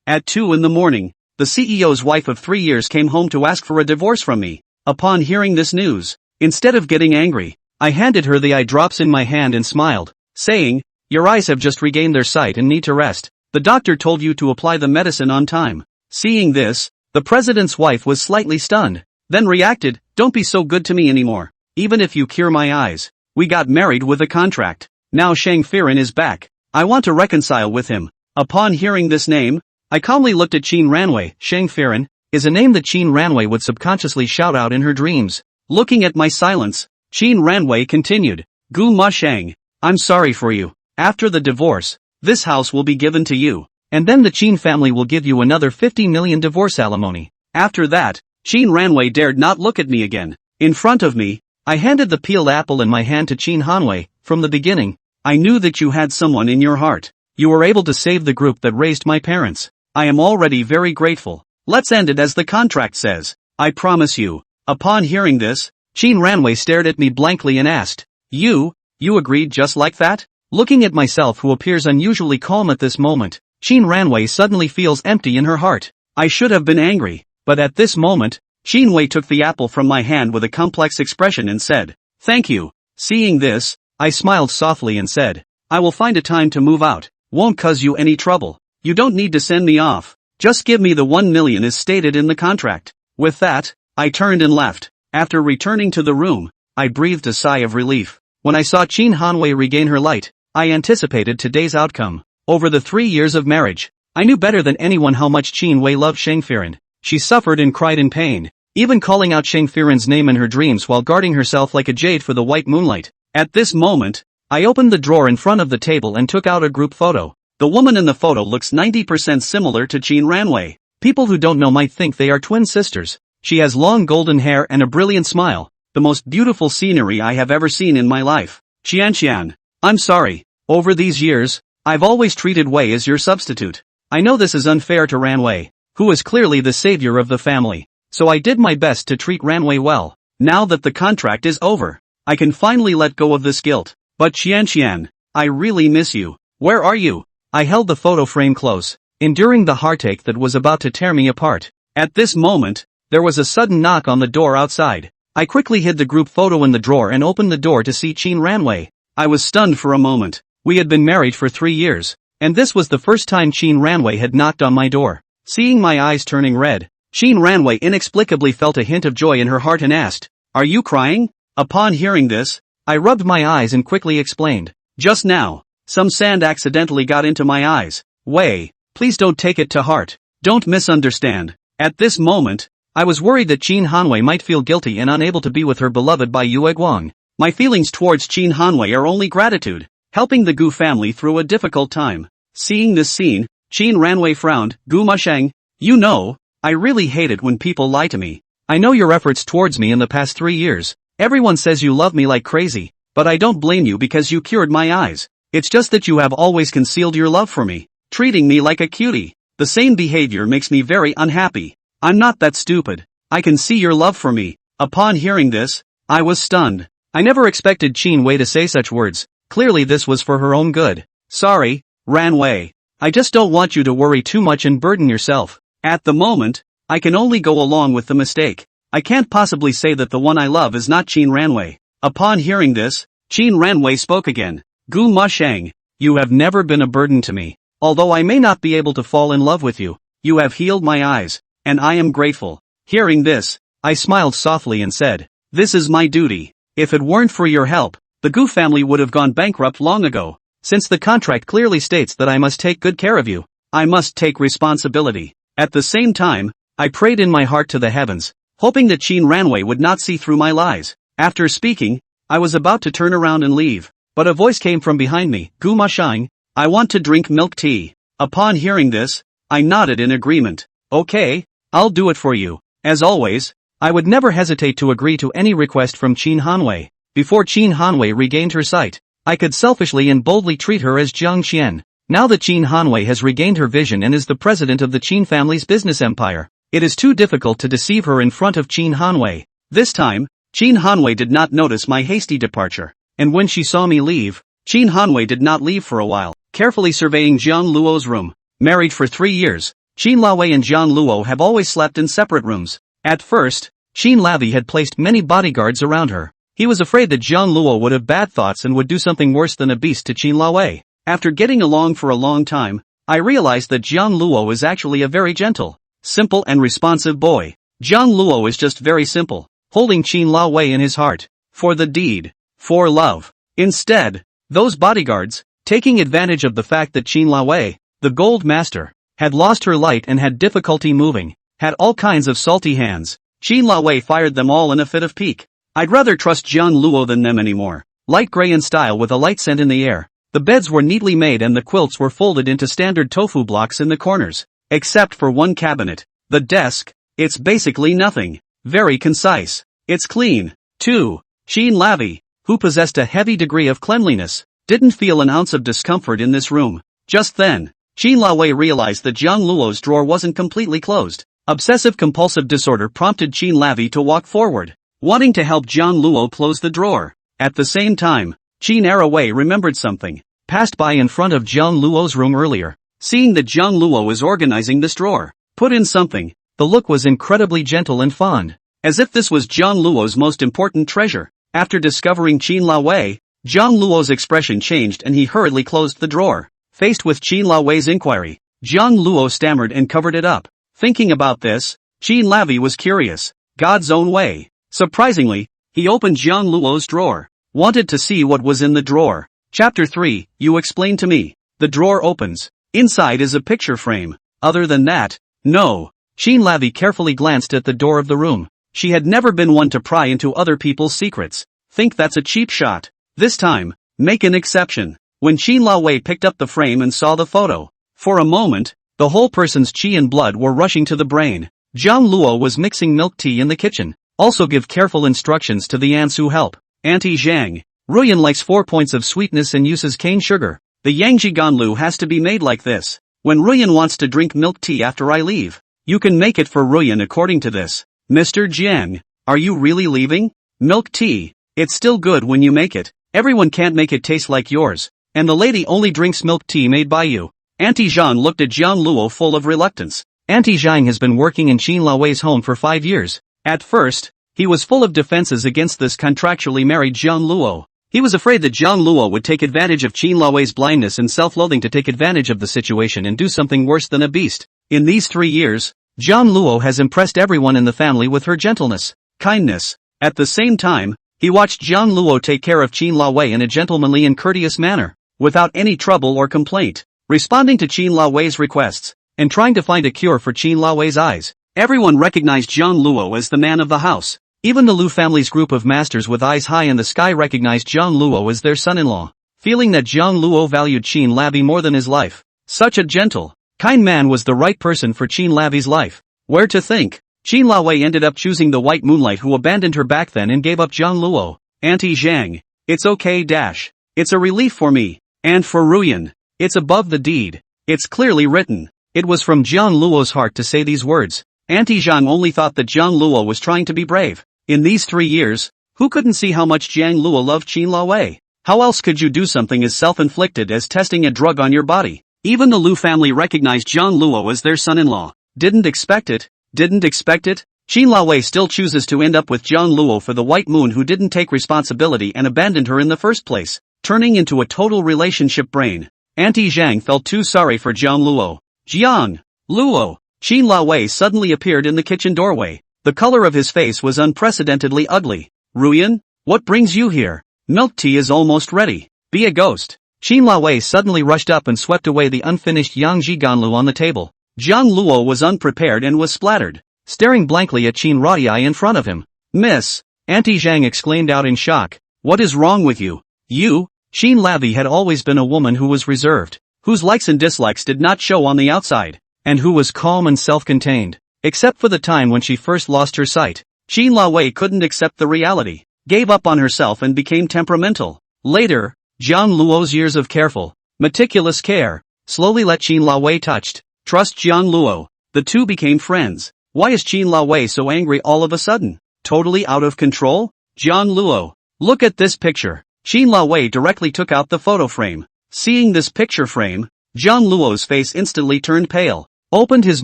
At 2 in the morning, the CEO's wife of 3 years came home to ask for a divorce from me. Upon hearing this news, instead of getting angry, I handed her the eye drops in my hand and smiled, saying, "Your eyes have just regained their sight and need to rest. The doctor told you to apply the medicine on time." Seeing this, the president's wife was slightly stunned, then reacted, "Don't be so good to me anymore. Even if you cure my eyes. We got married with a contract. Now Shang Firen is back. I want to reconcile with him." Upon hearing this name, I calmly looked at Qin Ranwei. Shang Firen is a name that Qin Ranwei would subconsciously shout out in her dreams. Looking at my silence, Qin Ranwei continued, "Gu Ma Shang, I'm sorry for you. After the divorce, this house will be given to you, and then the Qin family will give you another 50 million divorce alimony." After that, Qin Ranwei dared not look at me again. In front of me, I handed the peeled apple in my hand to Qin Hanwei. "From the beginning, I knew that you had someone in your heart. You were able to save the group that raised my parents. I am already very grateful. Let's end it as the contract says. I promise you." Upon hearing this, Qin Ranwei stared at me blankly and asked, You agreed just like that?" Looking at myself, who appears unusually calm at this moment, Qin Ranwei suddenly feels empty in her heart. I should have been angry, but at this moment, Qin Wei took the apple from my hand with a complex expression and said, "Thank you." Seeing this, I smiled softly and said, "I will find a time to move out. Won't cause you any trouble. You don't need to send me off. Just give me the 1 million as stated in the contract." With that, I turned and left. After returning to the room, I breathed a sigh of relief. When I saw Qin Hanwei regain her light, I anticipated today's outcome. Over the 3 years of marriage, I knew better than anyone how much Qin Wei loved Shang Firen. She suffered and cried in pain, even calling out Shang Firen's name in her dreams while guarding herself like a jade for the white moonlight. At this moment, I opened the drawer in front of the table and took out a group photo. The woman in the photo looks 90% similar to Qin Ranwei. People who don't know might think they are twin sisters. She has long golden hair and a brilliant smile, the most beautiful scenery I have ever seen in my life. Qian, I'm sorry. Over these years, I've always treated Wei as your substitute. I know this is unfair to Ranwei, who is clearly the savior of the family, so I did my best to treat Ranwei well. Now that the contract is over, I can finally let go of this guilt. But Qian, I really miss you. Where are you? I held the photo frame close, enduring the heartache that was about to tear me apart. At this moment, there was a sudden knock on the door outside. I quickly hid the group photo in the drawer and opened the door to see Qin Ranwei. I was stunned for a moment. We had been married for 3 years, and this was the first time Qin Ranwei had knocked on my door. Seeing my eyes turning red, Qin Ranwei inexplicably felt a hint of joy in her heart and asked, "Are you crying?" Upon hearing this, I rubbed my eyes and quickly explained, "Just now, some sand accidentally got into my eyes. Wei, please don't take it to heart. Don't misunderstand." At this moment, I was worried that Qin Hanwei might feel guilty and unable to be with her beloved by Yue Guang. My feelings towards Qin Hanwei are only gratitude, helping the Gu family through a difficult time. Seeing this scene, Qin Ranwei frowned. "Gu Ma Shang, you know, I really hate it when people lie to me. I know your efforts towards me in the past 3 years. Everyone says you love me like crazy, but I don't blame you because you cured my eyes. It's just that you have always concealed your love for me, treating me like a cutie. The same behavior makes me very unhappy. I'm not that stupid. I can see your love for me." Upon hearing this, I was stunned. I never expected Qin Wei to say such words. Clearly this was for her own good. "Sorry, Ranwei. I just don't want you to worry too much and burden yourself. At the moment, I can only go along with the mistake. I can't possibly say that the one I love is not Qin Ranwei." Upon hearing this, Qin Ranwei spoke again. "Gu Ma Shang, you have never been a burden to me. Although I may not be able to fall in love with you, you have healed my eyes, and I am grateful." Hearing this, I smiled softly and said, "This is my duty. If it weren't for your help, the Gu family would have gone bankrupt long ago. Since the contract clearly states that I must take good care of you, I must take responsibility." At the same time, I prayed in my heart to the heavens, hoping that Qin Ranwei would not see through my lies. After speaking, I was about to turn around and leave, but a voice came from behind me. "Gu Ma Shang, I want to drink milk tea." Upon hearing this, I nodded in agreement. "Okay, I'll do it for you." As always, I would never hesitate to agree to any request from Qin Hanwei. Before Qin Hanwei regained her sight, I could selfishly and boldly treat her as Jiang Xian. Now that Qin Hanwei has regained her vision and is the president of the Qin family's business empire, it is too difficult to deceive her in front of Qin Hanwei. This time, Qin Hanwei did not notice my hasty departure, and when she saw me leave, Qin Hanwei did not leave for a while, carefully surveying Jiang Luo's room. Married for 3 years, Qin Laowei and Jiang Luo have always slept in separate rooms. At first, Qin Lavi had placed many bodyguards around her. He was afraid that Jiang Luo would have bad thoughts and would do something worse than a beast to Qin Laowei. After getting along for a long time, I realized that Jiang Luo is actually a very gentle, simple and responsive boy. Jiang Luo is just very simple, holding Qin Laowei in his heart. For the deed. For love. Instead, those bodyguards, taking advantage of the fact that Qin Laowei, the gold master, had lost her light and had difficulty moving, had all kinds of salty hands, Qin Laowei fired them all in a fit of pique. I'd rather trust Jiang Luo than them anymore. Light gray in style with a light scent in the air. The beds were neatly made and the quilts were folded into standard tofu blocks in the corners. Except for one cabinet. The desk, it's basically nothing. Very concise. It's clean, too. Qin Lavi, who possessed a heavy degree of cleanliness, didn't feel an ounce of discomfort in this room. Just then, Qin Laowei realized that Jiang Luo's drawer wasn't completely closed. Obsessive-compulsive disorder prompted Qin Lavi to walk forward, wanting to help Jiang Luo close the drawer. At the same time, Qin Laowei remembered something, passed by in front of Jiang Luo's room earlier, seeing that Jiang Luo was organizing this drawer, put in something. The look was incredibly gentle and fond, as if this was Jiang Luo's most important treasure. After discovering Qin Laowei, Jiang Luo's expression changed and he hurriedly closed the drawer. Faced with Qin Laowei's inquiry, Jiang Luo stammered and covered it up. Thinking about this, Qin Lavi was curious. God's own way. Surprisingly, he opened Jiang Luo's drawer. Wanted to see what was in the drawer. Chapter 3, You Explain to Me. The drawer opens. Inside is a picture frame. Other than that, no. Qin Lavi carefully glanced at the door of the room. She had never been one to pry into other people's secrets. Think that's a cheap shot. This time, make an exception. When Qin Laowei picked up the frame and saw the photo, for a moment, the whole person's qi and blood were rushing to the brain. Jiang Luo was mixing milk tea in the kitchen. Also give careful instructions to the ants who help. Auntie Zhang. Ruyan likes 4 points of sweetness and uses cane sugar. The Yang Jiganlu has to be made like this. When Ruyan wants to drink milk tea after I leave, you can make it for Ruyan according to this. Mr. Jiang, are you really leaving? Milk tea. It's still good when you make it. Everyone can't make it taste like yours. And the lady only drinks milk tea made by you. Auntie Zhang looked at Jiang Luo full of reluctance. Auntie Zhang has been working in Qin Laowei's home for 5 years. At first, he was full of defenses against this contractually married Jiang Luo. He was afraid that Jiang Luo would take advantage of Qin Laowei's blindness and self-loathing to take advantage of the situation and do something worse than a beast. In these 3 years, Jiang Luo has impressed everyone in the family with her gentleness, kindness. At the same time, he watched Jiang Luo take care of Qin Laowei in a gentlemanly and courteous manner, without any trouble or complaint, responding to Qin Laowei's requests, and trying to find a cure for Qin Laowei's eyes. Everyone recognized Jiang Luo as the man of the house. Even the Lu family's group of masters with eyes high in the sky recognized Jiang Luo as their son-in-law, feeling that Jiang Luo valued Qin Lavi more than his life. Such a gentle, kind man was the right person for Qin Lavi's life. Where to think? Qin Laowei ended up choosing the white moonlight who abandoned her back then and gave up Jiang Luo. Auntie Zhang. It's okay dash. It's a relief for me. And for Ruyan. It's above the deed. It's clearly written. It was from Jiang Luo's heart to say these words. Auntie Zhang only thought that Jiang Luo was trying to be brave. In these 3 years, who couldn't see how much Jiang Luo loved Qin Laowei? How else could you do something as self-inflicted as testing a drug on your body? Even the Lu family recognized Jiang Luo as their son-in-law. Didn't expect it. Qin Laowei still chooses to end up with Jiang Luo for the white moon who didn't take responsibility and abandoned her in the first place, turning into a total relationship brain. Auntie Zhang felt too sorry for Jiang Luo. Jiang Luo. Qin Laowei suddenly appeared in the kitchen doorway. The color of his face was unprecedentedly ugly. Ruyan, what brings you here? Milk tea is almost ready. Be a ghost. Qin Laowei suddenly rushed up and swept away the unfinished Yang Jiganlu on the table. Jiang Luo was unprepared and was splattered, staring blankly at Qin Ruyan in front of him. Miss, Auntie Zhang exclaimed out in shock. What is wrong with you? You? Qin Lavi had always been a woman who was reserved, whose likes and dislikes did not show on the outside, and who was calm and self-contained. Except for the time when she first lost her sight, Qin Laowei couldn't accept the reality, gave up on herself and became temperamental. Later, Jiang Luo's years of careful, meticulous care, slowly let Qin Laowei trust Jiang Luo. The two became friends. Why is Qin Laowei so angry all of a sudden? Totally out of control? Jiang Luo. Look at this picture. Qin Laowei directly took out the photo frame. Seeing this picture frame, Jiang Luo's face instantly turned pale. opened his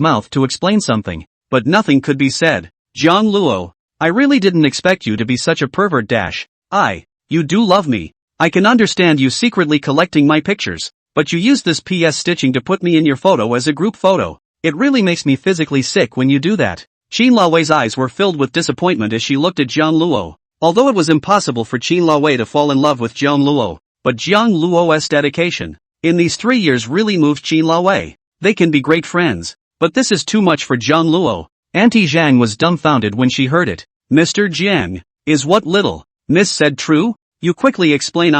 mouth to explain something, but nothing could be said. Jiang Luo, I really didn't expect you to be such a pervert dash. You do love me. I can understand you secretly collecting my pictures, but you use this PS stitching to put me in your photo as a group photo. It really makes me physically sick when you do that. Qin Laowei's eyes were filled with disappointment as she looked at Jiang Luo. Although it was impossible for Qin Laowei to fall in love with Jiang Luo, but Jiang Luo's dedication in these 3 years really moved Qin Laowei. They can be great friends, but this is too much for Jiang Luo. Auntie Zhang was dumbfounded when she heard it. Mr. Jiang, is what little Miss said true? You quickly explain.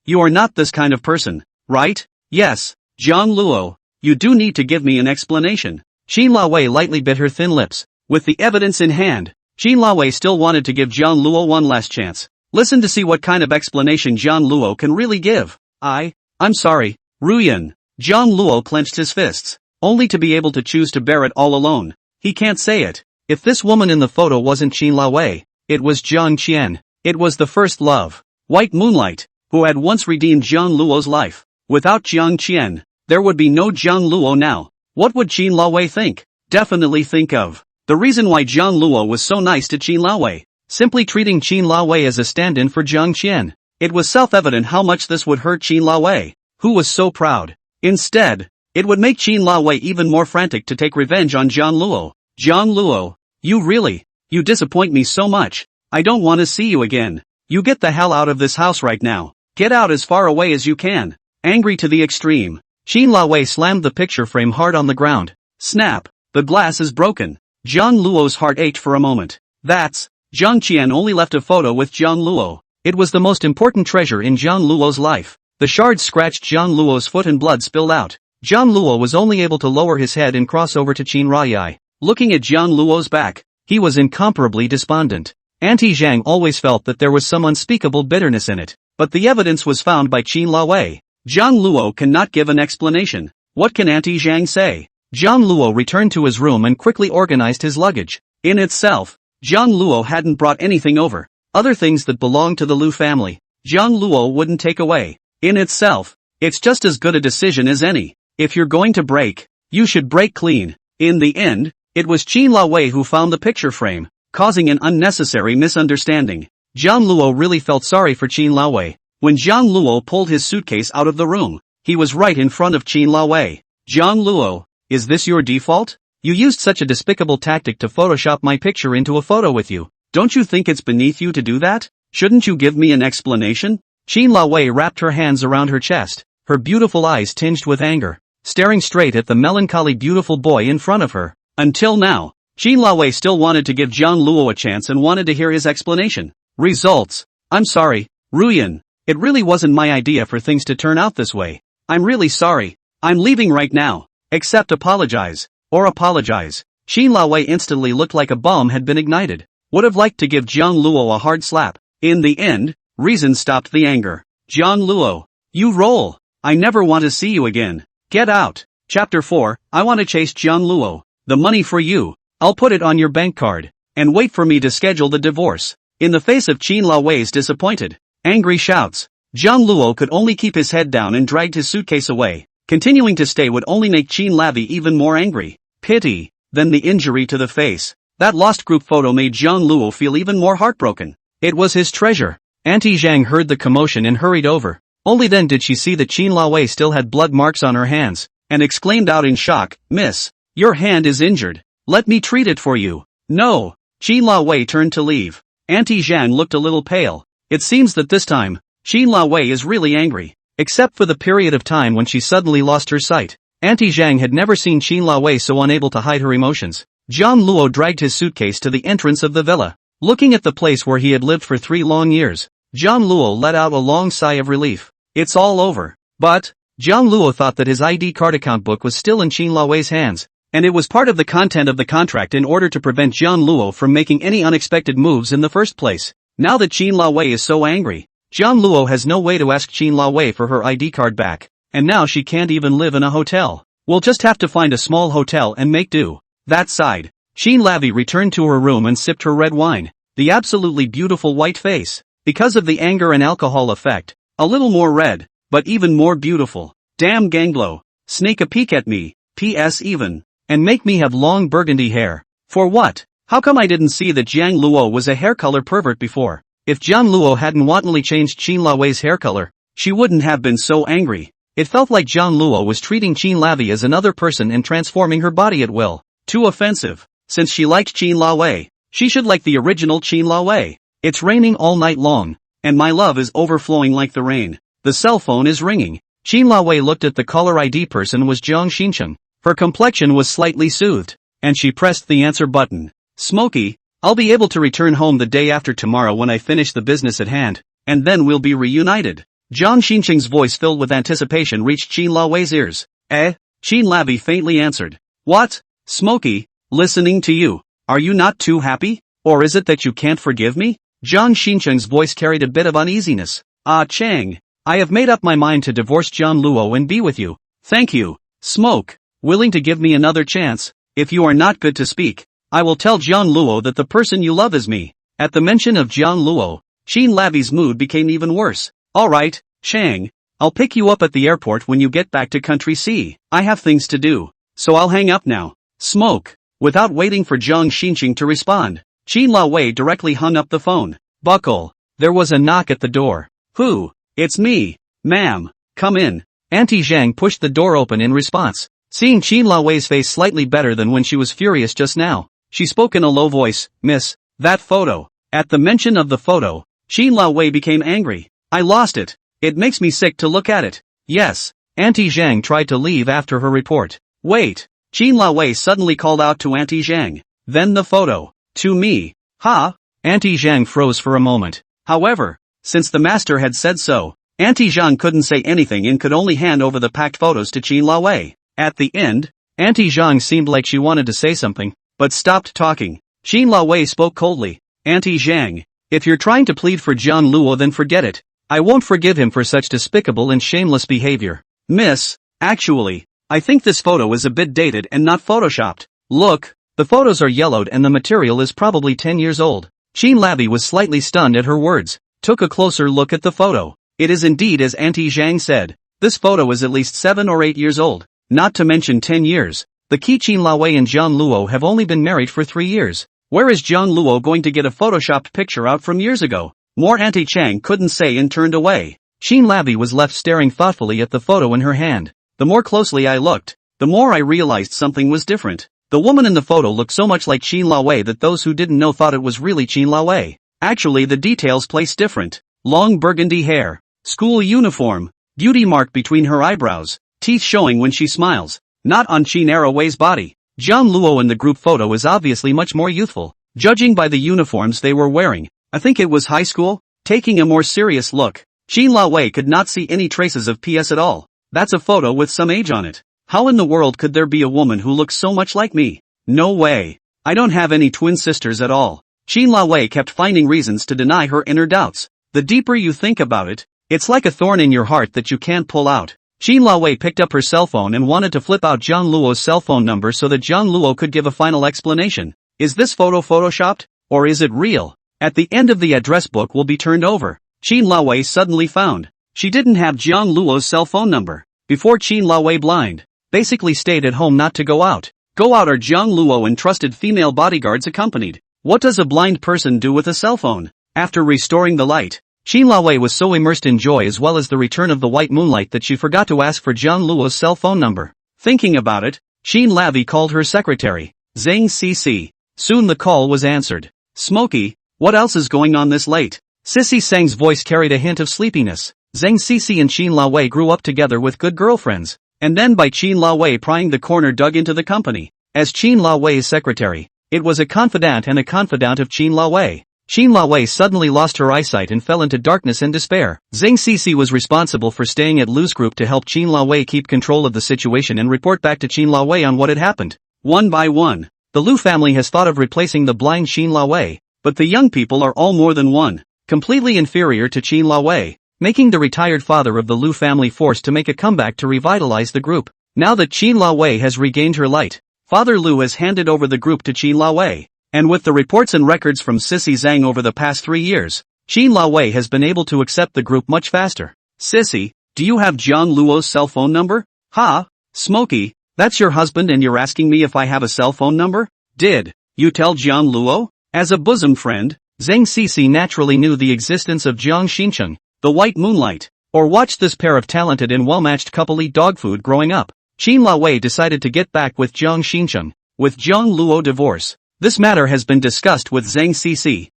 You are not this kind of person, right? Yes, Jiang Luo, you do need to give me an explanation. Qin Laowei lightly bit her thin lips. With the evidence in hand, Qin Laowei still wanted to give Jiang Luo one last chance. Listen to see what kind of explanation Jiang Luo can really give. I'm sorry, Ruyan. Jiang Luo clenched his fists, only to be able to choose to bear it all alone. He can't say it. If this woman in the photo wasn't Qin Laowei, it was Jiang Qian. It was the first love, White Moonlight, who had once redeemed Jiang Luo's life. Without Jiang Qian, there would be no Jiang Luo now. What would Qin Laowei think? Definitely think of the reason why Jiang Luo was so nice to Qin Laowei, simply treating Qin Laowei as a stand-in for Jiang Qian. It was self-evident how much this would hurt Qin Laowei, who was so proud. Instead, it would make Qin Laowei even more frantic to take revenge on Jiang Luo. Jiang Luo, you disappoint me so much. I don't want to see you again. You get the hell out of this house right now. Get out as far away as you can. Angry to the extreme, Qin Laowei slammed the picture frame hard on the ground. Snap, the glass is broken. Jiang Luo's heart ached for a moment. That's, Jiang Qian only left a photo with Jiang Luo. It was the most important treasure in Jiang Luo's life. The shards scratched Jiang Luo's foot and blood spilled out. Jiang Luo was only able to lower his head and cross over to Qin Rayai. Looking at Jiang Luo's back, he was incomparably despondent. Auntie Zhang always felt that there was some unspeakable bitterness in it, but the evidence was found by Qin Laowei. Jiang Luo cannot give an explanation. What can Auntie Zhang say? Jiang Luo returned to his room and quickly organized his luggage. In itself, Jiang Luo hadn't brought anything over. Other things that belonged to the Liu family, Jiang Luo wouldn't take away. In itself, it's just as good a decision as any. If you're going to break, you should break clean. In the end, it was Qin Laowei who found the picture frame, causing an unnecessary misunderstanding. Jiang Luo really felt sorry for Qin Laowei. When Jiang Luo pulled his suitcase out of the room, he was right in front of Qin Laowei. Jiang Luo, is this your default? You used such a despicable tactic to Photoshop my picture into a photo with you. Don't you think it's beneath you to do that? Shouldn't you give me an explanation? Qin Laowei wrapped her hands around her chest, her beautiful eyes tinged with anger, staring straight at the melancholy beautiful boy in front of her. Until now, Qin Laowei still wanted to give Jiang Luo a chance and wanted to hear his explanation. Results. I'm sorry, Ruyan. It really wasn't my idea for things to turn out this way. I'm really sorry. I'm leaving right now. Except apologize. Or apologize. Qin Laowei instantly looked like a bomb had been ignited. Would have liked to give Jiang Luo a hard slap. In the end, reason stopped the anger. Jiang Luo, you roll. I never want to see you again. Get out. Chapter 4, I want to chase Jiang Luo. The money for you. I'll put it on your bank card. And wait for me to schedule the divorce. In the face of Qin Laowei's disappointed, angry shouts, Jiang Luo could only keep his head down and dragged his suitcase away. Continuing to stay would only make Qin Laowei even more angry. Pity, then the injury to the face. That lost group photo made Jiang Luo feel even more heartbroken. It was his treasure. Auntie Zhang heard the commotion and hurried over. Only then did she see that Qin Laowei still had blood marks on her hands, and exclaimed out in shock, Miss, your hand is injured. Let me treat it for you. No. Qin Laowei turned to leave. Auntie Zhang looked a little pale. It seems that this time, Qin Laowei is really angry. Except for the period of time when she suddenly lost her sight. Auntie Zhang had never seen Qin Laowei so unable to hide her emotions. Jiang Luo dragged his suitcase to the entrance of the villa. Looking at the place where he had lived for 3 long years, Jiang Luo let out a long sigh of relief. It's all over. But, Jiang Luo thought that his ID card account book was still in Qin Laowei's hands, and it was part of the content of the contract in order to prevent Jiang Luo from making any unexpected moves in the first place. Now that Qin Laowei is so angry, Jiang Luo has no way to ask Qin Laowei for her ID card back, and now she can't even live in a hotel. We'll just have to find a small hotel and make do. That side, Qin Laowei returned to her room and sipped her red wine. The absolutely beautiful white face, because of the anger and alcohol effect, a little more red, but even more beautiful. Damn Gangblow, snake a peek at me, PS even. And make me have long burgundy hair. For what? How come I didn't see that Jiang Luo was a hair color pervert before? If Jiang Luo hadn't wantonly changed Qin Lawei's hair color, she wouldn't have been so angry. It felt like Jiang Luo was treating Qin Lavi as another person and transforming her body at will. Too offensive. Since she liked Qin Lawei, she should like the original Qin Lawei. It's raining all night long, and my love is overflowing like the rain. The cell phone is ringing. Qin Lawei looked at the caller ID person was Jiang Shin Chung. Her complexion was slightly soothed, and she pressed the answer button. Smokey, I'll be able to return home the day after tomorrow when I finish the business at hand, and then we'll be reunited. Jiang Shin Chung's voice filled with anticipation reached Qin Lawei's ears. Qin Lavi faintly answered. What? Smokey, listening to you. Are you not too happy? Or is it that you can't forgive me? Jiang Shin Chung's voice carried a bit of uneasiness. Chang, I have made up my mind to divorce Jiang Luo and be with you. Thank you. Smoke. Willing to give me another chance? If you are not good to speak, I will tell Jiang Luo that the person you love is me. At the mention of Jiang Luo, Qin Lavi's mood became even worse. Alright, Chang, I'll pick you up at the airport when you get back to Country C. I have things to do, so I'll hang up now. Smoke. Without waiting for Jiang Shinching to respond, Qin Lawei directly hung up the phone. Buckle. There was a knock at the door. Who? It's me. Ma'am, come in. Auntie Jang pushed the door open in response. Seeing Qin Lawei's face slightly better than when she was furious just now, she spoke in a low voice. Miss, that photo. At the mention of the photo, Qin Lawei became angry. I lost it. It makes me sick to look at it. Yes. Auntie Zhang tried to leave after her report. Wait. Qin Lawei suddenly called out to Auntie Zhang. Then the photo. To me. Ha? Auntie Zhang froze for a moment. However, since the master had said so, Auntie Zhang couldn't say anything and could only hand over the packed photos to Qin Lawei. At the end, Auntie Zhang seemed like she wanted to say something, but stopped talking. Qin Lawei spoke coldly. Auntie Zhang, if you're trying to plead for Jiang Luo then forget it. I won't forgive him for such despicable and shameless behavior. Miss, actually, I think this photo is a bit dated and not photoshopped. Look, the photos are yellowed and the material is probably 10 years old. Qin Lavi was slightly stunned at her words, took a closer look at the photo. It is indeed as Auntie Zhang said. This photo is at least 7 or 8 years old. Not to mention 10 years. The key Qin Lawei and Jiang Luo have only been married for 3 years. Where is Jiang Luo going to get a photoshopped picture out from years ago? More Auntie Chang couldn't say and turned away. Qin Lavi was left staring thoughtfully at the photo in her hand. The more closely I looked, the more I realized something was different. The woman in the photo looked so much like Qin Lawei that those who didn't know thought it was really Qin Lawei. Actually the details placed different. Long burgundy hair, school uniform, beauty mark between her eyebrows, teeth showing when she smiles. Not on Qin Lawei's body. Jiang Luo in the group photo is obviously much more youthful, judging by the uniforms they were wearing. I think it was high school. Taking a more serious look, Qin Lawei could not see any traces of PS at all. That's a photo with some age on it. How in the world could there be a woman who looks so much like me? No way. I don't have any twin sisters at all. Qin Lawei kept finding reasons to deny her inner doubts. The deeper you think about it, it's like a thorn in your heart that you can't pull out. Qin Lawei picked up her cell phone and wanted to flip out Jiang Luo's cell phone number so that Jiang Luo could give a final explanation. Is this photo photoshopped? Or is it real? At the end of the address book will be turned over. Qin Lawei suddenly found she didn't have Jiang Luo's cell phone number. Before Qin Lawei blind, basically stayed at home not to go out. Go out or Jiang Luo and trusted female bodyguards accompanied. What does a blind person do with a cell phone? After restoring the light, Qin Lawei was so immersed in joy as well as the return of the white moonlight that she forgot to ask for Jiang Luo's cell phone number. Thinking about it, Qin Lavi called her secretary, Zeng Xixi. Soon the call was answered. Smokey, what else is going on this late? Sissy Zeng's voice carried a hint of sleepiness. Zeng Xixi and Qin Lawei grew up together with good girlfriends, and then by Qin Lawei prying the corner dug into the company. As Qin Lawei's secretary, it was a confidant and a confidant of Qin Lawei. Qin Lawei suddenly lost her eyesight and fell into darkness and despair. Zeng Xixi was responsible for staying at Liu's group to help Qin Lawei keep control of the situation and report back to Qin Lawei on what had happened. One by one, the Liu family has thought of replacing the blind Qin Lawei, but the young people are all more than one, completely inferior to Qin Lawei, making the retired father of the Liu family forced to make a comeback to revitalize the group. Now that Qin Lawei has regained her light, Father Liu has handed over the group to Qin Lawei. And with the reports and records from Sissy Zhang over the past 3 years, Qin Lawei has been able to accept the group much faster. Sissy, do you have Jiang Luo's cell phone number? Ha? Smokey, That's your husband and you're asking me if I have a cell phone number? Did you tell Jiang Luo? As a bosom friend, Zeng Xixi naturally knew the existence of Jiang Shin Chung, the white moonlight, or watched this pair of talented and well-matched couple eat dog food growing up. Qin Lao decided to get back with Jiang Shin Chung. With Jiang Luo divorce, this matter has been discussed with Zeng Xixi.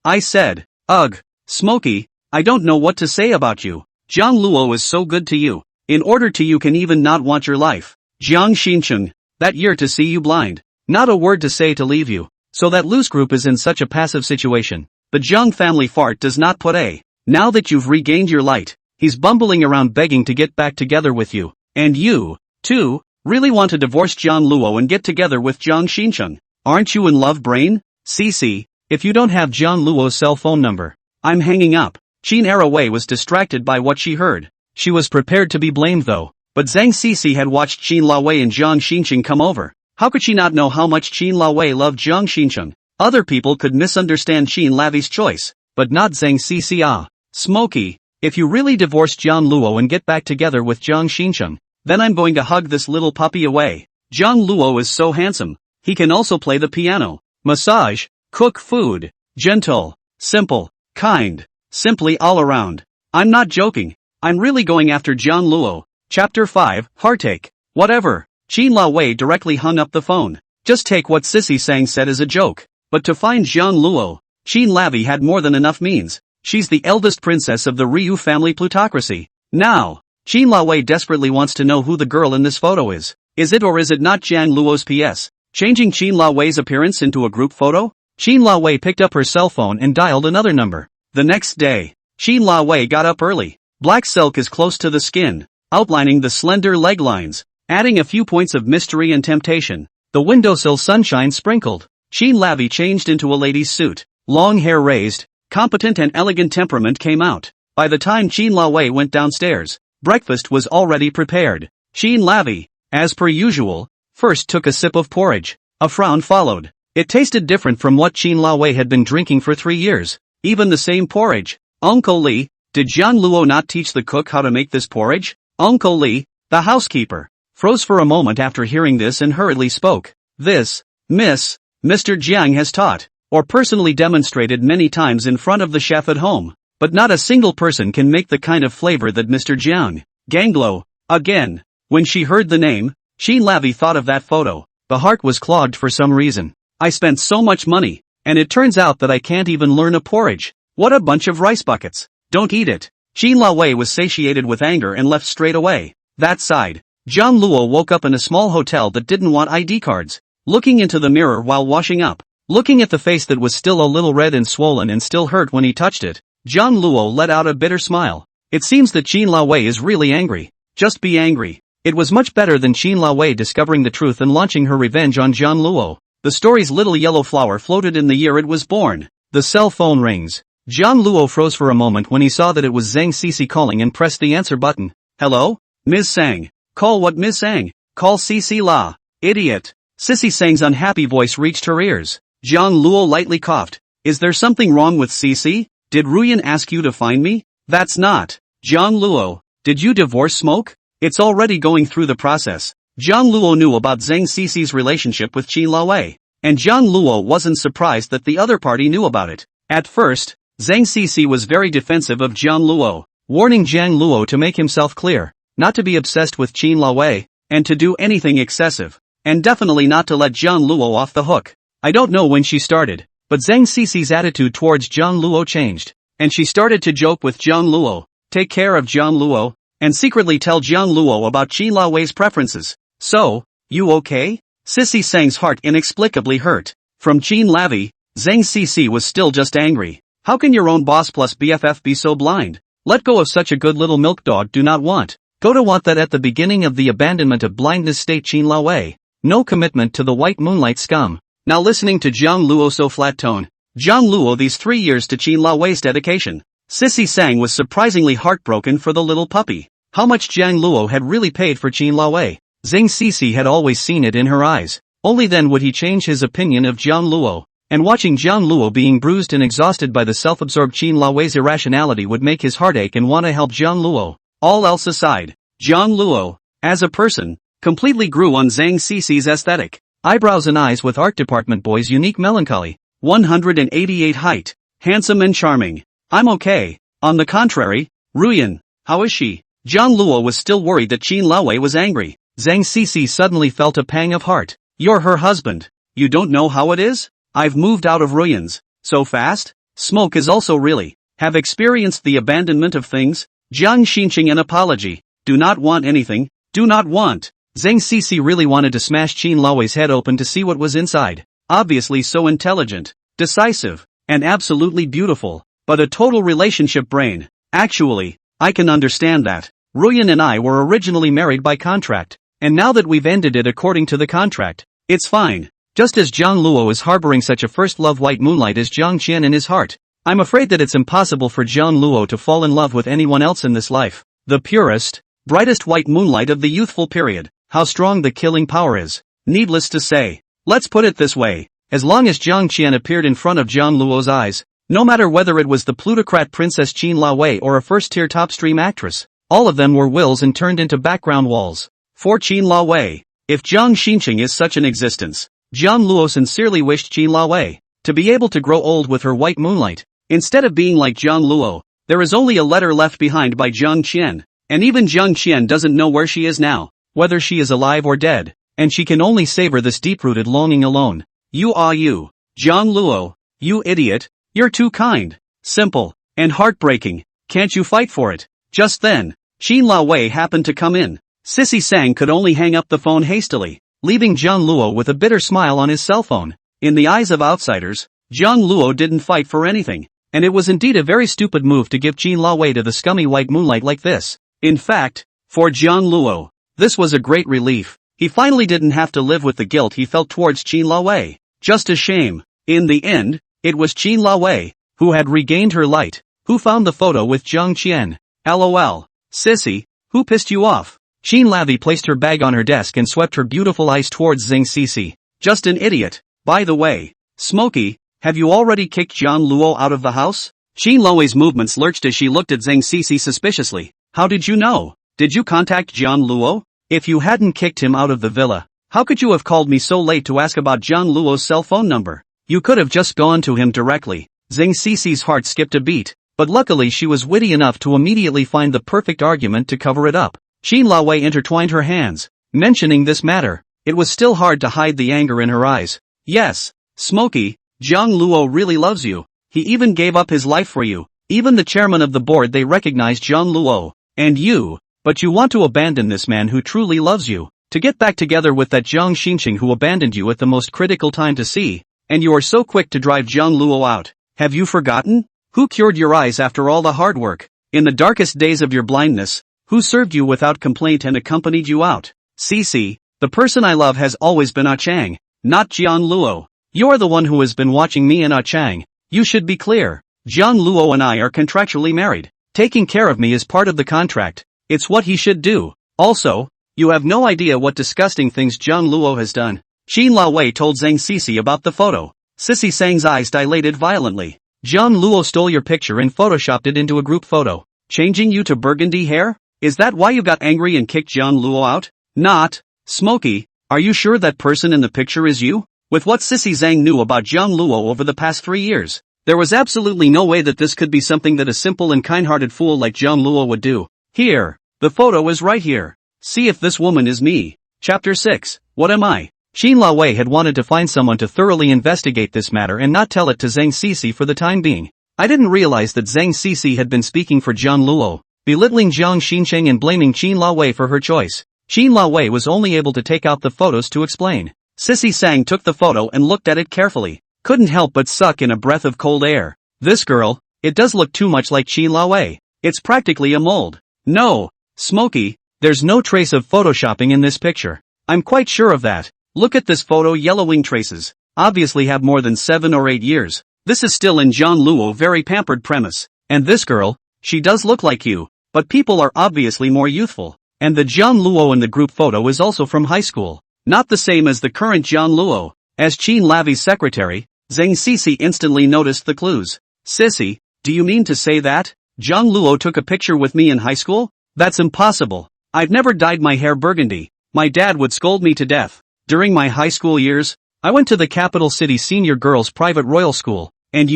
I said, ugh, Smokey, I don't know what to say about you. Jiang Luo is so good to you. In order to you can even not want your life. Jiang Shin Chung, that year to see you blind. Not a word to say to leave you. So that loose group is in such a passive situation. The Jang family fart does not put a. Now that you've regained your light, he's bumbling around begging to get back together with you. And you, too, really want to divorce Jiang Luo and get together with Jiang Shin Chung. Aren't you in love, brain? Cece, if you don't have Jiang Luo's cell phone number, I'm hanging up. Qin Araway was distracted by what she heard. She was prepared to be blamed though. But Zeng Xixi had watched Qin Laowei and Jiang Shin Chung come over. How could she not know how much Qin Laowei loved Jiang Shin Chung? Other people could misunderstand Qin Lavi's choice, but not Zeng Xixi. Smokey, if you really divorce Jiang Luo and get back together with Jiang Shin Chung, then I'm going to hug this little puppy away. Jiang Luo is so handsome. He can also play the piano, massage, cook food, gentle, simple, kind, simply all around. I'm not joking. I'm really going after Jiang Luo. Chapter 5, Heartache. Whatever. Qin Laowei directly hung up the phone. Just take what Sissy Sang said as a joke. But to find Jiang Luo, Qin Lavi had more than enough means. She's the eldest princess of the Ryu family plutocracy. Now, Qin Laowei desperately wants to know who the girl in this photo is. Is it or is it not Jiang Luo's PS? Changing Qin Laowei's appearance into a group photo? Qin Laowei picked up her cell phone and dialed another number. The next day, Qin Laowei got up early. Black silk is close to the skin, outlining the slender leg lines, adding a few points of mystery and temptation. The windowsill sunshine sprinkled. Qin Lavi changed into a lady's suit. Long hair raised, competent and elegant temperament came out. By the time Qin Laowei went downstairs, breakfast was already prepared. Qin Lavi, as per usual, first took a sip of porridge. A frown followed. It tasted different from what Qin Laowei had been drinking for 3 years. Even the same porridge. Uncle Li, did Jiang Luo not teach the cook how to make this porridge? Uncle Li, the housekeeper, froze for a moment after hearing this and hurriedly spoke. This, Mr. Jiang has taught, or personally demonstrated many times in front of the chef at home. But not a single person can make the kind of flavor that Mr. Jiang. Ganglo, again. When she heard the name, Qin Lavi thought of that photo. The heart was clogged for some reason. I spent so much money, and it turns out that I can't even learn a porridge. What a bunch of rice buckets. Don't eat it. Qin Laowei was satiated with anger and left straight away. That side, Jiang Luo woke up in a small hotel that didn't want ID cards. Looking into the mirror while washing up, looking at the face that was still a little red and swollen and still hurt when he touched it, Jiang Luo let out a bitter smile. It seems that Qin Laowei is really angry. Just be angry. It was much better than Qin Laowei discovering the truth and launching her revenge on Jiang Luo. The story's little yellow flower floated in the year it was born. The cell phone rings. Jiang Luo froze for a moment when he saw that it was Zeng Xixi calling and pressed the answer button. Hello? Ms. Sang. Call what Ms. Sang? Call Cece La. Idiot. Sissy Sang's unhappy voice reached her ears. Jiang Luo lightly coughed. Is there something wrong with Cece? Did Ruyan ask you to find me? That's not. Jiang Luo, did you divorce Smoke? It's already going through the process. Jiang Luo knew about Zeng Xixi's relationship with Qin Laowei, and Jiang Luo wasn't surprised that the other party knew about it. At first, Zeng Xixi was very defensive of Jiang Luo, warning Jiang Luo to make himself clear, not to be obsessed with Qin Laowei, and to do anything excessive, and definitely not to let Jiang Luo off the hook. I don't know when she started, but Zeng Xixi's attitude towards Jiang Luo changed, and she started to joke with Jiang Luo, take care of Jiang Luo, and secretly tell Jiang Luo about Qin Laowei's preferences. So, you okay? Sissy Sang's heart inexplicably hurt. From Qin Lavi, Zeng Xixi was still just angry. How can your own boss plus BFF be so blind? Let go of such a good little milk dog do not want. Go to want that at the beginning of the abandonment of blindness state Qin Laowei. No commitment to the white moonlight scum. Now listening to Jiang Luo so flat tone. Jiang Luo these 3 years to Qin Laowei's dedication. Sissy Sang was surprisingly heartbroken for the little puppy. How much Jiang Luo had really paid for Qin Laowei. Zeng Xixi had always seen it in her eyes. Only then would he change his opinion of Jiang Luo. And watching Jiang Luo being bruised and exhausted by the self-absorbed Qin Laowei's irrationality would make his heart ache and want to help Jiang Luo. All else aside, Jiang Luo, as a person, completely grew on Zeng Xixi's aesthetic. Eyebrows and eyes with art department boy's unique melancholy. 188 height. Handsome and charming. I'm okay. On the contrary, Ruyan, how is she? Jiang Luo was still worried that Qin Laowei was angry. Zeng Xixi suddenly felt a pang of heart. You're her husband. You don't know how it is? I've moved out of Ruyan's. So fast? Smoke is also really. Have experienced the abandonment of things? Jiang Shin Chung an apology. Do not want anything. Do not want. Zeng Xixi really wanted to smash Qin Laowei's head open to see what was inside. Obviously so intelligent, decisive, and absolutely beautiful. But a total relationship brain. Actually, I can understand that. Ruyan and I were originally married by contract. And now that we've ended it according to the contract, it's fine. Just as Jiang Luo is harboring such a first love white moonlight as Jiang Qian in his heart, I'm afraid that it's impossible for Jiang Luo to fall in love with anyone else in this life. The purest, brightest white moonlight of the youthful period. How strong the killing power is. Needless to say. Let's put it this way. As long as Jiang Qian appeared in front of Jiang Luo's eyes, no matter whether it was the plutocrat princess Qin Laowei or a first-tier top-stream actress, all of them were wills and turned into background walls. For Qin Laowei, if Jiang Xincheng is such an existence, Jiang Luo sincerely wished Qin Laowei to be able to grow old with her white moonlight. Instead of being like Jiang Luo, there is only a letter left behind by Jiang Qian, and even Jiang Qian doesn't know where she is now, whether she is alive or dead, and she can only savor this deep-rooted longing alone. You, Jiang Luo, you idiot, you're too kind, simple, and heartbreaking, can't you fight for it? Just then, Qin Laowei happened to come in. Sissy Sang could only hang up the phone hastily, leaving Jiang Luo with a bitter smile on his cell phone. In the eyes of outsiders, Jiang Luo didn't fight for anything, and it was indeed a very stupid move to give Qin Laowei to the scummy white moonlight like this. In fact, for Jiang Luo, this was a great relief. He finally didn't have to live with the guilt he felt towards Qin Laowei. Just a shame. In the end, it was Qin Laowei who had regained her light, who found the photo with Jiang Qian. LOL. Sissy, who pissed you off? Qin Laowei placed her bag on her desk and swept her beautiful eyes towards Zeng Xixi. Just an idiot. By the way, Smokey, have you already kicked Jiang Luo out of the house? Qin Laowei's movements lurched as she looked at Zeng Xixi suspiciously. How did you know? Did you contact Jiang Luo? If you hadn't kicked him out of the villa, how could you have called me so late to ask about Jiang Luo's cell phone number? You could have just gone to him directly. Zeng Xixi's heart skipped a beat, but luckily she was witty enough to immediately find the perfect argument to cover it up. Qin Laowei intertwined her hands, mentioning this matter. It was still hard to hide the anger in her eyes. Yes, Smokey, Jiang Luo really loves you. He even gave up his life for you. Even the chairman of the board they recognized Jiang Luo. And you. But you want to abandon this man who truly loves you, to get back together with that Jiang Xincheng who abandoned you at the most critical time to see, and you are so quick to drive Jiang Luo out. Have you forgotten? Who cured your eyes after all the hard work? In the darkest days of your blindness, who served you without complaint and accompanied you out? Xixi, the person I love has always been Chang, not Jiang Luo. You're the one who has been watching me and Chang. You should be clear. Jiang Luo and I are contractually married. Taking care of me is part of the contract. It's what he should do. Also, you have no idea what disgusting things Jiang Luo has done. Qin Laowei told Zeng Xixi about the photo. Sissy Sang's eyes dilated violently. Jiang Luo stole your picture and photoshopped it into a group photo, changing you to burgundy hair? Is that why you got angry and kicked Jiang Luo out? Not. Smokey, are you sure that person in the picture is you? With what Sissy Zhang knew about Jiang Luo over the past 3 years, there was absolutely no way that this could be something that a simple and kind-hearted fool like Jiang Luo would do. Here, the photo is right here. See if this woman is me. Chapter 6, What am I? Qin Laowei had wanted to find someone to thoroughly investigate this matter and not tell it to Zeng Xixi for the time being. I didn't realize that Zeng Xixi had been speaking for Jiang Luo, belittling Jiang Xincheng and blaming Qin Laowei for her choice. Qin Laowei was only able to take out the photos to explain. Sissy Sang took the photo and looked at it carefully. Couldn't help but suck in a breath of cold air. This girl, it does look too much like Qin Laowei. It's practically a mold. No, Smokey, there's no trace of photoshopping in this picture. I'm quite sure of that. Look at this photo. Yellowing traces obviously have more than 7 or 8 years. This is still in Jiang Luo very pampered premise. And this girl, she does look like you, but people are obviously more youthful. And the Jiang Luo in the group photo is also from high school. Not the same as the current Jiang Luo. As Qin Laowei's secretary, Zeng Xixi instantly noticed the clues. Sissy, do you mean to say that Jiang Luo took a picture with me in high school? That's impossible. I've never dyed my hair burgundy. My dad would scold me to death. During my high school years, I went to the capital city senior girls' private royal school, and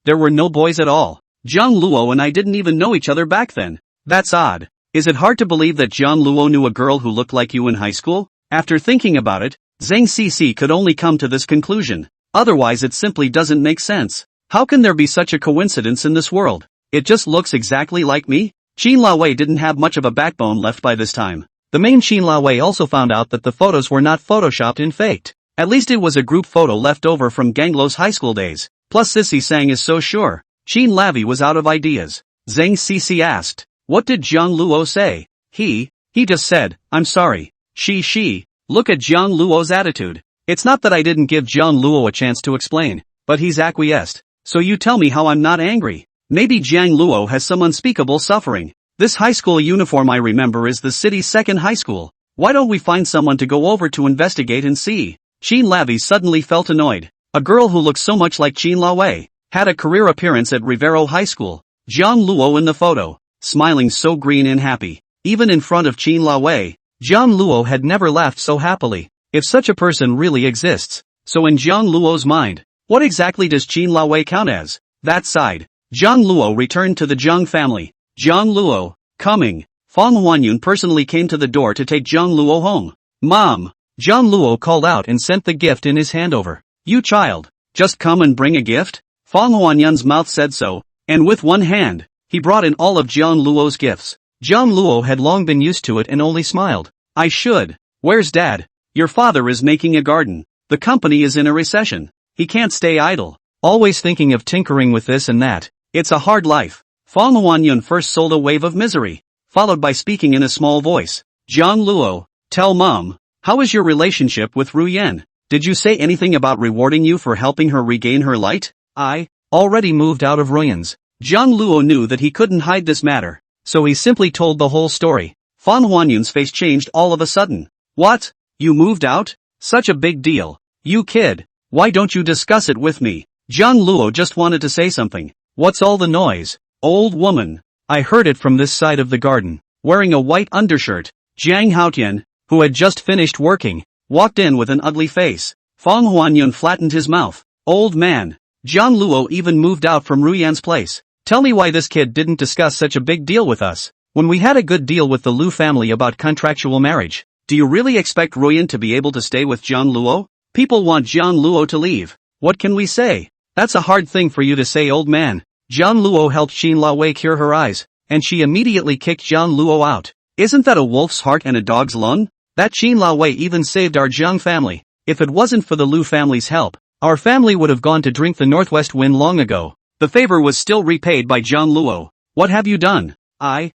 there were no boys at all. Jiang Luo and I didn't even know each other back then. That's odd. Is it hard to believe that Jiang Luo knew a girl who looked like you in high school? After thinking about it, Zeng Xixi could only come to this conclusion. Otherwise it simply doesn't make sense. How can there be such a coincidence in this world? It just looks exactly like me? Qin Laowei didn't have much of a backbone left by this time. The main Qin Laowei also found out that the photos were not photoshopped and faked. At least it was a group photo left over from Ganglo's high school days. Plus Sissy Sang is so sure. Qin Lavi was out of ideas. Zeng Xixi asked, "What did Jiang Luo say?" He just said, "I'm sorry." She. Look at Jiang Luo's attitude. It's not that I didn't give Jiang Luo a chance to explain, but he's acquiesced. So you tell me how I'm not angry. Maybe Jiang Luo has some unspeakable suffering. This high school uniform I remember is the city's second high school. Why don't we find someone to go over to investigate and see? Qin Lavi suddenly felt annoyed. A girl who looked so much like Qin Laowei had a career appearance at Rivero High School. Jiang Luo in the photo, smiling so green and happy. Even in front of Qin Laowei, Jiang Luo had never laughed so happily. If such a person really exists, so in Jiang Luo's mind, what exactly does Qin Laowei count as? That side, Jiang Luo returned to the Jiang family. Jiang Luo, coming. Fang Huanyun personally came to the door to take Jiang Luo home. "Mom!" Jiang Luo called out and sent the gift in his handover. "You child, just come and bring a gift?" Fang Huanyun's mouth said so, and with one hand, he brought in all of Jiang Luo's gifts. Jiang Luo had long been used to it and only smiled. "I should. Where's Dad?" "Your father is making a garden. The company is in a recession. He can't stay idle. Always thinking of tinkering with this and that. It's a hard life." Fang Huanyun first sold a wave of misery, followed by speaking in a small voice. "Jiang Luo, tell Mom, how is your relationship with Ruyan? Did you say anything about rewarding you for helping her regain her light?" "I already moved out of Ruyan's." Jiang Luo knew that he couldn't hide this matter, so he simply told the whole story. Fang Huanyun's face changed all of a sudden. "What? You moved out? Such a big deal. You kid, why don't you discuss it with me?" Jiang Luo just wanted to say something. "What's all the noise, old woman?" I heard it from this side of the garden. Wearing a white undershirt, Jiang Haotian, who had just finished working, walked in with an ugly face. Fang Huanyun flattened his mouth. "Old man, Jiang Luo even moved out from Ruyan's place. Tell me why this kid didn't discuss such a big deal with us, when we had a good deal with the Liu family about contractual marriage. Do you really expect Ruyan to be able to stay with Jiang Luo? People want Jiang Luo to leave. What can we say?" "That's a hard thing for you to say, old man." Jiang Luo helped Qin Laowei cure her eyes, and she immediately kicked Jiang Luo out. "Isn't that a wolf's heart and a dog's lung? That Qin Laowei even saved our Jiang family. If it wasn't for the Liu family's help, our family would have gone to drink the northwest wind long ago." The favor was still repaid by Jiang Luo. "What have you done?" Fang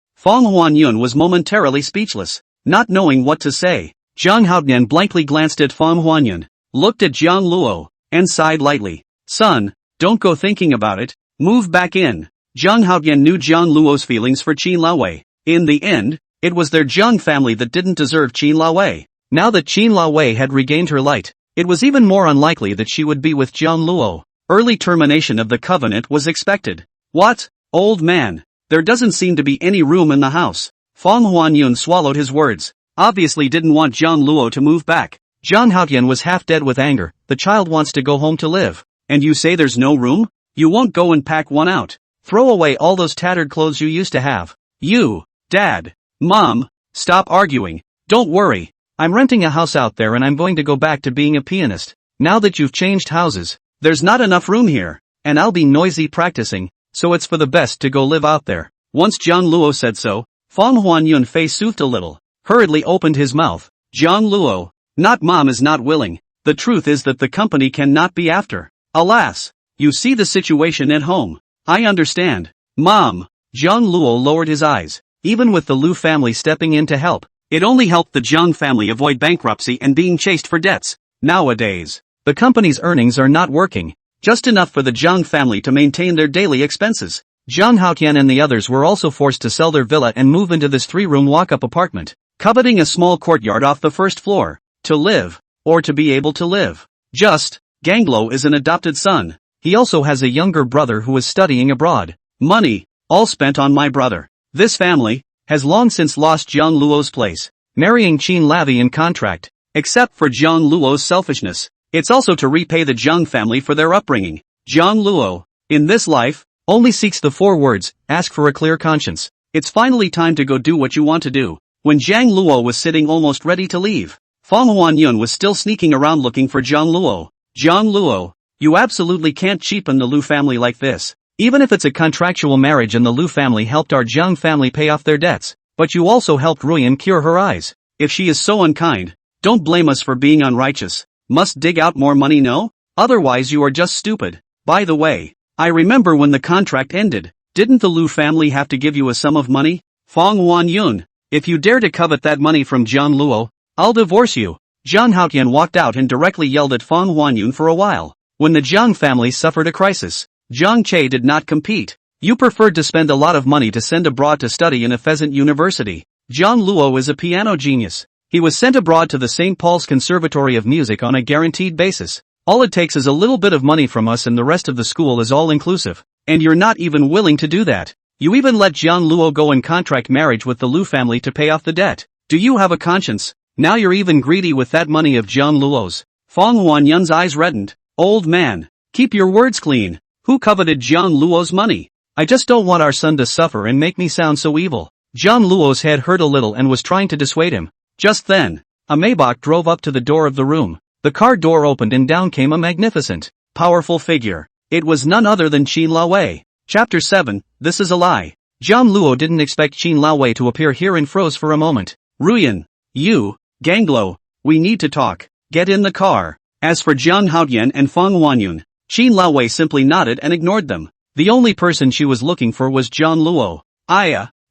Huanyun was momentarily speechless, not knowing what to say. Jiang Haotian blankly glanced at Fang Huanyun, looked at Jiang Luo, and sighed lightly. "Son, don't go thinking about it. Move back in." Jiang Haotian knew Jiang Luo's feelings for Qin Laowei. In the end, it was their Jiang family that didn't deserve Qin Laowei. Now that Qin Laowei had regained her light, it was even more unlikely that she would be with Jiang Luo. Early termination of the covenant was expected. "What, old man? There doesn't seem to be any room in the house." Fang Huanyun swallowed his words. Obviously didn't want Jiang Luo to move back. Jiang Haotian was half dead with anger. "The child wants to go home to live. And you say there's no room? You won't go and pack one out. Throw away all those tattered clothes you used to have. You, Dad, Mom, stop arguing. Don't worry. I'm renting a house out there and I'm going to go back to being a pianist. Now that you've changed houses, there's not enough room here. And I'll be noisy practicing, so it's for the best to go live out there." Once Jiang Luo said so, Fang Huanyun's face soothed a little, hurriedly opened his mouth. "Jiang Luo, not Mom is not willing. The truth is that the company cannot be after. Alas, you see the situation at home. I understand. Mom." Jiang Luo lowered his eyes. Even with the Liu family stepping in to help, it only helped the Jiang family avoid bankruptcy and being chased for debts. Nowadays, the company's earnings are not working, just enough for the Jiang family to maintain their daily expenses. Jiang Haotian and the others were also forced to sell their villa and move into this 3-room walk-up apartment, coveting a small courtyard off the first floor, to live, or to be able to live. Gang Luo is an adopted son. He also has a younger brother who is studying abroad. Money, all spent on my brother. This family has long since lost Jiang Luo's place. marrying Qin Lavi in contract. Except for Jiang Luo's selfishness, it's also to repay the Jiang family for their upbringing. Jiang Luo, in this life, only seeks the 4 words, ask for a clear conscience. It's finally time to go do what you want to do. When Jiang Luo was sitting almost ready to leave, Fang Huanyun was still sneaking around looking for Jiang Luo. Jiang Luo, you absolutely can't cheapen the Liu family like this. Even if it's a contractual marriage and the Liu family helped our Jiang family pay off their debts, but you also helped Ruyan cure her eyes. If she is so unkind, don't blame us for being unrighteous. Must dig out more money, no? Otherwise you are just stupid. By the way, I remember when the contract ended, didn't the Liu family have to give you a sum of money? Fang Huanyun, if you dare to covet that money from Jiang Luo, I'll divorce you. Zhang Haotian walked out and directly yelled at Fang Huanyun for a while. When the Jiang family suffered a crisis, Zhang Che did not compete. You preferred to spend a lot of money to send abroad to study in a pheasant university. Jiang Luo is a piano genius. He was sent abroad to the St. Paul's Conservatory of Music on a guaranteed basis. All it takes is a little bit of money from us and the rest of the school is all inclusive. And you're not even willing to do that. You even let Jiang Luo go in contract marriage with the Liu family to pay off the debt. Do you have a conscience? Now you're even greedy with that money of Jiang Luo's. Fang Huanyun's eyes reddened. Old man, keep your words clean. Who coveted Jiang Luo's money? I just don't want our son to suffer and make me sound so evil. Jiang Luo's head hurt a little and was trying to dissuade him. Just then, a Maybach drove up to the door of the room. The car door opened and down came a magnificent, powerful figure. It was none other than Qin Laowei. Chapter 7, This is a Lie. Jiang Luo didn't expect Qin Laowei to appear here and froze for a moment. Ruyan, you, Ganglo, we need to talk. Get in the car. As for Zhang Haotian and Fang Huanyun, Qin Laowei simply nodded and ignored them. The only person she was looking for was Jiang Luo.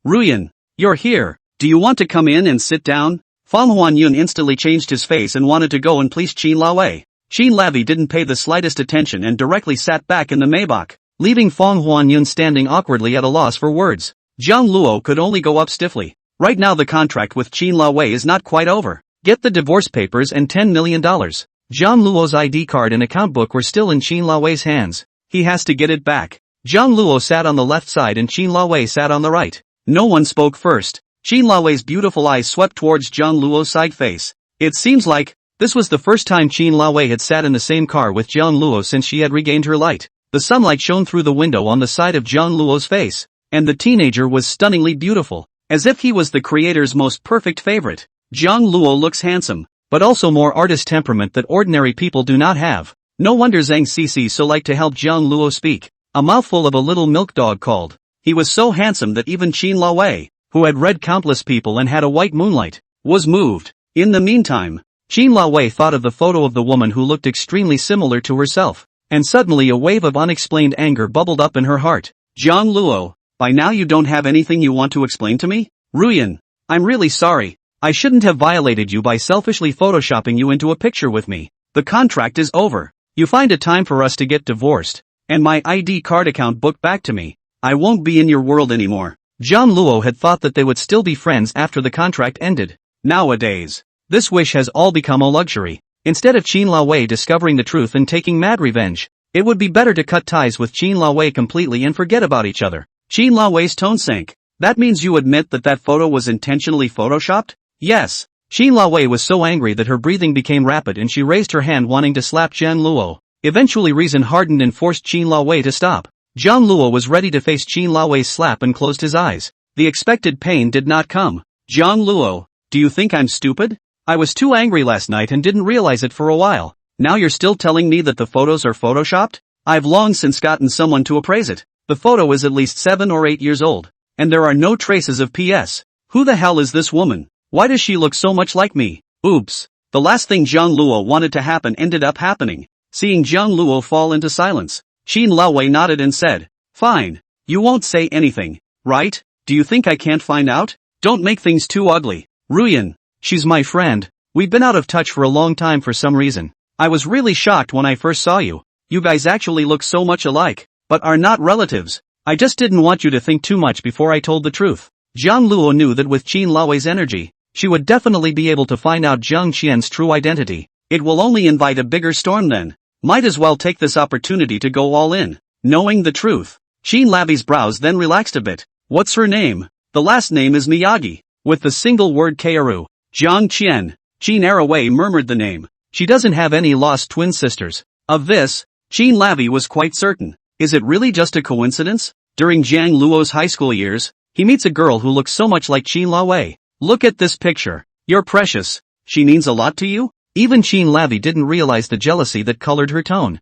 Ruyan, you're here. Do you want to come in and sit down? Fang Huanyun instantly changed his face and wanted to go and please Qin Laowei. Qin Lavi didn't pay the slightest attention and directly sat back in the Maybach, leaving Fang Huanyun standing awkwardly at a loss for words. Jiang Luo could only go up stiffly. Right now the contract with Qin Laowei is not quite over. Get the divorce papers and $10 million. Jiang Luo's ID card and account book were still in Qin Laowei's hands. He has to get it back. Jiang Luo sat on the left side and Qin Laowei sat on the right. No one spoke first. Qin Laowei's beautiful eyes swept towards Jiang Luo's side face. It seems like this was the first time Qin Laowei had sat in the same car with Jiang Luo since she had regained her light. The sunlight shone through the window on the side of Jiang Luo's face, and the teenager was stunningly beautiful, as if he was the creator's most perfect favorite. Jiang Luo looks handsome, but also more artist temperament that ordinary people do not have. No wonder Zeng Xixi so liked to help Jiang Luo speak. A mouthful of a little milk dog called. He was so handsome that even Qin Laowei, who had read countless people and had a white moonlight, was moved. In the meantime, Qin Laowei thought of the photo of the woman who looked extremely similar to herself, and suddenly a wave of unexplained anger bubbled up in her heart. Jiang Luo, by now you don't have anything you want to explain to me? Ruyan, I'm really sorry. I shouldn't have violated you by selfishly photoshopping you into a picture with me. The contract is over. You find a time for us to get divorced, and my ID card account book back to me. I won't be in your world anymore. Jiang Luo had thought that they would still be friends after the contract ended. Nowadays, this wish has all become a luxury. Instead of Qin Laowei discovering the truth and taking mad revenge, it would be better to cut ties with Qin Laowei completely and forget about each other. Qin Laowei's tone sank. That means you admit that that photo was intentionally photoshopped? Yes. Qin Laowei was so angry that her breathing became rapid and she raised her hand wanting to slap Jiang Luo. Eventually reason hardened and forced Qin Laowei to stop. Jiang Luo was ready to face Qin Laowei's slap and closed his eyes. The expected pain did not come. Jiang Luo, do you think I'm stupid? I was too angry last night and didn't realize it for a while. Now you're still telling me that the photos are photoshopped? I've long since gotten someone to appraise it. The photo is at least 7 or 8 years old, and there are no traces of PS. Who the hell is this woman? Why does she look so much like me? Oops. The last thing Jiang Luo wanted to happen ended up happening. Seeing Jiang Luo fall into silence, Qin Laowei nodded and said, Fine. You won't say anything, right? Do you think I can't find out? Don't make things too ugly. Ruyan, she's my friend. We've been out of touch for a long time for some reason. I was really shocked when I first saw you. You guys actually look so much alike, but are not relatives. I just didn't want you to think too much before I told the truth. Jiang Luo knew that with Qin Laowei's energy, she would definitely be able to find out Zhang Qian's true identity. It will only invite a bigger storm then. Might as well take this opportunity to go all in. Knowing the truth, Qin Lavi's brows then relaxed a bit. What's her name? The last name is Miyagi, with the single word Kaoru. Jiang Qian. Jean Arroway murmured the name. She doesn't have any lost twin sisters. Of this, Jean Lavie was quite certain. Is it really just a coincidence? During Jiang Luo's high school years, he meets a girl who looks so much like Jean Lavie. Look at this picture. You're precious. She means a lot to you? Even Jean Lavie didn't realize the jealousy that colored her tone.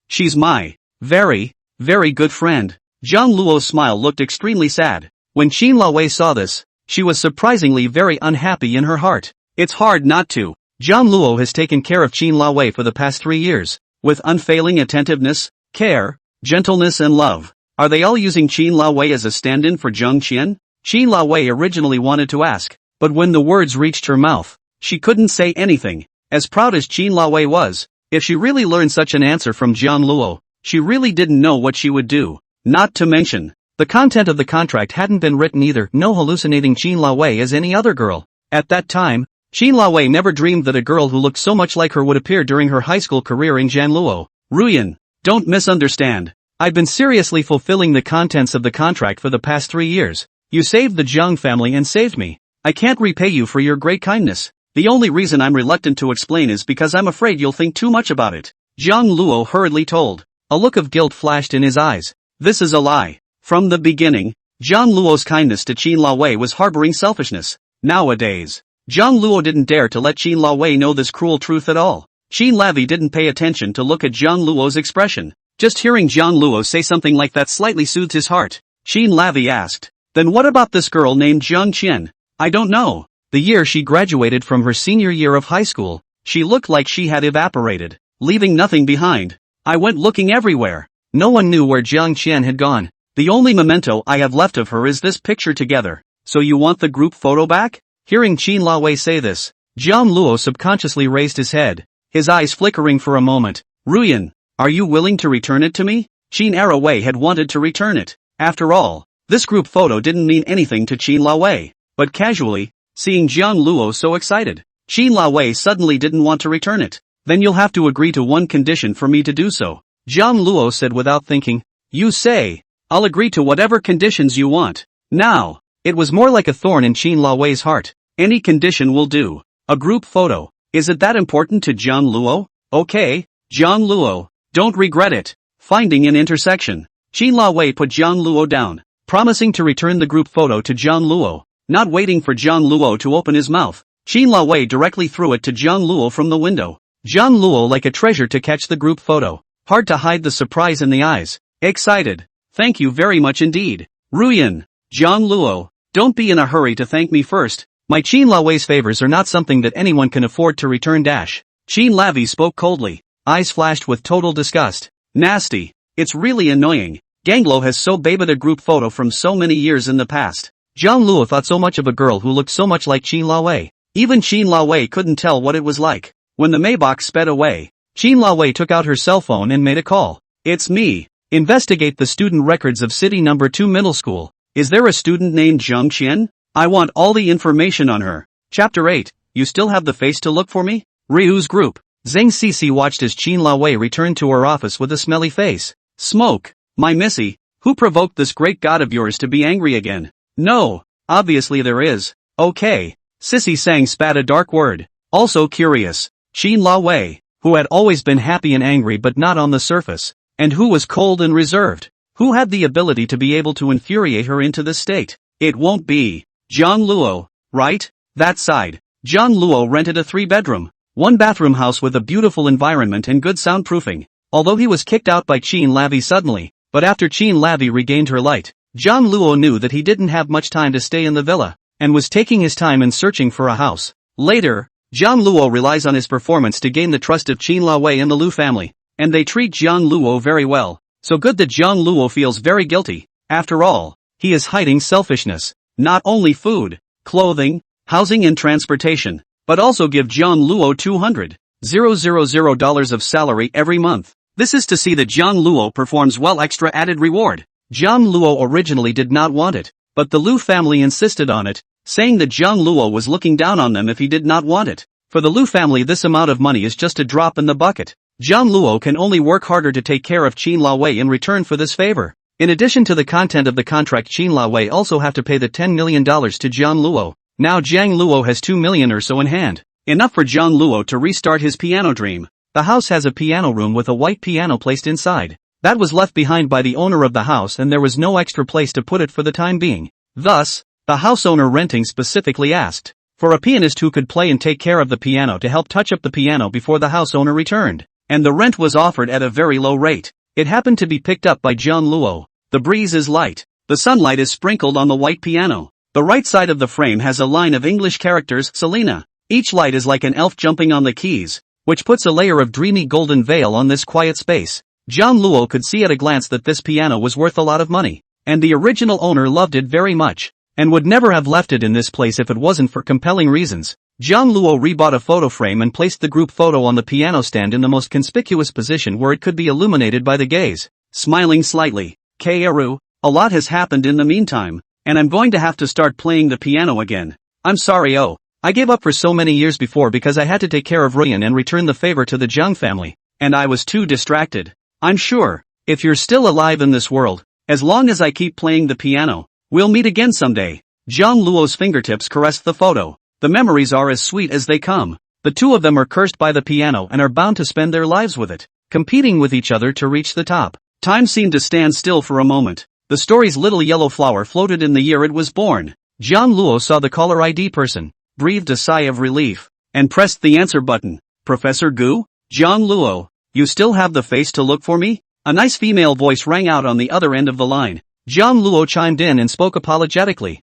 She's my very, very good friend. Jiang Luo's smile looked extremely sad. When Jean Lavie saw this, she was surprisingly very unhappy in her heart. It's hard not to. Jiang Luo has taken care of Jean Lavie for the past 3 years, with unfailing attentiveness, care, gentleness and love. Are they all using Jean Lavie as a stand-in for Jiang Qian? Jean Lavie originally wanted to ask, but when the words reached her mouth, she couldn't say anything. As proud as Jean Lavie was, if she really learned such an answer from Jiang Luo, she really didn't know what she would do. Not to mention, the content of the contract hadn't been written either. No hallucinating Jean Lavie as any other girl. At that time, Jean Lavie never dreamed that a girl who looked so much like her would appear during her high school career in Jiang Luo. Ruyan, don't misunderstand. I've been seriously fulfilling the contents of the contract for the past 3 years. You saved the Jang family and saved me. I can't repay you for your great kindness. The only reason I'm reluctant to explain is because I'm afraid you'll think too much about it. Jiang Luo hurriedly told. A look of guilt flashed in his eyes. This is a lie. From the beginning, Jiang Luo's kindness to Jean Lavie was harboring selfishness. Nowadays, Jiang Luo didn't dare to let Jean Lavie know this cruel truth at all. Jean Lavie didn't pay attention to look at Jiang Luo's expression. Just hearing Jiang Luo say something like that slightly soothed his heart. Jean Lavie asked, then what about this girl named Jiang Qian? I don't know. The year she graduated from her senior year of high school, she looked like she had evaporated, leaving nothing behind. I went looking everywhere. No one knew where Jiang Qian had gone. The only memento I have left of her is this picture together. So you want the group photo back? Hearing Jean Lavie say this, Jiang Luo subconsciously raised his head, his eyes flickering for a moment. Ruyan, are you willing to return it to me? Jean Arroway had wanted to return it. After all, this group photo didn't mean anything to Jean Lavie. But casually, seeing Jiang Luo so excited, Jean Lavie suddenly didn't want to return it. Then you'll have to agree to one condition for me to do so. Jiang Luo said without thinking. You say, I'll agree to whatever conditions you want. Now, it was more like a thorn in Jean Lavie's heart. Any condition will do. A group photo. Is it that important to Jiang Luo? Okay, Jiang Luo, don't regret it. Finding an intersection. Jean Lavie put Jiang Luo down, promising to return the group photo to Jiang Luo. Not waiting for Jiang Luo to open his mouth, Jean Lavie directly threw it to Jiang Luo from the window. Jiang Luo like a treasure to catch the group photo. Hard to hide the surprise in the eyes. Excited. Thank you very much indeed. Ruyan, Jiang Luo, don't be in a hurry to thank me first. My Jean Lavie's favors are not something that anyone can afford to return. Jean Lavie spoke coldly. Eyes flashed with total disgust. Nasty. It's really annoying. Ganglo has so babied a group photo from so many years in the past. Jiang Luo thought so much of a girl who looked so much like Jean Lavie. Even Jean Lavie couldn't tell what it was like. When the Maybach sped away, Jean Lavie took out her cell phone and made a call. It's me. Investigate the student records of City No. 2 Middle School. Is there a student named Jiang Qian? I want all the information on her. Chapter 8. You still have the face to look for me? Ryu's group. Zeng Xixi watched as Jean Lavie returned to her office with a smelly face. Smoke. My missy, who provoked this great god of yours to be angry again? No, obviously there is. Okay. Sissy Sang spat a dark word. Also curious. Jean Lavie, who had always been happy and angry but not on the surface, and who was cold and reserved. Who had the ability to be able to infuriate her into this state? It won't be Jiang Luo, right? That side. Jiang Luo rented a 3-bedroom, 1-bathroom house with a beautiful environment and good soundproofing. Although he was kicked out by Jean Lavie suddenly, but after Jean Lavie regained her light, Jiang Luo knew that he didn't have much time to stay in the villa, and was taking his time in searching for a house. Later, Jiang Luo relies on his performance to gain the trust of Jean Lavie and the Liu family, and they treat Jiang Luo very well. So good that Jiang Luo feels very guilty. After all, he is hiding selfishness. Not only food, clothing, housing and transportation, but also give Jiang Luo $200,000 of salary every month. This is to see that Jiang Luo performs well. Extra added reward. Jiang Luo originally did not want it, but the Liu family insisted on it, saying that Jiang Luo was looking down on them if he did not want it. For the Liu family this amount of money is just a drop in the bucket. Jiang Luo can only work harder to take care of Jean Lavie in return for this favor. In addition to the content of the contract, Jean Lavie also have to pay the $10 million to Jiang Luo. Now Jiang Luo has 2 million or so in hand. Enough for Jiang Luo to restart his piano dream. The house has a piano room with a white piano placed inside. That was left behind by the owner of the house and there was no extra place to put it for the time being. Thus, the house owner renting specifically asked for a pianist who could play and take care of the piano to help touch up the piano before the house owner returned. And the rent was offered at a very low rate. It happened to be picked up by Jiang Luo. The breeze is light. The sunlight is sprinkled on the white piano. The right side of the frame has a line of English characters, Selena. Each light is like an elf jumping on the keys, which puts a layer of dreamy golden veil on this quiet space. Jiang Luo could see at a glance that this piano was worth a lot of money, and the original owner loved it very much, and would never have left it in this place if it wasn't for compelling reasons. Jiang Luo rebought a photo frame and placed the group photo on the piano stand in the most conspicuous position where it could be illuminated by the gaze. Smiling slightly, Kaoru, a lot has happened in the meantime, and I'm going to have to start playing the piano again. I'm sorry I gave up for so many years before because I had to take care of Ruyan and return the favor to the Jang family, and I was too distracted. I'm sure, if you're still alive in this world, as long as I keep playing the piano, we'll meet again someday. Jiang Luo's fingertips caressed the photo. The memories are as sweet as they come. The two of them are cursed by the piano and are bound to spend their lives with it, competing with each other to reach the top. Time seemed to stand still for a moment. The story's little yellow flower floated in the year it was born. Jiang Luo saw the caller ID person, breathed a sigh of relief, and pressed the answer button. Professor Gu? Jiang Luo, you still have the face to look for me? A nice female voice rang out on the other end of the line. Jiang Luo chimed in and spoke apologetically.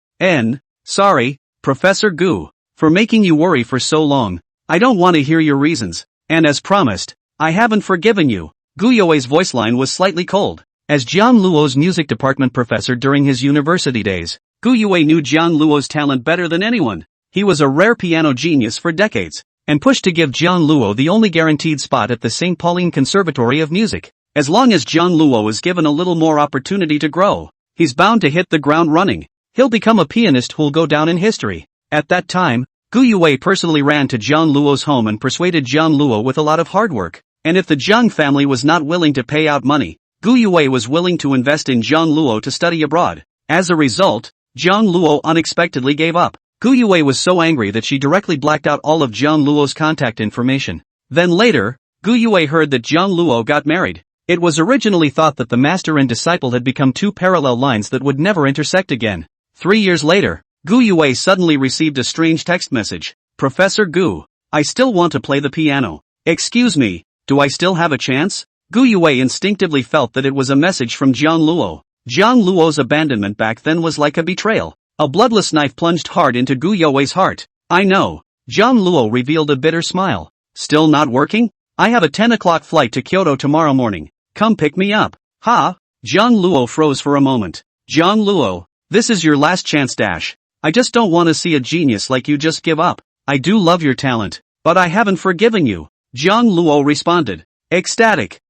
Sorry, Professor Gu, for making you worry for so long. I don't want to hear your reasons, and as promised, I haven't forgiven you. Gu Yue's voice line was slightly cold. As Jiang Luo's music department professor during his university days, Gu Yue knew Jiang Luo's talent better than anyone. He was a rare piano genius for decades, and pushed to give Jiang Luo the only guaranteed spot at the St. Pauline Conservatory of Music. As long as Jiang Luo is given a little more opportunity to grow, he's bound to hit the ground running. He'll become a pianist who'll go down in history. At that time, Gu Yue personally ran to Jiang Luo's home and persuaded Jiang Luo with a lot of hard work. And if the Jiang family was not willing to pay out money, Gu Yue was willing to invest in Jiang Luo to study abroad. As a result, Jiang Luo unexpectedly gave up. Gu Yue was so angry that she directly blacked out all of Jiang Luo's contact information. Then later, Gu Yue heard that Jiang Luo got married. It was originally thought that the master and disciple had become two parallel lines that would never intersect again. 3 years later, Gu Yue suddenly received a strange text message. Professor Gu, I still want to play the piano. Excuse me, do I still have a chance? Gu Yue instinctively felt that it was a message from Jiang Luo. Jiang Luo's abandonment back then was like a betrayal. A bloodless knife plunged hard into Gu Yue's heart. I know. Jiang Luo revealed a bitter smile. Still not working? I have a 10 o'clock flight to Kyoto tomorrow morning. Come pick me up. Ha? Jiang Luo froze for a moment. Jiang Luo, this is your last chance dash. I just don't want to see a genius like you just give up. I do love your talent, but I haven't forgiven you. Jiang Luo responded. Ecstatic.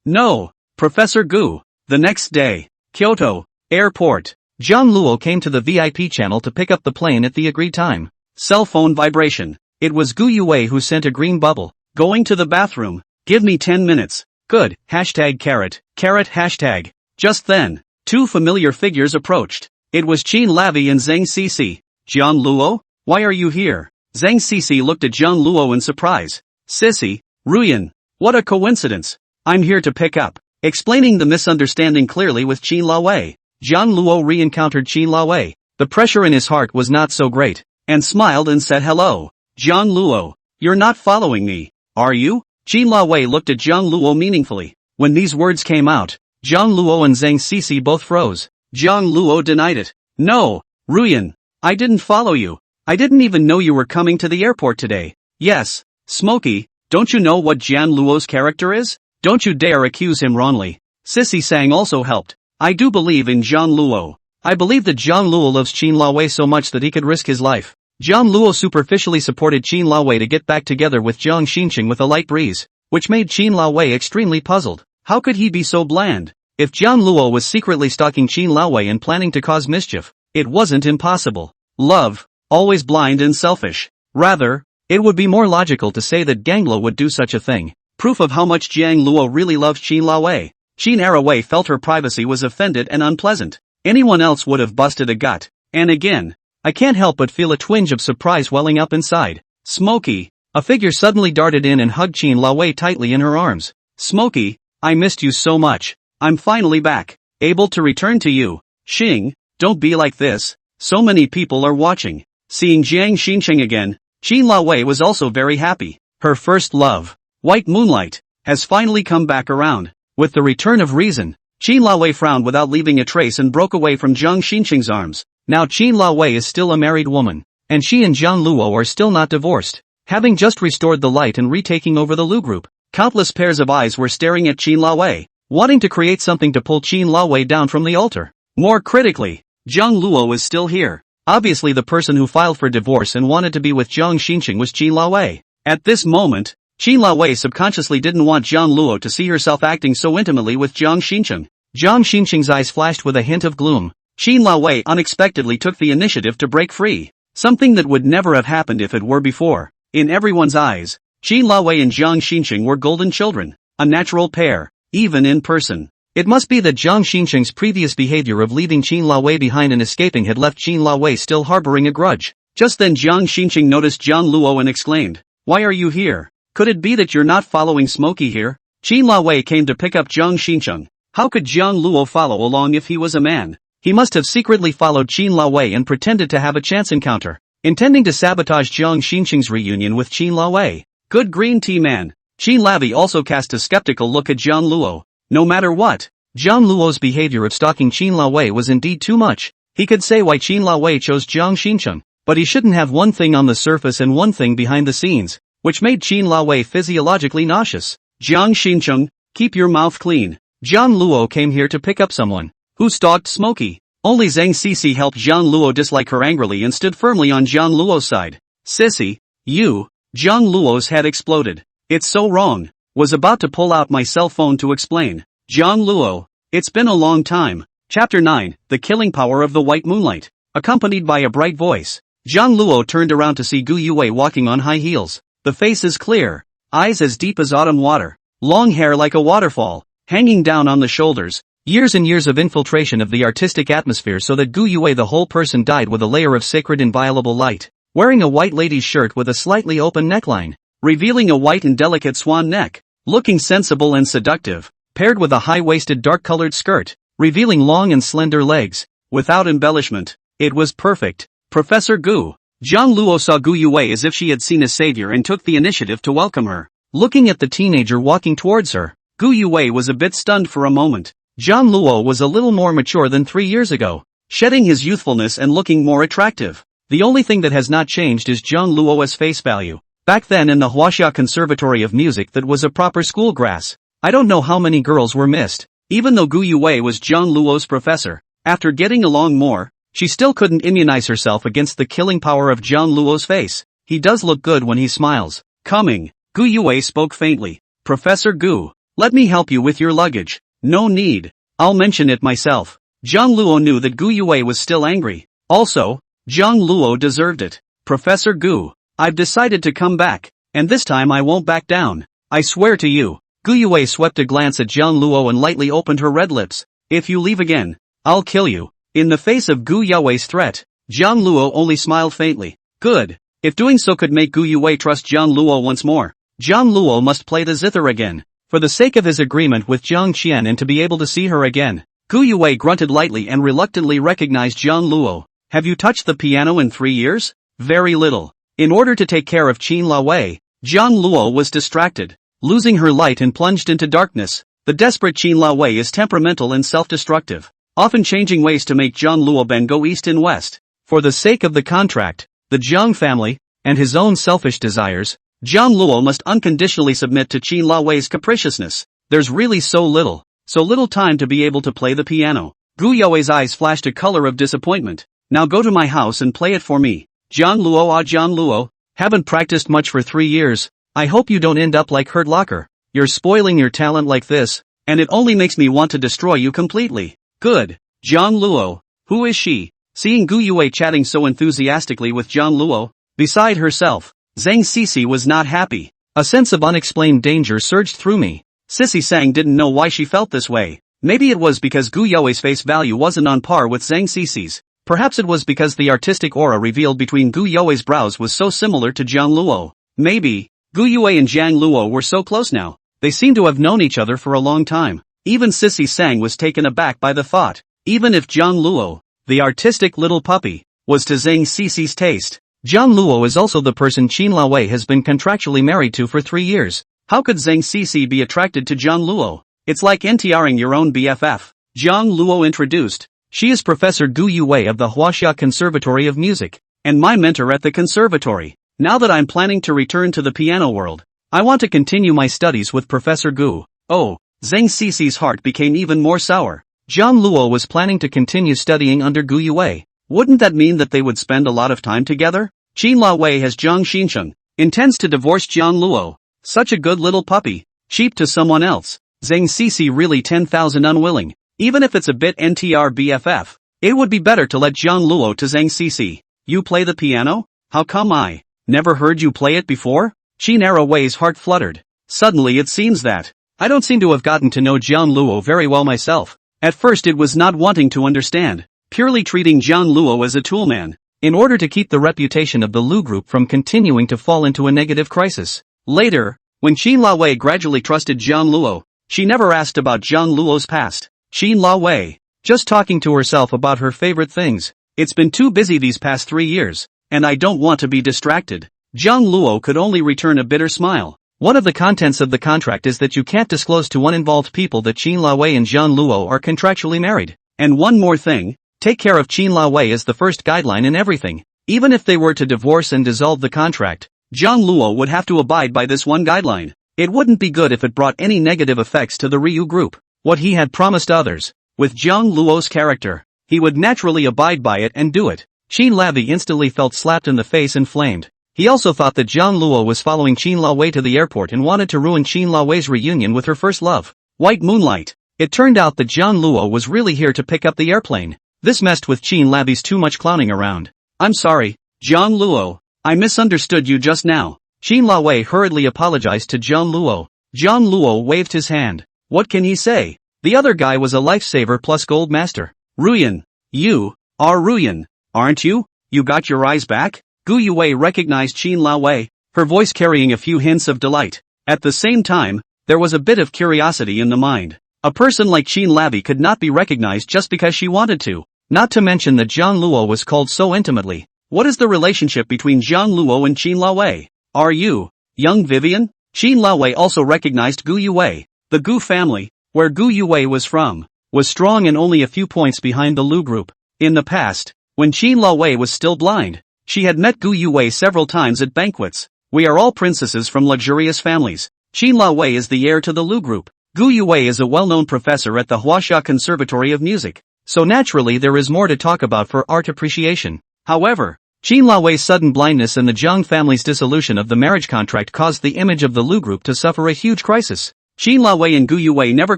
No, Professor Gu. The next day, Kyoto, airport. Jiang Luo came to the VIP channel to pick up the plane at the agreed time. Cell phone vibration. It was Gu Yue who sent a green bubble. Going to the bathroom. Give me 10 minutes. Good. #carrot hashtag. Just then, two familiar figures approached. It was Qin Lavi and Zeng Xixi. Jiang Luo? Why are you here? Zeng Xixi looked at Jiang Luo in surprise. Sissy, Ruyan. What a coincidence. I'm here to pick up. Explaining the misunderstanding clearly with Qin Laoei. Jiang Luo re-encountered Qin Laoei. The pressure in his heart was not so great, and smiled and said hello. Jiang Luo, you're not following me, are you? Qin Laoei looked at Jiang Luo meaningfully. When these words came out, Jiang Luo and Zeng Xixi both froze. Jiang Luo denied it. No, Ruyan, I didn't follow you. I didn't even know you were coming to the airport today. Yes, Smokey, don't you know what Jiang Luo's character is? Don't you dare accuse him wrongly. Sissy Sang also helped. I do believe in Jiang Luo. I believe that Jiang Luo loves Qin Laoei so much that he could risk his life. Jiang Luo superficially supported Qin Laoei to get back together with Jiang Shin Chung with a light breeze, which made Qin Laoei extremely puzzled. How could he be so bland? If Jiang Luo was secretly stalking Qin Laoei and planning to cause mischief, it wasn't impossible. Love, always blind and selfish. Rather, it would be more logical to say that Ganglo would do such a thing. Proof of how much Jiang Luo really loves Qin Laoei. Qin Arawei felt her privacy was offended and unpleasant. Anyone else would have busted a gut. And again, I can't help but feel a twinge of surprise welling up inside. Smokey. A figure suddenly darted in and hugged Qin Lao tightly in her arms. Smokey, I missed you so much. I'm finally back. Able to return to you. Xing, don't be like this. So many people are watching. Seeing Jiang Shin Chung again, Qin Lao was also very happy. Her first love, white moonlight, has finally come back around. With the return of reason, Qin Lao frowned without leaving a trace and broke away from Jiang Shin Chung's arms. Now Qin Lao is still a married woman, and she and Jiang Luo are still not divorced. Having just restored the light and retaking over the Lu group, countless pairs of eyes were staring at Qin Lao, wanting to create something to pull Qin Lao down from the altar. More critically, Jiang Luo is still here. Obviously the person who filed for divorce and wanted to be with Jiang Shin Chung was Qin Lao. At this moment, Qin Lao subconsciously didn't want Jiang Luo to see herself acting so intimately with Jiang Shin Chung. Jiang Shin Chung's eyes flashed with a hint of gloom. Qin Lao unexpectedly took the initiative to break free. Something that would never have happened if it were before. In everyone's eyes, Qin Lao and Jiang Shin Chung were golden children, a natural pair, even in person. It must be that Jiang Shin Chung's previous behavior of leaving Qin Lao behind and escaping had left Qin Lao still harboring a grudge. Just then Jiang Shin Chung noticed Jiang Luo and exclaimed, "Why are you here? Could it be that you're not following Smokey here?" Qin Lao came to pick up Jiang Shin Chung. How could Jiang Luo follow along if he was a man? He must have secretly followed Qin Lao and pretended to have a chance encounter, intending to sabotage Jiang Shin Chung's reunion with Qin Lao. Good green tea man. Qin Lavi also cast a skeptical look at Jiang Luo. No matter what, Jiang Luo's behavior of stalking Qin Lao was indeed too much. He could say why Qin Lao chose Jiang Shin Chung, but he shouldn't have one thing on the surface and one thing behind the scenes, which made Qin Lao physiologically nauseous. Jiang Shin Chung, keep your mouth clean. Jiang Luo came here to pick up someone who stalked Smokey. Only Zeng Xixi helped Jiang Luo dislike her angrily and stood firmly on Jiang Luo's side. Sissy, you. Jiang Luo's head exploded. It's so wrong. Was about to pull out my cell phone to explain. Jiang Luo, it's been a long time. Chapter 9, The Killing Power of the White Moonlight. Accompanied by a bright voice, Jiang Luo turned around to see Gu Yue walking on high heels. The face is clear, eyes as deep as autumn water, long hair like a waterfall, hanging down on the shoulders. Years and years of infiltration of the artistic atmosphere so that Gu Yue the whole person dyed with a layer of sacred inviolable light. Wearing a white lady's shirt with a slightly open neckline, revealing a white and delicate swan neck, looking sensible and seductive, paired with a high-waisted dark-colored skirt, revealing long and slender legs, without embellishment. It was perfect. Professor Gu. Jiang Luo saw Gu Yue as if she had seen a savior and took the initiative to welcome her. Looking at the teenager walking towards her, Gu Yue was a bit stunned for a moment. Jiang Luo was a little more mature than 3 years ago, shedding his youthfulness and looking more attractive. The only thing that has not changed is Jiang Luo's face value. Back then in the Huaxia Conservatory of Music that was a proper school grass. I don't know how many girls were missed. Even though Gu Yue was Jiang Luo's professor, after getting along more, she still couldn't immunize herself against the killing power of Jiang Luo's face. He does look good when he smiles. Coming. Gu Yue spoke faintly. Professor Gu, let me help you with your luggage. No need. I'll mention it myself. Jiang Luo knew that Gu Yue was still angry. Also, Jiang Luo deserved it. Professor Gu, I've decided to come back, and this time I won't back down. I swear to you. Gu Yue swept a glance at Jiang Luo and lightly opened her red lips. If you leave again, I'll kill you. In the face of Gu Yue's threat, Jiang Luo only smiled faintly. Good. If doing so could make Gu Yue trust Jiang Luo once more, Jiang Luo must play the zither again. For the sake of his agreement with Jiang Qian and to be able to see her again. Gu Yue grunted lightly and reluctantly recognized Jiang Luo. Have you touched the piano in 3 years? Very little. In order to take care of Qin Lao, Jiang Luo was distracted, losing her light and plunged into darkness. The desperate Qin Lao is temperamental and self-destructive, often changing ways to make Jiang Luo go east and west. For the sake of the contract, the Jiang family, and his own selfish desires, Jiang Luo must unconditionally submit to Qin Lao's capriciousness. There's really so little time to be able to play the piano. Gu Yue's eyes flashed a color of disappointment. Now go to my house and play it for me. Jiang Luo, haven't practiced much for 3 years. I hope you don't end up like Hurt Locker. You're spoiling your talent like this, and it only makes me want to destroy you completely. Good. Jiang Luo, who is she? Seeing Gu Yue chatting so enthusiastically with Jiang Luo, beside herself, Zeng Xixi was not happy. A sense of unexplained danger surged through me. Sissy Sang didn't know why she felt this way. Maybe it was because Gu Yue's face value wasn't on par with Zeng Xixi's. Perhaps it was because the artistic aura revealed between Gu Yue's brows was so similar to Jiang Luo. Maybe, Gu Yue and Jiang Luo were so close now. They seemed to have known each other for a long time. Even Sissy Sang was taken aback by the thought. Even if Jiang Luo, the artistic little puppy, was to Zeng Xixi's taste, Jiang Luo is also the person Qin Laowei has been contractually married to for 3 years. How could Zeng Xixi be attracted to Jiang Luo? It's like NTRing your own BFF. Jiang Luo introduced. She is Professor Gu Yue of the Huaxia Conservatory of Music, and my mentor at the conservatory. Now that I'm planning to return to the piano world, I want to continue my studies with Professor Gu. Oh, Zeng Xixi's heart became even more sour. Jiang Luo was planning to continue studying under Gu Yue. Wouldn't that mean that they would spend a lot of time together? Qin Laowei has Jiang Shin Chung, intends to divorce Jiang Luo. Such a good little puppy, cheap to someone else. Zeng Xixi really 10,000 unwilling. Even if it's a bit NTR BFF, it would be better to let Jiang Luo to Zeng Xixi. You play the piano? How come I never heard you play it before? Qin Laowei's heart fluttered. Suddenly it seems that I don't seem to have gotten to know Jiang Luo very well myself. At first it was not wanting to understand, purely treating Jiang Luo as a toolman, in order to keep the reputation of the Lu group from continuing to fall into a negative crisis. Later, when Qin Laowei gradually trusted Jiang Luo, she never asked about Jiang Luo's past. Qin Laowei, just talking to herself about her favorite things. It's been too busy these past 3 years, and I don't want to be distracted. Jiang Luo could only return a bitter smile. One of the contents of the contract is that you can't disclose to uninvolved people that Qin Laowei and Jiang Luo are contractually married. And one more thing, take care of Qin Laowei as the first guideline in everything. Even if they were to divorce and dissolve the contract, Jiang Luo would have to abide by this one guideline. It wouldn't be good if it brought any negative effects to the Ryu group. What he had promised others, with Jiang Luo's character, he would naturally abide by it and do it. Qin Laowei instantly felt slapped in the face and flamed. He also thought that Jiang Luo was following Qin Laowei to the airport and wanted to ruin Qin Laowei's reunion with her first love, White Moonlight. It turned out that Jiang Luo was really here to pick up the airplane. This messed with Qin Laowei's too much clowning around. I'm sorry, Jiang Luo, I misunderstood you just now. Qin Laowei hurriedly apologized to Jiang Luo. Jiang Luo waved his hand. What can he say? The other guy was a lifesaver plus gold master. Ruyan. You are Ruyan, aren't you? You got your eyes back? Gu Yue recognized Qin Laowei, her voice carrying a few hints of delight. At the same time, there was a bit of curiosity in the mind. A person like Qin Laowei could not be recognized just because she wanted to. Not to mention that Jiang Luo was called so intimately. What is the relationship between Jiang Luo and Qin Laowei? Are you young Vivian? Qin Laowei also recognized Gu Yue. The Gu family, where Gu Yue was from, was strong and only a few points behind the Lu group. In the past, when Qin Laowei was still blind, she had met Gu Yue several times at banquets. We are all princesses from luxurious families. Qin Laowei is the heir to the Lu group. Gu Yue is a well-known professor at the Huaxia Conservatory of Music, so naturally there is more to talk about for art appreciation. However, Qin Laowei's sudden blindness and the Jang family's dissolution of the marriage contract caused the image of the Lu group to suffer a huge crisis. Qin Laowei and Gu Yue never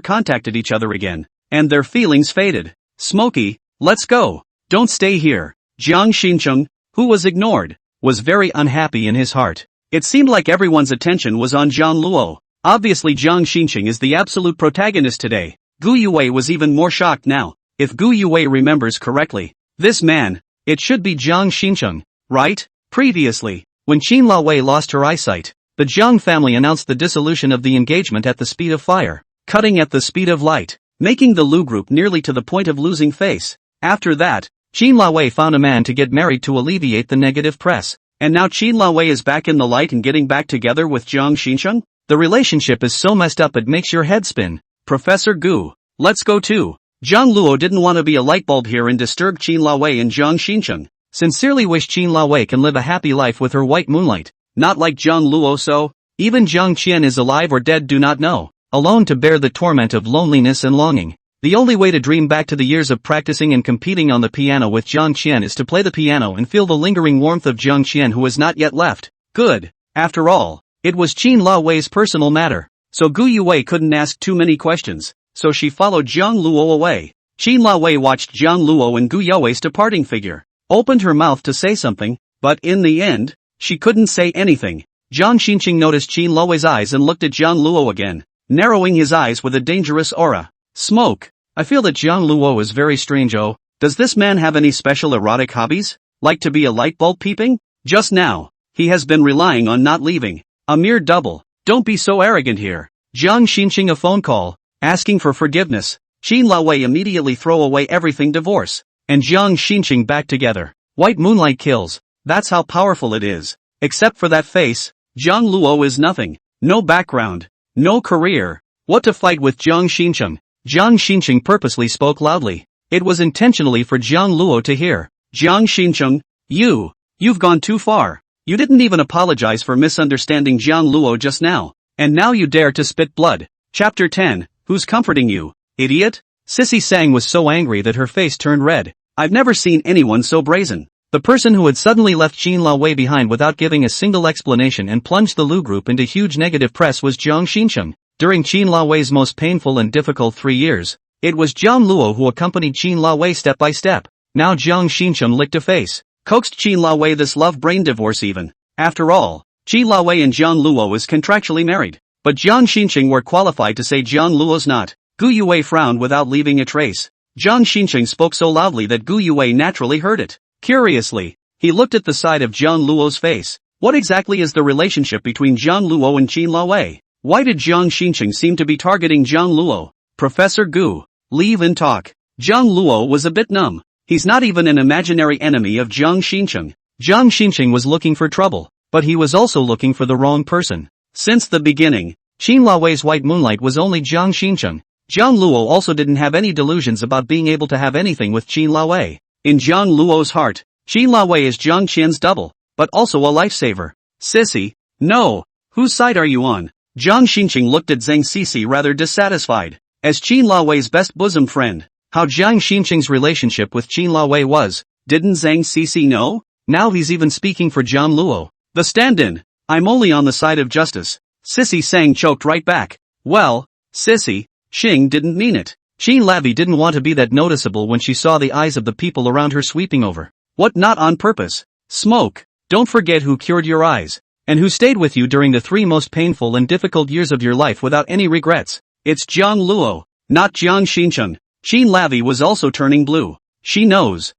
contacted each other again, and their feelings faded. Smokey, let's go. Don't stay here. Jiang Shin Chung, who was ignored, was very unhappy in his heart. It seemed like everyone's attention was on Jiang Luo. Obviously Jiang Shin Chung is the absolute protagonist today. Gu Yue was even more shocked now. If Gu Yue remembers correctly, this man, it should be Jiang Shin Chung, right? Previously, when Qin Laowei lost her eyesight, the Jiang family announced the dissolution of the engagement at the speed of fire, cutting at the speed of light, making the Lu group nearly to the point of losing face. After that, Qin Laowei found a man to get married to alleviate the negative press, and now Qin Laowei is back in the light and getting back together with Jiang Shin Chung? The relationship is so messed up it makes your head spin. Professor Gu, let's go too. Jiang Luo didn't want to be a light bulb here and disturb Qin Laowei and Jiang Shin Chung. Sincerely wish Qin Laowei can live a happy life with her white moonlight. Not like Jiang Luo so. Even Jiang Qian is alive or dead do not know. Alone to bear the torment of loneliness and longing. The only way to dream back to the years of practicing and competing on the piano with Jiang Qian is to play the piano and feel the lingering warmth of Jiang Qian who has not yet left. Good. After all, it was Qin Laowei's personal matter. So Gu Yue couldn't ask too many questions. So she followed Jiang Luo away. Qin Laowei watched Jiang Luo and Gu Yue's departing figure, opened her mouth to say something, but in the end, she couldn't say anything. Jiang Shin Chung noticed Qin Laowei's eyes and looked at Jiang Luo again, narrowing his eyes with a dangerous aura. Smoke. I feel that Jiang Luo is very strange. Oh, Does this man have any special erotic hobbies? Like to be a light bulb peeping? Just now, he has been relying on not leaving. A mere double. Don't be so arrogant here. Jiang Shin Chung a phone call, asking for forgiveness. Qin Laowei immediately throw away everything divorce. And Jiang Shin Chung back together. White moonlight kills. That's how powerful it is. Except for that face, Jiang Luo is nothing. No background. No career. What to fight with Jiang Shin Chung? Jiang Shin Chung purposely spoke loudly. It was intentionally for Jiang Luo to hear. Jiang Shin Chung, you've gone too far. You didn't even apologize for misunderstanding Jiang Luo just now. And now you dare to spit blood. Chapter 10, Who's comforting you, idiot? Sissy Sang was so angry that her face turned red. I've never seen anyone so brazen. The person who had suddenly left Qin Laowei behind without giving a single explanation and plunged the Lu group into huge negative press was Jiang Shin Chung. During Qin Laowei's most painful and difficult 3 years, it was Jiang Luo who accompanied Qin Laowei step by step. Now Jiang Shin Chung licked a face. Coaxed Qin Laowei this love-brain divorce even. After all, Qin Laowei and Jiang Luo is contractually married. But Jiang Shin Chung were qualified to say Jiang Luo's not. Gu Yue frowned without leaving a trace. Jiang Shin Chung spoke so loudly that Gu Yue naturally heard it. Curiously, he looked at the side of Jiang Luo's face. What exactly is the relationship between Jiang Luo and Qin Laowei? Why did Jiang Shin Chung seem to be targeting Jiang Luo? Professor Gu, leave and talk. Jiang Luo was a bit numb. He's not even an imaginary enemy of Jiang Shin Chung. Jiang Shin Chung was looking for trouble, but he was also looking for the wrong person. Since the beginning, Qin Laowei's white moonlight was only Jiang Shin Chung. Jiang Luo also didn't have any delusions about being able to have anything with Qin Laowei. In Jiang Luo's heart, Qin Laowei is Jiang Qian's double, but also a lifesaver. Sissy, no. Whose side are you on? Jiang Shin Chung looked at Zeng Xixi rather dissatisfied. As Qin Laowei's best bosom friend, how Jiang Shin Chung's relationship with Qin Laowei was, didn't Zeng Xixi know? Now he's even speaking for Jiang Luo. The stand-in. I'm only on the side of justice. Sissy Sang choked right back. Well, Sissy, Xing didn't mean it. Qin Lavi didn't want to be that noticeable when she saw the eyes of the people around her sweeping over. What, not on purpose? Smoke. Don't forget who cured your eyes. And who stayed with you during the 3 most painful and difficult years of your life without any regrets. It's Jiang Luo, not Jiang Shin Chung. Qin Lavi was also turning blue. She knows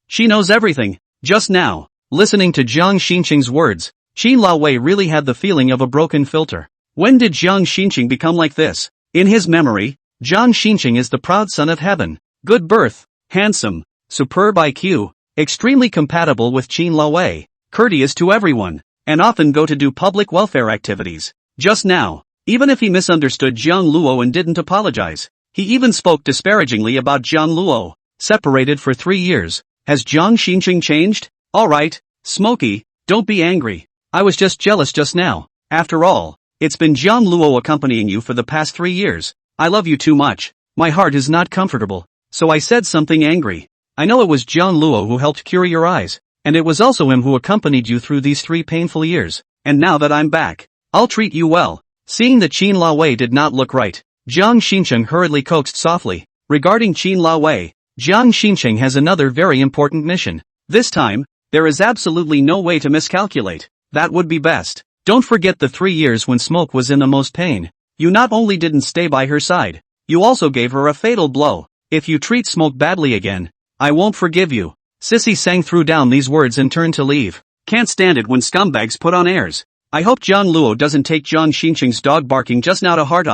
everything. Just now, listening to Jiang Shin Chung's words, Qin Laowei really had the feeling of a broken filter. When did Jiang Shin Chung become like this? In his memory, Jiang Shin Chung is the proud son of heaven. Good birth, handsome, superb IQ, extremely compatible with Qin Laowei, courteous to everyone, and often go to do public welfare activities. Just now, even if he misunderstood Jiang Luo and didn't apologize, he even spoke disparagingly about Jiang Luo. Separated for 3 years. Has Jiang Shin Chung changed? Alright, Smokey, don't be angry. I was just jealous just now. After all, it's been Jiang Luo accompanying you for the past 3 years. I love you too much. My heart is not comfortable. So I said something angry. I know it was Jiang Luo who helped cure your eyes. And it was also him who accompanied you through these 3 painful years. And now that I'm back, I'll treat you well. Seeing that Qin Laowei did not look right, Jiang Shin Chung hurriedly coaxed softly. Regarding Qin Laowei, Jiang Shin Chung has another very important mission. This time, there is absolutely no way to miscalculate. That would be best. Don't forget the 3 years when Smoke was in the most pain. You not only didn't stay by her side, you also gave her a fatal blow. If you treat Smoke badly again, I won't forgive you. Sissy Sang threw down these words and turned to leave. Can't stand it when scumbags put on airs. I hope Jiang Luo doesn't take Jiang Shin Chung's dog barking just now to heart.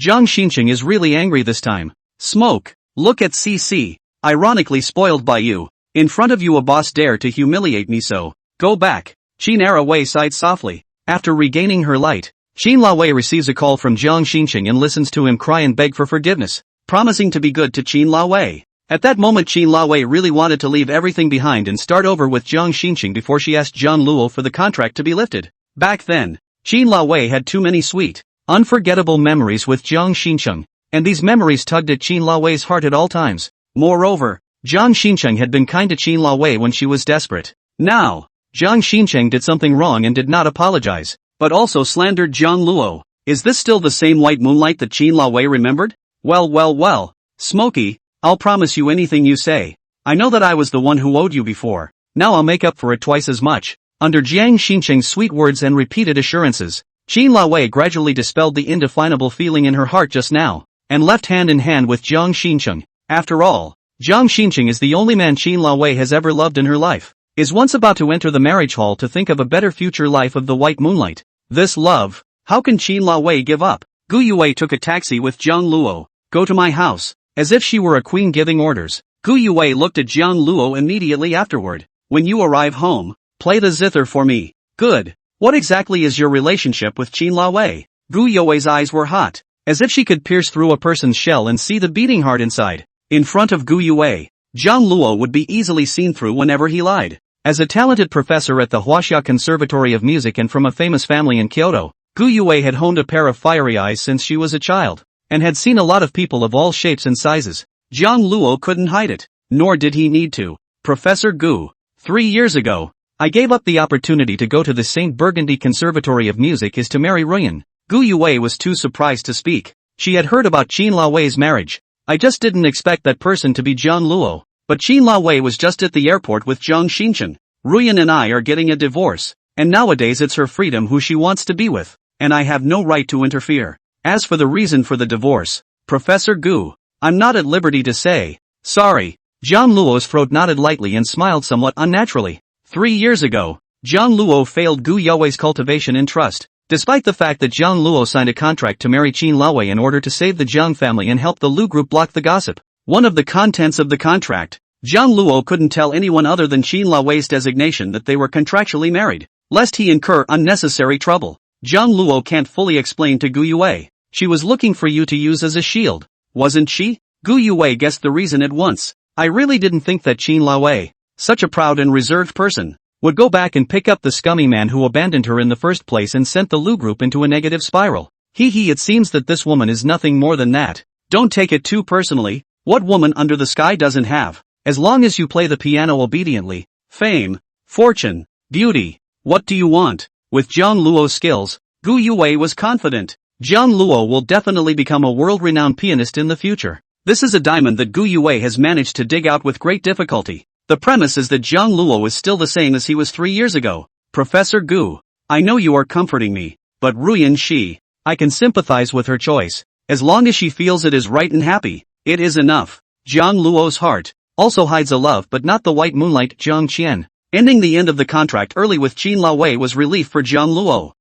Jiang Shin Chung is really angry this time. Smoke, look at CC. Ironically spoiled by you. In front of you a boss dare to humiliate me so. Go back. Qin Laowei sighed softly. After regaining her light, Qin Laowei receives a call from Jiang Shin Chung and listens to him cry and beg for forgiveness, promising to be good to Qin Laowei. At that moment Qin Laowei really wanted to leave everything behind and start over with Jiang Shin Chung before she asked Jiang Luo for the contract to be lifted. Back then, Qin Laowei had too many sweet, unforgettable memories with Jiang Shin Chung, and these memories tugged at Qin Laowei's heart at all times. Moreover, Jiang Shin Chung had been kind to Qin Laowei when she was desperate. Now, Jiang Shin Chung did something wrong and did not apologize, but also slandered Jiang Luo. Is this still the same white moonlight that Qin Laowei remembered? Well, Smokey, I'll promise you anything you say. I know that I was the one who owed you before. Now I'll make up for it twice as much. Under Jiang Shin Chung's sweet words and repeated assurances, Qin Laowei gradually dispelled the indefinable feeling in her heart just now, and left hand in hand with Jiang Shin Chung. After all, Jiang Shin Chung is the only man Qin Luo has ever loved in her life. Is once about to enter the marriage hall to think of a better future life of the white moonlight. This love, how can Qin Luo give up? Gu Yue took a taxi with Jiang Luo. Go to my house, as if she were a queen giving orders. Gu Yue looked at Jiang Luo immediately afterward. When you arrive home, play the zither for me. Good. What exactly is your relationship with Qin Luo? Gu Yue's eyes were hot, as if she could pierce through a person's shell and see the beating heart inside. In front of Gu Yue, Jiang Luo would be easily seen through whenever he lied. As a talented professor at the Huaxia Conservatory of Music and from a famous family in Kyoto, Gu Yue had honed a pair of fiery eyes since she was a child, and had seen a lot of people of all shapes and sizes. Jiang Luo couldn't hide it, nor did he need to. Professor Gu, 3 years ago, I gave up the opportunity to go to the St. Burgundy Conservatory of Music is to marry Ruyan. Gu Yue was too surprised to speak. She had heard about Qin Luo's marriage. I just didn't expect that person to be Jiang Luo. But Qin Luo was just at the airport with Jiang Shin Chung. Ruyan and I are getting a divorce, and nowadays it's her freedom who she wants to be with, and I have no right to interfere. As for the reason for the divorce, Professor Gu, I'm not at liberty to say. Sorry. Jiang Luo's throat nodded lightly and smiled somewhat unnaturally. 3 years ago, Jiang Luo failed Gu Yue's cultivation and trust. Despite the fact that Jiang Luo signed a contract to marry Qin Luo in order to save the Jiang family and help the Liu group block the gossip. One of the contents of the contract, Jiang Luo couldn't tell anyone other than Qin Luo's designation that they were contractually married, lest he incur unnecessary trouble. Jiang Luo can't fully explain to Gu Yue. She was looking for you to use as a shield, wasn't she? Gu Yue guessed the reason at once. I really didn't think that Qin Luo, such a proud and reserved person, would go back and pick up the scummy man who abandoned her in the first place and sent the Liu group into a negative spiral. It seems that this woman is nothing more than that. Don't take it too personally. What woman under the sky doesn't have, as long as you play the piano obediently, fame, fortune, beauty? What do you want? With Jiang Luo's skills, Gu Yue was confident. Jiang Luo will definitely become a world-renowned pianist in the future. This is a diamond that Gu Yue has managed to dig out with great difficulty. The premise is that Jiang Luo is still the same as he was 3 years ago. Professor Gu, I know you are comforting me, but Ruyan I can sympathize with her choice. As long as she feels it is right and happy, it is enough. Jiang Luo's heart also hides a love but not the white moonlight Jiang Qian. Ending the end of the contract early with Qin Luo was relief for Jiang Luo.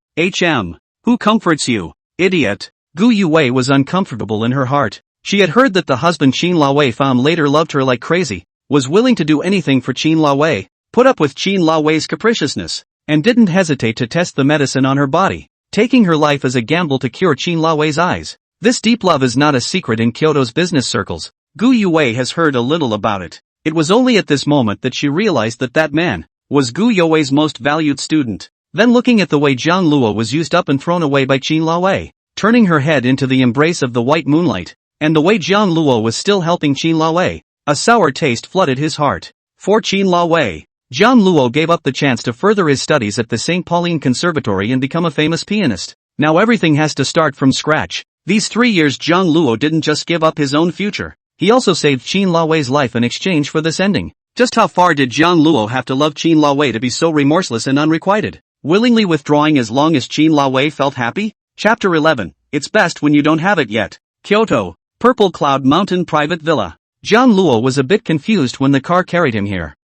Who comforts you, idiot? Gu Yue was uncomfortable in her heart. She had heard that the husband Qin Luo found later loved her like crazy, was willing to do anything for Qin Luo, put up with Qin Luo's capriciousness, and didn't hesitate to test the medicine on her body, taking her life as a gamble to cure Qin Luo's eyes. This deep love is not a secret in Kyoto's business circles. Gu Yue has heard a little about it. It was only at this moment that she realized that that man was Gu Yue's most valued student. Then looking at the way Jiang Luo was used up and thrown away by Qin Luo, turning her head into the embrace of the white moonlight, and the way Jiang Luo was still helping Qin Luo, a sour taste flooded his heart. For Qin Luo, Jiang Luo gave up the chance to further his studies at the St. Pauline Conservatory and become a famous pianist. Now everything has to start from scratch. These 3 years Jiang Luo didn't just give up his own future, he also saved Qin Luo's life in exchange for this ending. Just how far did Jiang Luo have to love Qin Luo to be so remorseless and unrequited, willingly withdrawing as long as Qin Luo felt happy? Chapter 11. It's best when you don't have it yet. Kyoto, Purple Cloud Mountain Private Villa. Jiang Luo was a bit confused when the car carried him here.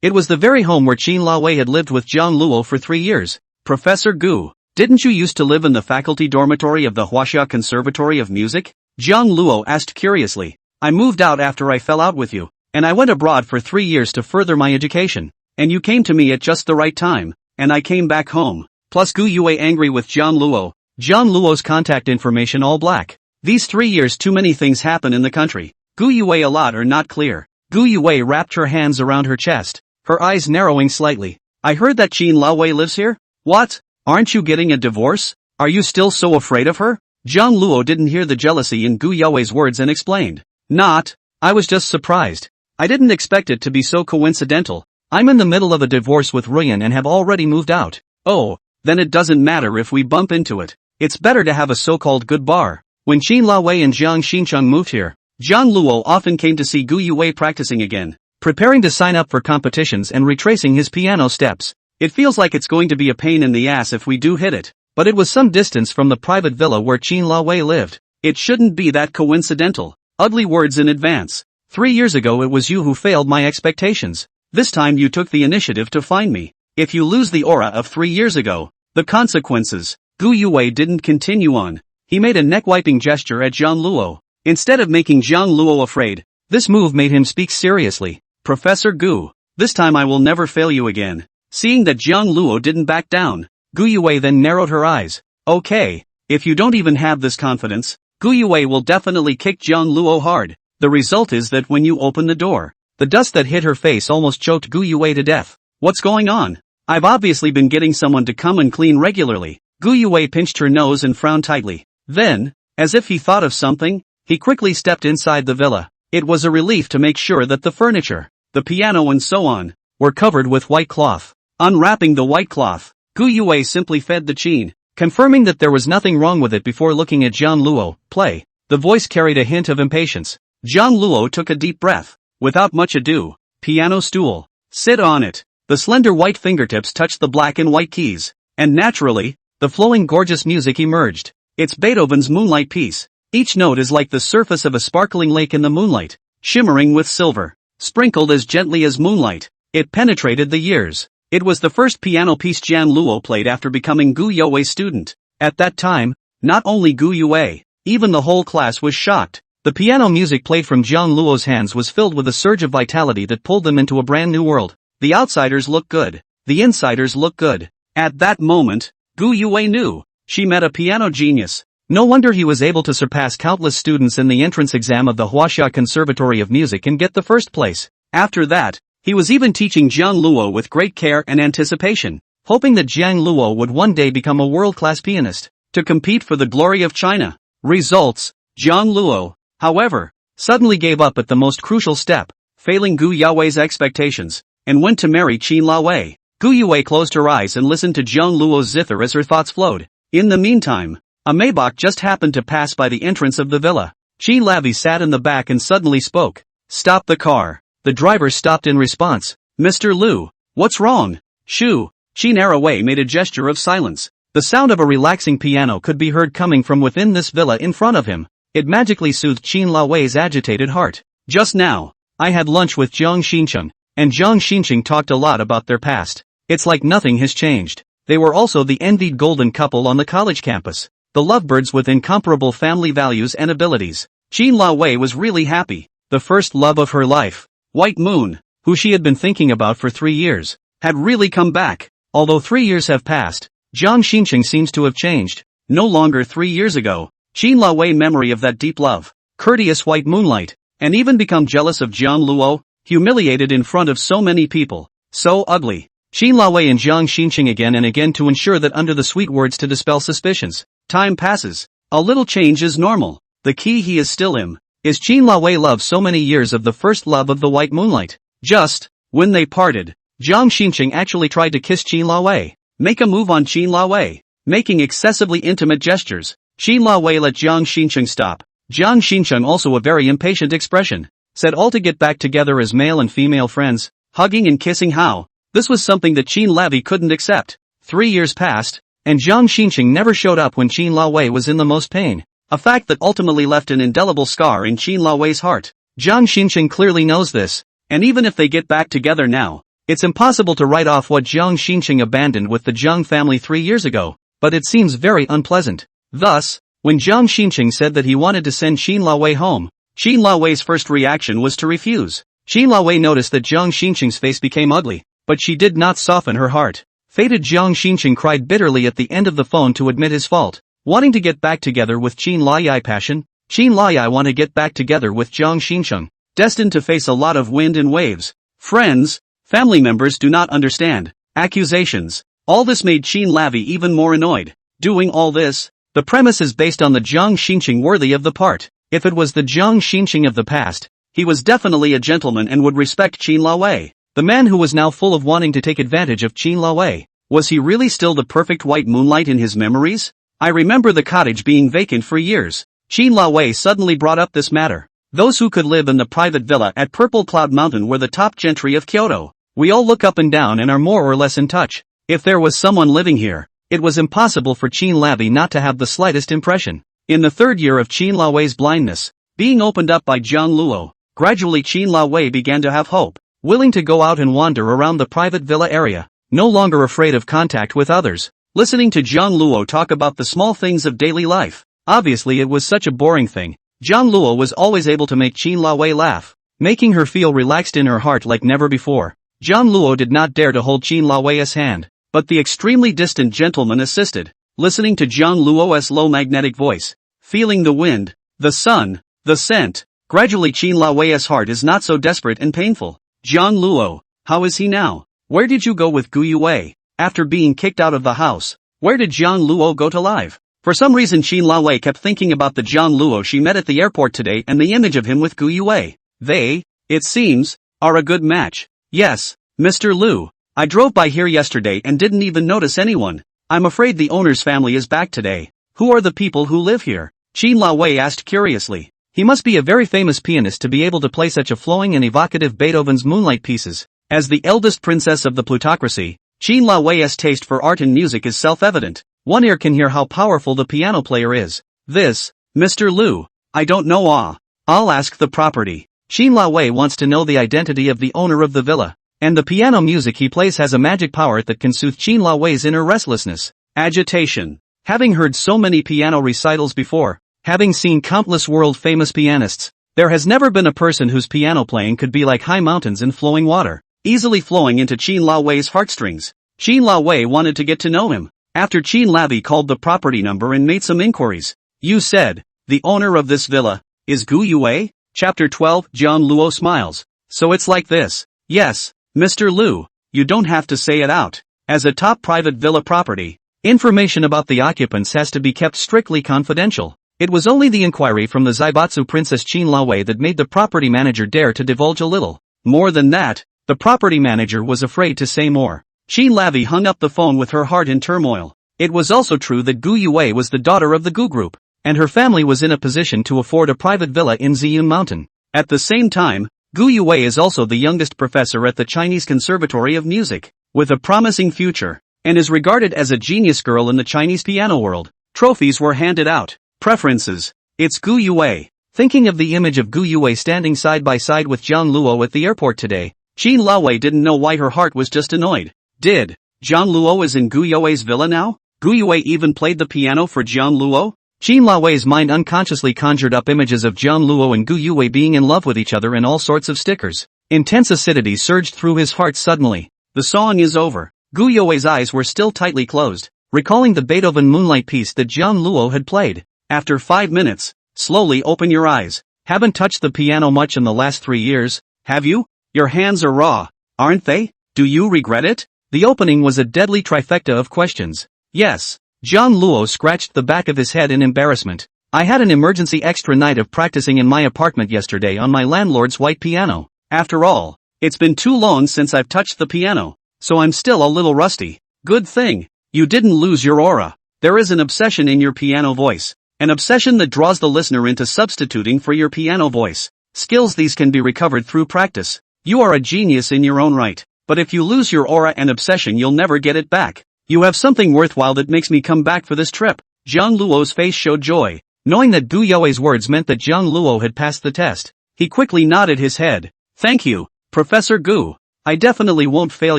It was the very home where Qin Luo had lived with Jiang Luo for 3 years. Professor Gu, didn't you used to live in the faculty dormitory of the Huaxia Conservatory of Music? Jiang Luo asked curiously. I moved out after I fell out with you, and I went abroad for 3 years to further my education. And you came to me at just the right time, and I came back home. Plus Gu Yue angry with Jiang Luo. Jiang Luo's contact information all black. These 3 years too many things happen in the country. Gu Yue a lot are not clear. Gu Yue wrapped her hands around her chest, her eyes narrowing slightly. I heard that Qin Luo lives here? What? Aren't you getting a divorce? Are you still so afraid of her? Jiang Luo didn't hear the jealousy in Gu Yue's words and explained. Not. I was just surprised. I didn't expect it to be so coincidental. I'm in the middle of a divorce with Ruyan and have already moved out. Oh, then it doesn't matter if we bump into it. It's better to have a so-called good bar. When Qin Luo and Jiang Shin Chung moved here, Jiang Luo often came to see Gu Yue practicing again, preparing to sign up for competitions and retracing his piano steps. It feels like it's going to be a pain in the ass if we do hit it, but it was some distance from the private villa where Qin Luo lived. It shouldn't be that coincidental. Ugly words in advance. 3 years ago it was you who failed my expectations. This time you took the initiative to find me. If you lose the aura of 3 years ago, the consequences. Gu Yue didn't continue on. He made a neck-wiping gesture at Jiang Luo. Instead of making Jiang Luo afraid, this move made him speak seriously. Professor Gu, this time I will never fail you again. Seeing that Jiang Luo didn't back down, Gu Yue then narrowed her eyes. Okay, if you don't even have this confidence, Gu Yue will definitely kick Jiang Luo hard. The result is that when you open the door, the dust that hit her face almost choked Gu Yue to death. What's going on? I've obviously been getting someone to come and clean regularly. Gu Yue pinched her nose and frowned tightly. Then, as if he thought of something, he quickly stepped inside the villa. It was a relief to make sure that the furniture, the piano and so on, were covered with white cloth. Unwrapping the white cloth, Gu Yue simply fed the qin, confirming that there was nothing wrong with it before looking at Jiang Luo. Play. The voice carried a hint of impatience. Jiang Luo took a deep breath. Without much ado, piano stool. Sit on it. The slender white fingertips touched the black and white keys, and naturally, the flowing gorgeous music emerged. It's Beethoven's Moonlight piece. Each note is like the surface of a sparkling lake in the moonlight, shimmering with silver, sprinkled as gently as moonlight. It penetrated the years. It was the first piano piece Jiang Luo played after becoming Gu Yue's student. At that time, not only Gu Yue, even the whole class was shocked. The piano music played from Jiang Luo's hands was filled with a surge of vitality that pulled them into a brand new world. The outsiders look good. The insiders look good. At that moment, Gu Yue knew. She met a piano genius. No wonder he was able to surpass countless students in the entrance exam of the Huaxia Conservatory of Music and get the first place. After that, he was even teaching Jiang Luo with great care and anticipation, hoping that Jiang Luo would one day become a world-class pianist, to compete for the glory of China. Results: Jiang Luo, however, suddenly gave up at the most crucial step, failing Gu Yue's expectations, and went to marry Qin Laowei. Gu Yue closed her eyes and listened to Jiang Luo's zither as her thoughts flowed. In the meantime, a Maybach just happened to pass by the entrance of the villa. Qin Lavi sat in the back and suddenly spoke. Stop the car. The driver stopped in response. Mr. Liu, what's wrong? Shoo. Qin Arawei made a gesture of silence. The sound of a relaxing piano could be heard coming from within this villa in front of him. It magically soothed Qin Laowei's agitated heart. Just now, I had lunch with Jiang Shin Chung, and Jiang Shin Chung talked a lot about their past. It's like nothing has changed. They were also the envied golden couple on the college campus. The lovebirds with incomparable family values and abilities. Qin Laowei was really happy. The first love of her life, White Moon, who she had been thinking about for 3 years, had really come back. Although 3 years have passed, Jiang Shin Chung seems to have changed. No longer 3 years ago, Qin Laowei's memory of that deep love, courteous white moonlight, and even become jealous of Jiang Luo, humiliated in front of so many people, so ugly. Qin Laowei and Jiang Shin Chung again and again to ensure that under the sweet words to dispel suspicions. Time passes. A little change is normal. The key he is still him. Is Qin Laowei love so many years of the first love of the white moonlight? Just, when they parted, Jiang Shin Chung actually tried to kiss Qin Laowei. Make a move on Qin Laowei. Making excessively intimate gestures. Qin Laowei let Jiang Shin Chung stop. Jiang Shin Chung also a very impatient expression. Said all to get back together as male and female friends. Hugging and kissing how? This was something that Qin Lavi couldn't accept. 3 years passed, and Jiang Shin Chung never showed up when Qin Laowei was in the most pain. A fact that ultimately left an indelible scar in Qin Laowei's heart. Jiang Shin Chung clearly knows this, and even if they get back together now, it's impossible to write off what Jiang Shin Chung abandoned with the Jang family 3 years ago, but it seems very unpleasant. Thus, when Jiang Shin Chung said that he wanted to send Qin Laowei home, Qin Laowei's first reaction was to refuse. Qin Laowei noticed that Jiang Shin Chung's face became ugly, but she did not soften her heart. Fated Jiang Shin Chung cried bitterly at the end of the phone to admit his fault. Wanting to get back together with Qin Laowei passion, Qin Laowei want to get back together with Jiang Shin Chung, destined to face a lot of wind and waves. Friends, family members do not understand. Accusations. All this made Qin Lavi even more annoyed. Doing all this, the premise is based on the Jiang Shin Chung worthy of the part. If it was the Jiang Shin Chung of the past, he was definitely a gentleman and would respect Qin Laowei. The man who was now full of wanting to take advantage of Qin Laowei. Was he really still the perfect white moonlight in his memories? I remember the cottage being vacant for years. Qin Laowei suddenly brought up this matter. Those who could live in the private villa at Purple Cloud Mountain were the top gentry of Kyoto. We all look up and down and are more or less in touch. If there was someone living here, it was impossible for Qin Lavi not to have the slightest impression. In the third year of Qin Laowei's blindness, being opened up by Jiang Luo, Gradually Qin La Wei began to have hope, willing to go out and wander around the private villa area, no longer afraid of contact with others, listening to Jiang Luo talk about the small things of daily life. Obviously it was such a boring thing. Jiang Luo was always able to make Qin La Wei laugh, making her feel relaxed in her heart like never before. Jiang Luo did not dare to hold Qin La Wei's hand, but the extremely distant gentleman assisted, listening to Jiang Luo's low magnetic voice, feeling the wind, the sun, the scent. Gradually Qin La Wei's heart is not so desperate and painful. Jiang Luo, how is he now? Where did you go with Gu Yue? After being kicked out of the house, where did Jiang Luo go to live? For some reason Qin La Wei kept thinking about the Jiang Luo she met at the airport today and the image of him with Gu Yue. They, it seems, are a good match. Yes, Mr. Liu. I drove by here yesterday and didn't even notice anyone. I'm afraid the owner's family is back today. Who are the people who live here? Qin La Wei asked curiously. He must be a very famous pianist to be able to play such a flowing and evocative Beethoven's Moonlight pieces. As the eldest princess of the plutocracy, Qin La Wei's taste for art and music is self-evident. One ear can hear how powerful the piano player is. This, Mr. Liu, I don't know. I'll ask the property. Qin La Wei wants to know the identity of the owner of the villa, and the piano music he plays has a magic power that can soothe Qin La Wei's inner restlessness, agitation. Having heard so many piano recitals before, having seen countless world-famous pianists, there has never been a person whose piano playing could be like high mountains in flowing water, easily flowing into Qin La Wei's heartstrings. Qin La Wei wanted to get to know him. After Qin Lavi called the property number and made some inquiries. You said, the owner of this villa, is Gu Yue? Chapter 12. Jiang Luo smiles. So it's like this. Yes, Mr. Liu, you don't have to say it out. As a top private villa property, information about the occupants has to be kept strictly confidential. It was only the inquiry from the Zaibatsu Princess Qin La Wei that made the property manager dare to divulge a little. More than that, the property manager was afraid to say more. Qin Lavi hung up the phone with her heart in turmoil. It was also true that Gu Yue was the daughter of the Gu group, and her family was in a position to afford a private villa in Ziyun Mountain. At the same time, Gu Yue is also the youngest professor at the Chinese Conservatory of Music, with a promising future, and is regarded as a genius girl in the Chinese piano world. Trophies were handed out. Preferences. It's Gu Yue. Thinking of the image of Gu Yue standing side by side with Jiang Luo at the airport today, Qin La Wei didn't know why her heart was just annoyed. Did Jiang Luo is in Gu Yue's villa now? Gu Yue even played the piano for Jiang Luo? Qin La Wei's mind unconsciously conjured up images of Jiang Luo and Gu Yue being in love with each other and all sorts of stickers. Intense acidity surged through his heart suddenly. The song is over. Gu Yue's eyes were still tightly closed, recalling the Beethoven Moonlight piece that Jiang Luo had played. After 5 minutes, slowly open your eyes. Haven't touched the piano much in the last 3 years, have you? Your hands are raw, aren't they? Do you regret it? The opening was a deadly trifecta of questions. Yes. Jiang Luo scratched the back of his head in embarrassment. I had an emergency extra night of practicing in my apartment yesterday on my landlord's white piano. After all, it's been too long since I've touched the piano, so I'm still a little rusty. Good thing you didn't lose your aura. There is an obsession in your piano voice. An obsession that draws the listener into substituting for your piano voice. Skills these can be recovered through practice. You are a genius in your own right, but if you lose your aura and obsession you'll never get it back. You have something worthwhile that makes me come back for this trip. Jiang Luo's face showed joy, knowing that Gu Yue's words meant that Jiang Luo had passed the test. He quickly nodded his head. Thank you, Professor Gu. I definitely won't fail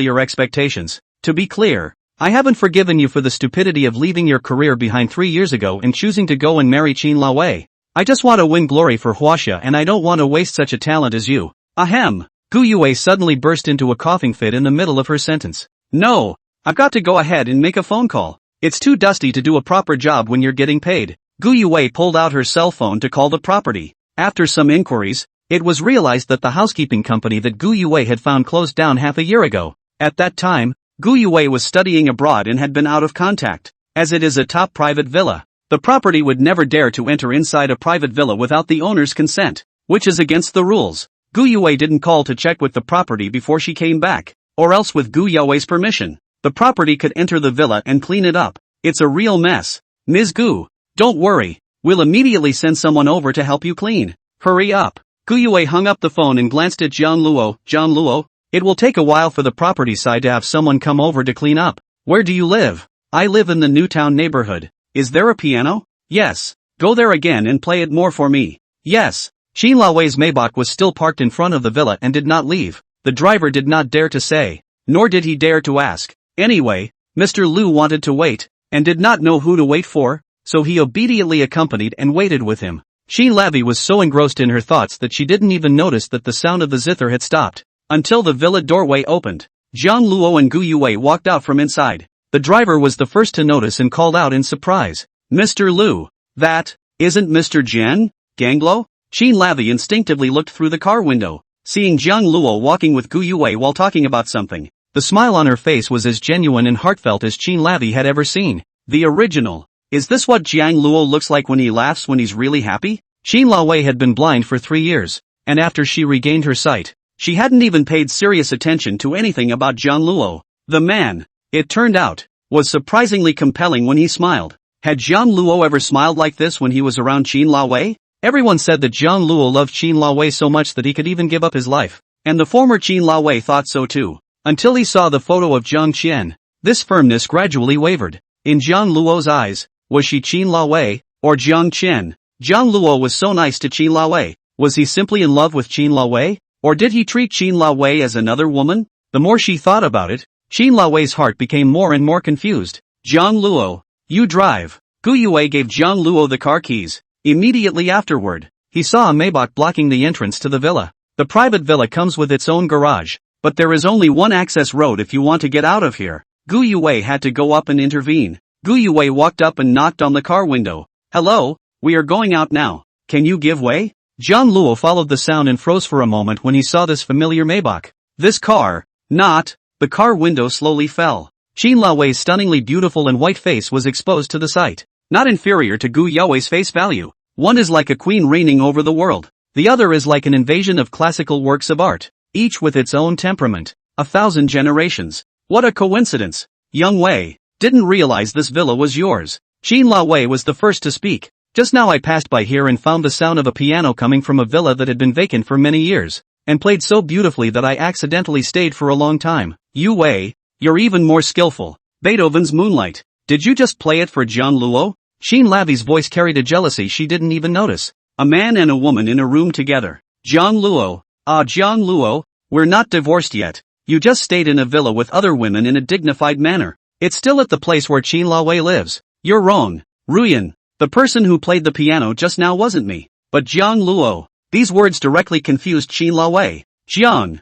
your expectations. To be clear, I haven't forgiven you for the stupidity of leaving your career behind 3 years ago and choosing to go and marry Qin La Wei. I just want to win glory for Huaxia and I don't want to waste such a talent as you. Ahem. Gu Yue suddenly burst into a coughing fit in the middle of her sentence. No, I've got to go ahead and make a phone call. It's too dusty to do a proper job when you're getting paid. Gu Yue pulled out her cell phone to call the property. After some inquiries, it was realized that the housekeeping company that Gu Yue had found closed down half a year ago. At that time, Gu Yue was studying abroad and had been out of contact. As it is a top private villa, the property would never dare to enter inside a private villa without the owner's consent, which is against the rules. Gu Yue didn't call to check with the property before she came back, or else with Gu Yue's permission, the property could enter the villa and clean it up. It's a real mess. Ms. Gu, don't worry, we'll immediately send someone over to help you clean. Hurry up. Gu Yue hung up the phone and glanced at Jiang Luo. Jiang Luo, it will take a while for the property side to have someone come over to clean up. Where do you live? I live in the Newtown neighborhood. Is there a piano? Yes. Go there again and play it more for me. Yes. Qin Laowei's Maybach was still parked in front of the villa and did not leave. The driver did not dare to say, nor did he dare to ask. Anyway, Mr. Liu wanted to wait, and did not know who to wait for, so he obediently accompanied and waited with him. Qin Lavi was so engrossed in her thoughts that she didn't even notice that the sound of the zither had stopped, until the villa doorway opened. Jiang Luo and Gu Yue walked out from inside. The driver was the first to notice and called out in surprise, Mr. Liu, that isn't Mr. Jiang, Ganglo? Qin Lavi instinctively looked through the car window, seeing Jiang Luo walking with Gu Yue while talking about something. The smile on her face was as genuine and heartfelt as Qin Lavi had ever seen. The original. Is this what Jiang Luo looks like when he laughs when he's really happy? Qin Laowei had been blind for 3 years, and after she regained her sight, she hadn't even paid serious attention to anything about Jiang Luo. The man, it turned out, was surprisingly compelling when he smiled. Had Jiang Luo ever smiled like this when he was around Qin Laowei? Everyone said that Jiang Luo loved Qin Laowei so much that he could even give up his life, and the former Qin Laowei thought so too, until he saw the photo of Jiang Qian. This firmness gradually wavered. In Jiang Luo's eyes, was she Qin Laowei, or Jiang Qian? Jiang Luo was so nice to Qin Laowei. Was he simply in love with Qin Laowei, or did he treat Qin Laowei as another woman? The more she thought about it, Qin Laowei's heart became more and more confused. Jiang Luo, you drive. Gu Yue gave Jiang Luo the car keys. Immediately afterward, he saw a Maybach blocking the entrance to the villa. The private villa comes with its own garage, but there is only one access road if you want to get out of here. Gu Yue had to go up and intervene. Gu Yue walked up and knocked on the car window. Hello, we are going out now. Can you give way? Jiang Luo followed the sound and froze for a moment when he saw this familiar Maybach. This car, not. The car window slowly fell. Qin Laowei's stunningly beautiful and white face was exposed to the sight. Not inferior to Gu Yue's face value. One is like a queen reigning over the world. The other is like an invasion of classical works of art, each with its own temperament. 1,000 generations. What a coincidence. Young Wei, didn't realize this villa was yours. Qin Laowei was the first to speak. Just now I passed by here and found the sound of a piano coming from a villa that had been vacant for many years, and played so beautifully that I accidentally stayed for a long time. Yu Wei, you're even more skillful. Beethoven's Moonlight. Did you just play it for Jiang Luo? Qin Lavi's voice carried a jealousy she didn't even notice. A man and a woman in a room together. Jiang Luo. Jiang Luo, we're not divorced yet. You just stayed in a villa with other women in a dignified manner. It's still at the place where Qin Laowei lives. You're wrong. Ruyan. The person who played the piano just now wasn't me, but Jiang Luo. These words directly confused Qin Laowei. Jiang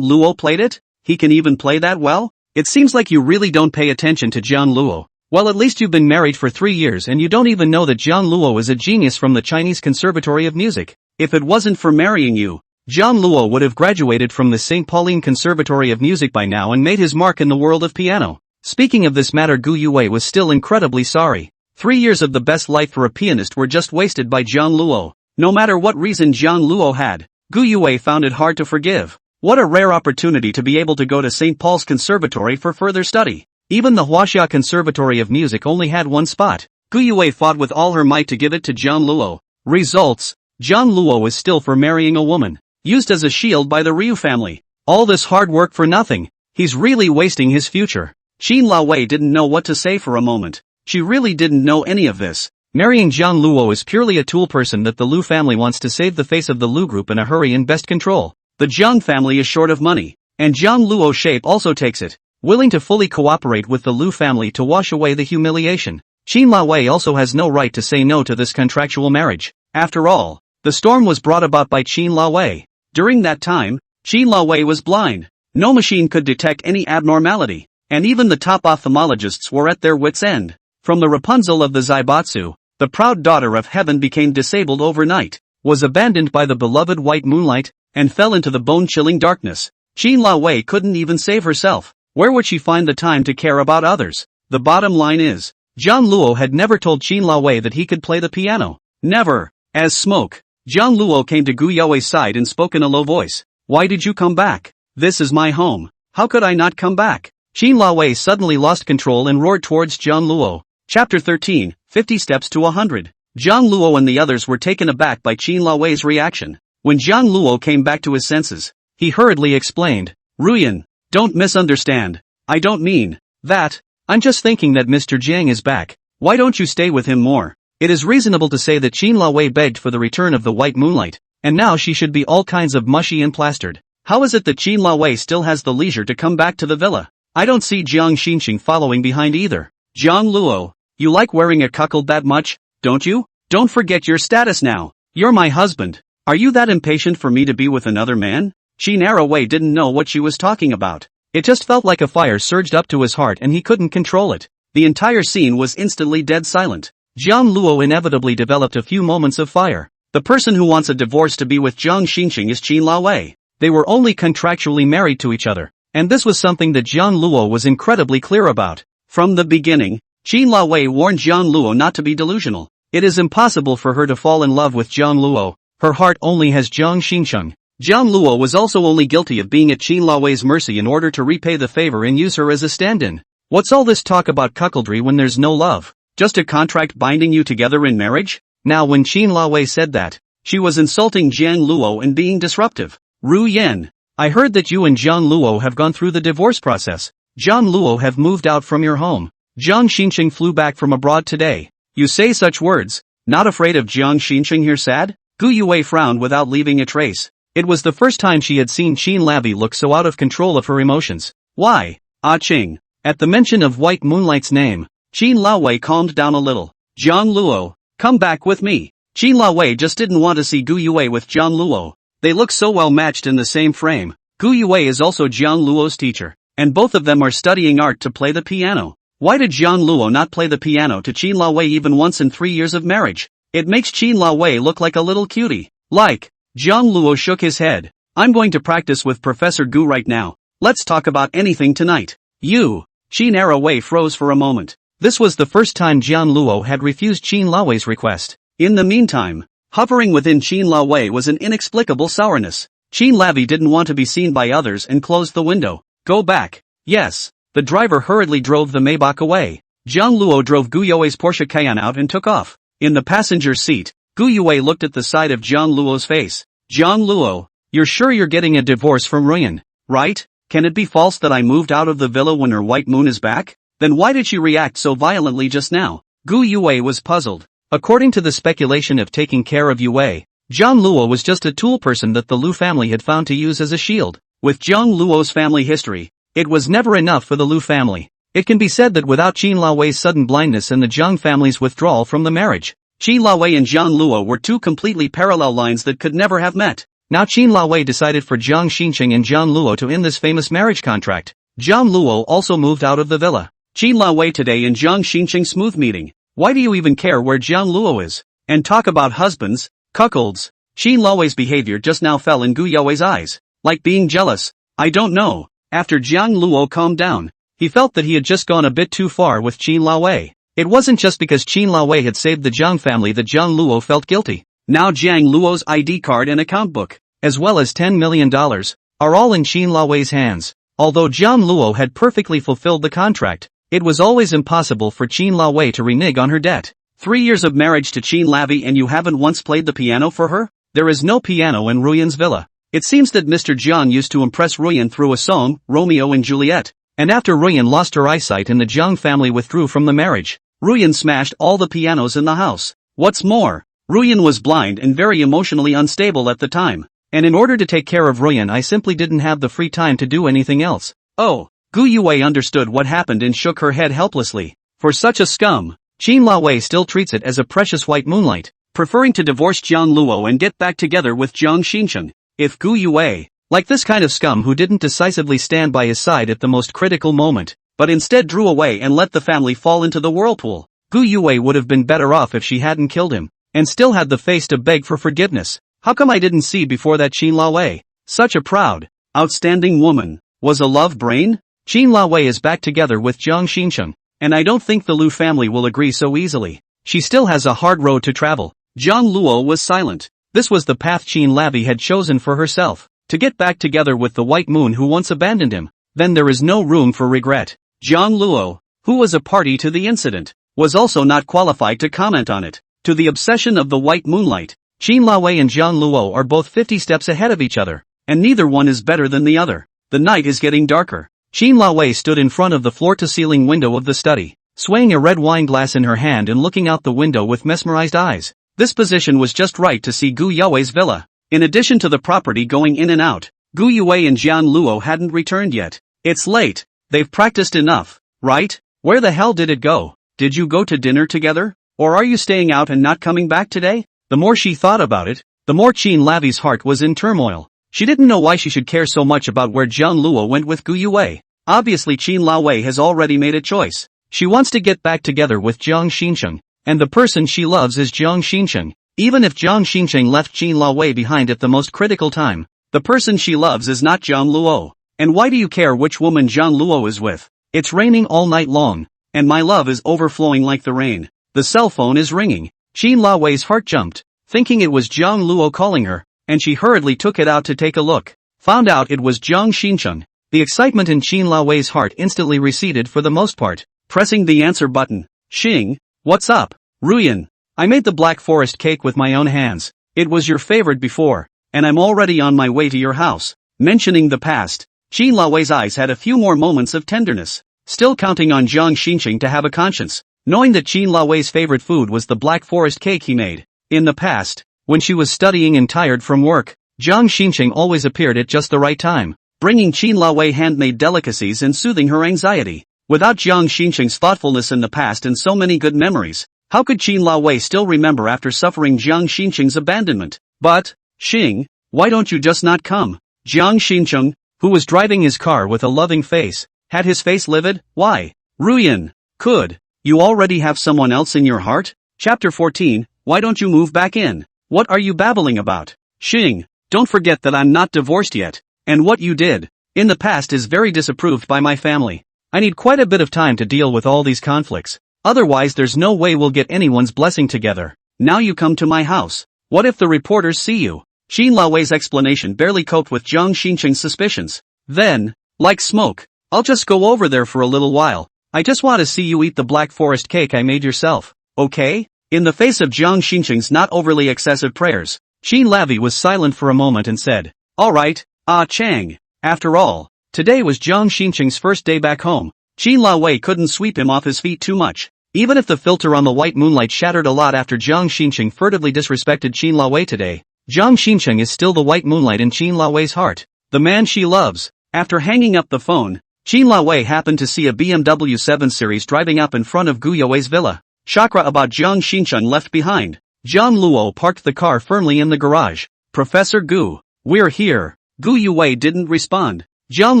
Luo played it? He can even play that well? It seems like you really don't pay attention to Jiang Luo. Well, at least you've been married for 3 years and you don't even know that Jiang Luo is a genius from the Chinese Conservatory of Music. If it wasn't for marrying you, Jiang Luo would have graduated from the St. Pauline Conservatory of Music by now and made his mark in the world of piano. Speaking of this matter, Gu Yue was still incredibly sorry. 3 years of the best life for a pianist were just wasted by Jiang Luo. No matter what reason Jiang Luo had, Gu Yue found it hard to forgive. What a rare opportunity to be able to go to St. Paul's Conservatory for further study. Even the Huaxia Conservatory of Music only had one spot. Gu Yue fought with all her might to give it to Jiang Luo. Results: Jiang Luo is still for marrying a woman, used as a shield by the Ryu family. All this hard work for nothing. He's really wasting his future. Qin Laowei didn't know what to say for a moment. She really didn't know any of this. Marrying Jiang Luo is purely a tool person that the Liu family wants to save the face of the Liu group in a hurry and best control. The Jiang family is short of money, and Jiang Luo's shape also takes it, willing to fully cooperate with the Liu family to wash away the humiliation. Qin Laowei also has no right to say no to this contractual marriage. After all, the storm was brought about by Qin Laowei. During that time, Qin Laowei was blind. No machine could detect any abnormality, and even the top ophthalmologists were at their wits' end. From the Rapunzel of the Zaibatsu, the proud daughter of heaven became disabled overnight, was abandoned by the beloved white moonlight, and fell into the bone-chilling darkness. Qin Laowei couldn't even save herself. Where would she find the time to care about others? The bottom line is, Jiang Luo had never told Qin Laowei that he could play the piano. Never. As smoke, Jiang Luo came to Gu Yue's side and spoke in a low voice. Why did you come back? This is my home. How could I not come back? Qin Laowei suddenly lost control and roared towards Jiang Luo. Chapter 13, 50 Steps to 100. Jiang Luo and the others were taken aback by Qin Laowei's reaction. When Jiang Luo came back to his senses, he hurriedly explained, Ruyan, don't misunderstand. I don't mean that. I'm just thinking that Mr. Jiang is back. Why don't you stay with him more? It is reasonable to say that Qin Laowei begged for the return of the white moonlight. and now she should be all kinds of mushy and plastered. How is it that Qin Laowei still has the leisure to come back to the villa? I don't see Jiang Shin Chung following behind either. Jiang Luo, you like wearing a cuckold that much, don't you? Don't forget your status now. You're my husband. Are you that impatient for me to be with another man? Qin Laowei didn't know what she was talking about. It just felt like a fire surged up to his heart and he couldn't control it. The entire scene was instantly dead silent. Jiang Luo inevitably developed a few moments of fire. The person who wants a divorce to be with Jiang Shin Chung is Qin Laowei. They were only contractually married to each other, and this was something that Jiang Luo was incredibly clear about. From the beginning, Qin Laowei warned Jiang Luo not to be delusional. It is impossible for her to fall in love with Jiang Luo. Her heart only has Jiang Shin Chung. Jiang Luo was also only guilty of being at Qin Laowei's mercy in order to repay the favor and use her as a stand-in. What's all this talk about cuckoldry when there's no love? Just a contract binding you together in marriage? Now when Qin Laowei said that, she was insulting Jiang Luo and being disruptive. Ruyan, I heard that you and Jiang Luo have gone through the divorce process. Jiang Luo have moved out from your home. Jiang Shin Chung flew back from abroad today. You say such words, not afraid of Jiang Shin Chung here sad? Gu Yue frowned without leaving a trace. It was the first time she had seen Qin Laowei look so out of control of her emotions. Why? Ah Ching. At the mention of White Moonlight's name, Qin Laowei calmed down a little. Jiang Luo, come back with me. Qin Laowei just didn't want to see Gu Yue with Jiang Luo. They look so well matched in the same frame. Gu Yue is also Jiang Luo's teacher, and both of them are studying art to play the piano. Why did Jiang Luo not play the piano to Qin Laowei even once in 3 years of marriage? It makes Qin Laowei look like a little cutie. Like, Jiang Luo shook his head. I'm going to practice with Professor Gu right now. Let's talk about anything tonight. You. Qin Laowei froze for a moment. This was the first time Jiang Luo had refused Qin Laowei's request. In the meantime, hovering within Qin Laowei was an inexplicable sourness. Qin Laowei didn't want to be seen by others and closed the window. Go back. Yes. The driver hurriedly drove the Maybach away. Jiang Luo drove Gu Yue's Porsche Cayenne out and took off. In the passenger seat, Gu Yue looked at the side of Jiang Luo's face. Jiang Luo, you're sure you're getting a divorce from Ruyan, right? Can it be false that I moved out of the villa when her white moon is back? Then why did she react so violently just now? Gu Yue was puzzled. According to the speculation of taking care of Yue, Jiang Luo was just a tool person that the Liu family had found to use as a shield. With Jiang Luo's family history, it was never enough for the Liu family. It can be said that without Qin Laowei's sudden blindness and the Jiang family's withdrawal from the marriage, Qin Laowei and Jiang Luo were two completely parallel lines that could never have met. Now Qin Laowei decided for Jiang Shin Chung and Jiang Luo to end this famous marriage contract. Jiang Luo also moved out of the villa. Qin Laowei today and Jiang Shin Chung smooth meeting. Why do you even care where Jiang Luo is? And talk about husbands, cuckolds. Qin Laowei's behavior just now fell in Gu Yue's eyes. Like being jealous. I don't know. After Jiang Luo calmed down, he felt that he had just gone a bit too far with Qin Laowei. It wasn't just because Qin Laowei had saved the Jiang family that Jiang Luo felt guilty. Now Jiang Luo's ID card and account book, as well as $10 million, are all in Qin Laowei's hands. Although Jiang Luo had perfectly fulfilled the contract, it was always impossible for Qin Laowei to renege on her debt. 3 years of marriage to Qin Laowei and you haven't once played the piano for her? There is no piano in Ruyan's villa. It seems that Mr. Jiang used to impress Ruyan through a song, Romeo and Juliet. And after Ruyan lost her eyesight and the Jiang family withdrew from the marriage, Ruyan smashed all the pianos in the house. What's more, Ruyan was blind and very emotionally unstable at the time. And in order to take care of Ruyan I simply didn't have the free time to do anything else. Oh, Gu Yue understood what happened and shook her head helplessly. For such a scum, Qin Laowei still treats it as a precious white moonlight, preferring to divorce Jiang Luo and get back together with Jiang Shin Chung. If Gu Yue, like this kind of scum who didn't decisively stand by his side at the most critical moment, but instead drew away and let the family fall into the whirlpool, Gu Yue would have been better off if she hadn't killed him, and still had the face to beg for forgiveness. How come I didn't see before that Qin Laowei, such a proud, outstanding woman, was a love brain? Qin Laowei is back together with Jiang Shin Chung, and I don't think the Liu family will agree so easily. She still has a hard road to travel. Jiang Luo was silent. This was the path Qin Laowei had chosen for herself, to get back together with the white moon who once abandoned him. Then there is no room for regret. Jiang Luo, who was a party to the incident, was also not qualified to comment on it. To the obsession of the white moonlight, Qin Laowei and Jiang Luo are both 50 steps ahead of each other, and neither one is better than the other. The night is getting darker. Qin Laowei stood in front of the floor-to-ceiling window of the study, swaying a red wine glass in her hand and looking out the window with mesmerized eyes. This position was just right to see Gu Yue's villa. In addition to the property going in and out, Gu Yue and Jiang Luo hadn't returned yet. It's late. They've practiced enough, right? Where the hell did it go? Did you go to dinner together? Or are you staying out and not coming back today? The more she thought about it, the more Qin Lavi's heart was in turmoil. She didn't know why she should care so much about where Jiang Luo went with Gu Yue. Obviously Qin Laowei has already made a choice. She wants to get back together with Jiang Shin Chung, and the person she loves is Jiang Shin Chung. Even if Jiang Shin Chung left Qin Laowei behind at the most critical time, the person she loves is not Jiang Luo. And why do you care which woman Jiang Luo is with? It's raining all night long, and my love is overflowing like the rain. The cell phone is ringing. Qin Laowei's heart jumped, thinking it was Jiang Luo calling her, and she hurriedly took it out to take a look. Found out it was Jiang Shin Chung. The excitement in Qin Laowei's heart instantly receded for the most part. Pressing the answer button. Xing, what's up? Ruyan, I made the Black Forest cake with my own hands. It was your favorite before, and I'm already on my way to your house. Mentioning the past, Qin Laowei's eyes had a few more moments of tenderness, still counting on Jiang Xinqing to have a conscience, knowing that Qin Laowei's favorite food was the Black Forest cake he made. In the past, when she was studying and tired from work, Jiang Xinqing always appeared at just the right time, bringing Qin Laowei handmade delicacies and soothing her anxiety. Without Jiang Xinqing's thoughtfulness in the past and so many good memories, how could Qin Laowei still remember after suffering Jiang Xinqing's abandonment? But, Xing, why don't you just not come? Jiang Xinqing, who was driving his car with a loving face, had his face livid. Why? Ruyan, could you already have someone else in your heart? Chapter 14, why don't you move back in? What are you babbling about? Xing, don't forget that I'm not divorced yet, and what you did in the past is very disapproved by my family. I need quite a bit of time to deal with all these conflicts, otherwise there's no way we'll get anyone's blessing together. Now you come to my house. What if the reporters see you? Qin Laowei's explanation barely coped with Jiang Xinqing's suspicions. Then, like smoke, I'll just go over there for a little while. I just want to see you eat the Black Forest cake I made yourself, okay? In the face of Jiang Xinqing's not overly excessive prayers, Qin Lavi was silent for a moment and said, alright, Chang. After all, today was Jiang Xinqing's first day back home. Qin Laowei couldn't sweep him off his feet too much. Even if the filter on the white moonlight shattered a lot after Jiang Xinqing furtively disrespected Qin Laowei today, Jiang Xinqing is still the white moonlight in Qin Laowei's heart, the man she loves. After hanging up the phone, Qin Laowei happened to see a BMW 7 Series driving up in front of Gu Yue's villa. Chakra about Jiang Xinqing left behind. Jiang Luo parked the car firmly in the garage. Professor Gu, we're here. Gu Yue didn't respond. Jiang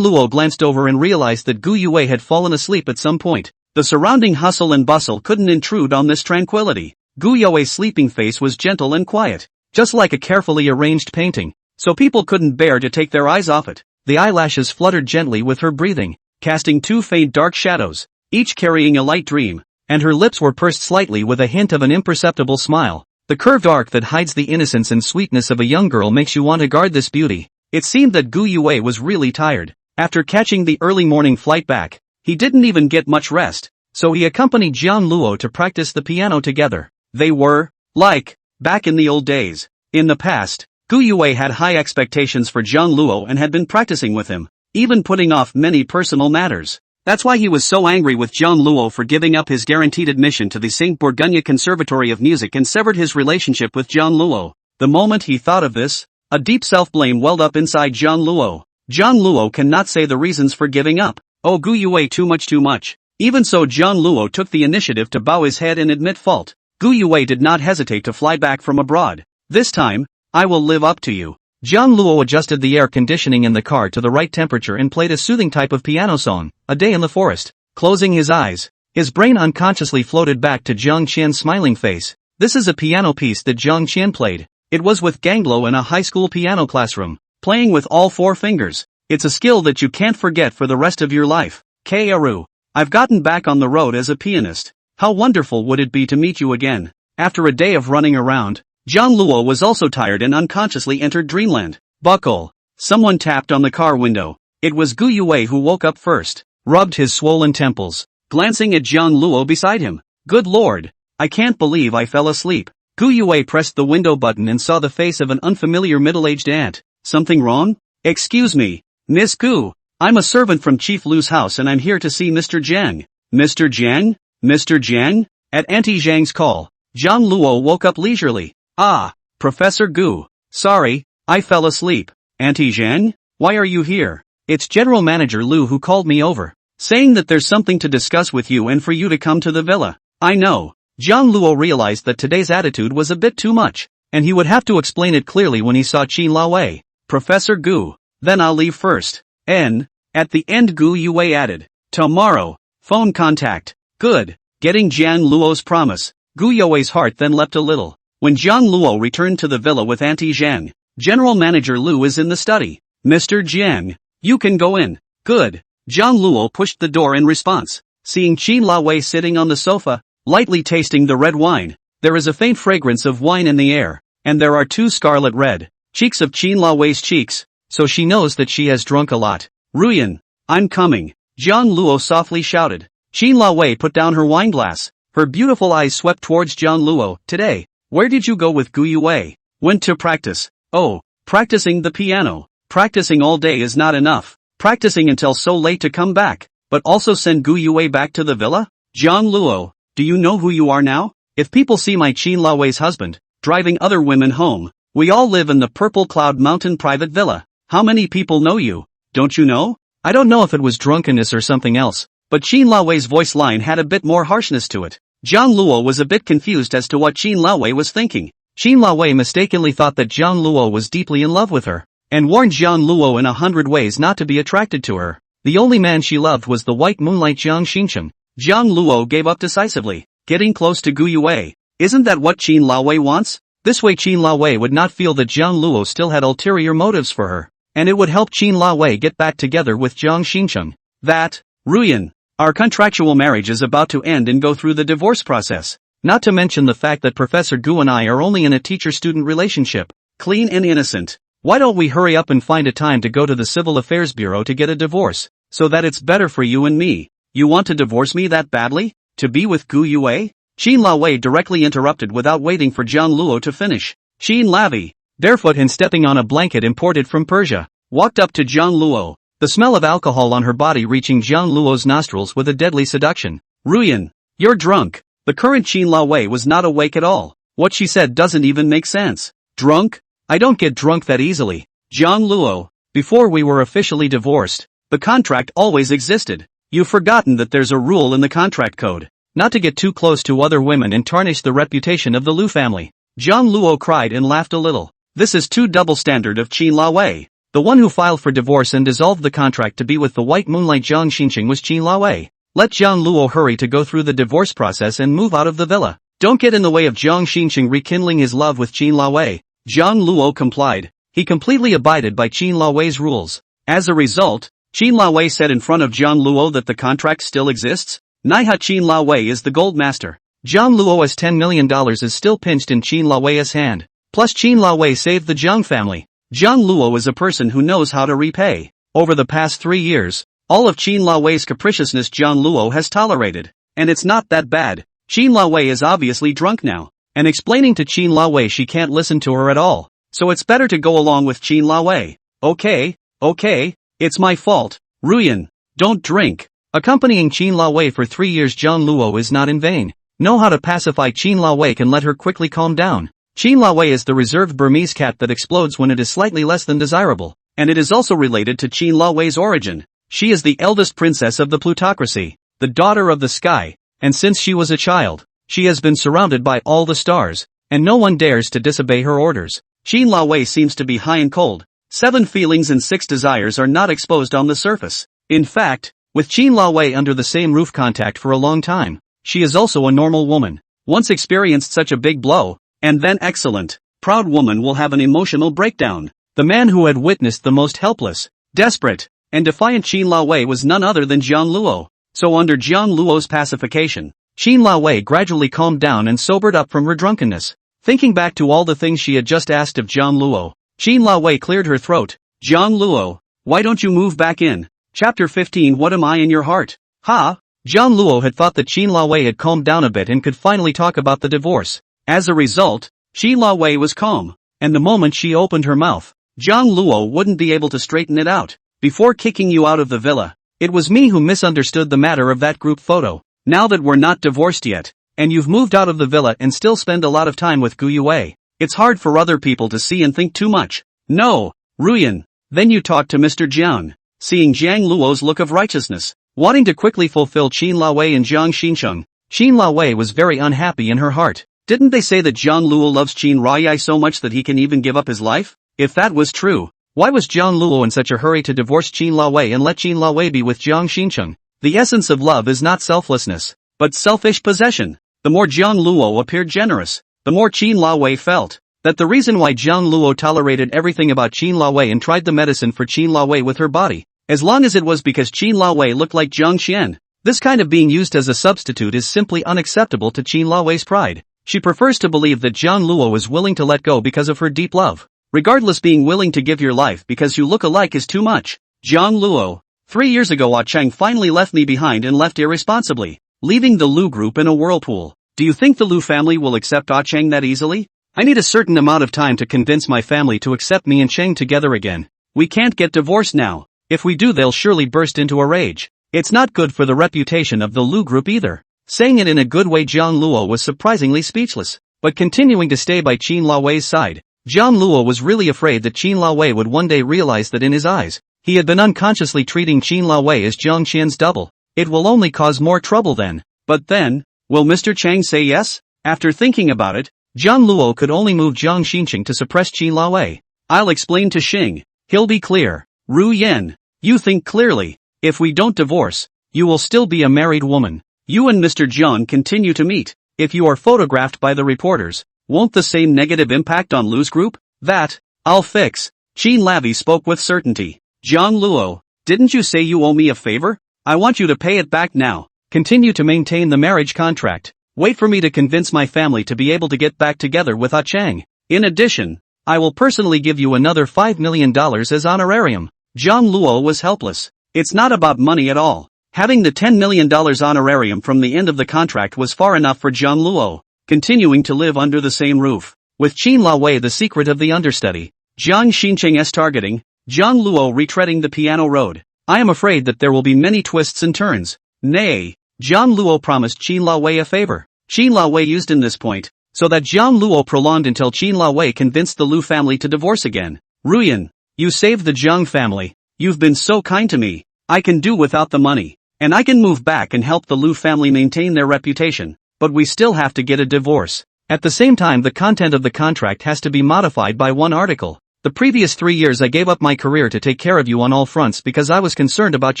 Luo glanced over and realized that Gu Yue had fallen asleep at some point. The surrounding hustle and bustle couldn't intrude on this tranquility. Gu Yue's sleeping face was gentle and quiet, just like a carefully arranged painting, so people couldn't bear to take their eyes off it. The eyelashes fluttered gently with her breathing, casting two faint dark shadows, each carrying a light dream, and her lips were pursed slightly with a hint of an imperceptible smile. The curved arc that hides the innocence and sweetness of a young girl makes you want to guard this beauty. It seemed that Gu Yue was really tired. After catching the early morning flight back, he didn't even get much rest, so he accompanied Jiang Luo to practice the piano together. They were, like, back in the old days. In the past, Gu Yue had high expectations for Jiang Luo and had been practicing with him, even putting off many personal matters. That's why he was so angry with Jiang Luo for giving up his guaranteed admission to the St. Bourgogne Conservatory of Music and severed his relationship with Jiang Luo. The moment he thought of this, a deep self-blame welled up inside Jiang Luo. Jiang Luo cannot say the reasons for giving up. Oh, Gu Yue, too much. Even so, Jiang Luo took the initiative to bow his head and admit fault. Gu Yue did not hesitate to fly back from abroad. This time, I will live up to you. Jiang Luo adjusted the air conditioning in the car to the right temperature and played a soothing type of piano song, A Day in the Forest. Closing his eyes, his brain unconsciously floated back to Jiang Qian's smiling face. This is a piano piece that Jiang Qian played. It was with Ganglo in a high school piano classroom, playing with all four fingers. It's a skill that you can't forget for the rest of your life. Kaoru, I've gotten back on the road as a pianist. How wonderful would it be to meet you again? After a day of running around, Jiang Luo was also tired and unconsciously entered dreamland. Buckle. Someone tapped on the car window. It was Gu Yue who woke up first, rubbed his swollen temples, glancing at Jiang Luo beside him. Good lord, I can't believe I fell asleep. Gu Yue pressed the window button and saw the face of an unfamiliar middle-aged aunt. Something wrong? Excuse me, Miss Gu. I'm a servant from Chief Lu's house and I'm here to see Mr. Jang. Mr. Jang? Mr. Jang? At Auntie Zhang's call, Jiang Luo woke up leisurely. Ah, Professor Gu. Sorry, I fell asleep. Auntie Zhang? Why are you here? It's General Manager Liu who called me over, saying that there's something to discuss with you and for you to come to the villa. I know. Jiang Luo realized that today's attitude was a bit too much, and he would have to explain it clearly when he saw Qin Laowei. Professor Gu, then I'll leave first. At the end Gu Yue added, tomorrow, phone contact. Good. Getting Jiang Luo's promise. Gu Yue's heart then leapt a little. When Jiang Luo returned to the villa with Auntie Zhang, General Manager Liu is in the study. Mr. Jiang, you can go in. Good. Jiang Luo pushed the door in response. Seeing Qin Laowei sitting on the sofa, lightly tasting the red wine, there is a faint fragrance of wine in the air, and there are two scarlet red cheeks of Qin Laowei's cheeks, so she knows that she has drunk a lot. Ruyan, I'm coming. Jiang Luo softly shouted. Qin Laowei put down her wineglass. Her beautiful eyes swept towards Jiang Luo. Today, where did you go with Gu Yue? Went to practice. Oh, practicing the piano. Practicing all day is not enough. Practicing until so late to come back, but also send Gu Yue back to the villa? Jiang Luo, do you know who you are now? If people see my Qin Laowei's husband, driving other women home, we all live in the Purple Cloud Mountain private villa. How many people know you? Don't you know? I don't know if it was drunkenness or something else, but Qin Laowei's voice line had a bit more harshness to it. Jiang Luo was a bit confused as to what Qin Laowei was thinking. Qin Laowei mistakenly thought that Jiang Luo was deeply in love with her, and warned Jiang Luo in 100 ways not to be attracted to her. The only man she loved was the white moonlight Jiang Shin Chung. Jiang Luo gave up decisively, getting close to Gu Yue. Isn't that what Qin Laowei wants? This way Qin Laowei would not feel that Jiang Luo still had ulterior motives for her, and it would help Qin Laowei get back together with Jiang Shin Chung. Ruyan, our contractual marriage is about to end and go through the divorce process. Not to mention the fact that Professor Gu and I are only in a teacher-student relationship, clean and innocent. Why don't we hurry up and find a time to go to the Civil Affairs Bureau to get a divorce, so that it's better for you and me? You want to divorce me that badly? To be with Gu Yue? Qin Laowei directly interrupted without waiting for Jiang Luo to finish. Qin Lavi, barefoot and stepping on a blanket imported from Persia, walked up to Jiang Luo, the smell of alcohol on her body reaching Jiang Luo's nostrils with a deadly seduction. Ruyan, you're drunk. The current Qin Laowei was not awake at all. What she said doesn't even make sense. Drunk? I don't get drunk that easily. Jiang Luo, before we were officially divorced, the contract always existed. You've forgotten that there's a rule in the contract code, not to get too close to other women and tarnish the reputation of the Liu family. Jiang Luo cried and laughed a little. This is too double standard of Qin Laowei. The one who filed for divorce and dissolved the contract to be with the white moonlight Jiang Shin Chung was Qin Laowei. Let Jiang Luo hurry to go through the divorce process and move out of the villa. Don't get in the way of Jiang Shin Chung rekindling his love with Qin Laowei. Jiang Luo complied. He completely abided by Qin Laowei's rules. As a result, Qin Laowei said in front of Jiang Luo that the contract still exists. Naiha Qin Laowei is the gold master. Jiang Luo's $10 million is still pinched in Qin Laowei's hand. Plus Qin Laowei saved the Jiang family. Jiang Luo is a person who knows how to repay. Over the past 3 years, all of Qin Laowei's capriciousness Jiang Luo has tolerated. And it's not that bad. Qin Laowei is obviously drunk now, and explaining to Qin Laowei she can't listen to her at all. So it's better to go along with Qin Laowei. Okay, it's my fault. Ruyan, don't drink. Accompanying Qin Laowei for 3 years Jiang Luo is not in vain. Know how to pacify Qin Laowei can let her quickly calm down. Qin Laowei is the reserved Burmese cat that explodes when it is slightly less than desirable, and it is also related to Qin Laowei's origin. She is the eldest princess of the plutocracy, the daughter of the sky, and since she was a child, she has been surrounded by all the stars, and no one dares to disobey her orders. Qin Laowei seems to be high and cold. 7 feelings and 6 desires are not exposed on the surface. In fact, with Qin Laowei under the same roof contact for a long time, she is also a normal woman. Once experienced such a big blow, and then excellent, proud woman will have an emotional breakdown. The man who had witnessed the most helpless, desperate, and defiant Qin Laowei was none other than Jiang Luo. So under Jiang Luo's pacification, Qin Laowei gradually calmed down and sobered up from her drunkenness. Thinking back to all the things she had just asked of Jiang Luo, Qin Laowei cleared her throat. Jiang Luo, why don't you move back in? Chapter 15. What am I in your heart? Ha! Jiang Luo had thought that Qin Laowei had calmed down a bit and could finally talk about the divorce. As a result, Qin Laowei was calm, and the moment she opened her mouth, Jiang Luo wouldn't be able to straighten it out. Before kicking you out of the villa, it was me who misunderstood the matter of that group photo. Now that we're not divorced yet, and you've moved out of the villa and still spend a lot of time with Gu Yue, it's hard for other people to see and think too much. No, Ruyan. Then you talk to Mr. Jiang. Seeing Jiang Luo's look of righteousness, wanting to quickly fulfill Qin Laowei and Jiang Shin Chung, Qin Laowei was very unhappy in her heart. Didn't they say that Jiang Luo loves Qin Ruyan so much that he can even give up his life? If that was true, why was Jiang Luo in such a hurry to divorce Qin Laowei and let Qin Laowei be with Jiang Shin Chung? The essence of love is not selflessness, but selfish possession. The more Jiang Luo appeared generous, the more Qin Laowei felt that the reason why Jiang Luo tolerated everything about Qin Laowei and tried the medicine for Qin Laowei with her body, as long as it was because Qin Laowei looked like Jiang Xian. This kind of being used as a substitute is simply unacceptable to Qin Laowei's pride. She prefers to believe that Jiang Luo is willing to let go because of her deep love. Regardless, being willing to give your life because you look alike is too much. Jiang Luo. 3 years ago Chang finally left me behind and left irresponsibly, leaving the Lu group in a whirlpool. Do you think the Lu family will accept Chang that easily? I need a certain amount of time to convince my family to accept me and Chang together again. We can't get divorced now. If we do, they'll surely burst into a rage. It's not good for the reputation of the Lu group either. Saying it in a good way, Jiang Luo was surprisingly speechless, but continuing to stay by Qin Laowei's side. Jiang Luo was really afraid that Qin Laowei would one day realize that in his eyes, he had been unconsciously treating Qin Laowei as Jiang Qian's double. It will only cause more trouble then. But then, will Mr. Chang say yes? After thinking about it, Jiang Luo could only move Jiang Shincheng to suppress Qin Laowei. I'll explain to Xing. He'll be clear. Ruyan, you think clearly. If we don't divorce, you will still be a married woman. You and Mr. Jiang continue to meet. If you are photographed by the reporters, won't the same negative impact on Lu's group? That, I'll fix. Qin Lavi spoke with certainty. Jiang Luo, didn't you say you owe me a favor? I want you to pay it back now. Continue to maintain the marriage contract. Wait for me to convince my family to be able to get back together with Chang. In addition, I will personally give you another $5 million as honorarium. Jiang Luo was helpless. It's not about money at all. Having the $10 million honorarium from the end of the contract was far enough for Jiang Luo. Continuing to live under the same roof with Qin Laowei, the secret of the understudy. Jiang Shincheng's targeting. Jiang Luo retreading the piano road. I am afraid that there will be many twists and turns. Nay, Jiang Luo promised Qin Laowei a favor. Qin Laowei used in this point, so that Jiang Luo prolonged until Qin Laowei convinced the Lu family to divorce again. Ruyan, you saved the Jiang family. You've been so kind to me. I can do without the money, and I can move back and help the Lu family maintain their reputation. But we still have to get a divorce. At the same time, the content of the contract has to be modified by one article. The previous 3 years I gave up my career to take care of you on all fronts because I was concerned about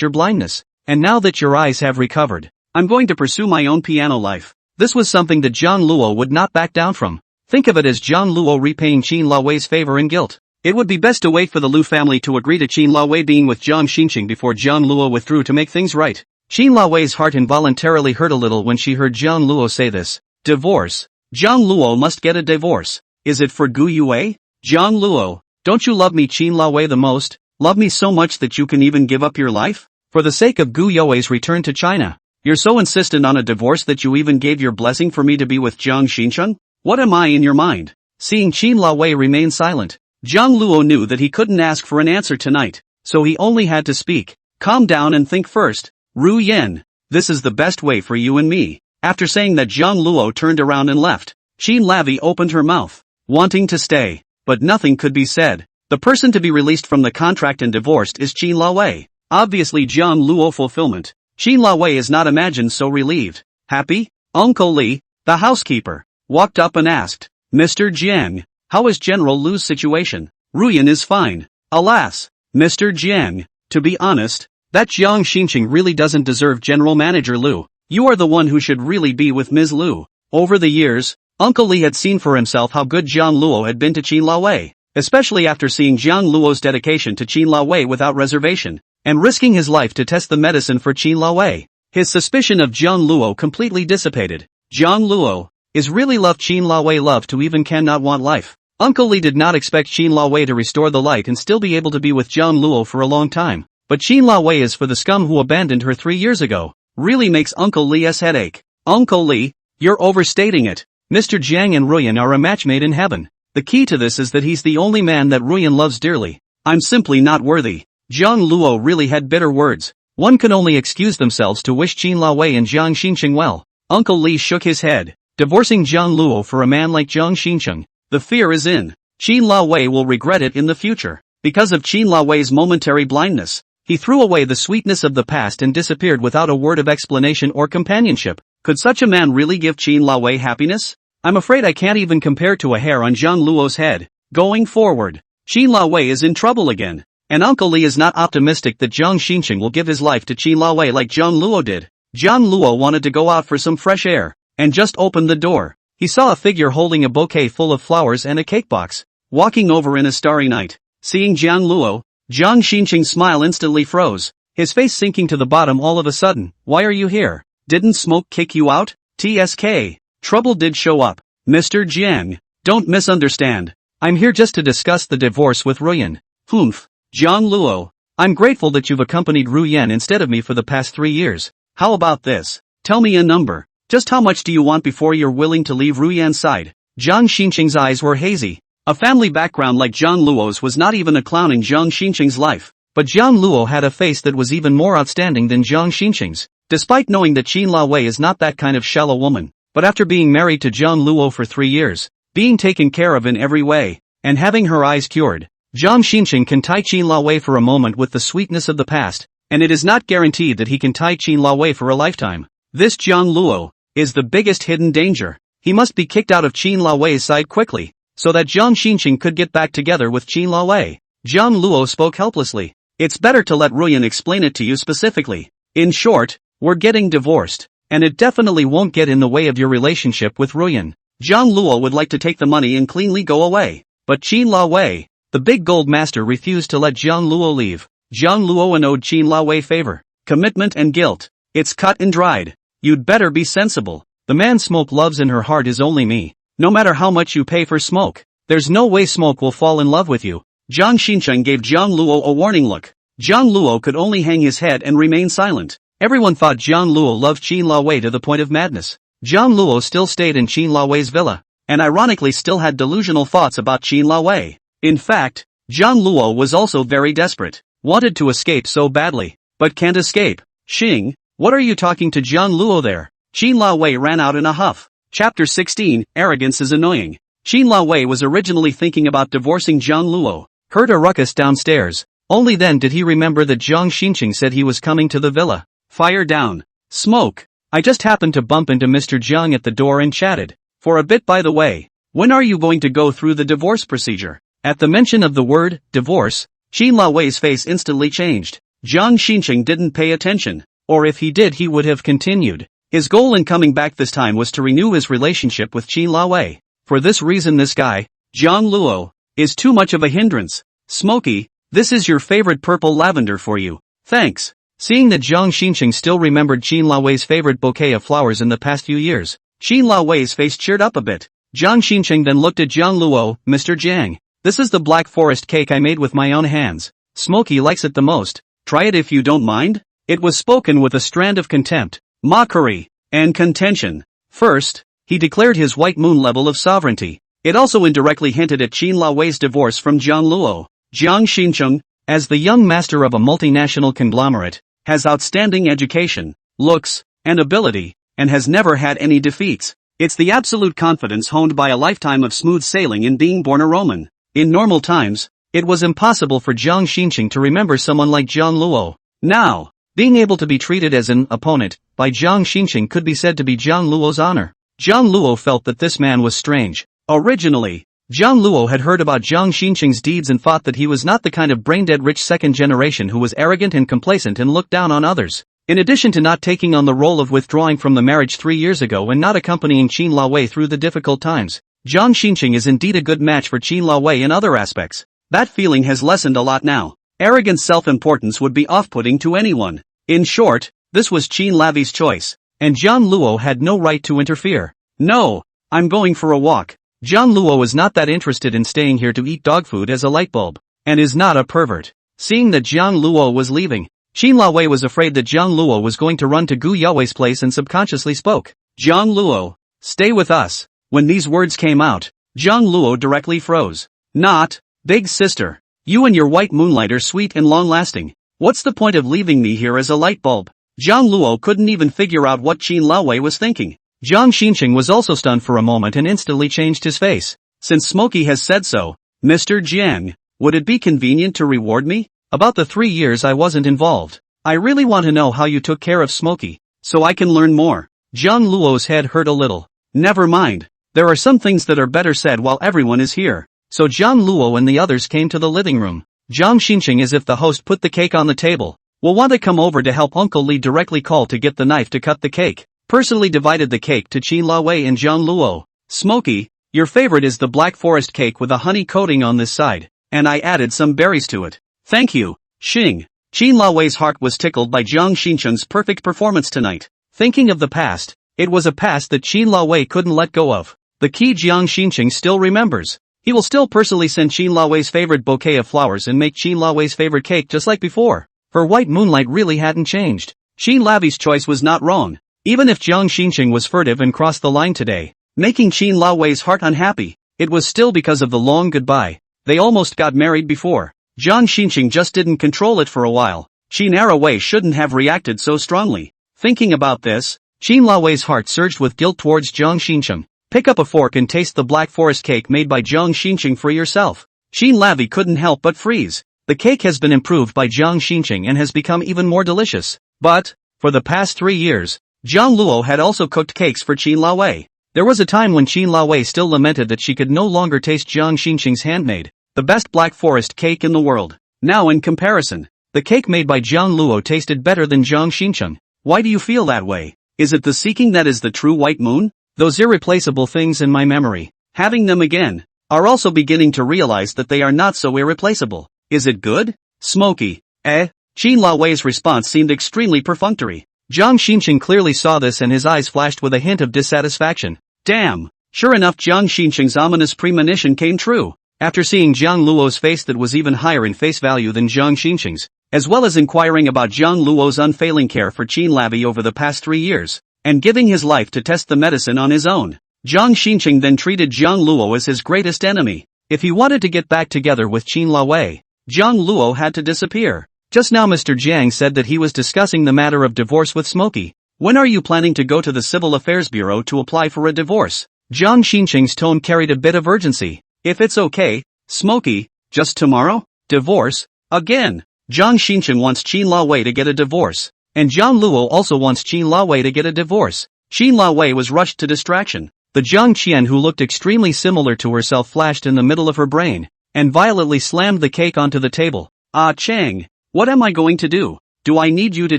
your blindness. And now that your eyes have recovered, I'm going to pursue my own piano life. This was something that Jiang Luo would not back down from. Think of it as Jiang Luo repaying Qin Laowei's favor and guilt. It would be best to wait for the Lu family to agree to Qin Laowei being with Jiang Shincheng before Jiang Luo withdrew to make things right. Qin Laowei's heart involuntarily hurt a little when she heard Jiang Luo say this. Divorce. Jiang Luo must get a divorce. Is it for Gu Yue? Jiang Luo, don't you love me, Qin Laowei, the most? Love me so much that you can even give up your life? For the sake of Gu Yue's return to China. You're so insistent on a divorce that you even gave your blessing for me to be with Jiang Shincheng? What am I in your mind? Seeing Qin Laowei remain silent, Jiang Luo knew that he couldn't ask for an answer tonight, so he only had to speak. Calm down and think first. Ruyan, this is the best way for you and me. After saying that, Jiang Luo turned around and left. Qin Lavi opened her mouth, wanting to stay, but nothing could be said. The person to be released from the contract and divorced is Qin Laowei. Obviously Jiang Luo fulfillment. Qin Laowei is not imagined so relieved. Happy? Uncle Li, the housekeeper, walked up and asked, Mr. Jiang, how is General Lu's situation? Ruyan is fine. Alas, Mr. Jiang, to be honest, that Jiang Shincheng really doesn't deserve General Manager Lu. You are the one who should really be with Ms. Lu. Over the years, Uncle Li had seen for himself how good Jiang Luo had been to Qin Laowei, especially after seeing Jiang Luo's dedication to Qin Laowei without reservation, and risking his life to test the medicine for Qin Laowei. His suspicion of Jiang Luo completely dissipated. Jiang Luo is really loved Qin Laowei love to even cannot want life. Uncle Li did not expect Qin Laowei to restore the light and still be able to be with Jiang Luo for a long time. But Qin Laowei is for the scum who abandoned her 3 years ago. Really makes Uncle Li's headache. Uncle Li, you're overstating it. Mr. Jiang and Ruyan are a match made in heaven. The key to this is that he's the only man that Ruyan loves dearly. I'm simply not worthy. Jiang Luo really had bitter words. One can only excuse themselves to wish Qin Laowei and Jiang Shincheng well. Uncle Li shook his head. Divorcing Jiang Luo for a man like Jiang Shincheng. The fear is in. Qin Laowei will regret it in the future. Because of Qin Laowei's momentary blindness, he threw away the sweetness of the past and disappeared without a word of explanation or companionship. Could such a man really give Qin Laowei happiness? I'm afraid I can't even compare to a hair on Jiang Luo's head. Going forward, Qin Laowei is in trouble again. And Uncle Li is not optimistic that Jiang Shin Chung will give his life to Qin Laowei like Jiang Luo did. Jiang Luo wanted to go out for some fresh air, and just opened the door. He saw a figure holding a bouquet full of flowers and a cake box, walking over in a starry night. Seeing Jiang Luo, Jiang Shin Chung's smile instantly froze, his face sinking to the bottom all of a sudden. Why are you here? Didn't smoke kick you out? TSK. Trouble did show up. Mr. Jiang, don't misunderstand. I'm here just to discuss the divorce with Ruyan. Humph. Jiang Luo, I'm grateful that you've accompanied Ruyan instead of me for the past 3 years. How about this? Tell me a number. Just how much do you want before you're willing to leave Ruyan's side? Jiang Xincheng's eyes were hazy. A family background like Jiang Luo's was not even a clown in Jiang Xincheng's life. But Jiang Luo had a face that was even more outstanding than Jiang Xincheng's. Despite knowing that Qin Laowei is not that kind of shallow woman, but after being married to Jiang Luo for 3 years, being taken care of in every way, and having her eyes cured, Jiang Xincheng can tie Qin Laowei for a moment with the sweetness of the past, and it is not guaranteed that he can tie Qin Laowei for a lifetime. This Jiang Luo is the biggest hidden danger. He must be kicked out of Qin Laowei's side quickly, so that Jiang Xincheng could get back together with Qin Laowei. Jiang Luo spoke helplessly. It's better to let Ruyan explain it to you specifically. In short, we're getting divorced, and it definitely won't get in the way of your relationship with Ruyan. Jiang Luo would like to take the money and cleanly go away, but Qin Laowei, the big gold master, refused to let Jiang Luo leave. Jiang Luo owed Qin Laowei favor, commitment and guilt. It's cut and dried. You'd better be sensible. The man Smoke loves in her heart is only me. No matter how much you pay for Smoke, there's no way Smoke will fall in love with you. Jiang Xincheng gave Jiang Luo a warning look. Jiang Luo could only hang his head and remain silent. Everyone thought Jiang Luo loved Qin Laowei to the point of madness. Jiang Luo still stayed in Qin Laowei's villa, and ironically still had delusional thoughts about Qin Laowei. In fact, Jiang Luo was also very desperate, wanted to escape so badly, but can't escape. Xing, what are you talking to Jiang Luo there? Qin Laowei ran out in a huff. Chapter 16, Arrogance is Annoying. Qin Laowei was originally thinking about divorcing Jiang Luo, heard a ruckus downstairs. Only then did he remember that Jiang Xincheng said he was coming to the villa. Fire down. Smoke. I just happened to bump into Mr. Jiang at the door and chatted. For a bit, by the way. When are you going to go through the divorce procedure? At the mention of the word, divorce, Qin Laowei's face instantly changed. Jiang Xincheng didn't pay attention. Or if he did, he would have continued. His goal in coming back this time was to renew his relationship with Qin Laowei. For this reason, this guy, Jiang Luo, is too much of a hindrance. Smokey, this is your favorite purple lavender for you. Thanks. Seeing that Jiang Xincheng still remembered Qin Laowei's favorite bouquet of flowers in the past few years, Qin Laowei's face cheered up a bit. Jiang Xincheng then looked at Jiang Luo. Mr. Jiang, this is the Black Forest cake I made with my own hands. Smokey likes it the most. Try it if you don't mind. It was spoken with a strand of contempt, mockery, and contention. First, he declared his white moon level of sovereignty. It also indirectly hinted at Qin Laowei's divorce from Jiang Luo. Jiang Shin Chung, as the young master of a multinational conglomerate, has outstanding education, looks, and ability, and has never had any defeats. It's the absolute confidence honed by a lifetime of smooth sailing in being born a Roman. In normal times, it was impossible for Jiang Xincheng to remember someone like Jiang Luo. Now, being able to be treated as an opponent by Jiang Xincheng could be said to be Jiang Luo's honor. Jiang Luo felt that this man was strange. Originally, Jiang Luo had heard about Jiang Xincheng's deeds and thought that he was not the kind of brain-dead rich second generation who was arrogant and complacent and looked down on others. In addition to not taking on the role of withdrawing from the marriage 3 years ago and not accompanying Qin Laowei through the difficult times, Jiang Xincheng is indeed a good match for Qin Laowei in other aspects. That feeling has lessened a lot now. Arrogant self-importance would be off-putting to anyone. In short, this was Qin Laowei's choice, and Jiang Luo had no right to interfere. No, I'm going for a walk. Jiang Luo is not that interested in staying here to eat dog food as a light bulb, and is not a pervert. Seeing that Jiang Luo was leaving, Qin Laowei was afraid that Jiang Luo was going to run to Gu Yaowei's place and subconsciously spoke. Jiang Luo, stay with us. When these words came out, Jiang Luo directly froze. Not, big sister. You and your white moonlight are sweet and long-lasting. What's the point of leaving me here as a light bulb? Jiang Luo couldn't even figure out what Qin Laowei was thinking. Jiang Xincheng was also stunned for a moment and instantly changed his face. Since Smokey has said so, Mr. Jiang, would it be convenient to reward me? About the 3 years I wasn't involved. I really want to know how you took care of Smokey, so I can learn more. Jiang Luo's head hurt a little. Never mind. There are some things that are better said while everyone is here. So Jiang Luo and the others came to the living room. Jiang Shin Chung, as if the host put the cake on the table, will want to come over to help Uncle Li directly call to get the knife to cut the cake. Personally divided the cake to Qin Laowei and Jiang Luo. Smokey, your favorite is the Black Forest cake with a honey coating on this side, and I added some berries to it. Thank you, Xing. Qin Laowei's heart was tickled by Jiang Shin Chung's perfect performance tonight. Thinking of the past, it was a past that Qin Laowei couldn't let go of. The key Jiang Shin Chung still remembers. He will still personally send Qin Laowei's favorite bouquet of flowers and make Qin Laowei's favorite cake just like before. Her white moonlight really hadn't changed. Qin Laowei's choice was not wrong. Even if Jiang Shin Chung was furtive and crossed the line today, making Qin Laowei's heart unhappy, it was still because of the long goodbye. They almost got married before. Jiang Shin Chung just didn't control it for a while. Qin Laowei shouldn't have reacted so strongly. Thinking about this, Qin Laowei's heart surged with guilt towards Jiang Shin Chung. Pick up a fork and taste the Black Forest cake made by Jiang Shin Chung for yourself. Qin Laowei couldn't help but freeze. The cake has been improved by Jiang Shin Chung and has become even more delicious. But, for the past 3 years, Jiang Luo had also cooked cakes for Qin Laowei. There was a time when Qin Laowei still lamented that she could no longer taste Jiang Shin Chung's handmade, the best Black Forest cake in the world. Now in comparison, the cake made by Jiang Luo tasted better than Jiang Shin Chung. Why do you feel that way? Is it the seeking that is the true white moon? Those irreplaceable things in my memory, having them again, are also beginning to realize that they are not so irreplaceable. Is it good? Smoky. Qin Laowei's response seemed extremely perfunctory. Jiang Shin Chung clearly saw this and his eyes flashed with a hint of dissatisfaction. Damn! Sure enough, Jiang Shin Chung's ominous premonition came true. After seeing Jiang Luo's face that was even higher in face value than Jiang Shin Chung's, as well as inquiring about Jiang Luo's unfailing care for Qin Laowei over the past 3 years, and giving his life to test the medicine on his own, Jiang Shin Chung then treated Jiang Luo as his greatest enemy. If he wanted to get back together with Qin Laowei, Jiang Luo had to disappear. Just now Mr. Jiang said that he was discussing the matter of divorce with Smokey. When are you planning to go to the Civil Affairs Bureau to apply for a divorce? Jiang Shin Chung's tone carried a bit of urgency. If it's okay, Smokey, just tomorrow? Divorce? Again? Jiang Shin Chung wants Qin Laowei to get a divorce. And Jiang Luo also wants Qin Laowei to get a divorce. Qin Laowei was rushed to distraction. The Jiang Qian who looked extremely similar to herself flashed in the middle of her brain, and violently slammed the cake onto the table. Ah Chang, what am I going to do? Do I need you to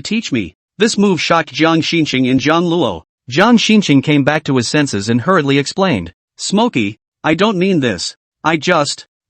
teach me? This move shocked Jiang Shin Chung and Jiang Luo. Jiang Shin Chung came back to his senses and hurriedly explained. Smokey, I don't mean this. I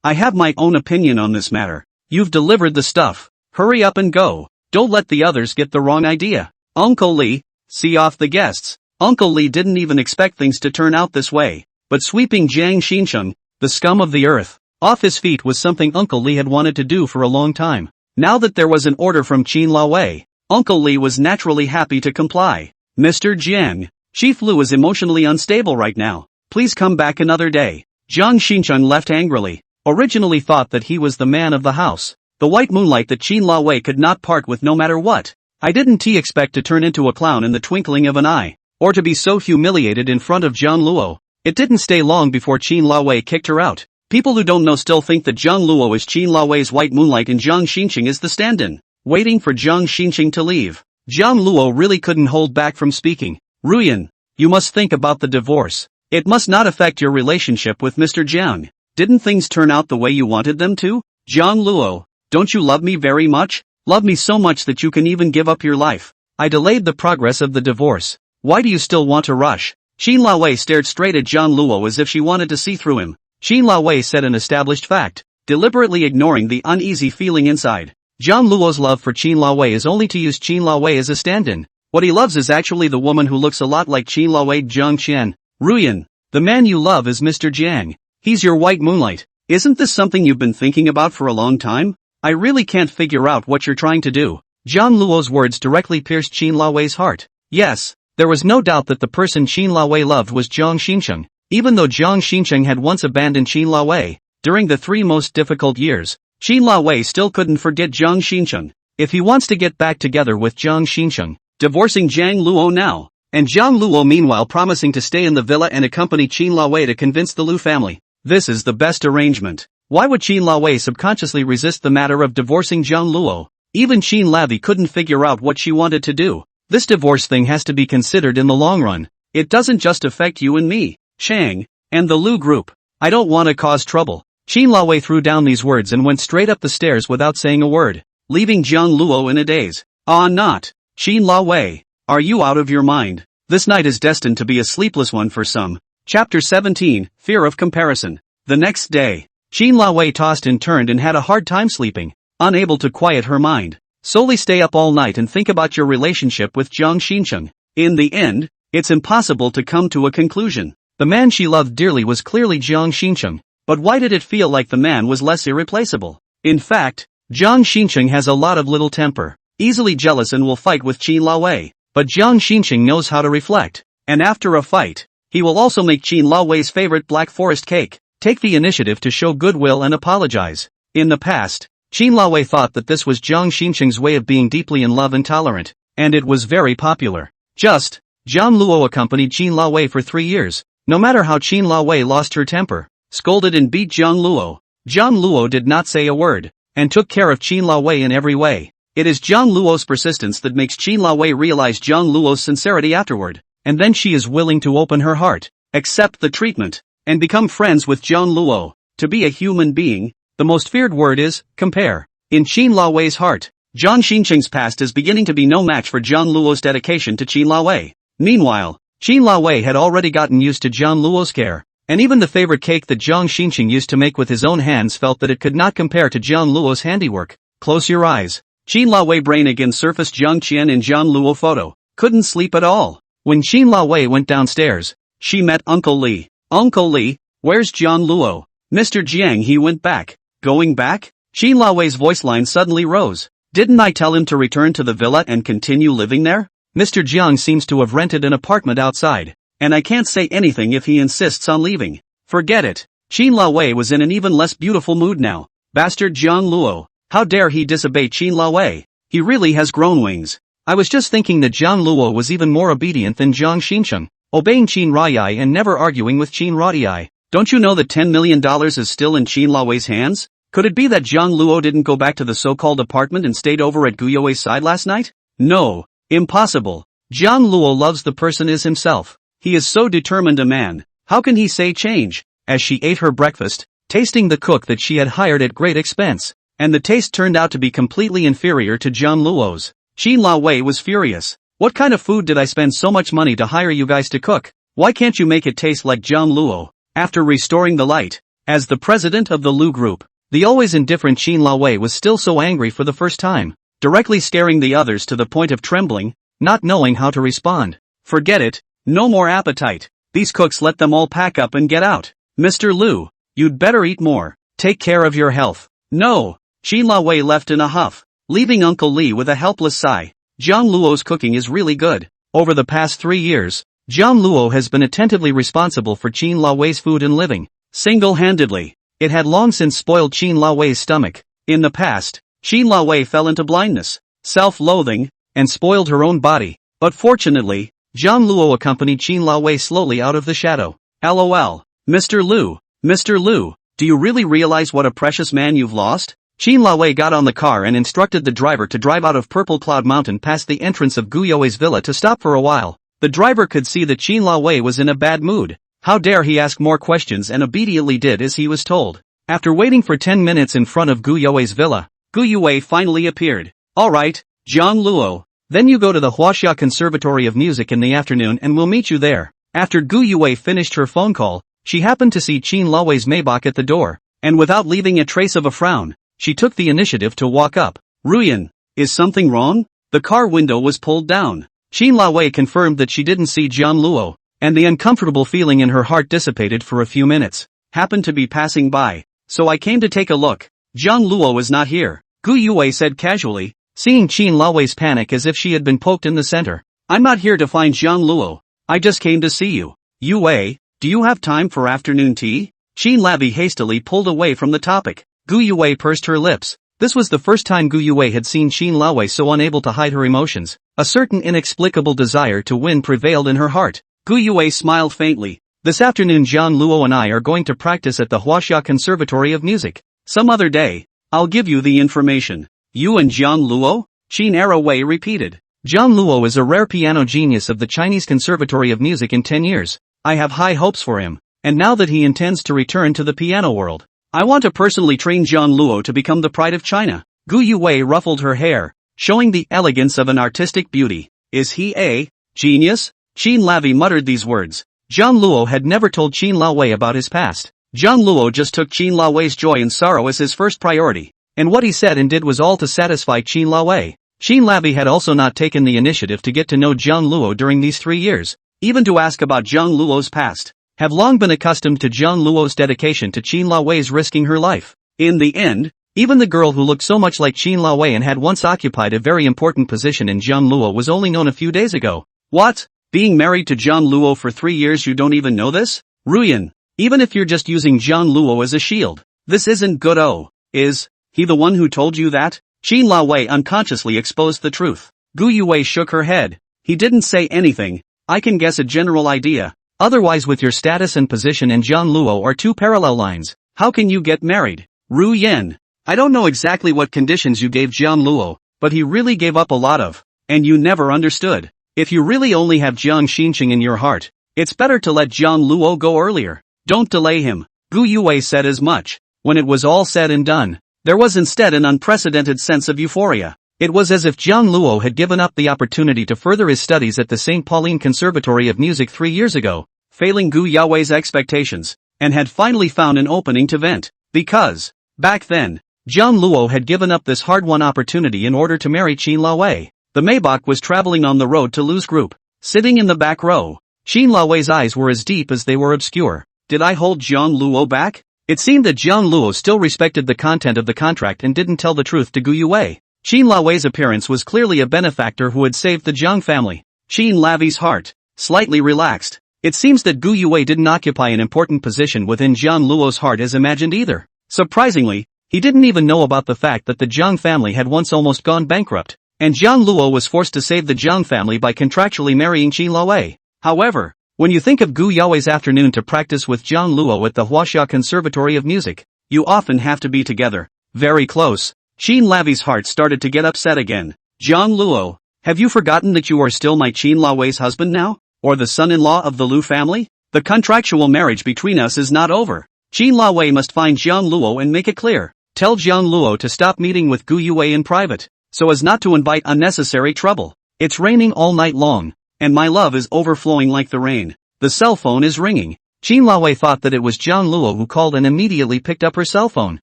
have my own opinion on this matter. You've delivered the stuff. Hurry up and go. Don't let the others get the wrong idea. Uncle Li, see off the guests. Uncle Li didn't even expect things to turn out this way. But sweeping Jiang Shin Chung, the scum of the earth, off his feet was something Uncle Li had wanted to do for a long time. Now that there was an order from Qin Laowei, Uncle Li was naturally happy to comply. Mr. Jiang, Chief Lu is emotionally unstable right now. Please come back another day. Jiang Shin Chung left angrily. Originally thought that he was the man of the house. The white moonlight that Qin Laowei could not part with no matter what. I didn't expect to turn into a clown in the twinkling of an eye, or to be so humiliated in front of Jiang Luo. It didn't stay long before Qin Laowei kicked her out. People who don't know still think that Jiang Luo is Qin Laowei's white moonlight and Jiang Shin Chung is the stand-in. Waiting for Jiang Shin Chung to leave, Jiang Luo really couldn't hold back from speaking. Ruyan, you must think about the divorce. It must not affect your relationship with Mr. Jiang. Didn't things turn out the way you wanted them to? Jiang Luo, don't you love me very much? Love me so much that you can even give up your life. I delayed the progress of the divorce. Why do you still want to rush? Qin Laowei stared straight at Jiang Luo as if she wanted to see through him. Qin Laowei said an established fact, deliberately ignoring the uneasy feeling inside. Jiang Luo's love for Qin Laowei is only to use Qin Laowei as a stand-in. What he loves is actually the woman who looks a lot like Qin Laowei. Jiang Qian. Ruyan, the man you love is Mr. Jiang. He's your white moonlight. Isn't this something you've been thinking about for a long time? I really can't figure out what you're trying to do. Jiang Luo's words directly pierced Qin Laowei's heart. Yes, there was no doubt that the person Qin Laowei loved was Jiang Shin Chung. Even though Jiang Shin Chung had once abandoned Qin Laowei, during the 3 most difficult years, Qin Laowei still couldn't forget Jiang Shin Chung. If he wants to get back together with Jiang Shin Chung, divorcing Jiang Luo now, and Jiang Luo meanwhile promising to stay in the villa and accompany Qin Laowei to convince the Lu family, this is the best arrangement. Why would Qin Laowei subconsciously resist the matter of divorcing Jiang Luo? Even Qin Lavi couldn't figure out what she wanted to do. This divorce thing has to be considered in the long run. It doesn't just affect you and me, Chang, and the Lu group. I don't want to cause trouble. Qin Laowei threw down these words and went straight up the stairs without saying a word, leaving Jiang Luo in a daze. Not. Qin Laowei, are you out of your mind? This night is destined to be a sleepless one for some. Chapter 17, Fear of Comparison. The next day, Qin Laowei tossed and turned and had a hard time sleeping, unable to quiet her mind. Solely stay up all night and think about your relationship with Jiang Shin Chung. In the end, it's impossible to come to a conclusion. The man she loved dearly was clearly Jiang Shin Chung, but why did it feel like the man was less irreplaceable? In fact, Jiang Shin Chung has a lot of little temper, easily jealous and will fight with Qin Laowei, but Jiang Shin Chung knows how to reflect, and after a fight, he will also make Qin Laowei's favorite Black Forest cake, take the initiative to show goodwill and apologize. In the past, Qin Laowei thought that this was Jiang Shin Chung's way of being deeply in love and tolerant, and it was very popular. Jiang Luo accompanied Qin Laowei for 3 years. No matter how Qin Laowei lost her temper, scolded and beat Jiang Luo, Jiang Luo did not say a word, and took care of Qin Laowei in every way. It is Jiang Luo's persistence that makes Qin Laowei realize Jiang Luo's sincerity afterward, and then she is willing to open her heart, accept the treatment, and become friends with Jiang Luo. To be a human being, the most feared word is, compare. In Qin Laowei's heart, Jiang Shin Chung's past is beginning to be no match for Jiang Luo's dedication to Qin Laowei. Meanwhile, Qin Laowei had already gotten used to Jiang Luo's care, and even the favorite cake that Jiang Shin Chung used to make with his own hands felt that it could not compare to Jiang Luo's handiwork. Close your eyes. Qin Laowei brain again surfaced Jiang Qian and Jiang Luo photo. Couldn't sleep at all. When Qin Laowei went downstairs, she met Uncle Li. Uncle Li, where's Jiang Luo? Mr. Jiang, he went back. Going back? Qin Laowei's voice line suddenly rose. Didn't I tell him to return to the villa and continue living there? Mr. Jiang seems to have rented an apartment outside, and I can't say anything if he insists on leaving. Forget it. Qin Laowei was in an even less beautiful mood now. Bastard Jiang Luo, how dare he disobey Qin Laowei? He really has grown wings. I was just thinking that Jiang Luo was even more obedient than Jiang Shin Chung, obeying Qin Ruyan and never arguing with Qin Ruyan. Don't you know that $10 million is still in Qin Laowei's hands? Could it be that Jiang Luo didn't go back to the so-called apartment and stayed over at Guyuei's side last night? No. Impossible. Jiang Luo loves the person as himself. He is so determined a man. How can he say change? As she ate her breakfast, tasting the cook that she had hired at great expense, and the taste turned out to be completely inferior to Jiang Luo's, Qin Laowei was furious. What kind of food did I spend so much money to hire you guys to cook? Why can't you make it taste like Jiang Luo? After restoring the light, as the president of the Lu group, the always indifferent Qin Laowei was still so angry for the first time, directly scaring the others to the point of trembling, not knowing how to respond. Forget it, no more appetite. These cooks, let them all pack up and get out. Mr. Lu, you'd better eat more. Take care of your health. No. Qin Laowei left in a huff, leaving Uncle Li with a helpless sigh. Jiang Luo's cooking is really good. Over the past 3 years, Jiang Luo has been attentively responsible for Qin Laowei's food and living, single-handedly. It had long since spoiled Qin Laowei's stomach. In the past, Qin Laowei fell into blindness, self-loathing, and spoiled her own body. But fortunately, Jiang Luo accompanied Qin Laowei slowly out of the shadow. LOL. Mr. Lu, do you really realize what a precious man you've lost? Qin Laowei got on the car and instructed the driver to drive out of Purple Cloud Mountain past the entrance of Guyuei's villa to stop for a while. The driver could see that Qin Laowei was in a bad mood. How dare he ask more questions, and obediently did as he was told. After waiting for 10 minutes in front of Guyuei's villa, Guyuei finally appeared. Alright, Jiang Luo, then you go to the Huaxia Conservatory of Music in the afternoon and we'll meet you there. After Guyuei finished her phone call, she happened to see Qin Laowei's Maybach at the door, and without leaving a trace of a frown, she took the initiative to walk up. Ruyan, is something wrong? The car window was pulled down. Qin Laowei confirmed that she didn't see Jiang Luo, and the uncomfortable feeling in her heart dissipated for a few minutes. Happened to be passing by, so I came to take a look. Jiang Luo is not here, Guyuei said casually, seeing Qin Laowei's panic as if she had been poked in the center. I'm not here to find Jiang Luo. I just came to see you. Yue, do you have time for afternoon tea? Qin Lavi hastily pulled away from the topic. Guyuei pursed her lips. This was the first time Guyuei had seen Qin Laowei so unable to hide her emotions. A certain inexplicable desire to win prevailed in her heart. Guyuei smiled faintly. This afternoon Jiang Luo and I are going to practice at the Huaxia Conservatory of Music. Some other day, I'll give you the information. You and Jiang Luo? Qin Era Wei repeated. Jiang Luo is a rare piano genius of the Chinese Conservatory of Music in 10 years. I have high hopes for him, and now that he intends to return to the piano world, I want to personally train Jiang Luo to become the pride of China. Gu Yuwei ruffled her hair, showing the elegance of an artistic beauty. Is he a genius? Qin Lavi muttered these words. Jiang Luo had never told Qin Laowei about his past. Jiang Luo just took Qin Laowei's joy and sorrow as his first priority, and what he said and did was all to satisfy Qin Laowei. Qin Lavi had also not taken the initiative to get to know Jiang Luo during these 3 years, even to ask about Jiang Luo's past. Have long been accustomed to Jiang Luo's dedication to Qin Laowei's risking her life. In the end, even the girl who looked so much like Qin Laowei and had once occupied a very important position in Jiang Luo was only known a few days ago. What? Being married to Jiang Luo for 3 years you don't even know this? Ruyan, even if you're just using Jiang Luo as a shield, this isn't good. Oh, is he the one who told you that? Qin Laowei unconsciously exposed the truth. Gu Yuwei shook her head. He didn't say anything. I can guess a general idea. Otherwise with your status and position and Jiang Luo are two parallel lines. How can you get married? Ruyan, I don't know exactly what conditions you gave Jiang Luo, but he really gave up a lot of, and you never understood. If you really only have Jiang Shin Chung in your heart, it's better to let Jiang Luo go earlier. Don't delay him. Gu Yuwei said as much. When it was all said and done, there was instead an unprecedented sense of euphoria. It was as if Jiang Luo had given up the opportunity to further his studies at the St. Pauline Conservatory of Music 3 years ago, failing Gu Yuwei's expectations, and had finally found an opening to vent. Because, back then, Jiang Luo had given up this hard-won opportunity in order to marry Qin Laowei. The Maybach was traveling on the road to Lu's group. Sitting in the back row, Qin Laowei's eyes were as deep as they were obscure. Did I hold Jiang Luo back? It seemed that Jiang Luo still respected the content of the contract and didn't tell the truth to Gu Yuwei. Qin Laowei's appearance was clearly a benefactor who had saved the Jiang family. Qin Lavi's heart slightly relaxed. It seems that Gu Yuwei didn't occupy an important position within Jiang Luo's heart as imagined either. Surprisingly, he didn't even know about the fact that the Jiang family had once almost gone bankrupt, and Jiang Luo was forced to save the Jiang family by contractually marrying Qin Laowei. However, when you think of Gu Yuwei's afternoon to practice with Jiang Luo at the Huaxia Conservatory of Music, you often have to be together, very close. Qin Lavi's heart started to get upset again. Jiang Luo, have you forgotten that you are still my Qin Laowei's husband now? Or the son-in-law of the Lu family? The contractual marriage between us is not over. Qin Laowei must find Jiang Luo and make it clear. Tell Jiang Luo to stop meeting with Gu Yuwei in private, so as not to invite unnecessary trouble. It's raining all night long, and my love is overflowing like the rain. The cell phone is ringing. Qin Laowei thought that it was Jiang Luo who called and immediately picked up her cell phone,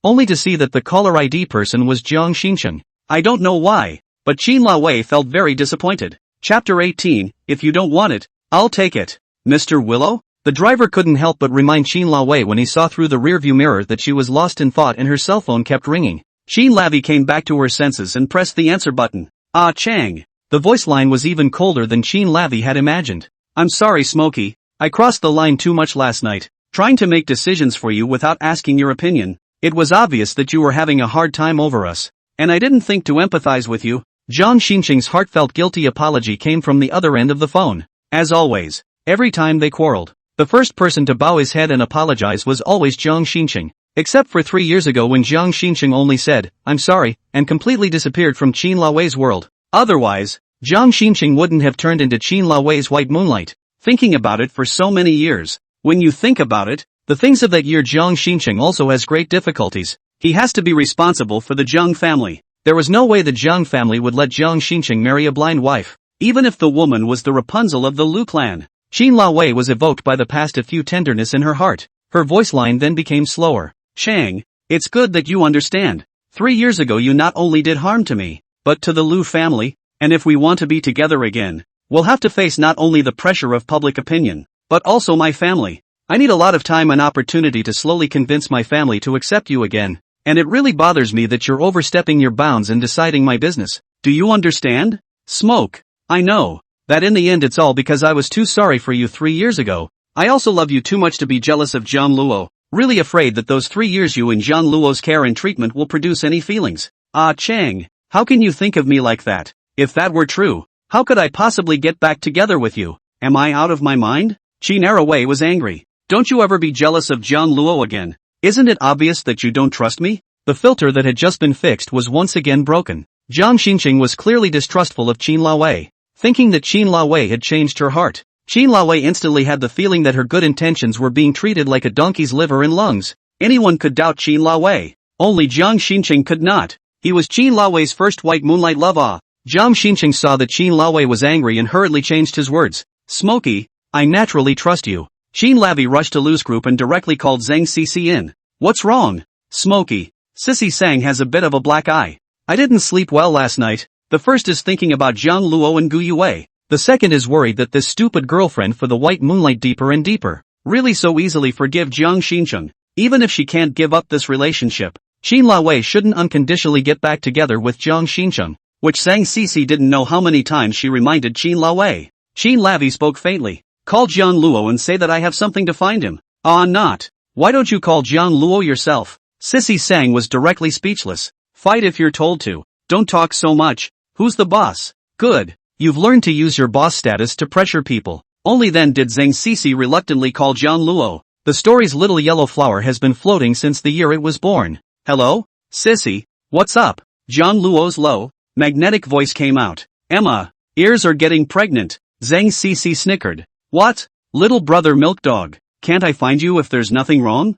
only to see that the caller ID person was Jiang Shin Chung. I don't know why, but Qin Laowei felt very disappointed. Chapter 18, If you don't want it, I'll take it. Mr. Willow? The driver couldn't help but remind Qin Laowei when he saw through the rearview mirror that she was lost in thought and her cell phone kept ringing. Qin Lavi came back to her senses and pressed the answer button. Ah Chang. The voice line was even colder than Qin Lavi had imagined. I'm sorry Smokey, I crossed the line too much last night, trying to make decisions for you without asking your opinion. It was obvious that you were having a hard time over us, and I didn't think to empathize with you. Jiang Shin Chung's heartfelt guilty apology came from the other end of the phone. As always, every time they quarreled, the first person to bow his head and apologize was always Jiang Shin Chung, except for 3 years ago when Jiang Shin Chung only said, I'm sorry, and completely disappeared from Qin Laowei's world. Otherwise, Jiang Shin Chung wouldn't have turned into Qin Laowei's white moonlight. Thinking about it for so many years, when you think about it, the things of that year Jiang Shin Chung also has great difficulties. He has to be responsible for the Jiang family. There was no way the Jiang family would let Jiang Shin Chung marry a blind wife, even if the woman was the Rapunzel of the Lu clan. Qin Laowei was evoked by the past a few tenderness in her heart. Her voice line then became slower. Chang, it's good that you understand. 3 years ago you not only did harm to me, but to the Lu family, and if we want to be together again, we'll have to face not only the pressure of public opinion, but also my family. I need a lot of time and opportunity to slowly convince my family to accept you again, and it really bothers me that you're overstepping your bounds and deciding my business. Do you understand? Smoke. I know that in the end it's all because I was too sorry for you 3 years ago. I also love you too much to be jealous of Jiang Luo, really afraid that those 3 years you in Jiang Luo's care and treatment will produce any feelings. Ah Chang, how can you think of me like that? If that were true, how could I possibly get back together with you? Am I out of my mind? Qin Araway was angry. Don't you ever be jealous of Jiang Luo again. Isn't it obvious that you don't trust me? The filter that had just been fixed was once again broken. Jiang Shin Chung was clearly distrustful of Qin Luo, thinking that Qin Luo had changed her heart. Qin Luo instantly had the feeling that her good intentions were being treated like a donkey's liver and lungs. Anyone could doubt Qin Luo. Only Jiang Shin Chung could not. He was Qin Luo's first white moonlight love. Jiang Shin Chung saw that Qin Luo was angry and hurriedly changed his words. Smokey, I naturally trust you. Qin Lavi rushed to Liu's group and directly called Zeng Xixi in. What's wrong? Smokey. Sissy Sang has a bit of a black eye. I didn't sleep well last night. The first is thinking about Jiang Luo and Gu Yue. The second is worried that this stupid girlfriend for the white moonlight deeper and deeper. Really so easily forgive Jiang Shin Chung. Even if she can't give up this relationship, Qin Luo shouldn't unconditionally get back together with Jiang Shin Chung, which Zeng Xixi didn't know how many times she reminded Qin Luo. Qin Lavi spoke faintly. Call Jiang Luo and say that I have something to find him. Not. Why don't you call Jiang Luo yourself? Sissy Sang was directly speechless. Fight if you're told to. Don't talk so much. Who's the boss? Good. You've learned to use your boss status to pressure people. Only then did Zeng Xixi reluctantly call Jiang Luo. The story's little yellow flower has been floating since the year it was born. Hello? Sissy? What's up? Jiang Luo's low, magnetic voice came out. Emma, ears are getting pregnant. Zeng Xixi snickered. What? Little brother milk dog. Can't I find you if there's nothing wrong?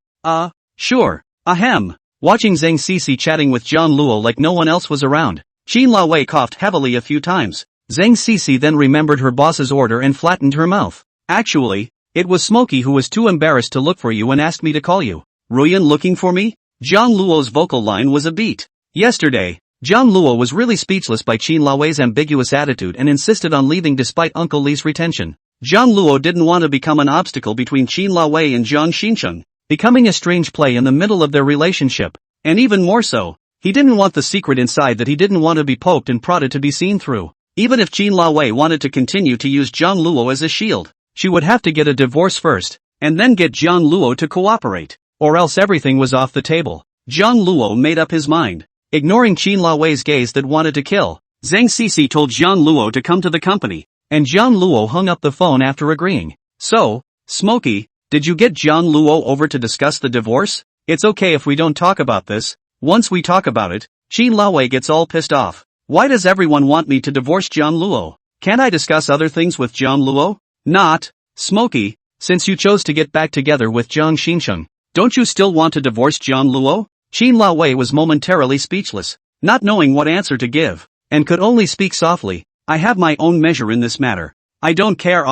Sure. Ahem. Watching Zeng Xixi chatting with Jiang Luo like no one else was around, Qin Luo coughed heavily a few times. Zeng Xixi then remembered her boss's order and flattened her mouth. Actually, it was Smokey who was too embarrassed to look for you and asked me to call you. Ruyan looking for me? Jiang Luo's vocal line was a beat. Yesterday, Jiang Luo was really speechless by Qin Luo's ambiguous attitude and insisted on leaving despite Uncle Li's retention. Jiang Luo didn't want to become an obstacle between Qin Luo and Jiang Shin Chung, becoming a strange play in the middle of their relationship. And even more so, he didn't want the secret inside that he didn't want to be poked and prodded to be seen through. Even if Qin Luo wanted to continue to use Jiang Luo as a shield, she would have to get a divorce first, and then get Jiang Luo to cooperate, or else everything was off the table. Jiang Luo made up his mind. Ignoring Qin Luo's gaze that wanted to kill, Zeng Xixi told Jiang Luo to come to the company, and Jiang Luo hung up the phone after agreeing. So, Smokey, did you get Jiang Luo over to discuss the divorce? It's okay if we don't talk about this. Once we talk about it, Qin Luo gets all pissed off. Why does everyone want me to divorce Jiang Luo? Can't I discuss other things with Jiang Luo? Not. Smokey, since you chose to get back together with Jiang Shin Chung, don't you still want to divorce Jiang Luo? Qin Luo was momentarily speechless, not knowing what answer to give, and could only speak softly. I have my own measure in this matter. I don't care.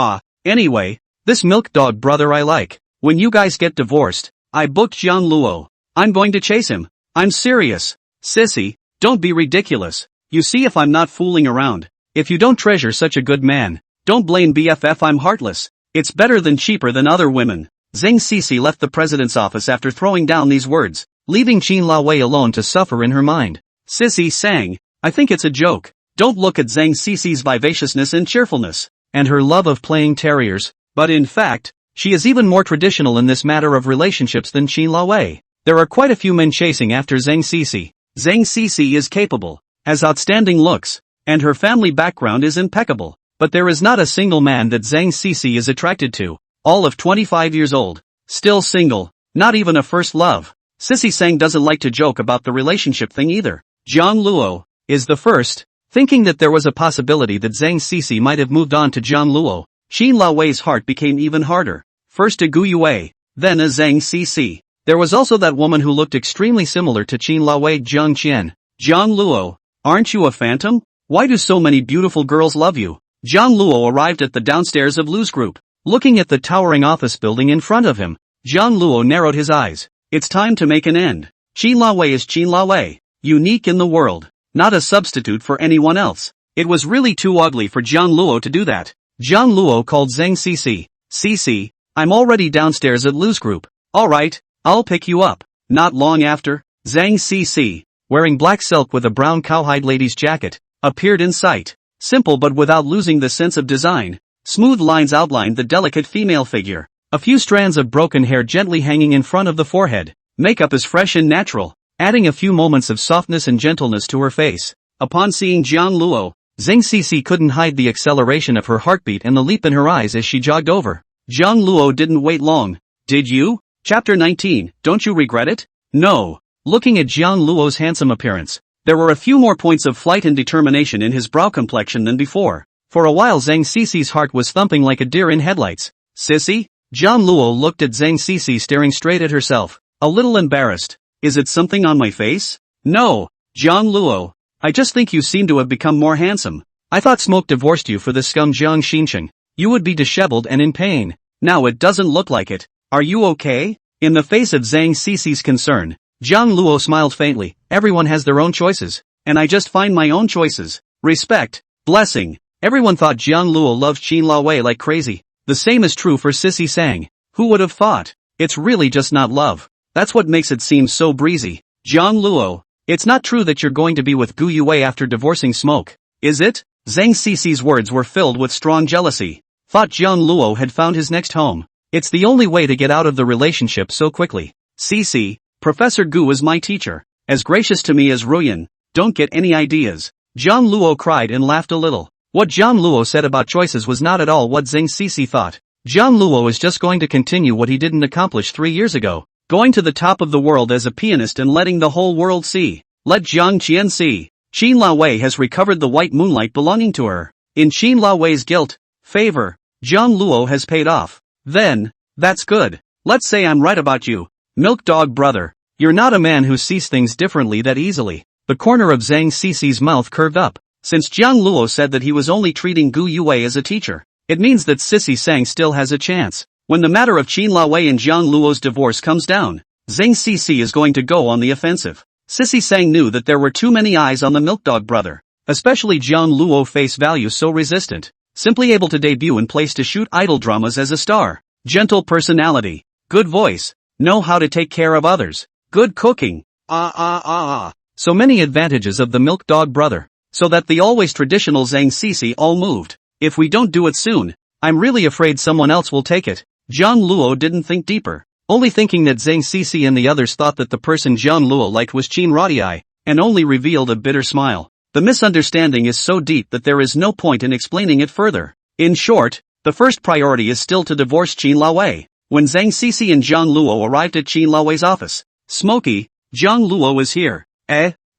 Anyway, this milk dog brother I like. When you guys get divorced, I booked Jiang Luo. I'm going to chase him. I'm serious. Sissy, don't be ridiculous. You see if I'm not fooling around. If you don't treasure such a good man, don't blame BFF. I'm heartless. It's better than cheaper than other women. Zeng Xixi left the president's office after throwing down these words, leaving Qin Luo alone to suffer in her mind. Sissy sang, I think it's a joke. Don't look at Zeng Xixi's vivaciousness and cheerfulness, and her love of playing terriers, but in fact, she is even more traditional in this matter of relationships than Qin Luo. There are quite a few men chasing after Zeng Xixi. Zeng Xixi is capable, has outstanding looks, and her family background is impeccable, but there is not a single man that Zeng Xixi is attracted to. All of 25 years old, still single, not even a first love. Sissy Sang doesn't like to joke about the relationship thing either. Jiang Luo is the first. Thinking that there was a possibility that Zeng Xixi might have moved on to Jiang Luo, Qin Luo's heart became even harder. First a Gu Yue, then a Zeng Xixi. There was also that woman who looked extremely similar to Qin Luo, Jiang Qian. Jiang Luo, aren't you a phantom? Why do so many beautiful girls love you? Jiang Luo arrived at the downstairs of Liu's group. Looking at the towering office building in front of him, Jiang Luo narrowed his eyes. It's time to make an end. Qin Luo is Qin Luo, unique in the world, not a substitute for anyone else. It was really too ugly for Jiang Luo to do that. Jiang Luo called Zeng Xixi. Xixi, I'm already downstairs at Liu's group. Alright, I'll pick you up. Not long after, Zeng Xixi, wearing black silk with a brown cowhide lady's jacket, appeared in sight. Simple but without losing the sense of design. Smooth lines outlined the delicate female figure. A few strands of broken hair gently hanging in front of the forehead. Makeup is fresh and natural, adding a few moments of softness and gentleness to her face. Upon seeing Jiang Luo, Zeng Xixi couldn't hide the acceleration of her heartbeat and the leap in her eyes as she jogged over. Jiang Luo didn't wait long. Did you? Chapter 19, don't you regret it? No. Looking at Jiang Luo's handsome appearance, there were a few more points of flight and determination in his brow complexion than before. For a while Zeng Xixi's heart was thumping like a deer in headlights. Sissy? Jiang Luo looked at Zeng Xixi staring straight at herself, a little embarrassed. Is it something on my face? No, Jiang Luo. I just think you seem to have become more handsome. I thought Smoke divorced you for this scum Jiang Shin Chung. You would be disheveled and in pain. Now it doesn't look like it. Are you okay? In the face of Zeng Xixi's concern, Jiang Luo smiled faintly. Everyone has their own choices, and I just find my own choices. Respect. Blessing. Everyone thought Jiang Luo loved Qin Lawei like crazy. The same is true for Sissy Sang. Who would have thought? It's really just not love. That's what makes it seem so breezy. Jiang Luo, it's not true that you're going to be with Gu Yue after divorcing Smoke, is it? Zeng Xixi's words were filled with strong jealousy. Thought Jiang Luo had found his next home. It's the only way to get out of the relationship so quickly. Xixi, Professor Gu is my teacher. As gracious to me as Ruyan. Don't get any ideas. Jiang Luo cried and laughed a little. What Jiang Luo said about choices was not at all what Zeng Xixi thought. Jiang Luo is just going to continue what he didn't accomplish 3 years ago. Going to the top of the world as a pianist and letting the whole world see. Let Jiang Qian see. Qin Lawei has recovered the white moonlight belonging to her. In Qin Lawei's guilt, favor, Jiang Luo has paid off. Then, that's good. Let's say I'm right about you. Milk dog brother. You're not a man who sees things differently that easily. The corner of Zeng Xixi's mouth curved up. Since Jiang Luo said that he was only treating Gu Yue as a teacher, it means that Sissy Sang still has a chance. When the matter of Qin Lawei and Jiang Luo's divorce comes down, Zeng Xixi is going to go on the offensive. Sissy Sang knew that there were too many eyes on the milk dog brother, especially Jiang Luo face value so resistant, simply able to debut and place to shoot idol dramas as a star. Gentle personality, good voice, know how to take care of others, good cooking, so many advantages of the milk dog brother. So that the always traditional Zeng Xixi all moved. If we don't do it soon, I'm really afraid someone else will take it. Jiang Luo didn't think deeper, only thinking that Zeng Xixi and the others thought that the person Jiang Luo liked was Qin Rodii, and only revealed a bitter smile. The misunderstanding is so deep that there is no point in explaining it further. In short, the first priority is still to divorce Qin Lawei. When Zeng Xixi and Jiang Luo arrived at Qin Lawei's office, Smoky, Jiang Luo is here.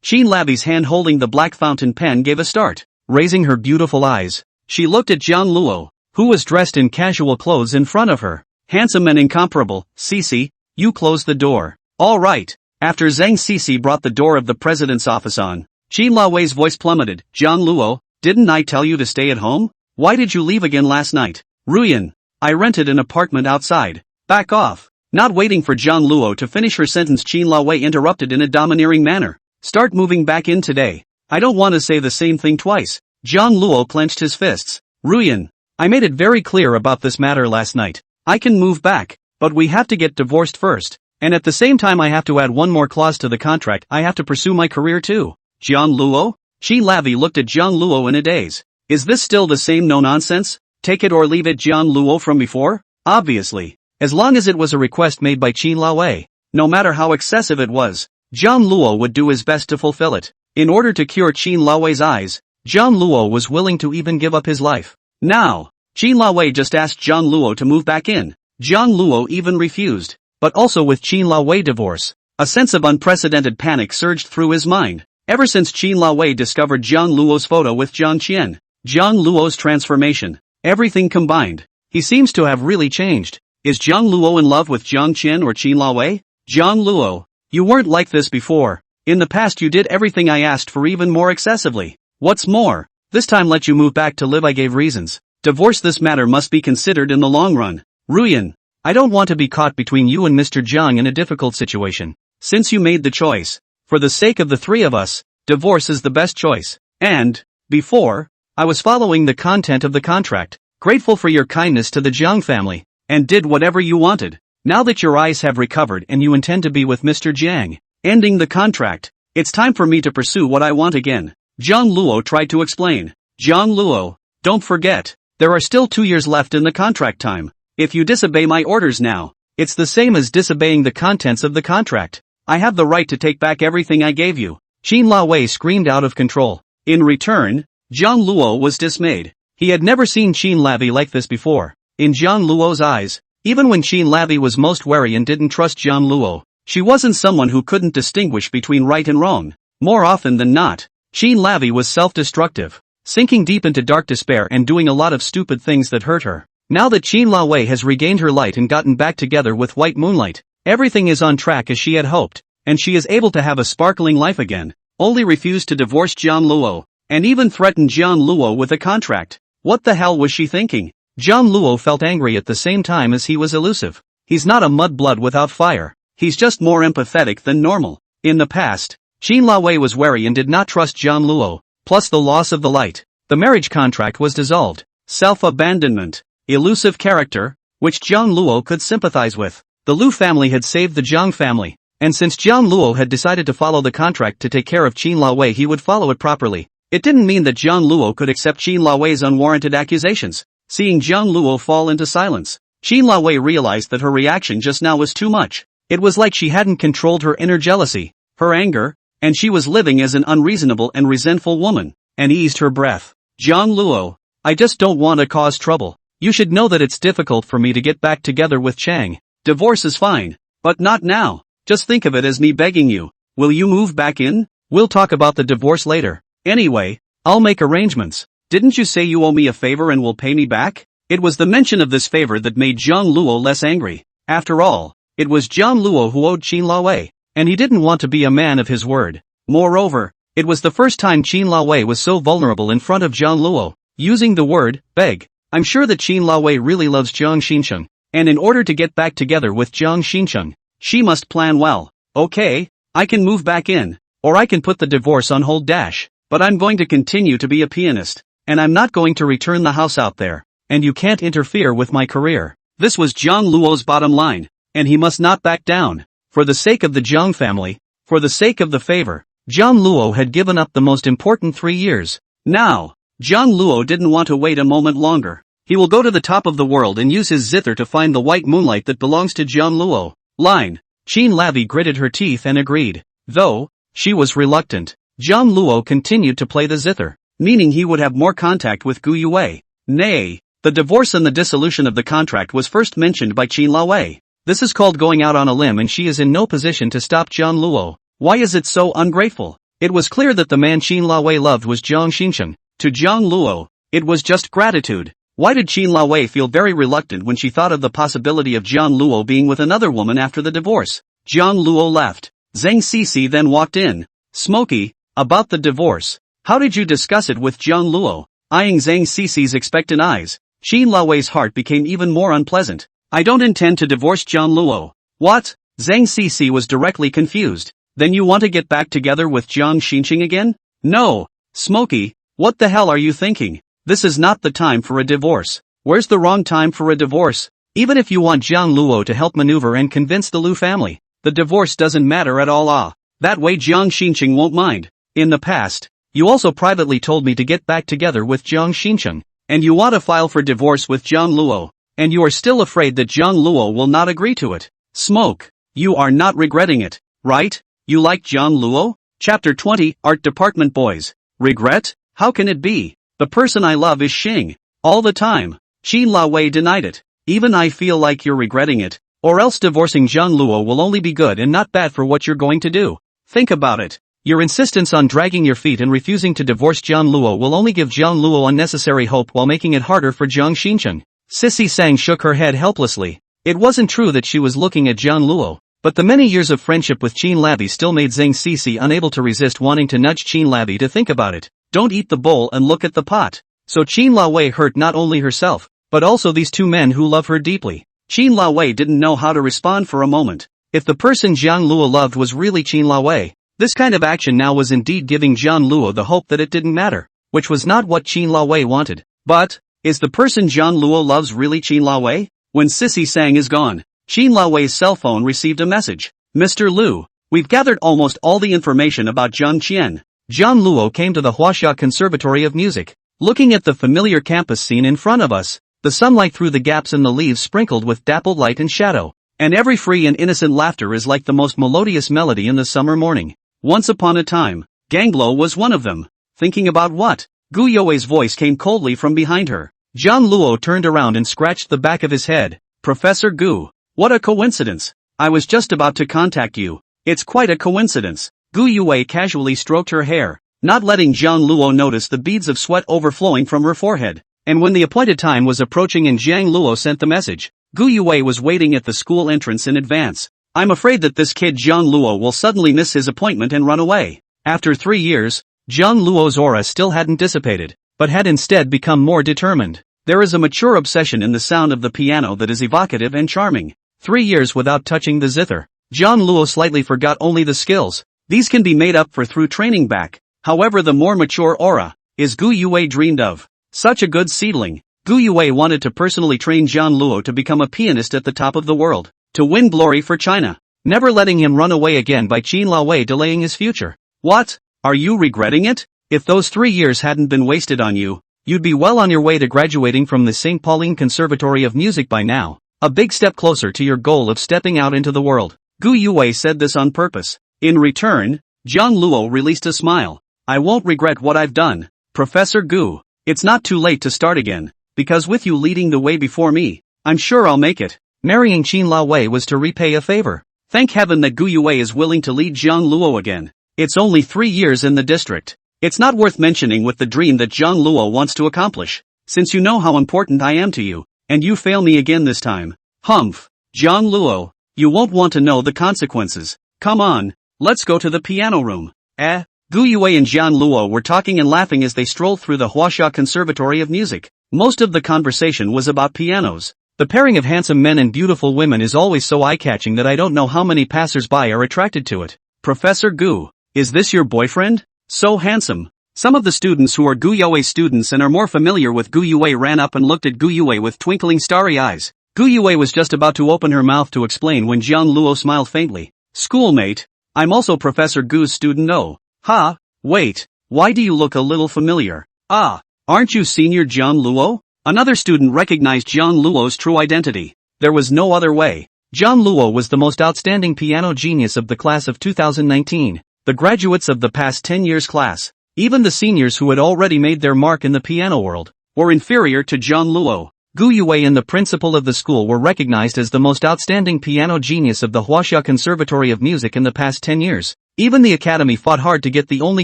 Qin Labi's hand holding the black fountain pen gave a start. Raising her beautiful eyes, she looked at Jiang Luo, who was dressed in casual clothes in front of her. Handsome and incomparable. Xixi, you close the door. All right. After Zeng Xixi brought the door of the president's office on, Qin Lawei's voice plummeted. Jiang Luo, didn't I tell you to stay at home? Why did you leave again last night? Ruyan, I rented an apartment outside. Back off. Not waiting for Jiang Luo to finish her sentence, Qin Lawei interrupted in a domineering manner. Start moving back in today. I don't want to say the same thing twice. Jiang Luo clenched his fists. Ruyan, I made it very clear about this matter last night. I can move back, but we have to get divorced first. And at the same time I have to add one more clause to the contract. I have to pursue my career too. Jiang Luo? Qin Lavi looked at Jiang Luo in a daze. Is this still the same no-nonsense? Take it or leave it Jiang Luo from before? Obviously. As long as it was a request made by Qin Lawei, no matter how excessive it was, Jiang Luo would do his best to fulfill it. In order to cure Qin Lawei's eyes, Jiang Luo was willing to even give up his life. Now, Qin Lawei just asked Jiang Luo to move back in. Jiang Luo even refused. But also with Qin Lawei divorce, a sense of unprecedented panic surged through his mind. Ever since Qin Lawei discovered Jiang Luo's photo with Jiang Qian, Jiang Luo's transformation, everything combined, he seems to have really changed. Is Jiang Luo in love with Jiang Qian or Qin Lawei? Jiang Luo, you weren't like this before. In the past you did everything I asked for, even more excessively. What's more, this time let you move back to live. I gave reasons. Divorce. This matter must be considered in the long run. Ruyan, I don't want to be caught between you and Mr. Jiang in a difficult situation. Since you made the choice, for the sake of the three of us, divorce is the best choice. And, before, I was following the content of the contract, grateful for your kindness to the Jiang family, and did whatever you wanted. Now that your eyes have recovered and you intend to be with Mr. Jiang, ending the contract, it's time for me to pursue what I want again. Jiang Luo tried to explain. Jiang Luo, don't forget, there are still 2 years left in the contract time. If you disobey my orders now, it's the same as disobeying the contents of the contract. I have the right to take back everything I gave you. Qin Lawei screamed out of control. In return, Jiang Luo was dismayed. He had never seen Qin Lavi like this before. In Jiang Luo's eyes, even when Qin Lavi was most wary and didn't trust Jiang Luo, she wasn't someone who couldn't distinguish between right and wrong. More often than not, Qin Lavi was self-destructive, sinking deep into dark despair and doing a lot of stupid things that hurt her. Now that Qin Laowei has regained her light and gotten back together with White Moonlight, everything is on track as she had hoped, and she is able to have a sparkling life again. Only refused to divorce Jiang Luo, and even threatened Jiang Luo with a contract. What the hell was she thinking? Jiang Luo felt angry at the same time as he was elusive. He's not a mudblood without fire. He's just more empathetic than normal. In the past, Qin Laowei was wary and did not trust Jiang Luo, plus the loss of the light. The marriage contract was dissolved. Self-abandonment. Elusive character, which Jiang Luo could sympathize with. The Liu family had saved the Jiang family, and since Jiang Luo had decided to follow the contract to take care of Qin Laowei, he would follow it properly. It didn't mean that Jiang Luo could accept Qin Laowei's unwarranted accusations. Seeing Jiang Luo fall into silence, Qin Laowei realized that her reaction just now was too much. It was like she hadn't controlled her inner jealousy, her anger, and she was living as an unreasonable and resentful woman, and eased her breath. Jiang Luo, I just don't want to cause trouble. You should know that it's difficult for me to get back together with Chang. Divorce is fine, but not now. Just think of it as me begging you. Will you move back in? We'll talk about the divorce later. Anyway, I'll make arrangements. Didn't you say you owe me a favor and will pay me back? It was the mention of this favor that made Jiang Luo less angry. After all, it was Jiang Luo who owed Qin Laowei, and he didn't want to be a man of his word. Moreover, it was the first time Qin Laowei was so vulnerable in front of Jiang Luo, using the word beg. I'm sure that Qin Laowei really loves Jiang Shin Chung, and in order to get back together with Jiang Shin Chung, she must plan well. Okay, I can move back in, or I can put the divorce on hold dash, but I'm going to continue to be a pianist, and I'm not going to return the house out there, and you can't interfere with my career. This was Jiang Luo's bottom line, and he must not back down. For the sake of the Jiang family, for the sake of the favor, Jiang Luo had given up the most important 3 years. Now, Jiang Luo didn't want to wait a moment longer. He will go to the top of the world and use his zither to find the white moonlight that belongs to Jiang Luo. Line. Qin Lavi gritted her teeth and agreed. Though, she was reluctant. Jiang Luo continued to play the zither, meaning he would have more contact with Gu Yue. Nay, the divorce and the dissolution of the contract was first mentioned by Qin Laowei. This is called going out on a limb, and she is in no position to stop Jiang Luo. Why is it so ungrateful? It was clear that the man Qin Laowei loved was Jiang Shin Chung. To Jiang Luo, it was just gratitude. Why did Qin Laowei feel very reluctant when she thought of the possibility of Jiang Luo being with another woman after the divorce? Jiang Luo left. Zeng Xixi then walked in. Smoky, about the divorce. How did you discuss it with Jiang Luo? Eyeing Zeng Xixi's expectant eyes, Qin Laowei's heart became even more unpleasant. I don't intend to divorce Jiang Luo. What? Zeng Xixi was directly confused. Then you want to get back together with Jiang Shin Chung again? No. Smoky, what the hell are you thinking? This is not the time for a divorce. Where's the wrong time for a divorce? Even if you want Jiang Luo to help maneuver and convince the Liu family, the divorce doesn't matter at all. That way Jiang Shin Chung won't mind. In the past, you also privately told me to get back together with Jiang Shin Chung, and you want to file for divorce with Jiang Luo, and you are still afraid that Jiang Luo will not agree to it. Smoke. You are not regretting it, right? You like Jiang Luo? Chapter 20, Art Department Boys. Regret? How can it be? The person I love is Xing. All the time. Qin Laowei denied it. Even I feel like you're regretting it, or else divorcing Jiang Luo will only be good and not bad for what you're going to do. Think about it. Your insistence on dragging your feet and refusing to divorce Jiang Luo will only give Jiang Luo unnecessary hope while making it harder for Jiang Shin Chung. Sissy Sang shook her head helplessly. It wasn't true that she was looking at Jiang Luo, but the many years of friendship with Qin Lavi still made Zeng Xixi unable to resist wanting to nudge Qin Lavi to think about it. Don't eat the bowl and look at the pot. So Qin Laowei hurt not only herself, but also these two men who love her deeply. Qin Laowei didn't know how to respond for a moment. If the person Jiang Luo loved was really Qin Laowei, this kind of action now was indeed giving Jiang Luo the hope that it didn't matter, which was not what Qin Laowei wanted. But, is the person Jiang Luo loves really Qin Laowei? When Sissy Sang is gone, Qin Laowei's cell phone received a message. Mr. Liu, we've gathered almost all the information about Zhang Qian. Jiang Luo came to the Huaxia Conservatory of Music. Looking at the familiar campus scene in front of us, the sunlight through the gaps in the leaves sprinkled with dappled light and shadow, and every free and innocent laughter is like the most melodious melody in the summer morning. Once upon a time, Ganglo was one of them. Thinking about what? Gu You's voice came coldly from behind her. Jiang Luo turned around and scratched the back of his head. Professor Gu. What a coincidence. I was just about to contact you. It's quite a coincidence. Gu Yue casually stroked her hair, not letting Jiang Luo notice the beads of sweat overflowing from her forehead. And when the appointed time was approaching and Jiang Luo sent the message, Gu Yue was waiting at the school entrance in advance. I'm afraid that this kid Jiang Luo will suddenly miss his appointment and run away. After 3 years, Jiang Luo's aura still hadn't dissipated, but had instead become more determined. There is a mature obsession in the sound of the piano that is evocative and charming. 3 years without touching the zither. Jiang Luo slightly forgot only the skills. These can be made up for through training back. However, the more mature aura is Gu Yue dreamed of. Such a good seedling. Gu Yue wanted to personally train Jiang Luo to become a pianist at the top of the world, to win glory for China, never letting him run away again by Qin Lao delaying his future. What? Are you regretting it? If those 3 years hadn't been wasted on you, you'd be well on your way to graduating from the St. Pauline Conservatory of Music by now. A big step closer to your goal of stepping out into the world. Gu Yue said this on purpose. In return, Jiang Luo released a smile. I won't regret what I've done, Professor Gu. It's not too late to start again, because with you leading the way before me, I'm sure I'll make it. Marrying Qin Lao was to repay a favor. Thank heaven that Gu Yue is willing to lead Jiang Luo again. It's only 3 years in the district. It's not worth mentioning with the dream that Jiang Luo wants to accomplish, since you know how important I am to you, and you fail me again this time. Humph. Jiang Luo, you won't want to know the consequences. Come on, let's go to the piano room. Gu Yue and Jiang Luo were talking and laughing as they strolled through the Huaxia Conservatory of Music. Most of the conversation was about pianos. The pairing of handsome men and beautiful women is always so eye-catching that I don't know how many passers-by are attracted to it. Professor Gu, is this your boyfriend? So handsome. Some of the students who are Gu Yue's students and are more familiar with Gu Yue ran up and looked at Gu Yue with twinkling starry eyes. Gu Yue was just about to open her mouth to explain when Jiang Luo smiled faintly. Schoolmate, I'm also Professor Gu's student. Oh. Ha, wait, why do you look a little familiar? Ah, aren't you Senior Jiang Luo? Another student recognized Jiang Luo's true identity. There was no other way. Jiang Luo was the most outstanding piano genius of the class of 2019, the graduates of the past 10 years class. Even the seniors who had already made their mark in the piano world were inferior to Jiang Luo. Gu Yue and the principal of the school were recognized as the most outstanding piano genius of the Huaxia Conservatory of Music in the past 10 years. Even the academy fought hard to get the only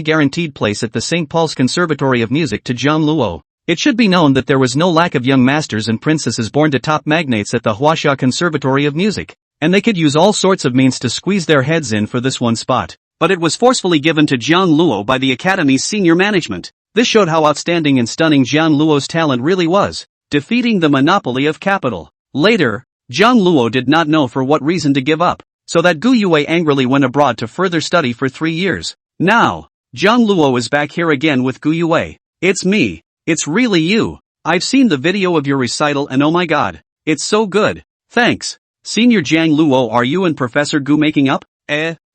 guaranteed place at the St. Paul's Conservatory of Music to Jiang Luo. It should be known that there was no lack of young masters and princesses born to top magnates at the Huaxia Conservatory of Music, and they could use all sorts of means to squeeze their heads in for this one spot. But it was forcefully given to Jiang Luo by the academy's senior management. This showed how outstanding and stunning Jiang Luo's talent really was, defeating the monopoly of capital. Later, Jiang Luo did not know for what reason to give up, so that Gu Yue angrily went abroad to further study for 3 years. Now, Jiang Luo is back here again with Gu Yue. It's me. It's really you. I've seen the video of your recital and oh my god, it's so good. Thanks. Senior Jiang Luo, are you and Professor Gu making up?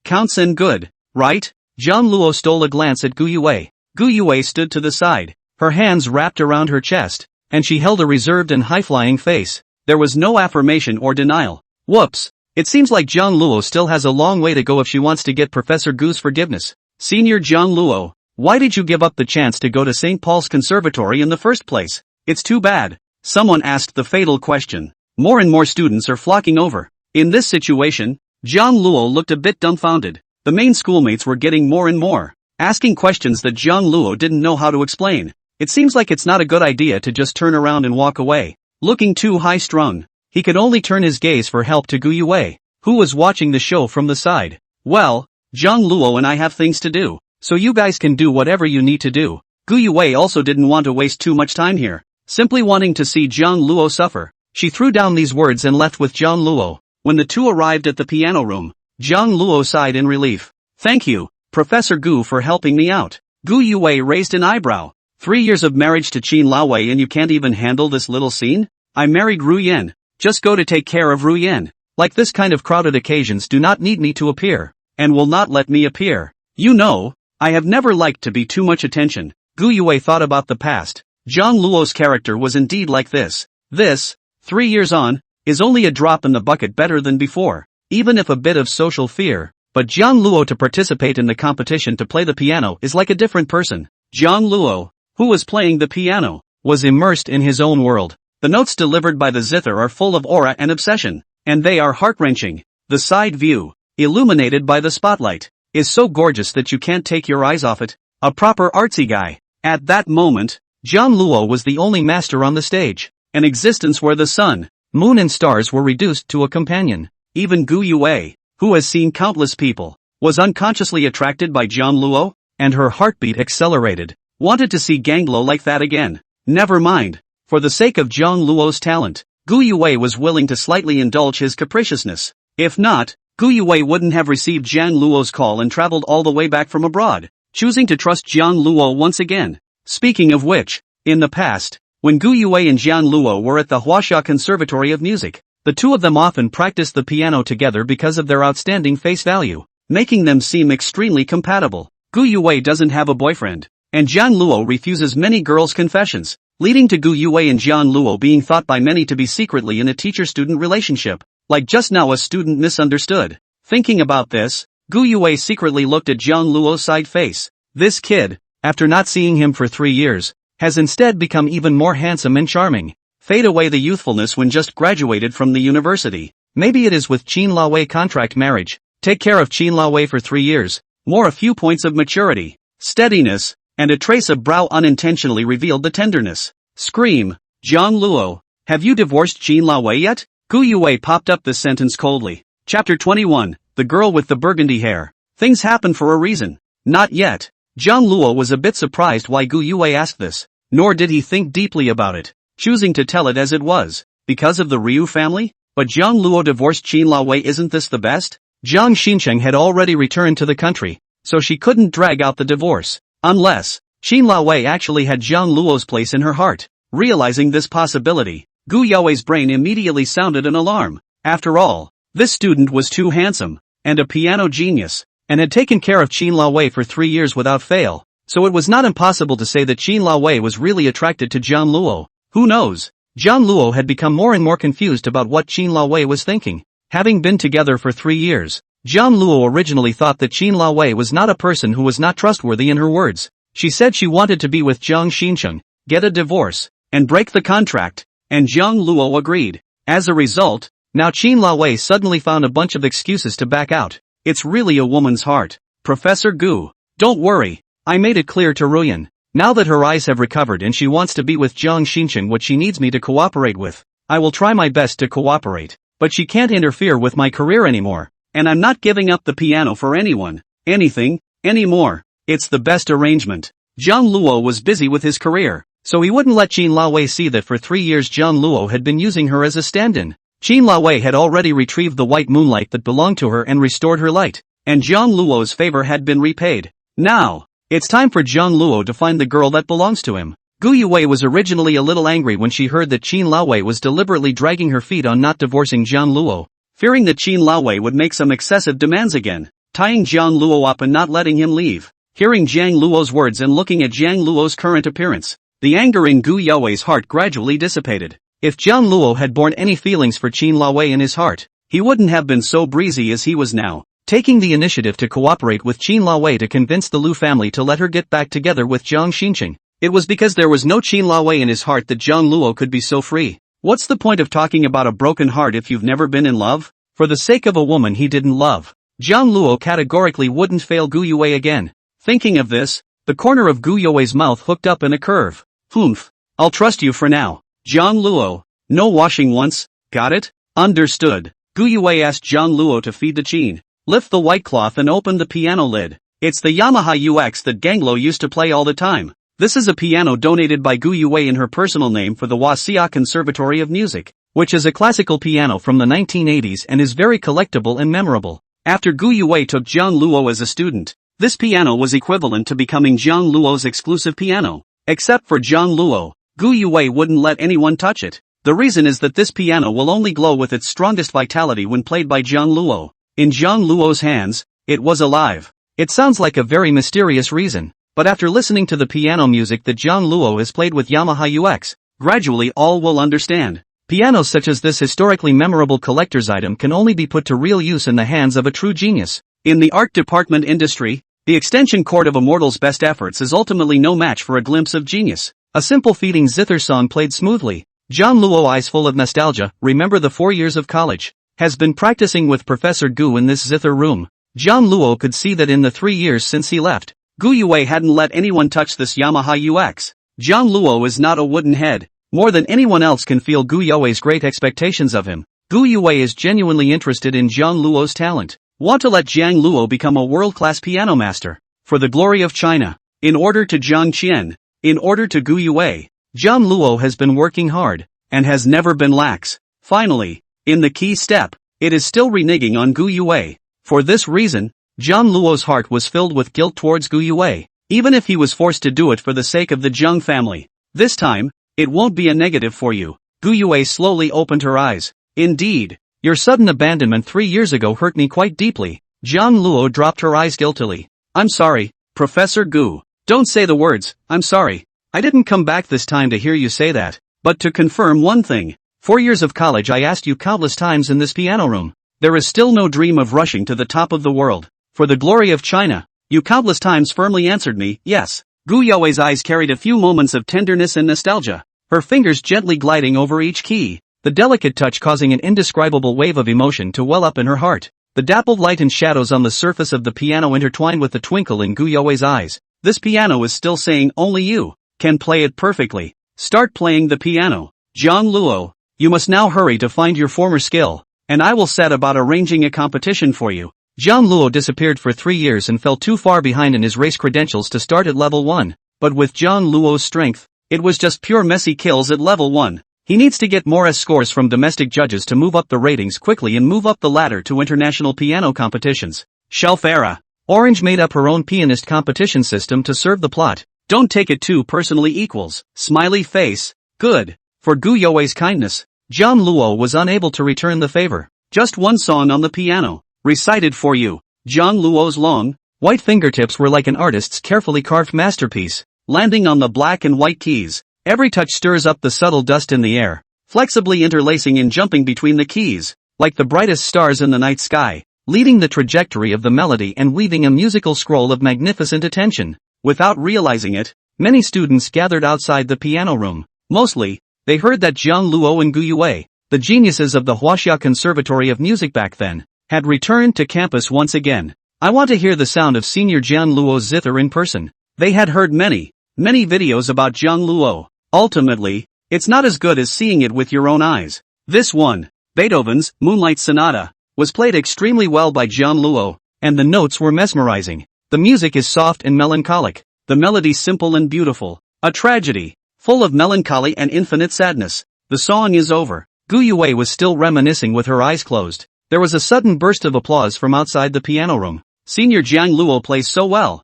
Counts and good, right? Jiang Luo stole a glance at Gu Yue. Gu Yue stood to the side, her hands wrapped around her chest, and she held a reserved and high-flying face. There was no affirmation or denial. Whoops. It seems like Jiang Luo still has a long way to go if she wants to get Professor Gu's forgiveness. Senior Jiang Luo, why did you give up the chance to go to St. Paul's Conservatory in the first place? It's too bad. Someone asked the fatal question. More and more students are flocking over. In this situation, Jiang Luo looked a bit dumbfounded. The main schoolmates were getting more and more, asking questions that Jiang Luo didn't know how to explain. It seems like it's not a good idea to just turn around and walk away. Looking too high-strung, he could only turn his gaze for help to Gu Yue, who was watching the show from the side. Well, Jiang Luo and I have things to do, so you guys can do whatever you need to do. Gu Yue also didn't want to waste too much time here, simply wanting to see Jiang Luo suffer. She threw down these words and left with Jiang Luo. When the two arrived at the piano room, Jiang Luo sighed in relief. Thank you, Professor Gu, for helping me out. Gu Yue raised an eyebrow. 3 years of marriage to Qin Lao and you can't even handle this little scene? I married Ruyan. Just go to take care of Ruyan. Like this kind of crowded occasions do not need me to appear, and will not let me appear. You know, I have never liked to be too much attention. Gu Yue thought about the past. Jiang Luo's character was indeed like this. This, 3 years on, is only a drop in the bucket better than before, even if a bit of social fear. But Jiang Luo to participate in the competition to play the piano is like a different person. Jiang Luo, who was playing the piano, was immersed in his own world. The notes delivered by the zither are full of aura and obsession, and they are heart-wrenching. The side view, illuminated by the spotlight, is so gorgeous that you can't take your eyes off it. A proper artsy guy. At that moment, Jiang Luo was the only master on the stage. An existence where the sun, moon and stars were reduced to a companion. Even Gu Yue, who has seen countless people, was unconsciously attracted by Jiang Luo, and her heartbeat accelerated. Wanted to see Ganglo like that again. Never mind. For the sake of Jiang Luo's talent, Gu Yue was willing to slightly indulge his capriciousness. If not, Gu Yue wouldn't have received Jiang Luo's call and traveled all the way back from abroad, choosing to trust Jiang Luo once again. Speaking of which, in the past, when Gu Yue and Jiang Luo were at the Huaxia Conservatory of Music, the two of them often practiced the piano together because of their outstanding face value, making them seem extremely compatible. Gu Yue doesn't have a boyfriend, and Jiang Luo refuses many girls' confessions, leading to Gu Yue and Jiang Luo being thought by many to be secretly in a teacher-student relationship, like just now a student misunderstood. Thinking about this, Gu Yue secretly looked at Jiang Luo's side face. This kid, after not seeing him for 3 years, has instead become even more handsome and charming. Fade away the youthfulness when just graduated from the university. Maybe it is with Qin Laowei contract marriage. Take care of Qin Laowei for 3 years. More a few points of maturity, steadiness, and a trace of brow unintentionally revealed the tenderness. Scream, Jiang Luo, have you divorced Qin Laowei yet? Gu Yue popped up this sentence coldly. Chapter 21, The Girl with the Burgundy Hair. Things happen for a reason. Not yet. Jiang Luo was a bit surprised why Gu Yue asked this, nor did he think deeply about it, choosing to tell it as it was. Because of the Ryu family? But Jiang Luo divorced Qin Laowei, isn't this the best? Jiang Shin Chung had already returned to the country, so she couldn't drag out the divorce. Unless, Qin Laowei actually had Jiang Luo's place in her heart. Realizing this possibility, Gu Yue's brain immediately sounded an alarm. After all, this student was too handsome, and a piano genius, and had taken care of Qin Laowei for 3 years without fail, so it was not impossible to say that Qin Laowei was really attracted to Jiang Luo. Who knows? Jiang Luo had become more and more confused about what Qin Laowei was thinking. Having been together for 3 years, Jiang Luo originally thought that Qin Laowei was not a person who was not trustworthy in her words. She said she wanted to be with Jiang Shin Chung, get a divorce, and break the contract, and Jiang Luo agreed. As a result, now Qin Laowei suddenly found a bunch of excuses to back out. It's really a woman's heart. Professor Gu, don't worry, I made it clear to Ruyan. Now that her eyes have recovered and she wants to be with Jiang Shin Chung, what she needs me to cooperate with, I will try my best to cooperate, but she can't interfere with my career anymore, and I'm not giving up the piano for anyone, anything, anymore. It's the best arrangement. Jiang Luo was busy with his career, so he wouldn't let Qin Laowei see that for 3 years Jiang Luo had been using her as a stand-in. Qin Laowei had already retrieved the white moonlight that belonged to her and restored her light, and Jiang Luo's favor had been repaid. Now, it's time for Jiang Luo to find the girl that belongs to him. Gu Yue was originally a little angry when she heard that Qin Laowei was deliberately dragging her feet on not divorcing Jiang Luo, fearing that Qin Laowei would make some excessive demands again, tying Jiang Luo up and not letting him leave. Hearing Jiang Luo's words and looking at Jiang Luo's current appearance, the anger in Gu Yue's heart gradually dissipated. If Jiang Luo had borne any feelings for Qin Laowei in his heart, he wouldn't have been so breezy as he was now, taking the initiative to cooperate with Qin Laowei to convince the Liu family to let her get back together with Jiang Shin Chung. It was because there was no Qin Laowei in his heart that Jiang Luo could be so free. What's the point of talking about a broken heart if you've never been in love? For the sake of a woman he didn't love, Jiang Luo categorically wouldn't fail Gu Yue again. Thinking of this, the corner of Gu Yue's mouth hooked up in a curve. Humph. I'll trust you for now. Jiang Luo. No washing once, got it? Understood. Gu Yue asked Jiang Luo to feed the qin, lift the white cloth and open the piano lid. It's the Yamaha UX that Ganglo used to play all the time. This is a piano donated by Gu Yue in her personal name for the Huaxia Conservatory of Music, which is a classical piano from the 1980s and is very collectible and memorable. After Gu Yue took Jiang Luo as a student, this piano was equivalent to becoming Jiang Luo's exclusive piano. Except for Jiang Luo, Gu Yue wouldn't let anyone touch it. The reason is that this piano will only glow with its strongest vitality when played by Jiang Luo. In Jiang Luo's hands, it was alive. It sounds like a very mysterious reason, but after listening to the piano music that Jiang Luo has played with Yamaha UX, gradually all will understand. Pianos such as this historically memorable collector's item can only be put to real use in the hands of a true genius. In the art department industry, the extension cord of a mortal's best efforts is ultimately no match for a glimpse of genius. A simple feeding zither song played smoothly. Jiang Luo, eyes full of nostalgia, remember the 4 years of college, has been practicing with Professor Gu in this zither room. Jiang Luo could see that in the 3 years since he left, Gu Yue hadn't let anyone touch this Yamaha UX. Jiang Luo is not a wooden head. More than anyone else can feel Gu Yue's great expectations of him. Gu Yue is genuinely interested in Jiang Luo's talent. Want to let Jiang Luo become a world-class piano master. For the glory of China. In order to Zhang Qian. In order to Gu Yue. Jiang Luo has been working hard, and has never been lax. Finally, in the key step, it is still reneging on Gu Yue. For this reason, Jiang Luo's heart was filled with guilt towards Gu Yue, even if he was forced to do it for the sake of the Jiang family. This time, it won't be a negative for you. Gu Yue slowly opened her eyes. Indeed, your sudden abandonment 3 years ago hurt me quite deeply. Jiang Luo dropped her eyes guiltily. I'm sorry, Professor Gu. Don't say the words, I'm sorry. I didn't come back this time to hear you say that. But to confirm one thing, 4 years of college I asked you countless times in this piano room. There is still no dream of rushing to the top of the world. For the glory of China, you countless times firmly answered me, yes. Gu Yue's eyes carried a few moments of tenderness and nostalgia, her fingers gently gliding over each key, the delicate touch causing an indescribable wave of emotion to well up in her heart. The dappled light and shadows on the surface of the piano intertwined with the twinkle in Gu Yue's eyes. This piano is still saying only you can play it perfectly. Start playing the piano. Jiang Luo, you must now hurry to find your former skill, and I will set about arranging a competition for you. Jiang Luo disappeared for 3 years and fell too far behind in his race credentials to start at level 1, but with Jiang Luo's strength, it was just pure messy kills at level 1. He needs to get more S scores from domestic judges to move up the ratings quickly and move up the ladder to international piano competitions. Shelf era. Orange made up her own pianist competition system to serve the plot. Don't take it too personally equals. Smiley face. Good. For Gu Yue's kindness, Jiang Luo was unable to return the favor. Just one song on the piano. Recited for you. Jiang Luo's long, white fingertips were like an artist's carefully carved masterpiece, landing on the black and white keys. Every touch stirs up the subtle dust in the air, flexibly interlacing and jumping between the keys, like the brightest stars in the night sky, leading the trajectory of the melody and weaving a musical scroll of magnificent attention. Without realizing it, many students gathered outside the piano room. Mostly, they heard that Jiang Luo and Gu Yue, the geniuses of the Huaxia Conservatory of Music back then, had returned to campus once again. I want to hear the sound of Senior Jiang Luo's zither in person. They had heard many videos about Jiang Luo. Ultimately, it's not as good as seeing it with your own eyes. This one, Beethoven's Moonlight Sonata, was played extremely well by Jiang Luo, and the notes were mesmerizing. The music is soft and melancholic, the melody simple and beautiful. A tragedy, full of melancholy and infinite sadness. The song is over. Gu Yue was still reminiscing with her eyes closed. There was a sudden burst of applause from outside the piano room. Senior Jiang Luo plays so well.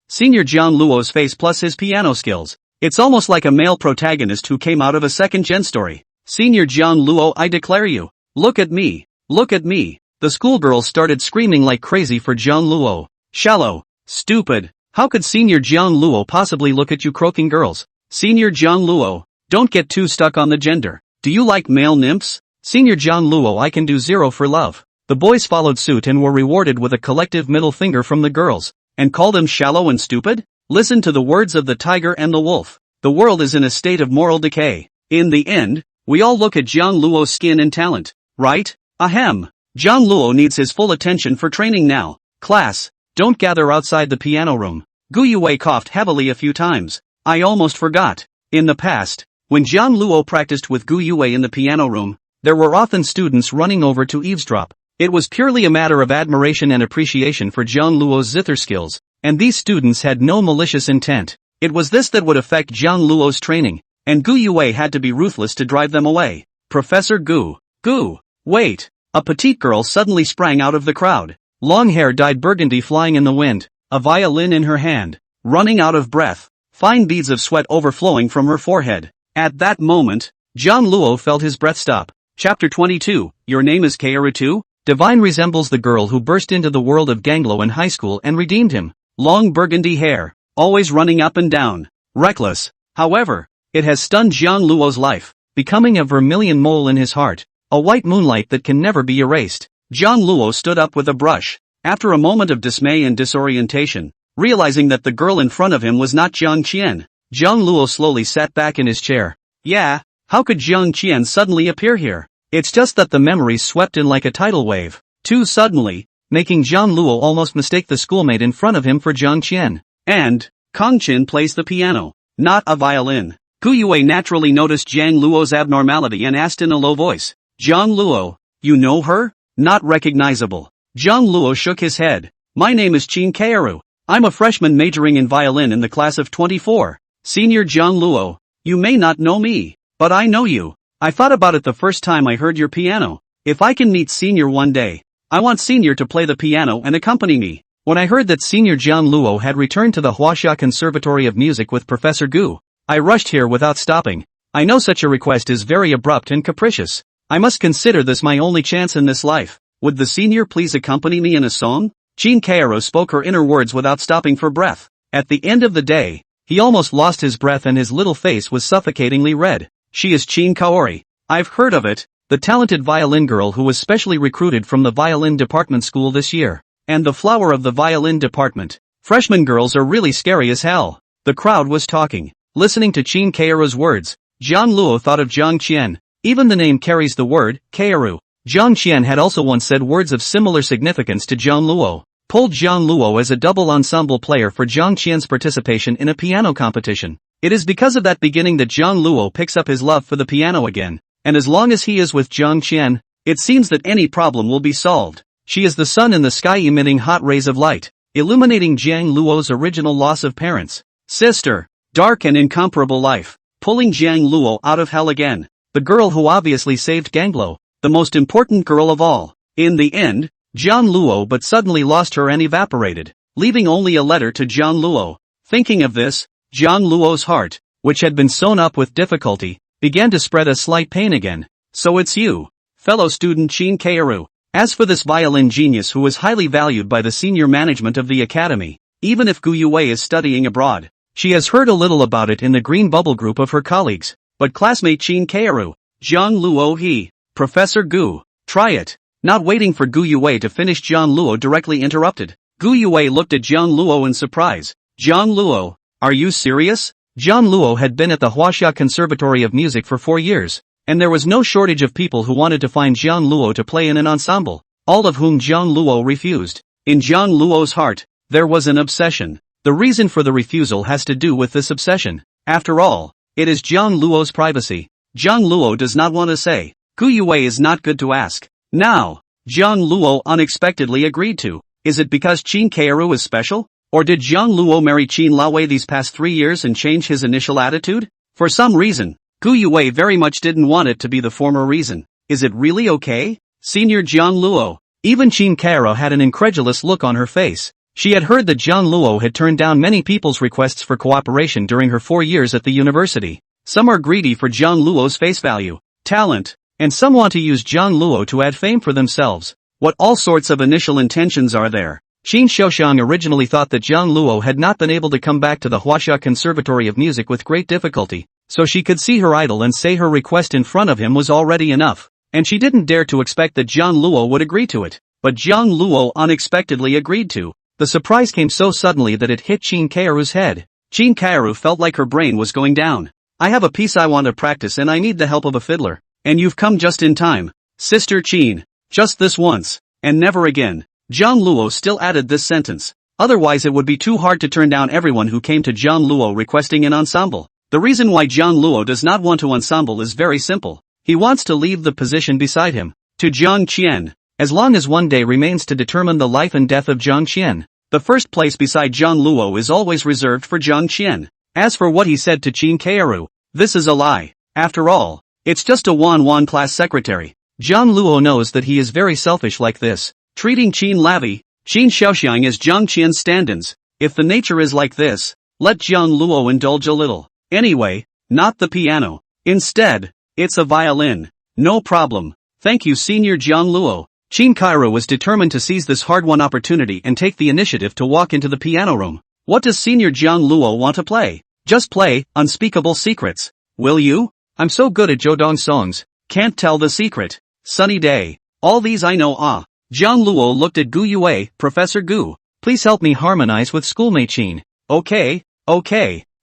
Senior Jiang Luo's face plus his piano skills. It's almost like a male protagonist who came out of a second-gen story. Senior Jiang Luo, I declare you. Look at me. Look at me. The schoolgirls started screaming like crazy for Jiang Luo. Shallow. Stupid. How could Senior Jiang Luo possibly look at you croaking girls? Senior Jiang Luo, don't get too stuck on the gender. Do you like male nymphs? Senior Jiang Luo, I can do 0 for love. The boys followed suit and were rewarded with a collective middle finger from the girls. And called him shallow and stupid? Listen to the words of the tiger and the wolf. The world is in a state of moral decay. In the end, we all look at Jiang Luo's skin and talent, right? Ahem. Jiang Luo needs his full attention for training now. Class, don't gather outside the piano room. Gu Yue coughed heavily a few times. I almost forgot. In the past, when Jiang Luo practiced with Gu Yue in the piano room, there were often students running over to eavesdrop. It was purely a matter of admiration and appreciation for Jiang Luo's zither skills. And these students had no malicious intent. It was this that would affect Jiang Luo's training, and Gu Yue had to be ruthless to drive them away. Professor Gu, wait! A petite girl suddenly sprang out of the crowd. Long hair dyed burgundy flying in the wind, a violin in her hand, running out of breath, fine beads of sweat overflowing from her forehead. At that moment, Jiang Luo felt his breath stop. Chapter 22, Your name is Kaoru? Divine resembles the girl who burst into the world of Ganglo in high school and redeemed him. Long burgundy hair, always running up and down, reckless. However, it has stunned Jiang Luo's life, becoming a vermilion mole in his heart, a white moonlight that can never be erased. Jiang Luo stood up with a brush, after a moment of dismay and disorientation, realizing that the girl in front of him was not Jiang Qian. Jiang Luo slowly sat back in his chair. Yeah, how could Jiang Qian suddenly appear here? It's just that the memories swept in like a tidal wave, too suddenly, making Jiang Luo almost mistake the schoolmate in front of him for Jiang Qian. And, Kong Qin plays the piano, not a violin. Gu Yue naturally noticed Jiang Luo's abnormality and asked in a low voice, Jiang Luo, you know her? Not recognizable. Jiang Luo shook his head. My name is Qin Kairu. I'm a freshman majoring in violin in the class of 24. Senior Jiang Luo, you may not know me, but I know you. I thought about it the first time I heard your piano. If I can meet Senior one day, I want Senior to play the piano and accompany me. When I heard that Senior Jiang Luo had returned to the Huaxia Conservatory of Music with Professor Gu, I rushed here without stopping. I know such a request is very abrupt and capricious. I must consider this my only chance in this life. Would the Senior please accompany me in a song? Qin Kairu spoke her inner words without stopping for breath. At the end of the day, he almost lost his breath and his little face was suffocatingly red. She is Qin Kaori. I've heard of it, the talented violin girl who was specially recruited from the violin department school this year. And the flower of the violin department. Freshman girls are really scary as hell. The crowd was talking. Listening to Qin Kairu's words, Jiang Luo thought of Jiang Qian. Even the name carries the word, Kairu. Jiang Qian had also once said words of similar significance to Jiang Luo. Pulled Jiang Luo as a double ensemble player for Jiang Qian's participation in a piano competition. It is because of that beginning that Jiang Luo picks up his love for the piano again, and as long as he is with Jiang Qian, it seems that any problem will be solved. She is the sun in the sky emitting hot rays of light, illuminating Jiang Luo's original loss of parents. Sister, dark and incomparable life, pulling Jiang Luo out of hell again. The girl who obviously saved Ganglo, the most important girl of all. In the end, Jiang Luo but suddenly lost her and evaporated, leaving only a letter to Jiang Luo. Thinking of this, Jiang Luo's heart, which had been sewn up with difficulty, began to spread a slight pain again. So it's you, fellow student Qin Kairu. As for this violin genius who is highly valued by the senior management of the academy, even if Gu Yue is studying abroad, she has heard a little about it in the green bubble group of her colleagues. But classmate Qin Kairu, Jiang Luo he, Professor Gu, try it. Not waiting for Gu Yue to finish, Jiang Luo directly interrupted. Gu Yue looked at Jiang Luo in surprise. Jiang Luo, are you serious? Jiang Luo had been at the Huaxia Conservatory of Music for 4 years, and there was no shortage of people who wanted to find Jiang Luo to play in an ensemble, all of whom Jiang Luo refused. In Jiang Luo's heart, there was an obsession. The reason for the refusal has to do with this obsession. After all, it is Jiang Luo's privacy. Jiang Luo does not want to say. Gu Yue is not good to ask. Now, Jiang Luo unexpectedly agreed to. Is it because Qin Kairu is special? Or did Jiang Luo marry Qin Laowei these past 3 years and change his initial attitude? For some reason, Gu Yue very much didn't want it to be the former reason. Is it really okay? Senior Jiang Luo. Even Qin Kairu had an incredulous look on her face. She had heard that Jiang Luo had turned down many people's requests for cooperation during her 4 years at the university. Some are greedy for Jiang Luo's face value, talent, and some want to use Jiang Luo to add fame for themselves. What all sorts of initial intentions are there? Qin Xiaoxiang originally thought that Jiang Luo had not been able to come back to the Huaxia Conservatory of Music with great difficulty, so she could see her idol and say her request in front of him was already enough, and she didn't dare to expect that Jiang Luo would agree to it. But Jiang Luo unexpectedly agreed to. The surprise came so suddenly that it hit Qin Kairu's head. Qin Kairu felt like her brain was going down. I have a piece I want to practice and I need the help of a fiddler. And you've come just in time. Sister Qin. Just this once. And never again. Jiang Luo still added this sentence. Otherwise it would be too hard to turn down everyone who came to Jiang Luo requesting an ensemble. The reason why Jiang Luo does not want to ensemble is very simple. He wants to leave the position beside him to Jiang Qian. As long as one day remains to determine the life and death of Jiang Qian, the first place beside Jiang Luo is always reserved for Jiang Qian. As for what he said to Qin Kairu, this is a lie. After all, it's just a Wan class secretary. Jiang Luo knows that he is very selfish like this, treating Qin Lavi, Qin Xiaoxiang as Jiang Qian's stand-ins. If the nature is like this, let Jiang Luo indulge a little. Anyway, not the piano. Instead, it's a violin. No problem. Thank you, Senior Jiang Luo. Qin Kairu was determined to seize this hard-won opportunity and take the initiative to walk into the piano room. What does Senior Jiang Luo want to play? Just play Unspeakable Secrets. Will you? I'm so good at Zhoudong songs. Can't tell the secret. Sunny day. All these I know. Jiang Luo looked at Gu Yue. Professor Gu, please help me harmonize with schoolmate Qin. Okay.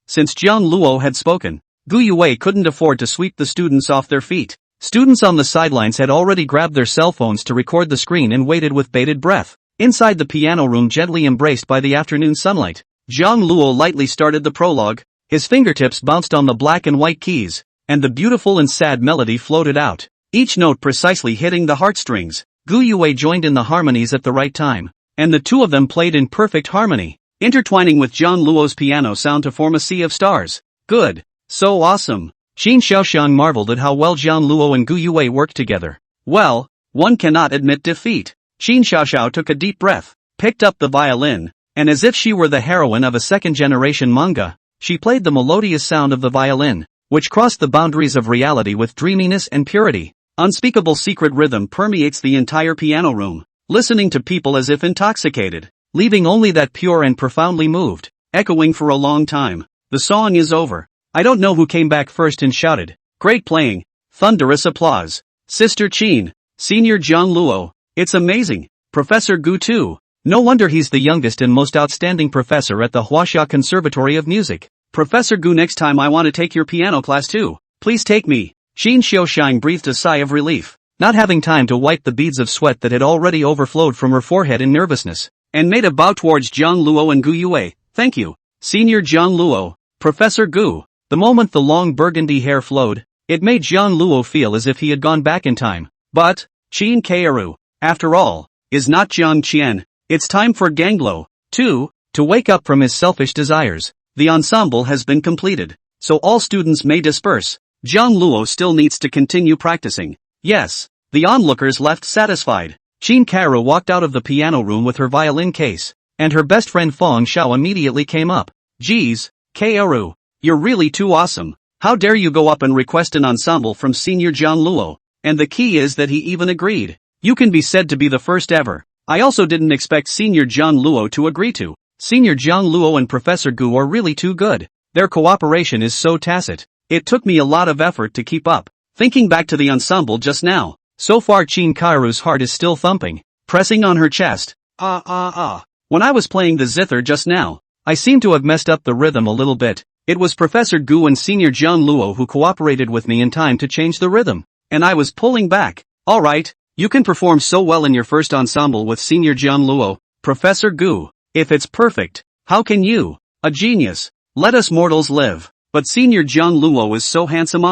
Since Jiang Luo had spoken, Gu Yue couldn't afford to sweep the students off their feet. Students on the sidelines had already grabbed their cell phones to record the screen and waited with bated breath. Inside the piano room, gently embraced by the afternoon sunlight, Jiang Luo lightly started the prologue. His fingertips bounced on the black and white keys, and the beautiful and sad melody floated out, each note precisely hitting the heartstrings. Gu Yue joined in the harmonies at the right time, and the two of them played in perfect harmony, intertwining with Jiang Luo's piano sound to form a sea of stars. Good. So awesome. Qin Xiaoxiang marveled at how well Jiang Luo and Gu Yue worked together. Well, one cannot admit defeat. Qin Xiaoxiao took a deep breath, picked up the violin, and as if she were the heroine of a second-generation manga, she played the melodious sound of the violin, which crossed the boundaries of reality with dreaminess and purity. Unspeakable secret rhythm permeates the entire piano room, listening to people as if intoxicated, leaving only that pure and profoundly moved, echoing for a long time. The song is over. I don't know who came back first and shouted, "Great playing!" Thunderous applause. Sister Qin, Senior Jiang Luo, it's amazing. Professor Gu too. No wonder he's the youngest and most outstanding professor at the Huaxia Conservatory of Music. Professor Gu, next time I want to take your piano class too. Please take me. Qin Xiaoxiang breathed a sigh of relief, not having time to wipe the beads of sweat that had already overflowed from her forehead in nervousness, and made a bow towards Jiang Luo and Gu Yue. Thank you, Senior Jiang Luo. Professor Gu. The moment the long burgundy hair flowed, it made Jiang Luo feel as if he had gone back in time. But, Qin Kairu, after all, is not Jiang Qian. It's time for Ganglo, too, to wake up from his selfish desires. The ensemble has been completed, so all students may disperse. Jiang Luo still needs to continue practicing. Yes, the onlookers left satisfied. Qin Kairu walked out of the piano room with her violin case, and her best friend Feng Xiao immediately came up. Geez, Kairu, you're really too awesome. How dare you go up and request an ensemble from Senior Jiang Luo? And the key is that he even agreed. You can be said to be the first ever. I also didn't expect Senior Jiang Luo to agree to. Senior Jiang Luo and Professor Gu are really too good. Their cooperation is so tacit. It took me a lot of effort to keep up. Thinking back to the ensemble just now, so far Qin Kairu's heart is still thumping, pressing on her chest. When I was playing the zither just now, I seem to have messed up the rhythm a little bit. It was Professor Gu and Senior Jiang Luo who cooperated with me in time to change the rhythm, and I was pulling back. Alright, you can perform so well in your first ensemble with Senior Jiang Luo, Professor Gu. If it's perfect, how can you? A genius. Let us mortals live. But Senior Jiang Luo is so handsome.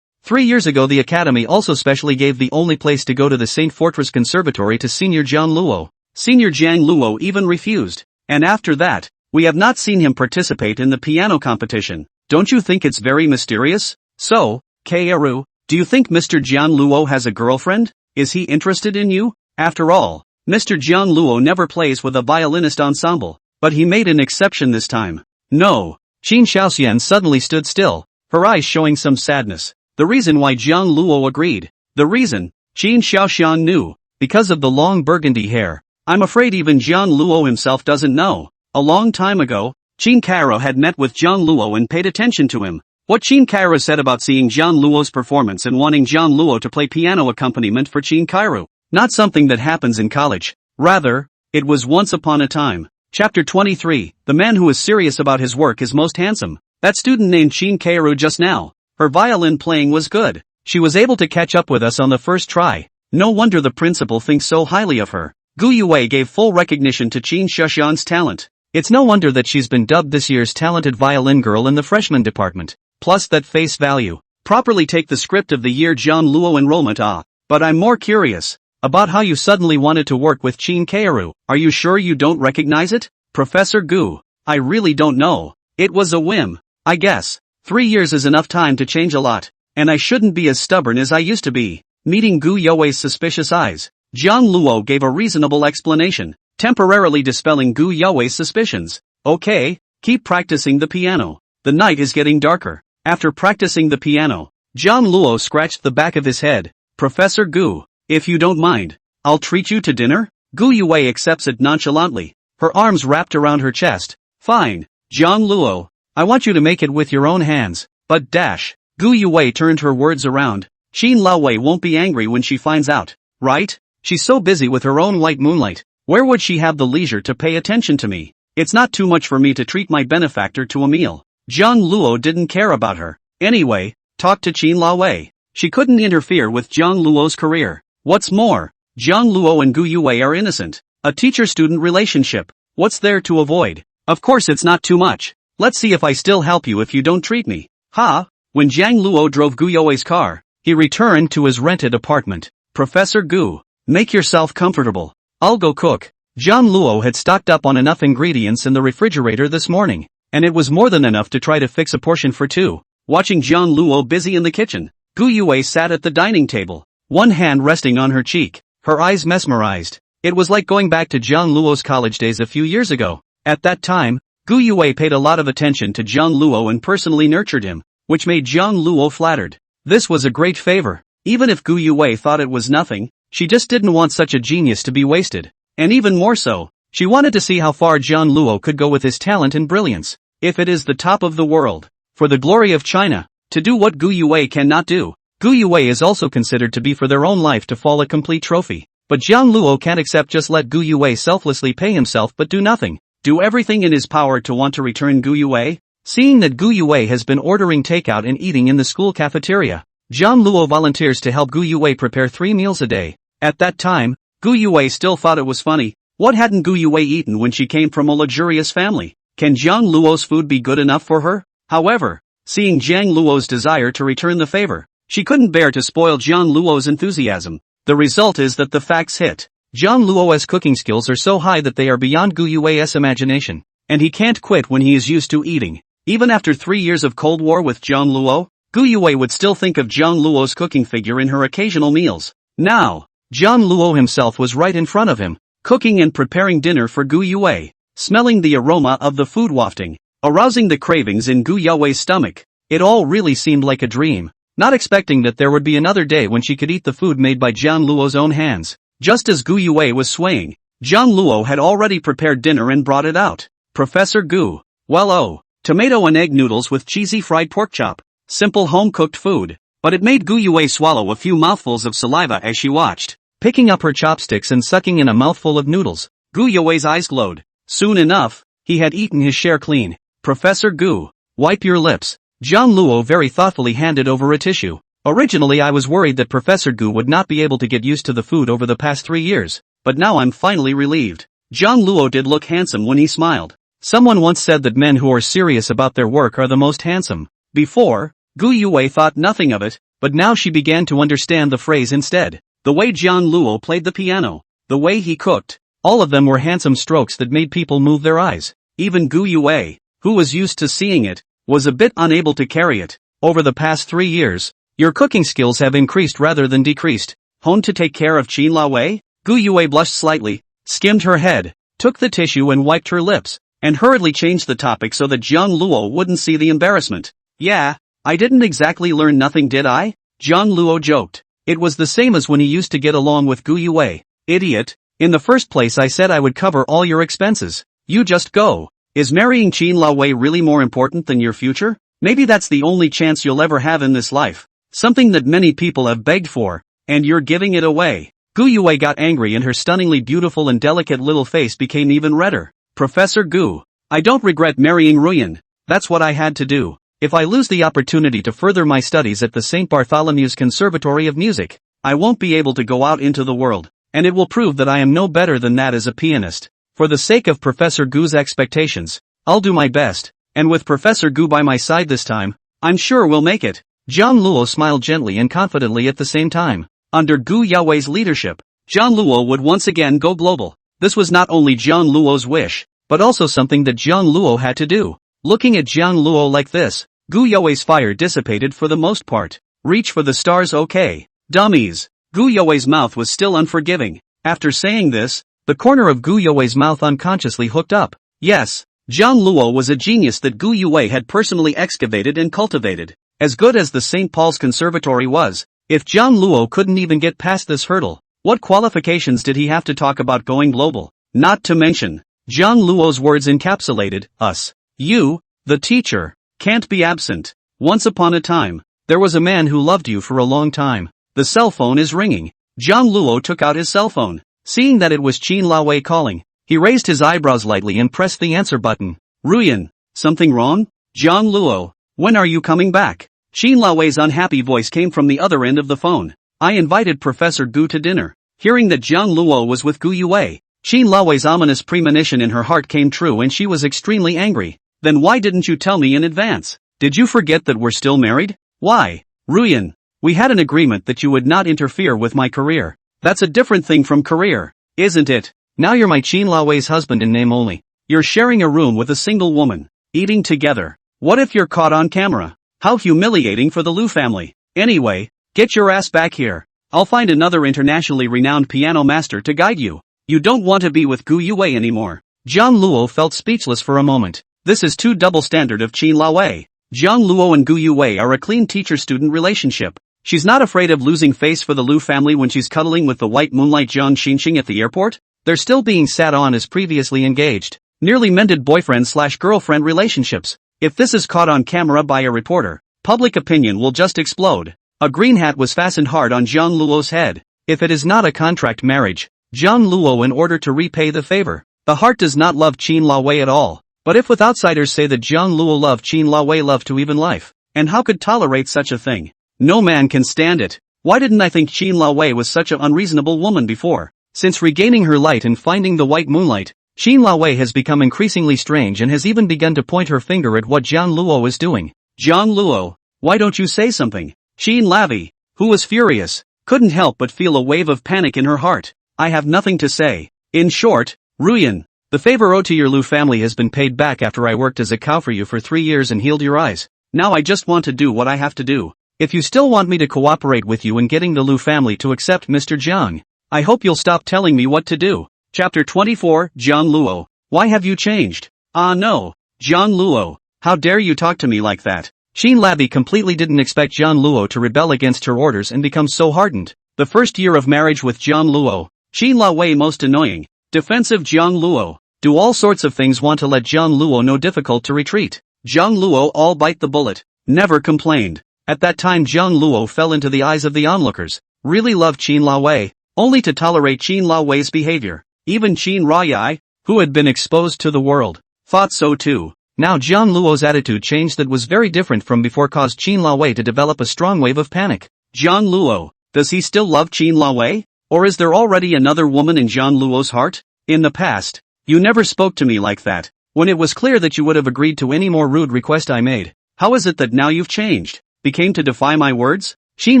3 years ago the Academy also specially gave the only place to go to the Saint Fortress Conservatory to Senior Jiang Luo. Senior Jiang Luo even refused, and after that, we have not seen him participate in the piano competition. Don't you think it's very mysterious? So, Kairu, do you think Mr. Jiang Luo has a girlfriend? Is he interested in you? After all, Mr. Jiang Luo never plays with a violinist ensemble, but he made an exception this time. No. Qin Xiaoxian suddenly stood still, her eyes showing some sadness. The reason why Jiang Luo agreed. The reason, Qin Xiaoxian knew, because of the long burgundy hair. I'm afraid even Jiang Luo himself doesn't know. A long time ago, Qin Kairu had met with Jiang Luo and paid attention to him. What Qin Kairu said about seeing Jiang Luo's performance and wanting Jiang Luo to play piano accompaniment for Qin Kairu. Not something that happens in college. Rather, it was once upon a time. Chapter 23, the man who is serious about his work is most handsome. That student named Qin Kairu just now. Her violin playing was good. She was able to catch up with us on the first try. No wonder the principal thinks so highly of her. Gu Yue gave full recognition to Qin Xiaoxian's talent. It's no wonder that she's been dubbed this year's talented violin girl in the freshman department. Plus that face value. Properly take the script of the year Jiang Luo enrollment. But I'm more curious about how you suddenly wanted to work with Qin Kairu. Are you sure you don't recognize it? Professor Gu, I really don't know. It was a whim, I guess. 3 years is enough time to change a lot, and I shouldn't be as stubborn as I used to be. Meeting Gu Yue's suspicious eyes, Jiang Luo gave a reasonable explanation, temporarily dispelling Gu Yue's suspicions. Okay, keep practicing the piano. The night is getting darker. After practicing the piano, Jiang Luo scratched the back of his head. Professor Gu, if you don't mind, I'll treat you to dinner? Gu Yue accepts it nonchalantly, her arms wrapped around her chest. Fine, Jiang Luo, I want you to make it with your own hands, but dash. Gu Yue turned her words around. Qin Laowei won't be angry when she finds out, right? She's so busy with her own white moonlight. Where would she have the leisure to pay attention to me? It's not too much for me to treat my benefactor to a meal. Jiang Luo didn't care about her. Anyway, talk to Qin Laowei. She couldn't interfere with Jiang Luo's career. What's more, Jiang Luo and Gu Yue are innocent. A teacher-student relationship. What's there to avoid? Of course it's not too much. Let's see if I still help you if you don't treat me. Ha! When Jiang Luo drove Gu Yue's car, he returned to his rented apartment. Professor Gu, make yourself comfortable. I'll go cook. Jiang Luo had stocked up on enough ingredients in the refrigerator this morning, and it was more than enough to try to fix a portion for two. Watching Jiang Luo busy in the kitchen, Gu Yue sat at the dining table, one hand resting on her cheek, her eyes mesmerized. It was like going back to Jiang Luo's college days a few years ago. At that time, Gu Yue paid a lot of attention to Jiang Luo and personally nurtured him, which made Jiang Luo flattered. This was a great favor. Even if Gu Yue thought it was nothing, she just didn't want such a genius to be wasted. And even more so, she wanted to see how far Jiang Luo could go with his talent and brilliance. If it is the top of the world, for the glory of China, to do what Gu Yue cannot do. Gu Yue is also considered to be for their own life to fall a complete trophy. But Jiang Luo can't accept just let Gu Yue selflessly pay himself but do nothing. Do everything in his power to want to return Gu Yue? Seeing that Gu Yue has been ordering takeout and eating in the school cafeteria, Jiang Luo volunteers to help Gu Yue prepare 3 meals a day. At that time, Gu Yue still thought it was funny. What hadn't Gu Yue eaten when she came from a luxurious family? Can Jiang Luo's food be good enough for her? However, seeing Jiang Luo's desire to return the favor, she couldn't bear to spoil Jiang Luo's enthusiasm. The result is that the facts hit. Jiang Luo's cooking skills are so high that they are beyond Gu Yue's imagination, and he can't quit when he is used to eating. Even after 3 years of Cold War with Jiang Luo, Gu Yue would still think of Jiang Luo's cooking figure in her occasional meals. Now, Jiang Luo himself was right in front of him, cooking and preparing dinner for Gu Yue. Smelling the aroma of the food wafting, arousing the cravings in Gu Yue's stomach, it all really seemed like a dream. Not expecting that there would be another day when she could eat the food made by Jiang Luo's own hands. Just as Gu Yue was swaying, Jiang Luo had already prepared dinner and brought it out. Professor Gu, well tomato and egg noodles with cheesy fried pork chop. Simple home-cooked food. But it made Gu Yue swallow a few mouthfuls of saliva as she watched. Picking up her chopsticks and sucking in a mouthful of noodles, Gu Yue's eyes glowed. Soon enough, he had eaten his share clean. Professor Gu, wipe your lips. Jiang Luo very thoughtfully handed over a tissue. Originally I was worried that Professor Gu would not be able to get used to the food over the past 3 years, but now I'm finally relieved. Jiang Luo did look handsome when he smiled. Someone once said that men who are serious about their work are the most handsome. Before, Gu Yue thought nothing of it, but now she began to understand the phrase instead. The way Jiang Luo played the piano, the way he cooked, all of them were handsome strokes that made people move their eyes. Even Gu Yue, who was used to seeing it, was a bit unable to carry it. Over the past 3 years, your cooking skills have increased rather than decreased. Honed to take care of Qin Laowei? Gu Yue blushed slightly, skimmed her head, took the tissue and wiped her lips, and hurriedly changed the topic so that Jiang Luo wouldn't see the embarrassment. Yeah, I didn't exactly learn nothing, did I? Jiang Luo joked. It was the same as when he used to get along with Gu Yue. Idiot. In the first place I said I would cover all your expenses. You just go. Is marrying Qin Laowei really more important than your future? Maybe that's the only chance you'll ever have in this life. Something that many people have begged for, and you're giving it away. Gu Yue got angry and her stunningly beautiful and delicate little face became even redder. Professor Gu, I don't regret marrying Ruyan. That's what I had to do. If I lose the opportunity to further my studies at the St. Bartholomew's Conservatory of Music, I won't be able to go out into the world, and it will prove that I am no better than that as a pianist. For the sake of Professor Gu's expectations, I'll do my best, and with Professor Gu by my side this time, I'm sure we'll make it. Jiang Luo smiled gently and confidently at the same time. Under Gu Yue's leadership, Jiang Luo would once again go global. This was not only Jiang Luo's wish, but also something that Jiang Luo had to do. Looking at Jiang Luo like this, Gu Yue's fire dissipated for the most part. Reach for the stars, okay? Dummies. Gu Yue's mouth was still unforgiving. After saying this, the corner of Gu Yue's mouth unconsciously hooked up. Yes, Jiang Luo was a genius that Gu Yue had personally excavated and cultivated. As good as the St. Paul's Conservatory was, if Jiang Luo couldn't even get past this hurdle, what qualifications did he have to talk about going global? Not to mention, Jiang Luo's words encapsulated, us. You, the teacher, can't be absent. Once upon a time, there was a man who loved you for a long time. The cell phone is ringing. Jiang Luo took out his cell phone. Seeing that it was Qin Laowei calling, he raised his eyebrows lightly and pressed the answer button. Ruyan, something wrong? Jiang Luo, when are you coming back? Xin Laowei's unhappy voice came from the other end of the phone. I invited Professor Gu to dinner. Hearing that Jiang Luo was with Gu Yue, Xin Laowei's ominous premonition in her heart came true and she was extremely angry. Then why didn't you tell me in advance? Did you forget that we're still married? Why? Ruyan, we had an agreement that you would not interfere with my career. That's a different thing from career, isn't it? Now you're my Xin Laowei's husband in name only. You're sharing a room with a single woman, eating together. What if you're caught on camera? How humiliating for the Liu family. Anyway, get your ass back here. I'll find another internationally renowned piano master to guide you. You don't want to be with Gu Yue anymore. Jiang Luo felt speechless for a moment. This is too double standard of Xin Laowei. Jiang Luo and Gu Yue are a clean teacher-student relationship. She's not afraid of losing face for the Liu family when she's cuddling with the white moonlight Jiang Shin Chung at the airport. They're still being sat on as previously engaged, nearly mended boyfriend/girlfriend relationships. If this is caught on camera by a reporter, public opinion will just explode. A green hat was fastened hard on Jiang Luo's head. If it is not a contract marriage, Jiang Luo in order to repay the favor. The heart does not love Xin Laowei at all. But if with outsiders say that Jiang Luo loved Xin Laowei love to even life, and how could tolerate such a thing? No man can stand it. Why didn't I think Xin Laowei was such an unreasonable woman before? Since regaining her light and finding the white moonlight, Xin Laowei has become increasingly strange and has even begun to point her finger at what Jiang Luo is doing. Jiang Luo, why don't you say something? Xin Lavi, who was furious, couldn't help but feel a wave of panic in her heart. I have nothing to say. In short, Ruyan, the favor owed to your Liu family has been paid back after I worked as a cow for you for 3 years and healed your eyes. Now I just want to do what I have to do. If you still want me to cooperate with you in getting the Liu family to accept Mr. Jiang, I hope you'll stop telling me what to do. Chapter 24, Jiang Luo, why have you changed? Ah no, Jiang Luo, how dare you talk to me like that? Xin Labi completely didn't expect Jiang Luo to rebel against her orders and become so hardened. The first year of marriage with Jiang Luo, Xin Laowei most annoying, defensive Jiang Luo, do all sorts of things want to let Jiang Luo know difficult to retreat. Jiang Luo all bite the bullet, never complained. At that time Jiang Luo fell into the eyes of the onlookers, really loved Xin Laowei, only to tolerate Xin Laowei's behavior. Even Xin Ruyan, who had been exposed to the world, thought so too. Now Jiang Luo's attitude changed that was very different from before caused Xin Laowei to develop a strong wave of panic. Jiang Luo, does he still love Xin Laowei? Or is there already another woman in Jiang Luo's heart? In the past, you never spoke to me like that, when it was clear that you would have agreed to any more rude request I made. How is it that now you've changed? Became to defy my words? Xin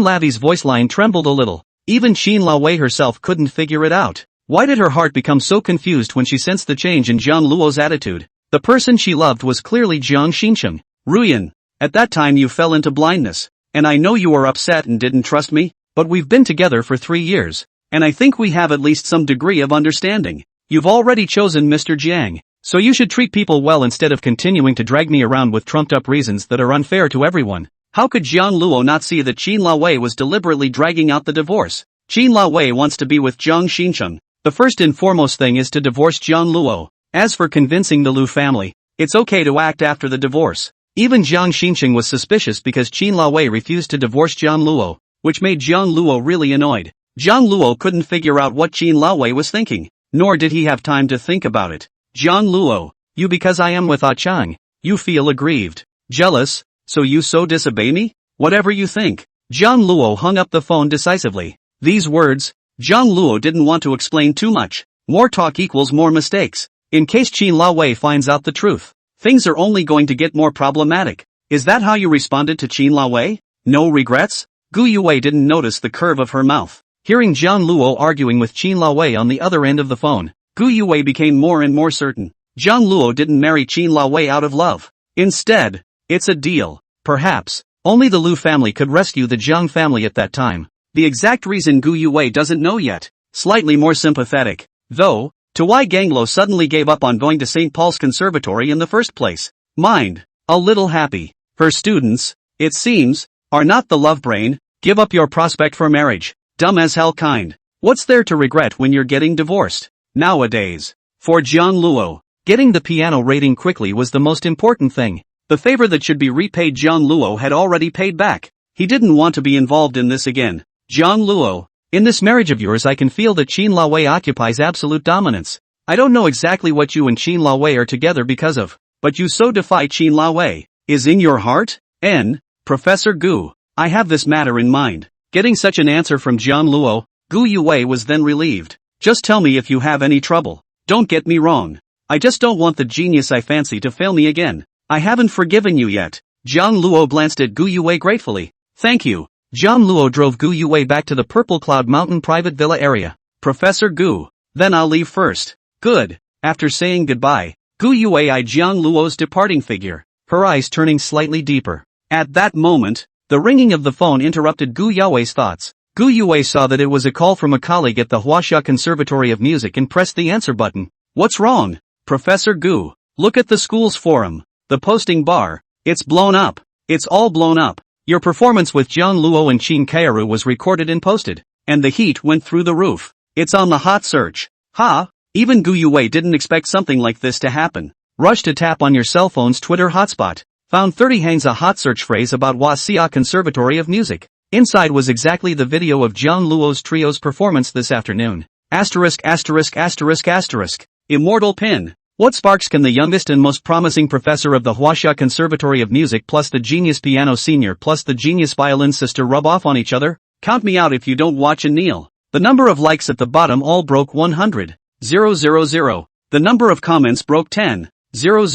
Lavi's voice line trembled a little. Even Xin Laowei herself couldn't figure it out. Why did her heart become so confused when she sensed the change in Jiang Luo's attitude? The person she loved was clearly Jiang Shin Chung. Ruyan, at that time you fell into blindness, and I know you were upset and didn't trust me, but we've been together for 3 years, and I think we have at least some degree of understanding. You've already chosen Mr. Jiang, so you should treat people well instead of continuing to drag me around with trumped-up reasons that are unfair to everyone. How could Jiang Luo not see that Xin Laowei was deliberately dragging out the divorce? Xin Laowei wants to be with Jiang Shin Chung. The first and foremost thing is to divorce Jiang Luo. As for convincing the Liu family, it's okay to act after the divorce. Even Jiang Shin Chung was suspicious because Xin Laowei refused to divorce Jiang Luo, which made Jiang Luo really annoyed. Jiang Luo couldn't figure out what Xin Laowei was thinking, nor did he have time to think about it. Jiang Luo, you because I am with Ah Chang, you feel aggrieved, jealous, so you so disobey me? Whatever you think. Jiang Luo hung up the phone decisively. These words, Jiang Luo didn't want to explain too much. More talk equals more mistakes. In case Xin Laowei finds out the truth, things are only going to get more problematic. Is that how you responded to Xin Laowei? No regrets? Gu Yue didn't notice the curve of her mouth. Hearing Jiang Luo arguing with Xin Laowei on the other end of the phone, Gu Yue became more and more certain. Jiang Luo didn't marry Xin Laowei out of love. Instead, it's a deal. Perhaps, only the Liu family could rescue the Jiang family at that time. The exact reason Gu Yue doesn't know yet. Slightly more sympathetic, though, to why Ganglo suddenly gave up on going to St. Paul's Conservatory in the first place. Mind, a little happy. Her students, it seems, are not the love brain. Give up your prospect for marriage. Dumb as hell kind. What's there to regret when you're getting divorced? Nowadays, for Jiang Luo, getting the piano rating quickly was the most important thing. The favor that should be repaid Jiang Luo had already paid back. He didn't want to be involved in this again. Jiang Luo, in this marriage of yours I can feel that Xin Laowei occupies absolute dominance. I don't know exactly what you and Xin Laowei are together because of, but you so defy Xin Laowei. is in your heart? Professor Gu, I have this matter in mind. Getting such an answer from Jiang Luo, Gu Yue was then relieved. Just tell me if you have any trouble. Don't get me wrong. I just don't want the genius I fancy to fail me again. I haven't forgiven you yet. Jiang Luo glanced at Gu Yue gratefully. Thank you. Jiang Luo drove Gu Yue back to the Purple Cloud Mountain private villa area. Professor Gu, then I'll leave first. Good. After saying goodbye, Gu Yue eyed Jiang Luo's departing figure, her eyes turning slightly deeper. At that moment, the ringing of the phone interrupted Gu Yue's thoughts. Gu Yue saw that it was a call from a colleague at the Huaxia Conservatory of Music and pressed the answer button. What's wrong? Professor Gu, look at the school's forum. The posting bar. It's blown up. It's all blown up. Your performance with Jiang Luo and Qin Kairu was recorded and posted. And the heat went through the roof. It's on the hot search. Ha! Even Gu Yue didn't expect something like this to happen. Rush to tap on your cell phone's Twitter hotspot. Found 30 hangs a hot search phrase about Huaxia Conservatory of Music. Inside was exactly the video of Jiang Luo's trio's performance this afternoon. Asterisk asterisk asterisk asterisk. Immortal pin. What sparks can the youngest and most promising professor of the Huaxia Conservatory of Music plus the genius piano senior plus the genius violin sister rub off on each other? Count me out if you don't watch and kneel. The number of likes at the bottom all broke 100. 000. The number of comments broke 10. 000.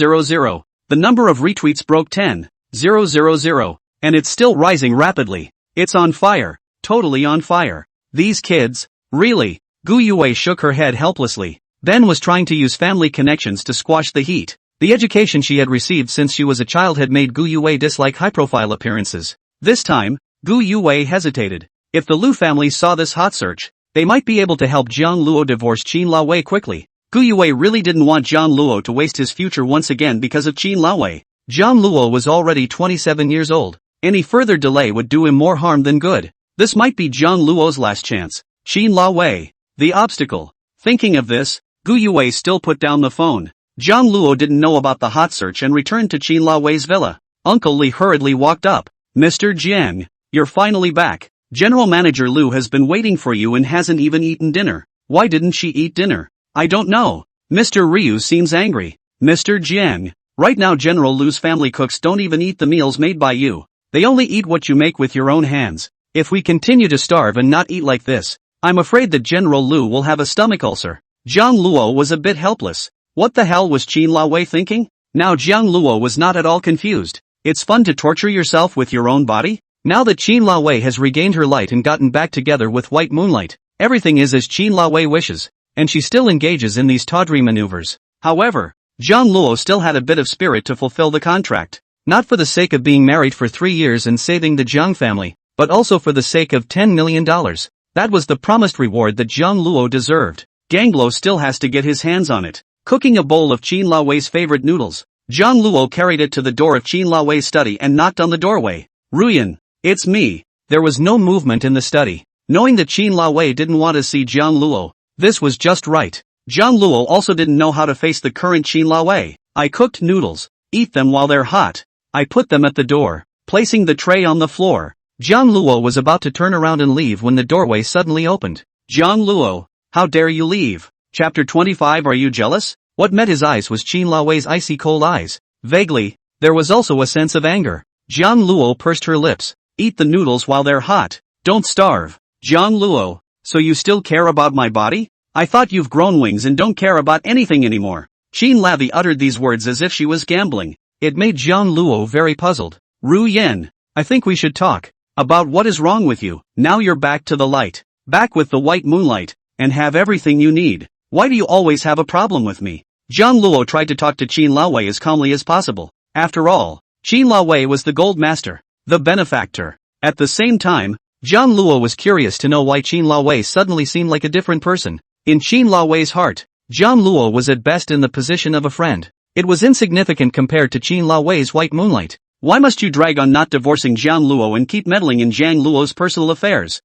The number of retweets broke 10. 000. And it's still rising rapidly. It's on fire. Totally on fire. These kids, really? Gu Yue shook her head helplessly. Ben was trying to use family connections to squash the heat. The education she had received since she was a child had made Gu Yue dislike high-profile appearances. This time, Gu Yue hesitated. If the Liu family saw this hot search, they might be able to help Jiang Luo divorce Qin Laowei quickly. Gu Yue really didn't want Jiang Luo to waste his future once again because of Qin Laowei. Jiang Luo was already 27 years old. Any further delay would do him more harm than good. This might be Jiang Luo's last chance. Qin Laowei. The obstacle. Thinking of this, Gu Yue still put down the phone. Jiang Luo didn't know about the hot search and returned to Qin Laowei's villa. Uncle Li hurriedly walked up. Mr. Jiang, you're finally back. General Manager Liu has been waiting for you and hasn't even eaten dinner. Why didn't she eat dinner? I don't know. Mr. Ryu seems angry. Mr. Jiang, right now General Liu's family cooks don't even eat the meals made by you. They only eat what you make with your own hands. If we continue to starve and not eat like this, I'm afraid that General Liu will have a stomach ulcer. Jiang Luo was a bit helpless. What the hell was Qin Laowei thinking? Now Jiang Luo was not at all confused. It's fun to torture yourself with your own body? Now that Qin Laowei has regained her light and gotten back together with white moonlight, everything is as Qin Laowei wishes, and she still engages in these tawdry maneuvers. However, Jiang Luo still had a bit of spirit to fulfill the contract. Not for the sake of being married for 3 years and saving the Jiang family, but also for the sake of $10 million. That was the promised reward that Jiang Luo deserved. Ganglo still has to get his hands on it. Cooking a bowl of Qin Laowei's favorite noodles, Jiang Luo carried it to the door of Qin Laowei's study and knocked on the doorway. Ruyan, it's me. There was no movement in the study. Knowing that Qin Laowei didn't want to see Jiang Luo, this was just right. Jiang Luo also didn't know how to face the current Qin Laowei. I cooked noodles. Eat them while they're hot. I put them at the door, placing the tray on the floor. Jiang Luo was about to turn around and leave when the doorway suddenly opened. Jiang Luo, how dare you leave? Chapter 25. Are you jealous? What met his eyes was Qin Laowei's icy cold eyes. Vaguely, there was also a sense of anger. Jiang Luo pursed her lips. Eat the noodles while they're hot. Don't starve. Jiang Luo, so you still care about my body? I thought you've grown wings and don't care about anything anymore. Qin Laowei uttered these words as if she was gambling. It made Jiang Luo very puzzled. Ruyan, I think we should talk. About what is wrong with you. Now you're back to the light. Back with the white moonlight. And have everything you need. Why do you always have a problem with me? Jiang Luo tried to talk to Qin Laowei as calmly as possible. After all, Qin Laowei was the gold master, the benefactor. At the same time, Jiang Luo was curious to know why Qin Laowei suddenly seemed like a different person. In Qin Laowei's heart, Jiang Luo was at best in the position of a friend. It was insignificant compared to Qin Laowei's white moonlight. Why must you drag on not divorcing Jiang Luo and keep meddling in Jiang Luo's personal affairs?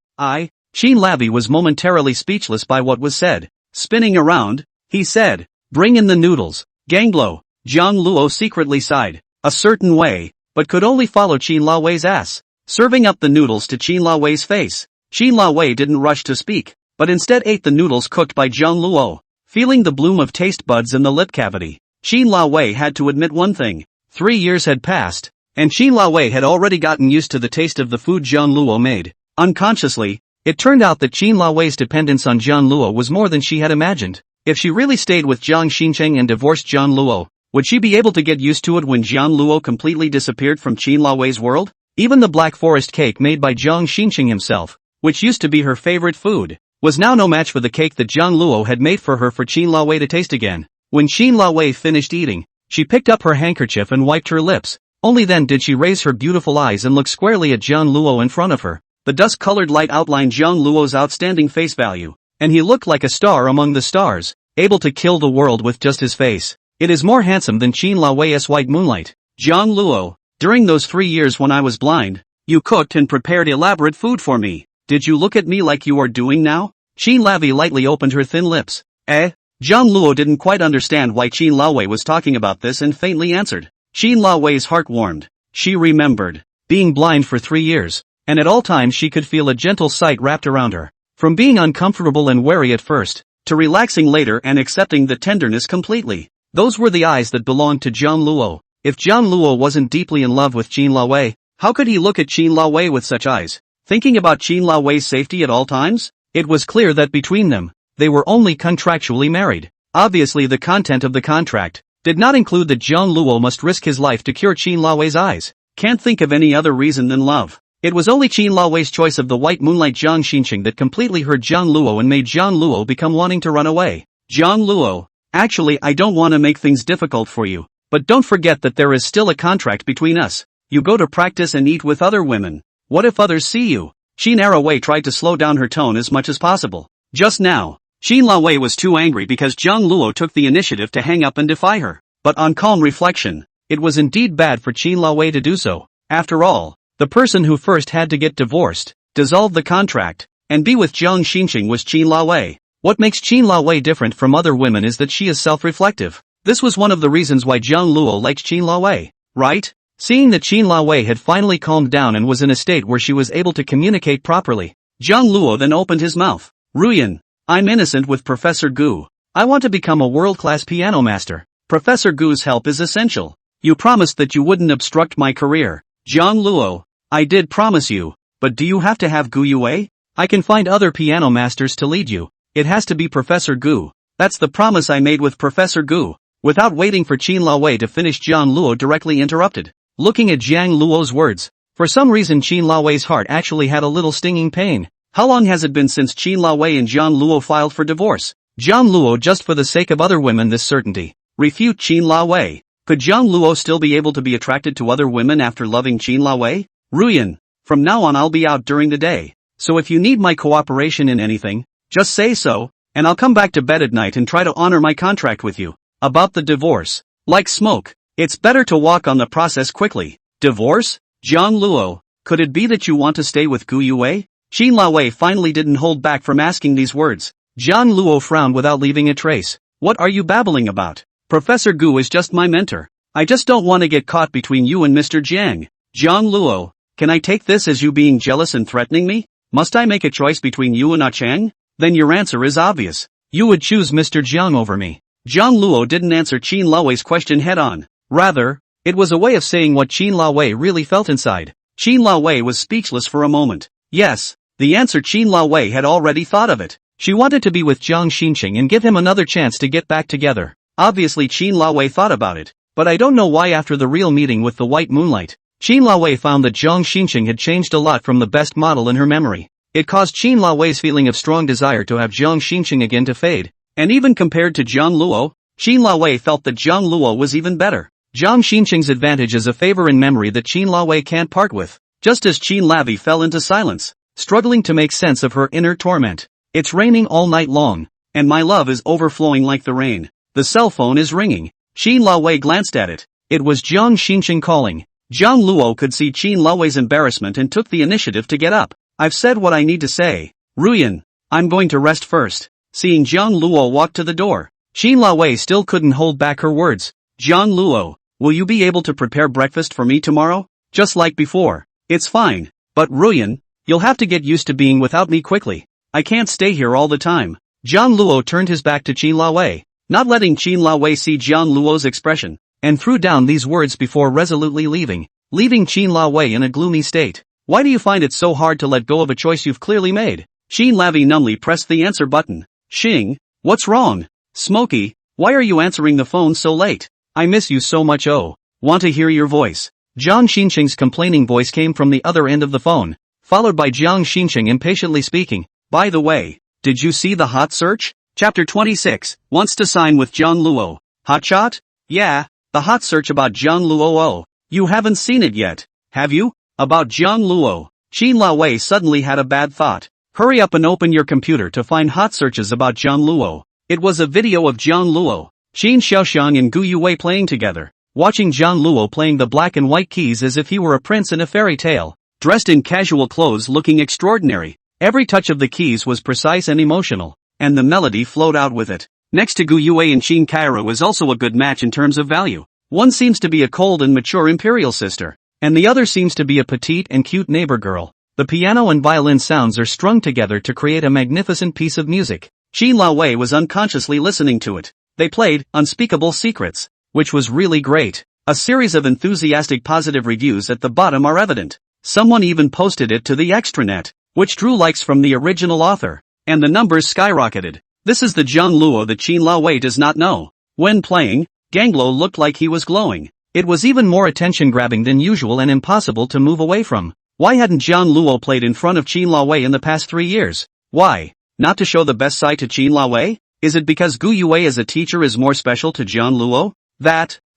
Qin Laowei was momentarily speechless by what was said. Spinning around, he said, bring in the noodles. Ganglo. Jiang Luo secretly sighed, a certain way, but could only follow Qin Laowei's ass, serving up the noodles to Qin Laowei's face. Qin Laowei didn't rush to speak, but instead ate the noodles cooked by Jiang Luo. Feeling the bloom of taste buds in the lip cavity, Qin Laowei had to admit one thing. 3 years had passed, and Qin Laowei had already gotten used to the taste of the food Jiang Luo made. Unconsciously, it turned out that Qin Laowei's dependence on Jiang Luo was more than she had imagined. If she really stayed with Jiang Shin Chung and divorced Jiang Luo, would she be able to get used to it when Jiang Luo completely disappeared from Qin Laowei's world? Even the Black Forest cake made by Jiang Shin Chung himself, which used to be her favorite food, was now no match for the cake that Jiang Luo had made for her for Qin Laowei to taste again. When Qin Laowei finished eating, she picked up her handkerchief and wiped her lips. Only then did she raise her beautiful eyes and look squarely at Jiang Luo in front of her. The dust-colored light outlined Jiang Luo's outstanding face value, and he looked like a star among the stars, able to kill the world with just his face. It is more handsome than Qin Laowei's white moonlight. Jiang Luo, during those 3 years when I was blind, you cooked and prepared elaborate food for me. Did you look at me like you are doing now? Qin Laowei lightly opened her thin lips. Jiang Luo didn't quite understand why Qin Laowei was talking about this and faintly answered. Qin Laowei's heart warmed. She remembered being blind for 3 years, and at all times she could feel a gentle sight wrapped around her. From being uncomfortable and wary at first, to relaxing later and accepting the tenderness completely. Those were the eyes that belonged to Jiang Luo. If Jiang Luo wasn't deeply in love with Qin Laowei, how could he look at Qin Laowei with such eyes? Thinking about Qin Laowei's safety at all times? It was clear that between them, they were only contractually married. Obviously the content of the contract did not include that Jiang Luo must risk his life to cure Qin Laowei's eyes. Can't think of any other reason than love. It was only Qin Laowei's choice of the white moonlight Jiang Shin Chung that completely hurt Jiang Luo and made Jiang Luo become wanting to run away. Jiang Luo, actually I don't want to make things difficult for you, but don't forget that there is still a contract between us. You go to practice and eat with other women. What if others see you? Qin Laowei tried to slow down her tone as much as possible. Just now, Qin Laowei was too angry because Jiang Luo took the initiative to hang up and defy her. But on calm reflection, it was indeed bad for Qin Laowei to do so. After all, the person who first had to get divorced, dissolve the contract, and be with Jiang Shin Chung was Qin Laowei. What makes Qin Laowei different from other women is that she is self-reflective. This was one of the reasons why Jiang Luo liked Qin Laowei, right? Seeing that Qin Laowei had finally calmed down and was in a state where she was able to communicate properly, Jiang Luo then opened his mouth. Ruyan, I'm innocent with Professor Gu. I want to become a world-class piano master. Professor Gu's help is essential. You promised that you wouldn't obstruct my career. Jiang Luo, I did promise you, but do you have to have Gu Yue? I can find other piano masters to lead you. It has to be Professor Gu. That's the promise I made with Professor Gu. Without waiting for Qin Laowei to finish, Jiang Luo directly interrupted. Looking at Jiang Luo's words, for some reason Qin Laowei's heart actually had a little stinging pain. How long has it been since Qin Laowei and Jiang Luo filed for divorce? Jiang Luo, just for the sake of other women, this certainty. Refute Qin Laowei. Could Jiang Luo still be able to be attracted to other women after loving Qin Laowei? Ruyan, from now on I'll be out during the day, so if you need my cooperation in anything, just say so, and I'll come back to bed at night and try to honor my contract with you. About the divorce. Like smoke, it's better to walk on the process quickly. Divorce? Jiang Luo, could it be that you want to stay with Gu Yue? Qin Laowei finally didn't hold back from asking these words. Jiang Luo frowned without leaving a trace. What are you babbling about? Professor Gu is just my mentor. I just don't want to get caught between you and Mr. Jiang. Jiang Luo, can I take this as you being jealous and threatening me? Must I make a choice between you and Chang? Then your answer is obvious. You would choose Mr. Jiang over me. Jiang Luo didn't answer Qin Laowei's question head-on. Rather, it was a way of saying what Qin Laowei really felt inside. Qin Laowei was speechless for a moment. Yes, the answer Qin Laowei had already thought of it. She wanted to be with Jiang Shin Chung and give him another chance to get back together. Obviously Qin Laowei thought about it, but I don't know why after the real meeting with the white moonlight, Qin Laowei found that Jiang Shin Chung had changed a lot from the best model in her memory. It caused Qin Laowei's feeling of strong desire to have Jiang Shin Chung again to fade, and even compared to Jiang Luo, Qin Laowei felt that Jiang Luo was even better. Jiang Shin Chung's advantage is a favor in memory that Qin Laowei can't part with. Just as Qin Laowei fell into silence, struggling to make sense of her inner torment. It's raining all night long, and my love is overflowing like the rain. The cell phone is ringing. Qin Laowei glanced at it. It was Jiang Shin Chung calling. Jiang Luo could see Qin Laowei's embarrassment and took the initiative to get up. I've said what I need to say. Ruyan, I'm going to rest first. Seeing Jiang Luo walk to the door, Qin Laowei still couldn't hold back her words. Jiang Luo, will you be able to prepare breakfast for me tomorrow? Just like before. It's fine. But Ruyan, you'll have to get used to being without me quickly. I can't stay here all the time. Jiang Luo turned his back to Qin Laowei, not letting Qin Laowei see Jiang Luo's expression. and threw down these words before resolutely leaving Qin Wei in a gloomy state. Why do you find it so hard to let go of a choice you've clearly made? Qin Wei numbly pressed the answer button. Xing, what's wrong? Smokey, why are you answering the phone so late? I miss you so much. Oh, want to hear your voice? Jiang Shin complaining voice came from the other end of the phone, followed by Jiang Shin impatiently speaking. By the way, did you see the hot search? Chapter 26, wants to sign with Jiang Luo. Hotshot? Yeah, the hot search about Jiang Luo. Oh, you haven't seen it yet, have you? About Jiang Luo. Qin Wei suddenly had a bad thought. Hurry up and open your computer to find hot searches about Jiang Luo. It was a video of Jiang Luo, Qin Xiaoxiang and Gu Yue playing together, watching Jiang Luo playing the black and white keys as if he were a prince in a fairy tale, dressed in casual clothes looking extraordinary. Every touch of the keys was precise and emotional, and the melody flowed out with it. Next to Gu Yue and Qin Kaira was also a good match in terms of value. One seems to be a cold and mature imperial sister, and the other seems to be a petite and cute neighbor girl. The piano and violin sounds are strung together to create a magnificent piece of music. Qin Wei was unconsciously listening to it. They played Unspeakable Secrets, which was really great. A series of enthusiastic positive reviews at the bottom are evident. Someone even posted it to the extranet, which drew likes from the original author, and the numbers skyrocketed. This is the Jiang Luo that Qin Wei does not know. When playing, Ganglo looked like he was glowing. It was even more attention-grabbing than usual and impossible to move away from. Why hadn't Jiang Luo played in front of Qin Wei in the past 3 years? Why? Not to show the best side to Qin Wei? Is it because Gu Yue as a teacher is more special to Jiang Luo?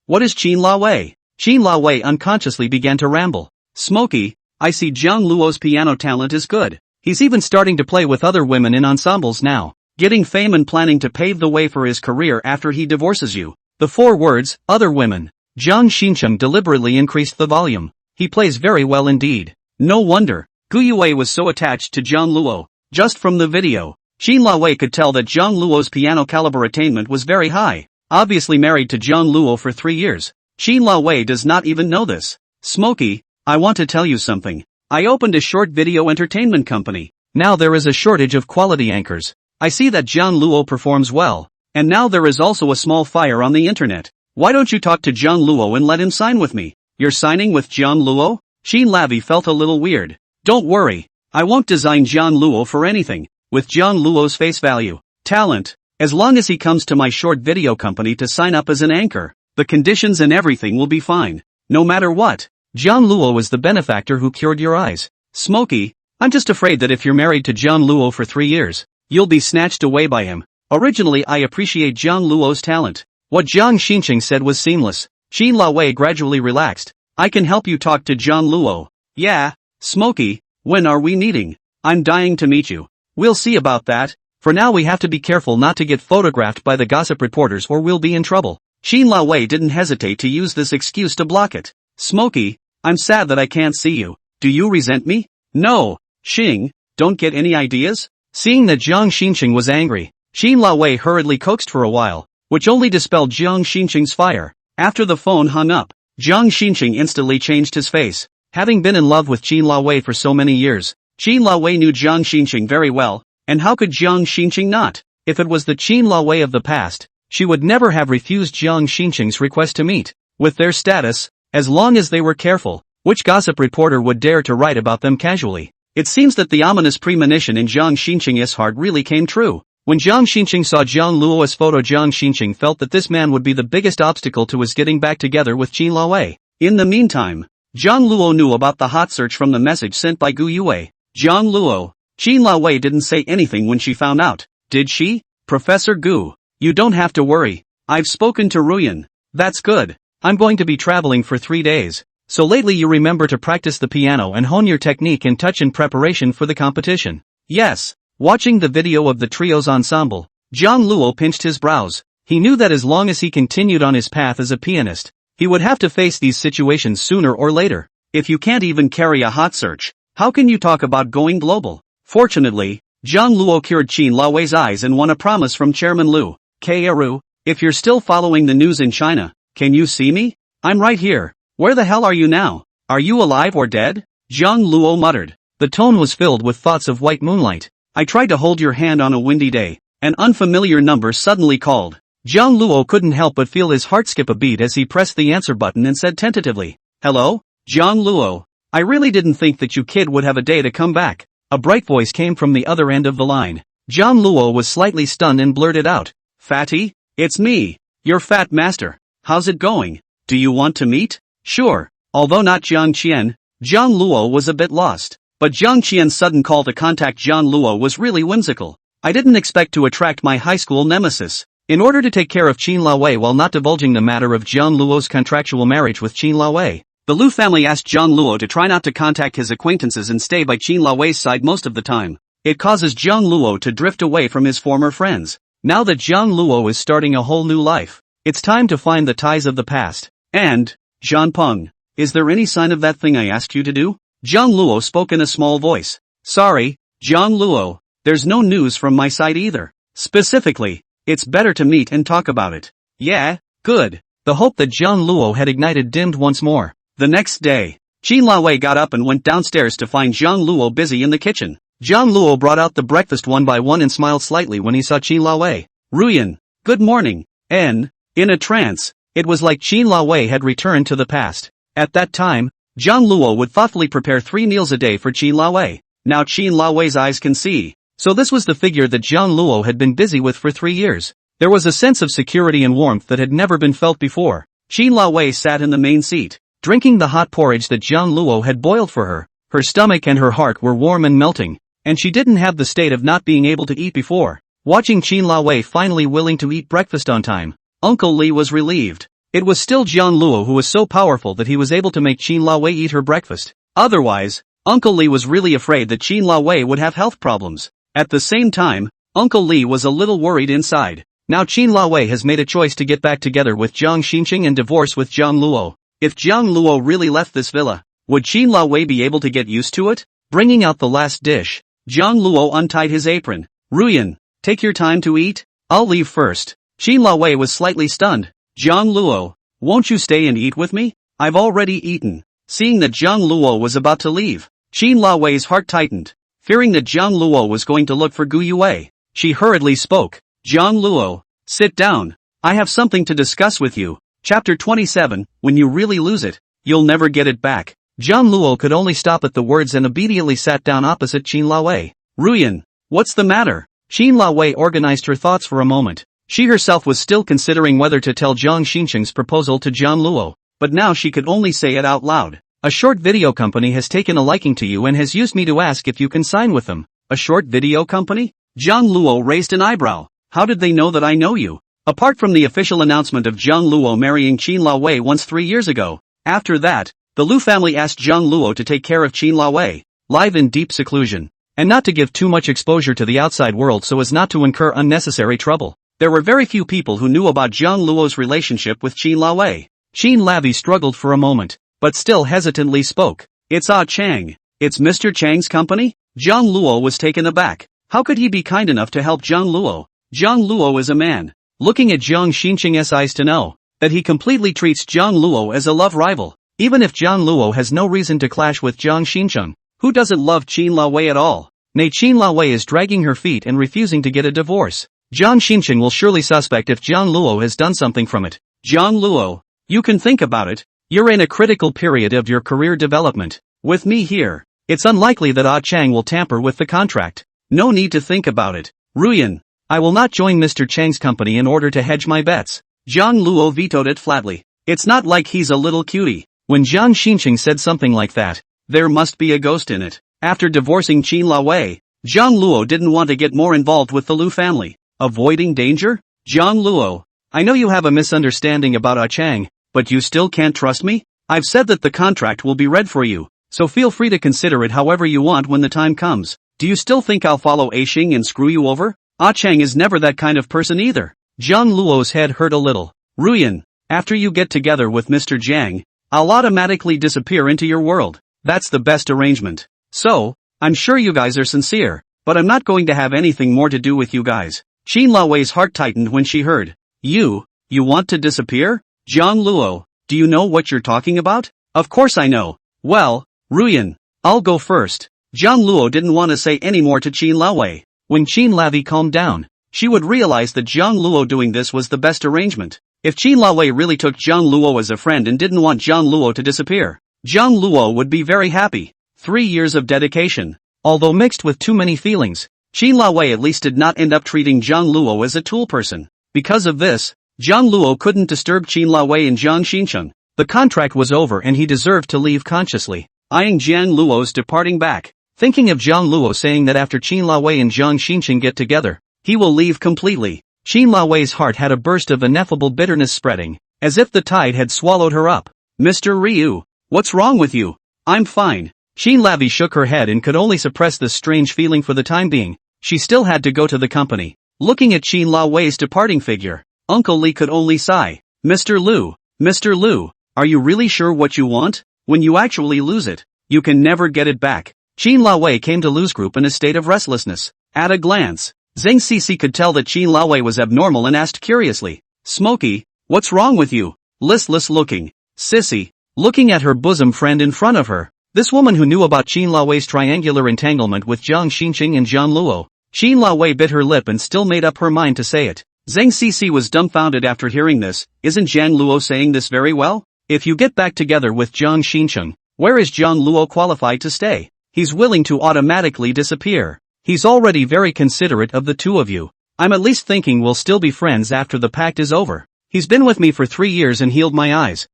What is Qin Wei? Qin Wei unconsciously began to ramble. Smokey, I see Jiang Luo's piano talent is good. He's even starting to play with other women in ensembles now, getting fame and planning to pave the way for his career after he divorces you. The 4 words, other women. Jiang Shin Chung deliberately increased the volume. He plays very well indeed. No wonder, Gu Yue was so attached to Jiang Luo. Just from the video, Qin Wei could tell that Jiang Luo's piano caliber attainment was very high. Obviously married to Jiang Luo for 3 years. Qin Wei does not even know this. Smokey, I want to tell you something. I opened a short video entertainment company. Now there is a shortage of quality anchors. I see that Jiang Luo performs well, and now there is also a small fire on the internet. Why don't you talk to Jiang Luo and let him sign with me? You're signing with Jiang Luo? Qin Wei felt a little weird. Don't worry, I won't design Jiang Luo for anything. With Jiang Luo's face value, talent, as long as he comes to my short video company to sign up as an anchor, the conditions and everything will be fine. No matter what, Jiang Luo was the benefactor who cured your eyes. Smokey, I'm just afraid that if you're married to Jiang Luo for 3 years, you'll be snatched away by him. Originally I appreciate Jiang Luo's talent. What Jiang Shin said was seamless. Qin Wei gradually relaxed. I can help you talk to Jiang Luo. Yeah, Smokey, when are we meeting? I'm dying to meet you. We'll see about that. For now we have to be careful not to get photographed by the gossip reporters or we'll be in trouble. Qin Wei didn't hesitate to use this excuse to block it. Smokey, I'm sad that I can't see you. Do you resent me? No, Xing, don't get any ideas? Seeing that Jiang Shin was angry, Qin Wei hurriedly coaxed for a while, which only dispelled Jiang Shin's fire. After the phone hung up, Jiang Shin instantly changed his face. Having been in love with Qin Wei for so many years, Qin Wei knew Jiang Shin very well, and how could Jiang Shin not? If it was the Qin Wei of the past, she would never have refused Jiang Shin's request to meet. With their status, as long as they were careful, which gossip reporter would dare to write about them casually? It seems that the ominous premonition in Jiang Shin's heart really came true. When Jiang Shin saw Jiang Luo's photo, Jiang Shin felt that this man would be the biggest obstacle to his getting back together with Qin Wei. In the meantime, Jiang Luo knew about the hot search from the message sent by Gu Yue. Jiang Luo, Qin Wei didn't say anything when she found out, did she? Professor Gu, you don't have to worry. I've spoken to Ruyan. That's good. I'm going to be traveling for 3 days. So lately you remember to practice the piano and hone your technique and touch in preparation for the competition. Yes. Watching the video of the trio's ensemble, Jiang Luo pinched his brows. He knew that as long as he continued on his path as a pianist, he would have to face these situations sooner or later. If you can't even carry a hot search, how can you talk about going global? Fortunately, Jiang Luo cured Qin Wei's eyes and won a promise from Chairman Liu. Keiru, if you're still following the news in China, can you see me? I'm right here. Where the hell are you now? Are you alive or dead? Jiang Luo muttered. The tone was filled with thoughts of white moonlight. I tried to hold your hand on a windy day. An unfamiliar number suddenly called. Jiang Luo couldn't help but feel his heart skip a beat as he pressed the answer button and said tentatively, "Hello? Jiang Luo. I really didn't think that you kid would have a day to come back." A bright voice came from the other end of the line. Jiang Luo was slightly stunned and blurted out, "Fatty? It's me, your fat master. How's it going? Do you want to meet?" "Sure." Although not Jiang Qian, Jiang Luo was a bit lost. But Jiang Qian's sudden call to contact Jiang Luo was really whimsical. "I didn't expect to attract my high school nemesis." In order to take care of Qin Laowei while not divulging the matter of Jiang Luo's contractual marriage with Qin Laowei, the Liu family asked Jiang Luo to try not to contact his acquaintances and stay by Qin Laowei's side most of the time. It causes Jiang Luo to drift away from his former friends. Now that Jiang Luo is starting a whole new life, it's time to find the ties of the past. "And, Zhan Peng, is there any sign of that thing I asked you to do?" Jiang Luo spoke in a small voice. "Sorry, Jiang Luo, there's no news from my side either. Specifically, it's better to meet and talk about it." "Yeah, good." The hope that Jiang Luo had ignited dimmed once more. The next day, Qin Laowei got up and went downstairs to find Jiang Luo busy in the kitchen. Jiang Luo brought out the breakfast one by one and smiled slightly when he saw Qin Laowei. "Ruyan, good morning." In a trance, it was like Qin Laowei had returned to the past. At that time, Jiang Luo would thoughtfully prepare 3 meals a day for Qin Laowei. Now Qin Laowei's eyes can see. So this was the figure that Jiang Luo had been busy with for 3 years. There was a sense of security and warmth that had never been felt before. Qin Laowei sat in the main seat, drinking the hot porridge that Jiang Luo had boiled for her. Her stomach and her heart were warm and melting, and she didn't have the state of not being able to eat before. Watching Qin Laowei finally willing to eat breakfast on time, Uncle Li was relieved. It was still Jiang Luo who was so powerful that he was able to make Qin Laowei eat her breakfast. Otherwise, Uncle Li was really afraid that Qin Laowei would have health problems. At the same time, Uncle Li was a little worried inside. Now Qin Laowei has made a choice to get back together with Jiang Shin Chung and divorce with Jiang Luo. If Jiang Luo really left this villa, would Qin Laowei be able to get used to it? Bringing out the last dish, Jiang Luo untied his apron. "Ruyan, take your time to eat. I'll leave first." Qin Laowei was slightly stunned. "Jiang Luo, won't you stay and eat with me? I've already eaten." Seeing that Jiang Luo was about to leave, Qin Laowei's heart tightened. Fearing that Jiang Luo was going to look for Gu Yue, she hurriedly spoke. "Jiang Luo, sit down. I have something to discuss with you." Chapter 27, When you really lose it, you'll never get it back. Jiang Luo could only stop at the words and obediently sat down opposite Qin Laowei. "Ruyan, what's the matter?" Qin Laowei organized her thoughts for a moment. She herself was still considering whether to tell Jiang Xincheng's proposal to Jiang Luo, but now she could only say it out loud. "A short video company has taken a liking to you and has used me to ask if you can sign with them." "A short video company?" Jiang Luo raised an eyebrow. "How did they know that I know you?" Apart from the official announcement of Jiang Luo marrying Qin Laowei once 3 years ago, after that, the Liu family asked Jiang Luo to take care of Qin Laowei, live in deep seclusion, and not to give too much exposure to the outside world so as not to incur unnecessary trouble. There were very few people who knew about Jiang Luo's relationship with Qin Laowei. Qin Laowei struggled for a moment, but still hesitantly spoke. "It's Chang. It's Mr. Chang's company?" Jiang Luo was taken aback. How could he be kind enough to help Jiang Luo? Jiang Luo is a man. Looking at Jiang Xincheng's eyes to know that he completely treats Jiang Luo as a love rival. Even if Jiang Luo has no reason to clash with Jiang Xincheng, who doesn't love Qin Laowei at all? Nay, Qin Laowei is dragging her feet and refusing to get a divorce. Jiang Xincheng will surely suspect if Jiang Luo has done something from it. "Jiang Luo, you can think about it. You're in a critical period of your career development. With me here, it's unlikely that Chang will tamper with the contract. No need to think about it. Ruyan, I will not join Mr. Chang's company in order to hedge my bets." Jiang Luo vetoed it flatly. It's not like he's a little cutie. When Jiang Xincheng said something like that, there must be a ghost in it. After divorcing Qin Laowei, Jiang Luo didn't want to get more involved with the Liu family. Avoiding danger? "Jiang Luo, I know you have a misunderstanding about Chang, but you still can't trust me? I've said that the contract will be read for you, so feel free to consider it however you want when the time comes. Do you still think I'll follow Xing and screw you over? Chang is never that kind of person either." Jiang Luo's head hurt a little. "Ruyan, after you get together with Mr. Jang, I'll automatically disappear into your world. That's the best arrangement. So, I'm sure you guys are sincere, but I'm not going to have anything more to do with you guys." Qin Laowei's heart tightened when she heard, You want to disappear? Jiang Luo, do you know what you're talking about?" "Of course I know." "Well, Ruyan, I'll go first." Jiang Luo didn't want to say any more to Qin Laowei. When Qin Laowei calmed down, she would realize that Jiang Luo doing this was the best arrangement. If Qin Lawei really took Jiang Luo as a friend and didn't want Jiang Luo to disappear, Jiang Luo would be very happy. 3 years of dedication. Although mixed with too many feelings, Qin Lawei at least did not end up treating Jiang Luo as a tool person. Because of this, Jiang Luo couldn't disturb Qin Lawei and Jiang Shin Chung. The contract was over and he deserved to leave consciously, eyeing Jiang Luo's departing back. Thinking of Jiang Luo saying that after Qin Lawei and Jiang Shin Chung get together, he will leave completely. Qin Lawei's heart had a burst of ineffable bitterness spreading, as if the tide had swallowed her up. Mr. Ryu, what's wrong with you? I'm fine. Qin Lawei shook her head and could only suppress this strange feeling for the time being. She still had to go to the company. Looking at Qin Lawei's departing figure, Uncle Li could only sigh. Mr. Liu, are you really sure what you want? When you actually lose it, you can never get it back. Qin Lawei came to Liu's group in a state of restlessness. At a glance, Zeng Xixi could tell that Qin Lawei was abnormal and asked curiously, Smokey, what's wrong with you? Listless looking. Sissy, looking at her bosom friend in front of her. This woman who knew about Qin Lawei's triangular entanglement with Jiang Shin Chung and Jiang Luo. Qin Lawei bit her lip and still made up her mind to say it. Zeng Xixi was dumbfounded after hearing this. Isn't Jiang Luo saying this very well? If you get back together with Jiang Shin Chung, where is Jiang Luo qualified to stay? He's willing to automatically disappear. He's already very considerate of the two of you. I'm at least thinking we'll still be friends after the pact is over. He's been with me for 3 years and healed my eyes.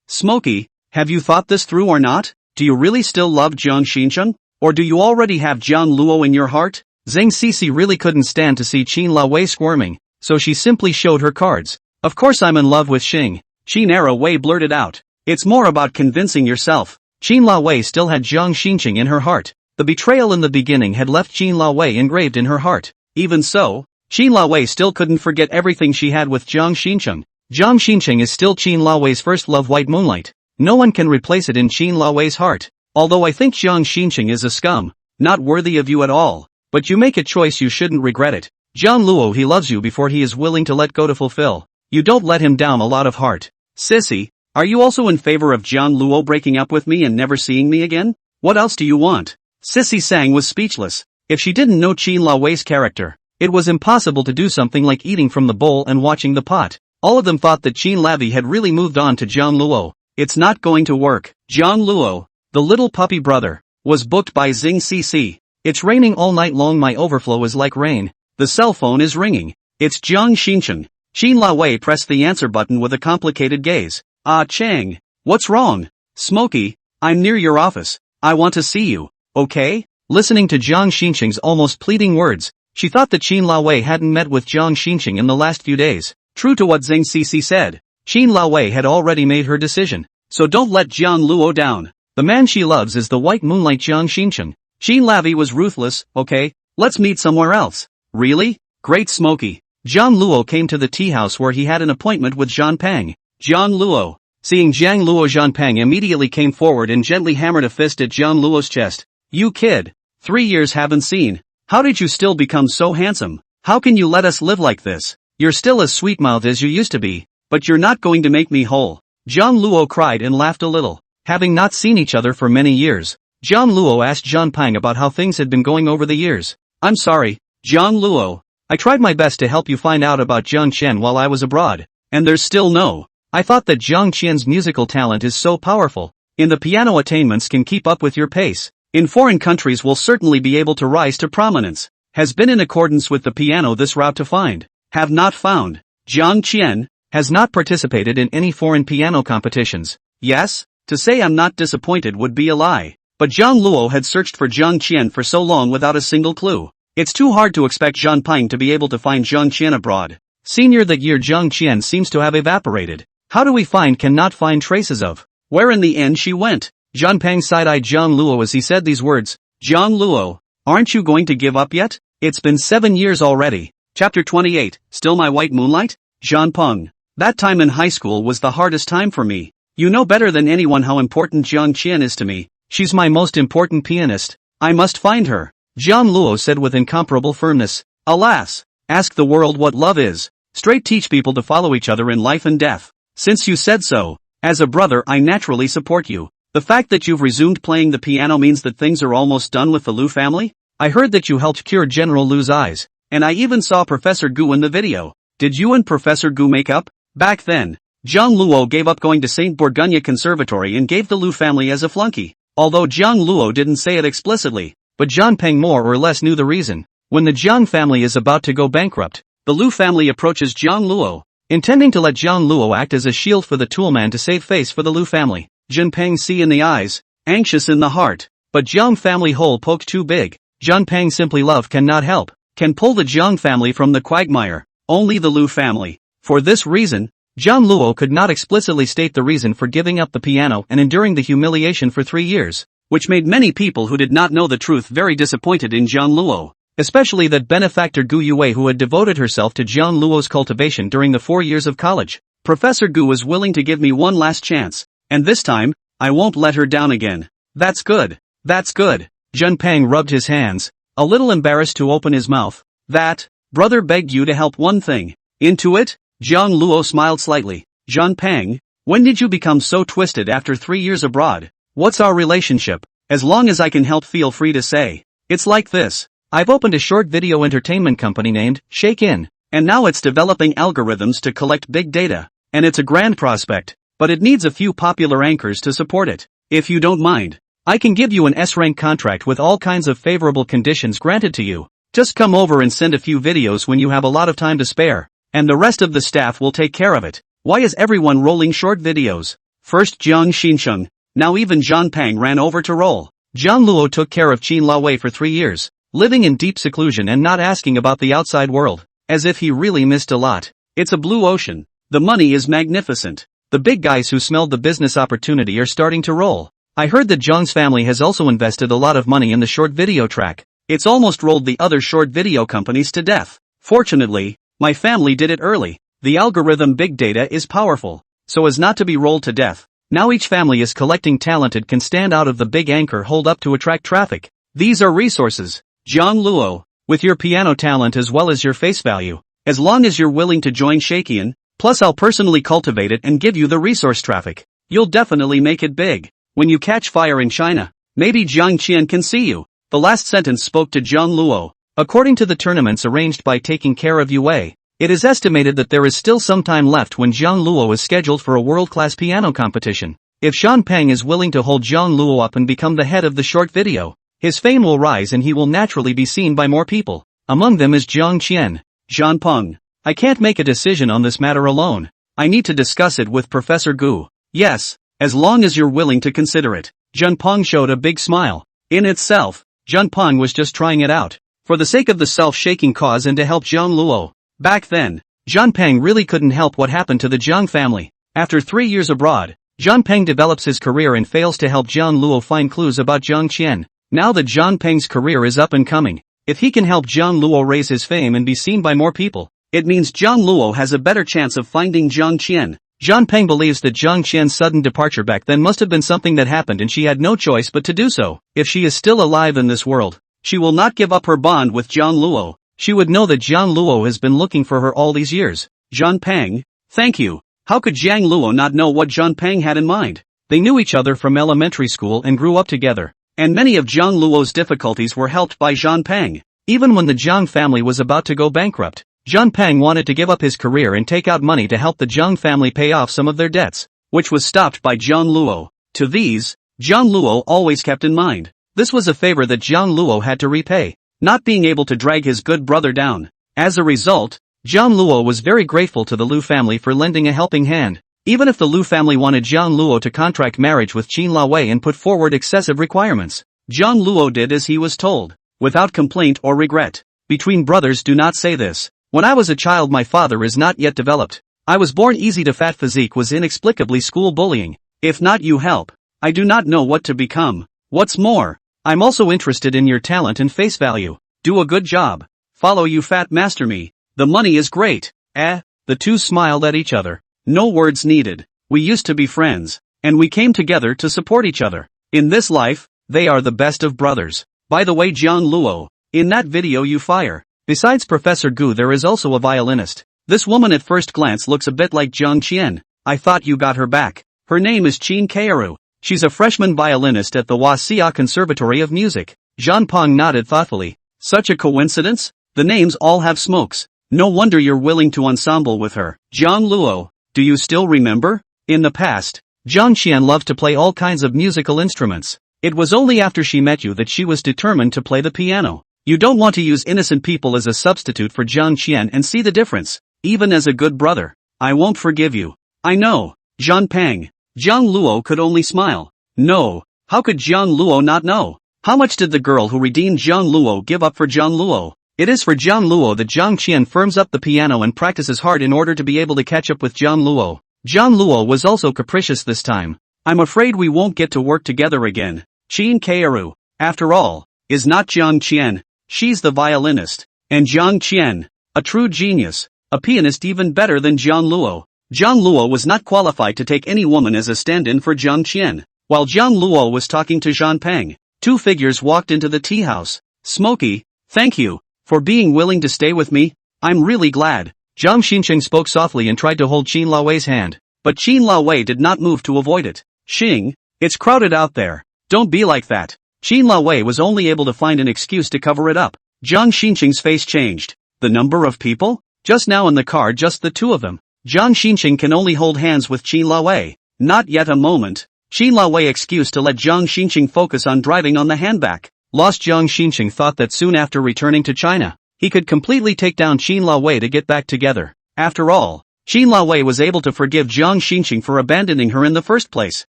Smokey, have you thought this through or not? Do you really still love Jiang Shin Chung? Or do you already have Jiang Luo in your heart? Zeng Xixi really couldn't stand to see Qin Lawei squirming, so she simply showed her cards. Of course I'm in love with Xing. Qin Lawei blurted out. It's more about convincing yourself. Qin Lawei still had Jiang Shin Chung in her heart. The betrayal in the beginning had left Qin Lawei engraved in her heart. Even so, Qin Lawei still couldn't forget everything she had with Jiang Shin Chung. Jiang Shin Chung is still Qin Lawei's first love, white moonlight. No one can replace it in Qin Lawei's heart. Although I think Jiang Shin Chung is a scum, not worthy of you at all. But you make a choice, you shouldn't regret it. Jiang Luo, he loves you before he is willing to let go to fulfill. You don't let him down a lot of heart. Sissy, are you also in favor of Jiang Luo breaking up with me and never seeing me again? What else do you want? Sissy Sang was speechless. If she didn't know Qin Lawei's character, it was impossible to do something like eating from the bowl and watching the pot. All of them thought that Qin Lawei had really moved on to Jiang Luo. It's not going to work. Jiang Luo, the little puppy brother, was booked by Zeng Xixi. It's raining all night long, my overflow is like rain. The cell phone is ringing. It's Jiang Shin Chung. Qin Lawei pressed the answer button with a complicated gaze. Chang. What's wrong? Smokey, I'm near your office. I want to see you. Okay? Listening to Jiang Shin Chung's almost pleading words, she thought that Qin Lawei hadn't met with Jiang Shin Chung in the last few days. True to what Zeng Xixi said, Qin Lawei had already made her decision. So don't let Jiang Luo down. The man she loves is the white moonlight Jiang Shin Chung. Qin Lawei was ruthless. Okay, let's meet somewhere else. Really? Great, Smokey. Jiang Luo came to the tea house where he had an appointment with Zhan Pang. Jiang Luo. Seeing Jiang Luo, Zhan Pang immediately came forward and gently hammered a fist at Jiang Luo's chest. You kid. 3 years haven't seen. How did you still become so handsome? How can you let us live like this? You're still as sweet-mouthed as you used to be, but you're not going to make me whole. Jiang Luo cried and laughed a little. Having not seen each other for many years, Jiang Luo asked Zhan Pang about how things had been going over the years. I'm sorry, Jiang Luo. I tried my best to help you find out about Jiang Qian while I was abroad, and there's still no. I thought that Jiang Qian's musical talent is so powerful. In the piano attainments can keep up with your pace. In foreign countries will certainly be able to rise to prominence. Has been in accordance with the piano this route to find. Have not found. Jiang Qian has not participated in any foreign piano competitions. Yes? To say I'm not disappointed would be a lie. But Jiang Luo had searched for Jiang Qian for so long without a single clue. It's too hard to expect Zhan Pang to be able to find Jiang Qian abroad. Senior that year Jiang Qian seems to have evaporated. How do we cannot find traces of where in the end she went? Zhan Pang side-eyed Jiang Luo as he said these words. Jiang Luo, aren't you going to give up yet? It's been 7 years already. Chapter 28, Still My White Moonlight? Zhan Peng. That time in high school was the hardest time for me. You know better than anyone how important Jiang Qian is to me. She's my most important pianist. I must find her. Jiang Luo said with incomparable firmness. Alas! Ask the world what love is. Straight teach people to follow each other in life and death. Since you said so, as a brother I naturally support you. The fact that you've resumed playing the piano means that things are almost done with the Liu family? I heard that you helped cure General Liu's eyes, And I even saw Professor Gu in the video. Did you and Professor Gu make up? Back then, Jiang Luo gave up going to St. Bourgogne Conservatory and gave the Liu family as a flunky. Although Jiang Luo didn't say it explicitly, but Jiang Peng more or less knew the reason. When the Jiang family is about to go bankrupt, the Liu family approaches Jiang Luo, intending to let Jiang Luo act as a shield for the toolman to save face for the Liu family. Jiang Peng see in the eyes, anxious in the heart, but Jiang family hole poked too big. Jiang Peng simply love cannot help, can pull the Jiang family from the quagmire, only the Liu family. For this reason, Jiang Luo could not explicitly state the reason for giving up the piano and enduring the humiliation for 3 years, which made many people who did not know the truth very disappointed in Jiang Luo, especially that benefactor Gu Yue who had devoted herself to Jiang Luo's cultivation during the 4 years of college. Professor Gu was willing to give me one last chance, and this time, I won't let her down again. That's good. That's good. Jiang Peng rubbed his hands, a little embarrassed to open his mouth. That, brother begged you to help one thing. Into it? Jiang Luo smiled slightly. Jiang Peng, when did you become so twisted after 3 years abroad? What's our relationship? As long as I can help, feel free to say. It's like this. I've opened a short video entertainment company named Shake In, and now it's developing algorithms to collect big data, and it's a grand prospect, but it needs a few popular anchors to support it. If you don't mind, I can give you an S-rank contract with all kinds of favorable conditions granted to you. Just come over and send a few videos when you have a lot of time to spare, and the rest of the staff will take care of it. Why is everyone rolling short videos? First Jiang Shin Chung, now even Jiang Peng ran over to roll. Jiang Luo took care of Qin Laowei for 3 years, living in deep seclusion and not asking about the outside world, as if he really missed a lot. It's a blue ocean. The money is magnificent. The big guys who smelled the business opportunity are starting to roll. I heard that Zhang's family has also invested a lot of money in the short video track. It's almost rolled the other short video companies to death. Fortunately, my family did it early. The algorithm big data is powerful, so as not to be rolled to death. Now each family is collecting talented can stand out of the big anchor hold up to attract traffic. These are resources. Jiang Luo, with your piano talent as well as your face value, as long as you're willing to join Shakian, plus I'll personally cultivate it and give you the resource traffic, you'll definitely make it big. When you catch fire in China, maybe Jiang Qian can see you. The last sentence spoke to Jiang Luo. According to the tournaments arranged by taking care of Yue, it is estimated that there is still some time left when Jiang Luo is scheduled for a world-class piano competition. If Shan Peng is willing to hold Jiang Luo up and become the head of the short video, his fame will rise and he will naturally be seen by more people. Among them is Jiang Qian. Jiang Peng, I can't make a decision on this matter alone. I need to discuss it with Professor Gu. Yes, as long as you're willing to consider it. Jiang Peng showed a big smile. In itself, Jiang Peng was just trying it out, for the sake of the self-shaking cause and to help Jiang Luo. Back then, Jiang Peng really couldn't help what happened to the Jiang family. After 3 years abroad, Jiang Peng develops his career and fails to help Jiang Luo find clues about Jiang Qian. Now that Jiang Peng's career is up and coming, if he can help Jiang Luo raise his fame and be seen by more people, it means Jiang Luo has a better chance of finding Jiang Qian. Jiang Peng believes that Jiang Qian's sudden departure back then must have been something that happened and she had no choice but to do so. If she is still alive in this world, she will not give up her bond with Jiang Luo. She would know that Jiang Luo has been looking for her all these years. Jiang Peng, thank you. How could Jiang Luo not know what Jiang Peng had in mind? They knew each other from elementary school and grew up together, and many of Jiang Luo's difficulties were helped by Jiang Peng. Even when the Jiang family was about to go bankrupt, Jiang Peng wanted to give up his career and take out money to help the Jiang family pay off some of their debts, which was stopped by Jiang Luo. To these, Jiang Luo always kept in mind. This was a favor that Jiang Luo had to repay, not being able to drag his good brother down. As a result, Jiang Luo was very grateful to the Liu family for lending a helping hand. Even if the Liu family wanted Jiang Luo to contract marriage with Qin Laowei and put forward excessive requirements, Jiang Luo did as he was told, without complaint or regret. Between brothers, do not say this. When I was a child, my father is not yet developed. I was born easy to fat physique was inexplicably school bullying. If not you help, I do not know what to become. What's more, I'm also interested in your talent and face value. Do a good job. Follow you fat master me. The money is great. The two smiled at each other. No words needed. We used to be friends, and we came together to support each other. In this life, they are the best of brothers. By the way, Jiang Luo, in that video you fire. Besides Professor Gu, there is also a violinist. This woman at first glance looks a bit like Jiang Qian. I thought you got her back. Her name is Qin Kairu. She's a freshman violinist at the Wasia Conservatory of Music. Jiang Peng nodded thoughtfully. Such a coincidence? The names all have smokes. No wonder you're willing to ensemble with her. Jiang Luo, do you still remember? In the past, Jiang Qian loved to play all kinds of musical instruments. It was only after she met you that she was determined to play the piano. You don't want to use innocent people as a substitute for Jiang Qian and see the difference. Even as a good brother, I won't forgive you. I know. Zhan Pang. Jiang Luo could only smile. No, how could Jiang Luo not know? How much did the girl who redeemed Jiang Luo give up for Jiang Luo? It is for Jiang Luo that Jiang Qian firms up the piano and practices hard in order to be able to catch up with Jiang Luo. Jiang Luo was also capricious this time. I'm afraid we won't get to work together again. Qin Kairu, after all, is not Jiang Qian. She's the violinist. And Jiang Qian, a true genius, a pianist even better than Jiang Luo. Jiang Luo was not qualified to take any woman as a stand-in for Jiang Qian. While Jiang Luo was talking to Zhan Pang, two figures walked into the tea house. Smokey, thank you for being willing to stay with me. I'm really glad. Jiang Shin spoke softly and tried to hold Qin Laowei's hand, but Qin Laowei did not move to avoid it. Xing, it's crowded out there. Don't be like that. Qin Laowei was only able to find an excuse to cover it up. Jiang Shinqing's face changed. The number of people? Just now in the car, just the two of them. Jiang Shinqing can only hold hands with Qin Laowei. Not yet a moment. Qin Laowei excused to let Jiang Shinqing focus on driving on the handback. Lost Jiang Shinqing thought that soon after returning to China, he could completely take down Qin Laowei to get back together. After all, Qin Laowei was able to forgive Jiang Shinqing for abandoning her in the first place.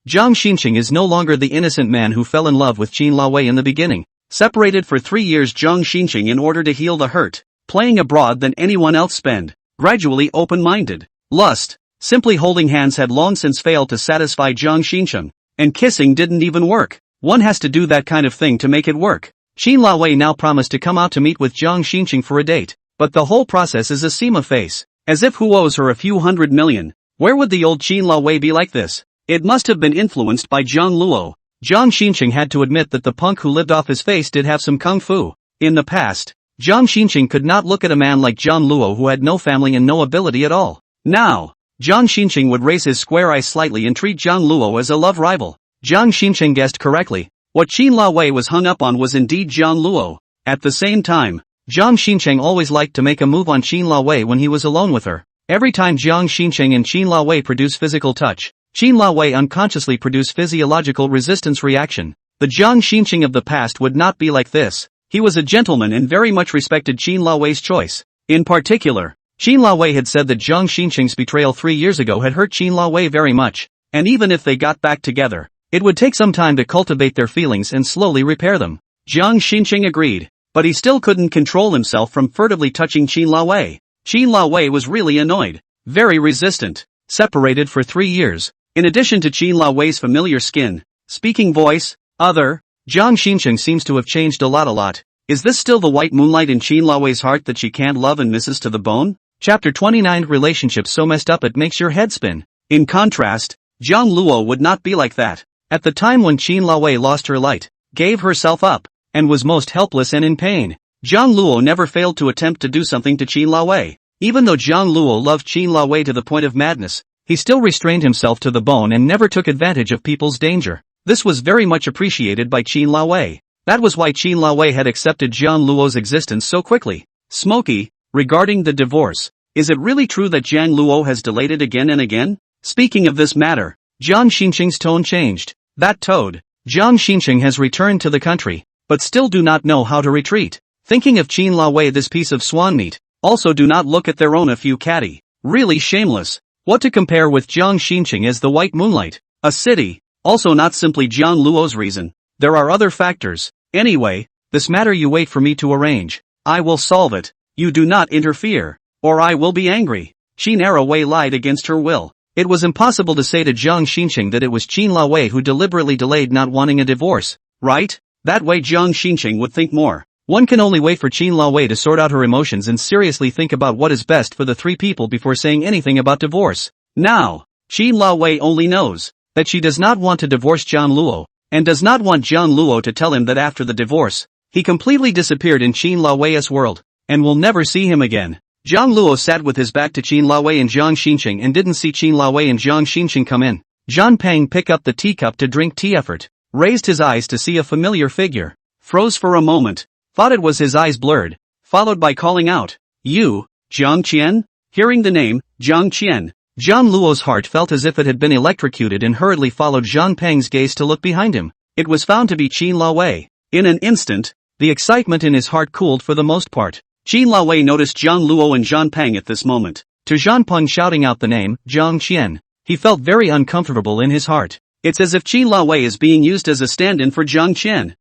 Jiang Shinqing is no longer the innocent man who fell in love with Qin Laowei in the beginning. Separated for 3 years, Jiang Shinqing, in order to heal the hurt, playing abroad than anyone else spend, gradually open-minded. Lust, simply holding hands had long since failed to satisfy Jiang Shinqing, and kissing didn't even work. One has to do that kind of thing to make it work. Qin Laowei now promised to come out to meet with Jiang Shinqing for a date, but the whole process is a Sima face, as if who owes her a few $100 million. Where would the old Qin Laowei be like this? It must have been influenced by Jiang Luo. Jiang Shinqing had to admit that the punk who lived off his face did have some kung fu. In the past, Jiang Shinqing could not look at a man like Jiang Luo who had no family and no ability at all. Now, Jiang Shinqing would raise his square eyes slightly and treat Jiang Luo as a love rival. Jiang Shinqing guessed correctly. What Qin Laowei was hung up on was indeed Jiang Luo. At the same time, Jiang Shinqing always liked to make a move on Qin Laowei when he was alone with her. Every time Jiang Shinqing and Qin Laowei produce physical touch, Qin Laowei unconsciously produce physiological resistance reaction. The Jiang Shinqing of the past would not be like this. He was a gentleman and very much respected Qin Laowei's choice. In particular, Qin Laowei had said that Jiang Shinqing's betrayal 3 years ago had hurt Qin Laowei very much, and even if they got back together, it would take some time to cultivate their feelings and slowly repair them. Jiang Shinqing agreed, but he still couldn't control himself from furtively touching Qin Laowei. Qin Laowei was really annoyed, very resistant. Separated for 3 years. In addition to Qin Laowei's familiar skin, speaking voice, Jiang Shinqing seems to have changed a lot. Is this still the white moonlight in Qin Laowei's heart that she can't love and misses to the bone? Chapter 29. Relationships so messed up it makes your head spin. In contrast, Jiang Luo would not be like that. At the time when Qin Laowei lost her light, gave herself up, and was most helpless and in pain, Jiang Luo never failed to attempt to do something to Qin Laowei. Even though Jiang Luo loved Qin Laowei to the point of madness, he still restrained himself to the bone and never took advantage of people's danger. This was very much appreciated by Qin Laowei. That was why Qin Laowei had accepted Jiang Luo's existence so quickly. Smokey, regarding the divorce, is it really true that Jiang Luo has delayed it again and again? Speaking of this matter, Jiang Shinqing's tone changed. That toad, Jiang Shinqing has returned to the country, but still do not know how to retreat. Thinking of Qin Laowei, this piece of swan meat, also do not look at their own a few catty. Really shameless. What to compare with Jiang Shinqing as the white moonlight? A city. Also not simply Jiang Luo's reason. There are other factors. Anyway, this matter you wait for me to arrange. I will solve it. You do not interfere, or I will be angry. Qin Laowei lied against her will. It was impossible to say to Jiang Shinqing that it was Qin Laowei who deliberately delayed not wanting a divorce, right? That way Jiang Shinqing would think more. One can only wait for Qin Laowei to sort out her emotions and seriously think about what is best for the three people before saying anything about divorce. Now, Qin Laowei only knows that she does not want to divorce Jiang Luo, and does not want Jiang Luo to tell him that after the divorce, he completely disappeared in Qin Laowei's world, and will never see him again. Jiang Luo sat with his back to Qin Laowei and Jiang Shinqing and didn't see Qin Laowei and Jiang Shinqing come in. Zhan Pang picked up the teacup to drink tea effort, raised his eyes to see a familiar figure, froze for a moment, thought it was his eyes blurred, followed by calling out, "You, Jiang Qian?" Hearing the name, Jiang Qian, Jiang Luo's heart felt as if it had been electrocuted and hurriedly followed Zhang Peng's gaze to look behind him. It was found to be Qin Laowei. In an instant, the excitement in his heart cooled for the most part. Qin Laowei noticed Jiang Luo and Zhang Peng at this moment. To Zhang Peng shouting out the name, Jiang Qian, he felt very uncomfortable in his heart. It's as if Qin Laowei is being used as a stand-in for Jiang Qian.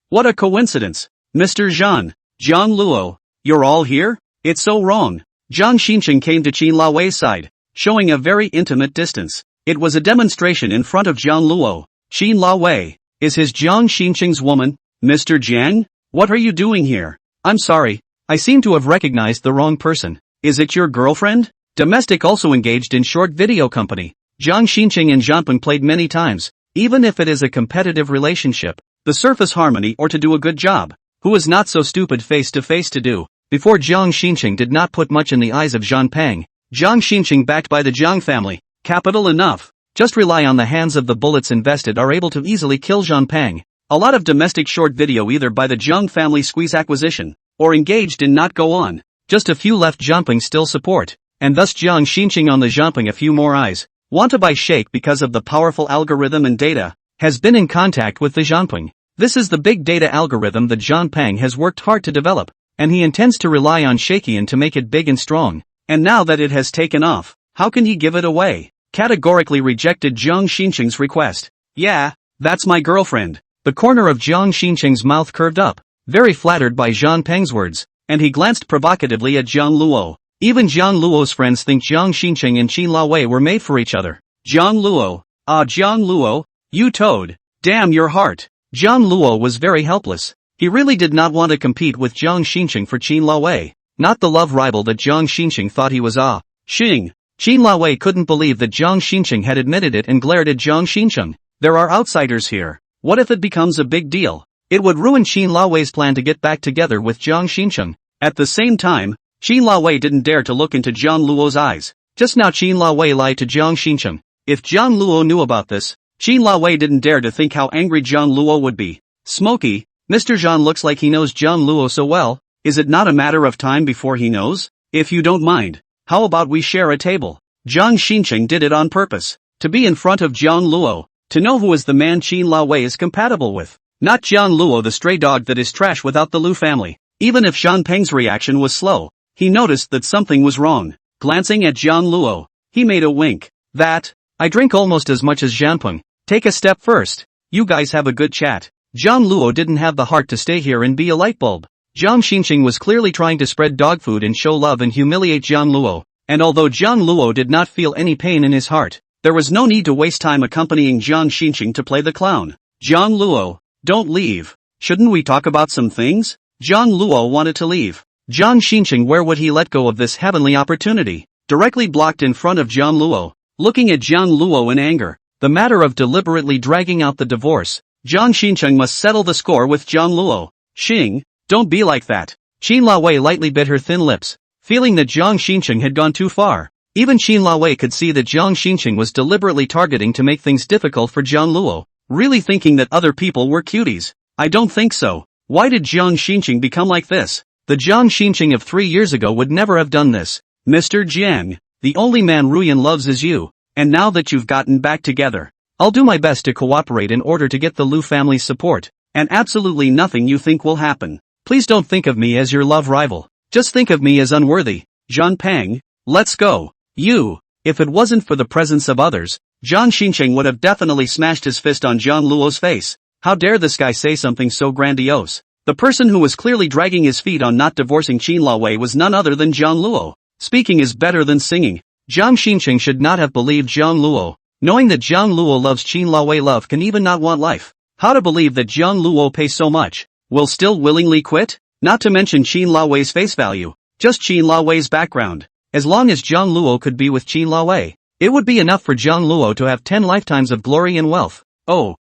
What a coincidence. Mr. Zhan, Jiang Luo, you're all here? It's so wrong. Jiang Shin Chung came to Qin Laowei's side, showing a very intimate distance. It was a demonstration in front of Jiang Luo. Qin Laowei, is his Jiang Shin Chung's woman, Mr. Jiang? What are you doing here? I'm sorry, I seem to have recognized the wrong person. Is it your girlfriend? Domestic also engaged in short video company. Jiang Xinqing and Zhanpeng played many times, even if it is a competitive relationship. The surface harmony or to do a good job. Who is not so stupid face to face to do? Before Jiang Xinqing did not put much in the eyes of Zhan Peng. Jiang Xinqing backed by the Jiang family. Capital enough. Just rely on the hands of the bullets invested are able to easily kill Zhan Peng. A lot of domestic short video either by the Jiang family squeeze acquisition, or engaged in not go on. Just a few left Zhanpeng still support, and thus Jiang Xinqing on the Zhanpeng a few more eyes. Want to buy shake because of the powerful algorithm and data, has been in contact with the Zhanpeng. This is the big data algorithm that Zhan Peng has worked hard to develop, and he intends to rely on Shakian to make it big and strong. And now that it has taken off, how can he give it away? Categorically rejected Jiang Xinqing's request. Yeah, that's my girlfriend. The corner of Jiang Xinqing's mouth curved up, very flattered by Zhan Peng's words, and he glanced provocatively at Jiang Luo. Even Jiang Luo's friends think Jiang Xinqing and Qin Laowei were made for each other. Jiang Luo, Jiang Luo, you toad, damn your heart. Jiang Luo was very helpless. He really did not want to compete with Jiang Xinqing for Qin Laowei, not the love rival that Jiang Xinqing thought he was. Qin Laowei couldn't believe that Jiang Xinqing had admitted it and glared at Jiang Xinqing. There are outsiders here. What if it becomes a big deal? It would ruin Qin Laowei's plan to get back together with Jiang Xinqing. At the same time, Qin Laowei didn't dare to look into Jiang Luo's eyes. Just now Qin Laowei lied to Jiang Xinqing. If Jiang Luo knew about this, Qin Laowei didn't dare to think how angry Jiang Luo would be. Smoky, Mr. Zhan looks like he knows Jiang Luo so well. Is it not a matter of time before he knows? If you don't mind, how about we share a table? Jiang Xinqing did it on purpose. To be in front of Jiang Luo. To know who is the man Qin Laowei is compatible with. Not Jiang Luo the stray dog that is trash without the Lu family. Even if Zhan Peng's reaction was slow, he noticed that something was wrong. Glancing at Jiang Luo, he made a wink. I drink almost as much as Zhanpeng. Take a step first. You guys have a good chat. Jiang Luo didn't have the heart to stay here and be a light bulb. Jiang Xinqing was clearly trying to spread dog food and show love and humiliate Jiang Luo. And although Jiang Luo did not feel any pain in his heart, there was no need to waste time accompanying Jiang Xinqing to play the clown. Jiang Luo, don't leave. Shouldn't we talk about some things? Jiang Luo wanted to leave. Jiang Xinqing, where would he let go of this heavenly opportunity? Directly blocked in front of Jiang Luo. Looking at Jiang Luo in anger. The matter of deliberately dragging out the divorce. Jiang Xinqing must settle the score with Jiang Luo. Xing, don't be like that. Qin Laowei lightly bit her thin lips, feeling that Jiang Xinqing had gone too far. Even Qin Laowei could see that Jiang Xinqing was deliberately targeting to make things difficult for Jiang Luo, really thinking that other people were cuties. I don't think so. Why did Jiang Xinqing become like this? The Jiang Xinqing of 3 years ago would never have done this. Mr. Jiang, the only man Ruyan loves is you, and now that you've gotten back together, I'll do my best to cooperate in order to get the Lu family's support, and absolutely nothing you think will happen. Please don't think of me as your love rival. Just think of me as unworthy. Zhan Peng, let's go. If it wasn't for the presence of others, Jiang Xinqing would have definitely smashed his fist on Jiang Luo's face. How dare this guy say something so grandiose? The person who was clearly dragging his feet on not divorcing Qin Laowei was none other than Jiang Luo. Speaking is better than singing. Jiang Xinqing should not have believed Jiang Luo. Knowing that Jiang Luo loves Qin Laowei, love can even not want life. How to believe that Jiang Luo pays so much, will still willingly quit? Not to mention Qin Laowei's face value, just Qin Laowei's background. As long as Jiang Luo could be with Qin Laowei, it would be enough for Jiang Luo to have 10 lifetimes of glory and wealth. Oh,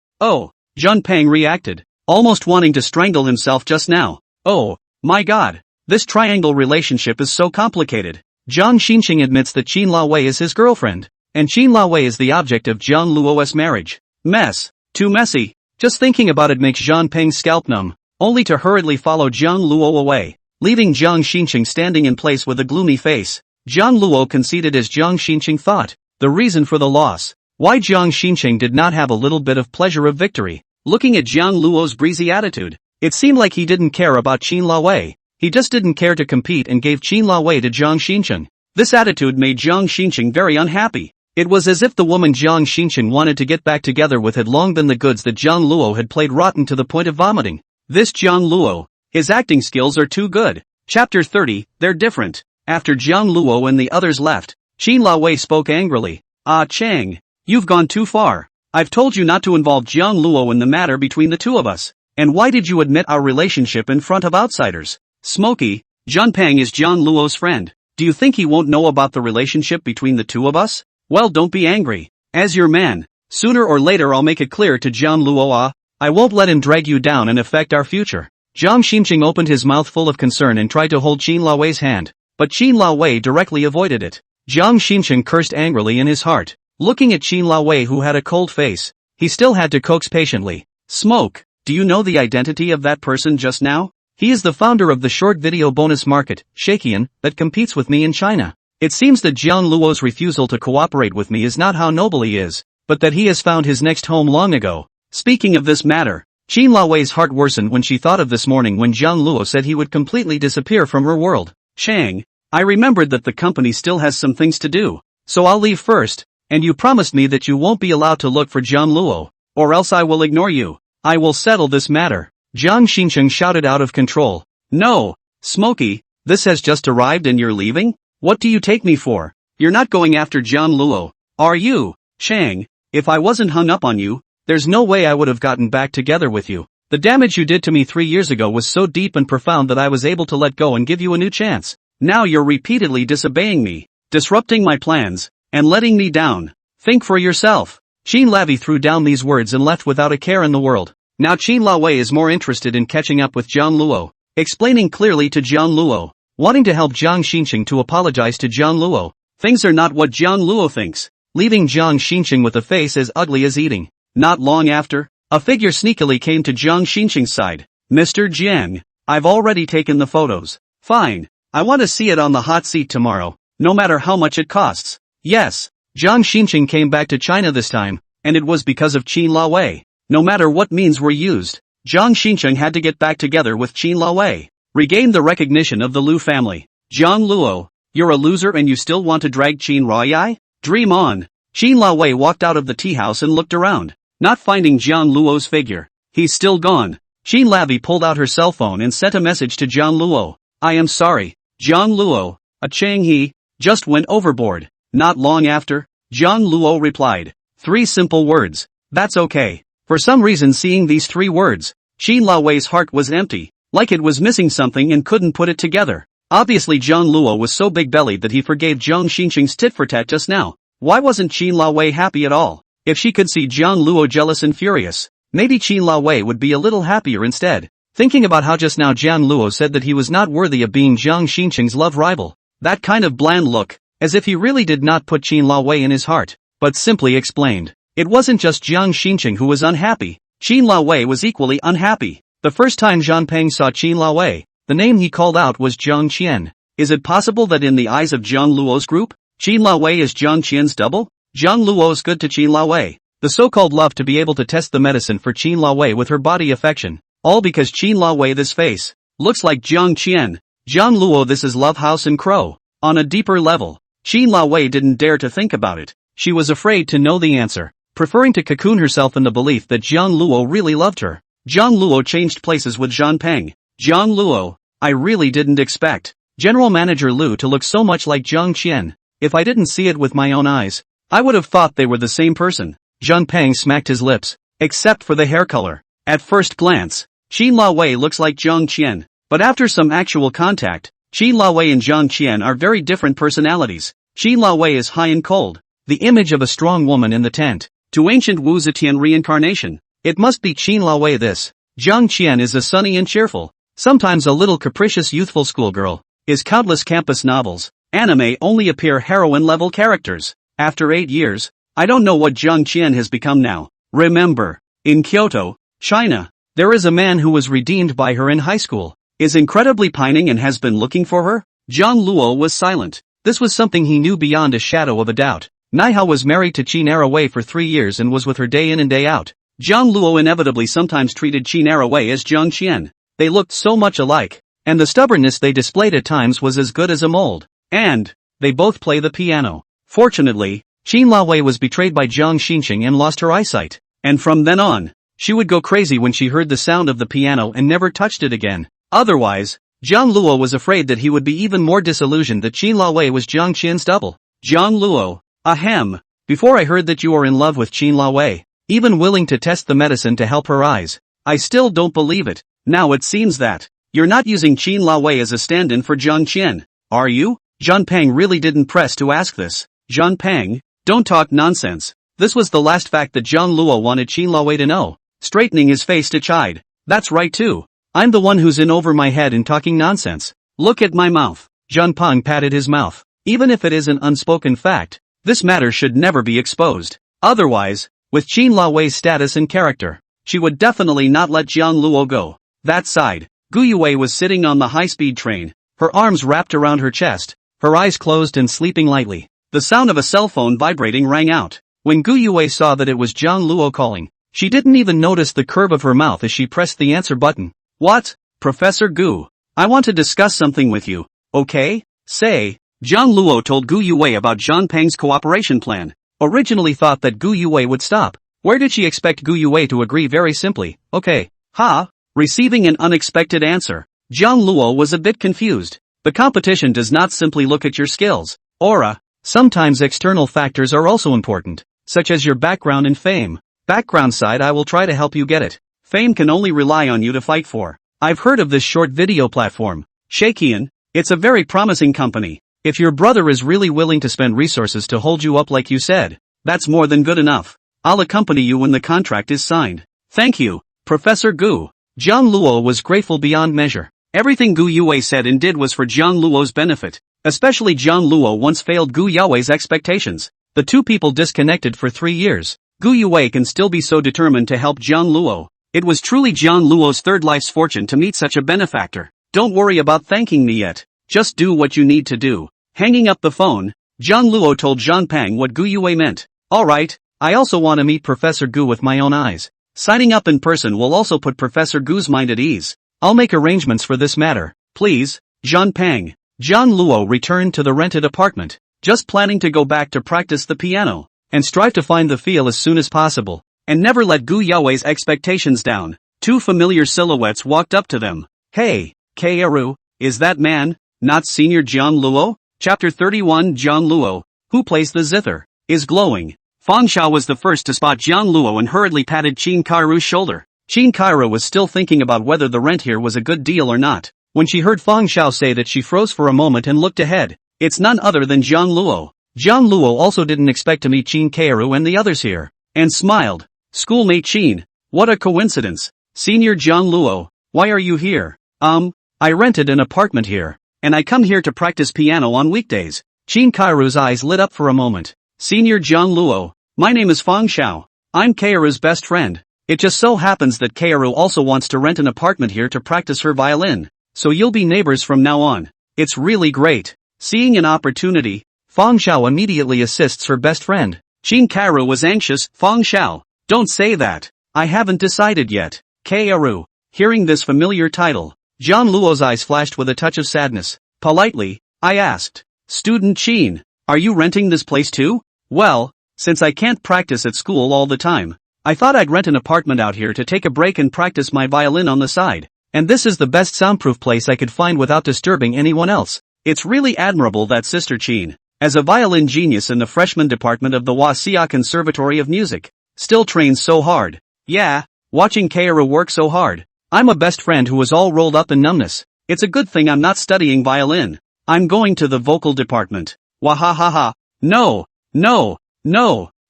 Zhan Peng reacted, almost wanting to strangle himself just now. Oh, my god, this triangle relationship is so complicated. Jiang Xinqing admits that Qin Laowei is his girlfriend, and Qin Laowei is the object of Jiang Luo's marriage. Mess. Too messy. Just thinking about it makes Zhan Peng's scalp numb, only to hurriedly follow Jiang Luo away. leaving Jiang Shin standing in place with a gloomy face. Jiang Luo conceded as Jiang Shin thought. The reason for the loss. Why Jiang Shin did not have a little bit of pleasure of victory. Looking at Jiang Luo's breezy attitude, it seemed like he didn't care about Qin Laowei. He just didn't care to compete and gave Qin Laowei to Jiang Shin. This attitude made Jiang Shin very unhappy. It was as if the woman Jiang Shin wanted to get back together with had long been the goods that Jiang Luo had played rotten to the point of vomiting. This Jiang Luo, his acting skills are too good. Chapter 30, they're different. After Jiang Luo and the others left, Qin Laowei spoke angrily. Ah Chang, you've gone too far. I've told you not to involve Jiang Luo in the matter between the two of us. And why did you admit our relationship in front of outsiders? Smokey, Zhang is Jiang Luo's friend. Do you think he won't know about the relationship between the two of us? Well, don't be angry. As your man, sooner or later I'll make it clear to Jiang Luo. I won't let him drag you down and affect our future. Jiang Shin opened his mouth full of concern and tried to hold Qin Laowei's hand, but Qin Laowei directly avoided it. Jiang Shin cursed angrily in his heart. Looking at Qin Laowei, who had a cold face, he still had to coax patiently. Smoke, do you know the identity of that person just now? He is the founder of the short video bonus market, Shakian, that competes with me in China. It seems that Jiang Luo's refusal to cooperate with me is not how noble he is, but that he has found his next home long ago. Speaking of this matter, Qin Laowei's heart worsened when she thought of this morning when Jiang Luo said he would completely disappear from her world. Chang, I remembered that the company still has some things to do, so I'll leave first. And you promised me that you won't be allowed to look for Jiang Luo, or else I will ignore you. I will settle this matter. Jiang Shin shouted out of control. No, Smokey, this has just arrived and you're leaving? What do you take me for? You're not going after Jiang Luo, are you? Chang, if I wasn't hung up on you, there's no way I would have gotten back together with you. The damage you did to me 3 years ago was so deep and profound that I was able to let go and give you a new chance. Now you're repeatedly disobeying me, disrupting my plans, and letting me down. Think for yourself. Qin Laowei threw down these words and left without a care in the world. Now Qin Laowei is more interested in catching up with Jiang Luo, explaining clearly to Jiang Luo, wanting to help Jiang Shin to apologize to Jiang Luo. Things are not what Jiang Luo thinks, leaving Jiang Shin with a face as ugly as eating. Not long after, a figure sneakily came to Jiang Shin's side. Mr. Jiang, I've already taken the photos. Fine. I want to see it on the hot seat tomorrow, no matter how much it costs. Yes, Jiang Shin came back to China this time, and it was because of Qin Laowei. No matter what means were used, Jiang Shin had to get back together with Qin Laowei, regain the recognition of the Liu family. Jiang Luo, you're a loser and you still want to drag Qin Laowei? Dream on. Qin Laowei walked out of the tea house and looked around, not finding Jiang Luo's figure. He's still gone. Qin Laowei pulled out her cell phone and sent a message to Jiang Luo. I am sorry, Jiang Luo, a Chang he just went overboard. Not long after, Jiang Luo replied. 3 simple words. That's okay. For some reason seeing these 3 words, Qin Laowei's heart was empty, like it was missing something and couldn't put it together. Obviously Jiang Luo was so big-bellied that he forgave Jiang Shin's tit-for-tat just now. Why wasn't Qin Laowei happy at all? If she could see Jiang Luo jealous and furious, maybe Qin Laowei would be a little happier instead. Thinking about how just now Jiang Luo said that he was not worthy of being Jiang Shin's love rival. That kind of bland look, as if he really did not put Qin Laowei in his heart, but simply explained. It wasn't just Jiang Shin who was unhappy, Qin Laowei was equally unhappy. The first time Zhang Peng saw Qin Laowei, the name he called out was Jiang Qian. Is it possible that in the eyes of Jiang Luo's group, Qin Laowei is Jiang Qian's double? Jiang Luo's good to Qin Laowei. The so-called love to be able to test the medicine for Qin Laowei with her body affection. All because Qin Laowei this face looks like Jiang Qian. Jiang Luo this is love house and crow. On a deeper level, Qin Laowei didn't dare to think about it. She was afraid to know the answer, preferring to cocoon herself in the belief that Jiang Luo really loved her. Jiang Luo changed places with Zhang Peng. Jiang Luo, I really didn't expect General Manager Liu to look so much like Jiang Qian. If I didn't see it with my own eyes, I would have thought they were the same person. Zhang Peng smacked his lips, except for the hair color. At first glance, Qin Laowei looks like Jiang Qian, but after some actual contact, Qin Laowei and Jiang Qian are very different personalities. Qin Laowei is high and cold, the image of a strong woman in the tent. To ancient Wu Zetian reincarnation, it must be Qin Laowei this. Jiang Qian is a sunny and cheerful, sometimes a little capricious youthful schoolgirl. Is countless campus novels, anime only appear heroine-level characters. After 8 years, I don't know what Jiang Qian has become now. Remember, in Kyoto, China, there is a man who was redeemed by her in high school. is incredibly pining and has been looking for her? Jiang Luo was silent. This was something he knew beyond a shadow of a doubt. Naiha was married to Qin Wei for 3 years and was with her day in and day out. Jiang Luo inevitably sometimes treated Qin Wei as Jiang Qian. They looked so much alike. And the stubbornness they displayed at times was as good as a mold. And they both play the piano. Fortunately, Qin Wei was betrayed by Jiang Shin Chung and lost her eyesight. And from then on, she would go crazy when she heard the sound of the piano and never touched it again. Otherwise, Jiang Luo was afraid that he would be even more disillusioned that Qin Wei was Jiang Qian's double. Jiang Luo, ahem. Before I heard that you are in love with Qin Wei, even willing to test the medicine to help her eyes. I still don't believe it. Now it seems that you're not using Qin Wei as a stand-in for Jiang Qian, are you? Zhan Peng really didn't press to ask this. Zhan Peng, don't talk nonsense. This was the last fact that Jiang Luo wanted Qin Wei to know. Straightening his face to chide. That's right too. I'm the one who's in over my head and talking nonsense. Look at my mouth. Zhan Peng patted his mouth. Even if it is an unspoken fact, this matter should never be exposed. Otherwise, with Qin Wei's status and character, she would definitely not let Jiang Luo go. That side, Gu Yue was sitting on the high-speed train, her arms wrapped around her chest, her eyes closed and sleeping lightly. The sound of a cell phone vibrating rang out. When Gu Yue saw that it was Jiang Luo calling, she didn't even notice the curve of her mouth as she pressed the answer button. What? Professor Gu. I want to discuss something with you, okay? Say. Jiang Luo told Gu Yue about Zhan Peng's cooperation plan. Originally thought that Gu Yue would stop. Where did she expect Gu Yue to agree very simply? Okay. Ha? Receiving an unexpected answer, Jiang Luo was a bit confused. The competition does not simply look at your skills, aura. Sometimes external factors are also important, such as your background and fame. Background side, I will try to help you get it. Fame can only rely on you to fight for. I've heard of this short video platform, Shakian. It's a very promising company. If your brother is really willing to spend resources to hold you up like you said, that's more than good enough. I'll accompany you when the contract is signed. Thank you, Professor Gu. Jiang Luo was grateful beyond measure. Everything Gu Yue said and did was for Jiang Luo's benefit. Especially Jiang Luo once failed Gu Yue's expectations. The two people disconnected for 3 years. Gu Yue can still be so determined to help Jiang Luo. It was truly Jiang Luo's third life's fortune to meet such a benefactor. Don't worry about thanking me yet. Just do what you need to do. Hanging up the phone, Jiang Luo told Zhan Peng what Gu Yue meant. Alright, I also want to meet Professor Gu with my own eyes. Signing up in person will also put Professor Gu's mind at ease. I'll make arrangements for this matter. Please, Zhan Peng. Jiang Luo returned to the rented apartment, just planning to go back to practice the piano, and strive to find the feel as soon as possible, and never let Gu Yue's expectations down. Two familiar silhouettes walked up to them. Hey, Kaoru, is that man, not Senior Jiang Luo? Chapter 31 Jiang Luo, who plays the zither, is glowing. Fang Xiao was the first to spot Jiang Luo and hurriedly patted Qin Kairu's shoulder. Qin Kairu was still thinking about whether the rent here was a good deal or not. When she heard Fang Xiao say that, she froze for a moment and looked ahead. It's none other than Jiang Luo. Jiang Luo also didn't expect to meet Qin Kairu and the others here, and smiled. Schoolmate Qin, what a coincidence. Senior Jiang Luo, why are you here? I rented an apartment here, and I come here to practice piano on weekdays. Qin Kairu's eyes lit up for a moment. Senior Jiang Luo, my name is Fang Xiao. I'm Kairu's best friend. It just so happens that Kairu also wants to rent an apartment here to practice her violin, so you'll be neighbors from now on. It's really great. Seeing an opportunity, Fang Xiao immediately assists her best friend. Qin Kairu was anxious. Fang Xiao, don't say that. I haven't decided yet. Kairu, hearing this familiar title, Jiang Luo's eyes flashed with a touch of sadness. Politely, I asked, Student Qin, are you renting this place too? Well, since I can't practice at school all the time, I thought I'd rent an apartment out here to take a break and practice my violin on the side. And this is the best soundproof place I could find without disturbing anyone else. It's really admirable that Sister Qin, as a violin genius in the freshman department of the Wasia Conservatory of Music, still trains so hard. Yeah, watching Kairu work so hard. I'm a best friend who was all rolled up in numbness. It's a good thing I'm not studying violin. I'm going to the vocal department. Wahahaha. No.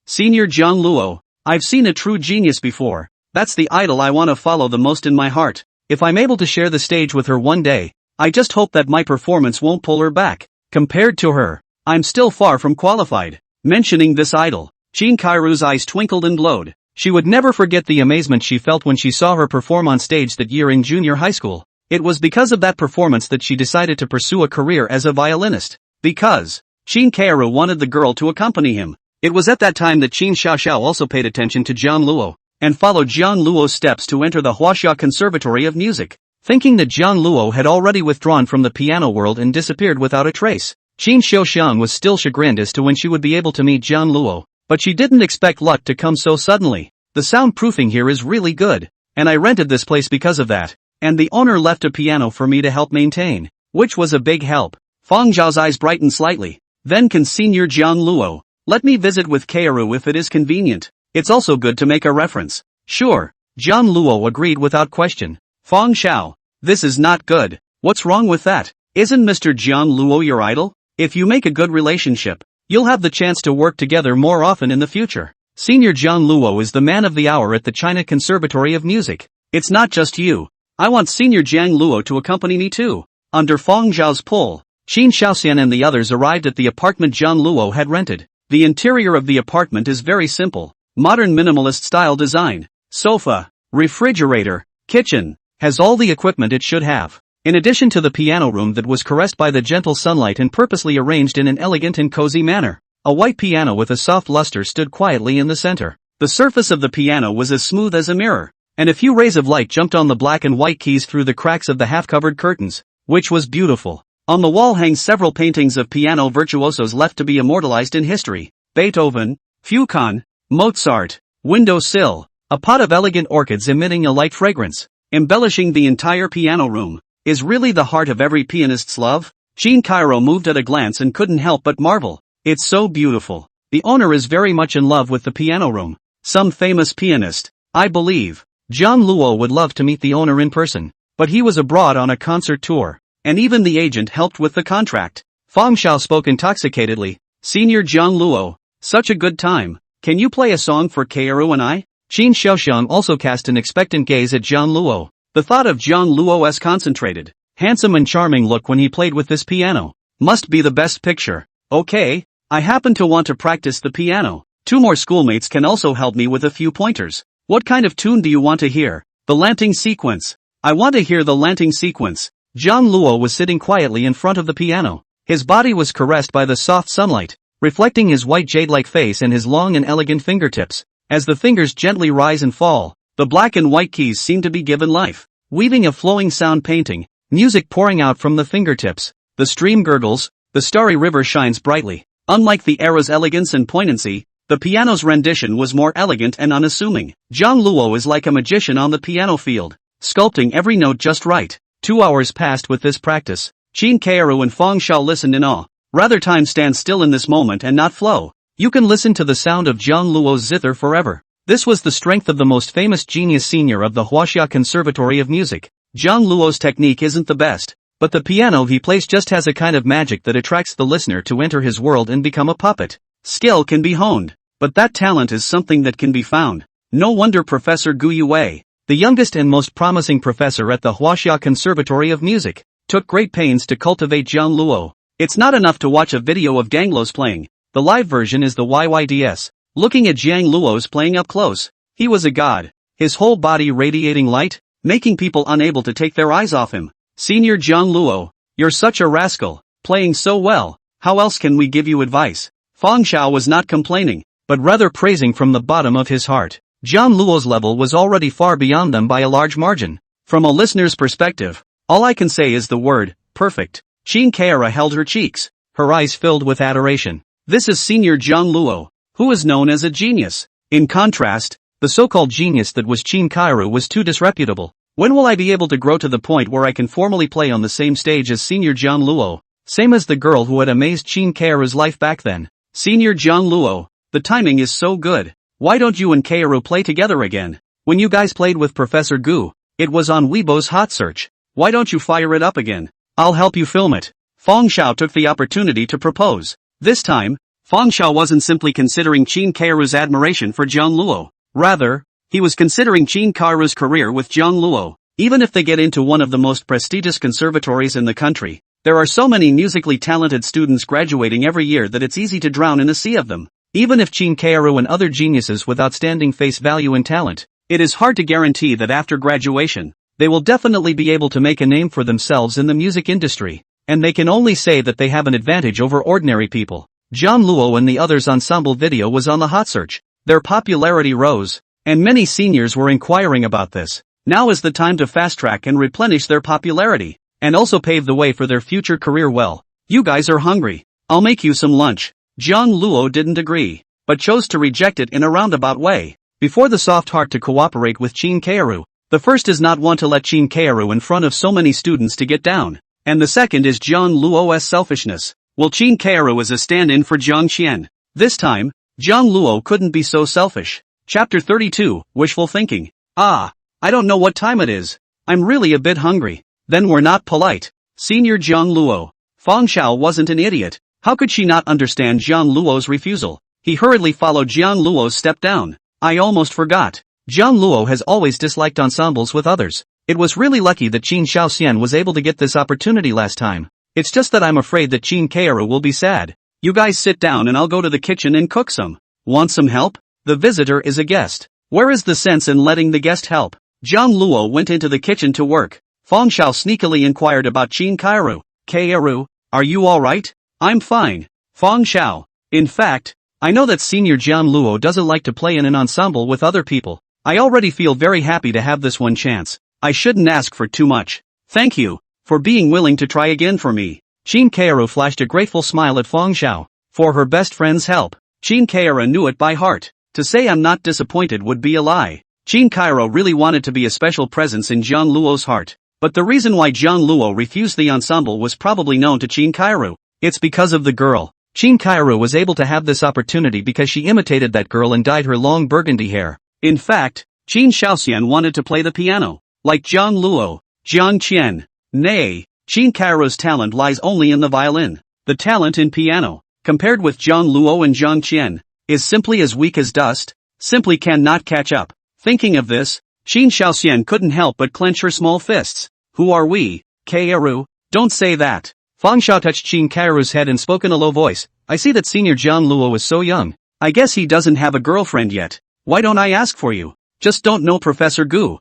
Senior Jiang Luo, I've seen a true genius before. That's the idol I want to follow the most in my heart. If I'm able to share the stage with her one day, I just hope that my performance won't pull her back. Compared to her, I'm still far from qualified. Mentioning this idol, Qin Kairu's eyes twinkled and glowed. She would never forget the amazement she felt when she saw her perform on stage that year in junior high school. It was because of that performance that she decided to pursue a career as a violinist. Because Qin Kaoru wanted the girl to accompany him. It was at that time that Qin Xiaoxiao also paid attention to Jiang Luo, and followed Jiang Luo's steps to enter the Huaxia Conservatory of Music. Thinking that Jiang Luo had already withdrawn from the piano world and disappeared without a trace, Qin Xiaoxiang was still chagrined as to when she would be able to meet Jiang Luo, but she didn't expect luck to come so suddenly. The soundproofing here is really good, and I rented this place because of that, and the owner left a piano for me to help maintain, which was a big help. Fang Zhao's eyes brightened slightly. Then can Senior Jiang Luo let me visit with Kaoru if it is convenient? It's also good to make a reference. Sure, Jiang Luo agreed without question. Fang Xiao, this is not good. What's wrong with that? Isn't Mr. Jiang Luo your idol? If you make a good relationship, you'll have the chance to work together more often in the future. Senior Jiang Luo is the man of the hour at the China Conservatory of Music. It's not just you. I want Senior Jiang Luo to accompany me too. Under Fang Zhao's pull, Qin Xiaoxian and the others arrived at the apartment Jiang Luo had rented. The interior of the apartment is very simple. Modern minimalist style design. Sofa, refrigerator, kitchen, has all the equipment it should have. In addition to the piano room that was caressed by the gentle sunlight and purposely arranged in an elegant and cozy manner, a white piano with a soft luster stood quietly in the center. The surface of the piano was as smooth as a mirror, and a few rays of light jumped on the black and white keys through the cracks of the half-covered curtains, which was beautiful. On the wall hang several paintings of piano virtuosos left to be immortalized in history. Beethoven, Fucan, Mozart, windowsill, a pot of elegant orchids emitting a light fragrance, embellishing the entire piano room. Is really the heart of every pianist's love? Qin Kaoru moved at a glance and couldn't help but marvel. It's so beautiful. The owner is very much in love with the piano room. Some famous pianist, I believe. Jiang Luo would love to meet the owner in person, but he was abroad on a concert tour, and even the agent helped with the contract. Fang Xiao spoke intoxicatedly. Senior Jiang Luo, such a good time. Can you play a song for Kaoru and I? Qin Xiaoxiang also cast an expectant gaze at Jiang Luo. The thought of Jiang Luo's concentrated, handsome and charming look when he played with this piano must be the best picture. Okay, I happen to want to practice the piano. 2 more schoolmates can also help me with a few pointers. What kind of tune do you want to hear? The Lanting sequence. I want to hear the Lanting sequence. Jiang Luo was sitting quietly in front of the piano. His body was caressed by the soft sunlight, reflecting his white jade-like face and his long and elegant fingertips. As the fingers gently rise and fall, the black and white keys seem to be given life, weaving a flowing sound painting, music pouring out from the fingertips. The stream gurgles, the starry river shines brightly. Unlike the era's elegance and poignancy, the piano's rendition was more elegant and unassuming. Jiang Luo is like a magician on the piano field, sculpting every note just right. 2 hours passed with this practice. Qin Kaoru and Fang Xiao listened in awe. Rather time stands still in this moment and not flow. You can listen to the sound of Jiang Luo's zither forever. This was the strength of the most famous genius senior of the Huaxia Conservatory of Music. Jiang Luo's technique isn't the best, but the piano he plays just has a kind of magic that attracts the listener to enter his world and become a puppet. Skill can be honed, but that talent is something that can be found. No wonder Professor Gu Yue, the youngest and most promising professor at the Huaxia Conservatory of Music, took great pains to cultivate Jiang Luo. It's not enough to watch a video of Ganglo's playing. The live version is the YYDS. Looking at Jiang Luo's playing up close, he was a god, his whole body radiating light, making people unable to take their eyes off him. Senior Jiang Luo, you're such a rascal, playing so well, how else can we give you advice? Fang Xiao was not complaining, but rather praising from the bottom of his heart. Jiang Luo's level was already far beyond them by a large margin. From a listener's perspective, all I can say is the word, perfect. Qin Kaoru held her cheeks, her eyes filled with adoration. This is Senior Jiang Luo, who is known as a genius. In contrast, the so-called genius that was Qin Kaoru was too disreputable. When will I be able to grow to the point where I can formally play on the same stage as Senior Jiang Luo? Same as the girl who had amazed Qin Kaoru's life back then. Senior Jiang Luo, the timing is so good. Why don't you and Kaoru play together again? When you guys played with Professor Gu, it was on Weibo's hot search. Why don't you fire it up again? I'll help you film it. Fang Xiao took the opportunity to propose. This time, Fang Xiao wasn't simply considering Qin Kaoru's admiration for Jiang Luo. Rather, he was considering Qin Kaoru's career with Jiang Luo. Even if they get into one of the most prestigious conservatories in the country, there are so many musically talented students graduating every year that it's easy to drown in a sea of them. Even if Qin Kaoru and other geniuses with outstanding face value and talent, it is hard to guarantee that after graduation, they will definitely be able to make a name for themselves in the music industry, and they can only say that they have an advantage over ordinary people. Jiang Luo and the others' ensemble video was on the hot search. Their popularity rose, and many seniors were inquiring about this. Now is the time to fast-track and replenish their popularity, and also pave the way for their future career well. You guys are hungry. I'll make you some lunch. Jiang Luo didn't agree, but chose to reject it in a roundabout way. Before the soft heart to cooperate with Qin Keiru, the first is not one to let Qin Keiru in front of so many students to get down, and the second is Jiang Luo's selfishness. Well, Qin Keiru is a stand-in for Jiang Qian. This time, Jiang Luo couldn't be so selfish. Chapter 32, Wishful Thinking. I don't know what time it is. I'm really a bit hungry. Then we're not polite. Senior Jiang Luo. Fang Xiao wasn't an idiot. How could she not understand Jiang Luo's refusal? He hurriedly followed Jiang Luo's step down. I almost forgot. Jiang Luo has always disliked ensembles with others. It was really lucky that Qin Shaoxian was able to get this opportunity last time. It's just that I'm afraid that Qin Keiru will be sad. You guys sit down and I'll go to the kitchen and cook some. Want some help? The visitor is a guest. Where is the sense in letting the guest help? Jiang Luo went into the kitchen to work. Fang Xiao sneakily inquired about Qin Keiru. Keiru, are you alright? I'm fine. Fang Xiao. In fact, I know that Senior Jiang Luo doesn't like to play in an ensemble with other people. I already feel very happy to have this one chance. I shouldn't ask for too much. Thank you for being willing to try again for me. Qin Keiru flashed a grateful smile at Fang Xiao for her best friend's help. Qin Keiru knew it by heart. To say I'm not disappointed would be a lie. Qin Keiru really wanted to be a special presence in Jiang Luo's heart. But the reason why Jiang Luo refused the ensemble was probably known to Qin Keiru. It's because of the girl. Qin Keiru was able to have this opportunity because she imitated that girl and dyed her long burgundy hair. In fact, Qin Shaoxian wanted to play the piano, like Jiang Luo, Jiang Qian. Nay, Qin Keiru's talent lies only in the violin. The talent in piano, compared with Jiang Luo and Jiang Qian, is simply as weak as dust, simply cannot catch up. Thinking of this, Qin Shaoxian couldn't help but clench her small fists. Who are we, Keiru? Don't say that. Fang Xiao touched Qin Keiru's head and spoke in a low voice. I see that Senior Jiang Luo is so young. I guess he doesn't have a girlfriend yet. Why don't I ask for you? Just don't know Professor Gu.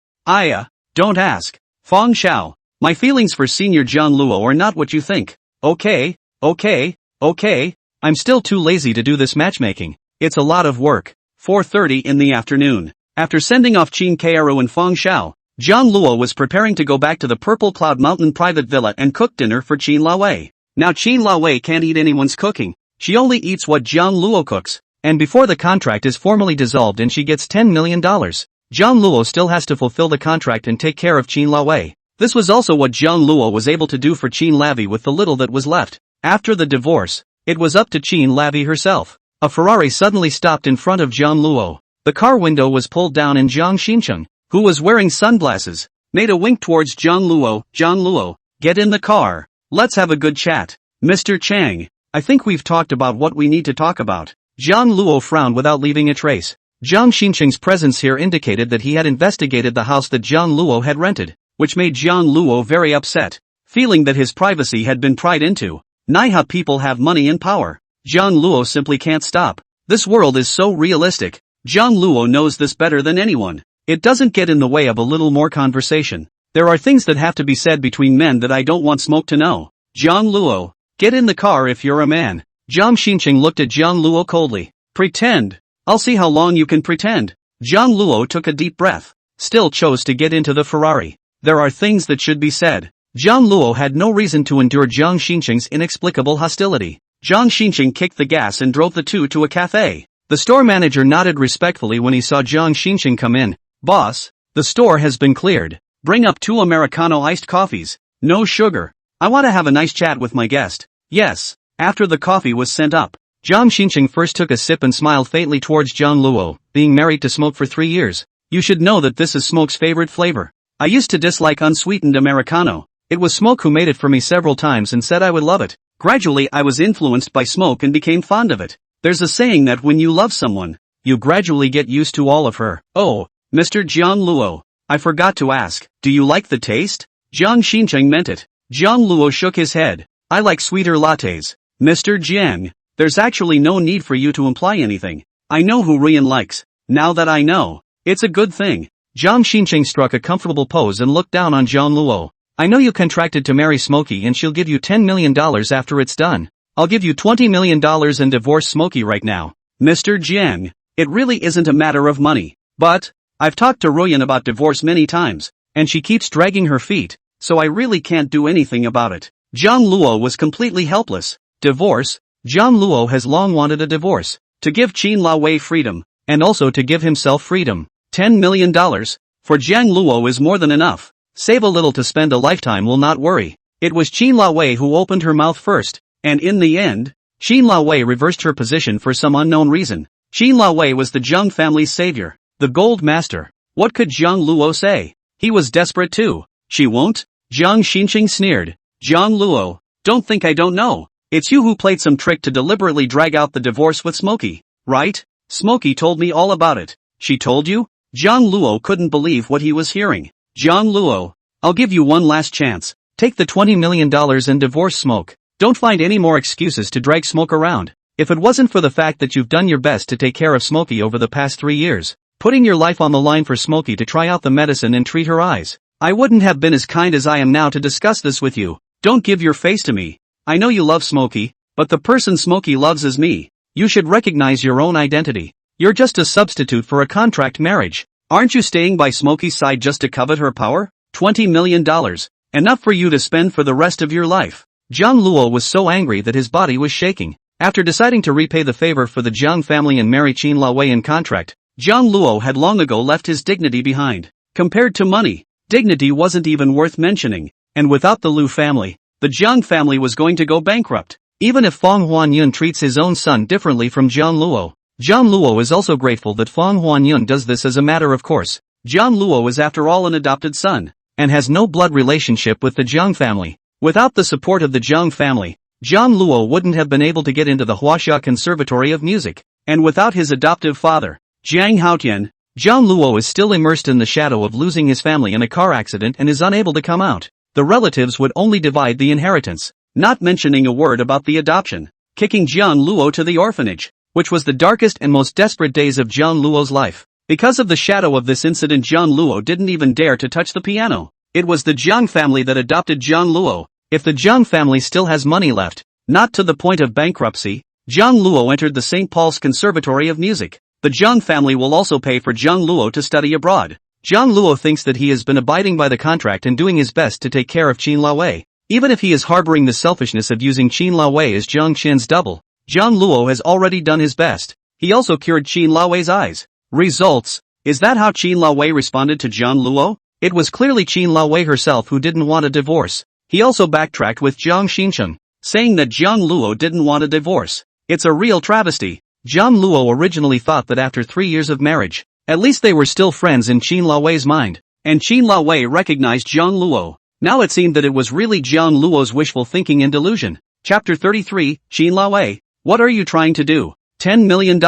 Don't ask. Fang Xiao. My feelings for Senior Jiang Luo are not what you think. Okay. I'm still too lazy to do this matchmaking. It's a lot of work. 4:30 in the afternoon. After sending off Qin Keiru and Fang Xiao, Jiang Luo was preparing to go back to the Purple Cloud Mountain private villa and cook dinner for Qin Laowei. Now Qin Laowei can't eat anyone's cooking. She only eats what Jiang Luo cooks. And before the contract is formally dissolved and she gets $10 million, Jiang Luo still has to fulfill the contract and take care of Qin Laowei. This was also what Jiang Luo was able to do for Qin Lavi with the little that was left. After the divorce, it was up to Qin Lavi herself. A Ferrari suddenly stopped in front of Jiang Luo. The car window was pulled down and Jiang Shin Chung, who was wearing sunglasses, made a wink towards Jiang Luo. Jiang Luo, get in the car. Let's have a good chat. Mr. Chang, I think we've talked about what we need to talk about. Jiang Luo frowned without leaving a trace. Jiang Shin Chung's presence here indicated that he had investigated the house that Jiang Luo had rented, which made Jiang Luo very upset, feeling that his privacy had been pried into. Naiha people have money and power. Jiang Luo simply can't stop. This world is so realistic. Jiang Luo knows this better than anyone. It doesn't get in the way of a little more conversation. There are things that have to be said between men that I don't want Smoke to know. Jiang Luo, get in the car if you're a man. Jiang Xinqing looked at Jiang Luo coldly. Pretend. I'll see how long you can pretend. Jiang Luo took a deep breath. Still chose to get into the Ferrari. There are things that should be said. Jiang Luo had no reason to endure Jiang Xinqing's inexplicable hostility. Jiang Xinqing kicked the gas and drove the two to a cafe. The store manager nodded respectfully when he saw Jiang Xinqing come in. Boss, the store has been cleared. Bring up 2 Americano iced coffees. No sugar. I want to have a nice chat with my guest. Yes. After the coffee was sent up, Jiang Xinqing first took a sip and smiled faintly towards Jiang Luo, being married to Smoke for 3 years. You should know that this is Smoke's favorite flavor. I used to dislike unsweetened Americano. It was Smoke who made it for me several times and said I would love it. Gradually I was influenced by Smoke and became fond of it. There's a saying that when you love someone, you gradually get used to all of her. Oh, Mr. Jiang Luo, I forgot to ask, do you like the taste? Jiang Xinqing meant it. Jiang Luo shook his head. I like sweeter lattes. Mr. Jiang, there's actually no need for you to imply anything. I know who Ruyan likes. Now that I know, it's a good thing. Jiang Shin Chung struck a comfortable pose and looked down on Jiang Luo. I know you contracted to marry Smokey and she'll give you $10 million after it's done. I'll give you $20 million and divorce Smokey right now. Mr. Jiang, it really isn't a matter of money. But, I've talked to Ruyan about divorce many times, and she keeps dragging her feet, so I really can't do anything about it. Jiang Luo was completely helpless. Divorce? Jiang Luo has long wanted a divorce. To give Qin Lao freedom, and also to give himself freedom. $10 million? For Jiang Luo is more than enough. Save a little to spend a lifetime will not worry. It was Qin Lao who opened her mouth first, and in the end, Qin Lao reversed her position for some unknown reason. Qin Lao was the Jiang family's savior, the gold master. What could Jiang Luo say? He was desperate too. She won't? Jiang Shin Chung sneered. Jiang Luo, don't think I don't know. It's you who played some trick to deliberately drag out the divorce with Smokey, right? Smokey told me all about it. She told you? Jiang Luo couldn't believe what he was hearing. Jiang Luo, I'll give you one last chance. Take the $20 million and divorce Smoke. Don't find any more excuses to drag Smoke around. If it wasn't for the fact that you've done your best to take care of Smokey over the past 3 years, putting your life on the line for Smokey to try out the medicine and treat her eyes, I wouldn't have been as kind as I am now to discuss this with you. Don't give your face to me. I know you love Smokey, but the person Smokey loves is me. You should recognize your own identity. You're just a substitute for a contract marriage. Aren't you staying by Smokey's side just to covet her power? $20 million. Enough for you to spend for the rest of your life. Jiang Luo was so angry that his body was shaking. After deciding to repay the favor for the Jiang family and marry Qin Lao in contract, Jiang Luo had long ago left his dignity behind. Compared to money, dignity wasn't even worth mentioning, and without the Liu family, the Jiang family was going to go bankrupt. Even if Feng Huanyun treats his own son differently from Jiang Luo, Jiang Luo is also grateful that Feng Huanyun does this as a matter of course. Jiang Luo is after all an adopted son, and has no blood relationship with the Jiang family. Without the support of the Jiang family, Jiang Luo wouldn't have been able to get into the Huaxia Conservatory of Music, and without his adoptive father, Jiang Haotian, Jiang Luo is still immersed in the shadow of losing his family in a car accident and is unable to come out. The relatives would only divide the inheritance, not mentioning a word about the adoption, kicking Jiang Luo to the orphanage, which was the darkest and most desperate days of Jiang Luo's life. Because of the shadow of this incident, Jiang Luo didn't even dare to touch the piano. It was the Jiang family that adopted Jiang Luo. If the Jiang family still has money left, not to the point of bankruptcy, Jiang Luo entered the St. Paul's Conservatory of Music. The Jiang family will also pay for Jiang Luo to study abroad. Jiang Luo thinks that he has been abiding by the contract and doing his best to take care of Qin Lao. Even if he is harboring the selfishness of using Qin Lao as Jiang Shin's double, Jiang Luo has already done his best. He also cured Qin Lao's eyes. Results? Is that how Qin Lao responded to Jiang Luo? It was clearly Qin Lao herself who didn't want a divorce. He also backtracked with Jiang Shin Chung, saying that Jiang Luo didn't want a divorce. It's a real travesty. Jiang Luo originally thought that after 3 years of marriage, at least they were still friends in Qin Lao's mind, and Qin Lao recognized Jiang Luo. Now it seemed that it was really Jiang Luo's wishful thinking and delusion. Chapter 33, Qin Lao, what are you trying to do? $10 million?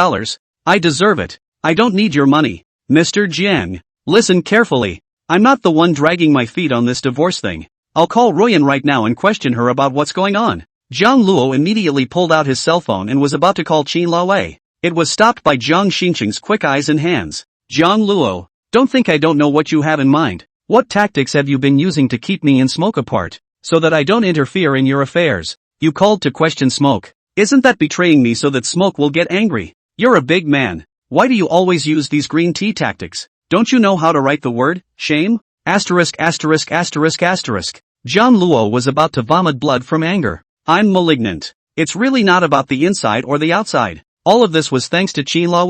I deserve it. I don't need your money. Mr. Jiang, listen carefully. I'm not the one dragging my feet on this divorce thing. I'll call Ruyan right now and question her about what's going on. Jiang Luo immediately pulled out his cell phone and was about to call Qin Lao. It was stopped by Jiang Shin Chung's quick eyes and hands. Jiang Luo, don't think I don't know what you have in mind. What tactics have you been using to keep me and Smoke apart, so that I don't interfere in your affairs? You called to question Smoke. Isn't that betraying me so that Smoke will get angry? You're a big man. Why do you always use these green tea tactics? Don't you know how to write the word shame? Asterisk asterisk asterisk asterisk. Jiang Luo was about to vomit blood from anger. I'm malignant. It's really not about the inside or the outside. All of this was thanks to Qin Lao.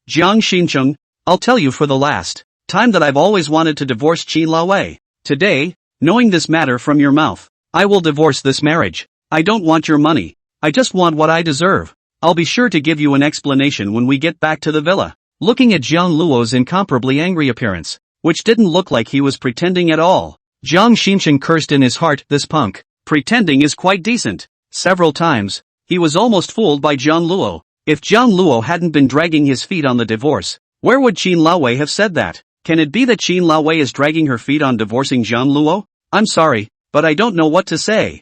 Jiang Shin Chung, I'll tell you for the last time that I've always wanted to divorce Qin Lao. Today, knowing this matter from your mouth, I will divorce this marriage. I don't want your money. I just want what I deserve. I'll be sure to give you an explanation when we get back to the villa. Looking at Jiang Luo's incomparably angry appearance, which didn't look like he was pretending at all, Jiang Shin Chung cursed in his heart, this punk. Pretending is quite decent. Several times, he was almost fooled by Jiang Luo. If Jiang Luo hadn't been dragging his feet on the divorce, where would Qin Lao have said that? Can it be that Qin Lao is dragging her feet on divorcing Jiang Luo? I'm sorry, but I don't know what to say.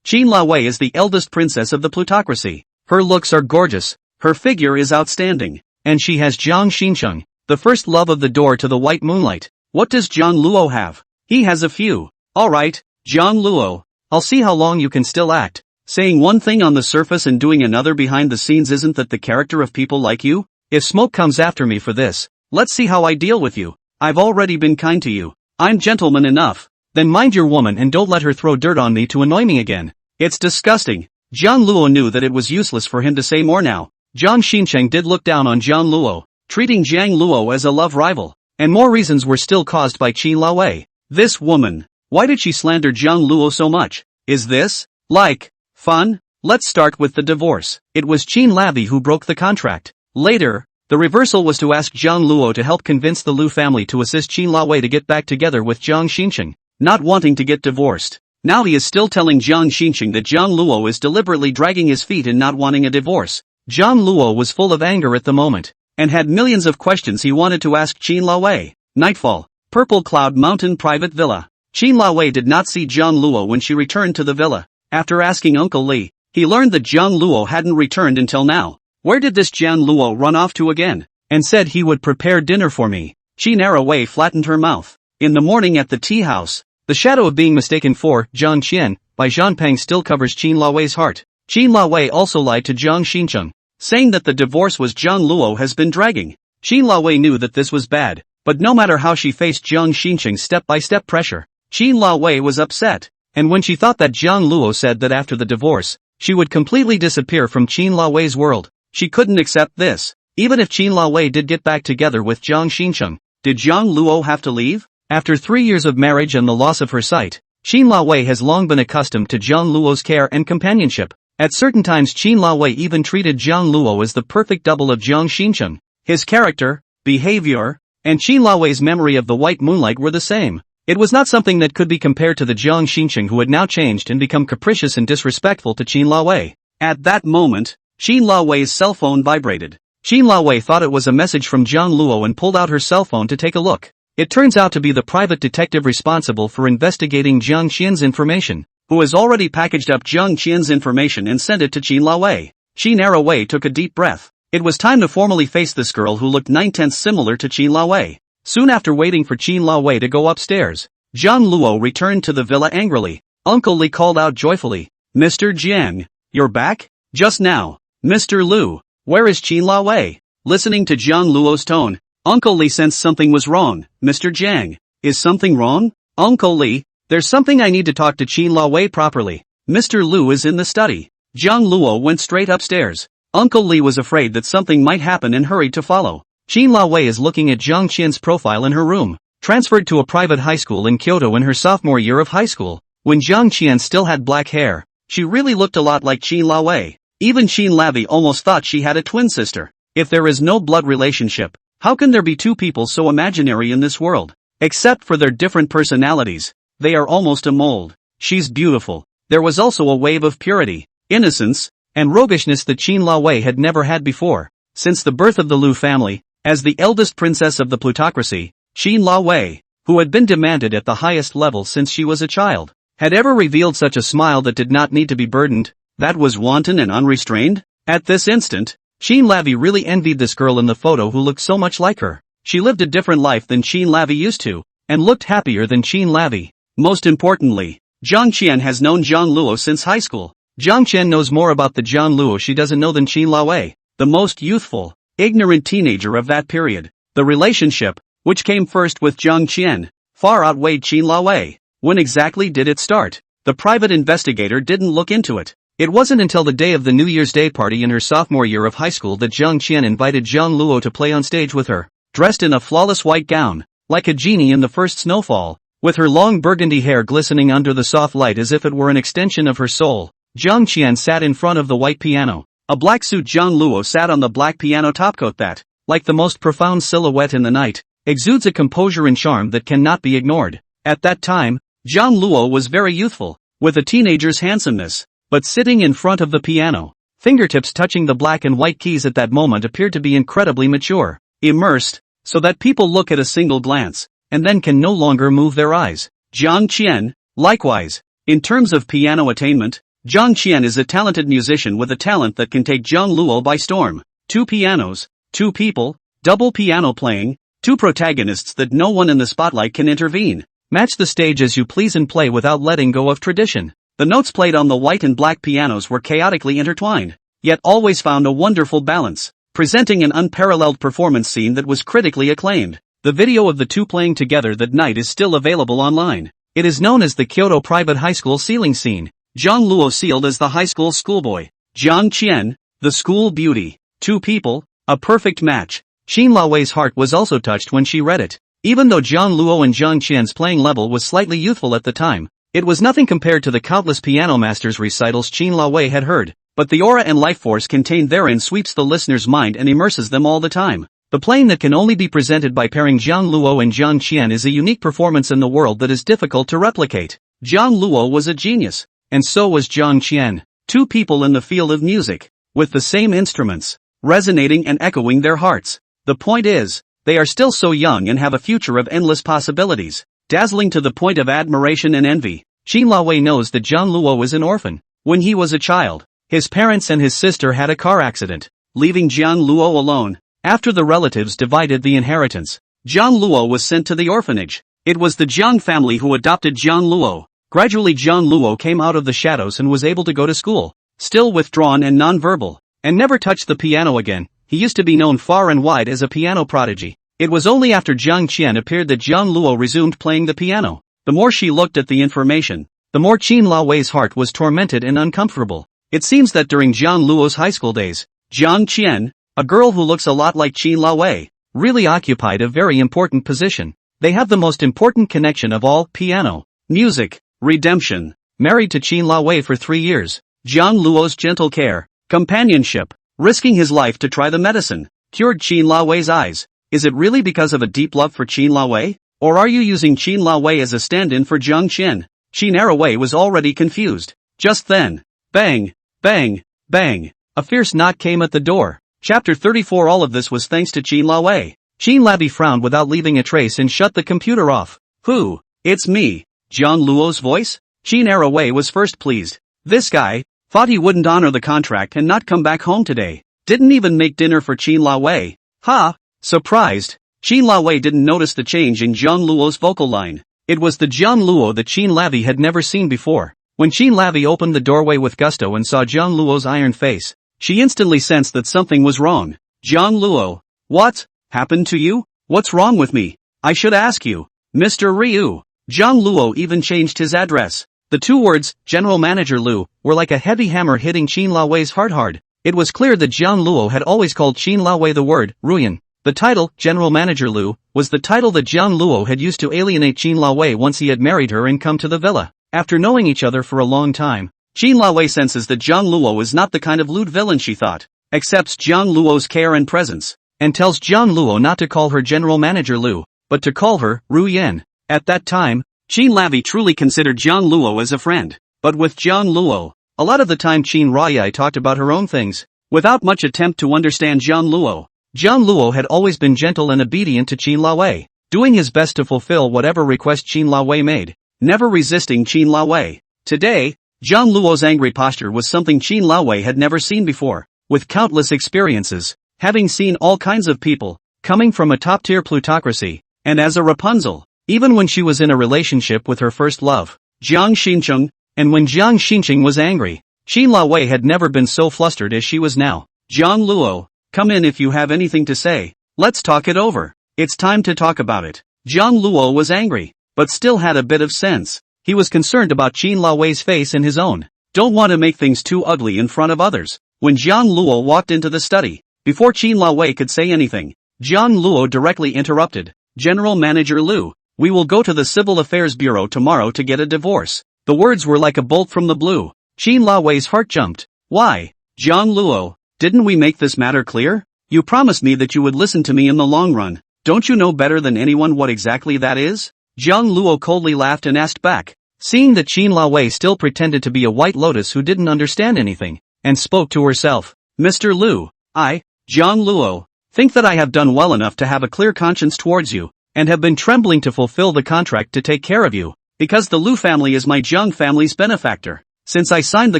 Qin Lao is the eldest princess of the plutocracy. Her looks are gorgeous, her figure is outstanding, and she has Jiang Shin Chung, The first love of the door to the white moonlight. What does Jiang Luo have? He has a few. Alright, Jiang Luo. I'll see how long you can still act. Saying one thing on the surface and doing another behind the scenes, isn't that the character of people like you? If smoke comes after me for this, let's see how I deal with you. I've already been kind to you. I'm gentleman enough. Then mind your woman and don't let her throw dirt on me to annoy me again. It's disgusting. Jiang Luo knew that it was useless for him to say more now. Jiang Shin Chung did look down on Jiang Luo, treating Jiang Luo as a love rival. And more reasons were still caused by Qin Laowei. This woman. Why did she slander Jiang Luo so much? Is this, like, fun? Let's start with the divorce. It was Qin Laowei who broke the contract. Later, the reversal was to ask Jiang Luo to help convince the Liu family to assist Qin Laowei to get back together with Jiang Shin Chung, not wanting to get divorced. Now he is still telling Jiang Shin Chung that Jiang Luo is deliberately dragging his feet in not wanting a divorce. Jiang Luo was full of anger at the moment, and had millions of questions he wanted to ask Qin Laowei. Nightfall. Purple Cloud Mountain Private Villa. Qin Laowei did not see Jiang Luo when she returned to the villa. After asking Uncle Li, he learned that Jiang Luo hadn't returned until now. Where did this Jiang Luo run off to again? And said he would prepare dinner for me. Qin Laowei flattened her mouth. In the morning at the tea house, the shadow of being mistaken for Zhang Qian by Zhang Peng still covers Qin Laowei's heart. Qin Laowei also lied to Jiang Shin Chung, saying that the divorce was Jiang Luo has been dragging. Qin Laowei knew that this was bad, but no matter how she faced Jiang Shin Chung's step-by-step pressure, Qin Laowei was upset. And when she thought that Jiang Luo said that after the divorce, she would completely disappear from Qin Laowei's world, she couldn't accept this. Even if Qin Laowei did get back together with Jiang Shin Chung, did Jiang Luo have to leave? After 3 years of marriage and the loss of her sight, Qin Laowei has long been accustomed to Jiang Luo's care and companionship. At certain times Qin Laowei even treated Jiang Luo as the perfect double of Jiang Shin Chung. His character, behavior, and Qin Laowei's memory of the white moonlight were the same. It was not something that could be compared to the Jiang Shin Chung who had now changed and become capricious and disrespectful to Qin Laowei. At that moment, Qin Laowei's cell phone vibrated. Qin Laowei thought it was a message from Jiang Luo and pulled out her cell phone to take a look. It turns out to be the private detective responsible for investigating Jiang Qian's information, who has already packaged up Jiang Qian's information and sent it to Qin Laowei. Qin Laowei took a deep breath. It was time to formally face this girl who looked 9/10 similar to Qin Laowei. Soon after waiting for Qin Laowei to go upstairs, Jiang Luo returned to the villa angrily. Uncle Li called out joyfully, "Mr. Jiang, you're back? Just now. Mr. Liu, where is Qin Laowei?" Listening to Jiang Luo's tone, Uncle Li sensed something was wrong. "Mr. Jiang, is something wrong? Uncle Li, there's something I need to talk to Qin Laowei properly. Mr. Liu is in the study." Jiang Luo went straight upstairs. Uncle Li was afraid that something might happen and hurried to follow. Qin Laowei is looking at Jiang Qian's profile in her room. Transferred to a private high school in Kyoto in her sophomore year of high school, when Jiang Qian still had black hair, she really looked a lot like Qin Laowei. Even Qin Laowei almost thought she had a twin sister. If there is no blood relationship, how can there be two people so imaginary in this world? Except for their different personalities, they are almost a mold. She's beautiful. There was also a wave of purity, innocence, and roguishness that Qin Laowei had never had before. Since the birth of the Liu family, as the eldest princess of the plutocracy, Qin Laowei, who had been demanded at the highest level since she was a child, had ever revealed such a smile that did not need to be burdened, that was wanton and unrestrained? At this instant, Qin Laowei really envied this girl in the photo who looked so much like her. She lived a different life than Qin Laowei used to, and looked happier than Qin Laowei. Most importantly, Jiang Qian has known Jiang Luo since high school. Jiang Qian knows more about the Jiang Luo she doesn't know than Qin Laowei, the most youthful, ignorant teenager of that period. The relationship, which came first with Jiang Qian, far outweighed Qin Laowei. When exactly did it start? The private investigator didn't look into it. It wasn't until the day of the New Year's Day party in her sophomore year of high school that Jiang Qian invited Jiang Luo to play on stage with her, dressed in a flawless white gown, like a genie in the first snowfall, with her long burgundy hair glistening under the soft light as if it were an extension of her soul. Jiang Qian sat in front of the white piano. A black suit Jiang Luo sat on the black piano topcoat that, like the most profound silhouette in the night, exudes a composure and charm that cannot be ignored. At that time, Jiang Luo was very youthful, with a teenager's handsomeness, but sitting in front of the piano, fingertips touching the black and white keys at that moment appeared to be incredibly mature, immersed, so that people look at a single glance, and then can no longer move their eyes. Jiang Qian, likewise, in terms of piano attainment, Jiang Qian is a talented musician with a talent that can take Jiang Luo by storm. 2 pianos, 2 people, double piano playing, Two protagonists that no one in the spotlight can intervene. Match the stage as you please and play without letting go of tradition. The notes played on the white and black pianos were chaotically intertwined, yet always found a wonderful balance, presenting an unparalleled performance scene that was critically acclaimed. The video of the two playing together that night is still available online. It is known as the Kyoto Private High School ceiling scene. Jiang Luo sealed as the high school schoolboy. Jiang Qian, the school beauty. Two people, a perfect match. Xin Laowei's heart was also touched when she read it. Even though Jiang Luo and Jiang Qian's playing level was slightly youthful at the time, it was nothing compared to the countless piano masters' recitals Xin Laowei had heard, but the aura and life force contained therein sweeps the listener's mind and immerses them all the time. The playing that can only be presented by pairing Jiang Luo and Jiang Qian is a unique performance in the world that is difficult to replicate. Jiang Luo was a genius, and so was Jiang Qian. Two people in the field of music, with the same instruments, resonating and echoing their hearts. The point is, they are still so young and have a future of endless possibilities, dazzling to the point of admiration and envy. Xin Laowei knows that Jiang Luo is an orphan. When he was a child, his parents and his sister had a car accident, leaving Jiang Luo alone. After the relatives divided the inheritance, Jiang Luo was sent to the orphanage. It was the Jiang family who adopted Jiang Luo. Gradually Jiang Luo came out of the shadows and was able to go to school, still withdrawn and non-verbal, and never touched the piano again. He used to be known far and wide as a piano prodigy. It was only after Jiang Qian appeared that Jiang Luo resumed playing the piano. The more she looked at the information, the more Xin Laowei's heart was tormented and uncomfortable. It seems that during Jiang Luo's high school days, Jiang Qian, a girl who looks a lot like Xin Laowei, really occupied a very important position. They have the most important connection of all: piano, music, redemption. Married to Xin Laowei for 3 years, Jiang Luo's gentle care, companionship, risking his life to try the medicine, cured Xin Laowei's eyes. Is it really because of a deep love for Xin Laowei? Or are you using Xin Laowei as a stand-in for Jiang Qian? Xin Laowei was already confused. Just then, bang, bang, bang, a fierce knock came at the door. Chapter 34. All of this was thanks to Xin Laowei. Xin Laowei frowned without leaving a trace and shut the computer off. Who? It's me. Jiang Luo's voice? Xin Laowei was first pleased. This guy, thought he wouldn't honor the contract and not come back home today. Didn't even make dinner for Xin Laowei. Ha! Surprised, Xin Laowei didn't notice the change in Jiang Luo's vocal line. It was the Jiang Luo that Xin Laowei had never seen before. When Xin Laowei opened the doorway with gusto and saw Jiang Luo's iron face, she instantly sensed that something was wrong. Jiang Luo, what happened to you? What's wrong with me? I should ask you, Mr. Ryu. Jiang Luo even changed his address. The two words, General Manager Liu, were like a heavy hammer hitting Xin Laowei's heart hard. It was clear that Jiang Luo had always called Xin Laowei the word, Ruyan. The title, General Manager Liu, was the title that Jiang Luo had used to alienate Xin Laowei once he had married her and come to the villa. After knowing each other for a long time, Xin Laowei senses that Jiang Luo is not the kind of lewd villain she thought, accepts Jiang Luo's care and presence, and tells Jiang Luo not to call her General Manager Liu, but to call her, Ruyan. At that time, Xin Laowei truly considered Jiang Luo as a friend, but with Jiang Luo, a lot of the time Xin Laowei talked about her own things, without much attempt to understand Jiang Luo. Jiang Luo had always been gentle and obedient to Xin Laowei, doing his best to fulfill whatever request Xin Laowei made, never resisting Xin Laowei. Today, Jiang Luo's angry posture was something Xin Laowei had never seen before. With countless experiences, having seen all kinds of people, coming from a top-tier plutocracy, and as a Rapunzel, even when she was in a relationship with her first love, Jiang Shin Chung, and when Jiang Shin Chung was angry, Xin Laowei had never been so flustered as she was now. Jiang Luo, come in if you have anything to say. Let's talk it over. It's time to talk about it. Jiang Luo was angry, but still had a bit of sense. He was concerned about Xin Laowei's face and his own. Don't want to make things too ugly in front of others. When Jiang Luo walked into the study, before Xin Laowei could say anything, Jiang Luo directly interrupted. General Manager Liu, we will go to the Civil Affairs Bureau tomorrow to get a divorce. The words were like a bolt from the blue. Xin Laowei's heart jumped. Why? Jiang Luo, didn't we make this matter clear? You promised me that you would listen to me in the long run. Don't you know better than anyone what exactly that is? Jiang Luo coldly laughed and asked back, seeing that Xin Laowei still pretended to be a white lotus who didn't understand anything, and spoke to herself. Mr. Liu, I, Jiang Luo, think that I have done well enough to have a clear conscience towards you, and have been trembling to fulfill the contract to take care of you, because the Liu family is my Jiang family's benefactor. Since I signed the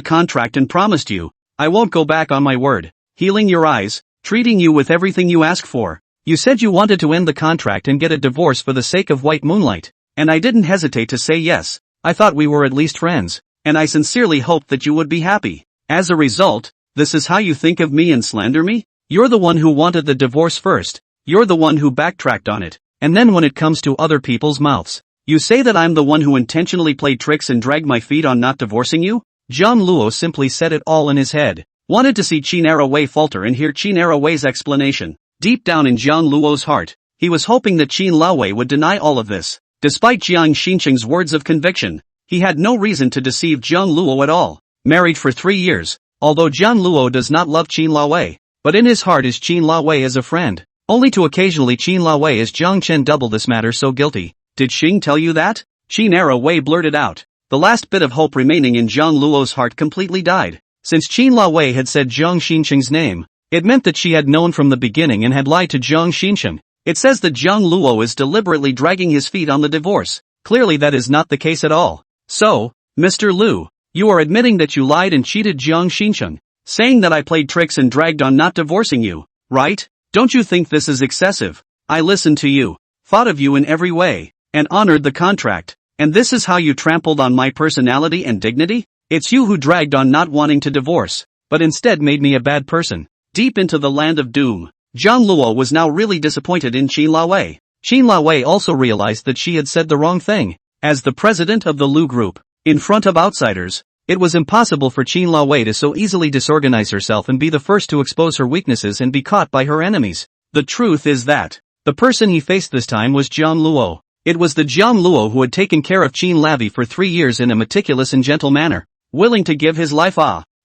contract and promised you, I won't go back on my word, healing your eyes, treating you with everything you ask for, You said you wanted to end the contract and get a divorce for the sake of white moonlight. And I didn't hesitate to say yes. I thought we were at least friends. And I sincerely hoped that you would be happy. As a result, this is how you think of me and slander me? You're the one who wanted the divorce first. You're the one who backtracked on it. And then when it comes to other people's mouths, you say that I'm the one who intentionally played tricks and dragged my feet on not divorcing you? Jiang Luo simply said it all in his head. Wanted to see Qin Wei falter and hear Qin Wei's explanation. Deep down in Jiang Luo's heart, he was hoping that Qin Wei would deny all of this. Despite Jiang Shin Chung's words of conviction, he had no reason to deceive Jiang Luo at all. Married for 3 years, although Jiang Luo does not love Qin Wei, but in his heart is Qin Wei as a friend. Only to occasionally Qin Wei as Jiang Chen double this matter so guilty. Did Xing tell you that? Qin Wei blurted out. The last bit of hope remaining in Jiang Luo's heart completely died. Since Qin Wei had said Jiang Shin Chung's name, it meant that she had known from the beginning and had lied to Jiang Shin Chung. It says that Jiang Luo is deliberately dragging his feet on the divorce. Clearly that is not the case at all. So, Mr. Liu, you are admitting that you lied and cheated Jiang Shin Chung, saying that I played tricks and dragged on not divorcing you, right? Don't you think this is excessive? I listened to you, thought of you in every way, and honored the contract, and this is how you trampled on my personality and dignity? It's you who dragged on not wanting to divorce, but instead made me a bad person. Deep into the land of doom, Jiang Luo was now really disappointed in Qin Wei. Qin Wei also realized that she had said the wrong thing. As the president of the Liu Group, in front of outsiders, it was impossible for Qin Wei to so easily disorganize herself and be the first to expose her weaknesses and be caught by her enemies. The truth is that the person he faced this time was Jiang Luo. It was the Jiang Luo who had taken care of Qin Wei for 3 years in a meticulous and gentle manner, willing to give his life.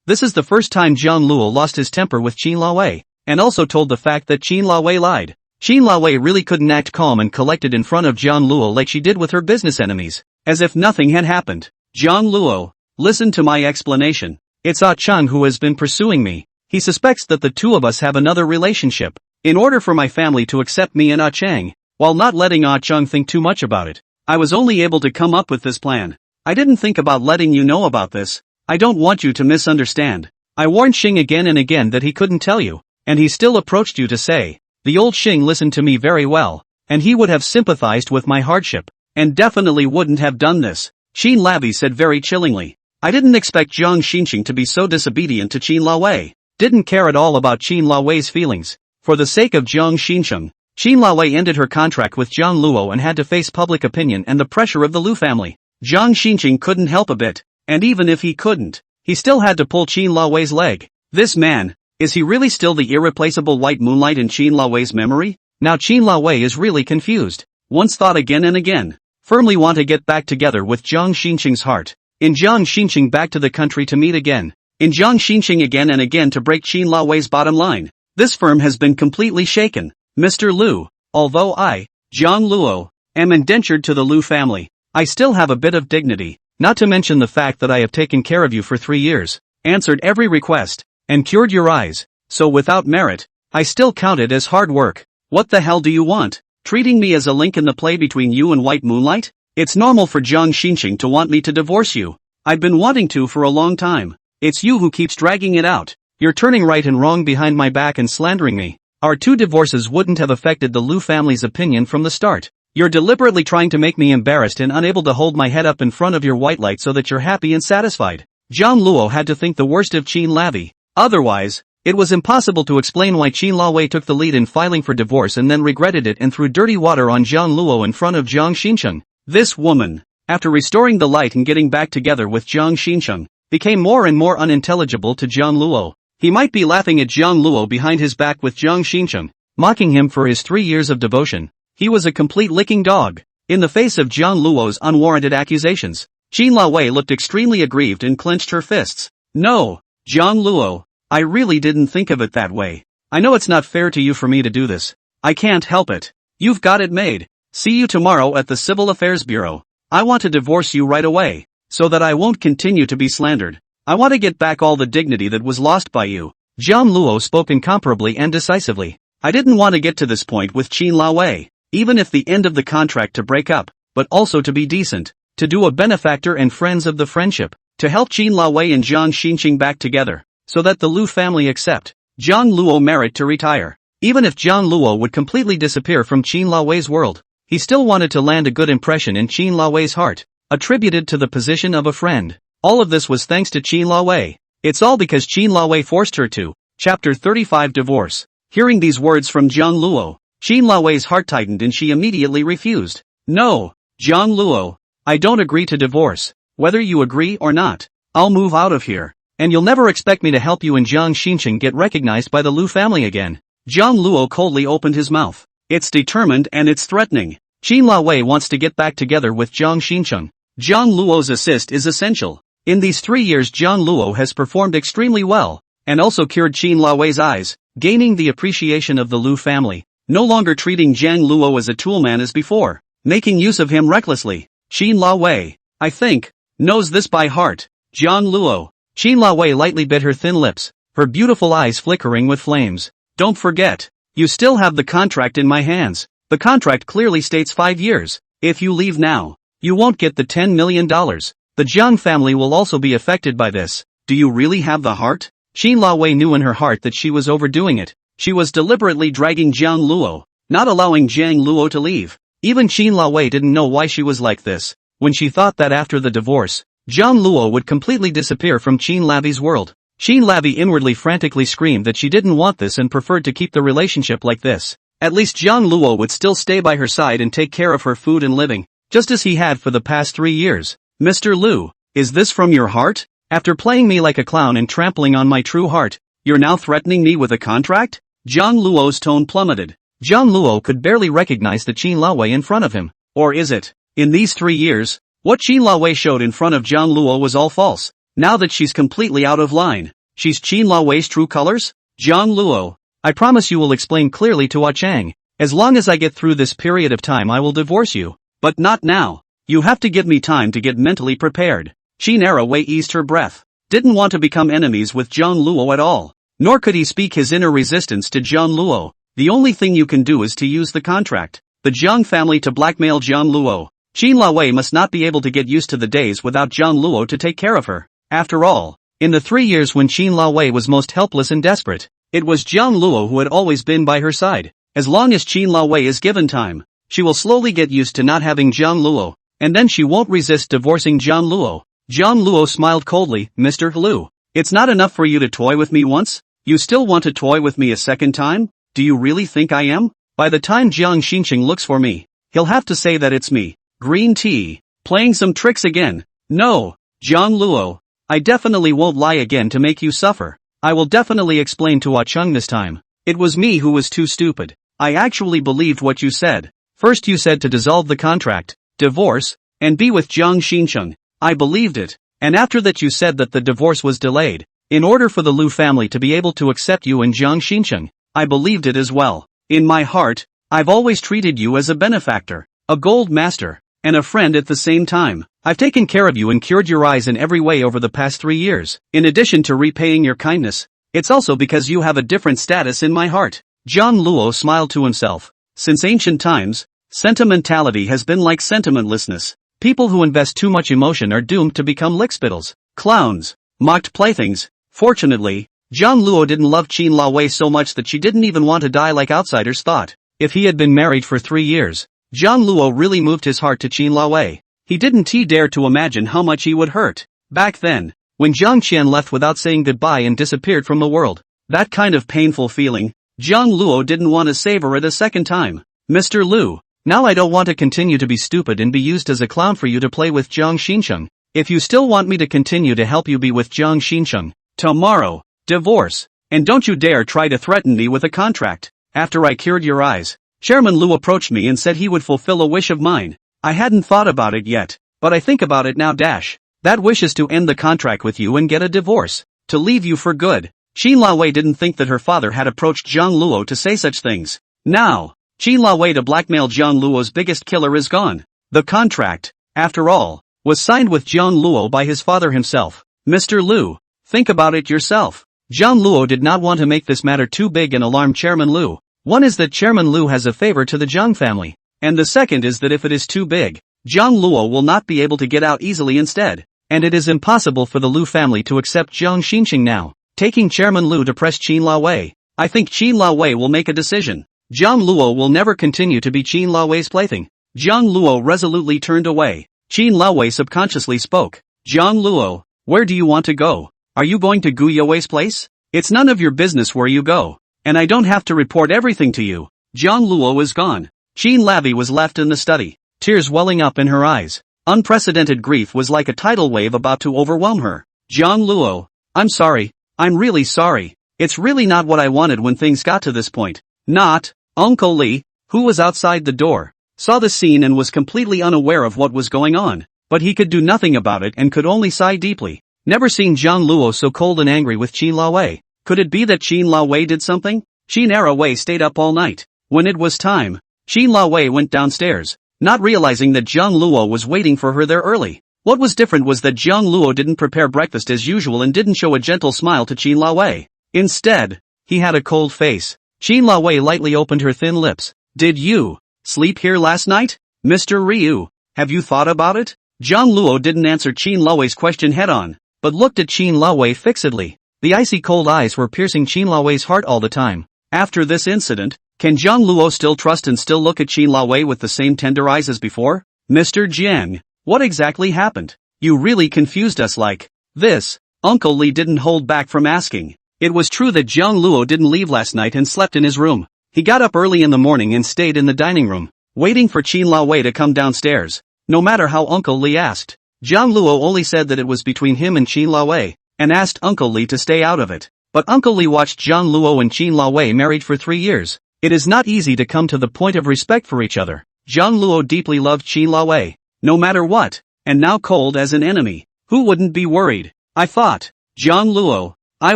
This is the first time Jiang Luo lost his temper with Qin Wei, and also told the fact that Qin Wei lied. Qin Wei really couldn't act calm and collected in front of Jiang Luo like she did with her business enemies, as if nothing had happened. Jiang Luo, listen to my explanation. It's Chang who has been pursuing me. He suspects that the two of us have another relationship. In order for my family to accept me and Chang, while not letting Chang think too much about it, I was only able to come up with this plan. I didn't think about letting you know about this. I don't want you to misunderstand. I warned Xing again and again that he couldn't tell you, and he still approached you to say. The old Xing listened to me very well, and he would have sympathized with my hardship, and definitely wouldn't have done this. Qin Wei said very chillingly. I didn't expect Jiang Shin Chung to be so disobedient to Qin Wei. Didn't care at all about Qin Wei's feelings. For the sake of Jiang Shin Chung, Qin Wei ended her contract with Jiang Luo and had to face public opinion and the pressure of the Liu family. Jiang Shin Chung couldn't help a bit. And even if he couldn't, he still had to pull Qin Wei's leg. This man, is he really still the irreplaceable white moonlight in Qin Wei's memory? Now Qin Wei is really confused. Once thought again and again. Firmly want to get back together with Jiang Shin Chung's heart. In Jiang Shin Chung back to the country to meet again. In Jiang Shin Chung again and again to break Qin Wei's bottom line. This firm has been completely shaken. Mr. Liu, although I, Jiang Luo, am indentured to the Liu family, I still have a bit of dignity. Not to mention the fact that I have taken care of you for 3 years, answered every request, and cured your eyes, so without merit, I still count it as hard work. What the hell do you want? Treating me as a link in the play between you and white moonlight? It's normal for Jiang Shin Chung to want me to divorce you. I've been wanting to for a long time. It's you who keeps dragging it out. You're turning right and wrong behind my back and slandering me. Our 2 divorces wouldn't have affected the Liu family's opinion from the start. You're deliberately trying to make me embarrassed and unable to hold my head up in front of your white light so that you're happy and satisfied. Jiang Luo had to think the worst of Qin Wei. Otherwise, it was impossible to explain why Qin Wei took the lead in filing for divorce and then regretted it and threw dirty water on Jiang Luo in front of Jiang Shin Chung. This woman, after restoring the light and getting back together with Jiang Shin Chung, became more and more unintelligible to Jiang Luo. He might be laughing at Jiang Luo behind his back with Jiang Shin Chung, mocking him for his 3 years of devotion. He was a complete licking dog. In the face of Jiang Luo's unwarranted accusations, Qin Wei looked extremely aggrieved and clenched her fists. No, Jiang Luo, I really didn't think of it that way. I know it's not fair to you for me to do this. I can't help it. You've got it made. See you tomorrow at the Civil Affairs Bureau. I want to divorce you right away, so that I won't continue to be slandered. I want to get back all the dignity that was lost by you. Jiang Luo spoke incomparably and decisively. I didn't want to get to this point with Qin Wei. Even if the end of the contract to break up, but also to be decent, to do a benefactor and friends of the friendship, to help Qin Wei and Jiang Shin Chung back together, so that the Liu family accept Jiang Luo merit to retire. Even if Jiang Luo would completely disappear from Qin Laowei's world, he still wanted to land a good impression in Qin Laowei's heart, attributed to the position of a friend. All of this was thanks to Qin Laowei. It's all because Qin Laowei forced her to. Chapter 35 Divorce. Hearing these words from Jiang Luo, Qin Laowei's heart tightened and she immediately refused. No, Jiang Luo, I don't agree to divorce. Whether you agree or not, I'll move out of here. And you'll never expect me to help you and Jiang Shin Chung get recognized by the Liu family again. Jiang Luo coldly opened his mouth. It's determined and it's threatening. Qin Laowei wants to get back together with Jiang Shin Chung. Jiang Luo's assist is essential. In these 3 years Jiang Luo has performed extremely well, and also cured Qin Laowei's eyes, gaining the appreciation of the Liu family, no longer treating Jiang Luo as a toolman as before, making use of him recklessly. Qin Laowei, I think, knows this by heart. Jiang Luo. Qin Laowei lightly bit her thin lips, her beautiful eyes flickering with flames. Don't forget, you still have the contract in my hands. The contract clearly states 5 years. If you leave now, you won't get the $10 million. The Jiang family will also be affected by this. Do you really have the heart? Qin Laowei knew in her heart that she was overdoing it. She was deliberately dragging Jiang Luo, not allowing Jiang Luo to leave. Even Qin Laowei didn't know why she was like this, when she thought that after the divorce, Jiang Luo would completely disappear from Qin Laowei's world. Qin Laowei inwardly frantically screamed that she didn't want this and preferred to keep the relationship like this. At least Jiang Luo would still stay by her side and take care of her food and living, just as he had for the past 3 years. Mr. Liu, is this from your heart? After playing me like a clown and trampling on my true heart, you're now threatening me with a contract? Jiang Luo's tone plummeted. Jiang Luo could barely recognize the Qin Laowei in front of him. Or is it? In these 3 years, what Qin Laowei showed in front of Jiang Luo was all false. Now that she's completely out of line, she's Qin Laowei's true colors? Jiang Luo, I promise you will explain clearly to Chang. As long as I get through this period of time I will divorce you. But not now. You have to give me time to get mentally prepared. Qin Laowei eased her breath. Didn't want to become enemies with Jiang Luo at all. Nor could he speak his inner resistance to Jiang Luo. The only thing you can do is to use the contract. The Jiang family to blackmail Jiang Luo. Qin Laowei must not be able to get used to the days without Jiang Luo to take care of her. After all, in the 3 years when Qin Laowei was most helpless and desperate, it was Jiang Luo who had always been by her side. As long as Qin Laowei is given time, she will slowly get used to not having Jiang Luo, and then she won't resist divorcing Jiang Luo. Jiang Luo smiled coldly. Mr. Liu, it's not enough for you to toy with me once? You still want to toy with me a second time? Do you really think I am? By the time Jiang Shin Chung looks for me, he'll have to say that it's me. Green tea. Playing some tricks again. No, Jiang Luo. I definitely won't lie again to make you suffer. I will definitely explain to Chang this time. It was me who was too stupid. I actually believed what you said. First you said to dissolve the contract, divorce, and be with Jiang Shin Chung. I believed it. And after that you said that the divorce was delayed, in order for the Liu family to be able to accept you and Jiang Shin Chung. I believed it as well. In my heart, I've always treated you as a benefactor, a gold master, and a friend at the same time. I've taken care of you and cured your eyes in every way over the past 3 years. In addition to repaying your kindness, it's also because you have a different status in my heart. Jiang Luo smiled to himself. Since ancient times, sentimentality has been like sentimentlessness. People who invest too much emotion are doomed to become lickspittles, clowns, mocked playthings. Fortunately, Jiang Luo didn't love Qin Laowei so much that she didn't even want to die like outsiders thought. If he had been married for 3 years, Jiang Luo really moved his heart to Qin Laowei. He didn't dare to imagine how much he would hurt. Back then, when Jiang Qian left without saying goodbye and disappeared from the world, that kind of painful feeling, Jiang Luo didn't want to savor it a second time. Mr. Liu, now I don't want to continue to be stupid and be used as a clown for you to play with Jiang Shin Chung. If you still want me to continue to help you be with Jiang Shin Chung, tomorrow, divorce. And don't you dare try to threaten me with a contract. After I cured your eyes, Chairman Liu approached me and said he would fulfill a wish of mine. I hadn't thought about it yet, but I think about it now. That wish is to end the contract with you and get a divorce. To leave you for good. Qin Laowei didn't think that her father had approached Jiang Luo to say such things. Now, Qin Laowei to blackmail Jiang Luo's biggest killer is gone. The contract, after all, was signed with Jiang Luo by his father himself. Mr. Liu, think about it yourself. Jiang Luo did not want to make this matter too big and alarm Chairman Liu. One is that Chairman Liu has a favor to the Jiang family, and the second is that if it is too big, Jiang Luo will not be able to get out easily instead, and it is impossible for the Liu family to accept Jiang Shin Chung now. Taking Chairman Liu to press Qin Laowei. I think Jiang Luo will make a decision. Jiang Luo will never continue to be Jiang Luo's plaything. Jiang Luo resolutely turned away. Jiang Luo subconsciously spoke. Jiang Luo, where do you want to go? Are you going to Gu You's place? It's none of your business where you go. And I don't have to report everything to you. Jiang Luo is gone. Jiang Lavi was left in the study, tears welling up in her eyes. Unprecedented grief was like a tidal wave about to overwhelm her. Jiang Luo, I'm sorry. I'm really sorry. It's really not what I wanted when things got to this point. Not. Uncle Li, who was outside the door, saw the scene and was completely unaware of what was going on. But he could do nothing about it and could only sigh deeply. Never seen Jiang Luo so cold and angry with Jiang Luo. Could it be that Jiang Luo did something? Jiang Luo stayed up all night. When it was time, Jiang Luo went downstairs, not realizing that Jiang Luo was waiting for her there early. What was different was that Jiang Luo didn't prepare breakfast as usual and didn't show a gentle smile to Jiang Luo. Instead, he had a cold face. Jiang Luo lightly opened her thin lips. Did you sleep here last night? Mr. Ryu, have you thought about it? Jiang Luo didn't answer Jiang Luo's question head-on, but looked at Jiang Luo fixedly. The icy cold eyes were piercing Jiang Luo's heart all the time. After this incident, can Jiang Luo still trust and still look at Jiang Luo with the same tender eyes as before? Mr. Jiang, what exactly happened? You really confused us like this. Uncle Li didn't hold back from asking. It was true that Jiang Luo didn't leave last night and slept in his room. He got up early in the morning and stayed in the dining room, waiting for Jiang Luo to come downstairs. No matter how Uncle Li asked, Jiang Luo only said that it was between him and Jiang Luo, and asked Uncle Li to stay out of it. But Uncle Li watched Jiang Luo and Jiang Luo married for 3 years. It is not easy to come to the point of respect for each other. Jiang Luo deeply loved Jiang Luo, no matter what, and now cold as an enemy. Who wouldn't be worried? I thought. Jiang Luo, I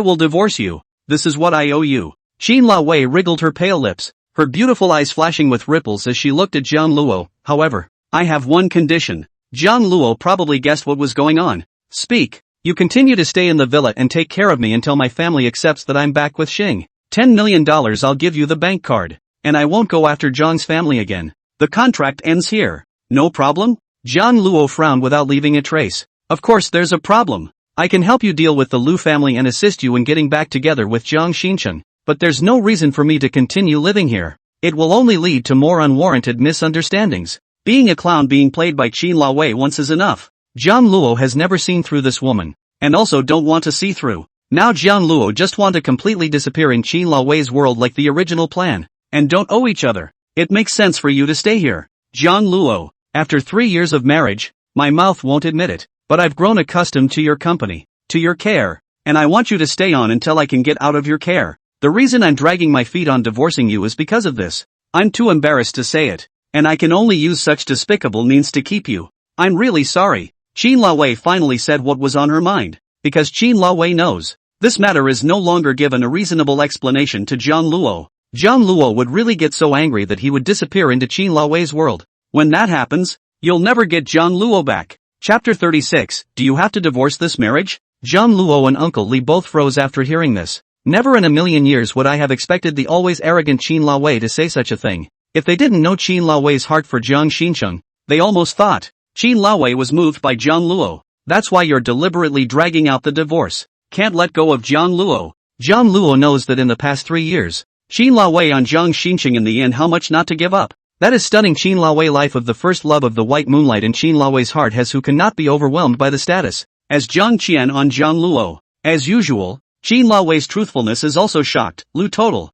will divorce you. This is what I owe you. Jiang Luo wriggled her pale lips, her beautiful eyes flashing with ripples as she looked at Jiang Luo. However, I have one condition. Jiang Luo probably guessed what was going on. Speak. You continue to stay in the villa and take care of me until my family accepts that I'm back with Xing. $10 million I'll give you the bank card. And I won't go after Zhang's family again. The contract ends here. No problem? Jiang Luo frowned without leaving a trace. Of course there's a problem. I can help you deal with the Liu family and assist you in getting back together with Jiang Shin Chung. But there's no reason for me to continue living here. It will only lead to more unwarranted misunderstandings. Being a clown being played by Jiang Luo once is enough. Jiang Luo has never seen through this woman. And also don't want to see through. Now Jiang Luo just want to completely disappear in Jiang Luo's world like the original plan. And don't owe each other. It makes sense for you to stay here. Jiang Luo, after 3 years of marriage, my mouth won't admit it, but I've grown accustomed to your company, to your care, and I want you to stay on until I can get out of your care. The reason I'm dragging my feet on divorcing you is because of this. I'm too embarrassed to say it, and I can only use such despicable means to keep you. I'm really sorry. Jiang Luo finally said what was on her mind, because Jiang Luo knows. This matter is no longer given a reasonable explanation to Jiang Luo. Jiang Luo would really get so angry that he would disappear into Jiang Luo's world. When that happens, you'll never get Jiang Luo back. Chapter 36, Do you have to divorce this marriage? Jiang Luo and Uncle Li both froze after hearing this. Never in a million years would I have expected the always arrogant Jiang Luo to say such a thing. If they didn't know Jiang Luo's heart for Jiang Shin Chung, they almost thought Jiang Luo was moved by Jiang Luo. That's why you're deliberately dragging out the divorce. Can't let go of Jiang Luo. Jiang Luo knows that in the past 3 years, Jiang Luo on Jiang Shin Chung in the end how much not to give up. That is stunning. Jiang Luo life of the first love of the white moonlight in Jiang Luo's heart has who cannot be overwhelmed by the status as Jiang Qian on Jiang Luo. As usual, Jiang Luo's truthfulness is also shocked. Lu total.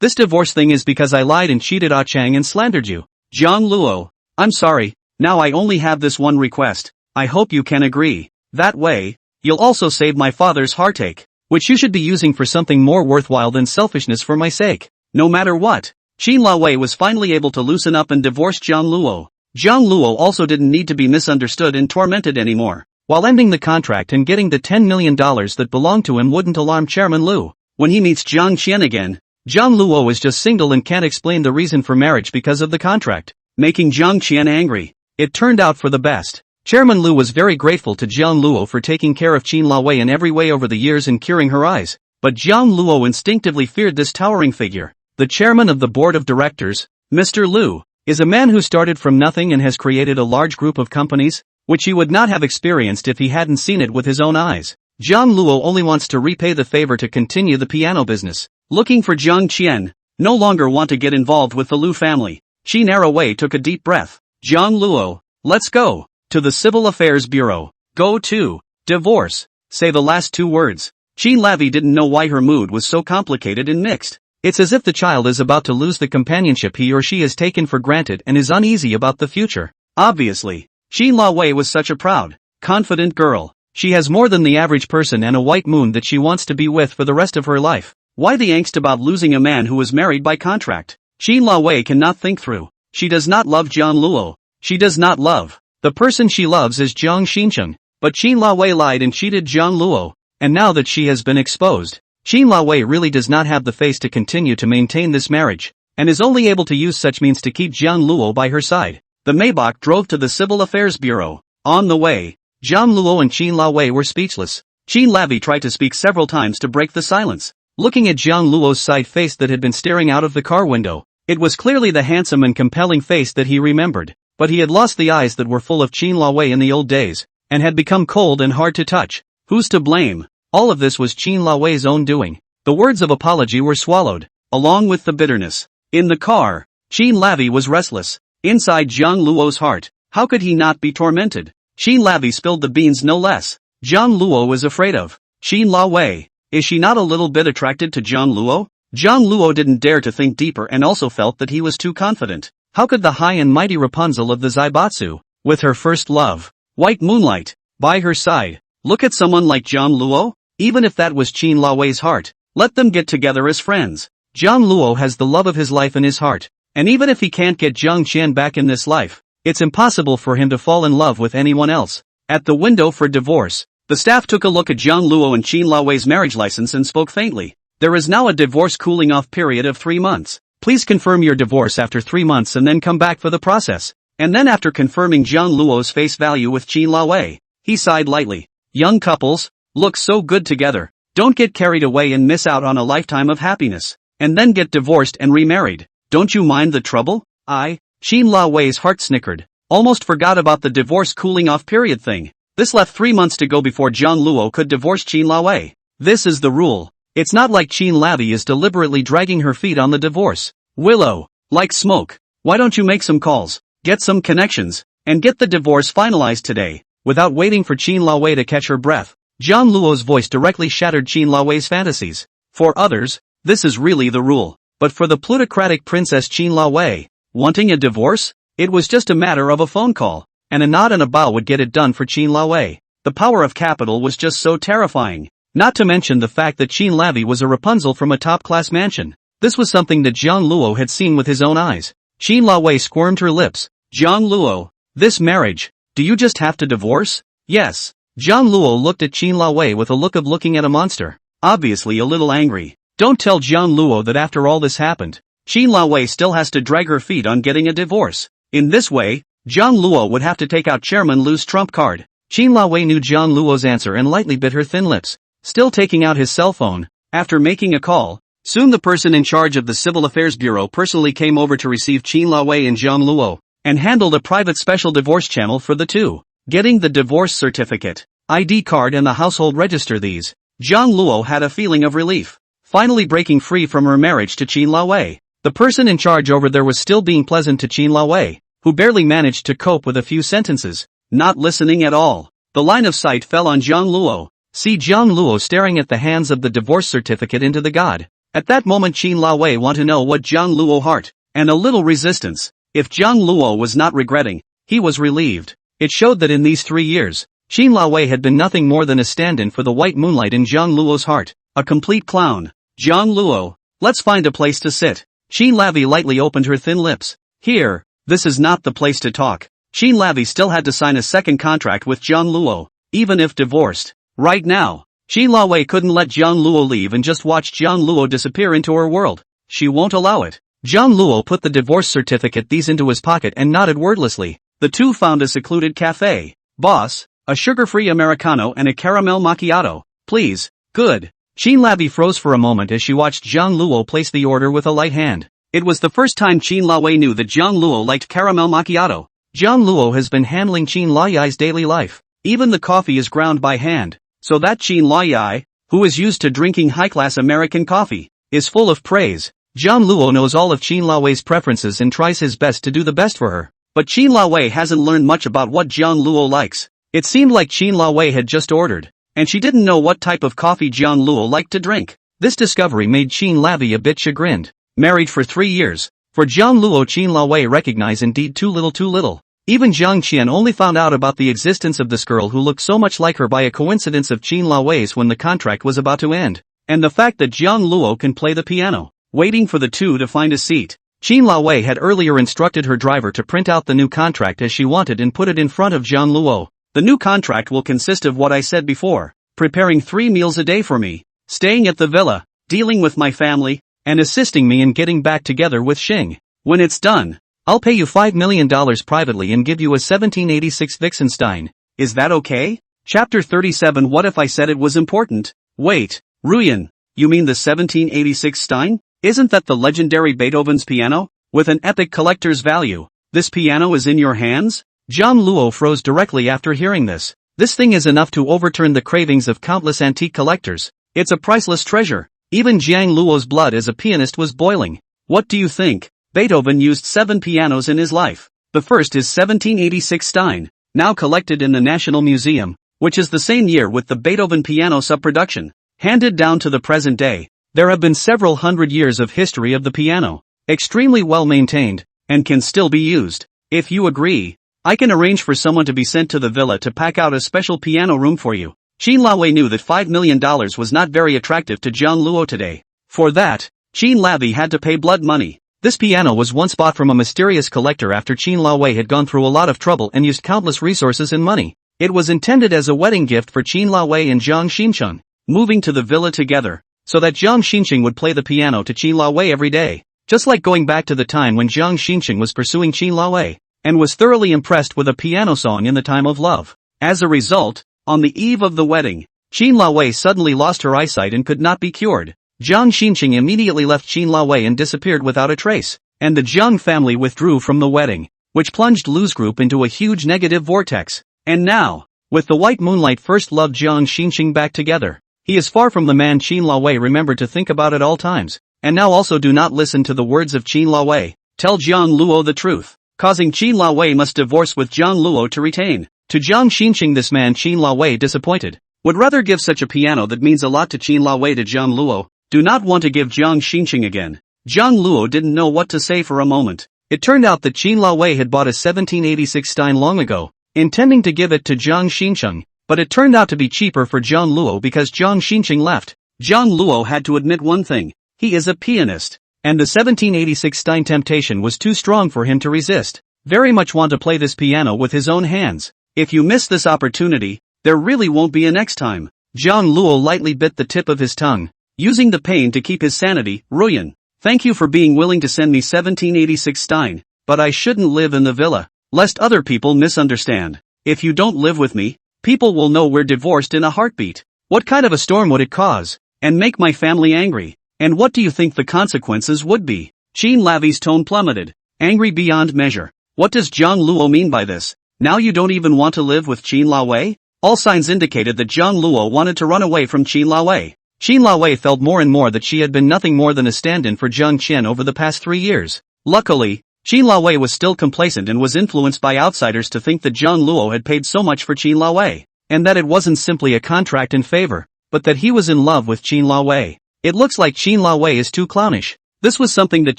This divorce thing is because I lied and cheated Ah Chang and slandered you. Jiang Luo, I'm sorry, now I only have this one request. I hope you can agree. That way, you'll also save my father's heartache, which you should be using for something more worthwhile than selfishness for my sake. No matter what, Jiang Luo was finally able to loosen up and divorce Jiang Luo. Jiang Luo also didn't need to be misunderstood and tormented anymore. While ending the contract and getting the $10 million that belonged to him wouldn't alarm Chairman Liu. When he meets Jiang Qian again, Jiang Luo is just single and can't explain the reason for marriage because of the contract, making Jiang Qian angry. It turned out for the best. Chairman Liu was very grateful to Jiang Luo for taking care of Jiang Luo in every way over the years and curing her eyes, but Jiang Luo instinctively feared this towering figure. The chairman of the board of directors, Mr. Liu, is a man who started from nothing and has created a large group of companies, which he would not have experienced if he hadn't seen it with his own eyes. Jiang Luo only wants to repay the favor to continue the piano business. looking for Jiang Qian, no longer want to get involved with the Liu family. Qin Wei took a deep breath. Jiang Luo, let's go. To the Civil Affairs Bureau. Go to. Divorce. Say the last two words. Qin Lavi didn't know why her mood was so complicated and mixed. It's as if the child is about to lose the companionship he or she has taken for granted and is uneasy about the future. Obviously. Qin Wei was such a proud, confident girl. She has more than the average person and a white moon that she wants to be with for the rest of her life. Why the angst about losing a man who was married by contract? Qin Wei cannot think through. She does not love Jiang Luo. She does not love. The person she loves is Jiang Shin Chung. But Qin Wei lied and cheated Jiang Luo. And now that she has been exposed, Qin Wei really does not have the face to continue to maintain this marriage, and is only able to use such means to keep Jiang Luo by her side. The Maybach drove to the Civil Affairs Bureau. On the way, Jiang Luo and Qin Wei were speechless. Qin Lavi tried to speak several times to break the silence. Looking at Jiang Luo's side face that had been staring out of the car window, it was clearly the handsome and compelling face that he remembered, but he had lost the eyes that were full of Qin Wei in the old days, and had become cold and hard to touch. Who's to blame? All of this was Qin Wei's own doing. The words of apology were swallowed, along with the bitterness. In the car, Qin Lavi was restless. Inside Jiang Luo's heart, how could he not be tormented? Qin Lavi spilled the beans no less. Jiang Luo was afraid of Qin Wei. Is she not a little bit attracted to Jiang Luo? Jiang Luo didn't dare to think deeper and also felt that he was too confident. How could the high and mighty Rapunzel of the Zaibatsu, with her first love, white moonlight, by her side, look at someone like Jiang Luo? Even if that was Qin Wei's heart, let them get together as friends. Jiang Luo has the love of his life in his heart. And even if he can't get Jiang Qian back in this life, it's impossible for him to fall in love with anyone else. At the window for divorce, the staff took a look at Jiang Luo and Qin Wei's marriage license and spoke faintly. There is now a divorce cooling off period of 3 months. Please confirm your divorce after 3 months and then come back for the process. And then after confirming Jiang Luo's face value with Qin Wei, he sighed lightly. Young couples, look so good together. Don't get carried away and miss out on a lifetime of happiness. And then get divorced and remarried. Don't you mind the trouble? Qin Wei's heart snickered. Almost forgot about the divorce cooling off period thing. This left 3 months to go before Jiang Luo could divorce Qin Wei. This is the rule. It's not like Qin Lavi is deliberately dragging her feet on the divorce. Willow, like smoke. Why don't you make some calls, get some connections, and get the divorce finalized today, without waiting for Qin Wei to catch her breath? Jiang Luo's voice directly shattered Qin Wei's fantasies. For others, this is really the rule. But for the plutocratic Princess Qin Wei, wanting a divorce? It was just a matter of a phone call, and a nod and a bow would get it done for Qin Wei. The power of capital was just so terrifying. Not to mention the fact that Qin Lavi was a Rapunzel from a top-class mansion. This was something that Jiang Luo had seen with his own eyes. Qin Wei squirmed her lips. Jiang Luo, this marriage, do you just have to divorce? Yes. Jiang Luo looked at Qin Wei with a look of looking at a monster. Obviously a little angry. Don't tell Jiang Luo that after all this happened, Qin Wei still has to drag her feet on getting a divorce. In this way, Jiang Luo would have to take out Chairman Lu's trump card. Qin Wei knew Jiang Luo's answer and lightly bit her thin lips. Still taking out his cell phone, after making a call, soon the person in charge of the Civil Affairs Bureau personally came over to receive Qin Wei and Jiang Luo, and handled a private special divorce channel for the two. Getting the divorce certificate, ID card and the household register these, Jiang Luo had a feeling of relief. Finally breaking free from her marriage to Qin Wei. The person in charge over there was still being pleasant to Qin Wei, who barely managed to cope with a few sentences, not listening at all. The line of sight fell on Jiang Luo. See Jiang Luo staring at the hands of the divorce certificate into the god. At that moment Qin Wei wanted to know what Jiang Luo heart, and a little resistance. If Jiang Luo was not regretting, he was relieved. It showed that in these 3 years, Qin Wei had been nothing more than a stand-in for the white moonlight in Jiang Luo's heart. A complete clown. Jiang Luo, let's find a place to sit. Qin Lavi lightly opened her thin lips. Here, this is not the place to talk. Qin Lavi still had to sign a second contract with Jiang Luo, even if divorced. Right now, Qin Wei couldn't let Jiang Luo leave and just watch Jiang Luo disappear into her world. She won't allow it. Jiang Luo put the divorce certificate these into his pocket and nodded wordlessly. The two found a secluded cafe. Boss, a sugar-free Americano and a caramel macchiato, please. Good. Qin Lavi froze for a moment as she watched Jiang Luo place the order with a light hand. It was the first time Qin Wei knew that Jiang Luo liked caramel macchiato. Jiang Luo has been handling Qin Wei's daily life. Even the coffee is ground by hand, so that Qin Wei, who is used to drinking high-class American coffee, is full of praise. Jiang Luo knows all of Qin Laowei's preferences and tries his best to do the best for her. But Qin Laowei hasn't learned much about what Jiang Luo likes. It seemed like Qin Laowei had just ordered, and she didn't know what type of coffee Jiang Luo liked to drink. This discovery made Qin Laowei a bit chagrined. Married for 3 years. For Jiang Luo, Qin Laowei recognized indeed too little. Even Jiang Qian only found out about the existence of this girl who looked so much like her by a coincidence of Qin Laowei's when the contract was about to end. And the fact that Jiang Luo can play the piano. Waiting for the two to find a seat. Qin Laowei had earlier instructed her driver to print out the new contract as she wanted and put it in front of Jiang Luo. The new contract will consist of what I said before, preparing 3 meals a day for me, staying at the villa, dealing with my family, and assisting me in getting back together with Xing. When it's done, I'll pay you $5 million privately and give you a 1786 Wittgenstein. Is that okay? Chapter 37. What if I said it was important? Wait, Ruyan, you mean the 1786 Stein? Isn't that the legendary Beethoven's piano? With an epic collector's value. This piano is in your hands? Jiang Luo froze directly after hearing this. This thing is enough to overturn the cravings of countless antique collectors. It's a priceless treasure. Even Jiang Luo's blood as a pianist was boiling. What do you think? Beethoven used 7 pianos in his life. The first is 1786 Stein, now collected in the National Museum, which is the same year with the Beethoven piano subproduction. Handed down to the present day. There have been several hundred years of history of the piano, extremely well maintained, and can still be used. If you agree, I can arrange for someone to be sent to the villa to pack out a special piano room for you. Qin Laowei knew that $5 million was not very attractive to Jiang Luo today. For that, Qin Laowei had to pay blood money. This piano was once bought from a mysterious collector after Qin Laowei had gone through a lot of trouble and used countless resources and money. It was intended as a wedding gift for Qin Laowei and Jiang Shin Chung, moving to the villa together, so that Jiang Shin Chung would play the piano to Qin Laowei every day, just like going back to the time when Jiang Shin Chung was pursuing Qin Laowei, and was thoroughly impressed with a piano song in the time of love. As a result, on the eve of the wedding, Qin Laowei suddenly lost her eyesight and could not be cured. Jiang Shin Chung immediately left Qin Laowei and disappeared without a trace, and the Jiang family withdrew from the wedding, which plunged Lu's group into a huge negative vortex. And now, with the white moonlight first loved Jiang Shin Chung back together, he is far from the man Qin Laowei remembered to think about at all times. And now also do not listen to the words of Qin Laowei. Tell Jiang Luo the truth. Causing Qin Laowei must divorce with Jiang Luo to retain. To Jiang Shin Chung, this man Qin Laowei disappointed. Would rather give such a piano that means a lot to Qin Laowei to Jiang Luo. Do not want to give Jiang Shin Chung again. Jiang Luo didn't know what to say for a moment. It turned out that Qin Laowei had bought a 1786 Stein long ago, intending to give it to Jiang Shin Chung. But it turned out to be cheaper for Jiang Luo because Jiang Shin Chung left. Jiang Luo had to admit one thing. He is a pianist. And the 1786 Stein temptation was too strong for him to resist. Very much want to play this piano with his own hands. If you miss this opportunity, there really won't be a next time. Jiang Luo lightly bit the tip of his tongue, using the pain to keep his sanity. Ruyan, thank you for being willing to send me 1786 Stein, but I shouldn't live in the villa, lest other people misunderstand. If you don't live with me, people will know we're divorced in a heartbeat. What kind of a storm would it cause? And make my family angry? And what do you think the consequences would be? Qin Laowei's tone plummeted, angry beyond measure. What does Jiang Luo mean by this? Now you don't even want to live with Qin Laowei? All signs indicated that Jiang Luo wanted to run away from Qin Laowei. Qin Laowei felt more and more that she had been nothing more than a stand-in for Jiang Qian over the past 3 years. Luckily, Qin Laowei was still complacent and was influenced by outsiders to think that Jiang Luo had paid so much for Qin Laowei, and that it wasn't simply a contract in favor, but that he was in love with Qin Laowei. It looks like Qin Laowei is too clownish. This was something that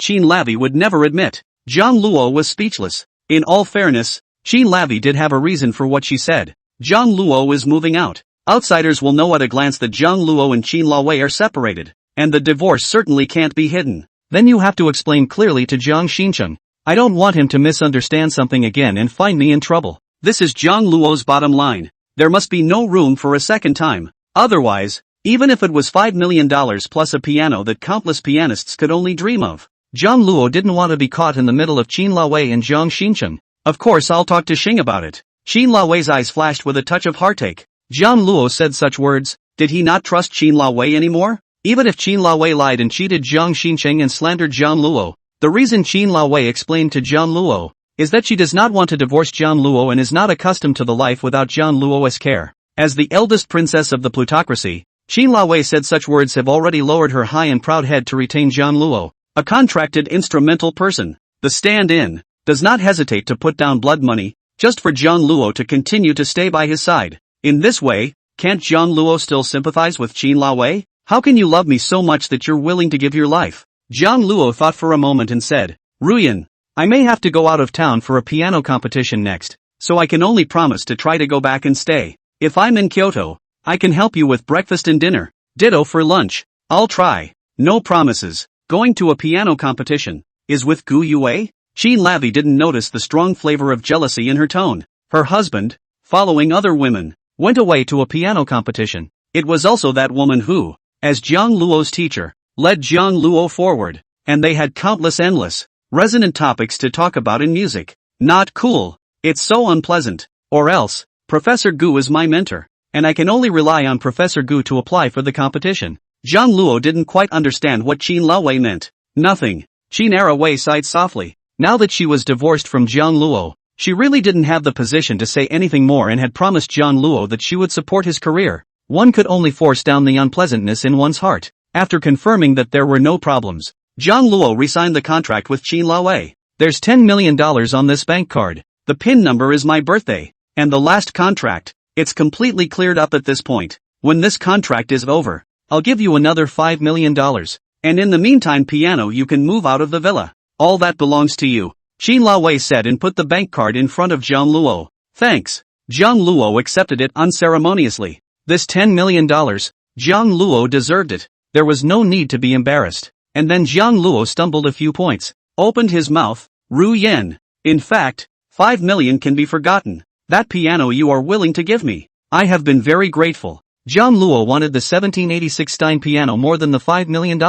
Qin Laowei would never admit. Jiang Luo was speechless. In all fairness, Qin Laowei did have a reason for what she said. Jiang Luo is moving out. Outsiders will know at a glance that Jiang Luo and Qin Laowei are separated, and the divorce certainly can't be hidden. Then you have to explain clearly to Jiang Shin Chung. I don't want him to misunderstand something again and find me in trouble. This is Jiang Luo's bottom line. There must be no room for a second time. Otherwise, even if it was $5 million plus a piano that countless pianists could only dream of, Jiang Luo didn't want to be caught in the middle of Qin Laowei and Jiang Shin Chung. Of course I'll talk to Xing about it. Qin Laowei's eyes flashed with a touch of heartache. Jiang Luo said such words. Did he not trust Qin Laowei anymore? Even if Qin Laowei lied and cheated Jiang Shin Chung and slandered Jiang Luo, the reason Qin Laowei explained to Jiang Luo is that she does not want to divorce Jiang Luo and is not accustomed to the life without Jiang Luo's care. As the eldest princess of the plutocracy, Qin Laowei said such words have already lowered her high and proud head to retain Jiang Luo, a contracted instrumental person. The stand-in does not hesitate to put down blood money, just for Jiang Luo to continue to stay by his side. In this way, can't Jiang Luo still sympathize with Qin Laowei? How can you love me so much that you're willing to give your life? Jiang Luo thought for a moment and said, Ruyan, I may have to go out of town for a piano competition next, so I can only promise to try to go back and stay. If I'm in Kyoto, I can help you with breakfast and dinner. Ditto for lunch. I'll try. No promises. Going to a piano competition is with Gu Yue? Qin Lavi didn't notice the strong flavor of jealousy in her tone. Her husband, following other women, went away to a piano competition. It was also that woman who, as Jiang Luo's teacher, led Jiang Luo forward, and they had countless endless, resonant topics to talk about in music. Not cool. It's so unpleasant. Or else, Professor Gu is my mentor, and I can only rely on Professor Gu to apply for the competition. Jiang Luo didn't quite understand what Qin Laowei meant. Nothing. Qin Wei sighed softly. Now that she was divorced from Jiang Luo, she really didn't have the position to say anything more and had promised Jiang Luo that she would support his career. One could only force down the unpleasantness in one's heart. After confirming that there were no problems, Jiang Luo re-signed the contract with Qin Laowei. There's $10 million on this bank card. The PIN number is my birthday. And the last contract. It's completely cleared up at this point. When this contract is over, I'll give you another $5 million. And in the meantime, piano, you can move out of the villa. All that belongs to you. Qin Laowei said and put the bank card in front of Jiang Luo. Thanks. Jiang Luo accepted it unceremoniously. This $10 million, Jiang Luo deserved it. There was no need to be embarrassed. And then Jiang Luo stumbled a few points, opened his mouth. Ruyan. In fact, 5 million can be forgotten. That piano you are willing to give me. I have been very grateful. Jiang Luo wanted the 1786 Stein piano more than the $5 million.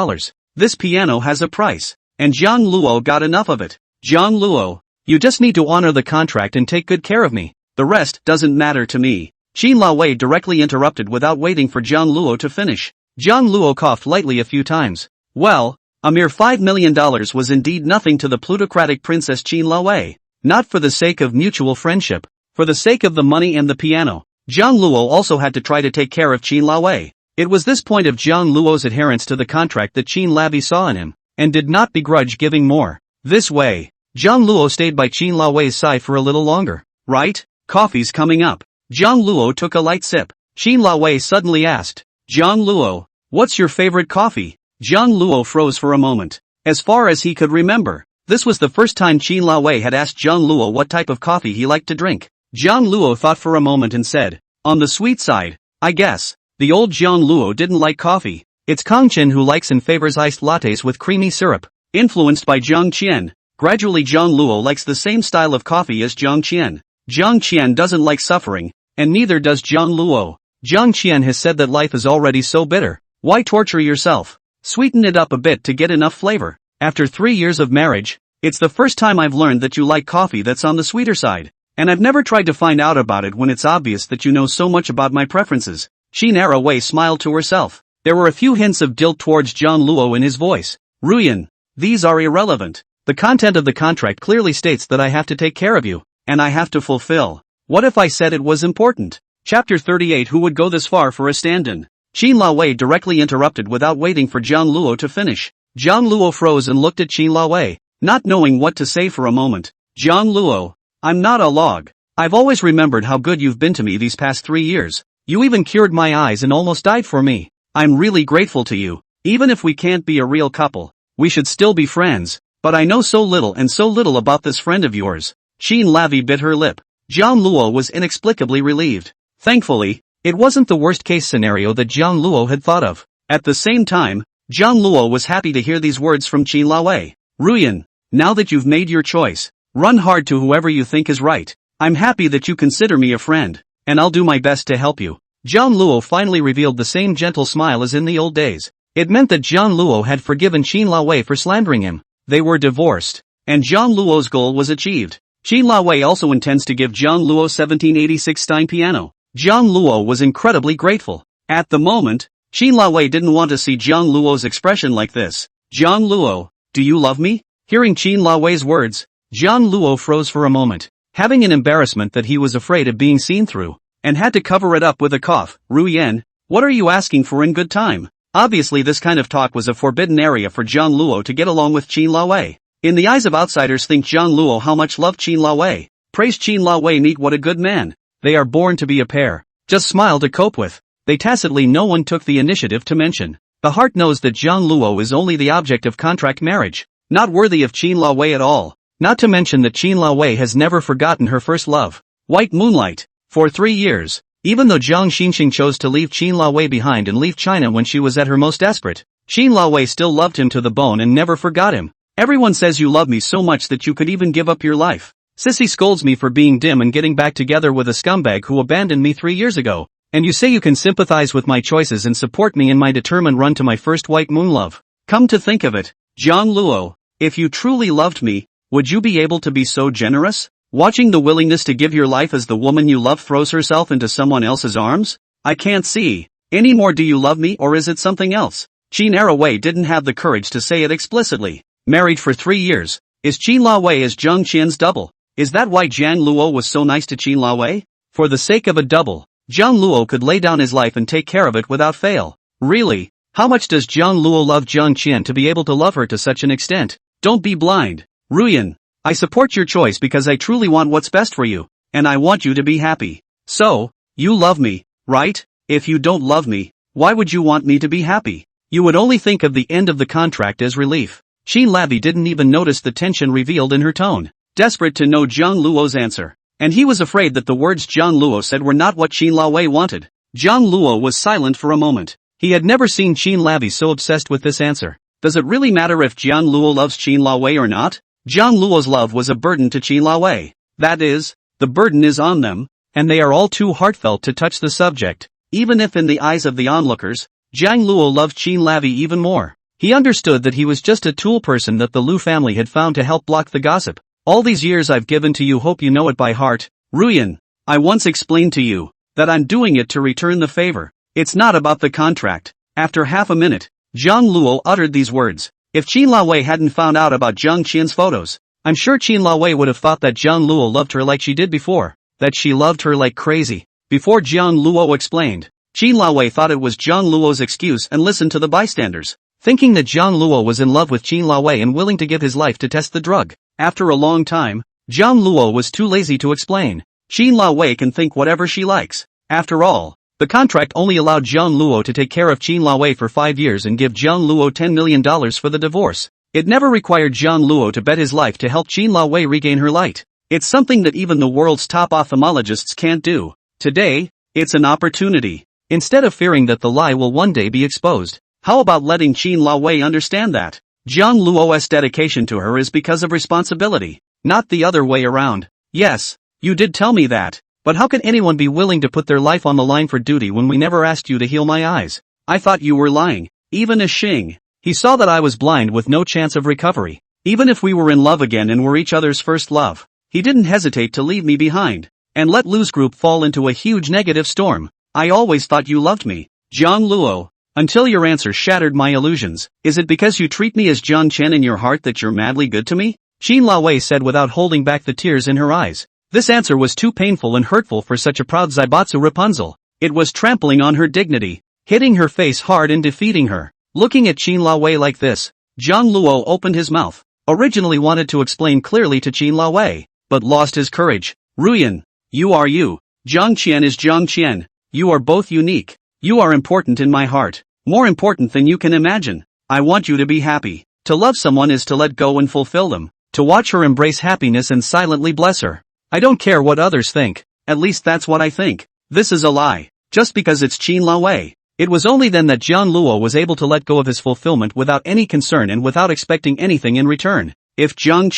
This piano has a price, and Jiang Luo got enough of it. Jiang Luo, you just need to honor the contract and take good care of me. The rest doesn't matter to me. Qin Laowei directly interrupted without waiting for Jiang Luo to finish. Jiang Luo coughed lightly a few times. Well, a mere $5 million was indeed nothing to the plutocratic Princess Qin Laowei. Not for the sake of mutual friendship. For the sake of the money and the piano, Jiang Luo also had to try to take care of Qin Laowei. It was this point of Jiang Luo's adherence to the contract that Qin Lavi saw in him, and did not begrudge giving more. This way, Jiang Luo stayed by Qin Laowei's side for a little longer. Right? Coffee's coming up. Jiang Luo took a light sip. Qin Laowei suddenly asked, Jiang Luo, what's your favorite coffee? Jiang Luo froze for a moment. As far as he could remember, this was the first time Qin Laowei had asked Jiang Luo what type of coffee he liked to drink. Jiang Luo thought for a moment and said, on the sweet side, I guess. The old Jiang Luo didn't like coffee. It's Kangchen who likes and favors iced lattes with creamy syrup. Influenced by Jiang Qian, gradually Jiang Luo likes the same style of coffee as Jiang Qian. Jiang Qian doesn't like suffering, and neither does Jiang Luo. Jiang Qian has said that life is already so bitter. Why torture yourself? Sweeten it up a bit to get enough flavor. After 3 years of marriage, it's the first time I've learned that you like coffee that's on the sweeter side. And I've never tried to find out about it when it's obvious that you know so much about my preferences. Qin Wei smiled to herself. There were a few hints of guilt towards Jiang Luo in his voice. Ruyan, these are irrelevant. The content of the contract clearly states that I have to take care of you, and I have to fulfill. What if I said it was important? Chapter 38. Who would go this far for a stand-in? Qin Laowei directly interrupted without waiting for Jiang Luo to finish. Jiang Luo froze and looked at Qin Laowei, not knowing what to say for a moment. Jiang Luo, I'm not a log. I've always remembered how good you've been to me these past 3 years. You even cured my eyes and almost died for me. I'm really grateful to you. Even if we can't be a real couple, we should still be friends. But I know so little about this friend of yours. Qin Lavi bit her lip. Jiang Luo was inexplicably relieved. Thankfully, it wasn't the worst-case scenario that Jiang Luo had thought of. At the same time, Jiang Luo was happy to hear these words from Qin Laowei. Ruyan, now that you've made your choice, run hard to whoever you think is right. I'm happy that you consider me a friend, and I'll do my best to help you. Jiang Luo finally revealed the same gentle smile as in the old days. It meant that Jiang Luo had forgiven Qin Laowei for slandering him. They were divorced, and Jiang Luo's goal was achieved. Qin Laowei also intends to give Jiang Luo 1786 Stein piano. Jiang Luo was incredibly grateful. At the moment, Qin Laowei didn't want to see Jiang Luo's expression like this. Jiang Luo, do you love me? Hearing Qin Laowei's words, Jiang Luo froze for a moment, having an embarrassment that he was afraid of being seen through, and had to cover it up with a cough. Ruyan, What are you asking for in good time? Obviously this kind of talk was a forbidden area for Jiang Luo to get along with Qin Laowei. In the eyes of outsiders think Jiang Luo how much loved Qin Laowei. Praise Qin Laowei neat what a good man. They are born to be a pair. Just smile to cope with. They tacitly no one took the initiative to mention. The heart knows that Jiang Luo is only the object of contract marriage. Not worthy of Qin Laowei at all. Not to mention that Qin Laowei has never forgotten her first love. White Moonlight. For 3 years. Even though Jiang Shin chose to leave Qin Laowei behind and leave China when she was at her most desperate, Qin Laowei still loved him to the bone and never forgot him. Everyone says you love me so much that you could even give up your life. Sissy scolds me for being dim and getting back together with a scumbag who abandoned me 3 years ago. And you say you can sympathize with my choices and support me in my determined run to my first white moon love. Come to think of it, Jiang Luo, if you truly loved me, would you be able to be so generous? Watching the willingness to give your life as the woman you love throws herself into someone else's arms? I can't see. Any more do you love me or is it something else? Qin Laowei didn't have the courage to say it explicitly. Married for 3 years. Is Qin Laowei as Zhang Qian's double? Is that why Jiang Luo was so nice to Qin Laowei? For the sake of a double, Jiang Luo could lay down his life and take care of it without fail. Really? How much does Jiang Luo love Zhang Qian to be able to love her to such an extent? Don't be blind. Ruyan. I support your choice because I truly want what's best for you, and I want you to be happy. So, you love me, right? If you don't love me, why would you want me to be happy? You would only think of the end of the contract as relief. Qin Laowei didn't even notice the tension revealed in her tone, desperate to know Jiang Luo's answer. And he was afraid that the words Jiang Luo said were not what Qin Laowei wanted. Jiang Luo was silent for a moment. He had never seen Qin Laowei so obsessed with this answer. Does it really matter if Jiang Luo loves Qin Laowei or not? Jiang Luo's love was a burden to Qin Laowei. That is, the burden is on them, and they are all too heartfelt to touch the subject. Even if in the eyes of the onlookers, Jiang Luo loved Qin Laowei even more. He understood that he was just a tool person that the Liu family had found to help block the gossip. All these years I've given to you, hope you know it by heart. Ruyan, I once explained to you that I'm doing it to return the favor. It's not about the contract. After half a minute, Jiang Luo uttered these words. If Qin Laowei hadn't found out about Zhang Qian's photos, I'm sure Qin Laowei would have thought that Jiang Luo loved her like she did before, that she loved her like crazy. Before Jiang Luo explained, Qin Laowei thought it was Jiang Luo's excuse and listened to the bystanders, thinking that Jiang Luo was in love with Qin Laowei and willing to give his life to test the drug. After a long time, Jiang Luo was too lazy to explain. Qin Laowei can think whatever she likes. After all, the contract only allowed Jiang Luo to take care of Qin Laowei for 5 years and give Jiang Luo $10 million for the divorce. It never required Jiang Luo to bet his life to help Qin Laowei regain her light. It's something that even the world's top ophthalmologists can't do. Today, it's an opportunity. Instead of fearing that the lie will one day be exposed, how about letting Qin Laowei understand that Jiang Luo's dedication to her is because of responsibility, not the other way around? Yes, you did tell me that. But how can anyone be willing to put their life on the line for duty when we never asked you to heal my eyes? I thought you were lying. Even as Xing, he saw that I was blind with no chance of recovery. Even if we were in love again and were each other's first love, he didn't hesitate to leave me behind and let Lu's group fall into a huge negative storm. I always thought you loved me, Jiang Luo, until your answer shattered my illusions. Is it because you treat me as Zhang Qian in your heart that you're madly good to me? Qin Laowei said without holding back the tears in her eyes. This answer was too painful and hurtful for such a proud Zaibatsu Rapunzel. It was trampling on her dignity, hitting her face hard and defeating her. Looking at Qin Laowei like this, Jiang Luo opened his mouth. Originally wanted to explain clearly to Qin Laowei, but lost his courage. Ruyan, you are you. Zhang Qian is Zhang Qian. You are both unique. You are important in my heart. More important than you can imagine. I want you to be happy. To love someone is to let go and fulfill them. To watch her embrace happiness and silently bless her. I don't care what others think, at least that's what I think. This is a lie, just because it's Qin Laowei. It was only then that Jiang Luo was able to let go of his fulfillment without any concern and without expecting anything in return. If Jiang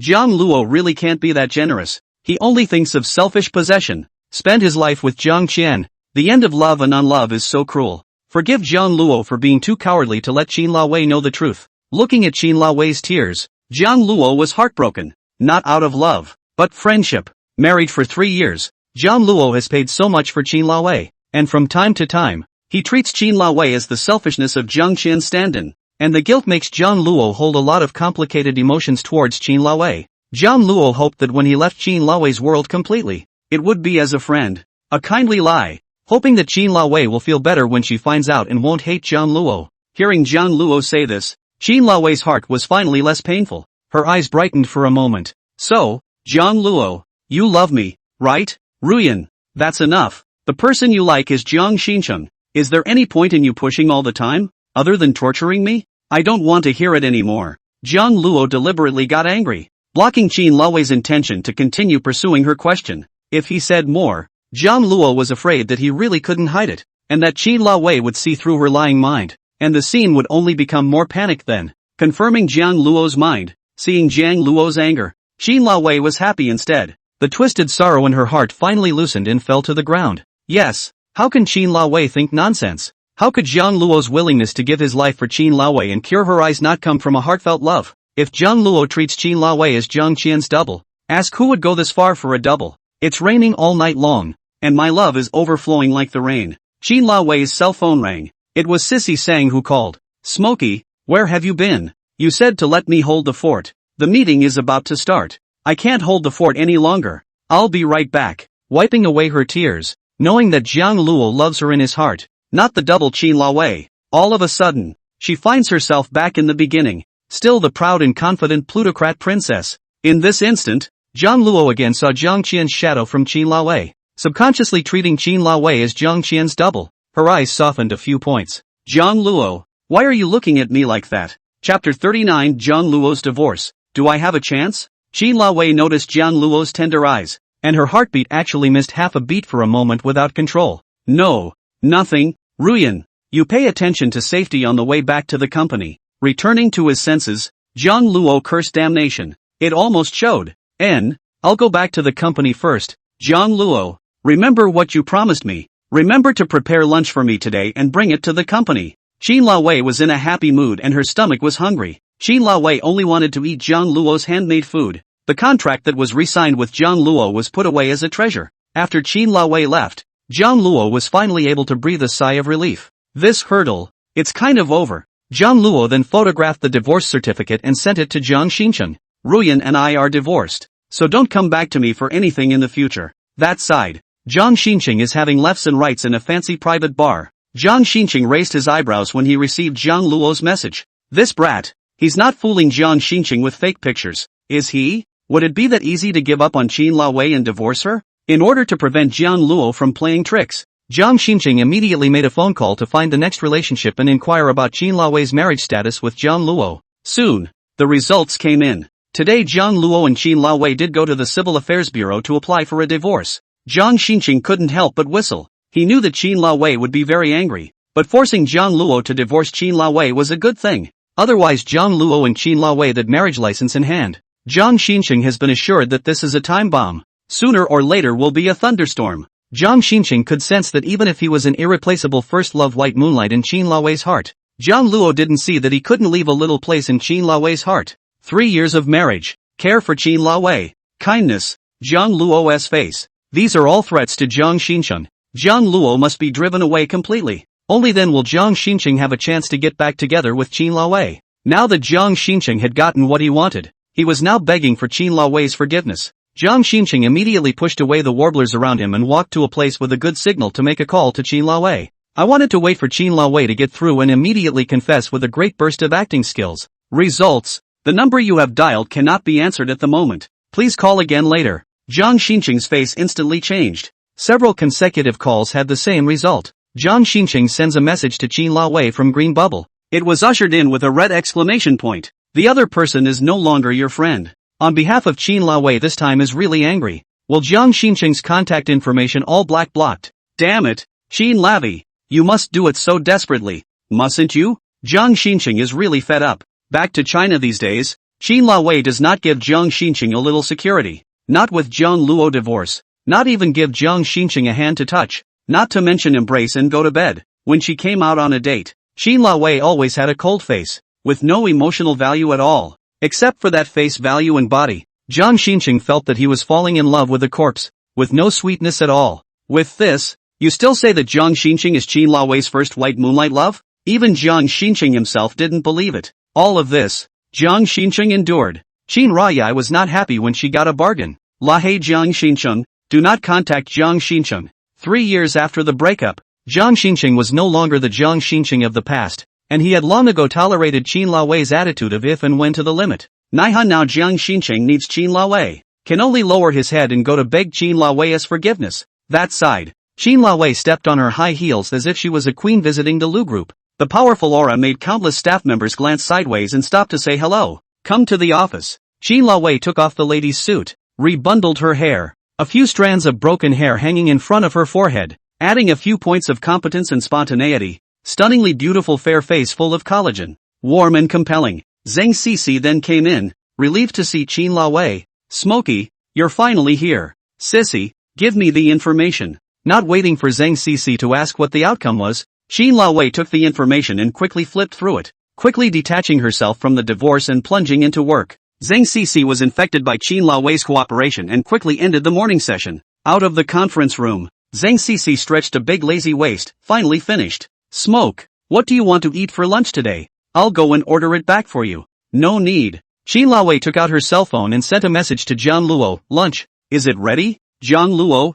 Luo really can't be that generous, he only thinks of selfish possession. Spend his life with Zhang Qian. The end of love and unlove is so cruel. Forgive Jiang Luo for being too cowardly to let Qin Laowei know the truth. Looking at Qin Laowei's tears, Jiang Luo was heartbroken, not out of love, but friendship. Married for 3 years, Jiang Luo has paid so much for Qin Laowei, and from time to time, he treats Qin Laowei as the selfishness of Zhang Qian's stand-in, and the guilt makes Jiang Luo hold a lot of complicated emotions towards Qin Laowei. Jiang Luo hoped that when he left Qin Laowei's world completely, it would be as a friend. A kindly lie. hoping that Qin Laowei will feel better when she finds out and won't hate Jiang Luo. Hearing Jiang Luo say this, Qin Laowei's heart was finally less painful. Her eyes brightened for a moment. So, Jiang Luo, you love me, right? Ruyan, that's enough. The person you like is Jiang Shin Chung. Is there any point in you pushing all the time, other than torturing me? I don't want to hear it anymore. Jiang Luo deliberately got angry, blocking Qin Laowei's intention to continue pursuing her question. If he said more, Jiang Luo was afraid that he really couldn't hide it, and that Qin Laowei would see through her lying mind, and the scene would only become more panicked then. Confirming Jiang Luo's mind, seeing Jiang Luo's anger, Qin Laowei was happy instead. The twisted sorrow in her heart finally loosened and fell to the ground. Yes, how can Qin Laowei think nonsense? How could Jiang Luo's willingness to give his life for Qin Laowei and cure her eyes not come from a heartfelt love? If Jiang Luo treats Qin Laowei as Jiang Qian's double, ask who would go this far for a double. It's raining all night long, and my love is overflowing like the rain. Qin Laowei's cell phone rang. It was Sissy Sang who called. Smokey, where have you been? You said to let me hold the fort. The meeting is about to start. I can't hold the fort any longer. I'll be right back. Wiping away her tears, knowing that Jiang Luo loves her in his heart, not the double Qin Laowei. All of a sudden, she finds herself back in the beginning, still the proud and confident plutocrat princess. In this instant, Jiang Luo again saw Jiang Qian's shadow from Qin Laowei, subconsciously treating Qin Laowei as Jiang Qian's double. Her eyes softened a few points. Jiang Luo, why are you looking at me like that? Chapter 39 Jiang Luo's divorce. Do I have a chance? Qin Laowei noticed Jiang Luo's tender eyes, and her heartbeat actually missed half a beat for a moment without control. No, nothing. Ruyan, you pay attention to safety on the way back to the company. Returning to his senses, Jiang Luo cursed damnation. It almost showed. I'll go back to the company first. Jiang Luo, remember what you promised me. Remember to prepare lunch for me today and bring it to the company. Qin Laowei was in a happy mood and her stomach was hungry. Qin Laowei only wanted to eat Jiang Luo's handmade food. The contract that was re-signed with Jiang Luo was put away as a treasure. After Qin Laowei left, Jiang Luo was finally able to breathe a sigh of relief. This hurdle, it's kind of over. Jiang Luo then photographed the divorce certificate and sent it to Jiang Shin Chung. Ruyan and I are divorced, so don't come back to me for anything in the future. That side, Jiang Shin Chung is having lefts and rights in a fancy private bar. Jiang Shin Chung raised his eyebrows when he received Jiang Luo's message. This brat, he's not fooling Jiang Shin Chung with fake pictures, is he? Would it be that easy to give up on Qin Laowei and divorce her? In order to prevent Jiang Luo from playing tricks, Jiang Shin Chung immediately made a phone call to find the next relationship and inquire about Qin Laowei's marriage status with Jiang Luo. Soon, the results came in. Today Jiang Luo and Qin Laowei did go to the Civil Affairs Bureau to apply for a divorce. Jiang Shin Chung couldn't help but whistle. He knew that Qin Laowei would be very angry, but forcing Jiang Luo to divorce Qin Laowei was a good thing. Otherwise Jiang Luo and Qin Laowei had marriage license in hand. Jiang Shin Chung has been assured that this is a time bomb. Sooner or later will be a thunderstorm. Jiang Shin Chung could sense that even if he was an irreplaceable first love white moonlight in Qin Laowei's heart, Jiang Luo didn't see that he couldn't leave a little place in Qin Laowei's heart. 3 years of marriage, care for Qin Laowei, kindness, Jiang Luo's face. These are all threats to Jiang Shin Chung. Jiang Luo must be driven away completely. Only then will Jiang Shin Chung have a chance to get back together with Qin Laowei. Now that Jiang Shin Chung had gotten what he wanted, he was now begging for Qin Laowei's forgiveness. Jiang Shin Chung immediately pushed away the warblers around him and walked to a place with a good signal to make a call to Qin Laowei. I wanted to wait for Qin Laowei to get through and immediately confess with a great burst of acting skills. Results: the number you have dialed cannot be answered at the moment. Please call again later. Jiang Shin Chung's face instantly changed. Several consecutive calls had the same result. Jiang Shin Chung sends a message to Qin Laowei from Green Bubble. It was ushered in with a red exclamation point. The other person is no longer your friend. On behalf of Qin Laowei this time is really angry. Will Jiang Shin Chung's contact information all blocked? Damn it, Qin Laowei. You must do it so desperately, mustn't you? Jiang Shin Chung is really fed up. Back to China these days, Qin Laowei does not give Jiang Shin Chung a little security. Not with Jiang Luo divorce. Not even give Jiang Shin Chung a hand to touch. Not to mention embrace and go to bed. When she came out on a date, Qin Laowei always had a cold face, with no emotional value at all. Except for that face value and body, Jiang Shin Chung felt that he was falling in love with a corpse, with no sweetness at all. With this, you still say that Jiang Shin Chung is Qin Laowei's first white moonlight love? Even Jiang Shin Chung himself didn't believe it. All of this, Jiang Shin Chung endured. Qin Ruyan was not happy when she got a bargain. Lahei Jiang Shin Chung, do not contact Jiang Shin Chung. 3 years after the breakup, Jiang Shin was no longer the Jiang Shin of the past, and he had long ago tolerated Qin Laowei's attitude of if and when to the limit. Naihan now Jiang Shin needs Qin Laowei, can only lower his head and go to beg Qin Laowei's forgiveness. That side, Qin Laowei stepped on her high heels as if she was a queen visiting the Liu group. The powerful aura made countless staff members glance sideways and stop to say hello. Come to the office. Qin Laowei took off the lady's suit, rebundled her hair, a few strands of broken hair hanging in front of her forehead, adding a few points of competence and spontaneity. Stunningly beautiful fair face full of collagen, warm and compelling. Zeng Xixi then came in, relieved to see Qin Laowei. Smokey, you're finally here. Sissy, give me the information. Not waiting for Zeng Xixi to ask what the outcome was, Qin Laowei took the information and quickly flipped through it, quickly detaching herself from the divorce and plunging into work. Zeng Xixi was infected by Qin Laowei's cooperation and quickly ended the morning session. Out of the conference room, Zeng Xixi stretched a big lazy waist, finally finished. Smoke, what do you want to eat for lunch today? I'll go and order it back for you. No need. Qin Laowei took out her cell phone and sent a message to Jiang Luo. Lunch, is it ready? Jiang Luo,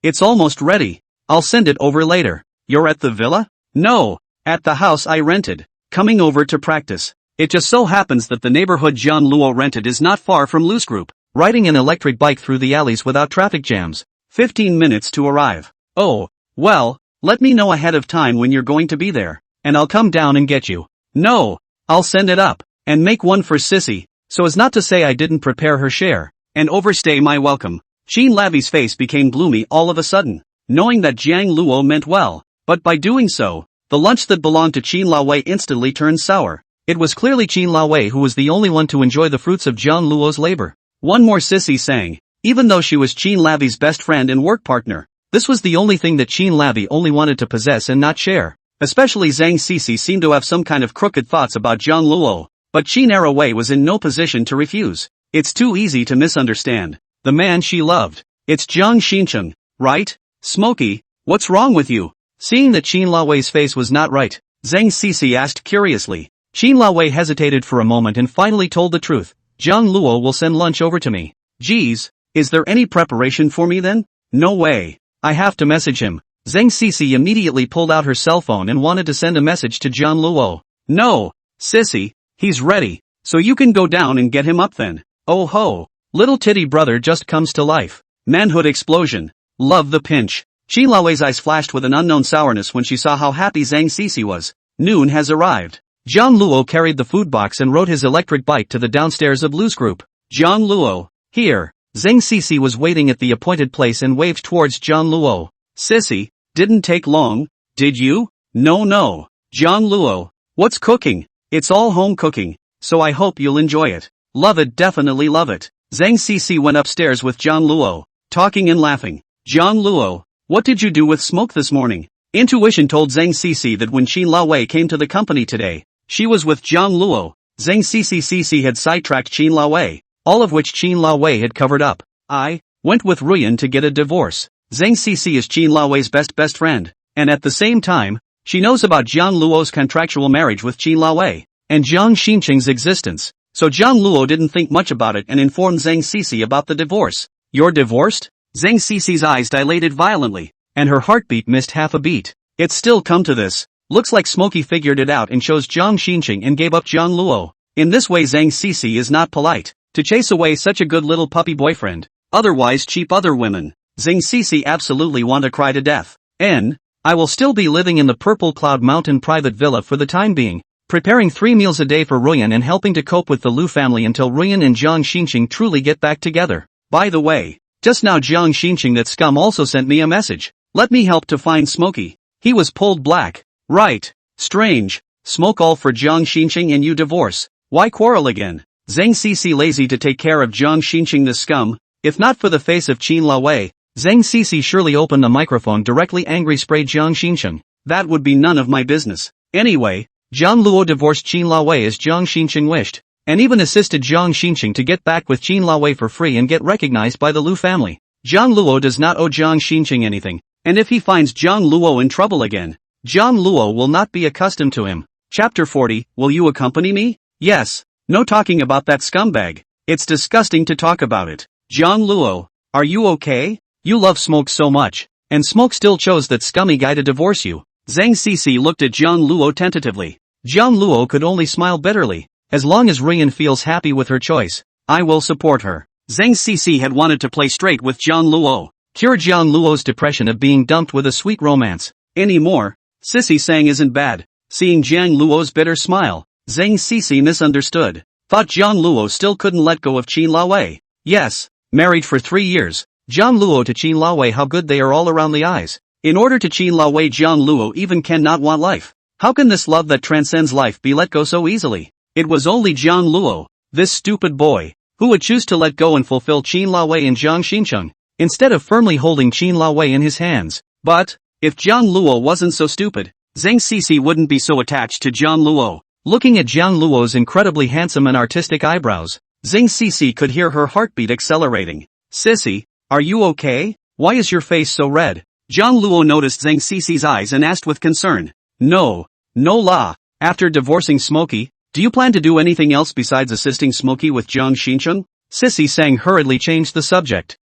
it's almost ready. I'll send it over later. You're at the villa? No, at the house I rented. Coming over to practice. It just so happens that the neighborhood Jiang Luo rented is not far from Liu's group. Riding an electric bike through the alleys without traffic jams. 15 minutes to arrive. Oh, well, let me know ahead of time when you're going to be there, and I'll come down and get you. No, I'll send it up, and make one for Sissy, so as not to say I didn't prepare her share, and overstay my welcome. Qin Lavi's face became gloomy all of a sudden, knowing that Jiang Luo meant well, but by doing so, the lunch that belonged to Qin Laowei instantly turned sour. It was clearly Qin Laowei who was the only one to enjoy the fruits of Jiang Luo's labor. One more Sissy sang, even though she was Qin Lavi's best friend and work partner. This was the only thing that Qin Lavi only wanted to possess and not share. Especially Zeng Xixi seemed to have some kind of crooked thoughts about Jiang Luo, but Qin Laowei was in no position to refuse. It's too easy to misunderstand. The man she loved. It's Jiang Shin Chung, right? Smokey, what's wrong with you? Seeing that Qin Laowei's face was not right, Zeng Xixi asked curiously. Qin Laowei hesitated for a moment and finally told the truth. Jiang Luo will send lunch over to me. Geez, is there any preparation for me then? No way. I have to message him. Zeng Xixi immediately pulled out her cell phone and wanted to send a message to Jiang Luo. No, Sissy, he's ready, so you can go down and get him up then. Oh ho, little titty brother just comes to life. Manhood explosion. Love the pinch. Qin Laowei's eyes flashed with an unknown sourness when she saw how happy Zeng Xixi was. Noon has arrived. Jiang Luo carried the food box and rode his electric bike to the downstairs of Liu's group. Jiang Luo, here. Zeng Xixi was waiting at the appointed place and waved towards Jiang Luo. Sissy, didn't take long, did you? No. Jiang Luo, what's cooking? It's all home cooking, so I hope you'll enjoy it. Love it, definitely love it. Zeng Xixi went upstairs with Jiang Luo, talking and laughing. Jiang Luo, what did you do with Smoke this morning? Intuition told Zeng Xixi that when Qin Laowei came to the company today, she was with Jiang Luo. Zeng Xixi had sidetracked Qin Laowei, all of which Qin Laowei had covered up. I went with Ruyan to get a divorce. Zeng Xixi is Qin Laowei's best friend, and at the same time, she knows about Jiang Luo's contractual marriage with Qin Laowei, and Jiang Shin Chung's existence, so Jiang Luo didn't think much about it and informed Zeng Xixi about the divorce. You're divorced? Zeng Xixi's eyes dilated violently, and her heartbeat missed half a beat. It's still come to this. Looks like Smokey figured it out and chose Jiang Shin Chung and gave up Jiang Luo. In this way Zeng Xixi is not polite, to chase away such a good little puppy boyfriend, otherwise cheap other women. Zeng Xixi absolutely want to cry to death. I will still be living in the Purple Cloud Mountain private villa for the time being, preparing 3 meals a day for Ruyan and helping to cope with the Liu family until Ruyan and Jiang Shin Chung truly get back together. By the way, just now Jiang Shin Chung that scum also sent me a message. Let me help to find Smokey. He was pulled black. Right. Strange. Smoke all for Jiang Shin Chung and you divorce. Why quarrel again? Zeng Xixi lazy to take care of Jiang Shin Chung the scum. If not for the face of Qin Laowei, Zeng Xixi surely opened the microphone directly angry sprayed Jiang Shin Chung. That would be none of my business. Anyway, Jiang Luo divorced Qin Laowei as Jiang Shin Chung wished, and even assisted Jiang Shin Chung to get back with Qin Laowei for free and get recognized by the Liu family. Jiang Luo does not owe Jiang Shin Chung anything, and if he finds Jiang Luo in trouble again, Jiang Luo will not be accustomed to him. Chapter 40, will you accompany me? Yes. No talking about that scumbag. It's disgusting to talk about it. Jiang Luo, are you okay? You love Smoke so much, And Smoke still chose that scummy guy to divorce you. Zeng Xixi looked at Jiang Luo tentatively. Jiang Luo could only smile bitterly. As long as Ruyan feels happy with her choice, I will support her. Zeng Xixi had wanted to play straight with Jiang Luo, cure Jiang Luo's depression of being dumped with a sweet romance. Anymore, Sissy sang isn't bad. Seeing Jiang Luo's bitter smile, Zeng Xixi misunderstood. Thought Jiang Luo still couldn't let go of Qin Laowei. Yes, married for 3 years. Jiang Luo to Qin Laowei, how good they are all around the eyes. In order to Qin Laowei, Jiang Luo even cannot want life. How can this love that transcends life be let go so easily? It was only Jiang Luo, this stupid boy, who would choose to let go and fulfill Qin Laowei and Jiang Shin Chung, instead of firmly holding Qin Laowei in his hands. But, if Jiang Luo wasn't so stupid, Zeng Xixi wouldn't be so attached to Jiang Luo. Looking at Jiang Luo's incredibly handsome and artistic eyebrows, Zeng Xixi could hear her heartbeat accelerating. Sissy, are you okay? Why is your face so red? Jiang Luo noticed Zeng Xixi's eyes and asked with concern. No la. After divorcing Smokey, do you plan to do anything else besides assisting Smokey with Jiang Shin Chung? Sissy sang hurriedly changed the subject.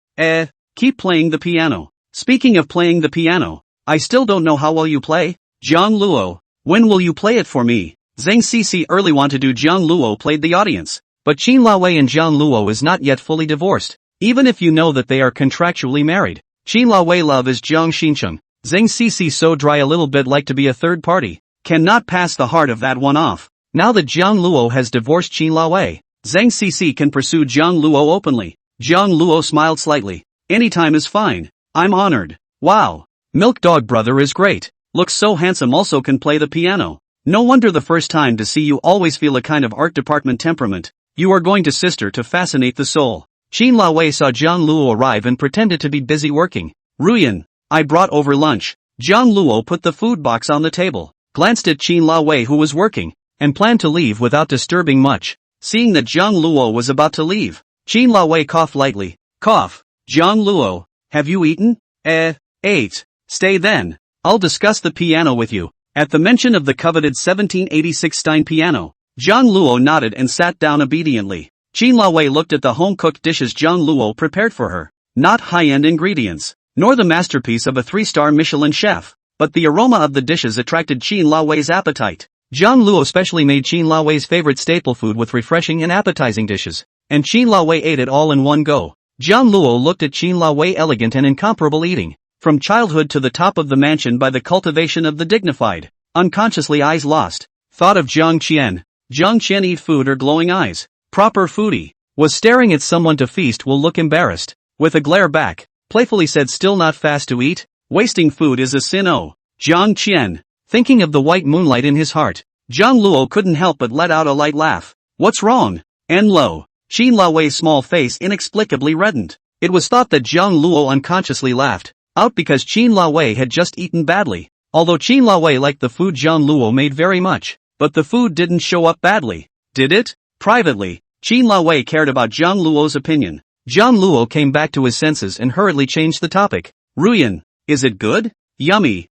Keep playing the piano. Speaking of playing the piano, I still don't know how well you play. Jiang Luo, when will you play it for me? Zeng Xixi early wanted to do. Jiang Luo played the audience. But Qin Laowei and Jiang Luo is not yet fully divorced, even if you know that they are contractually married. Qin Laowei love is Jiang Shin Chung. Zeng Xixi so dry a little bit like to be a third party. Cannot pass the heart of that one off. Now that Jiang Luo has divorced Qin Laowei, Zeng Xixi can pursue Jiang Luo openly. Jiang Luo smiled slightly. Anytime is fine. I'm honored. Wow. Milk Dog brother is great. Looks so handsome, also can play the piano. No wonder the first time to see you always feel a kind of art department temperament. You are going to sister to fascinate the soul. Qin Laowei saw Jiang Luo arrive and pretended to be busy working. Ruyan, I brought over lunch. Jiang Luo put the food box on the table, glanced at Qin Laowei who was working, and planned to leave without disturbing much. Seeing that Jiang Luo was about to leave, Qin Laowei coughed lightly. Cough. Jiang Luo, have you eaten? Ate. Stay then. I'll discuss the piano with you. At the mention of the coveted 1786 Stein piano, Jiang Luo nodded and sat down obediently. Qin Laowei looked at the home-cooked dishes Jiang Luo prepared for her. Not high-end ingredients, nor the masterpiece of a 3-star Michelin chef, but the aroma of the dishes attracted Qin Laowei's appetite. Jiang Luo specially made Qin Laowei's favorite staple food with refreshing and appetizing dishes, and Qin Laowei ate it all in one go. Jiang Luo looked at Qin Laowei elegant and incomparable eating, from childhood to the top of the mansion by the cultivation of the dignified, unconsciously eyes lost, thought of Jiang Qian. Jiang Qian eat food or glowing eyes. Proper foodie, was staring at someone to feast will look embarrassed, with a glare back, playfully said still not fast to eat, wasting food is a sin. Oh, Jiang Qian, thinking of the white moonlight in his heart, Jiang Luo couldn't help but let out a light laugh. What's wrong? Lo. Qin Laowei's small face inexplicably reddened. It was thought that Jiang Luo unconsciously laughed out because Qin Laowei had just eaten badly, although Qin Laowei liked the food Jiang Luo made very much, but the food didn't show up badly, did it? Privately, Qin Laowei cared about Jiang Luo's opinion. Jiang Luo came back to his senses and hurriedly changed the topic. Ruyan, is it good? Yummy.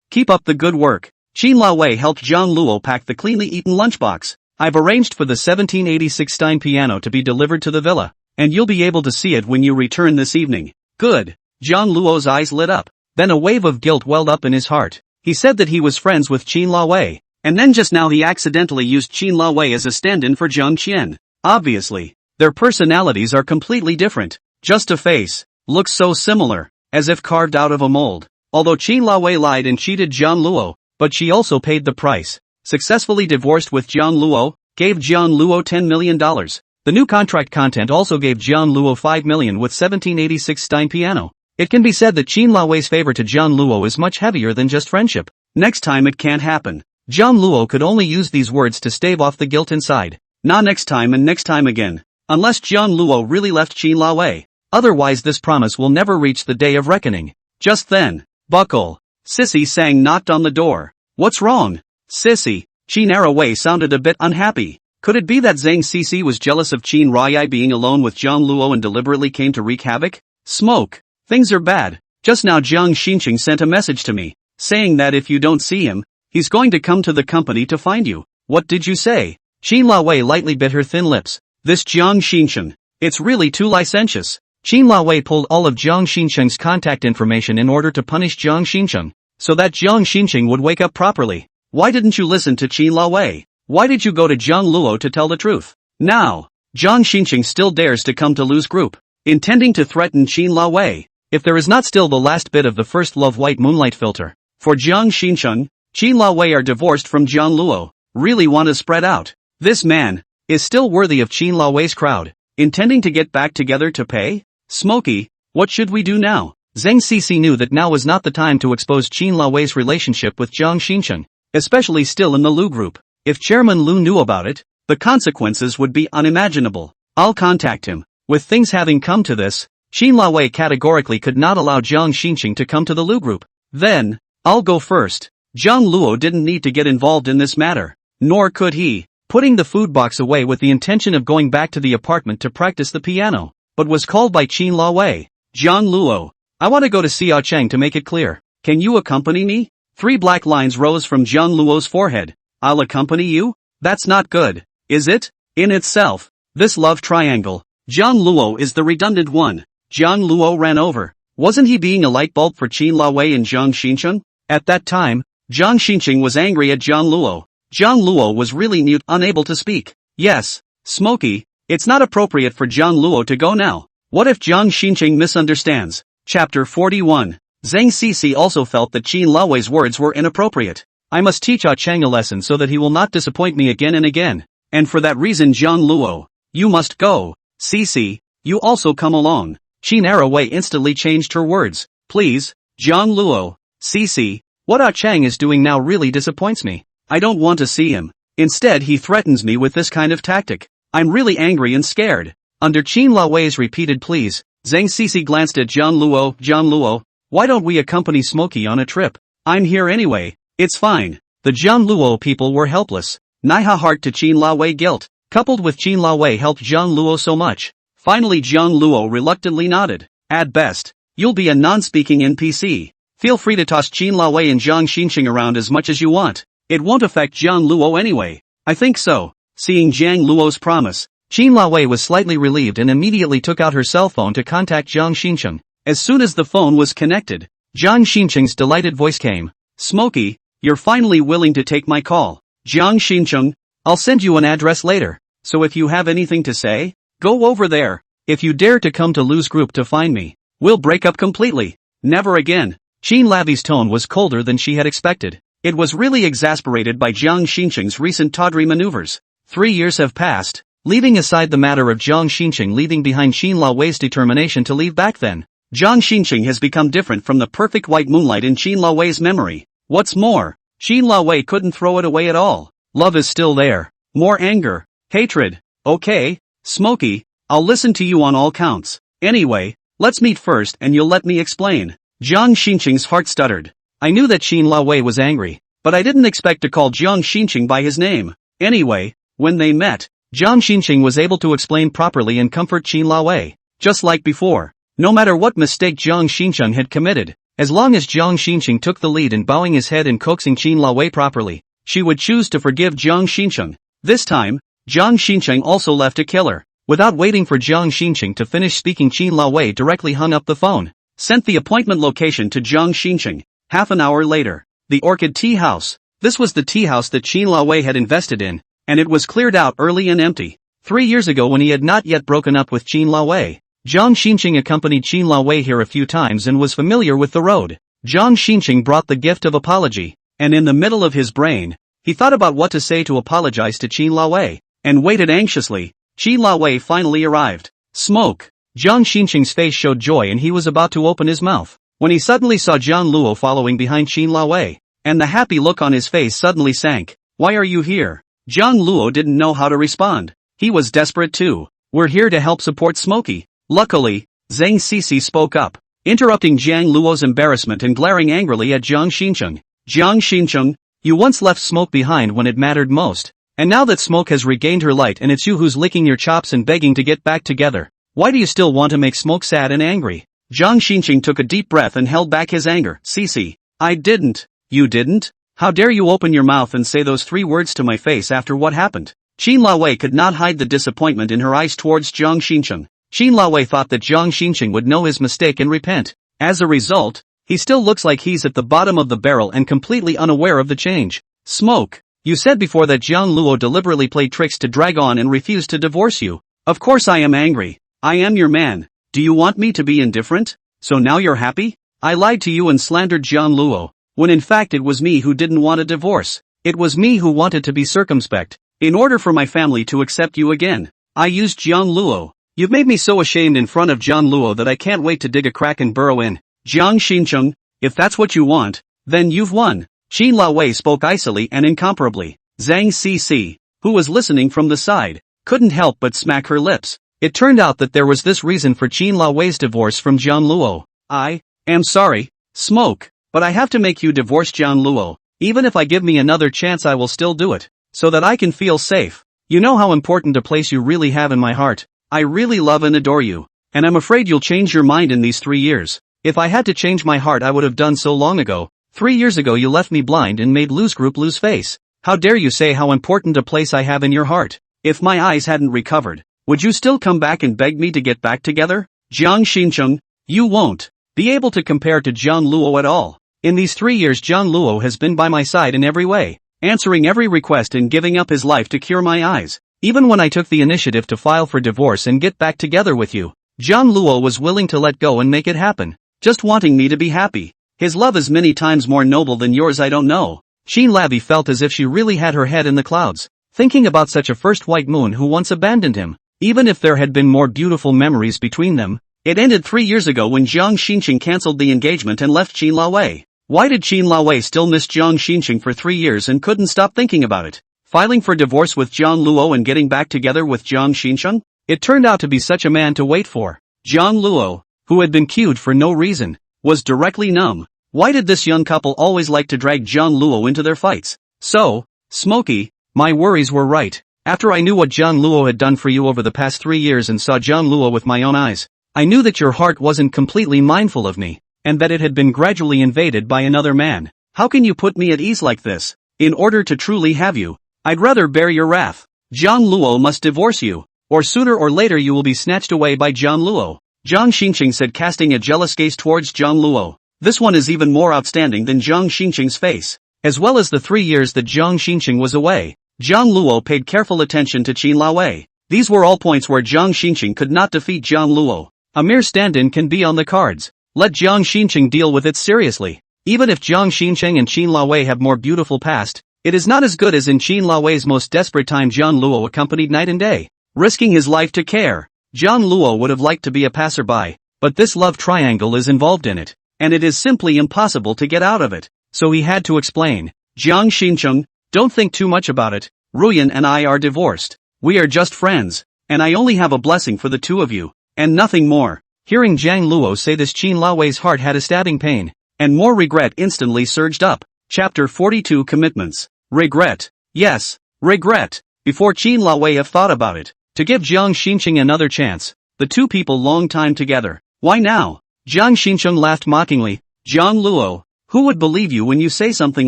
Keep up the good work. Qin Laowei helped Jiang Luo pack the cleanly eaten lunchbox. I've arranged for the 1786 Stein piano to be delivered to the villa, and you'll be able to see it when you return this evening. Good. Jiang Luo's eyes lit up. Then a wave of guilt welled up in his heart. He said that he was friends with Qin Laowei, and then just now he accidentally used Qin Laowei as a stand-in for Jiang Qian. Obviously, their personalities are completely different. Just a face, looks so similar, as if carved out of a mold. Although Qin Laowei lied and cheated Jiang Luo, but she also paid the price. Successfully divorced with Jiang Luo, gave Jiang Luo $10 million. The new contract content also gave Jiang Luo $5 million with 1786 Stein piano. It can be said that Qin Laowei's favor to Jiang Luo is much heavier than just friendship. Next time it can't happen. Jiang Luo could only use these words to stave off the guilt inside. Not next time and next time again. Unless Jiang Luo really left Qin Laowei. Otherwise this promise will never reach the day of reckoning. Just then, Buckle. Sissy sang knocked on the door. What's wrong? Sissy. Qin Laowei sounded a bit unhappy. Could it be that Zeng Xixi was jealous of Qin Laowei being alone with Jiang Luo and deliberately came to wreak havoc? Smoke. Things are bad. Just now Jiang Shin Chung sent a message to me, saying that if you don't see him, he's going to come to the company to find you. What did you say? Qin Laowei lightly bit her thin lips. This Jiang Shin Chung. It's really too licentious. Qin Laowei pulled all of Jiang Shin Chung's contact information in order to punish Jiang Shin Chung, so that Jiang Shin Chung would wake up properly. Why didn't you listen to Qin Laowei? Why did you go to Jiang Luo to tell the truth? Now, Jiang Shin Chung still dares to come to Lu's group, intending to threaten Qin Laowei. If there is not still the last bit of the first love white moonlight filter, for Jiang Shin Chung, Qin Laowei are divorced from Jiang Luo, really want to spread out. This man is still worthy of Qin Laowei's crowd, intending to get back together to pay? Smokey, what should we do now? Zeng Xixi knew that now was not the time to expose Qin Laowei's relationship with Jiang Shin Chung, especially still in the Lu group. If Chairman Lu knew about it, the consequences would be unimaginable. I'll contact him. With things having come to this, Qin Laowei categorically could not allow Jiang Shin Chung to come to the Lu group. Then, I'll go first. Jiang Luo didn't need to get involved in this matter, nor could he, putting the food box away with the intention of going back to the apartment to practice the piano, but was called by Qin Laowei. Jiang Luo, I want to go to Xiao Cheng to make it clear. Can you accompany me? 3 black lines rose from Jiang Luo's forehead. I'll accompany you? That's not good, is it? In itself, this love triangle, Jiang Luo is the redundant one. Jiang Luo ran over. Wasn't he being a light bulb for Qin Laowei and Jiang Shin Chung? At that time, Jiang Shin Chung was angry at Jiang Luo. Jiang Luo was really mute, unable to speak. Yes, Smokey, it's not appropriate for Jiang Luo to go now. What if Jiang Shin Chung misunderstands? Chapter 41. Zeng Xixi also felt that Qin Laowei's words were inappropriate. I must teach Ah Cheng a lesson so that he will not disappoint me again and again. And for that reason Jiang Luo, you must go. Xixi, you also come along. Qin Laowei instantly changed her words. Please, Jiang Luo. Xixi, what Ah Cheng is doing now really disappoints me. I don't want to see him. Instead he threatens me with this kind of tactic. I'm really angry and scared. Under Qin Laowei's repeated pleas, Zeng Xixi glanced at Jiang Luo, why don't we accompany Smokey on a trip? I'm here anyway, it's fine. The Jiang Luo people were helpless. Naiha heart to Qin Laowei guilt, coupled with Qin Laowei helped Jiang Luo so much. Finally Jiang Luo reluctantly nodded. At best, you'll be a non-speaking NPC. Feel free to toss Qin Laowei and Jiang Shin Chung around as much as you want. It won't affect Jiang Luo anyway. I think so. Seeing Jiang Luo's promise, Qin Laowei was slightly relieved and immediately took out her cell phone to contact Jiang Shin Chung. As soon as the phone was connected, Jiang Shin Chung's delighted voice came. Smokey, you're finally willing to take my call. Jiang Shin Chung, I'll send you an address later, so if you have anything to say, go over there. If you dare to come to Lu's group to find me, we'll break up completely. Never again. Qin Laowei's tone was colder than she had expected. It was really exasperated by Jiang Shin Chung's recent tawdry maneuvers. 3 years have passed, leaving aside the matter of Jiang Shin Chung leaving behind Qin Laowei's determination to leave back then. Jiang Shin Chung has become different from the perfect white moonlight in Qin Laowei's memory. What's more, Qin Laowei couldn't throw it away at all. Love is still there. More anger, hatred. Okay, Smokey, I'll listen to you on all counts. Anyway, let's meet first and you'll let me explain. Jiang Shin Chung's heart stuttered. I knew that Qin Laowei was angry, but I didn't expect to call Jiang Shin Chung by his name. Anyway, when they met, Jiang Shin Chung was able to explain properly and comfort Qin Laowei. Just like before, no matter what mistake Jiang Shin Chung had committed, as long as Jiang Shin Chung took the lead in bowing his head and coaxing Qin Laowei properly, she would choose to forgive Jiang Shin Chung. This time, Jiang Shin Chung also left a killer. Without waiting for Jiang Shin Chung to finish speaking, Qin Laowei directly hung up the phone, sent the appointment location to Jiang Shin Chung. Half an hour later, the Orchid Tea House. This was the tea house that Qin Laowei had invested in, and it was cleared out early and empty. 3 years ago when he had not yet broken up with Qin Laowei, Jiang Shin Chung accompanied Qin Laowei here a few times and was familiar with the road. Jiang Shin Chung brought the gift of apology, and in the middle of his brain, he thought about what to say to apologize to Qin Laowei, and waited anxiously. Qin Laowei finally arrived. Smoke. Jiang Shin Chung's face showed joy and he was about to open his mouth, when he suddenly saw Jiang Luo following behind Qin Laowei, and the happy look on his face suddenly sank. Why are you here? Jiang Luo didn't know how to respond. He was desperate too. We're here to help support Smokey. Luckily, Zeng Xixi spoke up, interrupting Jiang Luo's embarrassment and glaring angrily at Jiang Shin Chung. Jiang Shin Chung, you once left Smoke behind when it mattered most. And now that Smoke has regained her light and it's you who's licking your chops and begging to get back together, why do you still want to make Smoke sad and angry? Jiang Shin Chung took a deep breath and held back his anger. Xixi, I didn't. You didn't? How dare you open your mouth and say those 3 words to my face after what happened? Qin Laowei could not hide the disappointment in her eyes towards Jiang Shin Chung. Qin Laowei thought that Jiang Shin Chung would know his mistake and repent. As a result, he still looks like he's at the bottom of the barrel and completely unaware of the change. Smoke. You said before that Jiang Luo deliberately played tricks to drag on and refuse to divorce you. Of course I am angry. I am your man. Do you want me to be indifferent? So now you're happy? I lied to you and slandered Jiang Luo, when in fact it was me who didn't want a divorce. It was me who wanted to be circumspect, in order for my family to accept you again. I used Jiang Luo. You've made me so ashamed in front of Jiang Luo that I can't wait to dig a crack and burrow in. Jiang Shin Chung, if that's what you want, then you've won. Qin Laowei spoke icily and incomparably. Zeng Xixi, who was listening from the side, couldn't help but smack her lips. It turned out that there was this reason for Qin Laowei's divorce from Jiang Luo. I am sorry, Smoke, but I have to make you divorce Jiang Luo. Even if I give me another chance I will still do it, so that I can feel safe. You know how important a place you really have in my heart. I really love and adore you, and I'm afraid you'll change your mind in these 3 years. If I had to change my heart I would have done so long ago. 3 years ago you left me blind and made lose group lose face. How dare you say how important a place I have in your heart? If my eyes hadn't recovered, would you still come back and beg me to get back together? Jiang Shin Chung, you won't be able to compare to Jiang Luo at all. In these 3 years Jiang Luo has been by my side in every way, answering every request and giving up his life to cure my eyes. Even when I took the initiative to file for divorce and get back together with you, Jiang Luo was willing to let go and make it happen, just wanting me to be happy. His love is many times more noble than yours. I don't know. Qin Labi felt as if she really had her head in the clouds, thinking about such a first white moon who once abandoned him. Even if there had been more beautiful memories between them, it ended 3 years ago when Jiang Shin Chung cancelled the engagement and left Qin Laowei. Why did Qin Laowei still miss Jiang Shin Chung for 3 years and couldn't stop thinking about it? Filing for divorce with Jiang Luo and getting back together with Jiang Shin Chung? It turned out to be such a man to wait for. Jiang Luo, who had been cued for no reason, was directly numb. Why did this young couple always like to drag Jiang Luo into their fights? So, Smokey, my worries were right. After I knew what Jiang Luo had done for you over the past 3 years and saw Jiang Luo with my own eyes, I knew that your heart wasn't completely mindful of me, and that it had been gradually invaded by another man. How can you put me at ease like this? In order to truly have you, I'd rather bear your wrath. Jiang Luo must divorce you, or sooner or later you will be snatched away by Jiang Luo. Jiang Shin Chung said, casting a jealous gaze towards Jiang Luo. This one is even more outstanding than Jiang Shin Chung's face. As well as the 3 years that Jiang Shin Chung was away, Jiang Luo paid careful attention to Qin Laowei. These were all points where Jiang Shin Chung could not defeat Jiang Luo. A mere stand-in can be on the cards. Let Jiang Shin Chung deal with it seriously. Even if Jiang Shin Chung and Qin Laowei have more beautiful past, it is not as good as in Qin Laowei's most desperate time. Jiang Luo accompanied night and day, risking his life to care. Jiang Luo would have liked to be a passerby, but this love triangle is involved in it, and it is simply impossible to get out of it. So he had to explain. Jiang Shin Chung, don't think too much about it. Ruyan and I are divorced. We are just friends, and I only have a blessing for the two of you, and nothing more. Hearing Jiang Luo say this, Qin Laowei's heart had a stabbing pain, and more regret instantly surged up. Chapter 42 Commitments. Regret. Yes, regret. Before Qin Laowei have thought about it, to give Jiang Shin Chung another chance. The two people long time together. Why now? Jiang Shin Chung laughed mockingly. Jiang Luo, who would believe you when you say something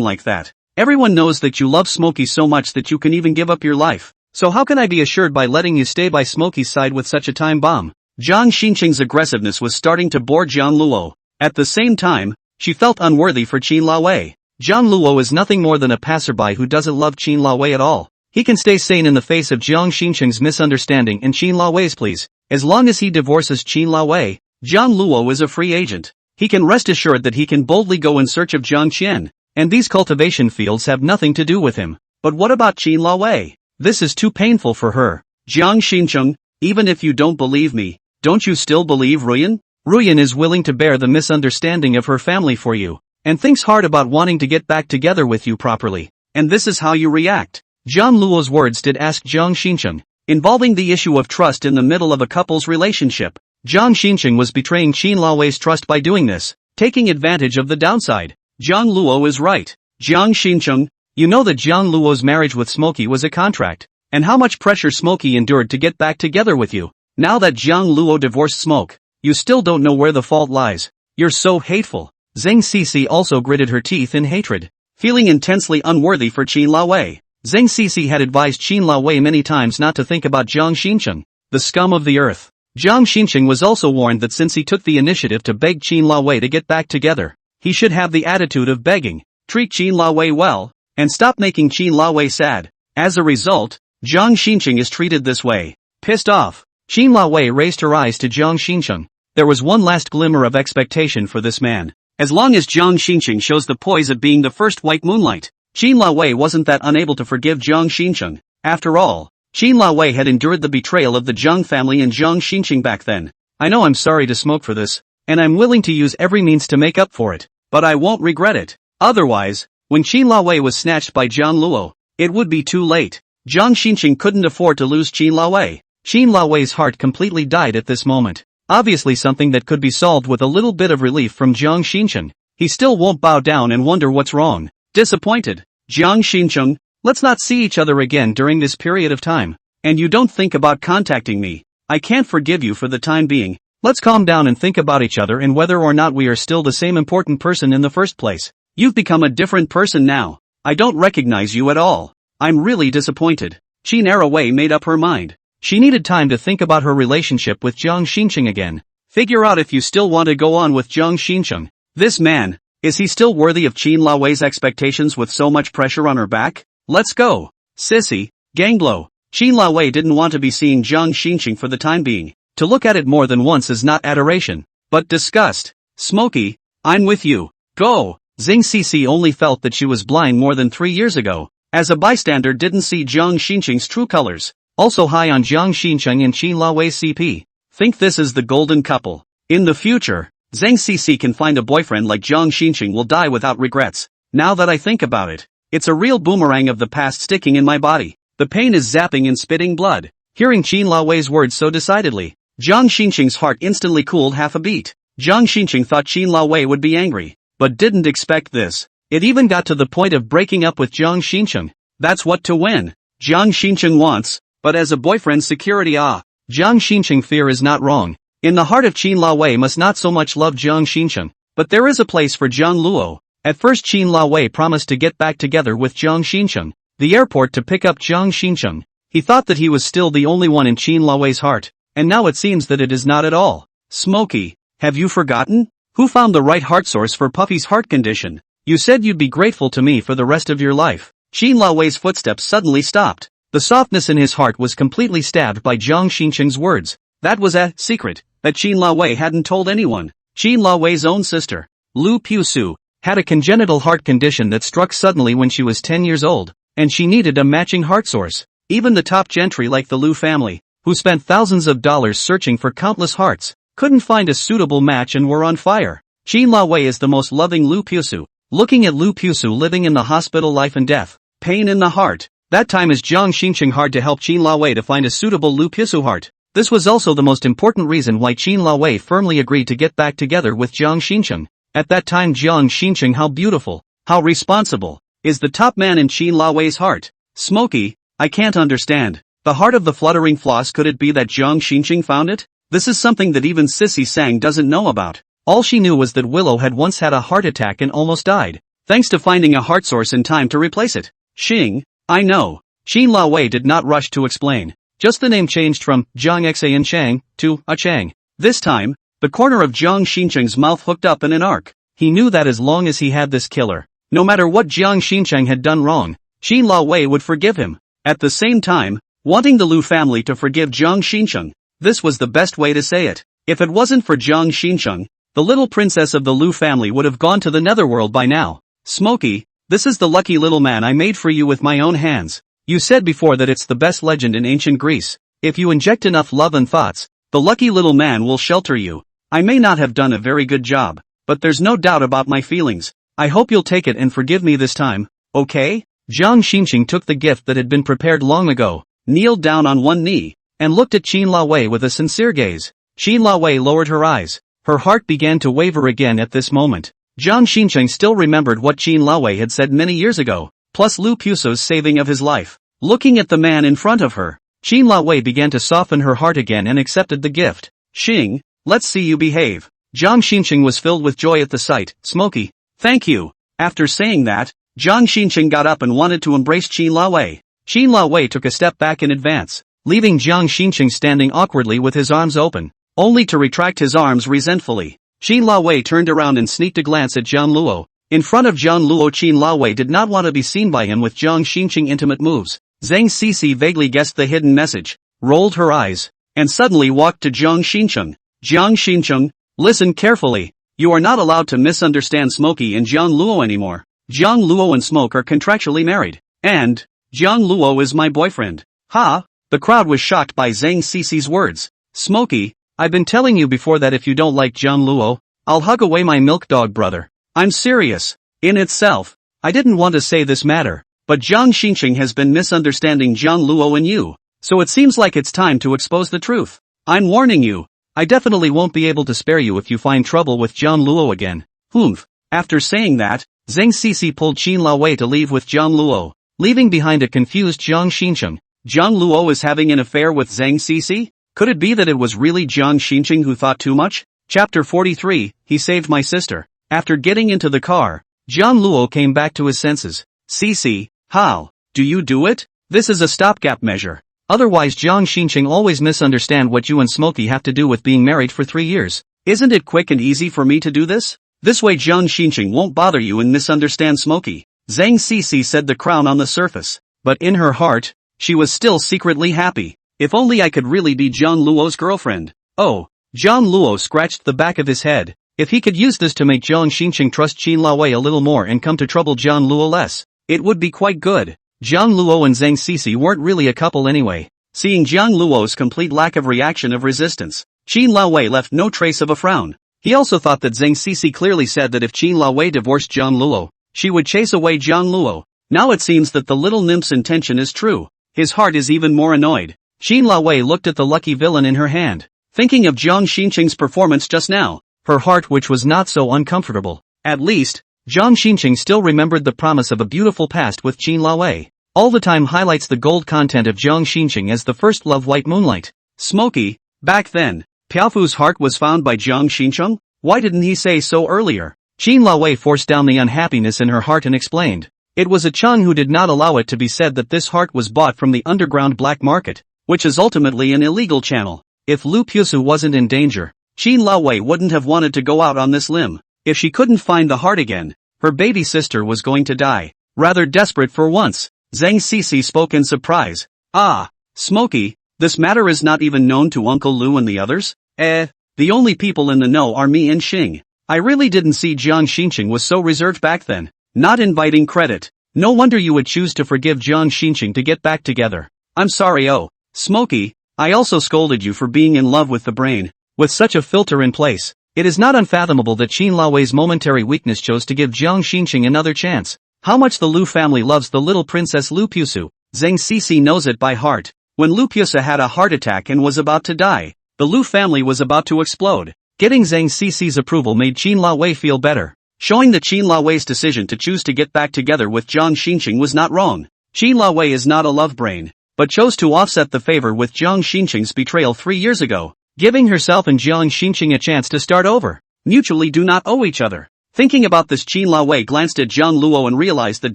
like that? Everyone knows that you love Smokey so much that you can even give up your life. So how can I be assured by letting you stay by Smokey's side with such a time bomb? Jiang Shin Chung's aggressiveness was starting to bore Jiang Luo. At the same time, she felt unworthy for Qin Laowei. Jiang Luo is nothing more than a passerby who doesn't love Qin Laowei at all. He can stay sane in the face of Jiang Shin Chung's misunderstanding and Qin Laowei's pleas. As long as he divorces Qin Laowei, Jiang Luo is a free agent. He can rest assured that he can boldly go in search of Jiang Qian, and these cultivation fields have nothing to do with him. But what about Qin Laowei? This is too painful for her. Jiang Shin Chung, even if you don't believe me, don't you still believe Ruyan? Ruyan is willing to bear the misunderstanding of her family for you, and thinks hard about wanting to get back together with you properly. And this is how you react. Jiang Luo's words did ask Jiang Shin Chung, involving the issue of trust in the middle of a couple's relationship. Jiang Shin Chung was betraying Qin Laowei's trust by doing this, taking advantage of the downside. Jiang Luo is right. Jiang Shin Chung, you know that Jiang Luo's marriage with Smokey was a contract, and how much pressure Smokey endured to get back together with you. Now that Jiang Luo divorced Smoke, you still don't know where the fault lies. You're so hateful. Zeng Xixi also gritted her teeth in hatred, feeling intensely unworthy for Qin Laowei. Zeng Xixi had advised Qin Laowei many times not to think about Jiang Shin Chung, the scum of the earth. Jiang Shin was also warned that since he took the initiative to beg Qin Laowei to get back together, he should have the attitude of begging, treat Qin Laowei well, and stop making Qin Laowei sad. As a result, Jiang Shin is treated this way. Pissed off, Qin Laowei raised her eyes to Jiang Shin. There was one last glimmer of expectation for this man. As long as Jiang Shin shows the poise of being the first white moonlight, Qin Laowei wasn't that unable to forgive Jiang Shin. After all, Qin Laowei had endured the betrayal of the Jiang family and Jiang Shin back then. I know I'm sorry to smoke for this, and I'm willing to use every means to make up for it, but I won't regret it. Otherwise, when Qin Laowei was snatched by Jiang Luo, it would be too late. Jiang Shin couldn't afford to lose Qin Laowei. Qin Laowei's heart completely died at this moment. Obviously something that could be solved with a little bit of relief from Jiang Shin. He still won't bow down and wonder what's wrong. Disappointed. Jiang Shin, let's not see each other again during this period of time. And you don't think about contacting me. I can't forgive you for the time being. Let's calm down and think about each other and whether or not we are still the same important person in the first place. You've become a different person now. I don't recognize you at all. I'm really disappointed. Qin Laowei made up her mind. She needed time to think about her relationship with Jiang Shin again. Figure out if you still want to go on with Jiang Shin. This man, is he still worthy of Qin Laowei's expectations with so much pressure on her back? Let's go. Sissy, gangblow. Qin Laowei didn't want to be seeing Jiang Shin for the time being. To look at it more than once is not adoration, but disgust. Smokey, I'm with you. Go. Zeng Xixi only felt that she was blind more than 3 years ago. As a bystander didn't see Jiang Shin's true colors. Also high on Jiang Shin and Qin Laowei's CP. Think this is the golden couple. In the future, Zeng Xixi can find a boyfriend like Jiang Shin will die without regrets. Now that I think about it, it's a real boomerang of the past sticking in my body. The pain is zapping and spitting blood. Hearing Qin Laowei's words so decidedly, Jiang Shin's heart instantly cooled half a beat. Jiang Shin thought Qin Laowei would be angry, but didn't expect this. It even got to the point of breaking up with Jiang Shin. That's what to win. Jiang Shin wants, but as a boyfriend's security Jiang Shin fear is not wrong. In the heart of Qin Laowei must not so much love Jiang Shin, but there is a place for Jiang Luo. At first Qin Laowei promised to get back together with Jiang Shin, the airport to pick up Jiang Shin. He thought that he was still the only one in Qin Laowei's heart, and now it seems that it is not at all. Smokey, have you forgotten? Who found the right heart source for Puffy's heart condition? You said you'd be grateful to me for the rest of your life. Qin Laowei's footsteps suddenly stopped. The softness in his heart was completely stabbed by Jiang Shin's words. That was a secret that Qin Laowei hadn't told anyone. Qin Laowei's own sister, Liu Pusu, had a congenital heart condition that struck suddenly when she was 10 years old, and she needed a matching heart source. Even the top gentry like the Liu family, who spent thousands of dollars searching for countless hearts, couldn't find a suitable match and were on fire. Qin Laowei is the most loving Liu Pusu. Looking at Liu Pusu living in the hospital life and death, pain in the heart. That time is Jiang Shin hard to help Qin Laowei to find a suitable Liu Pusu heart. This was also the most important reason why Qin Laowei firmly agreed to get back together with Jiang Shin. At that time Jiang Shin, how beautiful, how responsible, is the top man in Qin Laowei's heart. Smokey, I can't understand. The heart of the fluttering floss, could it be that Jiang Shin found it? This is something that even Sissy Sang doesn't know about. All she knew was that Willow had once had a heart attack and almost died, thanks to finding a heart source in time to replace it. Xing, I know. Qin Laowei did not rush to explain. Just the name changed from Jiang Xian Chang to a Chang. This time, the corner of Jiang Shin's mouth hooked up in an arc. He knew that as long as he had this killer, no matter what Jiang Shin had done wrong, Qin Laowei would forgive him. At the same time, wanting the Liu family to forgive Jiang Shin. This was the best way to say it. If it wasn't for Jiang Shin, the little princess of the Liu family would have gone to the netherworld by now. Smokey, this is the lucky little man I made for you with my own hands. You said before that it's the best legend in ancient Greece. If you inject enough love and thoughts, the lucky little man will shelter you. I may not have done a very good job, but there's no doubt about my feelings. I hope you'll take it and forgive me this time, okay? Jiang Shin took the gift that had been prepared long ago, kneeled down on one knee, and looked at Qin Laowei with a sincere gaze. Qin Laowei lowered her eyes. Her heart began to waver again at this moment. Jiang Shin still remembered what Qin Laowei had said many years ago, plus Liu Pusu's saving of his life. Looking at the man in front of her, Qin Laowei began to soften her heart again and accepted the gift. Xing, let's see you behave. Jiang Shin was filled with joy at the sight. Smokey, thank you. After saying that, Jiang Shin got up and wanted to embrace Qin Laowei. Qin Laowei took a step back in advance. leaving Jiang Shin standing awkwardly with his arms open, only to retract his arms resentfully. Qin Laowei turned around and sneaked a glance at Jiang Luo. In front of Jiang Luo, Qin Laowei did not want to be seen by him with Jiang Shin intimate moves. Zeng Xixi vaguely guessed the hidden message, rolled her eyes, and suddenly walked to Jiang Shin Chung. Jiang Shin Chung, listen carefully. You are not allowed to misunderstand Smokey and Jiang Luo anymore. Jiang Luo and Smoke are contractually married. And Jiang Luo is my boyfriend. Ha! The crowd was shocked by Zeng Xixi's words. Smokey, I've been telling you before that if you don't like Jiang Luo, I'll hug away my milk dog brother. I'm serious. In itself, I didn't want to say this matter, but Jiang Shin has been misunderstanding Jiang Luo and you, so it seems like it's time to expose the truth. I'm warning you. I definitely won't be able to spare you if you find trouble with Jiang Luo again. Humph. After saying that, Zeng Xixi pulled Qin Laowei to leave with Jiang Luo, leaving behind a confused Jiang Shin Chung. Jiang Luo is having an affair with Zeng Xixi? Could it be that it was really Jiang Shin Chung who thought too much? Chapter 43, He Saved My Sister. After getting into the car, Jiang Luo came back to his senses. Xixi, how do you do it? This is a stopgap measure. Otherwise Jiang Shin Chung always misunderstand what you and Smokey have to do with being married for 3 years. Isn't it quick and easy for me to do this? This way Jiang Shin Chung won't bother you and misunderstand Smokey. Zeng Xixi said the crown on the surface, but in her heart, she was still secretly happy. If only I could really be Jiang Luo's girlfriend. Oh, Jiang Luo scratched the back of his head. If he could use this to make Jiang Shin Chung trust Qin Laowei a little more and come to trouble Jiang Luo less, it would be quite good. Jiang Luo and Zeng Xixi weren't really a couple anyway. Seeing Jiang Luo's complete lack of reaction of resistance, Qin Laowei left no trace of a frown. He also thought that Zeng Xixi clearly said that if Qin Laowei divorced Jiang Luo, she would chase away Jiang Luo. Now it seems that the little nymph's intention is true. His heart is even more annoyed. Qin Laowei looked at the lucky villain in her hand, thinking of Jiang Shin Chung's performance just now, her heart which was not so uncomfortable. At least, Jiang Shin Chung still remembered the promise of a beautiful past with Qin Laowei. All the time highlights the gold content of Jiang Shin Chung as the first love white moonlight. Smokey, back then, Piaofu's heart was found by Jiang Shin Chung? Why didn't he say so earlier? Qin Laowei forced down the unhappiness in her heart and explained. It was a Chung who did not allow it to be said that this heart was bought from the underground black market, which is ultimately an illegal channel. If Liu Pusu wasn't in danger, Qin Laowei wouldn't have wanted to go out on this limb. If she couldn't find the heart again, her baby sister was going to die. Rather desperate for once, Zeng Xixi spoke in surprise. Ah, Smokey, this matter is not even known to Uncle Liu and the others? The only people in the know are me and Xing. I really didn't see Jiang Shin Chung was so reserved back then. Not inviting credit. No wonder you would choose to forgive Jiang Shin Chung to get back together. I'm sorry. Oh, Smokey, I also scolded you for being in love with the brain. With such a filter in place, it is not unfathomable that Qin Laowei's momentary weakness chose to give Jiang Shin Chung another chance. How much the Liu family loves the little princess Liu Pusu, Zeng Xixi knows it by heart. When Liu Pusu had a heart attack and was about to die, the Liu family was about to explode. Getting Zeng Xixi's approval made Qin Laowei feel better, showing that Qin Laowei's decision to choose to get back together with Jiang Shin Chung was not wrong. Qin Laowei is not a love brain, but chose to offset the favor with Jiang Shin Chung's betrayal 3 years ago, giving herself and Jiang Shin Chung a chance to start over. Mutually do not owe each other. Thinking about this, Qin Laowei glanced at Jiang Luo and realized that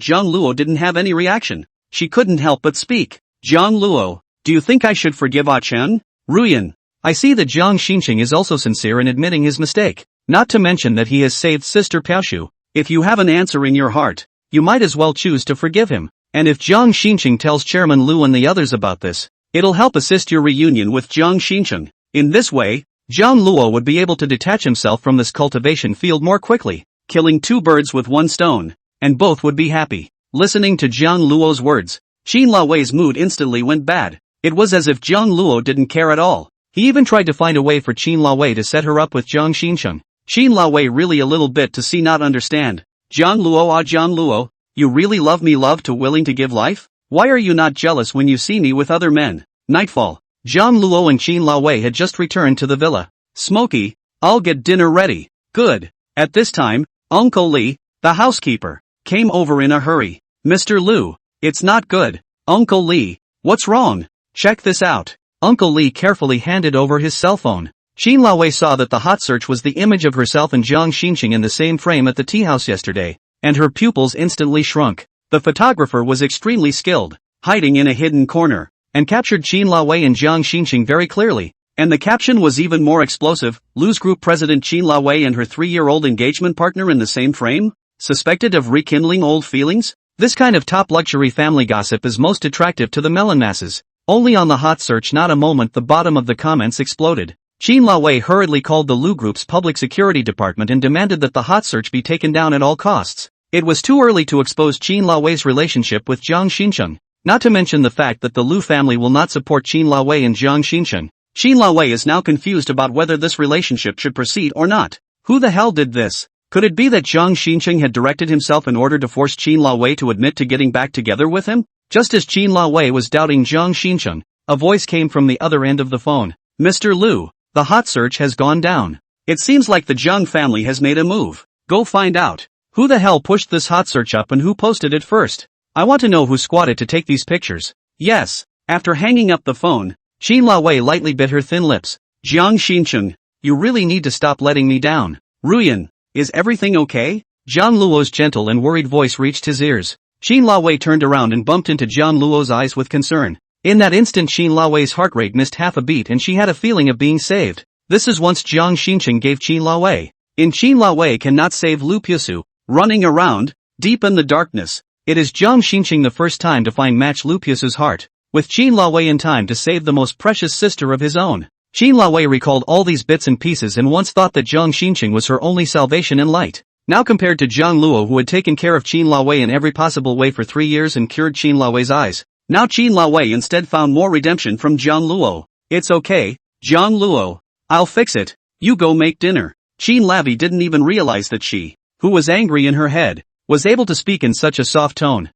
Jiang Luo didn't have any reaction. She couldn't help but speak. Jiang Luo, do you think I should forgive Chen? Ruyan. I see that Jiang Shin Chung is also sincere in admitting his mistake, not to mention that he has saved Sister Piaoshu. If you have an answer in your heart, you might as well choose to forgive him. And if Jiang Shin Chung tells Chairman Liu and the others about this, it'll help assist your reunion with Jiang Shin Chung. In this way, Jiang Luo would be able to detach himself from this cultivation field more quickly, killing 2 birds with 1 stone, and both would be happy. Listening to Jiang Luo's words, Qin Laowei's mood instantly went bad. It was as if Jiang Luo didn't care at all. He even tried to find a way for Qin Laowei to set her up with Jiang Shin Chung. Qin Laowei really a little bit to see not understand. Jiang Luo, Jiang Luo, you really love me, love to willing to give life? Why are you not jealous when you see me with other men? Nightfall. Jiang Luo and Qin Laowei had just returned to the villa. Smokey, I'll get dinner ready. Good. At this time, Uncle Li, the housekeeper, came over in a hurry. Mr. Liu, it's not good. Uncle Li, what's wrong? Check this out. Uncle Li carefully handed over his cell phone. Qin Laowei saw that the hot search was the image of herself and Jiang Shin Chung in the same frame at the tea house yesterday, and her pupils instantly shrunk. The photographer was extremely skilled, hiding in a hidden corner. and captured Qin Lawei and Jiang Shin Chung very clearly. And the caption was even more explosive: Lu's group president Qin Lawei and her 3-year-old engagement partner in the same frame? Suspected of rekindling old feelings? This kind of top luxury family gossip is most attractive to the melon masses. Only on the hot search not a moment the bottom of the comments exploded. Qin Lawei hurriedly called the Lu Group's public security department and demanded that the hot search be taken down at all costs. It was too early to expose Qin Lawei's relationship with Jiang Shin Chung, not to mention the fact that the Lu family will not support Qin Lawei and Jiang Shin Chung. Qin Lawei is now confused about whether this relationship should proceed or not. Who the hell did this? Could it be that Jiang Shin Chung had directed himself in order to force Qin Lawei to admit to getting back together with him? Just as Qin Lawei was doubting Jiang Shin Chung, a voice came from the other end of the phone. Mr. Lu, the hot search has gone down. It seems like the Jiang family has made a move. Go find out. Who the hell pushed this hot search up and who posted it first? I want to know who squatted to take these pictures. Yes. After hanging up the phone, Qin Lawei lightly bit her thin lips. Jiang Shin Chung, you really need to stop letting me down. Ruyan, is everything okay? Jiang Luo's gentle and worried voice reached his ears. Qin Lawei turned around and bumped into Jiang Luo's eyes with concern. In that instant Qin Lawei's heart rate missed half a beat and she had a feeling of being saved. This is once Jiang Shin Chung gave Qin Lawei. In Qin Lawei cannot save Lu Pusu. Running around, deep in the darkness, it is Jiang Shin Chung the first time to find match Lu Pusu's heart, with Qin Lawei in time to save the most precious sister of his own. Qin Lawei recalled all these bits and pieces and once thought that Jiang Shin Chung was her only salvation and light. Now compared to Jiang Luo who had taken care of Qin Lawei in every possible way for 3 years and cured Qin Lawei's eyes, now Qin Lawei instead found more redemption from Jiang Luo. It's okay, Jiang Luo. I'll fix it. You go make dinner. Qin Lawei didn't even realize that she, who was angry in her head, was able to speak in such a soft tone.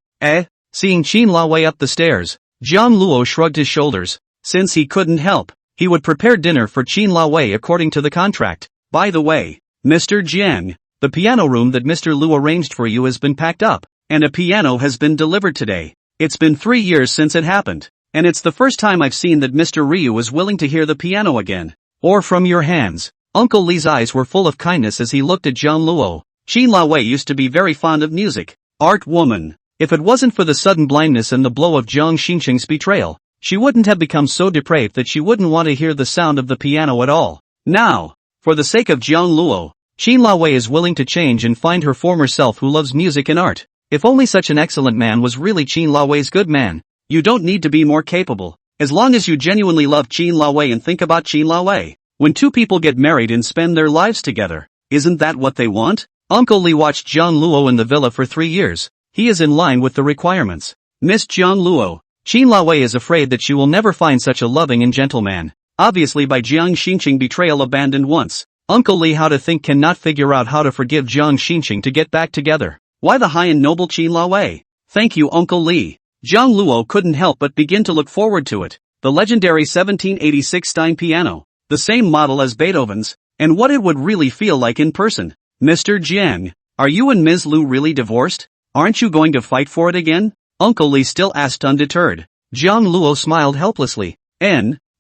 Seeing Qin Lawei up the stairs, Jiang Luo shrugged his shoulders. Since he couldn't help, he would prepare dinner for Qin Lawei according to the contract. By the way, Mr. Jiang, the piano room that Mr. Lu arranged for you has been packed up, and a piano has been delivered today. It's been 3 years since it happened, and it's the first time I've seen that Mr. Ryu is willing to hear the piano again. Or from your hands. Uncle Li's eyes were full of kindness as he looked at Jiang Luo. Qin Lawei used to be very fond of music. Art woman. If it wasn't for the sudden blindness and the blow of Jiang Shin Chung's betrayal, she wouldn't have become so depraved that she wouldn't want to hear the sound of the piano at all. Now, for the sake of Jiang Luo, Qin Lawei is willing to change and find her former self who loves music and art. If only such an excellent man was really Qin Lawei's good man. You don't need to be more capable, as long as you genuinely love Qin Lawei and think about Qin Lawei. When two people get married and spend their lives together, isn't that what they want? Uncle Li watched Jiang Luo in the villa for 3 years. He is in line with the requirements. Miss Jiang Luo, Qin Lawei is afraid that she will never find such a loving and gentle man. Obviously by Jiang Shin Chung betrayal abandoned once. Uncle Li how to think cannot figure out how to forgive Jiang Shin Chung to get back together. Why the high and noble Qin Lawei? Thank you Uncle Li. Jiang Luo couldn't help but begin to look forward to it. The legendary 1786 Stein piano. The same model as Beethoven's, and what it would really feel like in person. Mr. Jiang, are you and Ms. Lu really divorced? Aren't you going to fight for it again? Uncle Li still asked undeterred. Jiang Luo smiled helplessly.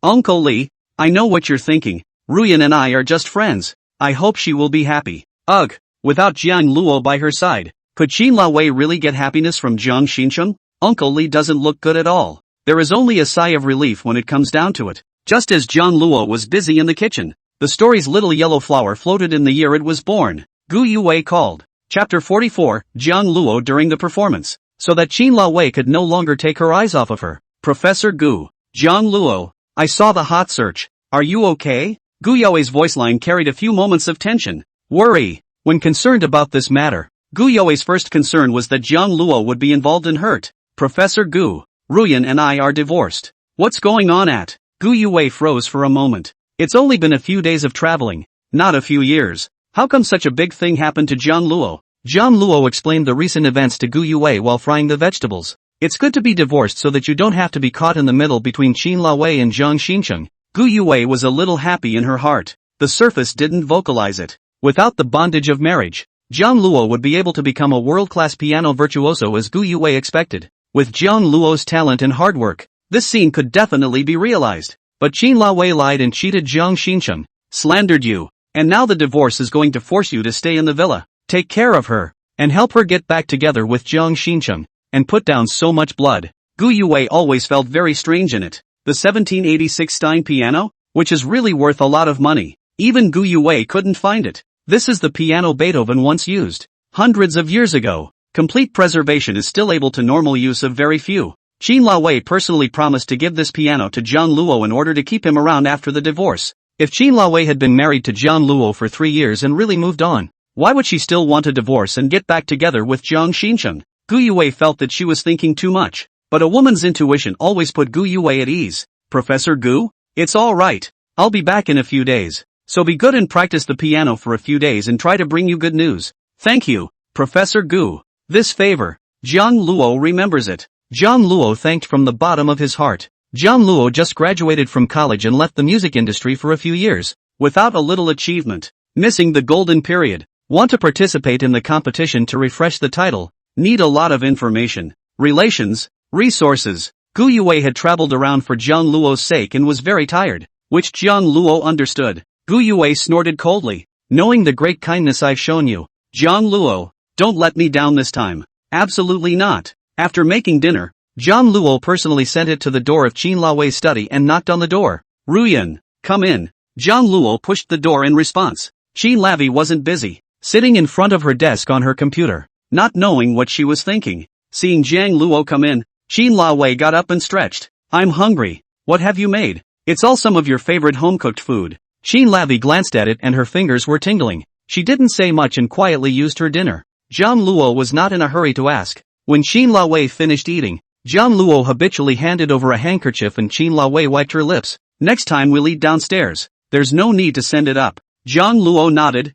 Uncle Li, I know what you're thinking. Ruyan and I are just friends. I hope she will be happy. Ugh, without Jiang Luo by her side, could Qin Lawei really get happiness from Jiang Shin Chung? Uncle Li doesn't look good at all. There is only a sigh of relief when it comes down to it. Just as Jiang Luo was busy in the kitchen, the story's little yellow flower floated in the year it was born. Gu Yue called. Chapter 44, Jiang Luo during the performance. So that Qin Lawei could no longer take her eyes off of her. Professor Gu. Jiang Luo, I saw the hot search. Are you okay? Gu Yue's voice line carried a few moments of tension. Worry. When concerned about this matter, Gu Yue's first concern was that Jiang Luo would be involved in hurt. Professor Gu, Ruyan and I are divorced. What's going on at? Gu Yue froze for a moment. It's only been a few days of traveling, not a few years. How come such a big thing happened to Jiang Luo? Jiang Luo explained the recent events to Gu Yue while frying the vegetables. It's good to be divorced so that you don't have to be caught in the middle between Qin Lawei and Jiang Shin Chung. Gu Yue was a little happy in her heart. The surface didn't vocalize it. Without the bondage of marriage, Jiang Luo would be able to become a world-class piano virtuoso as Gu Yue expected. With Jiang Luo's talent and hard work, this scene could definitely be realized. But Qin Lawei lied and cheated Jiang Shin Chung, slandered you, and now the divorce is going to force you to stay in the villa. Take care of her, and help her get back together with Jiang Shin Chung, and put down so much blood. Gu Yue always felt very strange in it. The 1786 Stein piano? Which is really worth a lot of money. Even Gu Yue couldn't find it. This is the piano Beethoven once used. Hundreds of years ago. Complete preservation is still able to normal use of very few. Qin Laowei personally promised to give this piano to Jiang Luo in order to keep him around after the divorce. If Qin Laowei had been married to Jiang Luo for 3 years and really moved on, why would she still want a divorce and get back together with Jiang Shin Chung? Gu Yue felt that she was thinking too much. But a woman's intuition always put Gu Yue at ease. Professor Gu? It's alright. I'll be back in a few days. So be good and practice the piano for a few days and try to bring you good news. Thank you, Professor Gu. This favor. Jiang Luo remembers it. Jiang Luo thanked from the bottom of his heart. Jiang Luo just graduated from college and left the music industry for a few years, without a little achievement. Missing the golden period. Want to participate in the competition to refresh the title. Need a lot of information. Relations. Resources. Gu Yue had traveled around for Jiang Luo's sake and was very tired, which Jiang Luo understood. Gu Yue snorted coldly. Knowing the great kindness I've shown you, Jiang Luo, don't let me down this time. Absolutely not. After making dinner, Jiang Luo personally sent it to the door of Qin Laowei's study and knocked on the door. Ruyan, come in. Jiang Luo pushed the door in response. Qin Laowei wasn't busy, sitting in front of her desk on her computer, not knowing what she was thinking. Seeing Jiang Luo come in, Qin Laowei got up and stretched. I'm hungry. What have you made? It's all some of your favorite home-cooked food. Qin Laowei glanced at it and her fingers were tingling. She didn't say much and quietly used her dinner. Jiang Luo was not in a hurry to ask. When Qin Laowei finished eating, Jiang Luo habitually handed over a handkerchief and Qin Laowei wiped her lips. Next time we'll eat downstairs. There's no need to send it up. Jiang Luo nodded.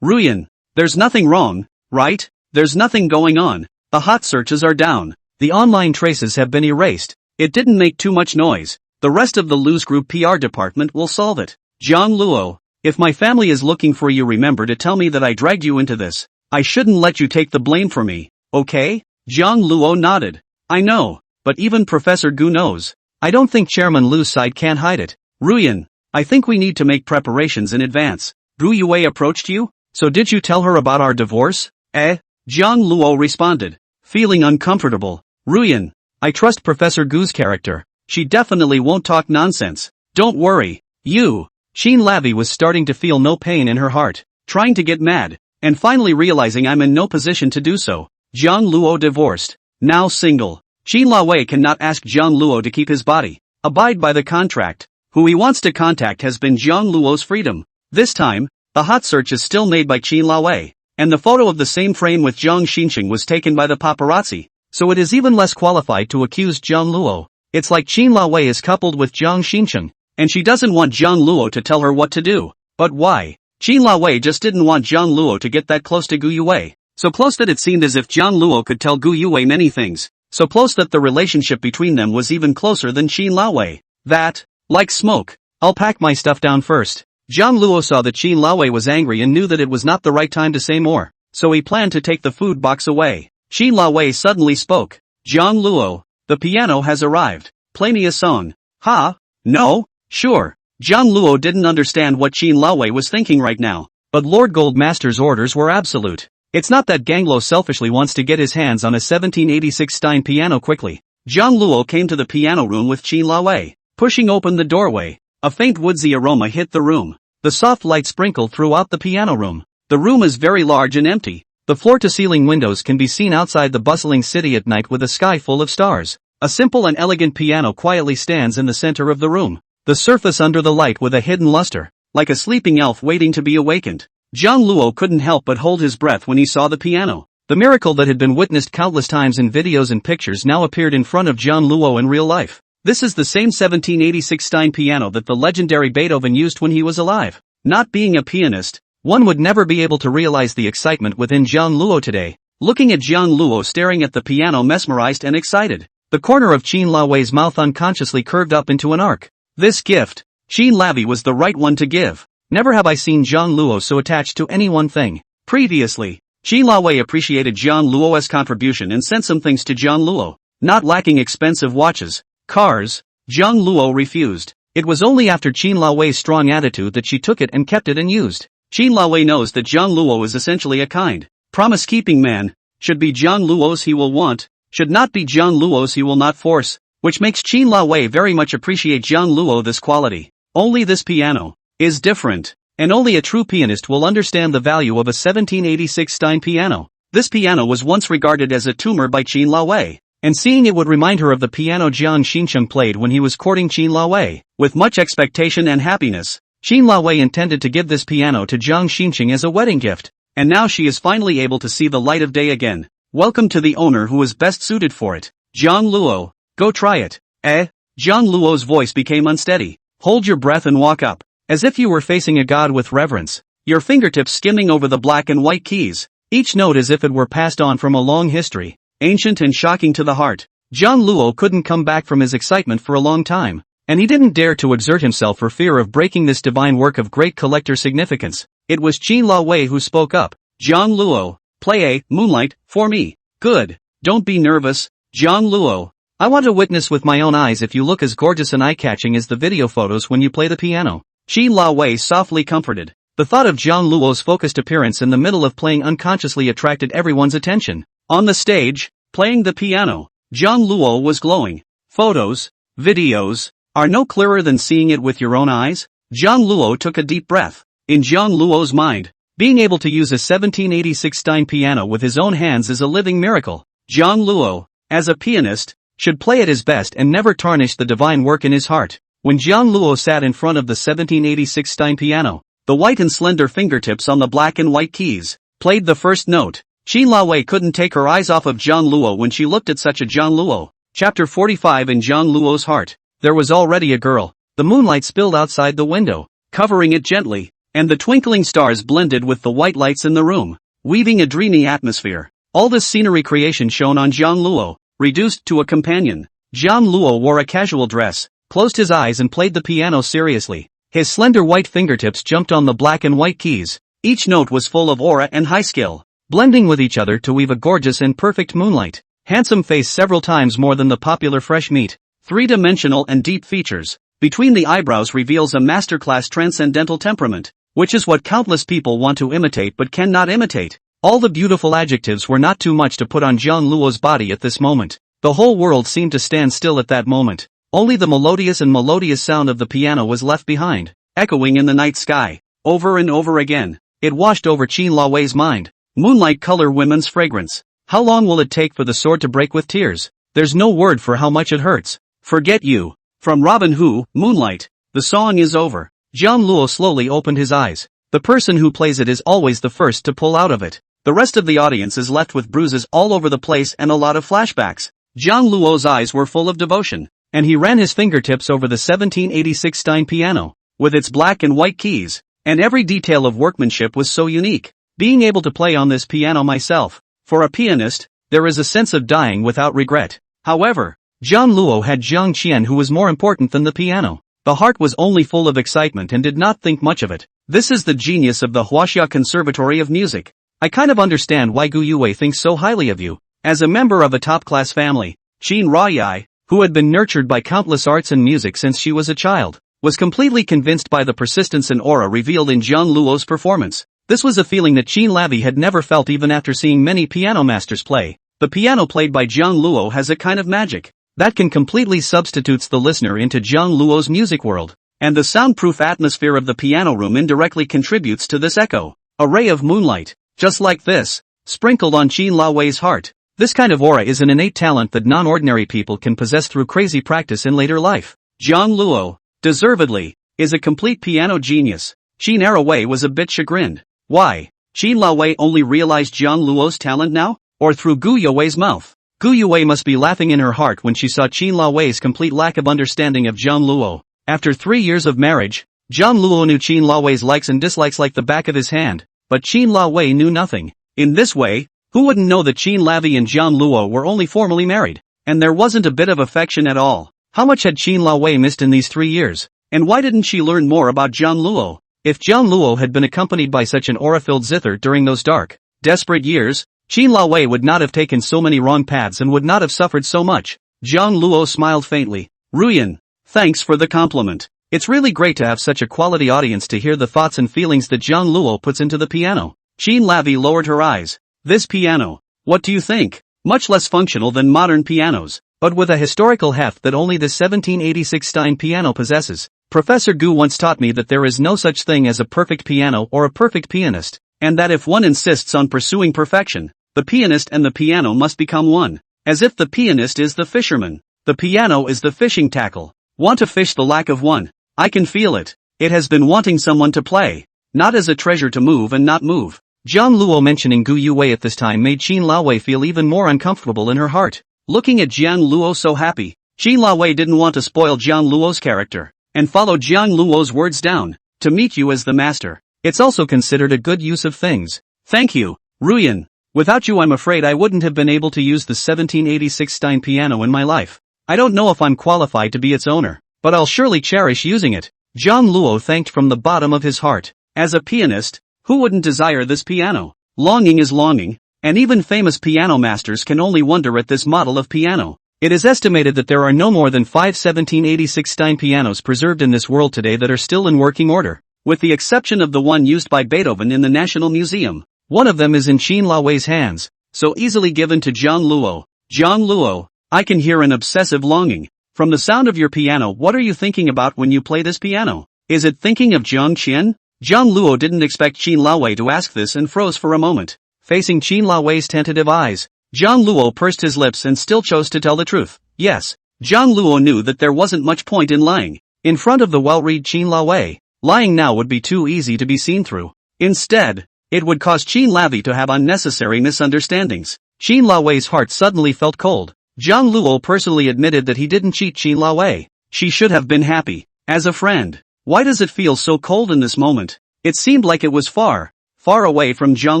Ruyan, there's nothing wrong, right? There's nothing going on. The hot searches are down. The online traces have been erased. It didn't make too much noise. The rest of the Lu's Group PR department will solve it. Jiang Luo, if my family is looking for you, remember to tell me that I dragged you into this. I shouldn't let you take the blame for me, okay? Jiang Luo nodded. I know, but even Professor Gu knows. I don't think Chairman Lu's side can hide it. Ruyan, I think we need to make preparations in advance. Gu Yue approached you? So did you tell her about our divorce? Jiang Luo responded, feeling uncomfortable. Ruyan, I trust Professor Gu's character. She definitely won't talk nonsense. Don't worry. Qin Laowei was starting to feel no pain in her heart, trying to get mad, and finally realizing I'm in no position to do so. Jiang Luo divorced, now single. Qin Laowei cannot ask Jiang Luo to keep his body, abide by the contract. Who he wants to contact has been Jiang Luo's freedom. This time, the hot search is still made by Qin Laowei, and the photo of the same frame with Jiang Shin Chung was taken by the paparazzi, so it is even less qualified to accuse Jiang Luo. It's like Qin Laowei is coupled with Jiang Shin Chung, and she doesn't want Jiang Luo to tell her what to do. But why? Qin Laowei just didn't want Jiang Luo to get that close to Gu Yue. So close that it seemed as if Jiang Luo could tell Gu Yue many things. So close that the relationship between them was even closer than Qin Laowei. That, like smoke. I'll pack my stuff down first. Jiang Luo saw that Qin Laowei was angry and knew that it was not the right time to say more. So he planned to take the food box away. Qin Laowei suddenly spoke. Jiang Luo, the piano has arrived. Play me a song. Ha? No? Sure. Jiang Luo didn't understand what Qin Laowei was thinking right now. But Lord Goldmaster's orders were absolute. It's not that Ganglo selfishly wants to get his hands on a 1786 Stein piano quickly. Jiang Luo came to the piano room with Qin Laowei. Pushing open the doorway, a faint woodsy aroma hit the room. The soft light sprinkled throughout the piano room. The room is very large and empty. The floor-to-ceiling windows can be seen outside the bustling city at night with a sky full of stars. A simple and elegant piano quietly stands in the center of the room. The surface under the light with a hidden luster, like a sleeping elf waiting to be awakened. Jiang Luo couldn't help but hold his breath when he saw the piano. The miracle that had been witnessed countless times in videos and pictures now appeared in front of Jiang Luo in real life. This is the same 1786 Stein piano that the legendary Beethoven used when he was alive. Not being a pianist, one would never be able to realize the excitement within Jiang Luo today. Looking at Jiang Luo staring at the piano mesmerized and excited, the corner of Qin Laowei's mouth unconsciously curved up into an arc. This gift, Qin Laowei was the right one to give. Never have I seen Jiang Luo so attached to any one thing. Previously, Qin Laowei appreciated Jiang Luo's contribution and sent some things to Jiang Luo. Not lacking expensive watches, cars, Jiang Luo refused. It was only after Qin Laowei's strong attitude that she took it and kept it and used. Qin Laowei knows that Jiang Luo is essentially a kind, promise-keeping man. Should be Jiang Luo's he will want, should not be Jiang Luo's, he will not force, which makes Qin Lawei very much appreciate Jiang Luo this quality. Only this piano is different, and only a true pianist will understand the value of a 1786 Stein piano. This piano was once regarded as a tumor by Qin Lawei, and seeing it would remind her of the piano Jiang Shin Chung played when he was courting Qin Lawei. With much expectation and happiness, Qin Lawei intended to give this piano to Jiang Shin Chung as a wedding gift, and now she is finally able to see the light of day again. Welcome to the owner who is best suited for it. Jiang Luo, go try it. Jiang Luo's voice became unsteady. Hold your breath and walk up, as if you were facing a god with reverence, your fingertips skimming over the black and white keys, each note as if it were passed on from a long history, ancient and shocking to the heart. Jiang Luo couldn't come back from his excitement for a long time, and he didn't dare to exert himself for fear of breaking this divine work of great collector significance. It was Qin Lawei who spoke up. Jiang Luo, play a Moonlight for me. Good. Don't be nervous, Jiang Luo. I want to witness with my own eyes if you look as gorgeous and eye-catching as the video photos when you play the piano. Qin Lawei softly comforted. The thought of Jiang Luo's focused appearance in the middle of playing unconsciously attracted everyone's attention. On the stage, playing the piano, Jiang Luo was glowing. Photos, videos, are no clearer than seeing it with your own eyes. Jiang Luo took a deep breath. In Jiang Luo's mind, being able to use a 1786 Stein piano with his own hands is a living miracle. Jiang Luo, as a pianist, should play at his best and never tarnish the divine work in his heart. When Jiang Luo sat in front of the 1786 Stein piano, the white and slender fingertips on the black and white keys played the first note. Qin Lawei couldn't take her eyes off of Jiang Luo when she looked at such a Jiang Luo. Chapter 45. In Jiang Luo's heart, there was already a girl. The moonlight spilled outside the window, covering it gently, and the twinkling stars blended with the white lights in the room, weaving a dreamy atmosphere. All this scenery creation shone on Jiang Luo, reduced to a companion. Jiang Luo wore a casual dress, closed his eyes and played the piano seriously. His slender white fingertips jumped on the black and white keys. Each note was full of aura and high skill, blending with each other to weave a gorgeous and perfect moonlight. Handsome face several times more than the popular fresh meat. Three-dimensional and deep features. Between the eyebrows reveals a masterclass transcendental temperament, which is what countless people want to imitate but cannot imitate. All the beautiful adjectives were not too much to put on Jiang Luo's body at this moment. The whole world seemed to stand still at that moment. Only the melodious sound of the piano was left behind, echoing in the night sky. Over and over again, it washed over Qin Lawei's mind. Moonlight color women's fragrance. How long will it take for the sword to break with tears? There's no word for how much it hurts. Forget you. From Robin Hood, Moonlight. The song is over. Jiang Luo slowly opened his eyes. The person who plays it is always the first to pull out of it. The rest of the audience is left with bruises all over the place and a lot of flashbacks. Jiang Luo's eyes were full of devotion, and he ran his fingertips over the 1786 Stein piano, with its black and white keys, and every detail of workmanship was so unique. Being able to play on this piano myself, for a pianist, there is a sense of dying without regret. However, Jiang Luo had Zhang Qian who was more important than the piano. The heart was only full of excitement and did not think much of it. This is the genius of the Huaxia Conservatory of Music. I kind of understand why Gu Yue thinks so highly of you. As a member of a top-class family, Qin Ruyan, who had been nurtured by countless arts and music since she was a child, was completely convinced by the persistence and aura revealed in Jiang Luo's performance. This was a feeling that Qin Lawei had never felt even after seeing many piano masters play. The piano played by Jiang Luo has a kind of magic that can completely substitutes the listener into Jiang Luo's music world, and the soundproof atmosphere of the piano room indirectly contributes to this echo. A ray of moonlight, just like this, sprinkled on Qin Lawei's heart. This kind of aura is an innate talent that non-ordinary people can possess through crazy practice in later life. Jiang Luo, deservedly, is a complete piano genius. Qin Lawei was a bit chagrined. Why? Qin Lawei only realized Jiang Luo's talent now? Or through Gu Yue's mouth? Gu Yue must be laughing in her heart when she saw Qin Lawei's complete lack of understanding of Jiang Luo. After 3 years of marriage, Jiang Luo knew Qin Lawei's likes and dislikes like the back of his hand, but Qin Lawei knew nothing. In this way, who wouldn't know that Qin Lawei and Jiang Luo were only formally married, and there wasn't a bit of affection at all? How much had Qin Lawei missed in these 3 years? And why didn't she learn more about Jiang Luo? If Jiang Luo had been accompanied by such an aura-filled zither during those dark, desperate years, Qin Lawei would not have taken so many wrong paths and would not have suffered so much. Jiang Luo smiled faintly. Ruyan, thanks for the compliment. It's really great to have such a quality audience to hear the thoughts and feelings that Jiang Luo puts into the piano. Qin Lawei lowered her eyes. This piano, what do you think? much less functional than modern pianos, but with a historical heft that only the 1786 Stein piano possesses. Professor Gu once taught me that there is no such thing as a perfect piano or a perfect pianist, and that if one insists on pursuing perfection, the pianist and the piano must become one. As if the pianist is the fisherman, the piano is the fishing tackle. Want to fish the lack of one? I can feel it. It has been wanting someone to play, not as a treasure to move and not move. Jiang Luo mentioning Gu Yuwei at this time made Qin Laowei feel even more uncomfortable in her heart. Looking at Jiang Luo so happy, Qin Laowei didn't want to spoil Jiang Luo's character, and followed Jiang Luo's words down. To meet you as the master. It's also considered a good use of things. Thank you, Ruyan. Without you I'm afraid I wouldn't have been able to use the 1786 Stein piano in my life. I don't know if I'm qualified to be its owner, but I'll surely cherish using it. Jiang Luo thanked from the bottom of his heart. As a pianist, who wouldn't desire this piano? Longing is longing, and even famous piano masters can only wonder at this model of piano. It is estimated that there are no more than 5 1786 Stein pianos preserved in this world today that are still in working order, with the exception of the one used by Beethoven in the National Museum. One of them is in Qin Laowei's hands, so easily given to Jiang Luo. Jiang Luo, I can hear an obsessive longing. From the sound of your piano, what are you thinking about when you play this piano? Is it thinking of Jiang Qian? Jiang Luo didn't expect Qin Laowei to ask this and froze for a moment. Facing Qin Laowei's tentative eyes, Jiang Luo pursed his lips and still chose to tell the truth. Yes, Jiang Luo knew that there wasn't much point in lying. In front of the well-read Qin Laowei, lying now would be too easy to be seen through. Instead, it would cause Qin Laowei to have unnecessary misunderstandings. Qin Laowei's heart suddenly felt cold. Jiang Luo personally admitted that he didn't cheat Qin Laowei. She should have been happy. As a friend. Why does it feel so cold in this moment? It seemed like it was far, far away from Jiang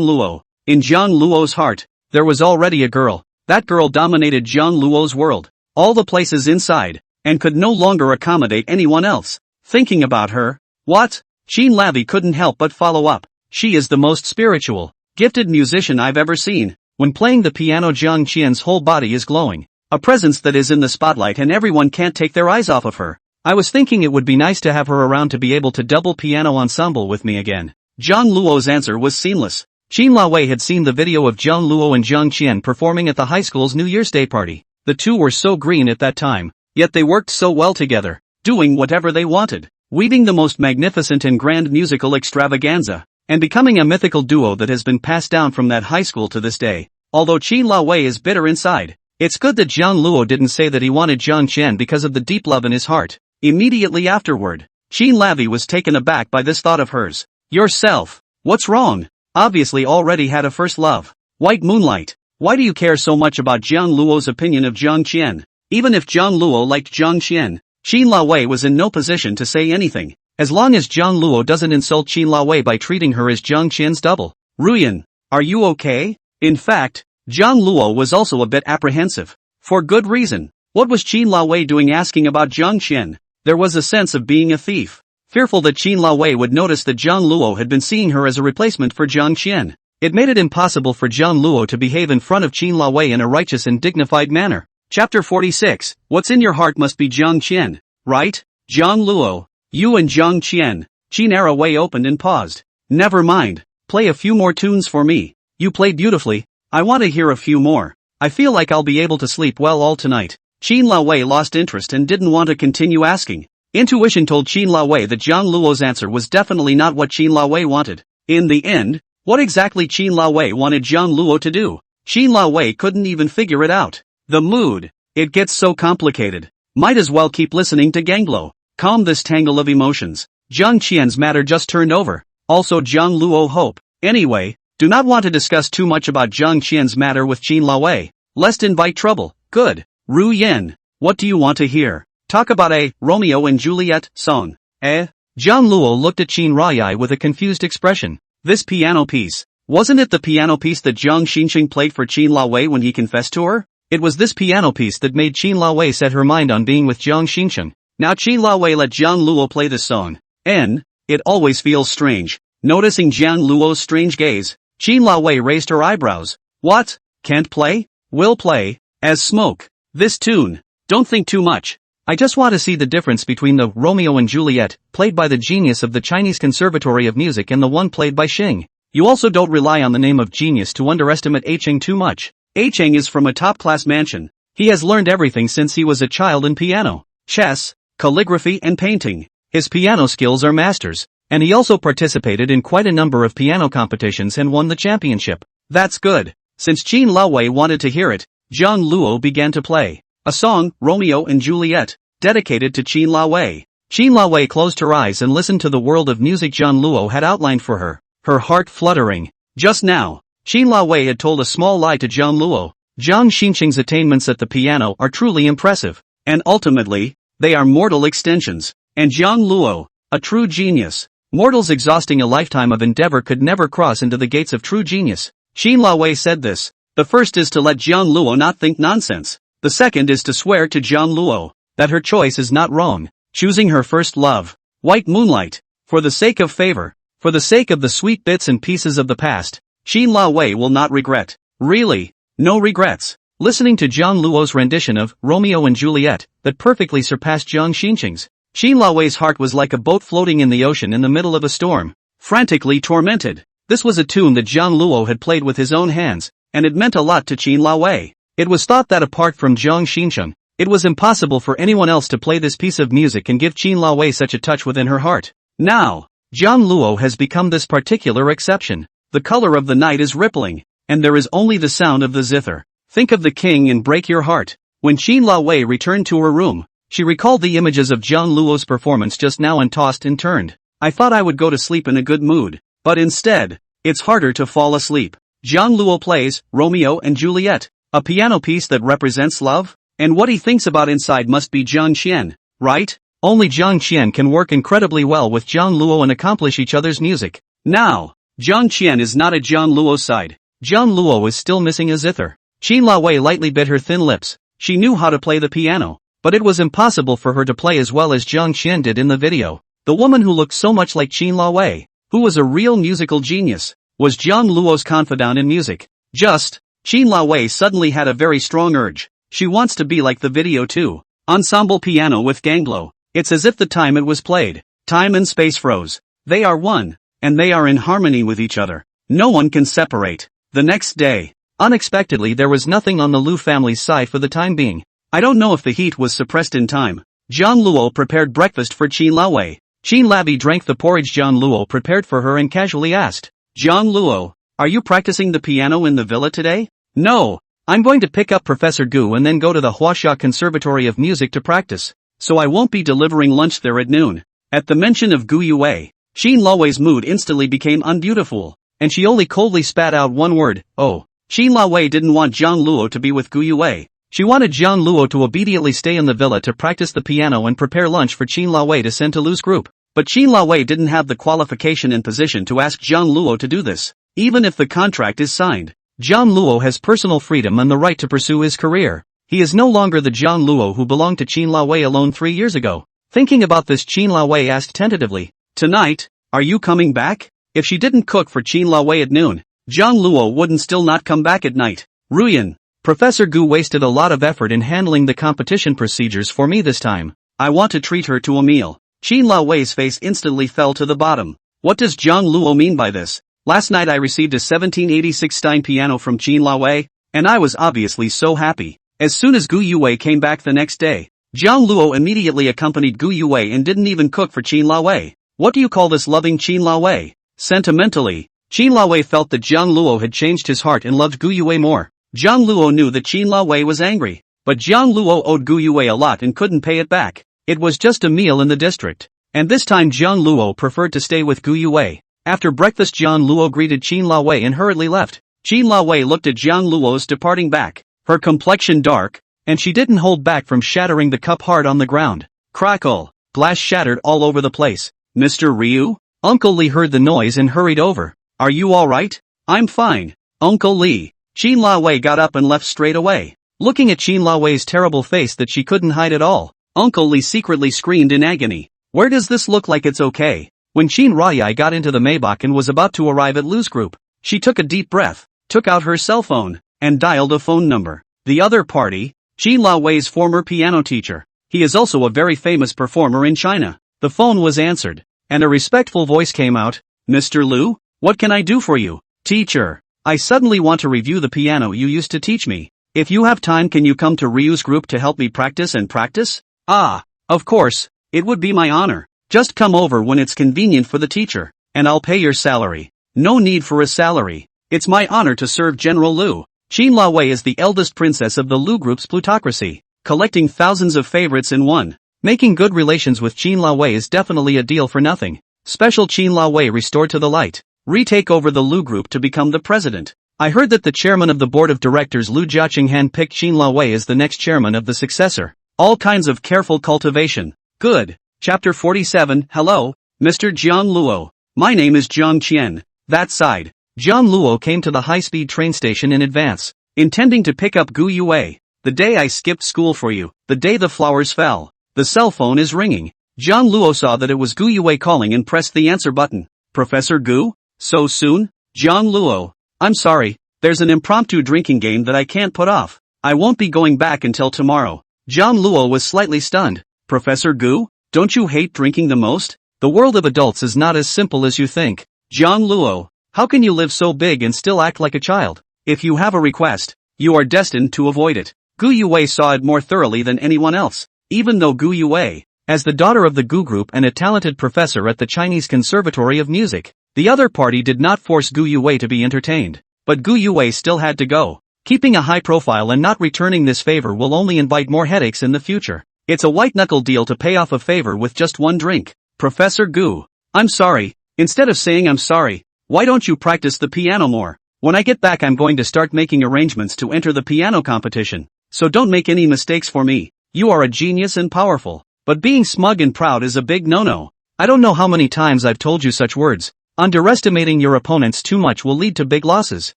Luo. In Jiang Luo's heart, there was already a girl. That girl dominated Jiang Luo's world, all the places inside, and could no longer accommodate anyone else. Thinking about her, what? Qin Laowei couldn't help but follow up. She is the most spiritual, gifted musician I've ever seen. When playing the piano, Jiang Qian's whole body is glowing. A presence that is in the spotlight and everyone can't take their eyes off of her. I was thinking it would be nice to have her around to be able to double piano ensemble with me again. Jiang Luo's answer was seamless. Qin Laowei had seen the video of Jiang Luo and Jiang Qian performing at the high school's New Year's Day party. The two were so green at that time, yet they worked so well together, doing whatever they wanted, weaving the most magnificent and grand musical extravaganza, and becoming a mythical duo that has been passed down from that high school to this day. Although Qin Laowei is bitter inside, it's good that Jiang Luo didn't say that he wanted Jiang Qian because of the deep love in his heart. Immediately afterward, Qin Laowei was taken aback by this thought of hers. Yourself. What's wrong? Obviously already had a first love. White Moonlight. Why do you care so much about Jiang Luo's opinion of Jiang Qian? Even if Jiang Luo liked Jiang Qian, Qin Laowei was in no position to say anything. As long as Jiang Luo doesn't insult Qin Laowei by treating her as Jiang Qian's double. Ruyan, are you okay? In fact, Jiang Luo was also a bit apprehensive. For good reason. What was Qin Laowei doing asking about Jiang Qian? There was a sense of being a thief. Fearful that Qin Laowei would notice that Jiang Luo had been seeing her as a replacement for Jiang Qian. It made it impossible for Jiang Luo to behave in front of Qin Laowei in a righteous and dignified manner. Chapter 46. What's in your heart must be Jiang Qian, right? Jiang Luo. You and Jiang Qian. Qin Laowei opened and paused. Never mind. Play a few more tunes for me. You played beautifully. I want to hear a few more. I feel like I'll be able to sleep well all tonight. Qin Laowei lost interest and didn't want to continue asking. Intuition told Qin Laowei that Jiang Luo's answer was definitely not what Qin Laowei wanted. In the end, what exactly Qin Laowei wanted Jiang Luo to do? Qin Laowei couldn't even figure it out. The mood. It gets so complicated. Might as well keep listening to Ganglo. Calm this tangle of emotions. Jiang Qian's matter just turned over. Also Jiang Luo hope. Anyway, do not want to discuss too much about Jiang Qian's matter with Qin Laowei, lest invite trouble. Good. Ruyan, what do you want to hear? Talk about a Romeo and Juliet song. Jiang Luo looked at Qin Laowei with a confused expression. This piano piece. Wasn't it the piano piece that Jiang Shin Chung played for Qin Laowei when he confessed to her? It was this piano piece that made Qin Laowei set her mind on being with Jiang Shin Chung. Now Qin Laowei let Jiang Luo play this song. It always feels strange. Noticing Jiang Luo's strange gaze, Qin Laowei raised her eyebrows. What? Can't play? Will play. As smoke. This tune. Don't think too much. I just want to see the difference between the Romeo and Juliet, played by the genius of the Chinese Conservatory of Music, and the one played by Xing. You also don't rely on the name of genius to underestimate Ching too much. Chang is from a top-class mansion. He has learned everything since he was a child in piano, chess, calligraphy and painting. His piano skills are masters, and he also participated in quite a number of piano competitions and won the championship. That's good. Since Jiang Luo wanted to hear it, Jiang Luo began to play a song, Romeo and Juliet, dedicated to Jiang Luo. Jiang Luo closed her eyes and listened to the world of music Jiang Luo had outlined for her, her heart fluttering. Just now, Jiang Luo had told a small lie to Jiang Luo. Jiang Shin Chung's attainments at the piano are truly impressive, and ultimately, they are mortal extensions. And Jiang Luo, a true genius. Mortals exhausting a lifetime of endeavor could never cross into the gates of true genius. Jiang Luo said this. The first is to let Jiang Luo not think nonsense. The second is to swear to Jiang Luo that her choice is not wrong, choosing her first love, white moonlight, for the sake of favor, for the sake of the sweet bits and pieces of the past. Jiang Luo will not regret. Really, no regrets. Listening to Jiang Luo's rendition of Romeo and Juliet that perfectly surpassed Jiang Shin Chung's, Jiang Luo's heart was like a boat floating in the ocean in the middle of a storm, frantically tormented. This was a tune that Jiang Luo had played with his own hands, and it meant a lot to Jiang Luo. It was thought that apart from Jiang Shin Chung, it was impossible for anyone else to play this piece of music and give Jiang Luo such a touch within her heart. Now, Jiang Luo has become this particular exception. The color of the night is rippling, and there is only the sound of the zither. Think of the king and break your heart. When Jiang Luo returned to her room, she recalled the images of Jiang Luo's performance just now and tossed and turned. I thought I would go to sleep in a good mood, but instead, it's harder to fall asleep. Jiang Luo plays Romeo and Juliet, a piano piece that represents love, and what he thinks about inside must be Jiang Qian, right? Only Jiang Qian can work incredibly well with Jiang Luo and accomplish each other's music. Now, Jiang Qian is not at Jiang Luo's side. Jiang Luo is still missing a zither. Jiang Luo lightly bit her thin lips. She knew how to play the piano, but it was impossible for her to play as well as Jiang Qian did in the video. The woman who looked so much like Jiang Luo, who was a real musical genius, was Jiang Luo's confidant in music. Jiang Luo suddenly had a very strong urge. She wants to be like the video too. Ensemble piano with ganglo. It's as if the time it was played, time and space froze. They are one, and they are in harmony with each other. No one can separate. The next day, unexpectedly there was nothing on the Liu family's side for the time being. I don't know if the heat was suppressed in time. Jiang Luo prepared breakfast for Jiang Luo. Jiang Luo drank the porridge Jiang Luo prepared for her and casually asked, Jiang Luo, are you practicing the piano in the villa today? No, I'm going to pick up Professor Gu and then go to the Huaxia Conservatory of Music to practice, so I won't be delivering lunch there at noon. At the mention of Gu Yue, Jiang Luo's mood instantly became unbeautiful, and she only coldly spat out one word, oh. Jiang Luo didn't want Jiang Luo to be with Gu Yue. She wanted Jiang Luo to obediently stay in the villa to practice the piano and prepare lunch for Jiang Luo to send to Liu's group. But Jiang Luo didn't have the qualification and position to ask Jiang Luo to do this. Even if the contract is signed, Jiang Luo has personal freedom and the right to pursue his career. He is no longer the Jiang Luo who belonged to Jiang Luo alone 3 years ago. Thinking about this, Jiang Luo asked tentatively, tonight, are you coming back? If she didn't cook for Jiang Luo at noon, Jiang Luo wouldn't still not come back at night. Ruyan, Professor Gu wasted a lot of effort in handling the competition procedures for me this time. I want to treat her to a meal. Jiang Luo's face instantly fell to the bottom. What does Jiang Luo mean by this? Last night I received a 1786 Stein piano from Jiang Luo, and I was obviously so happy. As soon as Gu Yue came back the next day, Jiang Luo immediately accompanied Gu Yue and didn't even cook for Jiang Luo. What do you call this, loving Jiang Luo? Sentimentally, Jiang Luo felt that Jiang Luo had changed his heart and loved Gu Yue more. Jiang Luo knew that Jiang Luo was angry, but Jiang Luo owed Gu Yue a lot and couldn't pay it back. It was just a meal in the district, and this time Jiang Luo preferred to stay with Gu Yue. After breakfast, Jiang Luo greeted Jiang Luo and hurriedly left. Jiang Luo looked at Jiang Luo's departing back, her complexion dark, and she didn't hold back from shattering the cup hard on the ground. Crackle, glass shattered all over the place. Mr. Ryu? Uncle Lee heard the noise and hurried over. Are you alright? I'm fine, Uncle Lee. Jiang Luo got up and left straight away. Looking at Jiang Luo's terrible face that she couldn't hide at all, Uncle Lee secretly screamed in agony. Where does this look like it's okay? When Jiang Ruyan got into the Maybach and was about to arrive at Liu's group, she took a deep breath, took out her cell phone, and dialed a phone number. The other party, Jiang Luo's former piano teacher. He is also a very famous performer in China. The phone was answered, and a respectful voice came out. Mr. Liu, what can I do for you? Teacher, I suddenly want to review the piano you used to teach me. If you have time, can you come to Ryu's group to help me practice and practice? Ah, of course, it would be my honor. Just come over when it's convenient for the teacher, and I'll pay your salary. No need for a salary. It's my honor to serve General Liu. Jiang Luo is the eldest princess of the Liu group's plutocracy, collecting thousands of favorites in one. Making good relations with Jiang Luo is definitely a deal for nothing. Special Jiang Luo restored to the light. Retake over the Liu group to become the president. I heard that the chairman of the board of directors Liu Jiaqing handpicked Jiang Luo as the next chairman of the successor. All kinds of careful cultivation. Good. Chapter 47. Hello, Mr. Jiang Luo. My name is Jiang Qian. That side. Jiang Luo came to the high-speed train station in advance, intending to pick up Gu Yue. The day I skipped school for you, the day the flowers fell. The cell phone is ringing. Jiang Luo saw that it was Gu Yue calling and pressed the answer button. Professor Gu? So soon? Jiang Luo. I'm sorry, there's an impromptu drinking game that I can't put off. I won't be going back until tomorrow. Jiang Luo was slightly stunned. Professor Gu? Don't you hate drinking the most? The world of adults is not as simple as you think. Jiang Luo, how can you live so big and still act like a child? If you have a request, you are destined to avoid it. Gu Yue saw it more thoroughly than anyone else. Even though Gu Yue, as the daughter of the Gu group and a talented professor at the Chinese Conservatory of Music, the other party did not force Gu Yue to be entertained. But Gu Yue still had to go. Keeping a high profile and not returning this favor will only invite more headaches in the future. It's a white-knuckle deal to pay off a favor with just one drink. Professor Gu, I'm sorry. Instead of saying I'm sorry, why don't you practice the piano more? When I get back I'm going to start making arrangements to enter the piano competition. So don't make any mistakes for me. You are a genius and powerful. But being smug and proud is a big no-no. I don't know how many times I've told you such words. Underestimating your opponents too much will lead to big losses.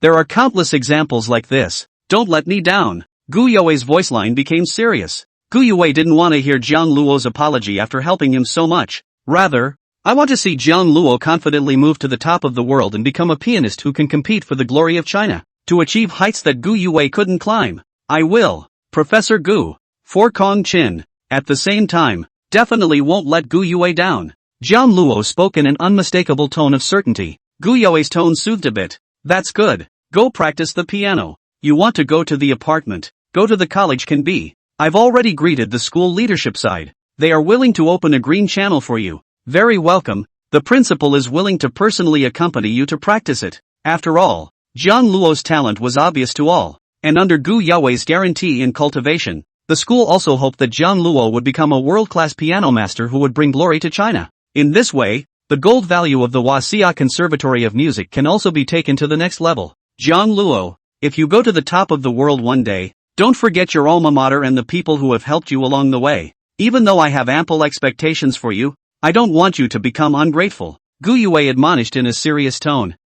There are countless examples like this. Don't let me down. Gu Yue's voice line became serious. Gu Yue didn't want to hear Jiang Luo's apology after helping him so much. Rather, I want to see Jiang Luo confidently move to the top of the world and become a pianist who can compete for the glory of China, to achieve heights that Gu Yue couldn't climb. I will. Professor Gu. For Kong Qin. At the same time, definitely won't let Gu Yue down. Jiang Luo spoke in an unmistakable tone of certainty. Gu Yue's tone soothed a bit. That's good. Go practice the piano. You want to go to the apartment. Go to the college can be. I've already greeted the school leadership side. They are willing to open a green channel for you. Very welcome. The principal is willing to personally accompany you to practice it. After all, Jiang Luo's talent was obvious to all. And under Gu Yue's guarantee and cultivation, the school also hoped that Jiang Luo would become a world-class piano master who would bring glory to China. In this way, the gold value of the Waxia Conservatory of Music can also be taken to the next level. Jiang Luo, if you go to the top of the world one day, don't forget your alma mater and the people who have helped you along the way. Even though I have ample expectations for you, I don't want you to become ungrateful. Gu Yue admonished in a serious tone.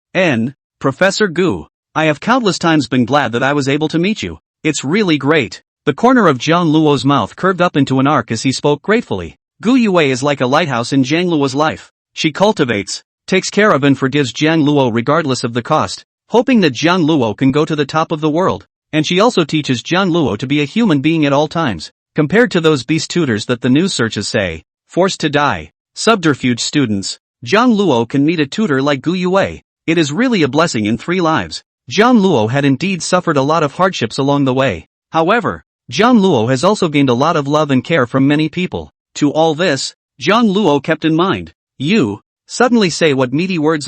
Professor Gu, I have countless times been glad that I was able to meet you. It's really great. The corner of Jiang Luo's mouth curved up into an arc as he spoke gratefully. Gu Yue is like a lighthouse in Jiang Luo's life. She cultivates, takes care of and forgives Jiang Luo regardless of the cost, hoping that Jiang Luo can go to the top of the world. And she also teaches Jiang Luo to be a human being at all times. Compared to those beast tutors that the news searches say, forced to die, subterfuge students, Jiang Luo can meet a tutor like Gu Yue. It is really a blessing in 3 lives. Jiang Luo had indeed suffered a lot of hardships along the way. However, Jiang Luo has also gained a lot of love and care from many people. To all this, Jiang Luo kept in mind. You, suddenly say what meaty words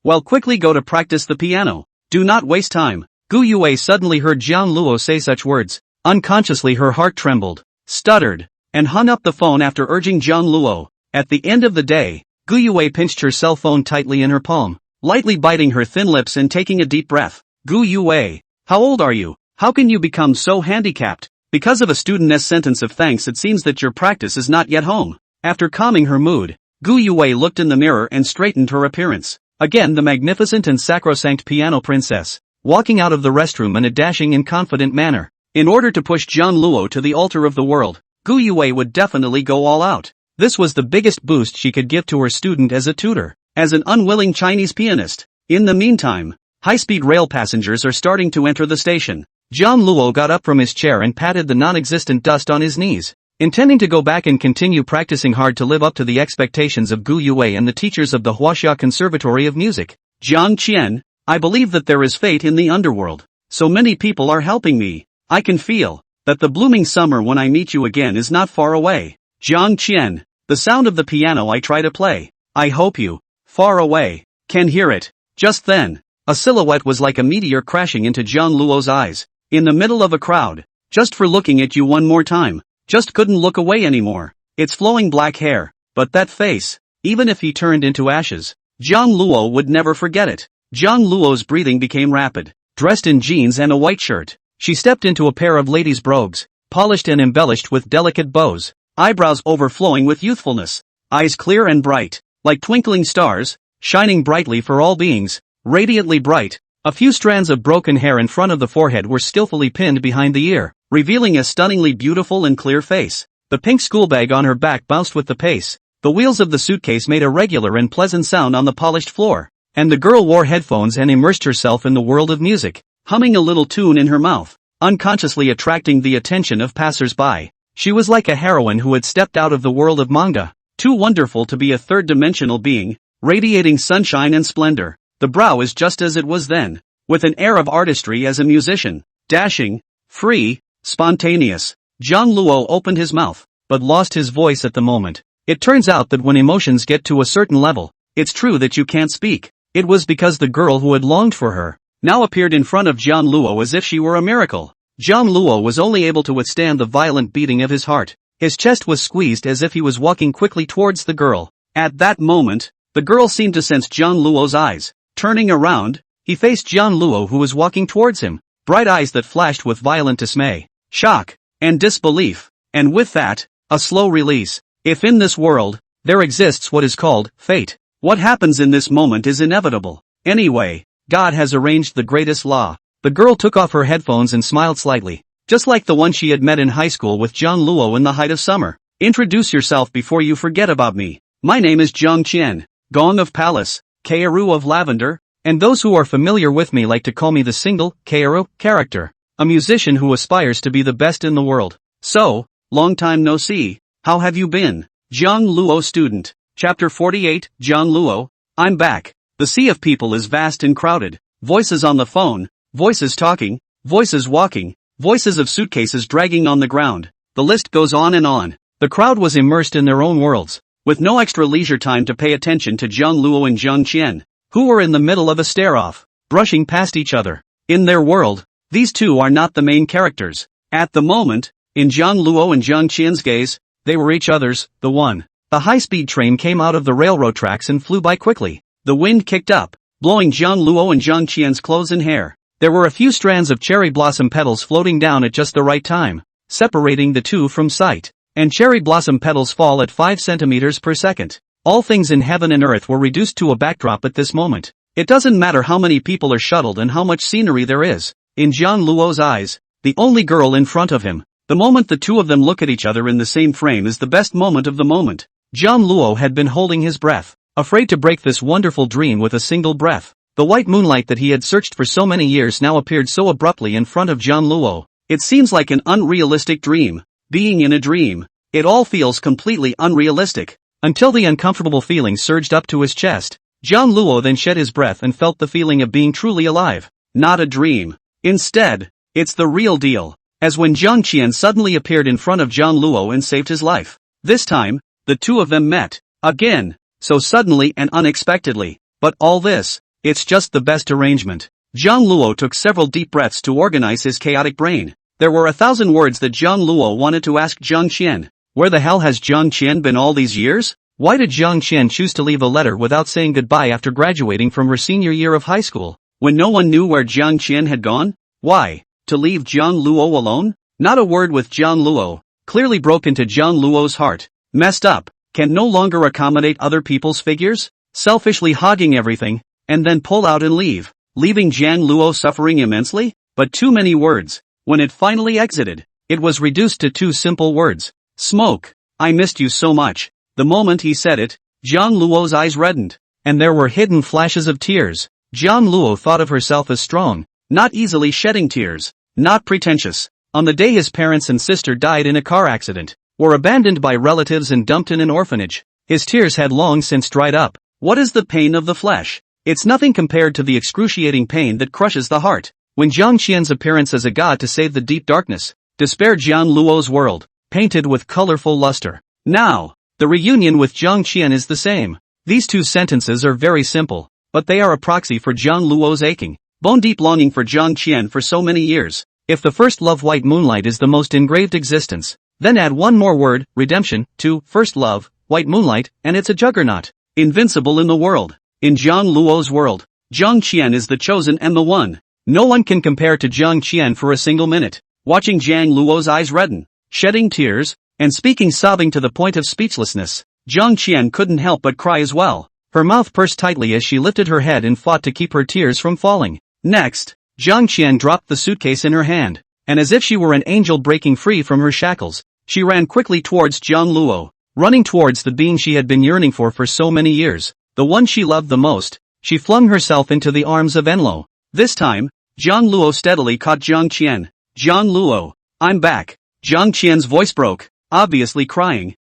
while quickly go to practice the piano. Do not waste time. Gu Yue suddenly heard Jiang Luo say such words. Unconsciously her heart trembled, stuttered, and hung up the phone after urging Jiang Luo. At the end of the day, Gu Yue pinched her cell phone tightly in her palm, lightly biting her thin lips and taking a deep breath. Gu Yue, how old are you? How can you become so handicapped? Because of a studentess sentence of thanks it seems that your practice is not yet home. After calming her mood, Gu Yue looked in the mirror and straightened her appearance. Again the magnificent and sacrosanct piano princess, walking out of the restroom in a dashing and confident manner. In order to push Jiang Luo to the altar of the world, Gu Yue would definitely go all out. This was the biggest boost she could give to her student as a tutor, as an unwilling Chinese pianist. In the meantime, high-speed rail passengers are starting to enter the station. Jiang Luo got up from his chair and patted the non-existent dust on his knees, intending to go back and continue practicing hard to live up to the expectations of Gu Yue and the teachers of the Huaxia Conservatory of Music. Jiang Qian, I believe that there is fate in the underworld. So many people are helping me. I can feel that the blooming summer when I meet you again is not far away. Jiang Qian. The sound of the piano I try to play. I hope you, far away, can hear it. Just then, a silhouette was like a meteor crashing into Jiang Luo's eyes. In the middle of a crowd. Just for looking at you one more time. Just couldn't look away anymore. It's flowing black hair. But that face. Even if he turned into ashes, Jiang Luo would never forget it. Jiang Luo's breathing became rapid. Dressed in jeans and a white shirt, she stepped into a pair of ladies' brogues, polished and embellished with delicate bows, eyebrows overflowing with youthfulness, eyes clear and bright, like twinkling stars, shining brightly for all beings, radiantly bright. A few strands of broken hair in front of the forehead were skillfully pinned behind the ear, revealing a stunningly beautiful and clear face. The pink schoolbag on her back bounced with the pace. The wheels of the suitcase made a regular and pleasant sound on the polished floor, and the girl wore headphones and immersed herself in the world of music, humming a little tune in her mouth, unconsciously attracting the attention of passers-by. She was like a heroine who had stepped out of the world of manga, too wonderful to be a third-dimensional being, radiating sunshine and splendor. The brow is just as it was then, with an air of artistry as a musician, dashing, free, spontaneous. Jiang Luo opened his mouth, but lost his voice at the moment. It turns out that when emotions get to a certain level, it's true that you can't speak. It was because the girl who had longed for her, now appeared in front of Jiang Luo as if she were a miracle. Jiang Luo was only able to withstand the violent beating of his heart. His chest was squeezed as if he was walking quickly towards the girl. At that moment, the girl seemed to sense Jiang Luo's eyes. Turning around, he faced Jiang Luo who was walking towards him, bright eyes that flashed with violent dismay, shock, and disbelief. And with that, a slow release. If in this world, there exists what is called fate, what happens in this moment is inevitable. Anyway, God has arranged the greatest law. The girl took off her headphones and smiled slightly, just like the one she had met in high school with Jiang Luo in the height of summer. Introduce yourself before you forget about me. My name is Jiang Qian, Gong of Palace, Kaoru of Lavender, and those who are familiar with me like to call me the single, Kaoru, character, a musician who aspires to be the best in the world. So, long time no see. How have you been? Jiang Luo student. Chapter 48, Jiang Luo. I'm back. The sea of people is vast and crowded. Voices on the phone, voices talking, voices walking, voices of suitcases dragging on the ground. The list goes on and on. The crowd was immersed in their own worlds, with no extra leisure time to pay attention to Jiang Luo and Jiang Qian, who were in the middle of a stare-off, brushing past each other. In their world, these two are not the main characters. At the moment, in Jiang Luo and Jiang Qian's gaze, they were each other's, the one. The high-speed train came out of the railroad tracks and flew by quickly. The wind kicked up, blowing Jiang Luo and Jiang Qian's clothes and hair. There were a few strands of cherry blossom petals floating down at just the right time, separating the two from sight. And cherry blossom petals fall at 5 centimeters per second. All things in heaven and earth were reduced to a backdrop at this moment. It doesn't matter how many people are shuttled and how much scenery there is. In Jiang Luo's eyes, the only girl in front of him, the moment the two of them look at each other in the same frame is the best moment of the moment. Jiang Luo had been holding his breath, afraid to break this wonderful dream with a single breath. The white moonlight that he had searched for so many years now appeared so abruptly in front of Jiang Luo. It seems like an unrealistic dream. Being in a dream. It all feels completely unrealistic. Until the uncomfortable feeling surged up to his chest. Jiang Luo then shed his breath and felt the feeling of being truly alive. Not a dream. Instead, it's the real deal. As when Jiang Qian suddenly appeared in front of Jiang Luo and saved his life. This time, the two of them met. Again. So suddenly and unexpectedly. But all this, it's just the best arrangement. Jiang Luo took several deep breaths to organize his chaotic brain. There were 1,000 words that Jiang Luo wanted to ask Jiang Qian. Where the hell has Jiang Qian been all these years? Why did Jiang Qian choose to leave a letter without saying goodbye after graduating from her senior year of high school? When no one knew where Jiang Qian had gone? Why? To leave Jiang Luo alone? Not a word with Jiang Luo. Clearly broke into Jiang Luo's heart. Messed up. Can no longer accommodate other people's figures? Selfishly hogging everything, and then pull out and leave, leaving Jiang Luo suffering immensely? But too many words. When it finally exited, it was reduced to 2 simple words. Smoke. I missed you so much. The moment he said it, Jiang Luo's eyes reddened, and there were hidden flashes of tears. Jiang Luo thought of herself as strong, not easily shedding tears, not pretentious. On the day his parents and sister died in a car accident, were abandoned by relatives and dumped in an orphanage, his tears had long since dried up. What is the pain of the flesh? It's nothing compared to the excruciating pain that crushes the heart. When Jiang Qian's appearance as a god to save the deep darkness, despair Jiang Luo's world, painted with colorful luster. Now, the reunion with Jiang Qian is the same. These two sentences are very simple, but they are a proxy for Jiang Luo's aching, bone-deep longing for Jiang Qian for so many years. If the first love white moonlight is the most engraved existence, then add one more word, redemption, to first love, white moonlight, and it's a juggernaut. Invincible in the world. In Jiang Luo's world, Jiang Qian is the chosen and the one. No one can compare to Jiang Qian for a single minute. Watching Jiang Luo's eyes redden, shedding tears, and speaking sobbing to the point of speechlessness, Jiang Qian couldn't help but cry as well. Her mouth pursed tightly as she lifted her head and fought to keep her tears from falling. Next, Jiang Qian dropped the suitcase in her hand, and as if she were an angel breaking free from her shackles, she ran quickly towards Jiang Luo, running towards the being she had been yearning for so many years, the one she loved the most. She flung herself into the arms of Enlo. This time, Jiang Luo steadily caught Jiang Qian. Jiang Luo, I'm back. Jiang Qian's voice broke, obviously crying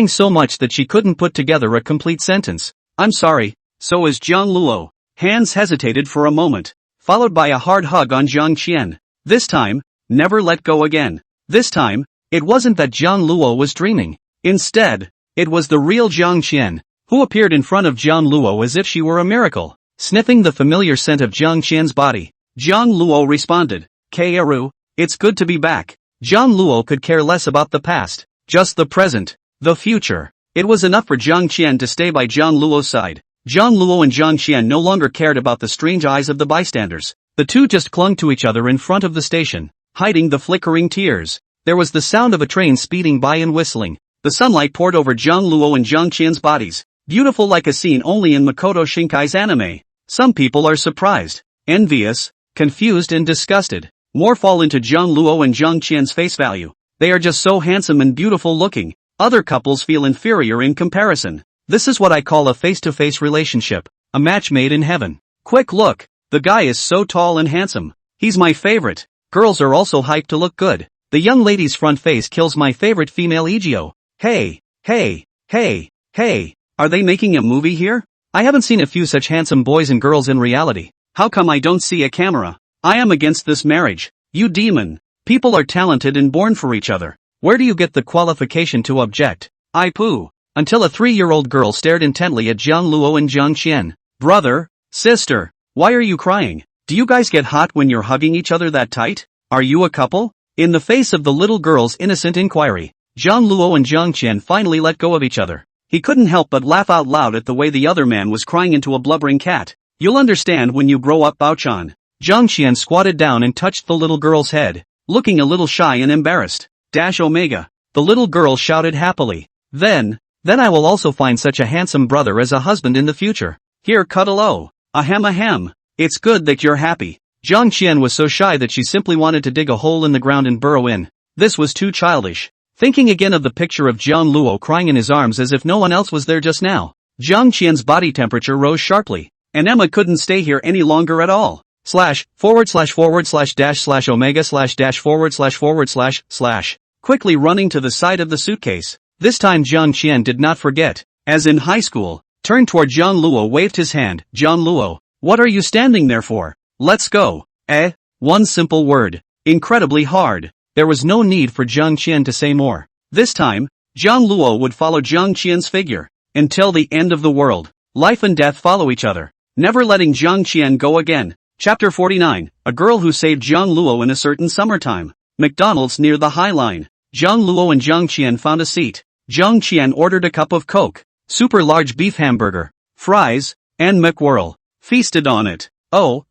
so much that she couldn't put together a complete sentence. I'm sorry. So is Jiang Luo. Hands hesitated for a moment, followed by a hard hug on Jiang Qian. This time, never let go again. This time, it wasn't that Jiang Luo was dreaming. Instead, it was the real Jiang Qian, who appeared in front of Jiang Luo as if she were a miracle, sniffing the familiar scent of Jiang Qian's body. Jiang Luo responded, Kaoru, it's good to be back. Jiang Luo could care less about the past, just the present, the future. It was enough for Jiang Qian to stay by Jiang Luo's side. Jiang Luo and Jiang Qian no longer cared about the strange eyes of the bystanders. The two just clung to each other in front of the station, hiding the flickering tears. There was the sound of a train speeding by and whistling. The sunlight poured over Jiang Luo and Jiang Qian's bodies, beautiful like a scene only in Makoto Shinkai's anime. Some people are surprised, envious, confused and disgusted. More fall into Jiang Luo and Jiang Qian's face value. They are just so handsome and beautiful looking. Other couples feel inferior in comparison. This is what I call a face-to-face relationship, a match made in heaven. Quick look, the guy is so tall and handsome. He's my favorite. Girls are also hyped to look good. The young lady's front face kills my favorite female Egyo. Hey, are they making a movie here? I haven't seen a few such handsome boys and girls in reality. How come I don't see a camera? I am against this marriage. You demon. People are talented and born for each other. Where do you get the qualification to object? I poo. Until a 3-year-old girl stared intently at Jiang Luo and Jiang Qian. Brother, sister, why are you crying? Do you guys get hot when you're hugging each other that tight? Are you a couple? In the face of the little girl's innocent inquiry, Jiang Luo and Jiang Qian finally let go of each other. He couldn't help but laugh out loud at the way the other man was crying into a blubbering cat. You'll understand when you grow up, Baochan. Jiang Qian squatted down and touched the little girl's head, looking a little shy and embarrassed. Omega. The little girl shouted happily. Then I will also find such a handsome brother as a husband in the future. Here, cuddle. Oh. Ahem. It's good that you're happy. Jiang Qian was so shy that she simply wanted to dig a hole in the ground and burrow in. This was too childish. Thinking again of the picture of Jiang Luo crying in his arms as if no one else was there just now, Jiang Qian's body temperature rose sharply, and Emma couldn't stay here any longer at all. / //omega // quickly running to the side of the suitcase. This time Jiang Qian did not forget, as in high school, turned toward Jiang Luo, waved his hand. Jiang Luo, what are you standing there for? Let's go. One simple word. Incredibly hard. There was no need for Jiang Qian to say more. This time, Jiang Luo would follow Jiang Qian's figure, until the end of the world. Life and death follow each other, never letting Jiang Qian go again. Chapter 49, A Girl Who Saved Jiang Luo in a Certain Summertime. McDonald's near the High Line. Jiang Luo and Jiang Qian found a seat. Jiang Qian ordered a cup of Coke, super large beef hamburger, fries, and McWhirl. Feasted on it. Oh.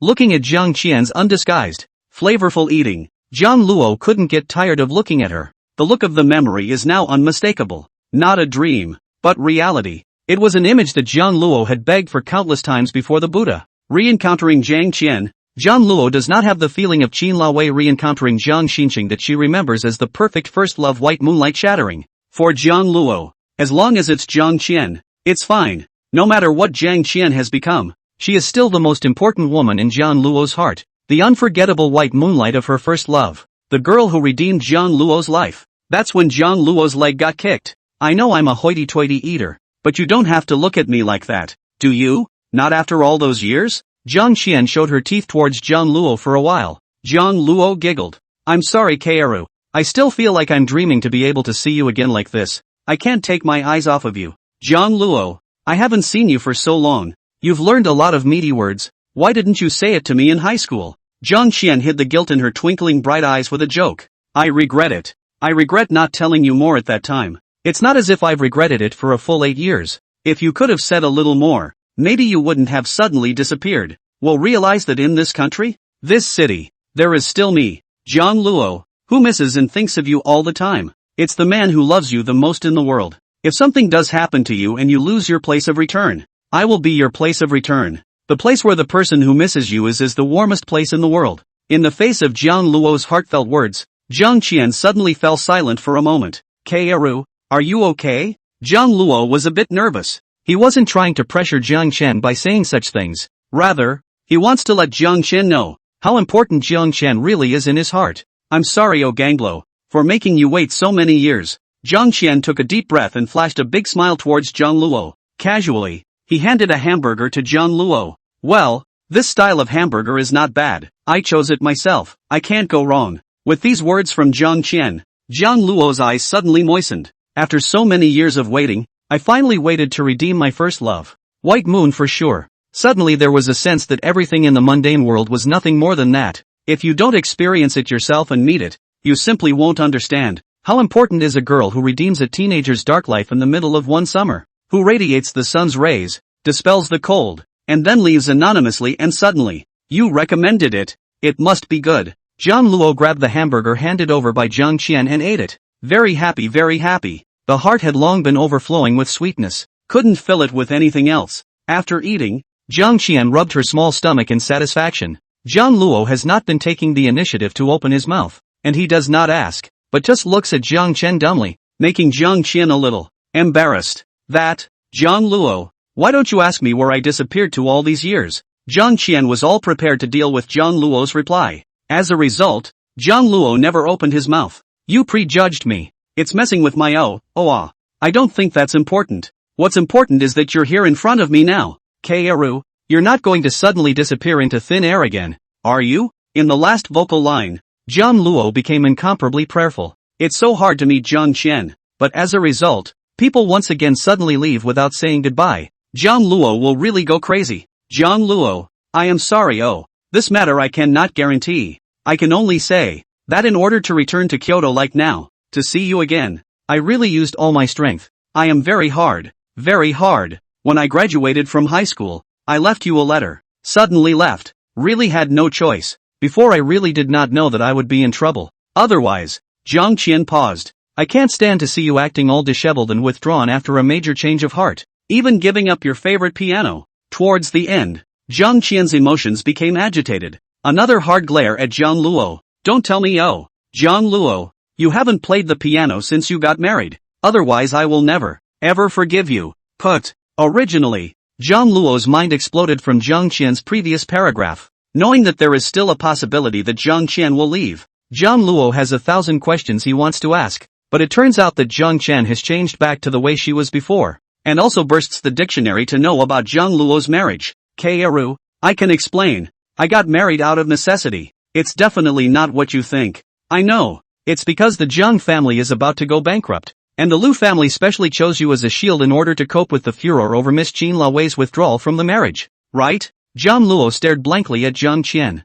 Looking at Jiang Qian's undisguised, flavorful eating, Jiang Luo couldn't get tired of looking at her. The look of the memory is now unmistakable. Not a dream, but reality. It was an image that Jiang Luo had begged for countless times before the Buddha. Re-encountering Jiang Qian, Jiang Luo does not have the feeling of Qin Laowei re-encountering Jiang Shin that she remembers as the perfect first love, white moonlight shattering. For Jiang Luo, as long as it's Jiang Qian, it's fine. No matter what Jiang Qian has become, she is still the most important woman in Jiang Luo's heart. The unforgettable white moonlight of her first love. The girl who redeemed Jiang Luo's life. That's when Jiang Luo's leg got kicked. I know I'm a hoity-toity eater, but you don't have to look at me like that, do you? Not after all those years? Jiang Qian showed her teeth towards Jiang Luo for a while. Jiang Luo giggled. I'm sorry Kaoru. I still feel like I'm dreaming to be able to see you again like this. I can't take my eyes off of you. Jiang Luo, I haven't seen you for so long. You've learned a lot of meaty words. Why didn't you say it to me in high school? Jiang Qian hid the guilt in her twinkling bright eyes with a joke. I regret it. I regret not telling you more at that time. It's not as if I've regretted it for a full 8 years. If you could have said a little more, maybe you wouldn't have suddenly disappeared. Well, realize that in this country, this city, there is still me, Jiang Luo, who misses and thinks of you all the time. It's the man who loves you the most in the world. If something does happen to you and you lose your place of return, I will be your place of return. The place where the person who misses you is the warmest place in the world. In the face of Jiang Luo's heartfelt words, Jiang Qian suddenly fell silent for a moment. Kaoru, are you okay? Jiang Luo was a bit nervous. He wasn't trying to pressure Jiang Qian by saying such things. Rather, he wants to let Jiang Qian know how important Jiang Qian really is in his heart. I'm sorry Ganglo, for making you wait so many years. Jiang Qian took a deep breath and flashed a big smile towards Jiang Luo. Casually, he handed a hamburger to Jiang Luo. Well, this style of hamburger is not bad. I chose it myself. I can't go wrong. With these words from Jiang Qian, Jiang Luo's eyes suddenly moistened. After so many years of waiting, I finally waited to redeem my first love. White moon for sure. Suddenly there was a sense that everything in the mundane world was nothing more than that. If you don't experience it yourself and meet it, you simply won't understand. How important is a girl who redeems a teenager's dark life in the middle of one summer? Who radiates the sun's rays, dispels the cold, and then leaves anonymously and suddenly. You recommended it. It must be good. Jiang Luo grabbed the hamburger handed over by Jiang Qian and ate it. Very happy, very happy. The heart had long been overflowing with sweetness. Couldn't fill it with anything else. After eating, Jiang Qian rubbed her small stomach in satisfaction. Jiang Luo has not been taking the initiative to open his mouth, and he does not ask, but just looks at Jiang Qian dumbly, making Jiang Qian a little embarrassed. That, Jiang Luo, why don't you ask me where I disappeared to all these years? Jiang Qian was all prepared to deal with Jiang Luo's reply. As a result, Jiang Luo never opened his mouth. You prejudged me. It's messing with my I don't think that's important. What's important is that you're here in front of me now. Kaoru, you're not going to suddenly disappear into thin air again, are you? In the last vocal line, Jiang Luo became incomparably prayerful. It's so hard to meet Jiang Qian, but as a result, people once again suddenly leave without saying goodbye. Jiang Luo will really go crazy. Jiang Luo, I am sorry this matter I cannot guarantee. I can only say that in order to return to Kyoto like now, to see you again, I really used all my strength. I am very hard. When I graduated from high school, I left you a letter. Suddenly left. Really had no choice. Before I really did not know that I would be in trouble. Otherwise, Jiang Qian paused. I can't stand to see you acting all disheveled and withdrawn after a major change of heart. Even giving up your favorite piano. Towards the end, Jiang Qian's emotions became agitated. Another hard glare at Jiang Luo. Don't tell me Jiang Luo, you haven't played the piano since you got married. Otherwise I will never, ever forgive you. Originally, Jiang Luo's mind exploded from Jiang Qian's previous paragraph. Knowing that there is still a possibility that Jiang Qian will leave, Jiang Luo has 1,000 questions he wants to ask, but it turns out that Jiang Qian has changed back to the way she was before, and also bursts the dictionary to know about Jiang Luo's marriage. Kaoru, I can explain. I got married out of necessity. It's definitely not what you think. I know. It's because the Jiang family is about to go bankrupt, and the Liu family specially chose you as a shield in order to cope with the furor over Miss Qin Laowei's withdrawal from the marriage, right? Jiang Luo stared blankly at Jiang Qian.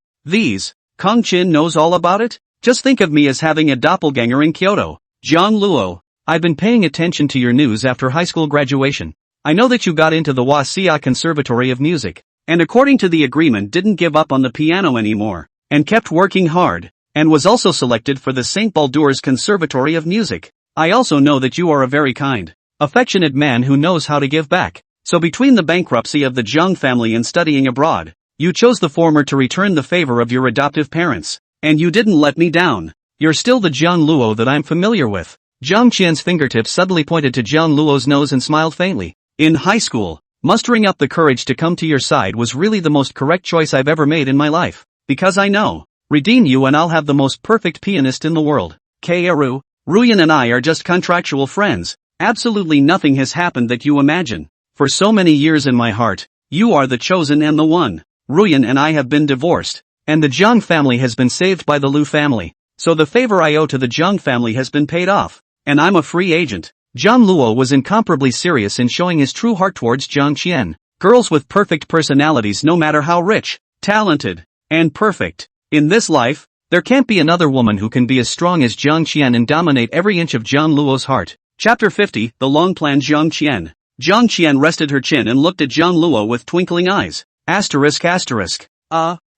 Kong Qin knows all about it? Just think of me as having a doppelganger in Kyoto. Jiang Luo, I've been paying attention to your news after high school graduation. I know that you got into the Wasia Conservatory of Music, and according to the agreement didn't give up on the piano anymore, and kept working hard, and was also selected for the St. Baldur's Conservatory of Music. I also know that you are a very kind, affectionate man who knows how to give back. So between the bankruptcy of the Jiang family and studying abroad, you chose the former to return the favor of your adoptive parents. And you didn't let me down. You're still the Jiang Luo that I'm familiar with. Jiang Qian's fingertips suddenly pointed to Jiang Luo's nose and smiled faintly. In high school, mustering up the courage to come to your side was really the most correct choice I've ever made in my life. Because I know, redeem you and I'll have the most perfect pianist in the world. Liu Ruyan and I are just contractual friends. Absolutely nothing has happened that you imagine. For so many years in my heart, You are the chosen and the one. Ruyan and I have been divorced, and the Jiang family has been saved by the Liu family, so the favor I owe to the Jiang family has been paid off, and I'm a free agent. Jiang Luo was incomparably serious in showing his true heart towards Jiang Qian. Girls with perfect personalities, no matter how rich, talented, and perfect. In this life, there can't be another woman who can be as strong as Jiang Qian and dominate every inch of Jiang Luo's heart. Chapter 50, The Long Plan. Jiang Qian. Jiang Qian rested her chin and looked at Jiang Luo with twinkling eyes.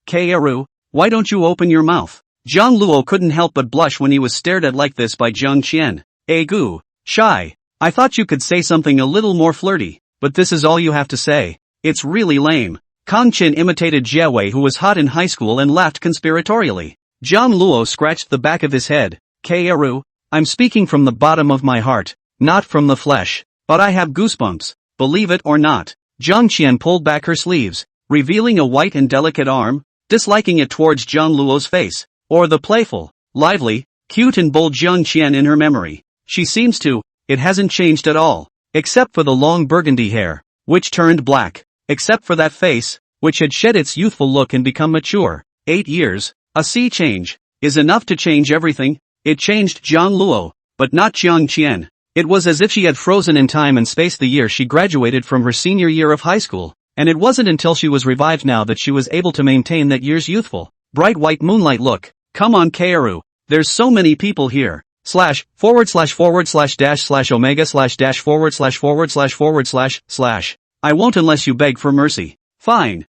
Kaoru, why don't you open your mouth? Jiang Luo couldn't help but blush when he was stared at like this by Jiang Qian. Gu. Shy. I thought you could say something a little more flirty, but this is all you have to say. It's really lame. Kang Qin imitated Jie Wei, who was hot in high school, and laughed conspiratorially. Jiang Luo scratched the back of his head. Kaoru, I'm speaking from the bottom of my heart, not from the flesh. But I have goosebumps, believe it or not. Jiang Qian pulled back her sleeves, revealing a white and delicate arm, disliking it towards Jiang Luo's face, or the playful, lively, cute and bold Jiang Qian in her memory. She seems to, it hasn't changed at all, except for the long burgundy hair, which turned black, except for that face, which had shed its youthful look and become mature. 8 years, a sea change, is enough to change everything. It changed Jiang Luo, but not Jiang Qian. It was as if she had frozen in time and space the year she graduated from her senior year of high school, and it wasn't until she was revived now that she was able to maintain that year's youthful, bright white moonlight look. Come on Kaoru, there's so many people here. / / / omega / / I won't unless you beg for mercy. Fine,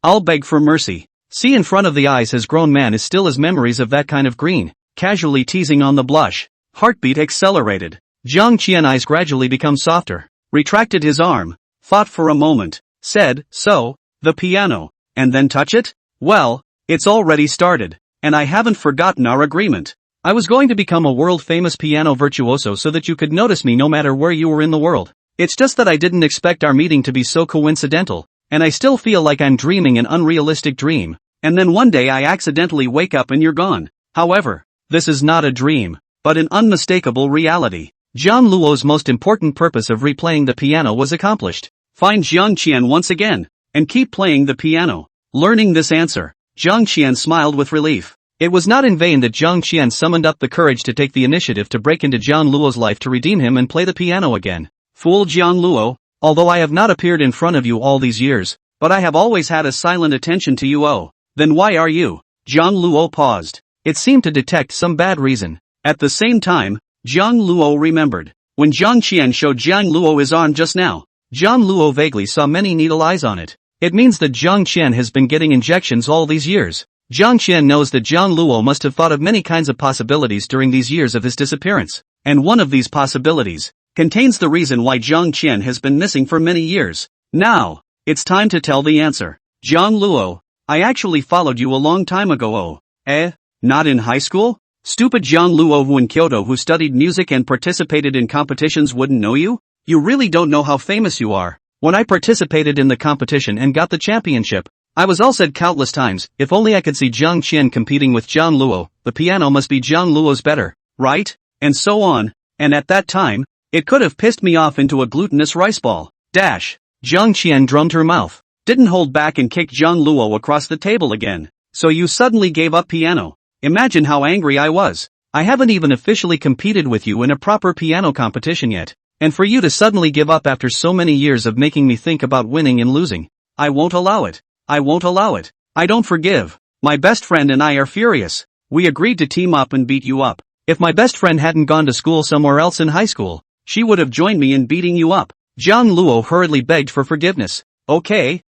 I'll beg for mercy. See, in front of the eyes has grown man is still as memories of that kind of green, casually teasing on the blush. Heartbeat accelerated. Jiang Qian eyes gradually become softer, retracted his arm, thought for a moment, said, so, the piano, and then touch it? Well, it's already started, and I haven't forgotten our agreement. I was going to become a world-famous piano virtuoso so that you could notice me no matter where you were in the world. It's just that I didn't expect our meeting to be so coincidental, and I still feel like I'm dreaming an unrealistic dream, and then one day I accidentally wake up and you're gone. However, this is not a dream, but an unmistakable reality. Jiang Luo's most important purpose of replaying the piano was accomplished. Find Jiang Qian once again, and keep playing the piano. Learning this answer, Jiang Qian smiled with relief. It was not in vain that Jiang Qian summoned up the courage to take the initiative to break into Jiang Luo's life to redeem him and play the piano again. Fool Jiang Luo, although I have not appeared in front of you all these years, but I have always had a silent attention to you. Oh, then why are you? Jiang Luo paused. It seemed to detect some bad reason. At the same time, Jiang Luo remembered. When Jiang Qian showed Jiang Luo his arm just now, Jiang Luo vaguely saw many needle eyes on it. It means that Jiang Qian has been getting injections all these years. Jiang Qian knows that Jiang Luo must have thought of many kinds of possibilities during these years of his disappearance, and one of these possibilities contains the reason why Jiang Qian has been missing for many years. Now, it's time to tell the answer. Jiang Luo, I actually followed you a long time ago. Oh, not in high school? Stupid Jiang Luo, who in Kyoto who studied music and participated in competitions, wouldn't know you? You really don't know how famous you are. When I participated in the competition and got the championship, I was all said countless times, if only I could see Jiang Qian competing with Jiang Luo, the piano must be Jiang Luo's better, right? And so on, and at that time, it could have pissed me off into a glutinous rice ball. Jiang Qian drummed her mouth, didn't hold back and kicked Jiang Luo across the table again. So you suddenly gave up piano. Imagine how angry I was. I haven't even officially competed with you in a proper piano competition yet, and for you to suddenly give up after so many years of making me think about winning and losing. I won't allow it. I won't allow it. I don't forgive. My best friend and I are furious. We agreed to team up and beat you up. If my best friend hadn't gone to school somewhere else in high school, she would have joined me in beating you up. Jiang Luo hurriedly begged for forgiveness. Okay,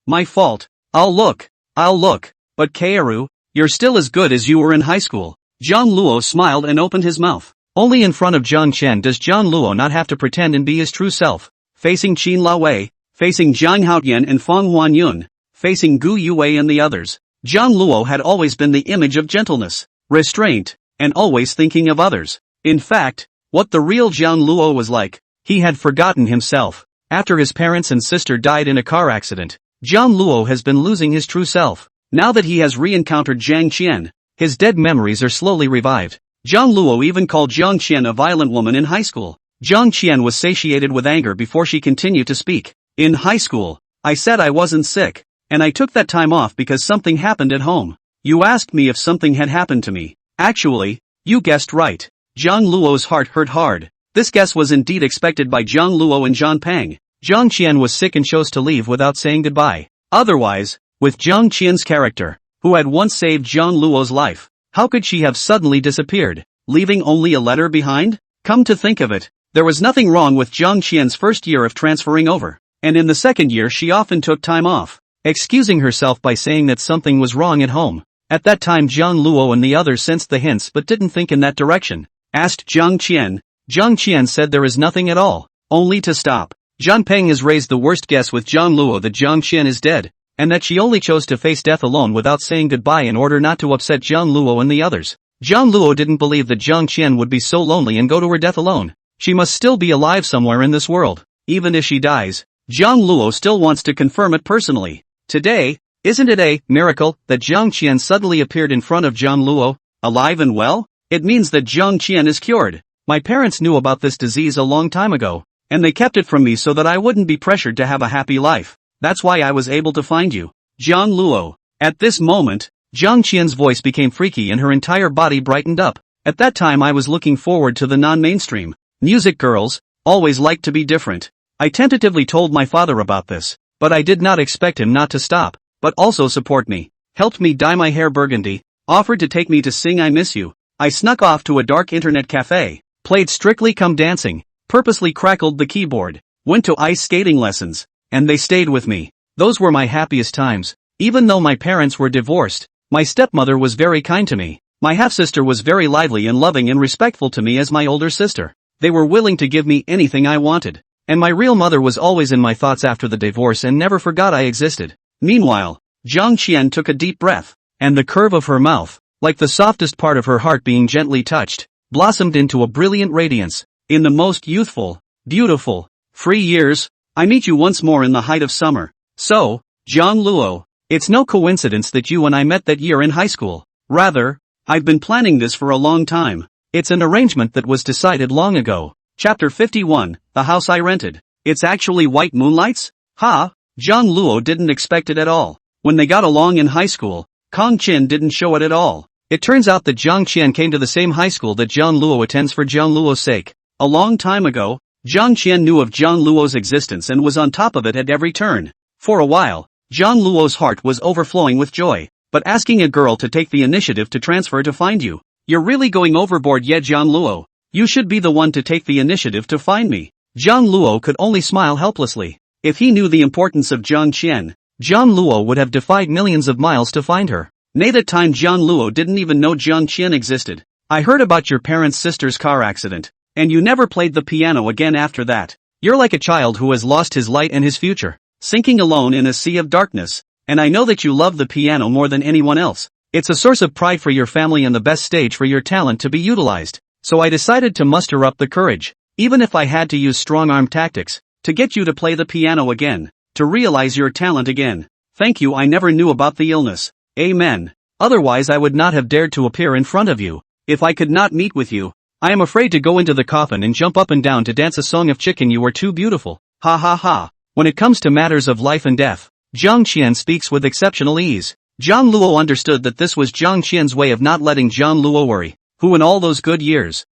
my fault. I'll look. But Kaoru, you're still as good as you were in high school. Jiang Luo smiled and opened his mouth. Only in front of Jiang Qian does Jiang Luo not have to pretend and be his true self. Facing Qin Laowei, facing Zhang Haotian and Feng Huanyun, facing Gu Yue and the others, Jiang Luo had always been the image of gentleness, restraint, and always thinking of others. In fact, what the real Jiang Luo was like, he had forgotten himself. After his parents and sister died in a car accident, Jiang Luo has been losing his true self. Now that he has re-encountered Jiang Qian, his dead memories are slowly revived. Jiang Luo even called Jiang Qian a violent woman in high school. Jiang Qian was satiated with anger before she continued to speak. In high school, I said I wasn't sick, and I took that time off because something happened at home. You asked me if something had happened to me. Actually, you guessed right. Jiang Luo's heart hurt hard. This guess was indeed expected by Jiang Luo and Zhang Peng. Jiang Qian was sick and chose to leave without saying goodbye. Otherwise, with Jiang Qian's character, who had once saved Jiang Luo's life, how could she have suddenly disappeared, leaving only a letter behind? Come to think of it, there was nothing wrong with Jiang Qian's first year of transferring over, and in the second year she often took time off, excusing herself by saying that something was wrong at home. At that time Jiang Luo and the others sensed the hints but didn't think in that direction. Asked Jiang Qian. Jiang Qian said there is nothing at all, only to stop. Zhang Peng has raised the worst guess with Jiang Luo that Jiang Qian is dead, and that she only chose to face death alone without saying goodbye in order not to upset Jiang Luo and the others. Jiang Luo didn't believe that Jiang Qian would be so lonely and go to her death alone. She must still be alive somewhere in this world. Even if she dies, Jiang Luo still wants to confirm it personally. Today, isn't it a miracle that Jiang Qian suddenly appeared in front of Jiang Luo, alive and well? It means that Jiang Qian is cured. My parents knew about this disease a long time ago, and they kept it from me so that I wouldn't be pressured to have a happy life. That's why I was able to find you. Jiang Luo. At this moment, Jiang Qian's voice became freaky and her entire body brightened up. At that time I was looking forward to the non-mainstream music girls, always like to be different. I tentatively told my father about this, but I did not expect him not to stop, but also support me, helped me dye my hair burgundy, offered to take me to sing I Miss You. I snuck off to a dark internet cafe, played Strictly Come Dancing, purposely crackled the keyboard, went to ice skating lessons, and they stayed with me. Those were my happiest times. Even though my parents were divorced, my stepmother was very kind to me. My half-sister was very lively and loving and respectful to me as my older sister. They were willing to give me anything I wanted. And my real mother was always in my thoughts after the divorce and never forgot I existed. Meanwhile, Jiang Qian took a deep breath, and the curve of her mouth, like the softest part of her heart being gently touched, blossomed into a brilliant radiance. In the most youthful, beautiful, free years, I meet you once more in the height of summer. So, Jiang Luo, it's no coincidence that you and I met that year in high school. Rather, I've been planning this for a long time. It's an arrangement that was decided long ago. Chapter 51, The House I Rented. It's actually white moonlights? Ha! Jiang Luo didn't expect it at all. When they got along in high school, Kong Qin didn't show it at all. It turns out that Jiang Qian came to the same high school that Jiang Luo attends for Jiang Luo's sake. A long time ago, Jiang Qian knew of Jiang Luo's existence and was on top of it at every turn. For a while, Jiang Luo's heart was overflowing with joy, but asking a girl to take the initiative to transfer to find you. You're really going overboard yet, Jiang Luo. You should be the one to take the initiative to find me. Jiang Luo could only smile helplessly. If he knew the importance of Jiang Qian, Jiang Luo would have defied millions of miles to find her. Nay, that time Jiang Luo didn't even know Jiang Qian existed. I heard about your parents' sister's car accident, and you never played the piano again after that. You're like a child who has lost his light and his future, sinking alone in a sea of darkness. And I know that you love the piano more than anyone else. It's a source of pride for your family and the best stage for your talent to be utilized. So I decided to muster up the courage, even if I had to use strong-arm tactics, to get you to play the piano again, to realize your talent again. Thank you. I never knew about the illness. Amen. Otherwise I would not have dared to appear in front of you. If I could not meet with you, I am afraid to go into the coffin and jump up and down to dance a song of chicken. You are too beautiful. Ha ha ha. When it comes to matters of life and death, Jiang Qian speaks with exceptional ease. Jiang Luo understood that this was Jiang Qian's way of not letting Jiang Luo worry, who in all those good years,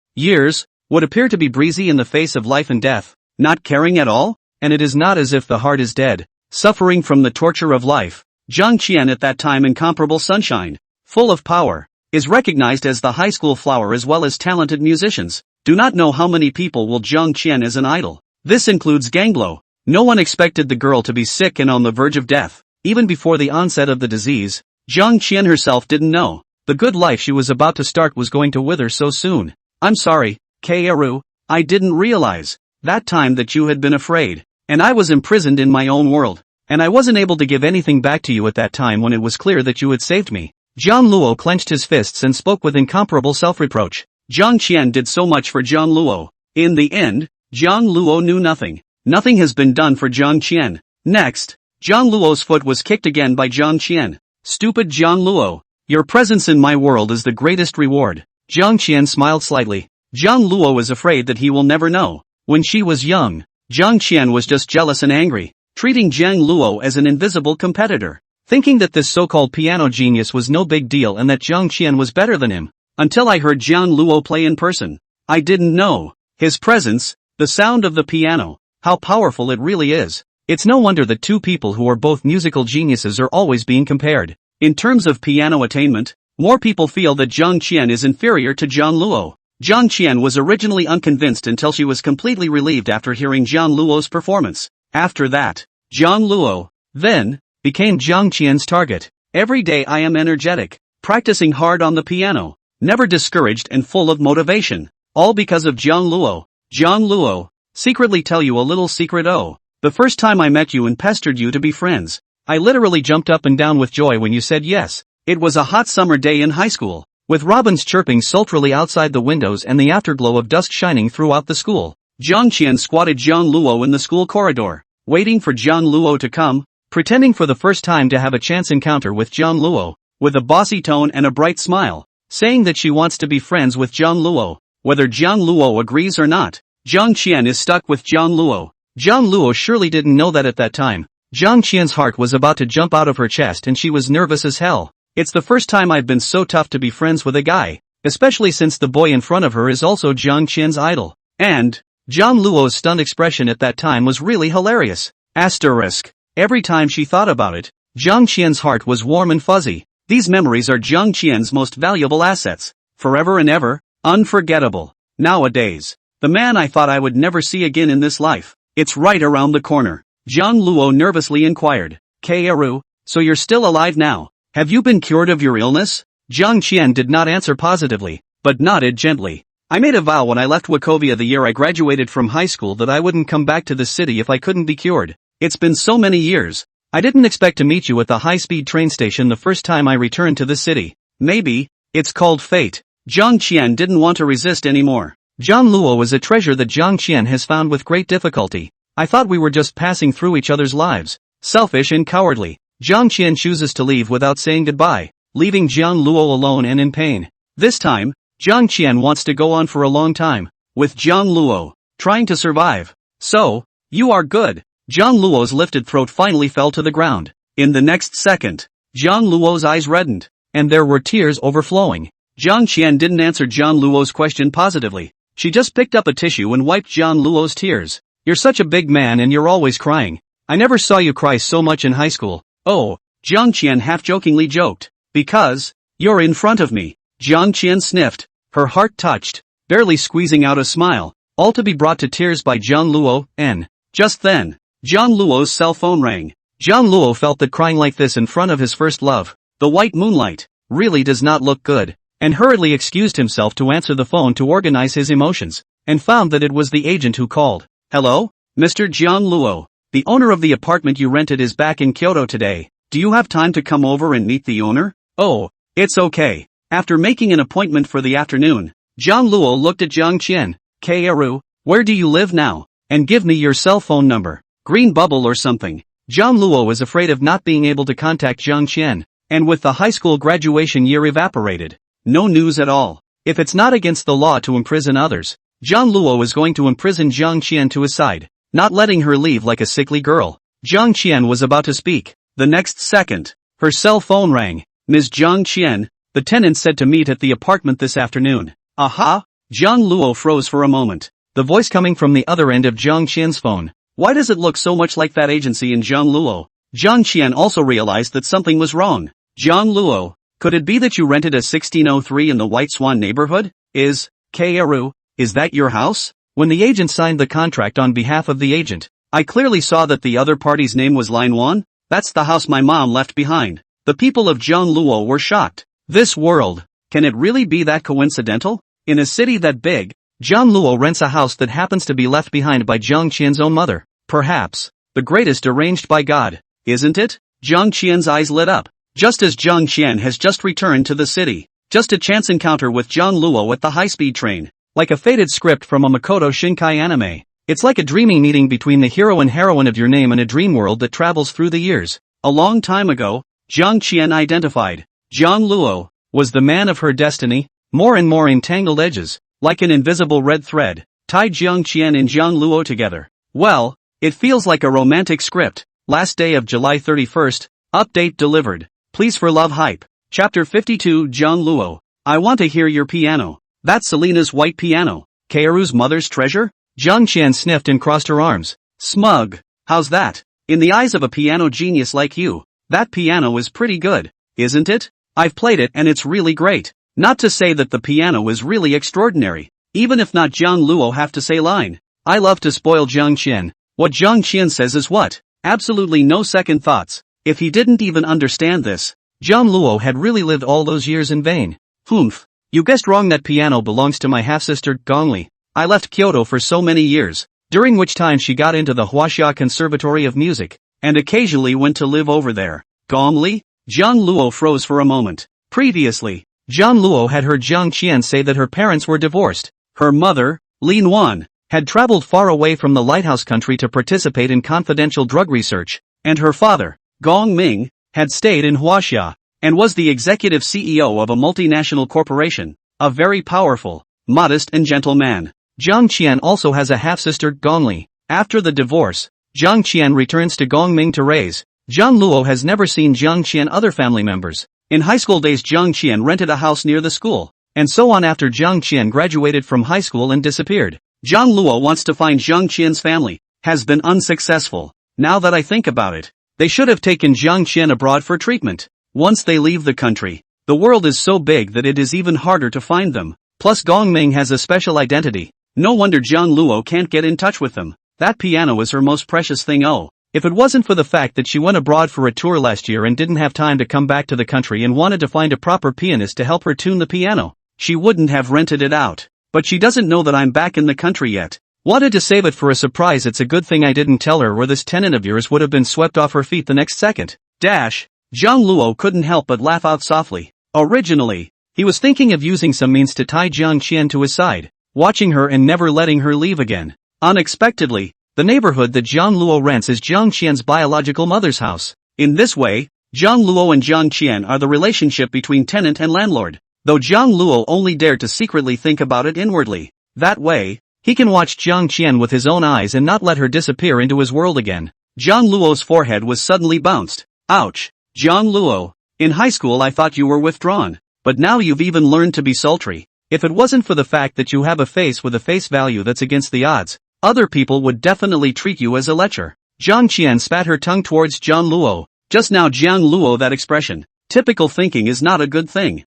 would appear to be breezy in the face of life and death, not caring at all. And it is not as if the heart is dead, suffering from the torture of life. Jiang Qian, at that time incomparable sunshine, full of power, is recognized as the high school flower as well as talented musicians. Do not know how many people will Jiang Qian as an idol. This includes Ganglo. No one expected the girl to be sick and on the verge of death. Even before the onset of the disease, Jiang Qian herself didn't know the good life she was about to start was going to wither so soon. I'm sorry, Kaoru, I didn't realize that time that you had been afraid, and I was imprisoned in my own world, and I wasn't able to give anything back to you at that time when it was clear that you had saved me. Jiang Luo clenched his fists and spoke with incomparable self-reproach. Jiang Qian did so much for Jiang Luo. In the end, Jiang Luo knew nothing. Nothing has been done for Jiang Qian. Next, Jiang Luo's foot was kicked again by Jiang Qian. Stupid Jiang Luo. Your presence in my world is the greatest reward. Jiang Qian smiled slightly. Jiang Luo is afraid that he will never know. When she was young, Jiang Qian was just jealous and angry. treating Jiang Luo as an invisible competitor, thinking that this so-called piano genius was no big deal and that Jiang Qian was better than him, until I heard Jiang Luo play in person. I didn't know. His presence, the sound of the piano, how powerful it really is. It's no wonder that two people who are both musical geniuses are always being compared. In terms of piano attainment, more people feel that Jiang Qian is inferior to Jiang Luo. Jiang Qian was originally unconvinced until she was completely relieved after hearing Jiang Luo's performance. After that, Jiang Luo, then, became Jiang Qian's target. Every day I am energetic, practicing hard on the piano, never discouraged and full of motivation. All because of Jiang Luo. Jiang Luo, secretly tell you a little secret. Oh, the first time I met you and pestered you to be friends, I literally jumped up and down with joy when you said yes. It was a hot summer day in high school, with robins chirping sultrily outside the windows and the afterglow of dusk shining throughout the school. Jiang Qian squatted Jiang Luo in the school corridor, waiting for Jiang Luo to come, pretending for the first time to have a chance encounter with Jiang Luo, with a bossy tone and a bright smile, saying that she wants to be friends with Jiang Luo, whether Jiang Luo agrees or not. Jiang Qian is stuck with Jiang Luo. Jiang Luo surely didn't know that at that time. Jiang Qian's heart was about to jump out of her chest and she was nervous as hell. It's the first time I've been so tough to be friends with a guy, especially since the boy in front of her is also Jiang Qian's idol. And Jiang Luo's stunned expression at that time was really hilarious. Asterisk. Every time she thought about it, Jiang Qian's heart was warm and fuzzy. These memories are Jiang Qian's most valuable assets. Forever and ever, unforgettable. Nowadays, the man I thought I would never see again in this life. It's right around the corner. Jiang Luo nervously inquired. Kaoru, so you're still alive now? Have you been cured of your illness? Jiang Qian did not answer positively, but nodded gently. I made a vow when I left Wachovia the year I graduated from high school that I wouldn't come back to the city if I couldn't be cured. It's been so many years. I didn't expect to meet you at the high-speed train station the first time I returned to the city. Maybe, it's called fate. Jiang Qian didn't want to resist anymore. Jiang Luo is a treasure that Jiang Qian has found with great difficulty. I thought we were just passing through each other's lives. Selfish and cowardly. Jiang Qian chooses to leave without saying goodbye, leaving Jiang Luo alone and in pain. This time, Jiang Qian wants to go on for a long time, with Jiang Luo, trying to survive. So, you are good. Jiang Luo's lifted throat finally fell to the ground. In the next second, Jiang Luo's eyes reddened, and there were tears overflowing. Jiang Qian didn't answer Jiang Luo's question positively. She just picked up a tissue and wiped Jiang Luo's tears. You're such a big man and you're always crying. I never saw you cry so much in high school. Oh, Jiang Qian half-jokingly joked. Because, you're in front of me. Jiang Qian sniffed, her heart touched, barely squeezing out a smile, all to be brought to tears by Jiang Luo, and just then, Jiang Luo's cell phone rang. Jiang Luo felt that crying like this in front of his first love, the white moonlight, really does not look good, and hurriedly excused himself to answer the phone to organize his emotions, and found that it was the agent who called. Hello, Mr. Jiang Luo. The owner of the apartment you rented is back in Kyoto today. Do you have time to come over and meet the owner? Oh, it's okay. After making an appointment for the afternoon, Jiang Luo looked at Jiang Qian. Kaoru, where do you live now? And give me your cell phone number. Green bubble or something. Jiang Luo was afraid of not being able to contact Jiang Qian, and with the high school graduation year evaporated, no news at all. If it's not against the law to imprison others, Jiang Luo was going to imprison Jiang Qian to his side, not letting her leave like a sickly girl. Jiang Qian was about to speak. The next second, her cell phone rang. Ms. Jiang Qian, the tenant said to meet at the apartment this afternoon. Aha! Jiang Luo froze for a moment, the voice coming from the other end of Jiang Qian's phone. Why does it look so much like that agency in Jiang Luo? Jiang Qian also realized that something was wrong. Jiang Luo, could it be that you rented a 1603 in the White Swan neighborhood? Kaoru, is that your house? When the agent signed the contract on behalf of the agent, I clearly saw that the other party's name was Lin Wan. That's the house my mom left behind. The people of Jiang Luo were shocked. This world, can it really be that coincidental? In a city that big, Jiang Luo rents a house that happens to be left behind by Jiang Qian's own mother. Perhaps, the greatest arranged by God, isn't it? Jiang Qian's eyes lit up. Just as Jiang Qian has just returned to the city. Just a chance encounter with Jiang Luo at the high-speed train. Like a fated script from a Makoto Shinkai anime. It's like a dreaming meeting between the hero and heroine of your name in a dream world that travels through the years. A long time ago, Jiang Qian identified. Jiang Luo was the man of her destiny. More and more entangled edges, like an invisible red thread, tied Jiang Qian and Jiang Luo together. Well, It feels like a romantic script. Last day of July 31st, update delivered. Please for love hype. Chapter 52 Jiang Luo. I want to hear your piano. That's Selena's white piano. Kaoru's mother's treasure? Jiang Qian sniffed and crossed her arms. Smug. How's that? In the eyes of a piano genius like you, that piano is pretty good, isn't it? I've played it and it's really great. Not to say that the piano is really extraordinary. Even if not, Jiang Luo have to say line. I love to spoil Jiang Qian. What Jiang Qian says is what? Absolutely no second thoughts. If he didn't even understand this, Jiang Luo had really lived all those years in vain. Humph. You guessed wrong, that piano belongs to my half-sister, Gongli. I left Kyoto for so many years, during which time she got into the Huaxia Conservatory of Music, and occasionally went to live over there. Gongli? Jiang Luo froze for a moment. Previously, Jiang Luo had heard Jiang Qian say that her parents were divorced. Her mother, Lin Wan, had traveled far away from the lighthouse country to participate in confidential drug research, and her father, Gong Ming, had stayed in Huaxia, and was the executive CEO of a multinational corporation, a very powerful, modest and gentle man. Jiang Qian also has a half-sister, Gongli. After the divorce, Jiang Qian returns to Gong Ming to raise. Jiang Luo has never seen Jiang Qian other family members. In high school days, Jiang Qian rented a house near the school, and so on. After Jiang Qian graduated from high school and disappeared, Jiang Luo wants to find Jiang Qian's family, has been unsuccessful. Now that I think about it, they should have taken Jiang Qian abroad for treatment. Once they leave the country, the world is so big that it is even harder to find them. Plus Gong Ming has a special identity. No wonder Jiang Luo can't get in touch with them. That piano is her most precious thing. Oh, if it wasn't for the fact that she went abroad for a tour last year and didn't have time to come back to the country and wanted to find a proper pianist to help her tune the piano, she wouldn't have rented it out. But she doesn't know that I'm back in the country yet. Wanted to save it for a surprise. It's a good thing I didn't tell her, or this tenant of yours would have been swept off her feet the next second. Dash. Jiang Luo couldn't help but laugh out softly. Originally, he was thinking of using some means to tie Jiang Qian to his side, watching her and never letting her leave again. Unexpectedly, the neighborhood that Jiang Luo rents is Jiang Qian's biological mother's house. In this way, Jiang Luo and Jiang Qian are the relationship between tenant and landlord, though Jiang Luo only dared to secretly think about it inwardly. That way, he can watch Jiang Qian with his own eyes and not let her disappear into his world again. Jiang Luo's forehead was suddenly bounced. Ouch. Jiang Luo, in high school I thought you were withdrawn, but now you've even learned to be sultry. If it wasn't for the fact that you have a face with a face value that's against the odds, other people would definitely treat you as a lecher. Jiang Qian spat her tongue towards Jiang Luo. Just now Jiang Luo, that expression. Typical thinking is not a good thing.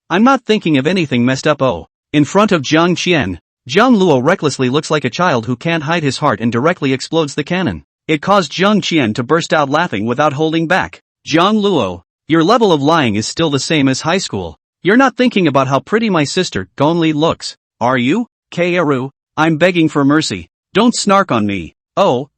I'm not thinking of anything messed up. Oh. In front of Jiang Qian, Jiang Luo recklessly looks like a child who can't hide his heart and directly explodes the cannon. It caused Jiang Qian to burst out laughing without holding back. Jiang Luo, your level of lying is still the same as high school. You're not thinking about how pretty my sister, Gongli, looks, are you? Kaoru, I'm begging for mercy. Don't snark on me. Oh.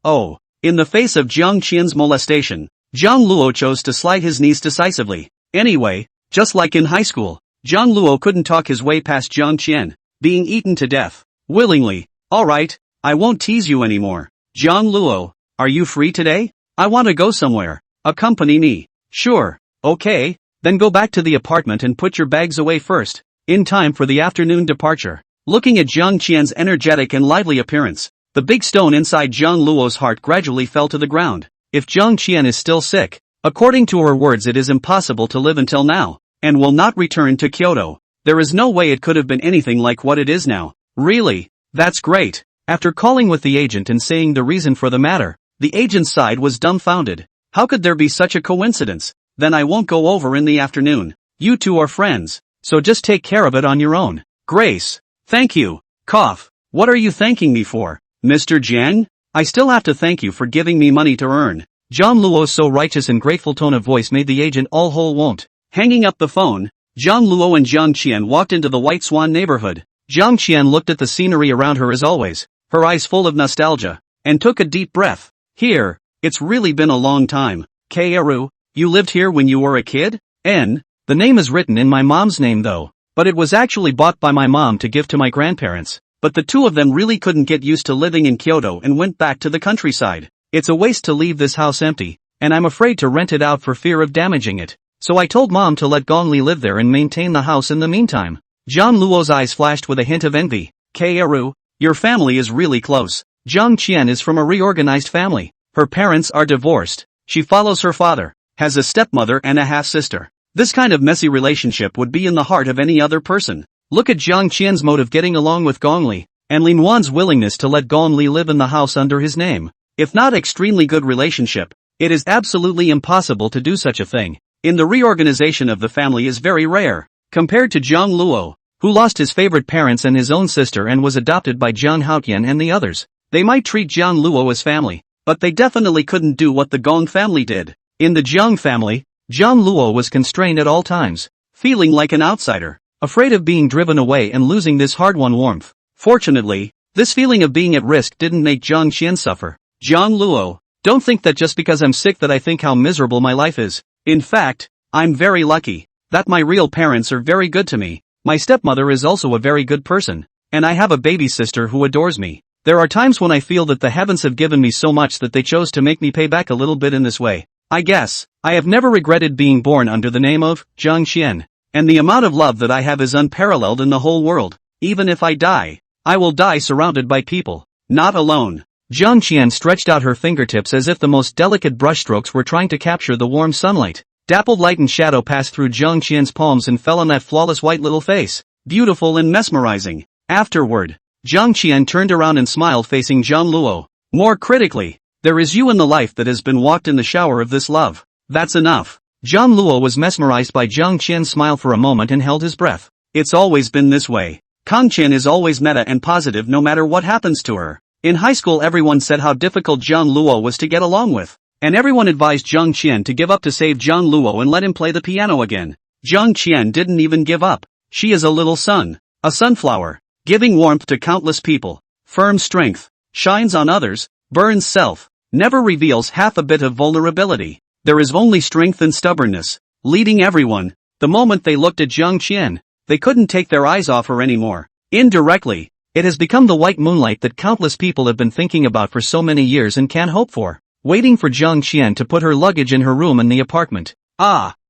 In the face of Jiang Qian's molestation, Jiang Luo chose to slide his knees decisively. Anyway, just like in high school, Jiang Luo couldn't talk his way past Jiang Qian being eaten to death. Willingly. Alright, I won't tease you anymore. Jiang Luo, are you free today? I want to go somewhere. Accompany me. Sure. Okay, then go back to the apartment and put your bags away first, in time for the afternoon departure. Looking at Jiang Qian's energetic and lively appearance, the big stone inside Jiang Luo's heart gradually fell to the ground. If Jiang Qian is still sick, according to her words, it is impossible to live until now, and will not return to Kyoto. There is no way it could have been anything like what it is now. Really? That's great. After calling with the agent and saying the reason for the matter, the agent's side was dumbfounded. How could there be such a coincidence? Then I won't go over in the afternoon. You two are friends, so just take care of it on your own. Grace. Thank you. Cough. What are you thanking me for, Mr. Jang? I still have to thank you for giving me money to earn. Jiang Luo's so righteous and grateful tone of voice made the agent all whole. Won't. Hanging up the phone, Jiang Luo and Jiang Qian walked into the White Swan neighborhood. Jiang Qian looked at the scenery around her as always, her eyes full of nostalgia, and took a deep breath. Here, it's really been a long time. Kaoru, you lived here when you were a kid? The name is written in my mom's name though, but it was actually bought by my mom to give to my grandparents. But the two of them really couldn't get used to living in Kyoto and went back to the countryside. It's a waste to leave this house empty, and I'm afraid to rent it out for fear of damaging it. So I told Mom to let Gongli live there and maintain the house in the meantime. Jiang Luo's eyes flashed with a hint of envy. Kaoru, your family is really close. Jiang Qian is from a reorganized family. Her parents are divorced. She follows her father, has a stepmother and a half-sister. This kind of messy relationship would be in the heart of any other person. Look at Jiang Qian's mode of getting along with Gong Li, and Lin Wan's willingness to let Gong Li live in the house under his name. If not extremely good relationship, it is absolutely impossible to do such a thing. In the reorganization of the family is very rare. Compared to Jiang Luo, who lost his favorite parents and his own sister and was adopted by Jiang Haotian and the others. They might treat Jiang Luo as family, but they definitely couldn't do what the Gong family did. In the Jiang family, Jiang Luo was constrained at all times, feeling like an outsider, afraid of being driven away and losing this hard-won warmth. Fortunately, this feeling of being at risk didn't make Jiang Qian suffer. Jiang Luo, don't think that just because I'm sick that I think how miserable my life is. In fact, I'm very lucky that my real parents are very good to me. My stepmother is also a very good person, and I have a baby sister who adores me. There are times when I feel that the heavens have given me so much that they chose to make me pay back a little bit in this way. I guess, I have never regretted being born under the name of Jiang Qian, and the amount of love that I have is unparalleled in the whole world. Even if I die, I will die surrounded by people, not alone. Jiang Qian stretched out her fingertips as if the most delicate brushstrokes were trying to capture the warm sunlight. Dappled light and shadow passed through Jiang Qian's palms and fell on that flawless white little face. Beautiful and mesmerizing. Afterward, Jiang Qian turned around and smiled facing Jiang Luo. More critically, there is you in the life that has been walked in the shower of this love. That's enough. Jiang Luo was mesmerized by Jiang Qian's smile for a moment and held his breath. It's always been this way. Kang Qian is always meta and positive no matter what happens to her. In high school everyone said how difficult Jiang Luo was to get along with. And everyone advised Jiang Qian to give up to save Jiang Luo and let him play the piano again. Jiang Qian didn't even give up. She is a little sun, a sunflower, giving warmth to countless people, firm strength, shines on others, burns self, never reveals half a bit of vulnerability. There is only strength and stubbornness, leading everyone. The moment they looked at Jiang Qian, they couldn't take their eyes off her anymore. Indirectly, it has become the white moonlight that countless people have been thinking about for so many years and can't hope for. Waiting for Jiang Qian to put her luggage in her room in the apartment.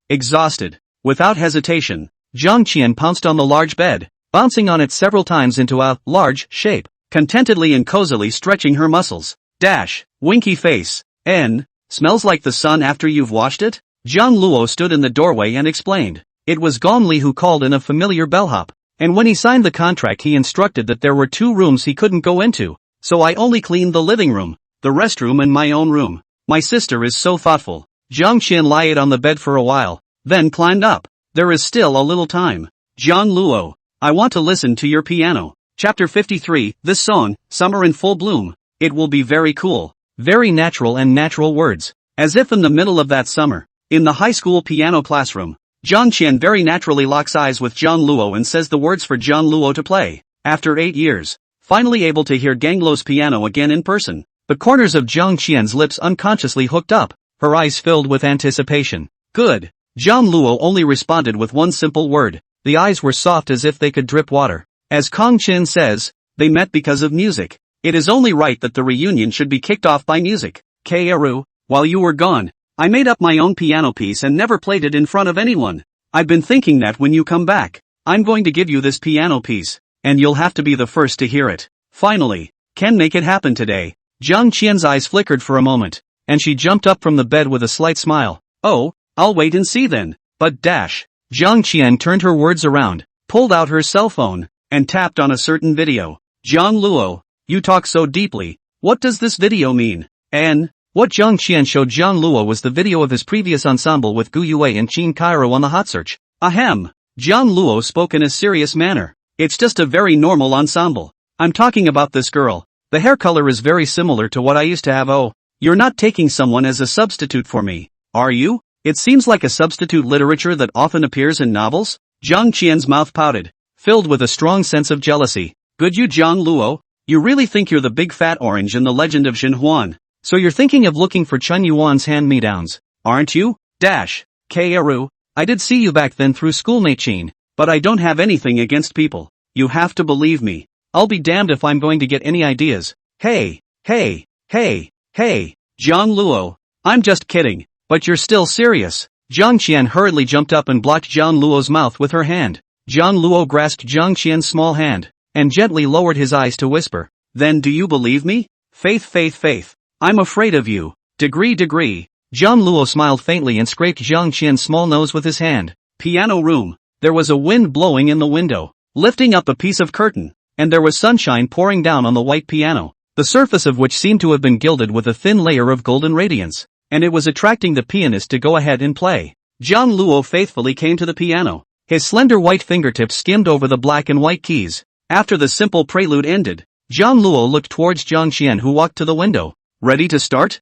Exhausted. Without hesitation, Jiang Qian pounced on the large bed, bouncing on it several times into a large shape, contentedly and cozily stretching her muscles. Winky face. Smells like the sun after you've washed it? Jiang Luo stood in the doorway and explained. It was Gong Li who called in a familiar bellhop, and when he signed the contract he instructed that there were 2 rooms he couldn't go into, so I only cleaned the living room, the restroom and my own room. My sister is so thoughtful. Jiang Qian lied on the bed for a while, then climbed up. There is still a little time. Jiang Luo, I want to listen to your piano. Chapter 53, this song, Summer in Full Bloom. It will be very cool. Very natural and natural words. As if in the middle of that summer, in the high school piano classroom, Jiang Qian very naturally locks eyes with Jiang Luo and says the words for Jiang Luo to play. After 8 years, finally able to hear Gang Luo's piano again in person. The corners of Jiang Qian's lips unconsciously hooked up, her eyes filled with anticipation. Good. Jiang Luo only responded with one simple word. The eyes were soft as if they could drip water. As Kang Qian says, they met because of music. It is only right that the reunion should be kicked off by music. Kaeru, while you were gone, I made up my own piano piece and never played it in front of anyone. I've been thinking that when you come back, I'm going to give you this piano piece, and you'll have to be the first to hear it. Finally, can make it happen today. Jiang Qian's eyes flickered for a moment, and she jumped up from the bed with a slight smile. Oh, I'll wait and see then. But Jiang Qian turned her words around, pulled out her cell phone, and tapped on a certain video. Jiang Luo, you talk so deeply. What does this video mean? And what Jiang Qian showed Jiang Luo was the video of his previous ensemble with Gu Yue and Qin Cairo on the hot search. Ahem. Jiang Luo spoke in a serious manner. It's just a very normal ensemble. I'm talking about this girl. The hair color is very similar to what I used to have. Oh, you're not taking someone as a substitute for me, are you? It seems like a substitute literature that often appears in novels. Jiang Qian's mouth pouted, filled with a strong sense of jealousy. Good you Jiang Luo, you really think you're the big fat orange in the legend of Xin Huan. So you're thinking of looking for Chen Yuan's hand-me-downs, aren't you? Kaeru, I did see you back then through schoolmate Qin, but I don't have anything against people. You have to believe me. I'll be damned if I'm going to get any ideas. Hey, Jiang Luo, I'm just kidding, but you're still serious. Jiang Qian hurriedly jumped up and blocked Jiang Luo's mouth with her hand. Jiang Luo grasped Jiang Qian's small hand, and gently lowered his eyes to whisper, then do you believe me? Faith, faith, faith. I'm afraid of you. Degree. Jiang Luo smiled faintly and scraped Jiang Shin's small nose with his hand. Piano room. There was a wind blowing in the window, lifting up a piece of curtain, and there was sunshine pouring down on the white piano, the surface of which seemed to have been gilded with a thin layer of golden radiance, and it was attracting the pianist to go ahead and play. Jiang Luo faithfully came to the piano. His slender white fingertips skimmed over the black and white keys. After the simple prelude ended, Jiang Luo looked towards Jiang Shin, who walked to the window. Ready to start?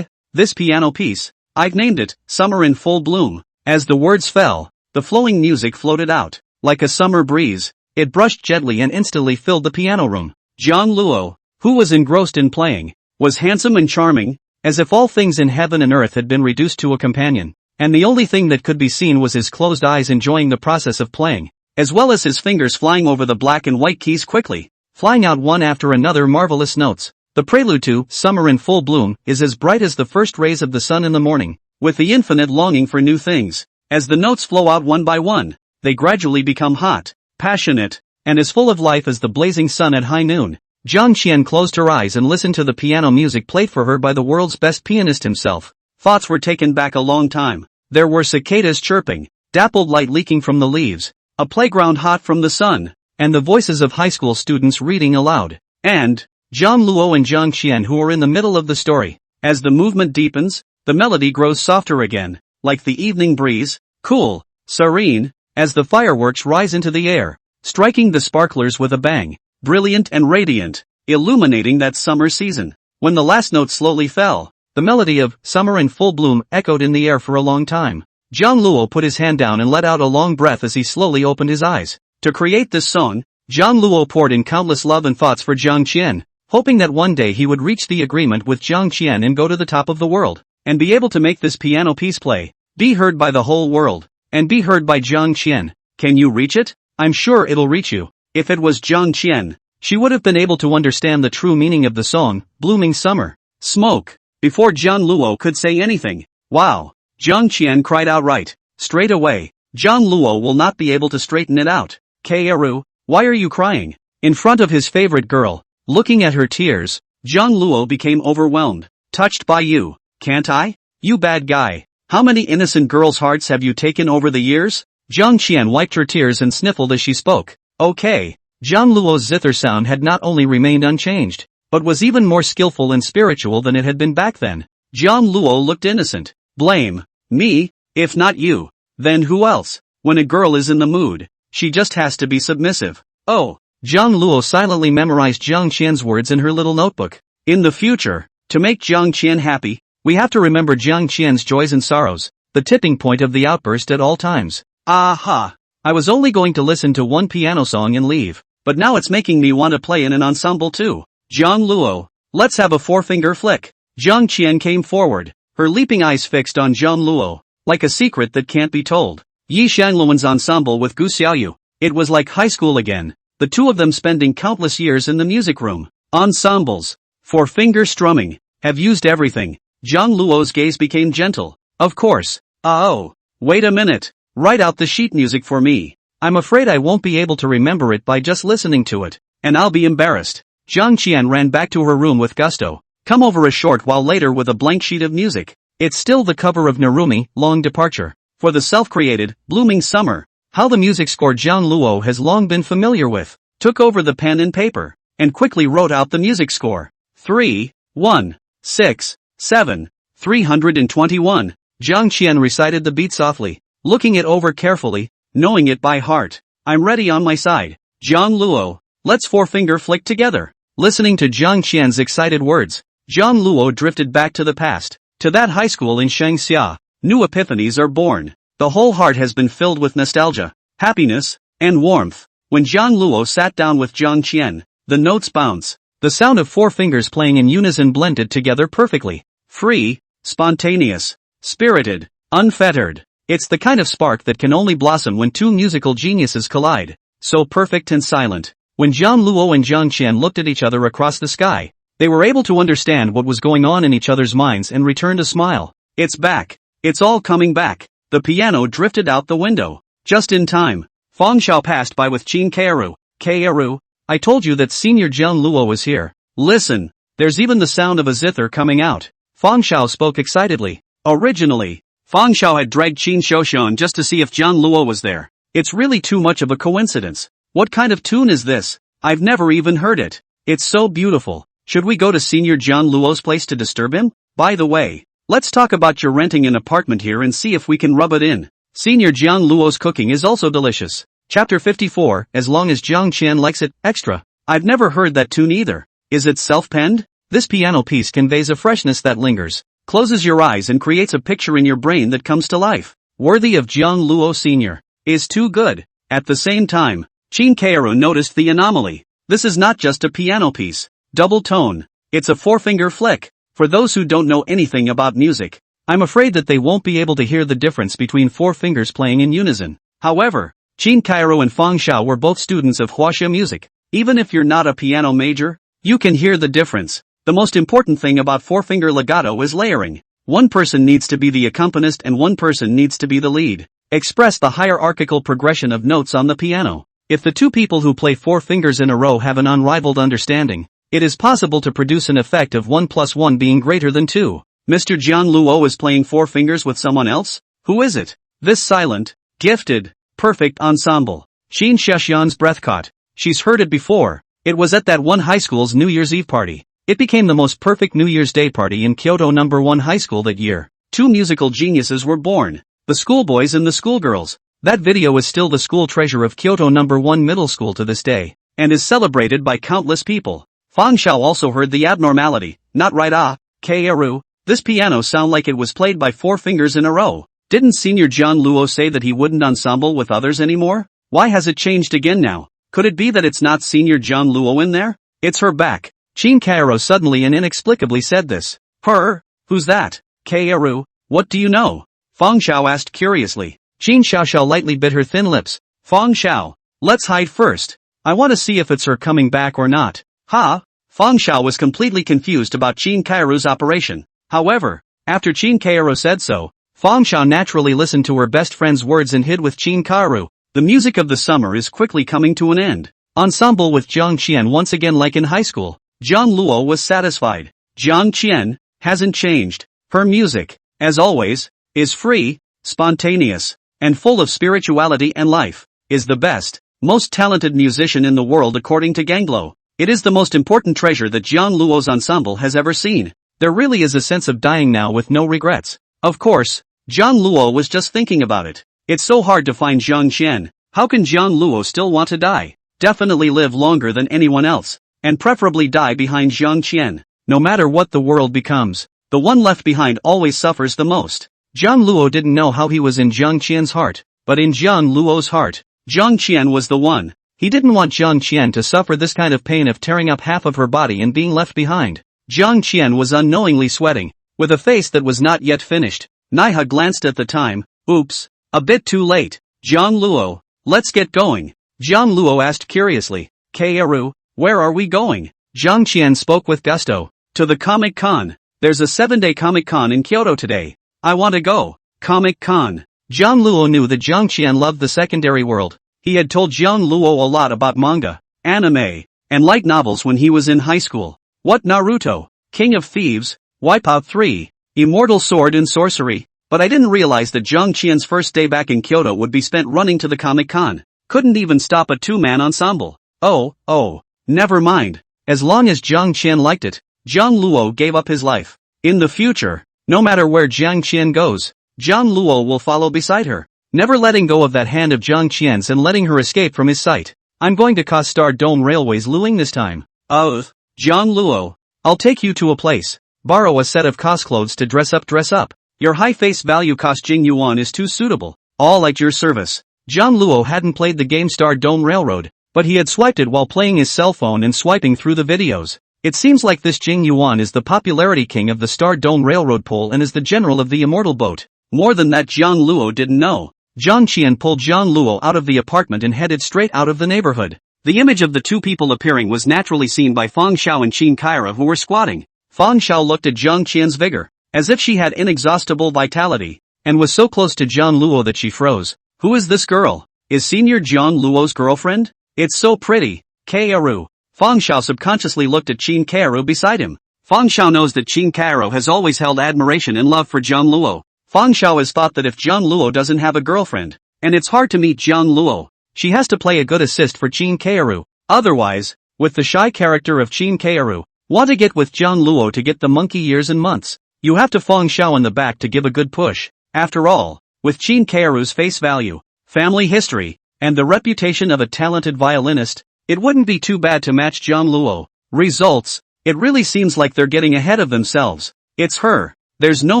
This piano piece. I've named it, Summer in Full Bloom. As the words fell, the flowing music floated out. Like a summer breeze, it brushed gently and instantly filled the piano room. Jiang Luo, who was engrossed in playing, was handsome and charming, as if all things in heaven and earth had been reduced to a companion, and the only thing that could be seen was his closed eyes enjoying the process of playing, as well as his fingers flying over the black and white keys quickly, flying out one after another marvelous notes. The prelude to Summer in Full Bloom is as bright as the first rays of the sun in the morning, with the infinite longing for new things. As the notes flow out one by one, they gradually become hot, passionate, and as full of life as the blazing sun at high noon. Jiang Shin closed her eyes and listened to the piano music played for her by the world's best pianist himself. Thoughts were taken back a long time. There were cicadas chirping, dappled light leaking from the leaves, a playground hot from the sun, and the voices of high school students reading aloud. And Jiang Luo and Jiang Shin, who are in the middle of the story. As the movement deepens, the melody grows softer again, like the evening breeze, cool, serene, as the fireworks rise into the air, striking the sparklers with a bang, brilliant and radiant, illuminating that summer season. When the last note slowly fell, the melody of Summer in Full Bloom echoed in the air for a long time. Jiang Luo put his hand down and let out a long breath as he slowly opened his eyes. To create this song, Jiang Luo poured in countless love and thoughts for Jiang Shin, hoping that one day he would reach the agreement with Jiang Shin and go to the top of the world, and be able to make this piano piece play, be heard by the whole world, and be heard by Jiang Shin. Can you reach it? I'm sure it'll reach you. If it was Jiang Shin, she would have been able to understand the true meaning of the song, Blooming Summer. Smoke. Before Jiang Luo could say anything, wow, Jiang Shin cried outright. Straight away, Jiang Luo will not be able to straighten it out. Kaoru, why are you crying? In front of his favorite girl, looking at her tears, Jiang Luo became overwhelmed. Touched by you, can't I? You bad guy. How many innocent girls' hearts have you taken over the years? Jiang Shin wiped her tears and sniffled as she spoke. Okay. Jiang Luo's zither sound had not only remained unchanged, but was even more skillful and spiritual than it had been back then. Jiang Luo looked innocent. Blame me? If not you, then who else? When a girl is in the mood, she just has to be submissive. Oh. Jiang Luo silently memorized Jiang Shin's words in her little notebook. In the future, to make Jiang Shin happy, we have to remember Jiang Shin's joys and sorrows, the tipping point of the outburst at all times. Aha! I was only going to listen to one piano song and leave, but now it's making me want to play in an ensemble too. Jiang Luo, let's have a four-finger flick. Jiang Shin came forward, her leaping eyes fixed on Jiang Luo, like a secret that can't be told. Yi Shangluan's ensemble with Gu Xiaoyu. It was like high school again. The two of them spending countless years in the music room. Ensembles, for finger strumming, have used everything. Jiang Luo's gaze became gentle. Of course. Oh, wait a minute. Write out the sheet music for me. I'm afraid I won't be able to remember it by just listening to it, and I'll be embarrassed. Jiang Qian ran back to her room with gusto. Come over a short while later with a blank sheet of music. It's still the cover of Narumi, Long Departure. For the self-created, Blooming Summer. How the music score Jiang Luo has long been familiar with. Took over the pen and paper, and quickly wrote out the music score. 3, 1, 6, 7, 321. Jiang Qian recited the beat softly, looking it over carefully, knowing it by heart. I'm ready on my side. Jiang Luo, let's four-finger flick together. Listening to Jiang Qian's excited words, Jiang Luo drifted back to the past, to that high school in Shangxia. New epiphanies are born. The whole heart has been filled with nostalgia, happiness, and warmth. When Jiang Luo sat down with Jiang Qian, the notes bounce. The sound of four fingers playing in unison blended together perfectly. Free, spontaneous, spirited, unfettered. It's the kind of spark that can only blossom when two musical geniuses collide. So perfect and silent. When Jiang Luo and Jiang Qian looked at each other across the sky, they were able to understand what was going on in each other's minds and returned a smile. It's back. It's all coming back. The piano drifted out the window. Just in time. Feng Xiao passed by with Qin Kaoru. Kaoru, I told you that Senior Jiang Luo was here. Listen, There's even the sound of a zither coming out. Fang Xiao spoke excitedly. Originally, Fang Xiao had dragged Qin Shouxuan just to see if Jiang Luo was there. It's really too much of a coincidence. What kind of tune is this? I've never even heard it. It's so beautiful. Should we go to Senior Jiang Luo's place to disturb him? By the way, let's talk about your renting an apartment here and see if we can rub it in. Senior Jiang Luo's cooking is also delicious. Chapter 54, As Long as Jiang Qian Likes It, Extra. I've never heard that tune either. Is it self-penned? This piano piece conveys a freshness that lingers, closes your eyes and creates a picture in your brain that comes to life. Worthy of Jiang Luo Sr. Is too good. At the same time, Qin Kaoru noticed the anomaly. This is not just a piano piece. Double tone. It's a four-finger flick. For those who don't know anything about music, I'm afraid that they won't be able to hear the difference between four fingers playing in unison. However, Qin Kaoru and Fang Xiao were both students of Huaxia music. Even if you're not a piano major, you can hear the difference. The most important thing about four-finger legato is layering. One person needs to be the accompanist and one person needs to be the lead. Express the hierarchical progression of notes on the piano. If the two people who play four fingers in a row have an unrivaled understanding, it is possible to produce an effect of 1 + 1 being greater than 2. Mr. Jiang Luo is playing four fingers with someone else? Who is it? This silent, gifted, perfect ensemble. Qin Shouxuan's breath caught. She's heard it before. It was at that one high school's New Year's Eve party. It became the most perfect New Year's Day party in Kyoto No. 1 high school that year. Two musical geniuses were born. The schoolboys and the schoolgirls. That video is still the school treasure of Kyoto No. 1 middle school to this day, and is celebrated by countless people. Fang Xiao also heard the abnormality. Not right, Kaoru. This piano sound like it was played by four fingers in a row. Didn't Senior Jiang Luo say that he wouldn't ensemble with others anymore? Why has it changed again now? Could it be that it's not Senior Jiang Luo in there? It's her back. Qin Kaoru suddenly and inexplicably said this. Her? Who's that? Kaoru, what do you know? Fang Xiao asked curiously. Qin Xiaoxiao lightly bit her thin lips. Fang Xiao, let's hide first. I want to see if it's her coming back or not. Ha? Fang Xiao was completely confused about Qin Kaoru's operation. However, after Qin Kaoru said so, Fang Xiao naturally listened to her best friend's words and hid with Qin Kaoru. The music of the summer is quickly coming to an end. Ensemble with Jiang Qian once again like in high school. Jiang Luo was satisfied. Jiang Qian hasn't changed. Her music, as always, is free, spontaneous, and full of spirituality and life, is the best, most talented musician in the world according to Ganglo. It is the most important treasure that Jiang Luo's ensemble has ever seen. There really is a sense of dying now with no regrets. Of course, Jiang Luo was just thinking about it. It's so hard to find Jiang Qian. How can Jiang Luo still want to die? Definitely live longer than anyone else, and preferably die behind Jiang Qian. No matter what the world becomes, the one left behind always suffers the most. Jiang Luo didn't know how he was in Jiang Qian's heart, but in Jiang Luo's heart, Jiang Qian was the one. He didn't want Jiang Qian to suffer this kind of pain of tearing up half of her body and being left behind. Jiang Qian was unknowingly sweating, with a face that was not yet finished. Naiha glanced at the time. Oops, a bit too late. Jiang Luo, let's get going. Jiang Luo asked curiously. Kaoru, where are we going? Jiang Qian spoke with gusto. To the Comic-Con. There's a 7-day Comic-Con in Kyoto today. I want to go. Comic-Con. Jiang Luo knew that Jiang Qian loved the secondary world. He had told Jiang Luo a lot about manga, anime, and light novels when he was in high school. What Naruto, King of Thieves, Wipeout 3, Immortal Sword and Sorcery. But I didn't realize that Jiang Qian's first day back in Kyoto would be spent running to the Comic-Con. Couldn't even stop a two-man ensemble. Oh, never mind. As long as Jiang Qian liked it, Jiang Luo gave up his life. In the future, no matter where Jiang Qian goes, Jiang Luo will follow beside her, never letting go of that hand of Jiang Qian's and letting her escape from his sight. I'm going to cost Star Dome Railway's Luling this time. Jiang Luo, I'll take you to a place. Borrow a set of cosclothes to dress up. Your high face value cost Jing Yuan is too suitable. All at your service. Jiang Luo hadn't played the game Star Dome Railroad, but he had swiped it while playing his cell phone and swiping through the videos. It seems like this Jing Yuan is the popularity king of the Star Dome Railroad pole and is the general of the immortal boat. More than that Jiang Luo didn't know. Jiang Qian pulled Jiang Luo out of the apartment and headed straight out of the neighborhood. The image of the two people appearing was naturally seen by Fang Xiao and Qin Kaoru who were squatting. Fang Xiao looked at Jiang Qian's vigor, as if she had inexhaustible vitality, and was so close to Jiang Luo that she froze. Who is this girl? Is Senior Jiang Luo's girlfriend? It's so pretty. Kaoru. Fang Xiao subconsciously looked at Qin Kaoru beside him. Fang Xiao knows that Qin Cairo has always held admiration and love for Jiang Luo. Fang Xiao has thought that if Jiang Luo doesn't have a girlfriend, and it's hard to meet Jiang Luo, she has to play a good assist for Qin Cairo. Otherwise, with the shy character of Qin Cairo, want to get with Jiang Luo to get the monkey years and months, you have to Fang Xiao in the back to give a good push. After all, with Qin Cairo's face value, family history, and the reputation of a talented violinist, it wouldn't be too bad to match Jiang Luo. Results, it really seems like they're getting ahead of themselves. It's her. There's no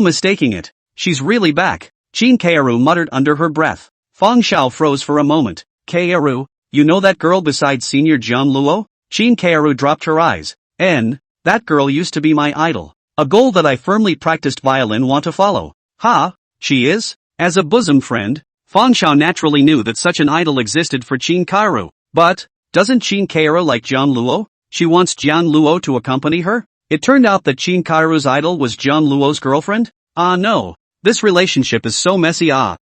mistaking it. She's really back. Qin Cairo muttered under her breath. Fang Xiao froze for a moment. Cairo, you know that girl besides senior Jiang Luo? Qin Cairo dropped her eyes. That girl used to be my idol. A goal that I firmly practiced violin want to follow. Ha, she is? As a bosom friend, Fang Xiao naturally knew that such an idol existed for Qin Cairo. But, doesn't Qin Cairo like Jiang Luo? She wants Jiang Luo to accompany her? It turned out that Qin Cairo's idol was Jiang Luo's girlfriend? Ah no. This relationship is so messy. Fang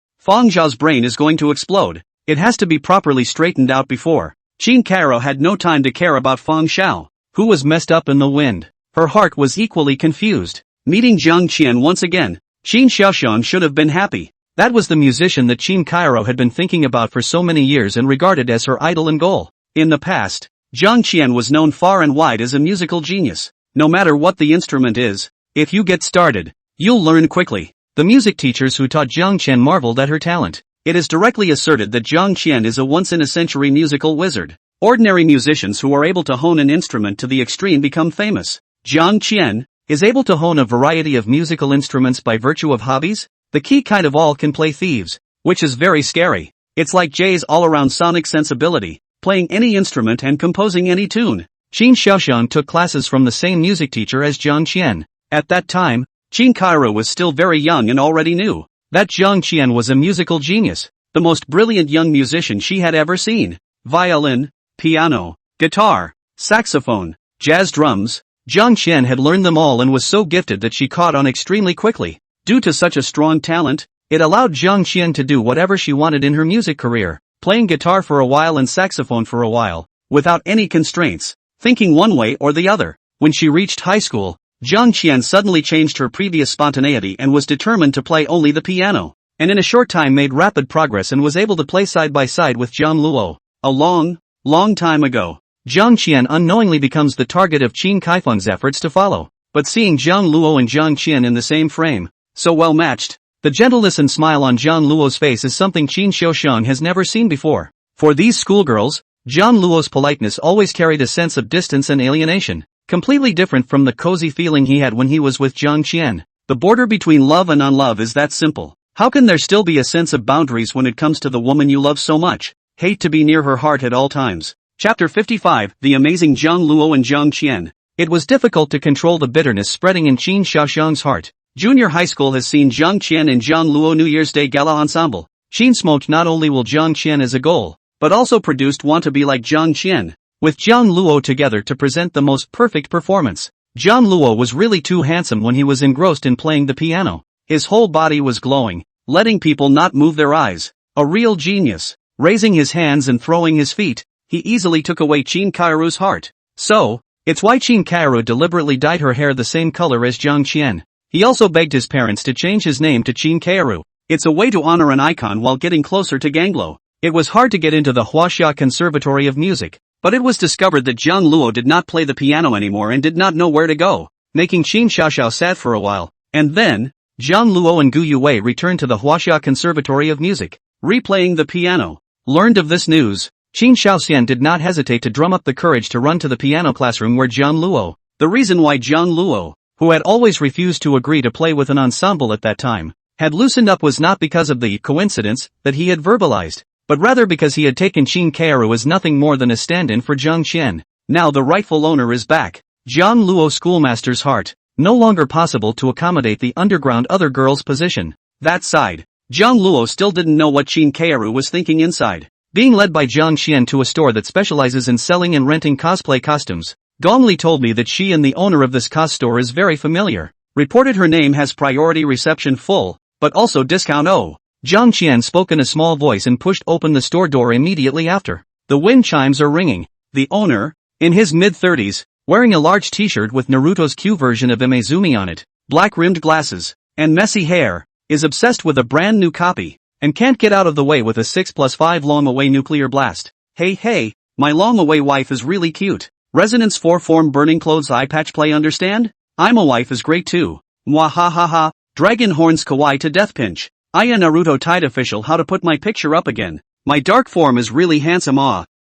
Xiao's brain is going to explode. It has to be properly straightened out before. Qin Cairo had no time to care about Fang Xiao, who was messed up in the wind. Her heart was equally confused. Meeting Jiang Qian once again, Qin Xiaoxian should have been happy. That was the musician that Qin Cairo had been thinking about for so many years and regarded as her idol and goal. In the past, Jiang Qian was known far and wide as a musical genius. No matter what the instrument is, if you get started, you'll learn quickly. The music teachers who taught Jiang Qian marveled at her talent. It is directly asserted that Jiang Qian is a once-in-a-century musical wizard. Ordinary musicians who are able to hone an instrument to the extreme become famous. Jiang Qian is able to hone a variety of musical instruments by virtue of hobbies. The key kind of all can play thieves, which is very scary. It's like Jay's all-around sonic sensibility, playing any instrument and composing any tune. Qin Xiaoxian took classes from the same music teacher as Jiang Qian. At that time, Qin Cairo was still very young and already knew that Jiang Qian was a musical genius, the most brilliant young musician she had ever seen. Violin, piano, guitar, saxophone, jazz drums, Jiang Qian had learned them all and was so gifted that she caught on extremely quickly. Due to such a strong talent, it allowed Jiang Qian to do whatever she wanted in her music career, playing guitar for a while and saxophone for a while, without any constraints, thinking one way or the other. When she reached high school, Jiang Qian suddenly changed her previous spontaneity and was determined to play only the piano, and in a short time made rapid progress and was able to play side by side with Jiang Luo. A long time ago, Jiang Qian unknowingly becomes the target of Qin Kaifeng's efforts to follow, but seeing Jiang Luo and Jiang Qian in the same frame, so well matched, the gentleness and smile on Jiang Luo's face is something Qin Xiaoxiang has never seen before. For these schoolgirls, Jiang Luo's politeness always carried a sense of distance and alienation, completely different from the cozy feeling he had when he was with Jiang Qian. The border between love and unlove is that simple. How can there still be a sense of boundaries when it comes to the woman you love so much? Hate to be near her heart at all times. Chapter 55, The Amazing Jiang Luo and Jiang Qian. It was difficult to control the bitterness spreading in Qin Xiaoxiang's heart. Junior high school has seen Jiang Qian and Jiang Luo New Year's Day Gala Ensemble. Qin smoked not only will Jiang Qian as a goal, but also produced Want to Be Like Jiang Qian, with Jiang Luo together to present the most perfect performance. Jiang Luo was really too handsome when he was engrossed in playing the piano. His whole body was glowing, letting people not move their eyes. A real genius. Raising his hands and throwing his feet, he easily took away Qin Cairo's heart. So, it's why Qin Cairo deliberately dyed her hair the same color as Jiang Qian. He also begged his parents to change his name to Qin Cairo. It's a way to honor an icon while getting closer to Ganglo. It was hard to get into the Huaxia Conservatory of Music, but it was discovered that Jiang Luo did not play the piano anymore and did not know where to go, making Qin Xiaoxiao sad for a while. And then, Jiang Luo and Gu Yue returned to the Huaxia Conservatory of Music, replaying the piano. Learned of this news, Qin Xiaoxian did not hesitate to drum up the courage to run to the piano classroom where Jiang Luo. The reason why Jiang Luo, who had always refused to agree to play with an ensemble at that time, had loosened up was not because of the coincidence that he had verbalized, but rather because he had taken Qin Cairo as nothing more than a stand-in for Jiang Qian. Now the rightful owner is back. Jiang Luo schoolmaster's heart, no longer possible to accommodate the underground other girl's position. That side, Jiang Luo still didn't know what Qin Cairo was thinking inside. Being led by Jiang Qian to a store that specializes in selling and renting cosplay costumes, Gongli told me that she and the owner of this cos store is very familiar. Reported her name has priority reception full, but also discount oh. Jiang Qian spoke in a small voice and pushed open the store door immediately after. The wind chimes are ringing. The owner, in his mid-30s, wearing a large t-shirt with Naruto's Q version of Imezumi on it, black-rimmed glasses, and messy hair, is obsessed with a brand new copy, and can't get out of the way with a 6+5 long-away nuclear blast. Hey, my long-away wife is really cute. Resonance 4 form burning clothes eye patch play understand? I'm a wife is great too. Mwahahaha, dragon horns kawaii to death pinch. Aya Naruto tide official how to put my picture up again. My dark form is really handsome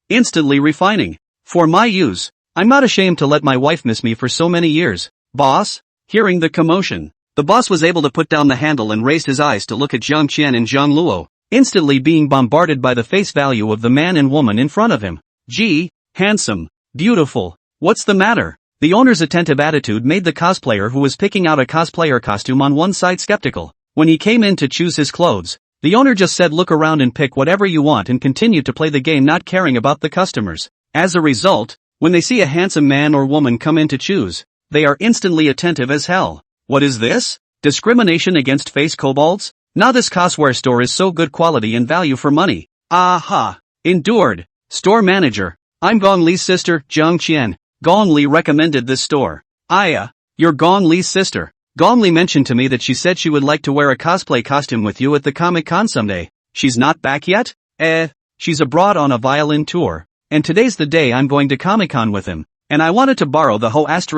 instantly refining. For my use, I'm not ashamed to let my wife miss me for so many years. Boss? Hearing the commotion, the boss was able to put down the handle and raised his eyes to look at Jiang Qian and Jiang Luo, instantly being bombarded by the face value of the man and woman in front of him. Gee, handsome. Beautiful. What's the matter? The owner's attentive attitude made the cosplayer who was picking out a cosplayer costume on one side skeptical. When he came in to choose his clothes, the owner just said look around and pick whatever you want and continued to play the game not caring about the customers. As a result, when they see a handsome man or woman come in to choose, they are instantly attentive as hell. What is this? Discrimination against face kobolds? Now this coswear store is so good quality and value for money. Aha! Endured. Store manager. I'm Gong Li's sister, Jiang Qian. Gong Li recommended this store. Aya, you're Gong Li's sister. Gong Li mentioned to me that she said she would like to wear a cosplay costume with you at the Comic-Con someday. She's not back yet? She's abroad on a violin tour. And today's the day I'm going to Comic-Con with him. And I wanted to borrow the ho etsu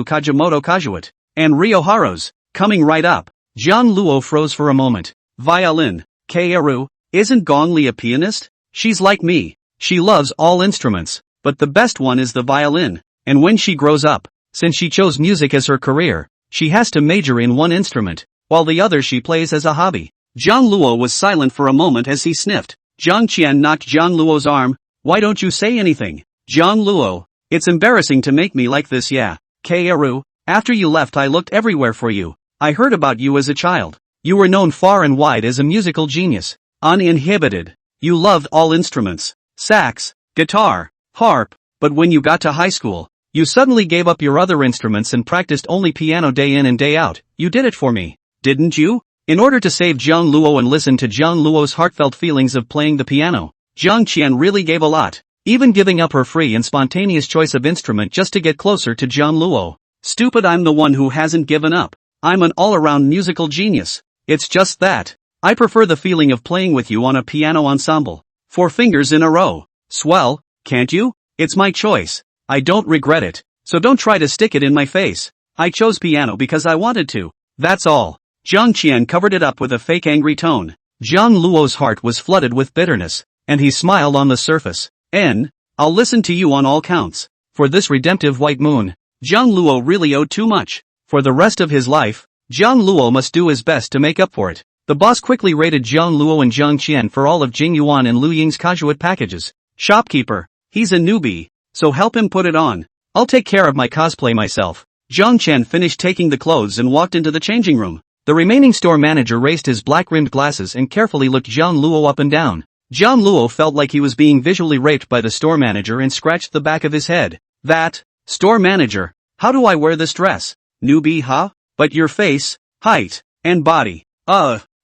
Kajimoto Kajuit. And Ryo Haru's. Coming right up. Jiang Luo froze for a moment. Violin. Kaeru, isn't Gong Li a pianist? She's like me. She loves all instruments, but the best one is the violin, and when she grows up, since she chose music as her career, she has to major in one instrument, while the other she plays as a hobby. Jiang Luo was silent for a moment as he sniffed. Jiang Qian knocked Jiang Luo's arm. Why don't you say anything? Jiang Luo, it's embarrassing to make me like this yeah. Kaeru, after you left I looked everywhere for you. I heard about you as a child. You were known far and wide as a musical genius. Uninhibited. You loved all instruments. Sax, guitar, harp, but when you got to high school, you suddenly gave up your other instruments and practiced only piano day in and day out. You did it for me, didn't you? In order to save Jiang Luo and listen to Jiang Luo's heartfelt feelings of playing the piano, Jiang Qian really gave a lot, even giving up her free and spontaneous choice of instrument just to get closer to Jiang Luo. Stupid, I'm the one who hasn't given up. I'm an all-around musical genius. It's just that I prefer the feeling of playing with you on a piano ensemble. 4 fingers in a row. Swell, can't you? It's my choice. I don't regret it, so don't try to stick it in my face. I chose piano because I wanted to. That's all. Jiang Qian covered it up with a fake angry tone. Jiang Luo's heart was flooded with bitterness, and he smiled on the surface. I'll listen to you on all counts. For this redemptive white moon, Jiang Luo really owed too much. For the rest of his life, Jiang Luo must do his best to make up for it. The boss quickly rated Jiang Luo and Jiang Qian for all of Jing Yuan and Liu Ying's Kajuit packages. Shopkeeper, he's a newbie, so help him put it on. I'll take care of my cosplay myself. Jiang Qian finished taking the clothes and walked into the changing room. The remaining store manager raised his black-rimmed glasses and carefully looked Jiang Luo up and down. Jiang Luo felt like he was being visually raped by the store manager and scratched the back of his head. That, store manager, how do I wear this dress? Newbie huh? But your face, height, and body.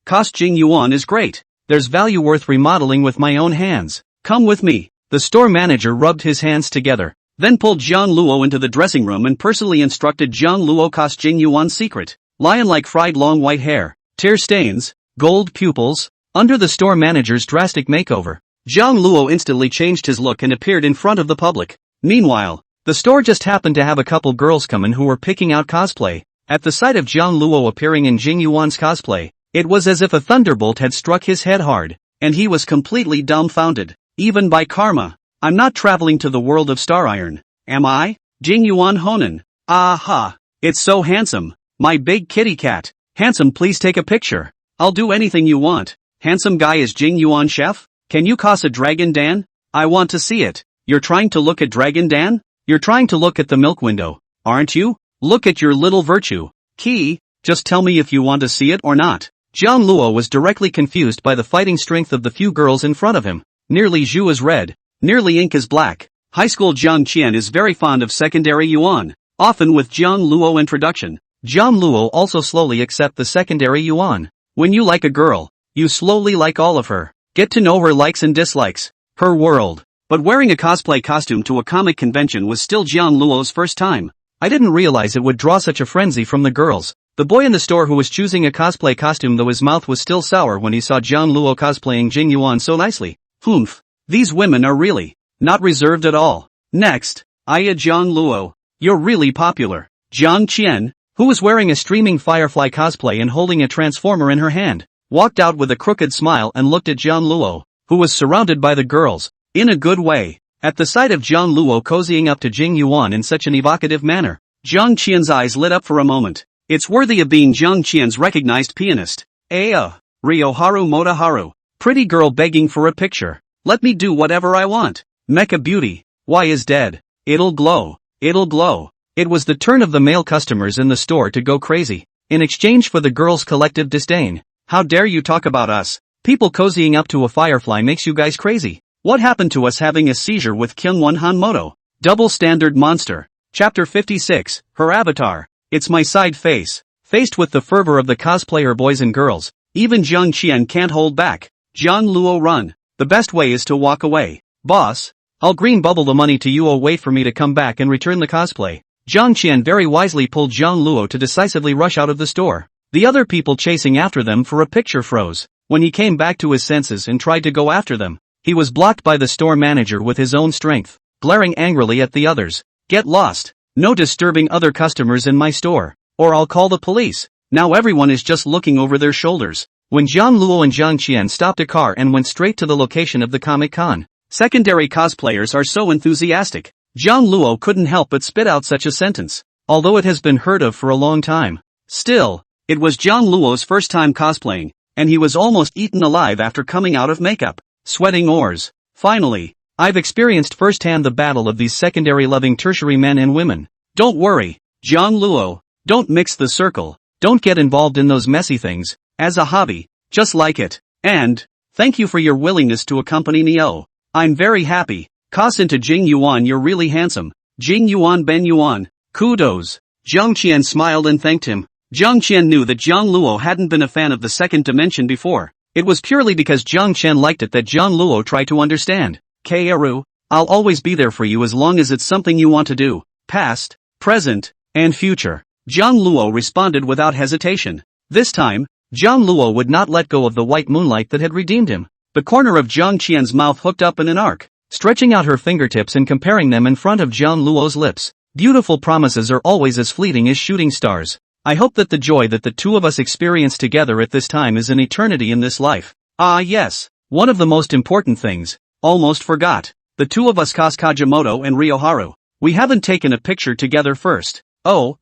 Cost Jing Yuan is great. There's value worth remodeling with my own hands. Come with me. The store manager rubbed his hands together, then pulled Jiang Luo into the dressing room and personally instructed Jiang Luo cost Jing Yuan's secret. Lion-like fried long white hair, tear stains, gold pupils. Under the store manager's drastic makeover, Jiang Luo instantly changed his look and appeared in front of the public. Meanwhile, the store just happened to have a couple girls come in who were picking out cosplay. At the sight of Jiang Luo appearing in Jing Yuan's cosplay, it was as if a thunderbolt had struck his head hard, and he was completely dumbfounded. Even by karma, I'm not traveling to the world of Star Iron, am I? Jing Yuan Honen. Aha! It's so handsome, my big kitty cat. Handsome, please take a picture. I'll do anything you want. Handsome guy is Jing Yuan chef? Can you cos a Dragon Dan? I want to see it. You're trying to look at Dragon Dan? You're trying to look at the milk window, aren't you? Look at your little virtue. Key, just tell me if you want to see it or not. Jiang Luo was directly confused by the fighting strength of the few girls in front of him. Nearly Zhu is red, nearly ink is black. High school Jiang Qian is very fond of secondary Yuan, often with Jiang Luo introduction. Jiang Luo also slowly accept the secondary Yuan. When you like a girl, you slowly like all of her. Get to know her likes and dislikes, her world. But wearing a cosplay costume to a comic convention was still Jiang Luo's first time. I didn't realize it would draw such a frenzy from the girls. The boy in the store who was choosing a cosplay costume, though his mouth was still sour when he saw Jiang Luo cosplaying Jing Yuan so nicely. Humph. These women are really not reserved at all. Next, Aya Jiang Luo. You're really popular. Jiang Qian, who was wearing a streaming firefly cosplay and holding a transformer in her hand, walked out with a crooked smile and looked at Jiang Luo, who was surrounded by the girls, in a good way. At the sight of Jiang Luo cozying up to Jing Yuan in such an evocative manner, Jiang Qian's eyes lit up for a moment. It's worthy of being Jiang Qian's recognized pianist. Ryoharu Motoharu. Pretty girl begging for a picture. Let me do whatever I want. Mecha beauty. Why is dead? It'll glow. It'll glow. It was the turn of the male customers in the store to go crazy, in exchange for the girls' collective disdain. How dare you talk about us? People cozying up to a firefly makes you guys crazy. What happened to us having a seizure with Kyungwon Hanmoto? Double standard monster. Chapter 56, her avatar. It's my side face. Faced with the fervor of the cosplayer boys and girls, even Jiang Qian can't hold back. Jiang Luo, run. The best way is to walk away. Boss, I'll green bubble the money to you. Oh, wait for me to come back and return the cosplay. Jiang Qian very wisely pulled Jiang Luo to decisively rush out of the store. The other people chasing after them for a picture froze. When he came back to his senses and tried to go after them, he was blocked by the store manager with his own strength, glaring angrily at the others. Get lost. No disturbing other customers in my store, or I'll call the police. Now everyone is just looking over their shoulders. When Jiang Luo and Jiang Qian stopped a car and went straight to the location of the Comic-Con, secondary cosplayers are so enthusiastic. Jiang Luo couldn't help but spit out such a sentence, although it has been heard of for a long time. Still, it was Jiang Luo's first time cosplaying, and he was almost eaten alive after coming out of makeup, sweating oars. Finally, I've experienced firsthand the battle of these secondary-loving tertiary men and women. Don't worry, Jiang Luo, don't mix the circle, don't get involved in those messy things, as a hobby, just like it. And, thank you for your willingness to accompany me. Oh, I'm very happy. Toss into Jing Yuan, you're really handsome. Jing Yuan Ben Yuan, kudos. Jiang Qian smiled and thanked him. Jiang Qian knew that Jiang Luo hadn't been a fan of the second dimension before. It was purely because Jiang Qian liked it that Jiang Luo tried to understand. Kaoru, I'll always be there for you as long as it's something you want to do, past, present, and future. Jiang Luo responded without hesitation. This time, Jiang Luo would not let go of the white moonlight that had redeemed him. The corner of Jiang Qian's mouth hooked up in an arc, stretching out her fingertips and comparing them in front of Jiang Luo's lips. Beautiful promises are always as fleeting as shooting stars. I hope that the joy that the two of us experience together at this time is an eternity in this life. Ah yes, one of the most important things. Almost forgot. The two of us, Kajimoto and Ryoharu. We haven't taken a picture together first. Oh.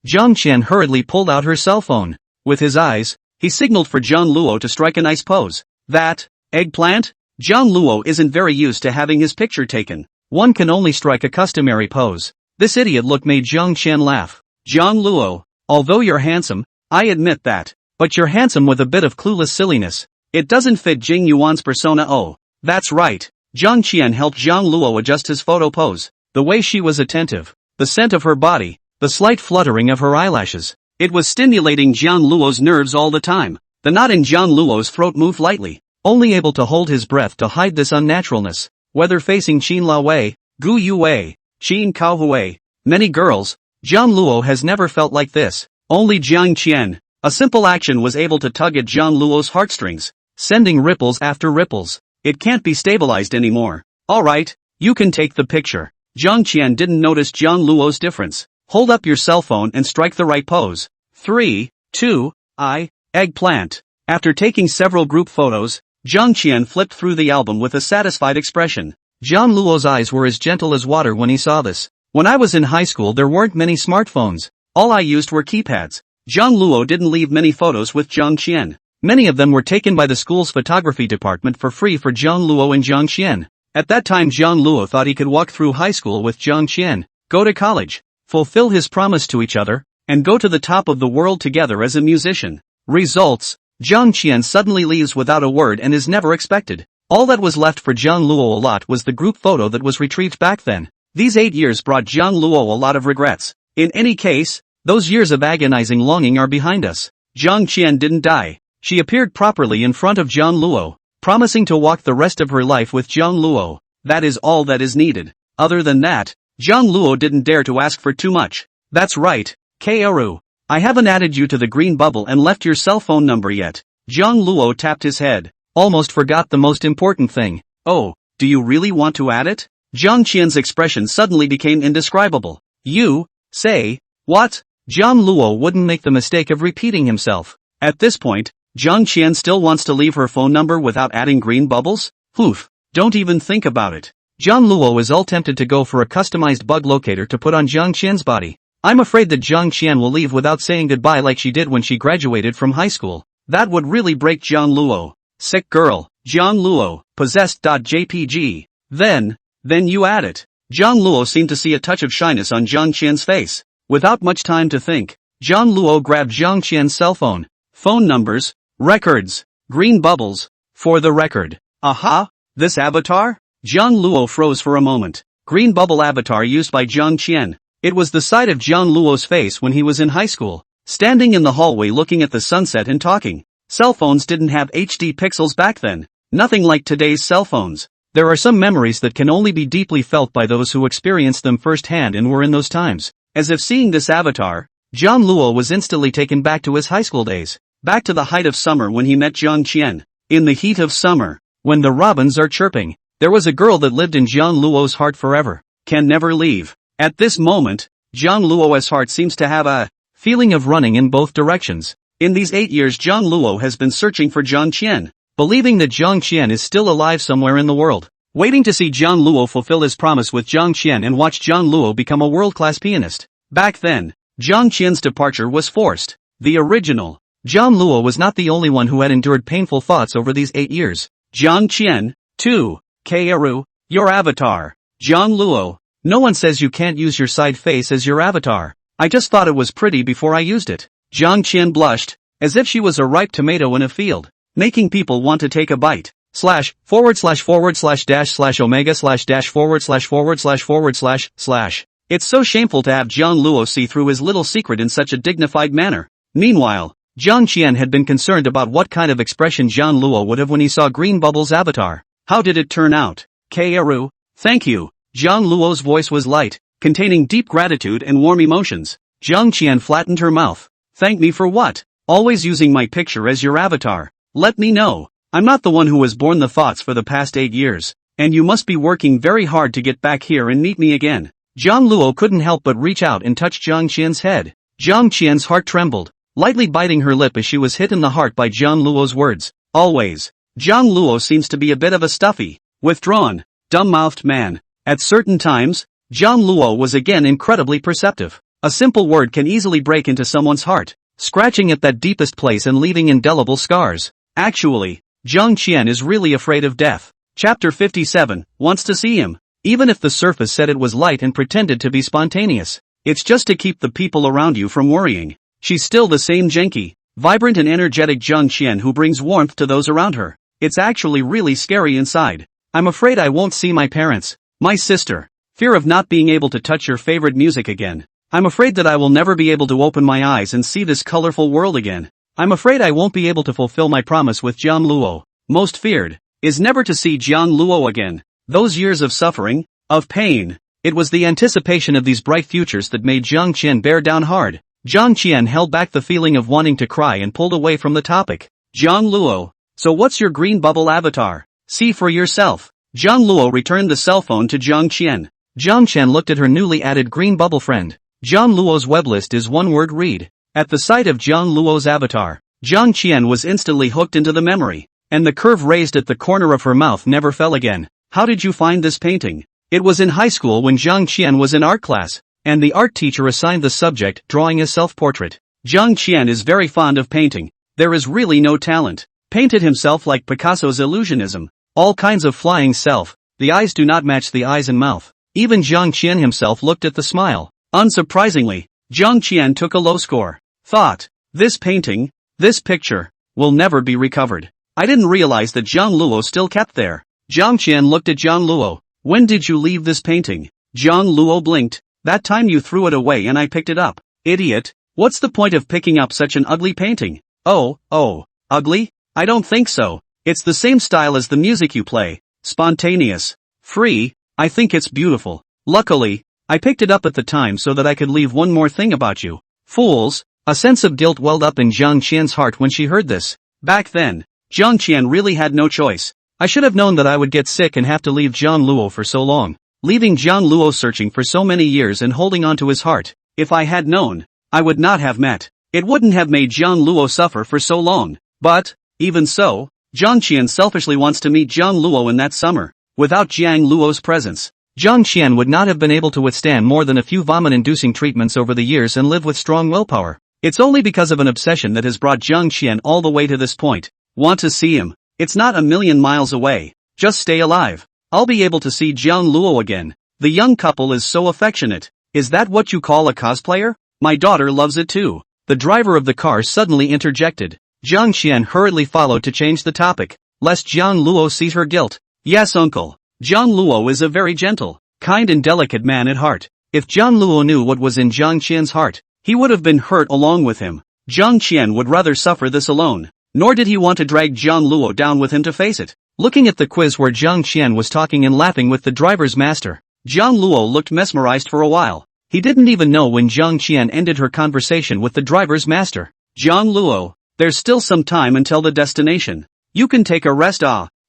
Jiang Qian hurriedly pulled out her cell phone. With his eyes, he signaled for Jiang Luo to strike a nice pose. That, eggplant? Jiang Luo isn't very used to having his picture taken. One can only strike a customary pose. This idiot look made Jiang Qian laugh. Jiang Luo, although you're handsome, I admit that. But you're handsome with a bit of clueless silliness. It doesn't fit Jing Yuan's persona. Oh. That's right. Jiang Qian helped Jiang Luo adjust his photo pose. The way she was attentive, the scent of her body, the slight fluttering of her eyelashes. It was stimulating Jiang Luo's nerves all the time. The knot in Jiang Luo's throat moved lightly, only able to hold his breath to hide this unnaturalness. Whether facing Qin Laowei, Gu Yuwei, Qin Kaohui, many girls, Jiang Luo has never felt like this. Only Jiang Qian, a simple action was able to tug at Jiang Luo's heartstrings, sending ripples after ripples. It can't be stabilized anymore. Alright, you can take the picture. Jiang Qian didn't notice Jiang Luo's difference. Hold up your cell phone and strike the right pose. 3, 2, eggplant. After taking several group photos, Jiang Qian flipped through the album with a satisfied expression. Jiang Luo's eyes were as gentle as water when he saw this. When I was in high school there weren't many smartphones. All I used were keypads. Jiang Luo didn't leave many photos with Jiang Qian. Many of them were taken by the school's photography department for free for Jiang Luo and Jiang Qian. At that time Jiang Luo thought he could walk through high school with Jiang Qian, go to college, fulfill his promise to each other, and go to the top of the world together as a musician. Results: Jiang Qian suddenly leaves without a word and is never expected. All that was left for Jiang Luo a lot was the group photo that was retrieved back then. These 8 years brought Jiang Luo a lot of regrets. In any case, those years of agonizing longing are behind us. Jiang Qian didn't die. She appeared properly in front of Jiang Luo, promising to walk the rest of her life with Jiang Luo. That is all that is needed. Other than that, Jiang Luo didn't dare to ask for too much. That's right, Kaoru. I haven't added you to the green bubble and left your cell phone number yet. Jiang Luo tapped his head. Almost forgot the most important thing. Oh, do you really want to add it? Jiang Qian's expression suddenly became indescribable. You say, what? Jiang Luo wouldn't make the mistake of repeating himself. At this point, Jiang Qian still wants to leave her phone number without adding green bubbles? Oof, don't even think about it. Jiang Luo is all tempted to go for a customized bug locator to put on Jiang Qian's body. I'm afraid that Jiang Qian will leave without saying goodbye like she did when she graduated from high school. That would really break Jiang Luo. Sick girl, Jiang Luo, possessed.jpg. Then you add it. Jiang Luo seemed to see a touch of shyness on Jiang Qian's face. Without much time to think, Jiang Luo grabbed Jiang Qian's cell phone. Phone numbers, records, green bubbles, for the record. Aha, this avatar? Jiang Luo froze for a moment. Green bubble avatar used by Jiang Qian. It was the side of Jiang Luo's face when he was in high school, standing in the hallway looking at the sunset and talking. Cell phones didn't have HD pixels back then. Nothing like today's cell phones. There are some memories that can only be deeply felt by those who experienced them firsthand and were in those times. As if seeing this avatar, Jiang Luo was instantly taken back to his high school days, back to the height of summer when he met Jiang Qian. In the heat of summer, when the robins are chirping, there was a girl that lived in Jiang Luo's heart forever, can never leave. At this moment, Jiang Luo's heart seems to have a feeling of running in both directions. In these 8 years Jiang Luo has been searching for Jiang Qian, believing that Jiang Qian is still alive somewhere in the world, waiting to see Jiang Luo fulfill his promise with Jiang Qian and watch Jiang Luo become a world-class pianist. Back then, Jiang Qian's departure was forced. The original Jiang Luo was not the only one who had endured painful thoughts over these 8 years. Jiang Qian, too. Kaoru, your avatar. Jiang Luo, no one says you can't use your side face as your avatar. I just thought it was pretty before I used it. Jiang Qian blushed, as if she was a ripe tomato in a field, making people want to take a bite. ///omega/dash///. It's so shameful to have Jiang Luo see through his little secret in such a dignified manner. Meanwhile, Jiang Qian had been concerned about what kind of expression Jiang Luo would have when he saw Green Bubble's avatar. How did it turn out? Kaoru, thank you. Jiang Luo's voice was light, containing deep gratitude and warm emotions. Jiang Qian flattened her mouth. Thank me for what? Always using my picture as your avatar. Let me know. I'm not the one who was born the thoughts for the past 8 years, and you must be working very hard to get back here and meet me again. Jiang Luo couldn't help but reach out and touch Jiang Qian's head. Jiang Qian's heart trembled, lightly biting her lip as she was hit in the heart by Jiang Luo's words. Always. Jiang Luo seems to be a bit of a stuffy, withdrawn, dumb-mouthed man. At certain times, Jiang Luo was again incredibly perceptive. A simple word can easily break into someone's heart, scratching at that deepest place and leaving indelible scars. Actually, Jiang Qian is really afraid of death. Chapter 57, wants to see him. Even if the surface said it was light and pretended to be spontaneous, it's just to keep the people around you from worrying. She's still the same janky, vibrant and energetic Jiang Qian who brings warmth to those around her. It's actually really scary inside. I'm afraid I won't see my parents, my sister. Fear of not being able to touch your favorite music again. I'm afraid that I will never be able to open my eyes and see this colorful world again. I'm afraid I won't be able to fulfill my promise with Jiang Luo. Most feared is never to see Jiang Luo again. Those years of suffering, of pain. It was the anticipation of these bright futures that made Jiang Qian bear down hard. Jiang Qian held back the feeling of wanting to cry and pulled away from the topic. Jiang Luo, so what's your green bubble avatar? See for yourself. Jiang Luo returned the cell phone to Jiang Qian. Jiang Qian looked at her newly added green bubble friend. Jiang Luo's web list is one word read. At the sight of Jiang Luo's avatar, Jiang Qian was instantly hooked into the memory, and the curve raised at the corner of her mouth never fell again. How did you find this painting? It was in high school when Jiang Qian was in art class, and the art teacher assigned the subject drawing a self-portrait. Jiang Qian is very fond of painting. There is really no talent. Painted himself like Picasso's illusionism. All kinds of flying self. The eyes do not match the eyes and mouth. Even Jiang Qian himself looked at the smile. Unsurprisingly, Jiang Qian took a low score. Thought, this painting, this picture, will never be recovered. I didn't realize that Jiang Luo still kept there. Jiang Qian looked at Jiang Luo. When did you leave this painting? Jiang Luo blinked. That time you threw it away and I picked it up. Idiot. What's the point of picking up such an ugly painting? Oh, ugly? I don't think so. It's the same style as the music you play. Spontaneous. Free? I think it's beautiful. Luckily, I picked it up at the time so that I could leave one more thing about you. Fools! A sense of guilt welled up in Jiang Qian's heart when she heard this. Back then, Jiang Qian really had no choice. I should have known that I would get sick and have to leave Jiang Luo for so long. Leaving Jiang Luo searching for so many years and holding on to his heart. If I had known, I would not have met. It wouldn't have made Jiang Luo suffer for so long. But, even so, Jiang Qian selfishly wants to meet Jiang Luo in that summer. Without Jiang Luo's presence, Jiang Qian would not have been able to withstand more than a few vomit-inducing treatments over the years and live with strong willpower. It's only because of an obsession that has brought Jiang Qian all the way to this point. Want to see him? It's not a million miles away. Just stay alive. I'll be able to see Jiang Luo again. The young couple is so affectionate. Is that what you call a cosplayer? My daughter loves it too. The driver of the car suddenly interjected. Jiang Qian hurriedly followed to change the topic, lest Jiang Luo sees her guilt. Yes, uncle. Jiang Luo is a very gentle, kind and delicate man at heart. If Jiang Luo knew what was in Jiang Qian's heart, he would have been hurt along with him. Jiang Qian would rather suffer this alone. Nor did he want to drag Jiang Luo down with him to face it. Looking at the quiz where Jiang Qian was talking and laughing with the driver's master, Jiang Luo looked mesmerized for a while. He didn't even know when Jiang Qian ended her conversation with the driver's master. Jiang Luo, there's still some time until the destination. You can take a rest.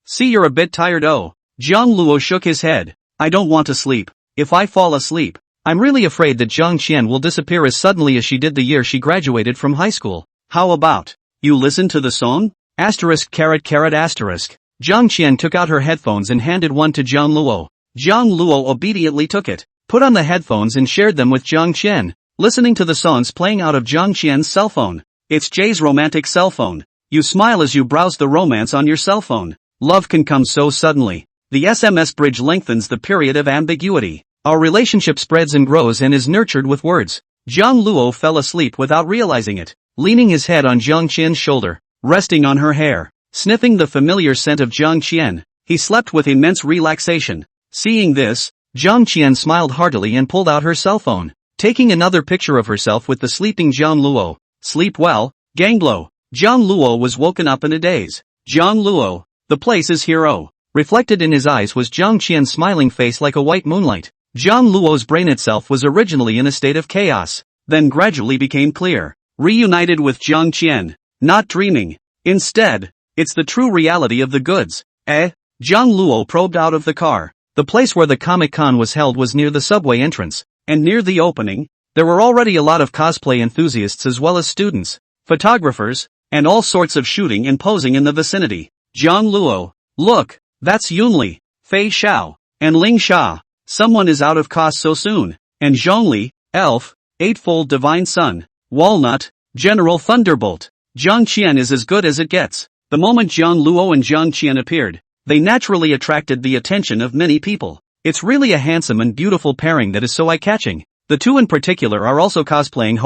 See, you're a bit tired. Oh. Jiang Luo shook his head. I don't want to sleep. If I fall asleep, I'm really afraid that Jiang Qian will disappear as suddenly as she did the year she graduated from high school. How about you listen to the song? Asterisk. Jiang Qian took out her headphones and handed one to Jiang Luo. Jiang Luo obediently took it, put on the headphones and shared them with Jiang Qian, listening to the songs playing out of Jiang Qian's cell phone. It's Jay's romantic cell phone. You smile as you browse the romance on your cell phone. Love can come so suddenly. The SMS bridge lengthens the period of ambiguity. Our relationship spreads and grows and is nurtured with words. Jiang Luo fell asleep without realizing it, leaning his head on Jiang Qian's shoulder, resting on her hair, sniffing the familiar scent of Jiang Qian. He slept with immense relaxation. Seeing this, Jiang Qian smiled heartily and pulled out her cell phone, taking another picture of herself with the sleeping Jiang Luo. Sleep well, Ganglo. Jiang Luo was woken up in a daze. Jiang Luo, the place is here. Oh. Reflected in his eyes was Jiang Qian's smiling face like a white moonlight. Jiang Luo's brain itself was originally in a state of chaos, then gradually became clear. Reunited with Jiang Qian. Not dreaming. Instead, it's the true reality of the goods. Jiang Luo probed out of the car. The place where the Comic-Con was held was near the subway entrance, and near the opening, there were already a lot of cosplay enthusiasts as well as students, photographers, and all sorts of shooting and posing in the vicinity. Jiang Luo, look, that's Yunli, Fei Xiao, and Ling Xia. Someone is out of cost so soon. And Zhongli, Elf, Eightfold Divine Sun, Walnut, General Thunderbolt. Jiang Qian is as good as it gets. The moment Jiang Luo and Jiang Qian appeared, they naturally attracted the attention of many people. It's really a handsome and beautiful pairing that is so eye-catching. The two in particular are also cosplaying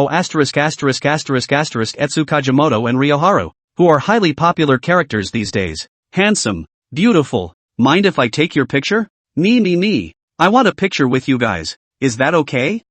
Etsu Kajimoto and Ryoharu, who are highly popular characters these days. Handsome, beautiful. Mind if I take your picture? Me. I want a picture with you guys. Is that okay?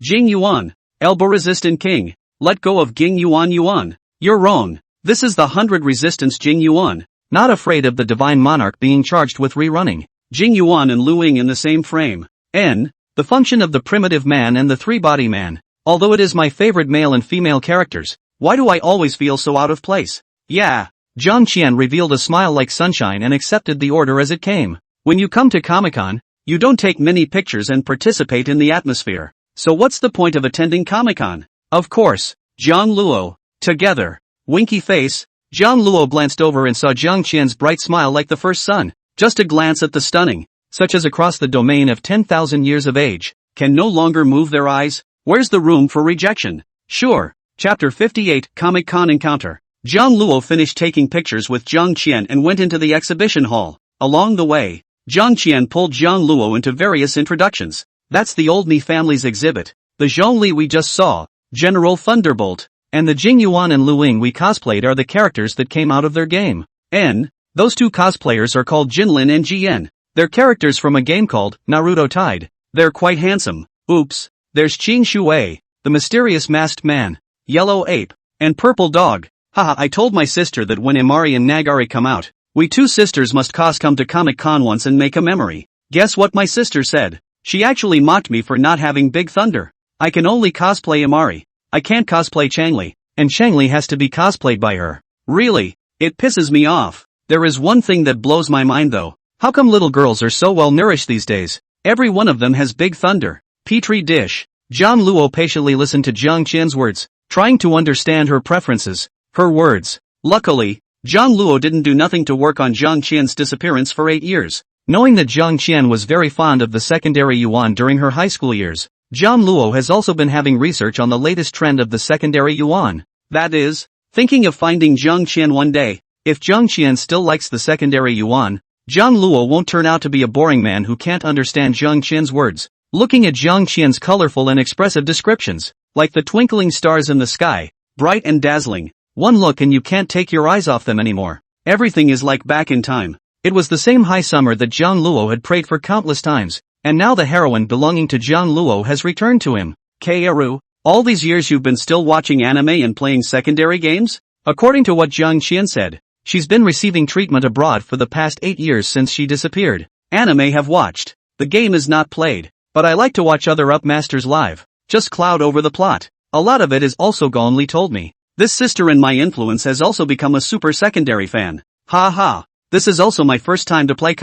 Jing Yuan, Elbow Resistant King. Let go of Ging Yuan. You're wrong. This is the 100 Resistance Jing Yuan. Not afraid of the Divine Monarch being charged with rerunning. Jing Yuan and Lu Ying in the same frame. The function of the primitive man and the three-body man. Although it is my favorite male and female characters, why do I always feel so out of place? Yeah. Jiang Qian revealed a smile like sunshine and accepted the order as it came. When you come to Comic-Con, you don't take many pictures and participate in the atmosphere. So what's the point of attending Comic-Con? Of course, Jiang Luo. Together. Winky face. Jiang Luo glanced over and saw Jiang Qian's bright smile like the first sun. Just a glance at the stunning, such as across the domain of 10,000 years of age, can no longer move their eyes. Where's the room for rejection? Sure. Chapter 58, Comic-Con Encounter. Jiang Luo finished taking pictures with Jiang Qian and went into the exhibition hall. Along the way, Jiang Qian pulled Jiang Luo into various introductions. That's the Old Mi family's exhibit. The Zhongli we just saw, General Thunderbolt, and the Jing Yuan and Lu Ying we cosplayed are the characters that came out of their game. Those two cosplayers are called Jinlin and Jian. They're characters from a game called Naruto Tide. They're quite handsome. Oops. There's Qing Shuwei, the mysterious masked man, Yellow Ape, and Purple Dog. Haha, I told my sister that when Imari and Nagari come out, We two sisters must come to Comic-Con once and make a memory. Guess what my sister said? She actually mocked me for not having Big Thunder. I can only cosplay Imari. I can't cosplay Changli, and Changli has to be cosplayed by her. Really? It pisses me off. There is one thing that blows my mind though. How come little girls are so well nourished these days? Every one of them has Big Thunder. Petri dish. Jiang Luo patiently listened to Jiang Qian's words, trying to understand her preferences, her words. Luckily, Jiang Luo didn't do nothing to work on Jiang Qian's disappearance for 8 years. Knowing that Jiang Qian was very fond of the secondary yuan during her high school years, Jiang Luo has also been having research on the latest trend of the secondary yuan. That is, thinking of finding Jiang Qian one day. If Jiang Qian still likes the secondary yuan, Jiang Luo won't turn out to be a boring man who can't understand Jiang Qian's words. Looking at Jiang Qian's colorful and expressive descriptions, like the twinkling stars in the sky, bright and dazzling, one look and you can't take your eyes off them anymore. Everything is like back in time. It was the same high summer that Jiang Luo had prayed for countless times, and now the heroine belonging to Jiang Luo has returned to him. Kaoru, all these years you've been still watching anime and playing secondary games? According to what Jiang Qian said, she's been receiving treatment abroad for the past 8 years since she disappeared. Anime have watched. The game is not played. But I like to watch other Upmasters live. Just cloud over the plot. A lot of it is also Gong Li told me. This sister in my influence has also become a super secondary fan. Ha ha. This is also my first time to play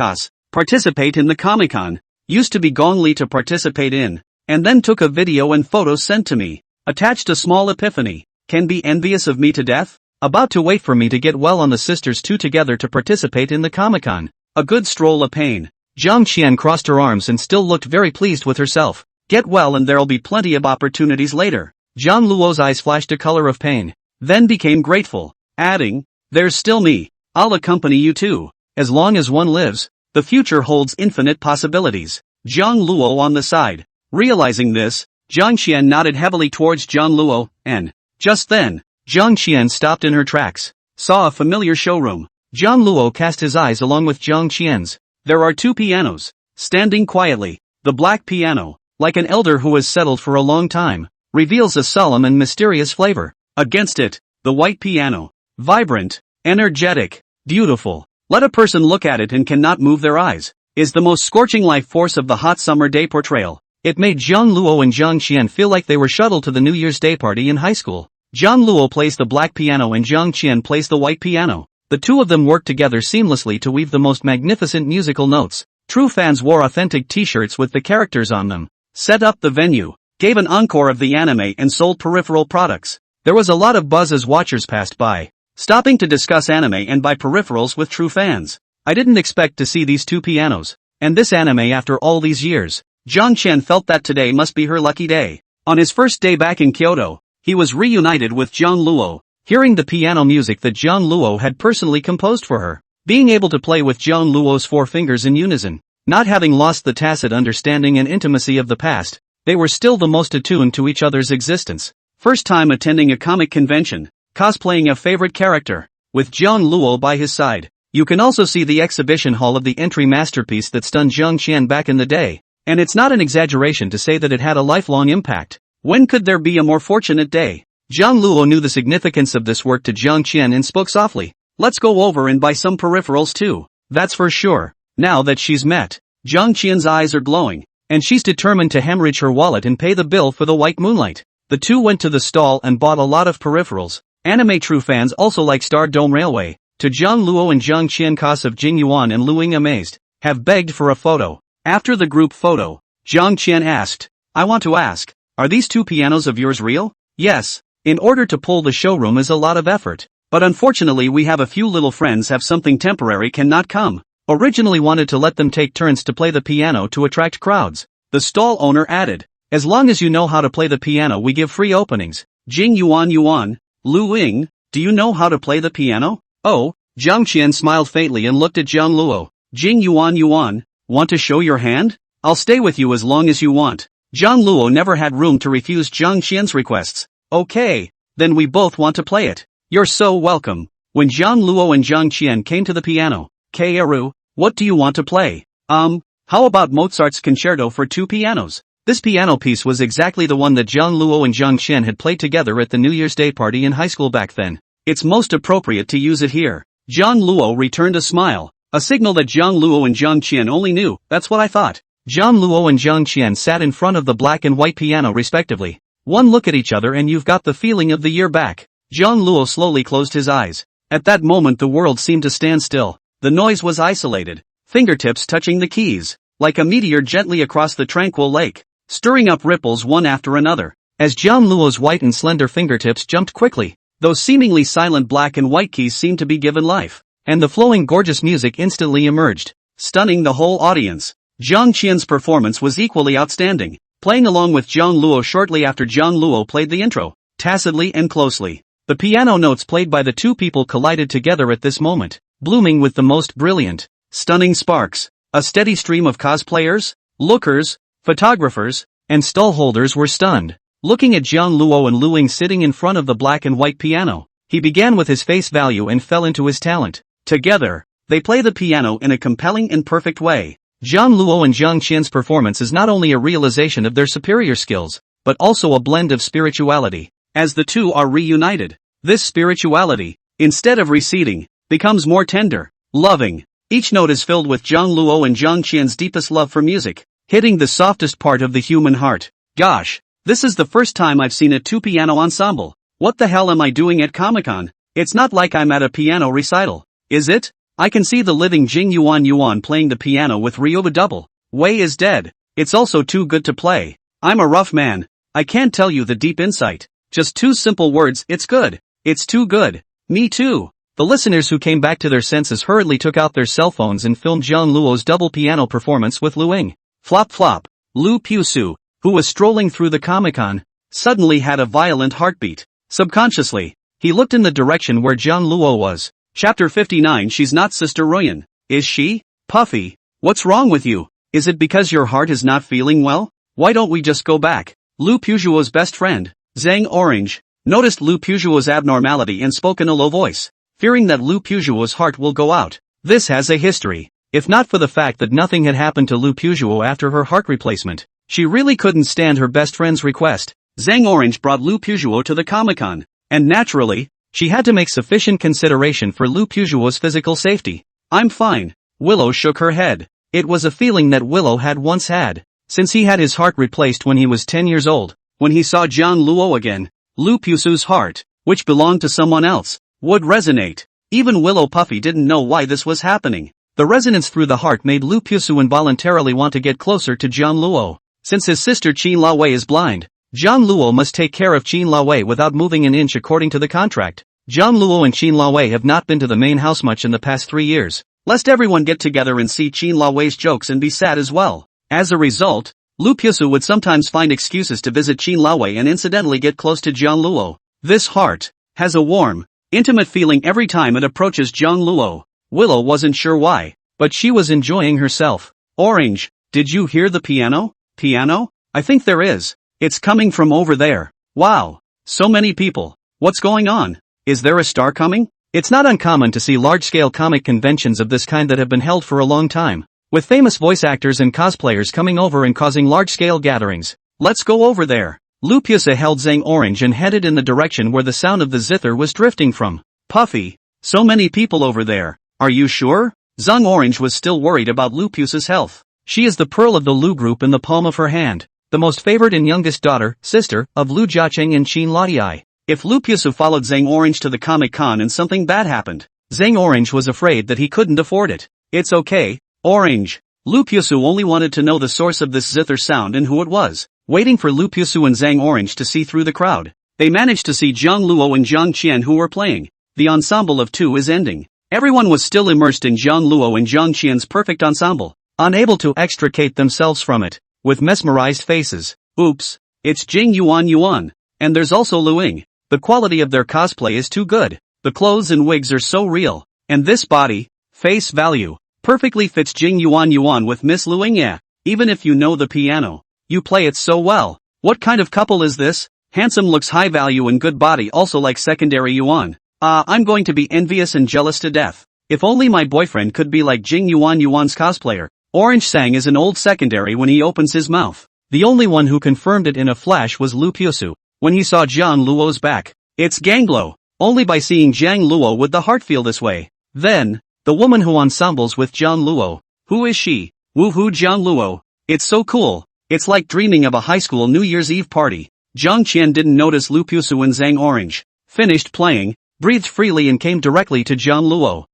participate in the Comic-Con. Used to be Gong Li to participate in. And then took a video and photos sent to me. Attached a small epiphany. Can be envious of me to death? About to wait for me to get well on the sisters two together to participate in the Comic-Con. A good stroll of pain. Jiang Qian crossed her arms and still looked very pleased with herself. Get well and there'll be plenty of opportunities later. Jiang Luo's eyes flashed a color of pain, then became grateful, adding, there's still me. I'll accompany you too. As long as one lives, the future holds infinite possibilities. Jiang Luo on the side. Realizing this, Jiang Qian nodded heavily towards Jiang Luo, and, just then, Jiang Qian stopped in her tracks, saw a familiar showroom. Jiang Luo cast his eyes along with Jiang Qian's. There are two pianos, standing quietly. The black piano, like an elder who has settled for a long time, reveals a solemn and mysterious flavor. Against it, the white piano, vibrant, energetic, beautiful. Let a person look at it and cannot move their eyes, is the most scorching life force of the hot summer day portrayal. It made Jiang Luo and Jiang Qian feel like they were shuttled to the New Year's Day party in high school. Jiang Luo plays the black piano and Jiang Qian plays the white piano. The two of them worked together seamlessly to weave the most magnificent musical notes. True fans wore authentic t-shirts with the characters on them, set up the venue, gave an encore of the anime and sold peripheral products. There was a lot of buzz as watchers passed by, stopping to discuss anime and buy peripherals with true fans. I didn't expect to see these two pianos, and this anime after all these years. Jiang Qian felt that today must be her lucky day. On his first day back in Kyoto, he was reunited with Jiang Luo. Hearing the piano music that Jiang Luo had personally composed for her, being able to play with Jiang Luo's 4 fingers in unison, not having lost the tacit understanding and intimacy of the past, they were still the most attuned to each other's existence. First time attending a comic convention, cosplaying a favorite character, with Jiang Luo by his side. You can also see the exhibition hall of the entry masterpiece that stunned Jiang Qian back in the day, and it's not an exaggeration to say that it had a lifelong impact. When could there be a more fortunate day? Jiang Luo knew the significance of this work to Jiang Qian and spoke softly. Let's go over and buy some peripherals too. That's for sure. Now that she's met, Jiang Qian's eyes are glowing, and she's determined to hemorrhage her wallet and pay the bill for the white moonlight. The two went to the stall and bought a lot of peripherals. Anime true fans also like Star Dome Railway. To Jiang Luo and Jiang Qian, costs of Jing Yuan and Luing amazed, have begged for a photo. After the group photo, Jiang Qian asked, I want to ask, are these two pianos of yours real? Yes. In order to pull the showroom is a lot of effort. But unfortunately we have a few little friends have something temporary cannot come. Originally wanted to let them take turns to play the piano to attract crowds. The stall owner added, as long as you know how to play the piano we give free openings. Jing Yuan, Lu Ying, do you know how to play the piano? Oh, Jiang Qian smiled faintly and looked at Jiang Luo. Jing Yuan, want to show your hand? I'll stay with you as long as you want. Jiang Luo never had room to refuse Jiang Qian's requests. Okay, then we both want to play it. You're so welcome. When Jiang Luo and Jiang Qian came to the piano, Kaoru, what do you want to play? How about Mozart's Concerto for Two Pianos? This piano piece was exactly the one that Jiang Luo and Jiang Qian had played together at the New Year's Day party in high school back then. It's most appropriate to use it here. Jiang Luo returned a smile, a signal that Jiang Luo and Jiang Qian only knew. That's what I thought. Jiang Luo and Jiang Qian sat in front of the black and white piano respectively. One look at each other and you've got the feeling of the year back. Jiang Luo slowly closed his eyes. At that moment the world seemed to stand still. The noise was isolated. Fingertips touching the keys, like a meteor gently across the tranquil lake, stirring up ripples one after another. As Jiang Luo's white and slender fingertips jumped quickly, those seemingly silent black and white keys seemed to be given life, and the flowing gorgeous music instantly emerged, stunning the whole audience. Jiang Qian's performance was equally outstanding, playing along with Jiang Luo shortly after Jiang Luo played the intro, tacitly and closely. The piano notes played by the two people collided together at this moment, blooming with the most brilliant, stunning sparks. A steady stream of cosplayers, lookers, photographers, and stallholders were stunned, looking at Jiang Luo and Luing sitting in front of the black and white piano. He began with his face value and fell into his talent. Together, they play the piano in a compelling and perfect way. Jiang Luo and Jiang Qian's performance is not only a realization of their superior skills, but also a blend of spirituality. As the two are reunited, this spirituality, instead of receding, becomes more tender, loving. Each note is filled with Jiang Luo and Jiang Qian's deepest love for music, hitting the softest part of the human heart. Gosh, this is the first time I've seen a two-piano ensemble. What the hell am I doing at Comic-Con? It's not like I'm at a piano recital, is it? I can see the living Jing Yuan playing the piano with Ryoba double. Wei is dead. It's also too good to play. I'm a rough man. I can't tell you the deep insight. Just two simple words, it's good. It's too good. Me too. The listeners who came back to their senses hurriedly took out their cell phones and filmed Jiang Luo's double piano performance with Luing. Flop flop. Lu Pusu, who was strolling through the Comic-Con, suddenly had a violent heartbeat. Subconsciously, he looked in the direction where Jiang Luo was. Chapter 59. She's not Sister Ruyan, is she? Puffy, what's wrong with you? Is it because your heart is not feeling well? Why don't we just go back? Lu Puzuo's best friend, Zeng Orange, noticed Lu Puzuo's abnormality and spoke in a low voice, fearing that Lu Puzuo's heart will go out. This has a history. If not for the fact that nothing had happened to Lu Puzuo after her heart replacement, she really couldn't stand her best friend's request. Zeng Orange brought Lu Puzuo to the Comic-Con, and naturally, she had to make sufficient consideration for Lu Puzuo's physical safety. I'm fine. Willow shook her head. It was a feeling that Willow had once had, since he had his heart replaced when he was 10 years old. When he saw Jiang Luo again, Lu Puzuo's heart, which belonged to someone else, would resonate. Even Willow Puffy didn't know why this was happening. The resonance through the heart made Lu Puzuo involuntarily want to get closer to Jiang Luo. Since his sister Qin Lawei is blind, Jiang Luo must take care of Qin Lawei without moving an inch according to the contract. Jiang Luo and Qin Lawei have not been to the main house much in the past 3 years, lest everyone get together and see Qin Lawei's jokes and be sad as well. As a result, Lu Puzuo would sometimes find excuses to visit Qin Lawei and incidentally get close to Jiang Luo. This heart has a warm, intimate feeling every time it approaches Jiang Luo. Willow wasn't sure why, but she was enjoying herself. Orange, did you hear the piano? Piano? I think there is. It's coming from over there. Wow. So many people. What's going on? Is there a star coming? It's not uncommon to see large-scale comic conventions of this kind that have been held for a long time, with famous voice actors and cosplayers coming over and causing large-scale gatherings. Let's go over there. Lu Puzuo held Zeng Orange and headed in the direction where the sound of the zither was drifting from. Puffy, so many people over there. Are you sure? Zeng Orange was still worried about Lu Puzuo's health. She is the pearl of the Lu group in the palm of her hand, the most favored and youngest daughter, sister, of Lu Jiaqing and Qin Laotai. If Lu Puzuo followed Zeng Orange to the Comic-Con and something bad happened, Zeng Orange was afraid that he couldn't afford it. It's okay, Orange. Lu Puzuo only wanted to know the source of this zither sound and who it was. Waiting for Lu Puzuo and Zeng Orange to see through the crowd, they managed to see Jiang Luo and Jiang Qian who were playing. The ensemble of two is ending. Everyone was still immersed in Jiang Luo and Jiang Qian's perfect ensemble, unable to extricate themselves from it, with mesmerized faces. Oops, it's Jing Yuan, and there's also Luing. The quality of their cosplay is too good. The clothes and wigs are so real, and this body, face value, perfectly fits Jing Yuan with Miss Luing. Yeah, even if you know the piano, you play it so well. What kind of couple is this? Handsome looks high value and good body also like secondary Yuan. I'm going to be envious and jealous to death. If only my boyfriend could be like Jing Yuan's cosplayer. Orange sang is an old secondary when he opens his mouth. The only one who confirmed it in a flash was Lu Puzuo. When he saw Jiang Luo's back, it's Ganglo. Only by seeing Jiang Luo would the heart feel this way. Then, the woman who ensembles with Jiang Luo. Who is she? Woohoo, Jiang Luo. It's so cool. It's like dreaming of a high school New Year's Eve party. Jiang Qian didn't notice Liu Pusu and Zhang Orange. Finished playing, breathed freely and came directly to Jiang Luo.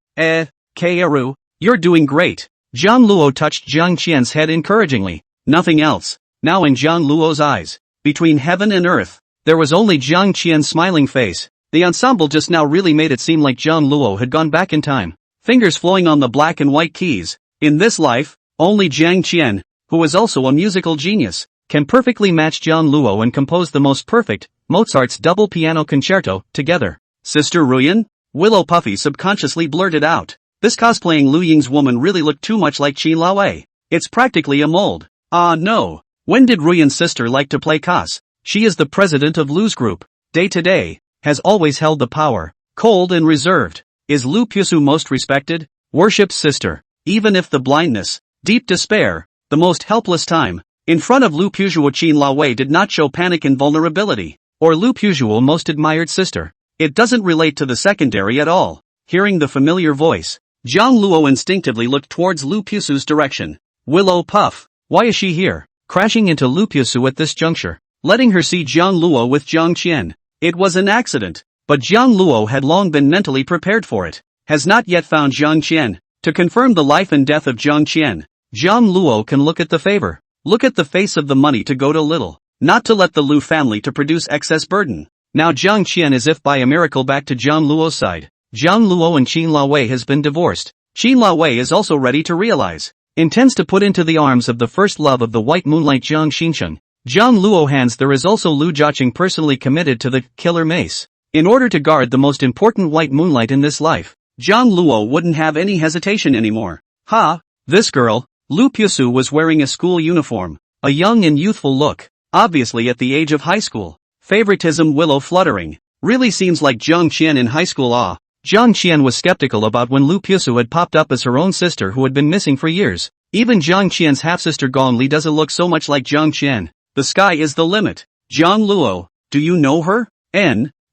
Kaoru, you're doing great. Jiang Luo touched Jiang Qian's head encouragingly. Nothing else. Now in Jiang Luo's eyes, between heaven and earth, there was only Jiang Qian's smiling face. The ensemble just now really made it seem like Jiang Luo had gone back in time. Fingers flowing on the black and white keys. In this life, only Jiang Qian, who is also a musical genius, can perfectly match Jiang Luo and compose the most perfect, Mozart's double piano concerto, together. Sister Ruyan? Willow Puffy subconsciously blurted out. This cosplaying Liu Ying's woman really looked too much like Qin Laowei. It's practically a mold. Ah no. When did Ruyan's sister like to play cos? She is the president of Liu's group. Day to day, has always held the power. Cold and reserved. Is Liu Pusu most respected? Worshipped sister. Even if the blindness, deep despair, the most helpless time, in front of Liu Pusuo Qin Laowei did not show panic and vulnerability. Or Liu Pusuo most admired sister. It doesn't relate to the secondary at all. Hearing the familiar voice, Jiang Luo instinctively looked towards Liu Pusu's direction. Willow Puff. Why is she here? Crashing into Liu Pusu at this juncture, letting her see Jiang Luo with Jiang Qian. It was an accident, but Jiang Luo had long been mentally prepared for it. Has not yet found Jiang Qian. To confirm the life and death of Jiang Qian, Jiang Luo can look at the favor. Look at the face of the money to go to little. Not to let the Liu family to produce excess burden. Now Jiang Qian is if by a miracle back to Jiang Luo's side. Jiang Luo and Qin Laowei has been divorced. Qin Laowei is also ready to realize. Intends to put into the arms of the first love of the white moonlight Jiang Shin Chung. Jiang Luo hands there is also Liu Jiaqing personally committed to the killer mace. In order to guard the most important white moonlight in this life, Jiang Luo wouldn't have any hesitation anymore. This girl, Liu Pusu was wearing a school uniform. A young and youthful look. Obviously at the age of high school. Favoritism willow fluttering. Really seems like Jiang Qian in high school. Jiang Qian was skeptical about when Liu Pusu had popped up as her own sister who had been missing for years. Even Jiang Qian's half-sister Gong Li doesn't look so much like Jiang Qian. The sky is the limit. Jiang Luo, do you know her?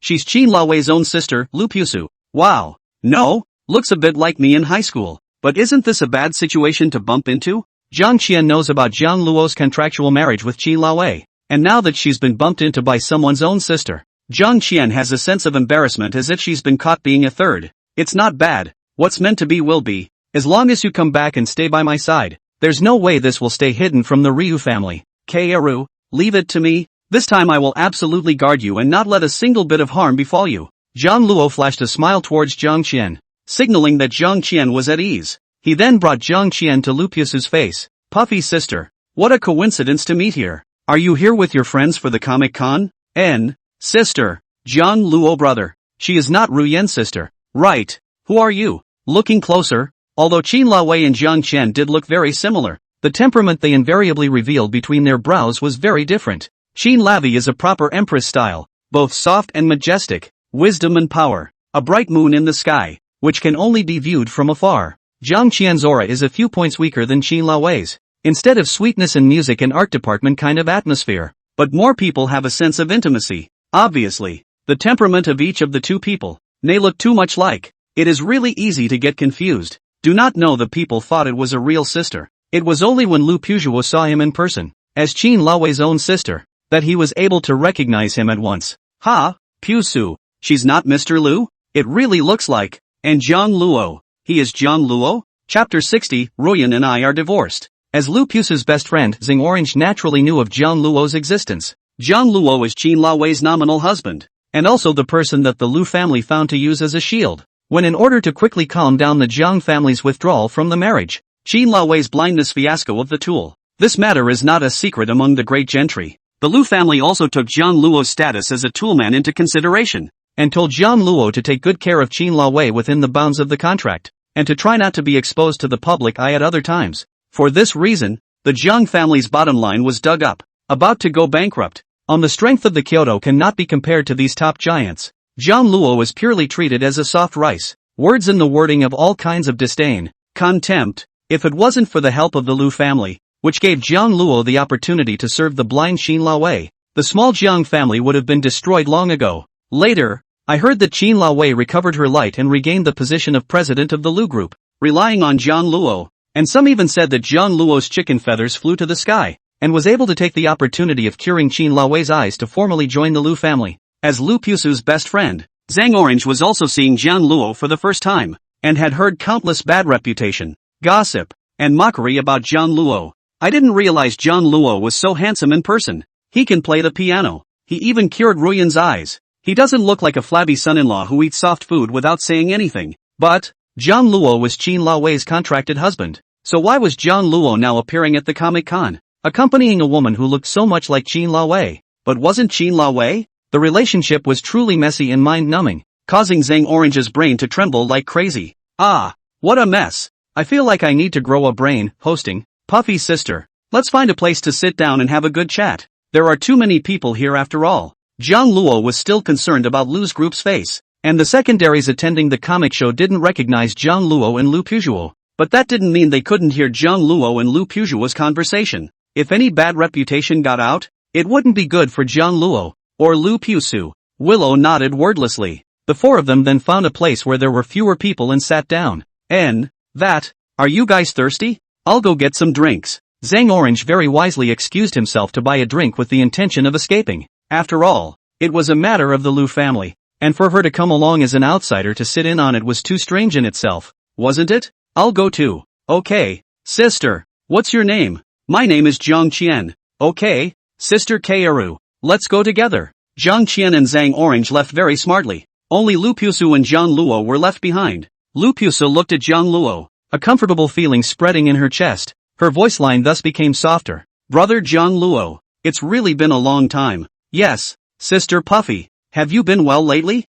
She's Qin Laowei's own sister, Liu Pusu. Wow. No, looks a bit like me in high school. But isn't this a bad situation to bump into? Jiang Qian knows about Jiang Luo's contractual marriage with Qin Laowei. And now that she's been bumped into by someone's own sister, Jiang Qian has a sense of embarrassment as if she's been caught being a third. It's not bad. What's meant to be will be. As long as you come back and stay by my side, there's no way this will stay hidden from the Ryu family. Kaoru, leave it to me. This time I will absolutely guard you and not let a single bit of harm befall you. Jiang Luo flashed a smile towards Jiang Qian, signaling that Jiang Qian was at ease. He then brought Jiang Qian to Liu Pusu's face. Puffy sister. What a coincidence to meet here. Are you here with your friends for the Comic-Con? Sister. Jiang Luo brother. She is not Ruyan's sister. Right. Who are you? Looking closer. Although Qin Laowei and Jiang Qian did look very similar, the temperament they invariably revealed between their brows was very different. Qin Laowei is a proper empress style, both soft and majestic, wisdom and power, a bright moon in the sky, which can only be viewed from afar. Jiang Qian's aura is a few points weaker than Qin Laowei's, instead of sweetness and music and art department kind of atmosphere. But more people have a sense of intimacy. Obviously, the temperament of each of the two people, they look too much like. It is really easy to get confused. Do not know the people thought it was a real sister. It was only when Liu Pusuo saw him in person, as Qin Laowei's own sister, that he was able to recognize him at once. Pusu, she's not Mr. Liu? It really looks like. And Jiang Luo, he is Jiang Luo? Chapter 60, Ruyan and I are divorced. As Liu Pusu's best friend Zeng Orange naturally knew of Jiang Luo's existence. Jiang Luo is Qin Laowei's nominal husband, and also the person that the Liu family found to use as a shield, when in order to quickly calm down the Jiang family's withdrawal from the marriage. Qin Laowei's blindness fiasco of the tool. This matter is not a secret among the great gentry. The Liu family also took Jiang Luo's status as a toolman into consideration, and told Jiang Luo to take good care of Qin Laowei within the bounds of the contract, and to try not to be exposed to the public eye at other times. For this reason, the Jiang family's bottom line was dug up, about to go bankrupt. On the strength of the Kyoto cannot be compared to these top giants. Jiang Luo was purely treated as a soft rice, words in the wording of all kinds of disdain, contempt. If it wasn't for the help of the Liu family, which gave Jiang Luo the opportunity to serve the blind Qin Laowei, the small Jiang family would have been destroyed long ago. Later, I heard that Qin Laowei recovered her light and regained the position of president of the Lu group, relying on Jiang Luo, and some even said that Jiang Luo's chicken feathers flew to the sky, and was able to take the opportunity of curing Qin Laowei's eyes to formally join the Lu family, as Lu Pusu's best friend. Zhang Orange was also seeing Jiang Luo for the first time, and had heard countless bad reputation, gossip, and mockery about Jiang Luo. I didn't realize Jiang Luo was so handsome in person. He can play the piano. He even cured Ruyan's eyes. He doesn't look like a flabby son-in-law who eats soft food without saying anything. But Jiang Luo was Qin Laowei's contracted husband. So why was Jiang Luo now appearing at the Comic-Con, accompanying a woman who looked so much like Qin Laowei? But wasn't Qin Laowei? The relationship was truly messy and mind-numbing, causing Zhang Orange's brain to tremble like crazy. Ah, what a mess. I feel like I need to grow a brain. Hosting, Puffy's sister. Let's find a place to sit down and have a good chat. There are too many people here after all. Jiang Luo was still concerned about Lu's group's face, and the secondaries attending the comic show didn't recognize Jiang Luo and Lu Puzuo. But that didn't mean they couldn't hear Jiang Luo and Lu Puzuo's conversation. If any bad reputation got out, it wouldn't be good for Jiang Luo or Lu Puzu. Willow nodded wordlessly. The four of them then found a place where there were fewer people and sat down. Are you guys thirsty? I'll go get some drinks. Zhang Orange very wisely excused himself to buy a drink with the intention of escaping. After all, it was a matter of the Lu family, and for her to come along as an outsider to sit in on it was too strange in itself, wasn't it? I'll go too. Okay, sister, what's your name? My name is Zhang Qian. Okay, sister Kaoru, let's go together. Zhang Qian and Zhang Orange left very smartly. Only Lu Pusu and Jiang Luo were left behind. Lu Pusu looked at Jiang Luo, a comfortable feeling spreading in her chest. Her voice line thus became softer. Brother Jiang Luo, it's really been a long time. Yes, Sister Puffy, have you been well lately?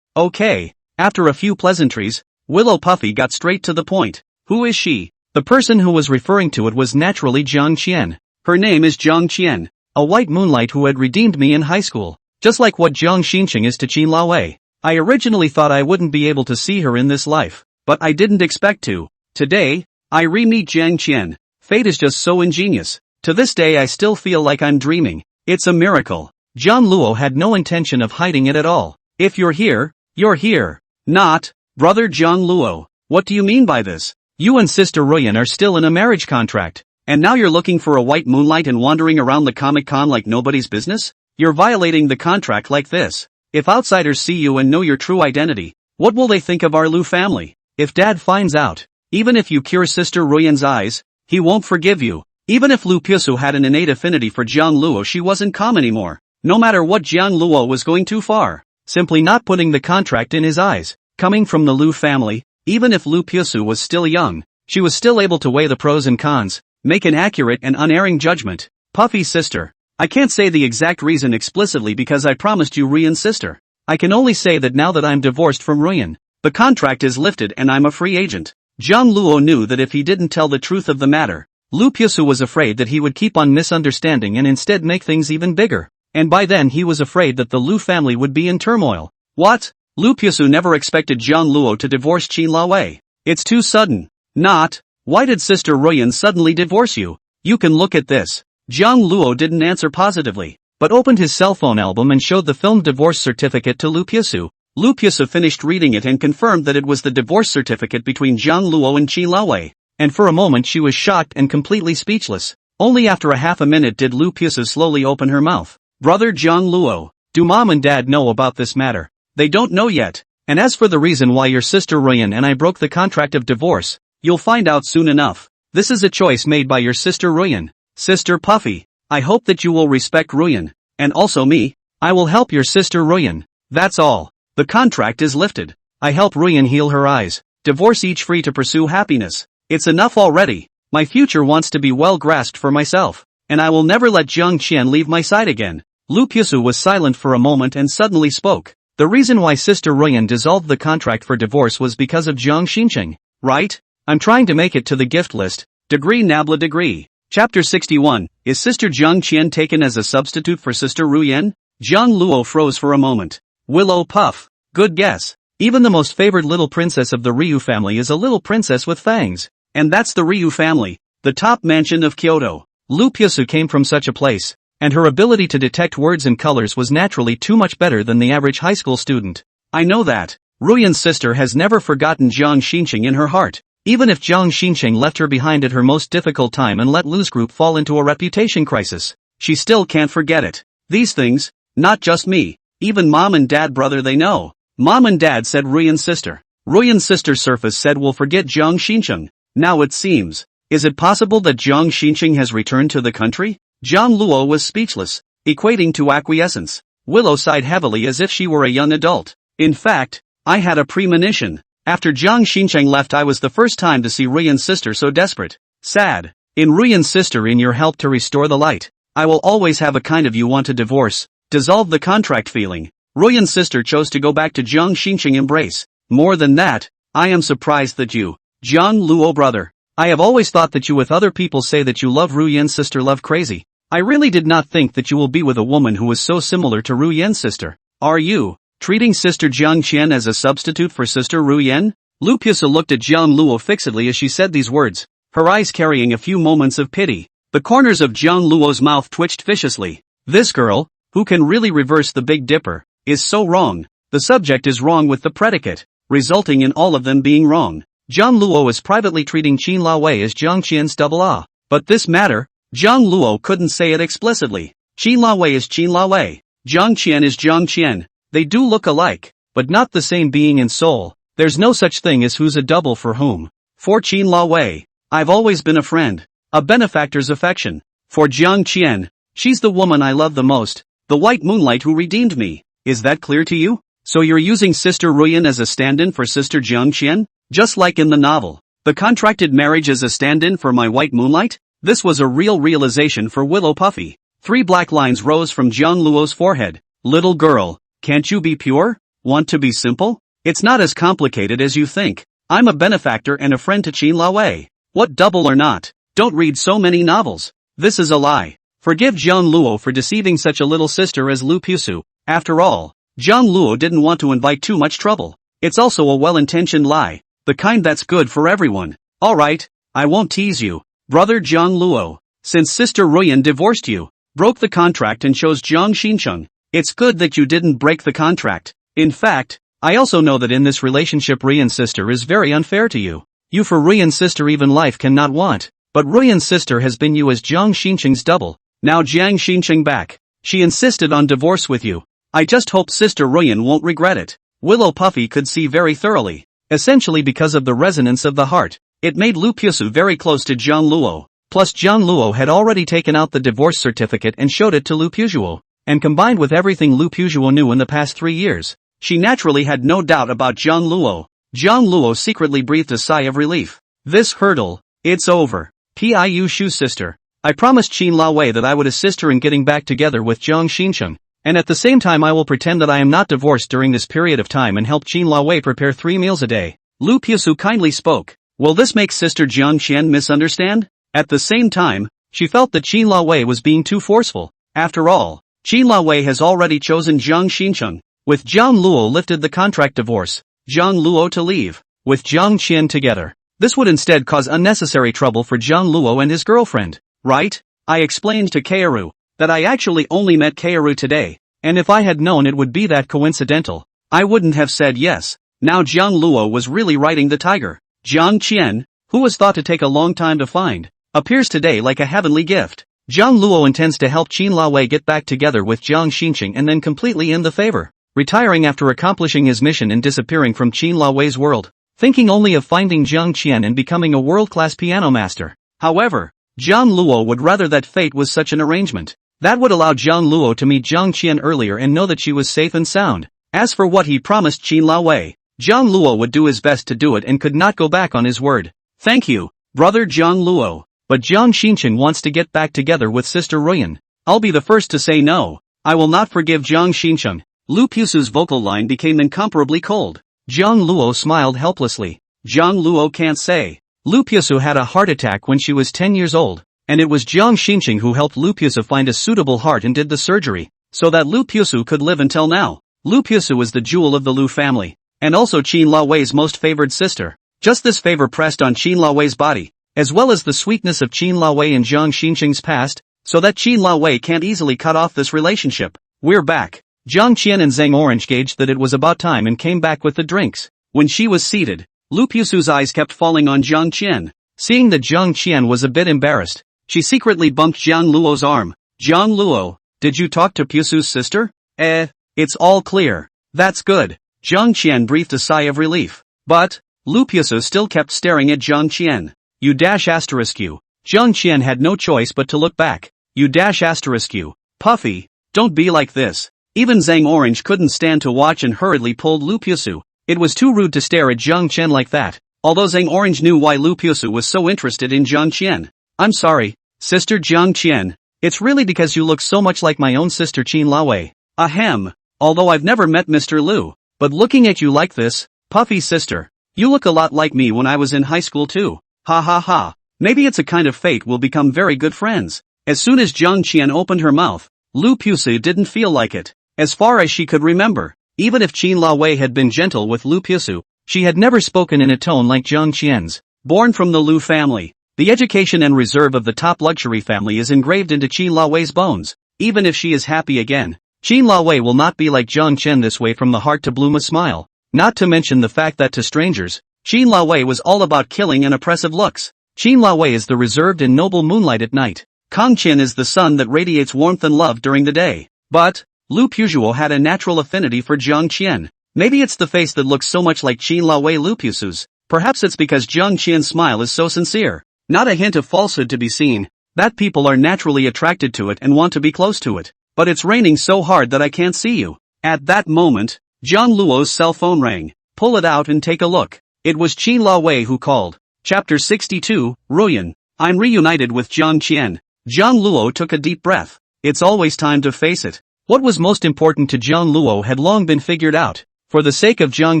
Okay. After a few pleasantries, Willow Puffy got straight to the point. Who is she? The person who was referring to it was naturally Jiang Qian. Her name is Jiang Qian, a white moonlight who had redeemed me in high school, just like what Jiang Shin Chung is to Qin Laowei. I originally thought I wouldn't be able to see her in this life, but I didn't expect to. Today, I re-meet Jiang Qian. Fate is just so ingenious. To this day I still feel like I'm dreaming. It's a miracle. Jiang Luo had no intention of hiding it at all. If you're here, you're here. Not, brother Jiang Luo. What do you mean by this? You and Sister Ruyan are still in a marriage contract, and now you're looking for a white moonlight and wandering around the Comic-Con like nobody's business? You're violating the contract like this. If outsiders see you and know your true identity, what will they think of our Lu family? If Dad finds out, even if you cure Sister Ruyan's eyes, he won't forgive you. Even if Lu Pusu had an innate affinity for Jiang Luo, she wasn't calm anymore. No matter what, Jiang Luo was going too far, simply not putting the contract in his eyes. Coming from the Lu family, even if Lu Pusu was still young, she was still able to weigh the pros and cons, make an accurate and unerring judgment. Puffy's sister. I can't say the exact reason explicitly because I promised you Ruyan's sister. I can only say that now that I'm divorced from Ruyan, the contract is lifted and I'm a free agent. Jiang Luo knew that if he didn't tell the truth of the matter, Lu Pusu was afraid that he would keep on misunderstanding and instead make things even bigger. And by then he was afraid that the Lu family would be in turmoil. What? Lu Pusu never expected Jiang Luo to divorce Qin Laowei. It's too sudden. Not. Why did Sister Ruyan suddenly divorce you? You can look at this. Jiang Luo didn't answer positively, but opened his cell phone album and showed the filmed divorce certificate to Lu Pusu. Lu Pusu finished reading it and confirmed that it was the divorce certificate between Jiang Luo and Qin Laowei. And for a moment she was shocked and completely speechless. Only after a half a minute did Lu Pusu slowly open her mouth. Brother Jiang Luo, do Mom and Dad know about this matter? They don't know yet. And as for the reason why your sister Ruyan and I broke the contract of divorce, you'll find out soon enough. This is a choice made by your sister Ruyan. Sister Puffy, I hope that you will respect Ruyan, and also me. I will help your sister Ruyan. That's all. The contract is lifted. I help Ruyan heal her eyes. Divorce each free to pursue happiness. It's enough already. My future wants to be well grasped for myself, and I will never let Jiang Qian leave my side again. Lu Pusu was silent for a moment and suddenly spoke. The reason why Sister Ruyan dissolved the contract for divorce was because of Jiang Shin Chung, right? I'm trying to make it to the gift list. Degree Nabla degree. Chapter 61, is Sister Jiang Qian taken as a substitute for Sister Ruyan? Jiang Luo froze for a moment. Willow Puff. Good guess. Even the most favored little princess of the Ryu family is a little princess with fangs. And that's the Ryu family, the top mansion of Kyoto. Lu Pusu came from such a place, and her ability to detect words and colors was naturally too much better than the average high school student. I know that. Ruyan's sister has never forgotten Jiang Shin Chung in her heart. Even if Jiang Shin Chung left her behind at her most difficult time and let Lu's group fall into a reputation crisis, she still can't forget it. These things, not just me, even mom and dad brother they know. Mom and dad said Ruyan's sister. Ruyan's sister Surface said we'll forget Jiang Shin Chung. Now it seems. Is it possible that Jiang Shin Chung has returned to the country? Jiang Luo was speechless, equating to acquiescence. Willow sighed heavily as if she were a young adult. In fact, I had a premonition. After Jiang Shin Chung left I was the first time to see Ruyan's sister so desperate. Sad. In Ruyan's sister, in your help to restore the light, I will always have a kind of you want to divorce, dissolve the contract feeling. Ruyan's sister chose to go back to Jiang Shin Chung embrace. More than that, I am surprised that you, Jiang Luo brother. I have always thought that you with other people say that you love Ruyan's sister love crazy. I really did not think that you will be with a woman who is so similar to Ruyan's sister. Are you treating Sister Jiang Qian as a substitute for Sister Ruyan? Lu Pusa looked at Jiang Luo fixedly as she said these words, her eyes carrying a few moments of pity. The corners of Jiang Luo's mouth twitched viciously. This girl, who can really reverse the Big Dipper, is so wrong. The subject is wrong with the predicate, resulting in all of them being wrong. Jiang Luo is privately treating Qin La Wei as Jiang Qian's double A. But this matter, Jiang Luo couldn't say it explicitly. Qin La Wei is Qin La Wei. Jiang Qian is Jiang Qian. They do look alike, but not the same being and soul. There's no such thing as who's a double for whom. For Qin La Wei, I've always been a friend, a benefactor's affection. For Jiang Qian, she's the woman I love the most, the white moonlight who redeemed me. Is that clear to you? So you're using Sister Ruyan as a stand-in for Sister Jiang Qian? Just like in the novel, the contracted marriage as a stand-in for my white moonlight? This was a real realization for Willow Puffy. 3 black lines rose from Jiang Luo's forehead. Little girl, can't you be pure? Want to be simple? It's not as complicated as you think. I'm a benefactor and a friend to Qin La Wei. What double or not? Don't read so many novels. This is a lie. Forgive Jiang Luo for deceiving such a little sister as Lu Pusu. After all, Jiang Luo didn't want to invite too much trouble. It's also a well-intentioned lie, the kind that's good for everyone. Alright, I won't tease you, brother Jiang Luo. Since Sister Ruyan divorced you, broke the contract and chose Jiang Shin Chung, it's good that you didn't break the contract. In fact, I also know that in this relationship Ruyan's sister is very unfair to you. You for Ruyan's sister even life cannot want, but Ruyan's sister has been you as Jiang Shin Chung's double. Now Jiang Shin Chung back. She insisted on divorce with you. I just hope Sister Ruyan won't regret it. Willow Puffy could see very thoroughly. Essentially because of the resonance of the heart, it made Lu Pusu very close to Jiang Luo. Plus Jiang Luo had already taken out the divorce certificate and showed it to Lu Pusuo. And combined with everything Lu Pusuo knew in the past 3 years, she naturally had no doubt about Jiang Luo. Jiang Luo secretly breathed a sigh of relief. This hurdle, it's over. Piu Shu's sister. I promised Qin La Wei that I would assist her in getting back together with Jiang Shin Chung. And at the same time I will pretend that I am not divorced during this period of time and help Qin La Wei prepare 3 meals a day. Lu Pusu kindly spoke. Will this make Sister Jiang Qian misunderstand? At the same time, she felt that Qin La Wei was being too forceful. After all, Qin La Wei has already chosen Jiang Shin Chung. With Jiang Luo lifted the contract divorce, Jiang Luo to leave, with Jiang Qian together. This would instead cause unnecessary trouble for Jiang Luo and his girlfriend, right? I explained to Kaoru that I actually only met Kaoru today, and if I had known it would be that coincidental, I wouldn't have said yes. Now Jiang Luo was really riding the tiger. Jiang Qian, who was thought to take a long time to find, appears today like a heavenly gift. Jiang Luo intends to help Qin La Wei get back together with Jiang Shin Chung and then completely end the favor, retiring after accomplishing his mission and disappearing from Qin La Wei's world, thinking only of finding Jiang Qian and becoming a world-class piano master. However, Jiang Luo would rather that fate was such an arrangement. That would allow Jiang Luo to meet Jiang Qian earlier and know that she was safe and sound. As for what he promised Qin La Wei, Jiang Luo would do his best to do it and could not go back on his word. Thank you, brother Jiang Luo. But Jiang Shin Chung wants to get back together with Sister Ruyan. I'll be the first to say no. I will not forgive Jiang Shin Chung. Lu Pusu's vocal line became incomparably cold. Jiang Luo smiled helplessly. Jiang Luo can't say. Lu Pusu had a heart attack when she was 10 years old, and it was Jiang Shin Chung who helped Lu Pusu find a suitable heart and did the surgery, so that Lu Pusu could live until now. Lu Pusu is the jewel of the Lu family, and also Qin La Wei's most favored sister. Just this favor pressed on Qin La Wei's body, as well as the sweetness of Qin La Wei and Jiang Shin Chung's past, so that Qin Lao Wei can't easily cut off this relationship. We're back. Jiang Qian and Zeng Orange gauged that it was about time and came back with the drinks. When she was seated, Lu Pusu's eyes kept falling on Jiang Qian. Seeing that Jiang Qian was a bit embarrassed, she secretly bumped Jiang Luo's arm. Jiang Luo, did you talk to Pusu's sister? It's all clear. That's good. Jiang Qian breathed a sigh of relief. But, Lu Pusu still kept staring at Jiang Qian. You. Jiang Qian had no choice but to look back. You. Puffy, don't be like this. Even Zeng Orange couldn't stand to watch and hurriedly pulled Lu Pusu. It was too rude to stare at Jiang Qian like that, although Zeng Orange knew why Lu Pusu was so interested in Jiang Qian. I'm sorry, Sister Jiang Qian. It's really because you look so much like my own sister Qin Lao Wei. Ahem. Although I've never met Mr. Lu, but looking at you like this, Puffy sister, you look a lot like me when I was in high school too. Ha ha ha. Maybe it's a kind of fate we'll become very good friends. As soon as Jiang Qian opened her mouth, Lu Pusu didn't feel like it. As far as she could remember, even if Qin Lao Wei had been gentle with Lu Pusu, she had never spoken in a tone like Jiang Qian's. Born from the Lu family, the education and reserve of the top luxury family is engraved into Qin Lao Wei's bones. Even if she is happy again, Qin Lao Wei will not be like Jiang Qian this way from the heart to bloom a smile. Not to mention the fact that to strangers, Qin Lao Wei was all about killing and oppressive looks. Qin Lao Wei is the reserved and noble moonlight at night. Kang Qian is the sun that radiates warmth and love during the day. But, Lu Pusu had a natural affinity for Jiang Qian. Maybe it's the face that looks so much like Qin Lao Wei Lu Pusu's. Perhaps it's because Jiang Qian's smile is so sincere. Not a hint of falsehood to be seen, that people are naturally attracted to it and want to be close to it. But it's raining so hard that I can't see you. At that moment, Jiang Luo's cell phone rang. Pull it out and take a look. It was Qin Lao Wei who called. Chapter 62, Ruyan. I'm reunited with Jiang Qian. Jiang Luo took a deep breath. It's always time to face it. What was most important to Jiang Luo had long been figured out. For the sake of Jiang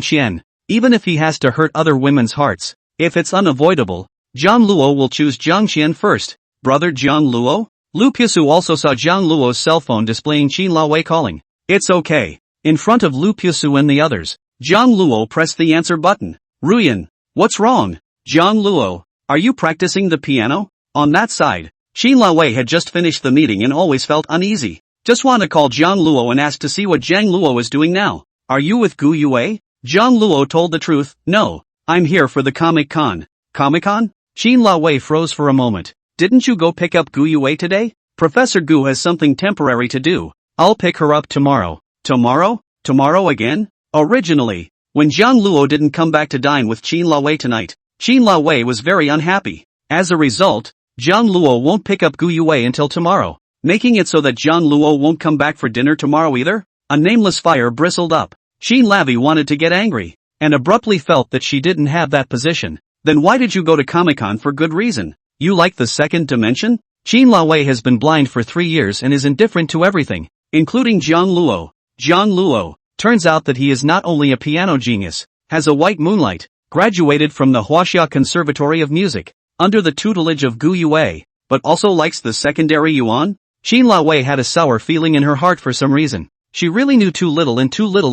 Qian, even if he has to hurt other women's hearts, if it's unavoidable, Jiang Luo will choose Jiang Qian first. Brother Jiang Luo? Lu Pusu also saw Jiang Luo's cell phone displaying Qin Lao Wei calling. It's okay. In front of Lu Pusu and the others, Jiang Luo pressed the answer button. Ruyan, what's wrong? Jiang Luo, are you practicing the piano? On that side, Qin Lao Wei had just finished the meeting and always felt uneasy. Just want to call Jiang Luo and ask to see what Jiang Luo is doing now. Are you with Gu Yue? Jiang Luo told the truth. No, I'm here for the Comic-Con. Comic-Con? Qin Lao Wei froze for a moment. Didn't you go pick up Gu Yue today? Professor Gu has something temporary to do. I'll pick her up tomorrow. Tomorrow? Tomorrow again? Originally, when Jiang Luo didn't come back to dine with Qin Lao Wei tonight, Qin Lao Wei was very unhappy. As a result, Jiang Luo won't pick up Gu Yue until tomorrow, making it so that Jiang Luo won't come back for dinner tomorrow either? A nameless fire bristled up. Qin Lavi wanted to get angry, and abruptly felt that she didn't have that position. Then why did you go to Comic-Con for good reason? You like the second dimension? Qin Lao Wei has been blind for 3 years and is indifferent to everything, including Jiang Luo. Jiang Luo, turns out that he is not only a piano genius, has a white moonlight, graduated from the Huaxia Conservatory of Music, under the tutelage of Gu Yue, but also likes the secondary yuan? Qin Lao Wei had a sour feeling in her heart for some reason. She really knew too little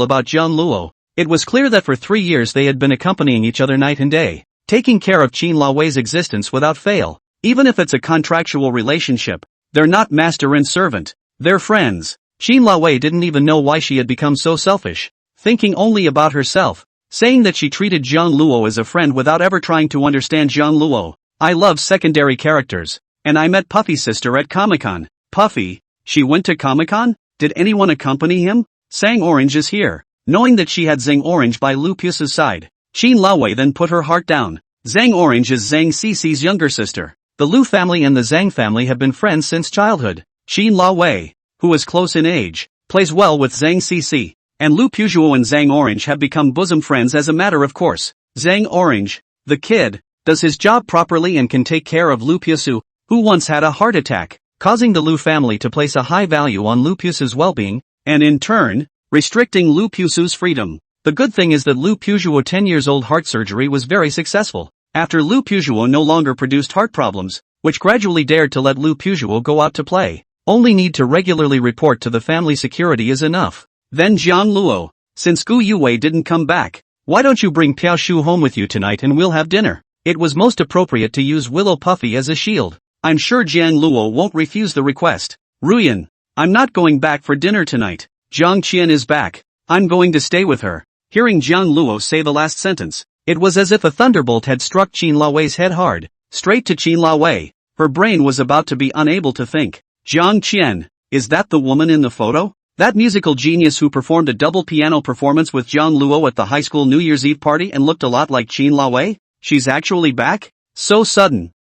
about Jiang Luo. It was clear that for 3 years they had been accompanying each other night and day, taking care of Qin Lao Wei's existence without fail. Even if it's a contractual relationship, they're not master and servant. They're friends. Qin Lao Wei didn't even know why she had become so selfish, thinking only about herself, saying that she treated Jiang Luo as a friend without ever trying to understand Jiang Luo. I love secondary characters, and I met Puffy's sister at Comic-Con. Puffy? She went to Comic-Con? Did anyone accompany him? Zeng Orange is here. Knowing that she had Zeng Orange by Lu Pusu's side, Qin Lao Wei then put her heart down. Zeng Orange is Zeng Xixi's younger sister. The Lu family and the Zeng family have been friends since childhood. Qin Lao Wei, who is close in age, plays well with Zeng Xixi, and Lu Pusu and Zeng Orange have become bosom friends as a matter of course. Zeng Orange, the kid, does his job properly and can take care of Lu Pusu, who once had a heart attack, causing the Lu family to place a high value on Lu Pusu's well-being, and in turn, restricting Lu Pusu's freedom. The good thing is that Lu Pusu's 10 years old heart surgery was very successful, after Lu Pusu no longer produced heart problems, which gradually dared to let Lu Pusu go out to play. Only need to regularly report to the family security is enough. Then Jiang Luo, since Gu Yue didn't come back, why don't you bring Piao Shu home with you tonight and we'll have dinner? It was most appropriate to use Willow Puffy as a shield. I'm sure Jiang Luo won't refuse the request. Ruyan, I'm not going back for dinner tonight. Jiang Qian is back. I'm going to stay with her. Hearing Jiang Luo say the last sentence, it was as if a thunderbolt had struck Qin Laowei's head hard, straight to Qin Laowei. Her brain was about to be unable to think. Jiang Qian, is that the woman in the photo? That musical genius who performed a double piano performance with Jiang Luo at the high school New Year's Eve party and looked a lot like Qin Laowei? She's actually back? So sudden.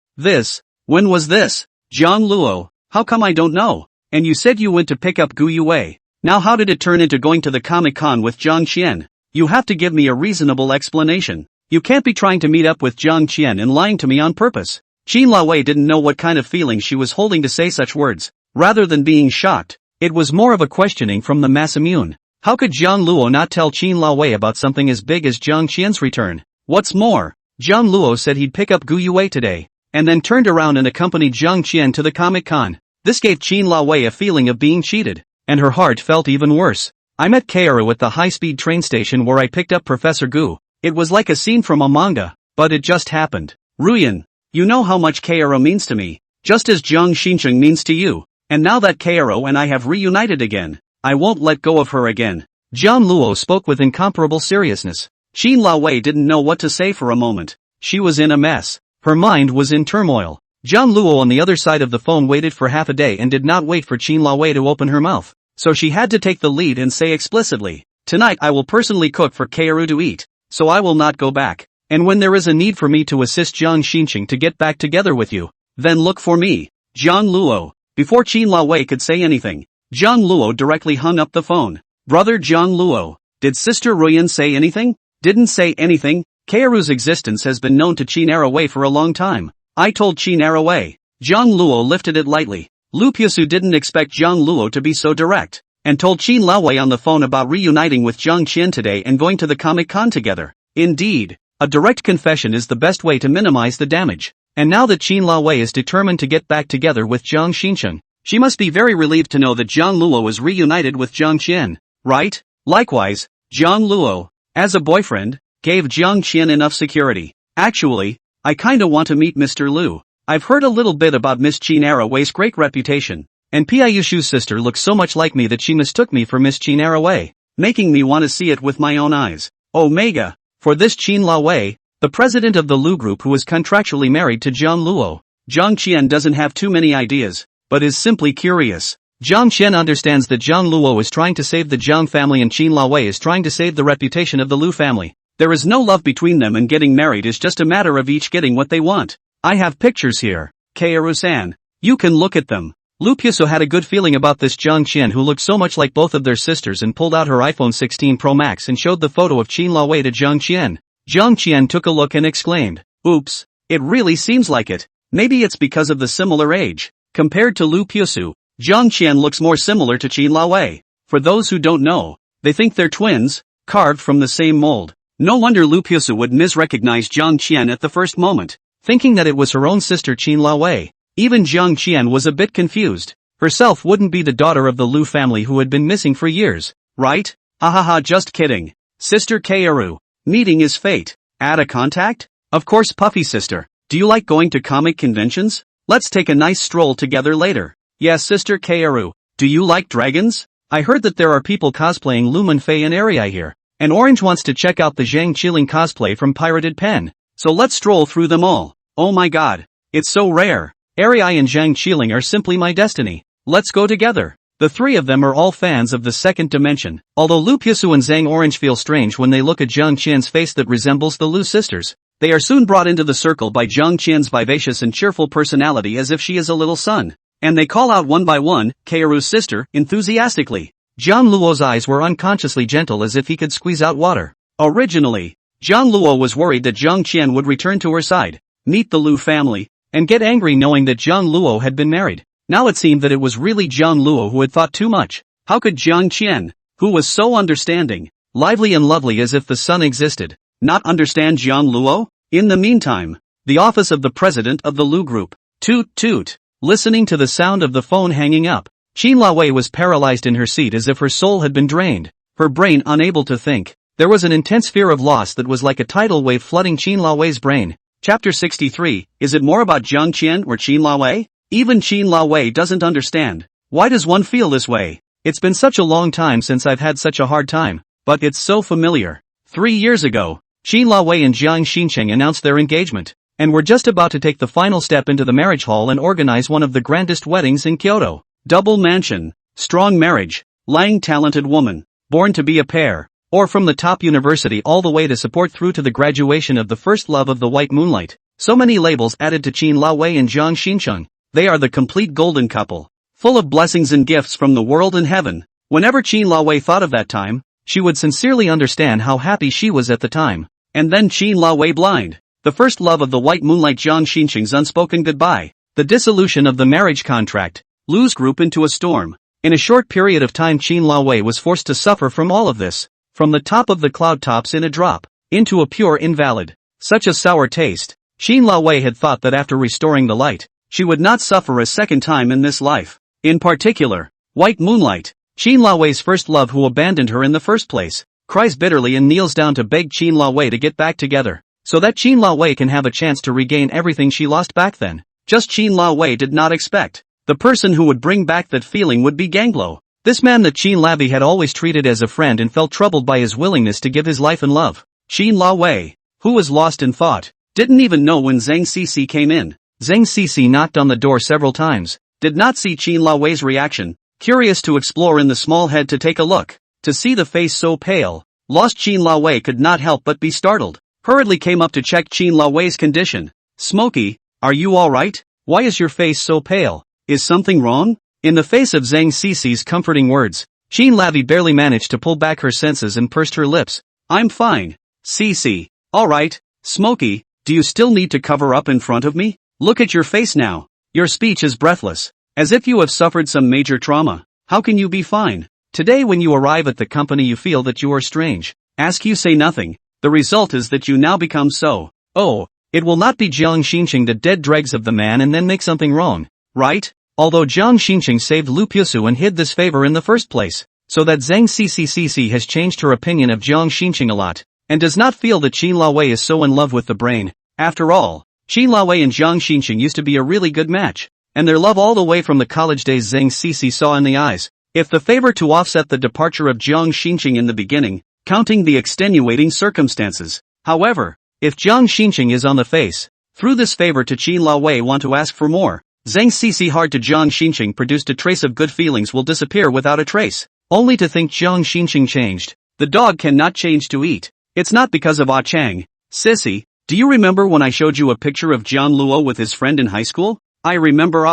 When was this? Jiang Luo, how come I don't know? And you said you went to pick up Gu Yue. Now how did it turn into going to the Comic-Con with Jiang Qian? You have to give me a reasonable explanation. You can't be trying to meet up with Jiang Qian and lying to me on purpose. Qin Laowei didn't know what kind of feeling she was holding to say such words. Rather than being shocked, it was more of a questioning from the mass immune. How could Jiang Luo not tell Qin Laowei about something as big as Jiang Qian's return? What's more, Jiang Luo said he'd pick up Gu Yue today, and then turned around and accompanied Jiang Qian to the Comic-Con. This gave Qin Laowei a feeling of being cheated, and her heart felt even worse. I met Kaoru at the high-speed train station where I picked up Professor Gu. It was like a scene from a manga, but it just happened. Ruyan, you know how much Kaoru means to me, just as Jiang Shin Chung means to you, and now that Kaoru and I have reunited again, I won't let go of her again. Jiang Luo spoke with incomparable seriousness. Qin Laowei didn't know what to say for a moment. She was in a mess. Her mind was in turmoil. Jiang Luo on the other side of the phone waited for half a day and did not wait for Qin Laowei to open her mouth. So she had to take the lead and say explicitly, tonight I will personally cook for Kaoru to eat, so I will not go back. And when there is a need for me to assist Jiang Shin to get back together with you, then look for me. Jiang Luo. Before Qin Laowei could say anything, Jiang Luo directly hung up the phone. Brother Jiang Luo, did Sister Ruyan say anything? Didn't say anything. Kaoru's existence has been known to Qin Laowei for a long time. I told Qin Laowei. Jiang Luo lifted it lightly. Lu Piasu didn't expect Jiang Luo to be so direct, and told Qin Laowei on the phone about reuniting with Jiang Qian today and going to the Comic-Con together. Indeed, a direct confession is the best way to minimize the damage. And now that Qin Laowei is determined to get back together with Jiang Shin Chung, she must be very relieved to know that Jiang Luo is reunited with Jiang Qian, right? Likewise, Jiang Luo, as a boyfriend, gave Jiang Qian enough security. Actually, I kinda want to meet Mr. Liu. I've heard a little bit about Miss Qin Laowei's great reputation, and Piaishu's sister looks so much like me that she mistook me for Miss Qin Laowei, making me want to see it with my own eyes. Omega, for this Qin Laowei, the president of the Liu group who is contractually married to Jiang Luo. Jiang Qian doesn't have too many ideas, but is simply curious. Jiang Qian understands that Jiang Luo is trying to save the Jiang family and Qin Laowei is trying to save the reputation of the Liu family. There is no love between them and getting married is just a matter of each getting what they want. I have pictures here. Kaoru-san, you can look at them. Lu Piasu had a good feeling about this Jiang Qian who looked so much like both of their sisters and pulled out her iPhone 16 Pro Max and showed the photo of Qin Laowei to Jiang Qian. Jiang Qian took a look and exclaimed, oops, it really seems like it. Maybe it's because of the similar age. Compared to Lu Piasu, Jiang Qian looks more similar to Qin Laowei. For those who don't know, they think they're twins, carved from the same mold. No wonder Lu Piasu would misrecognize Jiang Qian at the first moment, thinking that it was her own sister Qin Laowei. Even Jiang Qian was a bit confused. Herself wouldn't be the daughter of the Liu family who had been missing for years, right? Hahaha, just kidding. Sister Kaoru. Meeting is fate. Add a contact? Of course, Puffy sister. Do you like going to comic conventions? Let's take a nice stroll together later. Yes, Sister Kaoru. Do you like dragons? I heard that there are people cosplaying Lumen Fei and Arei here, and Orange wants to check out the Zhang Qiling cosplay from Pirated Pen. So let's stroll through them all. Oh my god. It's so rare. Arei and Zhang Qiling are simply my destiny. Let's go together. The three of them are all fans of the second dimension, although Lu Piasu and Zhang Orange feel strange when they look at Jiang Qian's face that resembles the Lu sisters. They are soon brought into the circle by Jiang Qian's vivacious and cheerful personality as if she is a little sun. And they call out one by one, Kaoru's sister, enthusiastically. Jiang Luo's eyes were unconsciously gentle as if he could squeeze out water. Originally, Jiang Luo was worried that Jiang Qian would return to her side, meet the Liu family, and get angry knowing that Jiang Luo had been married. Now it seemed that it was really Jiang Luo who had thought too much. How could Jiang Qian, who was so understanding, lively and lovely as if the sun existed, not understand Jiang Luo? In the meantime, the office of the president of the Liu group. Toot toot. Listening to the sound of the phone hanging up, Qin Laowei was paralyzed in her seat as if her soul had been drained, her brain unable to think. There was an intense fear of loss that was like a tidal wave flooding Qin Laowei's brain. Chapter 63, is it more about Jiang Qian or Qin Laowei? Even Qin Lao doesn't understand. Why does one feel this way? It's been such a long time since I've had such a hard time, but it's so familiar. 3 years ago, Qin Lao and Jiang Shin Chung announced their engagement, and were just about to take the final step into the marriage hall and organize one of the grandest weddings in Kyoto. Double mansion, strong marriage, Lang talented woman, born to be a pair, or from the top university all the way to support through to the graduation of the first love of the white moonlight. So many labels added to Qin Lao and Jiang Shin Chung. They are the complete golden couple, full of blessings and gifts from the world and heaven. Whenever Qin Lao thought of that time, she would sincerely understand how happy she was at the time. And then Qin Lao blind, the first love of the white moonlight, Jiang Shin Chung's unspoken goodbye, the dissolution of the marriage contract, Lu's group into a storm. In a short period of time Qin Lao was forced to suffer from all of this, from the top of the cloud tops in a drop, into a pure invalid. Such a sour taste. Qin Lao had thought that after restoring the light, she would not suffer a second time in this life. In particular, white moonlight, Qin Lao's first love who abandoned her in the first place, cries bitterly and kneels down to beg Qin Lao to get back together, so that Qin Lao can have a chance to regain everything she lost back then. Just Qin Lao did not expect. The person who would bring back that feeling would be Gang Luo. This man that Qin Lao had always treated as a friend and felt troubled by his willingness to give his life and love. Qin Lao, who was lost in thought, didn't even know when Zeng Xixi came in. Zeng Xixi knocked on the door several times, did not see Qin Lao's reaction, curious to explore in the small head to take a look, to see the face so pale. Lost Qin Lao could not help but be startled, hurriedly came up to check Qin Lao's condition. Smokey, are you alright? Why is your face so pale? Is something wrong? In the face of Zeng Xixi's comforting words, Qin Lao barely managed to pull back her senses and pursed her lips. I'm fine. Xixi. Alright. Smokey, do you still need to cover up in front of me? Look at your face now. Your speech is breathless, as if you have suffered some major trauma. How can you be fine? Today when you arrive at the company you feel that you are strange. Ask you say nothing. The result is that you now become so. Oh, it will not be Jiang Shin Chung the dead dregs of the man and then make something wrong, right? Although Jiang Shin Chung saved Lu Pusu and hid this favor in the first place, so that Zeng Xixi has changed her opinion of Jiang Shin Chung a lot, and does not feel that Qin Lao is so in love with the brain. After all, Qin Lao and Jiang Shin Chung used to be a really good match, and their love all the way from the college days Zeng Xixi saw in the eyes. If the favor to offset the departure of Jiang Shin Chung in the beginning, counting the extenuating circumstances. However, if Jiang Shin Chung is on the face, through this favor to Qin Lao want to ask for more, Zeng Xixi hard to Jiang Shin Chung produced a trace of good feelings will disappear without a trace. Only to think Jiang Shin Chung changed. The dog cannot change to eat. It's not because of Ah Chang. Sissy, do you remember when I showed you a picture of Jiang Luo with his friend in high school? I remember.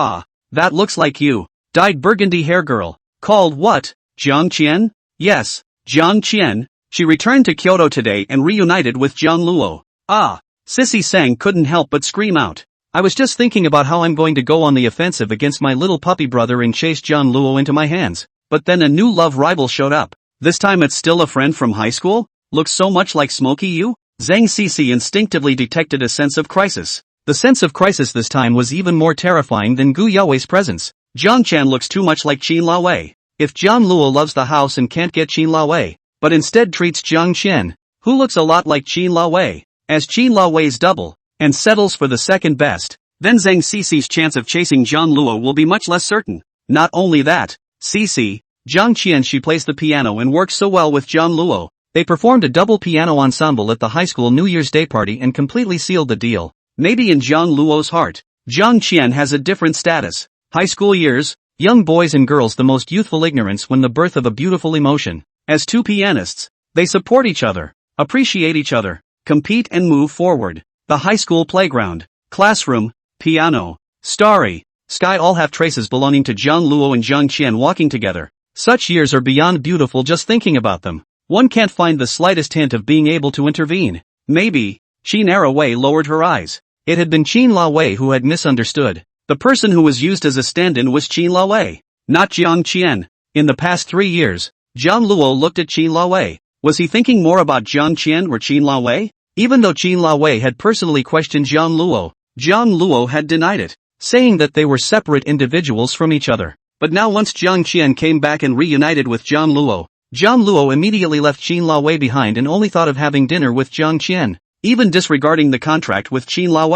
That looks like you. Dyed burgundy hair girl. Called what? Jiang Qian? Yes, Jiang Qian. She returned to Kyoto today and reunited with Jiang Luo. Sissy Sang couldn't help but scream out. I was just thinking about how I'm going to go on the offensive against my little puppy brother and chase Jiang Luo into my hands. But then a new love rival showed up. This time it's still a friend from high school? Looks so much like Smokey you? Zeng Xixi instinctively detected a sense of crisis. The sense of crisis this time was even more terrifying than Gu Yao's presence. Jiang Chan looks too much like Qin Lao. If Jiang Luo loves the house and can't get Qin Lao, but instead treats Jiang Qian, who looks a lot like Qin Lao, as Qin Lao's double, and settles for the second best, then Zeng Xixi's chance of chasing Jiang Luo will be much less certain. Not only that, Xixi, Jiang Qian she plays the piano and works so well with Jiang Luo. They performed a double piano ensemble at the high school New Year's Day party and completely sealed the deal. Maybe in Jiang Luo's heart, Jiang Qian has a different status. High school years, young boys and girls the most youthful ignorance when the birth of a beautiful emotion. As two pianists, they support each other, appreciate each other, compete and move forward. The high school playground, classroom, piano, starry sky all have traces belonging to Jiang Luo and Jiang Qian walking together. Such years are beyond beautiful just thinking about them. One can't find the slightest hint of being able to intervene. Maybe, Qin Araway lowered her eyes. It had been Qin Lao who had misunderstood. The person who was used as a stand-in was Qin Lao, not Jiang Qian. In the past 3 years, Jiang Luo looked at Qin Lao. Was he thinking more about Jiang Qian or Qin Lao? Even though Qin Lao had personally questioned Jiang Luo had denied it, saying that they were separate individuals from each other. But now once Jiang Qian came back and reunited with Jiang Luo immediately left Qin Lao behind and only thought of having dinner with Jiang Qian, even disregarding the contract with Qin Lao.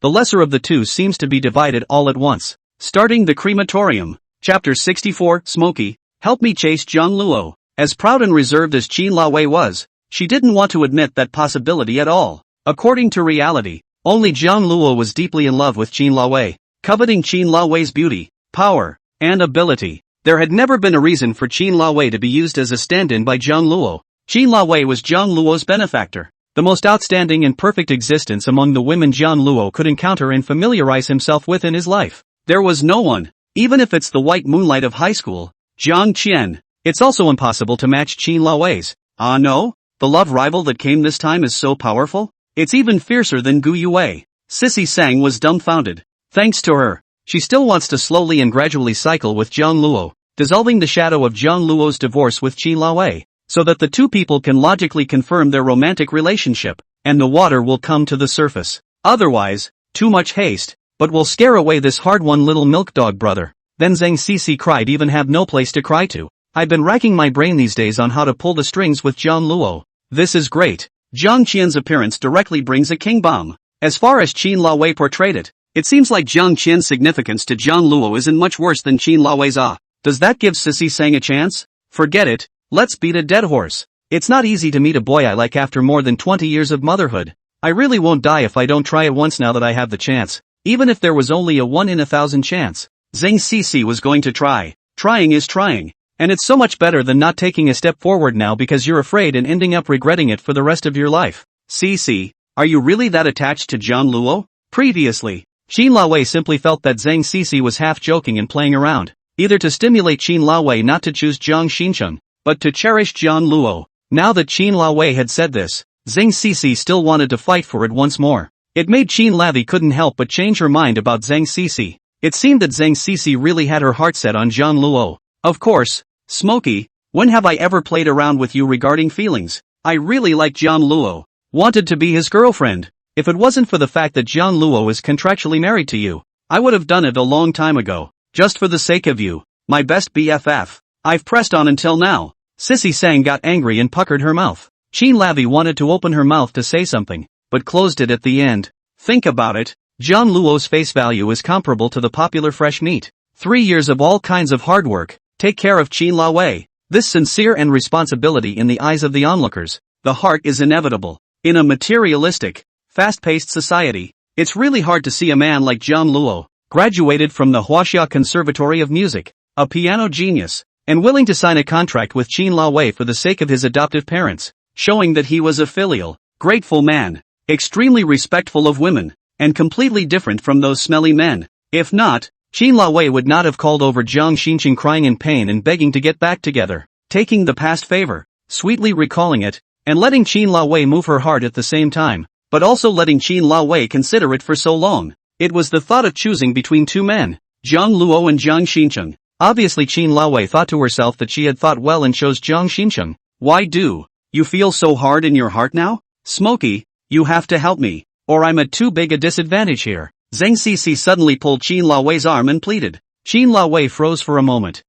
The lesser of the two seems to be divided all at once. Starting the crematorium. Chapter 64, Smoky, help me chase Jiang Luo. As proud and reserved as Qin Lawei was, she didn't want to admit that possibility at all. According to reality, only Jiang Luo was deeply in love with Qin Lawei, coveting Qin Lawei's beauty, power, and ability. There had never been a reason for Qin Lawei to be used as a stand-in by Jiang Luo. Qin Lawei was Jiang Luo's benefactor, the most outstanding and perfect existence among the women Jiang Luo could encounter and familiarize himself with in his life. There was no one, even if it's the white moonlight of high school, Jiang Qian. It's also impossible to match Qin Lawei's. Ah no? The love rival that came this time is so powerful? It's even fiercer than Gu Yue. Sissy Sang was dumbfounded. Thanks to her, she still wants to slowly and gradually cycle with Jiang Luo, dissolving the shadow of Jiang Luo's divorce with Qin Lawei, so that the two people can logically confirm their romantic relationship, and the water will come to the surface. Otherwise, too much haste, but will scare away this hard-won little milk dog brother. Then Zeng Xixi cried, even have no place to cry to. I've been racking my brain these days on how to pull the strings with Jiang Luo. This is great. Jiang Qian's appearance directly brings a king bomb. As far as Qin Lawei portrayed it, it seems like Jiang Qian's significance to Jiang Luo isn't much worse than Qin Lawei's. Does that give Sissy Sang a chance? Forget it, let's beat a dead horse. It's not easy to meet a boy I like after more than 20 years of motherhood. I really won't die if I don't try it once now that I have the chance, even if there was only a 1 in 1,000 chance. Zeng Xixi was going to try. Trying is trying. And it's so much better than not taking a step forward now because you're afraid and ending up regretting it for the rest of your life. Xixi, are you really that attached to Jiang Luo? Previously, Qin Lawei simply felt that Zeng Xixi was half joking and playing around, either to stimulate Qin Lawei not to choose Jiang Shin Chung, but to cherish Jiang Luo. Now that Qin Lawei had said this, Zeng Xixi still wanted to fight for it once more. It made Qin Lawei couldn't help but change her mind about Zeng Xixi. It seemed that Zeng Xixi really had her heart set on Jiang Luo. Of course, Smoky, when have I ever played around with you regarding feelings? I really like Jiang Luo. Wanted to be his girlfriend. If it wasn't for the fact that Jiang Luo is contractually married to you, I would have done it a long time ago. Just for the sake of you, my best BFF. I've pressed on until now. Sissy Sang got angry and puckered her mouth. Qin Lawei wanted to open her mouth to say something, but closed it at the end. Think about it. Jiang Luo's face value is comparable to the popular fresh meat. 3 years of all kinds of hard work. Take care of Qin Lawei. This sincere and responsibility in the eyes of the onlookers. The heart is inevitable. In a materialistic, fast-paced society, it's really hard to see a man like Jiang Luo, graduated from the Huaxia Conservatory of Music, a piano genius, and willing to sign a contract with Qin Lawei for the sake of his adoptive parents, showing that he was a filial, grateful man, extremely respectful of women, and completely different from those smelly men. If not, Qin Lawei would not have called over Jiang Shin Chung crying in pain and begging to get back together, taking the past favor, sweetly recalling it, and letting Qin Lawei move her heart at the same time, but also letting Qin Lawei consider it for so long. It was the thought of choosing between two men, Jiang Luo and Jiang Shin Chung. Obviously Qin Lawei thought to herself that she had thought well and chose Jiang Shin Chung. Why do you feel so hard in your heart now? Smoky, you have to help me, or I'm at too big a disadvantage here. Zeng Xixi suddenly pulled Qin Lawei's arm and pleaded. Qin Lawei froze for a moment.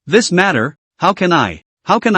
This matter? How can I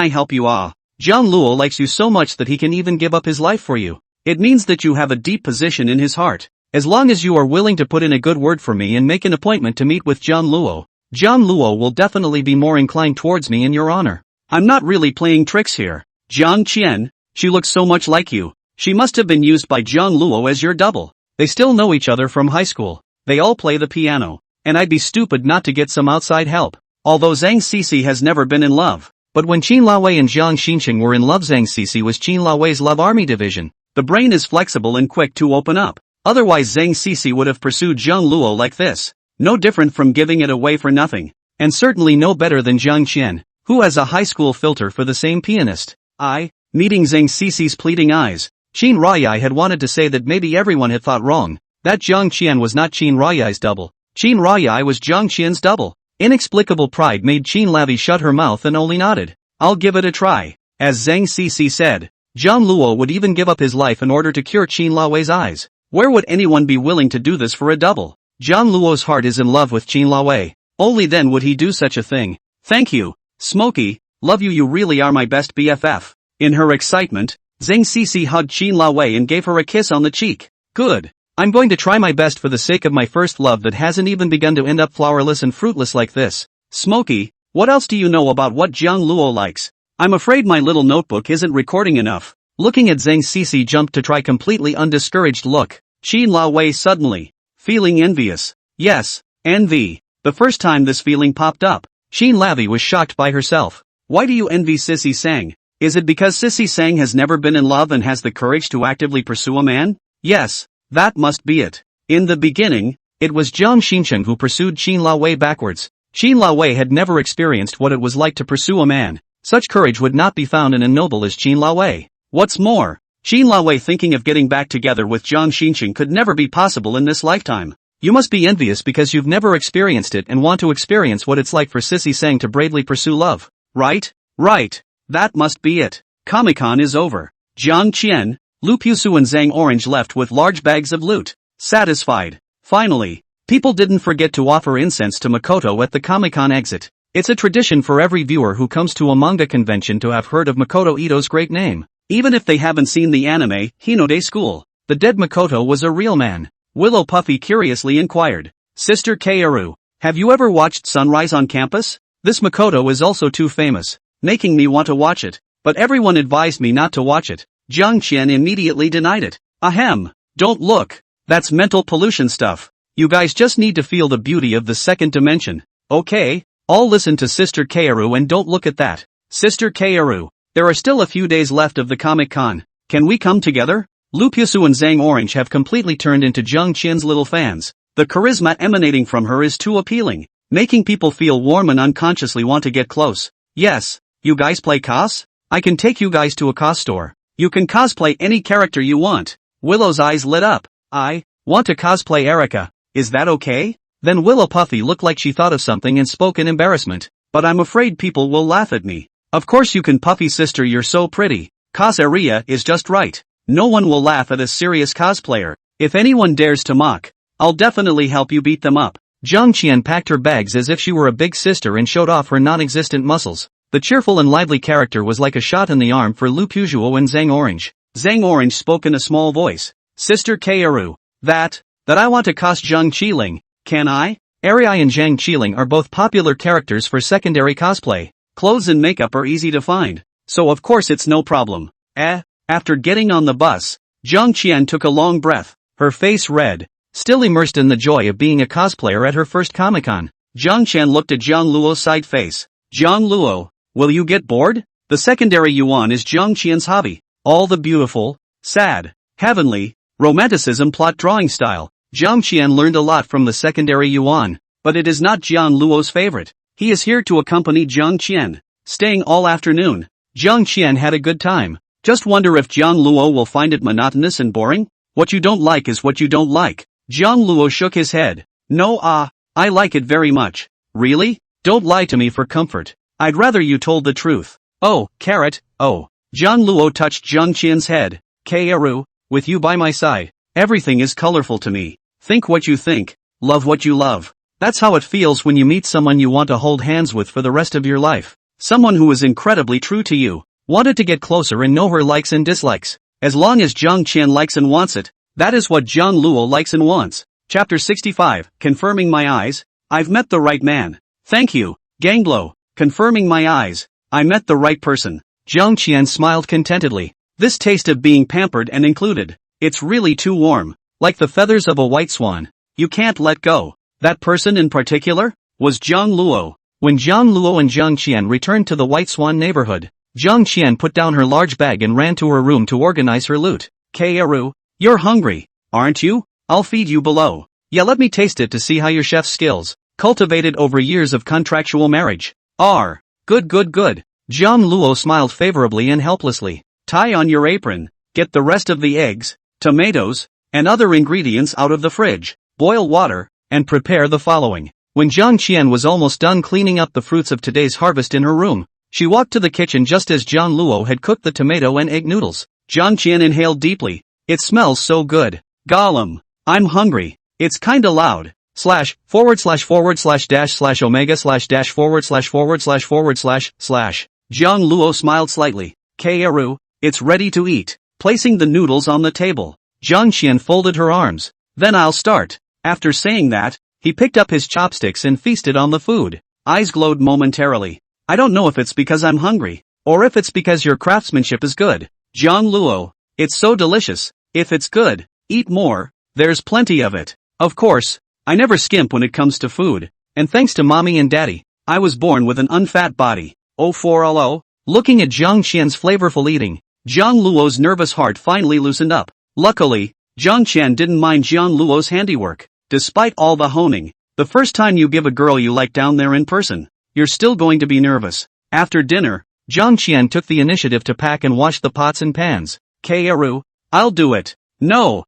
help you? Jiang Luo likes you so much that he can even give up his life for you. It means that you have a deep position in his heart. As long as you are willing to put in a good word for me and make an appointment to meet with Jiang Luo will definitely be more inclined towards me in your honor. I'm not really playing tricks here. Jiang Qian, she looks so much like you. She must have been used by Jiang Luo as your double. They still know each other from high school. They all play the piano. And I'd be stupid not to get some outside help. Although Zeng Xixi has never been in love. But when Qin Lawei and Jiang Shin Chung were in love, Zeng Xixi was Qin Lawei's love army division. The brain is flexible and quick to open up. Otherwise Zeng Xixi would have pursued Jiang Luo like this. No different from giving it away for nothing. And certainly no better than Jiang Qian, who has a high school filter for the same pianist. Meeting Zeng Xixi's pleading eyes, Qin Ruyan had wanted to say that maybe everyone had thought wrong, that Jiang Qian was not Qin Ruyan's double. Qin Ruyan was Jiang Qian's double. Inexplicable pride made Qin Lawei shut her mouth and only nodded. I'll give it a try. As Zeng Xixi said, Jiang Luo would even give up his life in order to cure Qin Lawei's eyes. Where would anyone be willing to do this for a double? Jiang Luo's heart is in love with Qin Lawei. Only then would he do such a thing. Thank you, Smoky, love you really are my best BFF. In her excitement, Zeng Xixi hugged Qin Lawei and gave her a kiss on the cheek. Good. I'm going to try my best for the sake of my first love that hasn't even begun to end up flowerless and fruitless like this. Smokey, what else do you know about what Jiang Luo likes? I'm afraid my little notebook isn't recording enough. Looking at Zeng Xixi jumped to try completely undiscouraged look. Xin Lao Wei suddenly, feeling envious. Yes, envy. The first time this feeling popped up, Xin Lavi was shocked by herself. Why do you envy Sissy Sang? Is it because Sissy Sang has never been in love and has the courage to actively pursue a man? Yes, that must be it. In the beginning, it was Jiang Shin Chung who pursued Xin Lao Wei backwards. Xin Lao Wei had never experienced what it was like to pursue a man. Such courage would not be found in a noble as Xin Lao Wei. What's more, Xin Lao Wei thinking of getting back together with Jiang Shin Chung could never be possible in this lifetime. You must be envious because you've never experienced it and want to experience what it's like for Sissy Sang to bravely pursue love. Right? Right. That must be it. Comic-Con is over. Jiang Qian, Lu Pusu and Zhang Orange left with large bags of loot. Satisfied. Finally, people didn't forget to offer incense to Makoto at the Comic-Con exit. It's a tradition for every viewer who comes to a manga convention to have heard of Makoto Ito's great name. Even if they haven't seen the anime, Hinode School. The dead Makoto was a real man. Willow Puffy curiously inquired. Sister Kaoru, have you ever watched Sunrise on Campus? This Makoto is also too famous, making me want to watch it, but everyone advised me not to watch it. Jiang Qian immediately denied it. Ahem, don't look. That's mental pollution stuff. You guys just need to feel the beauty of the second dimension. Okay, I'll listen to Sister Kaoru and don't look at that. Sister Kaoru, there are still a few days left of the Comic-Con. Can we come together? Lu Pusu and Zhang Orange have completely turned into Jiang Qian's little fans. The charisma emanating from her is too appealing, making people feel warm and unconsciously want to get close. Yes, you guys play cos? I can take you guys to a cos store. You can cosplay any character you want. Willow's eyes lit up. I want to cosplay Erica. Is that okay? Then Willow Puffy looked like she thought of something and spoke in embarrassment. But I'm afraid people will laugh at me. Of course you can, Puffy sister, you're so pretty. Cos area is just right. No one will laugh at a serious cosplayer. If anyone dares to mock, I'll definitely help you beat them up. Jiang Qian packed her bags as if she were a big sister and showed off her non-existent muscles. The cheerful and lively character was like a shot in the arm for Lu Puzuo and Zhang Orange. Zhang Orange spoke in a small voice. Sister Kaoru, that I want to cos Zhang Qiling, can I? Arai and Zhang Qiling are both popular characters for secondary cosplay. Clothes and makeup are easy to find, so of course it's no problem. After getting on the bus, Jiang Qian took a long breath, her face red, still immersed in the joy of being a cosplayer at her first Comic-Con. Jiang Qian looked at Jiang Luo's side face. Jiang Luo, will you get bored? The secondary yuan is Jiang Qian's hobby. All the beautiful, sad, heavenly, romanticism plot drawing style. Jiang Qian learned a lot from the secondary yuan, but it is not Jiang Luo's favorite. He is here to accompany Jiang Qian, staying all afternoon. Jiang Qian had a good time. Just wonder if Jiang Luo will find it monotonous and boring? What you don't like is what you don't like. Jiang Luo shook his head. No, I like it very much. Really? Don't lie to me for comfort. I'd rather you told the truth. Oh, carrot, oh. Jiang Luo touched Jiang Qian's head. Kaoru, with you by my side, everything is colorful to me. Think what you think, love what you love. That's how it feels when you meet someone you want to hold hands with for the rest of your life. Someone who is incredibly true to you. Wanted to get closer and know her likes and dislikes. As long as Jiang Qian likes and wants it, that is what Jiang Luo likes and wants. Chapter 65, Confirming My Eyes. I've met the right man. Thank you, Ganglo. Confirming my eyes. I met the right person. Jiang Qian smiled contentedly. This taste of being pampered and included. It's really too warm. Like the feathers of a white swan. You can't let go. That person in particular was Jiang Luo. When Jiang Luo and Jiang Qian returned to the White Swan neighborhood, Jiang Qian put down her large bag and ran to her room to organize her loot. Kaoru, you're hungry, aren't you? I'll feed you below. Yeah, let me taste it to see how your chef's skills, cultivated over years of contractual marriage, are. Good. Jiang Luo smiled favorably and helplessly. Tie on your apron, get the rest of the eggs, tomatoes, and other ingredients out of the fridge, boil water, and prepare the following. When Jiang Qian was almost done cleaning up the fruits of today's harvest in her room, she walked to the kitchen just as Jiang Luo had cooked the tomato and egg noodles. Jiang Qian inhaled deeply. It smells so good. Gollum. I'm hungry. It's kinda loud. // omega / Jiang Luo smiled slightly. Kaoru, it's ready to eat. Placing the noodles on the table, Jiang Qian folded her arms. Then I'll start. After saying that, he picked up his chopsticks and feasted on the food. Eyes glowed momentarily. I don't know if it's because I'm hungry, or if it's because your craftsmanship is good. Jiang Luo, it's so delicious. If it's good, eat more, there's plenty of it. Of course, I never skimp when it comes to food, and thanks to mommy and daddy, I was born with an unfat body. Oh for all. Looking at Jiang Qian's flavorful eating, Jiang Luo's nervous heart finally loosened up. Luckily, Jiang Qian didn't mind Jiang Luo's handiwork. Despite all the honing, the first time you give a girl you like down there in person, you're still going to be nervous. After dinner, Jiang Qian took the initiative to pack and wash the pots and pans. Kaoru, I'll do it. No.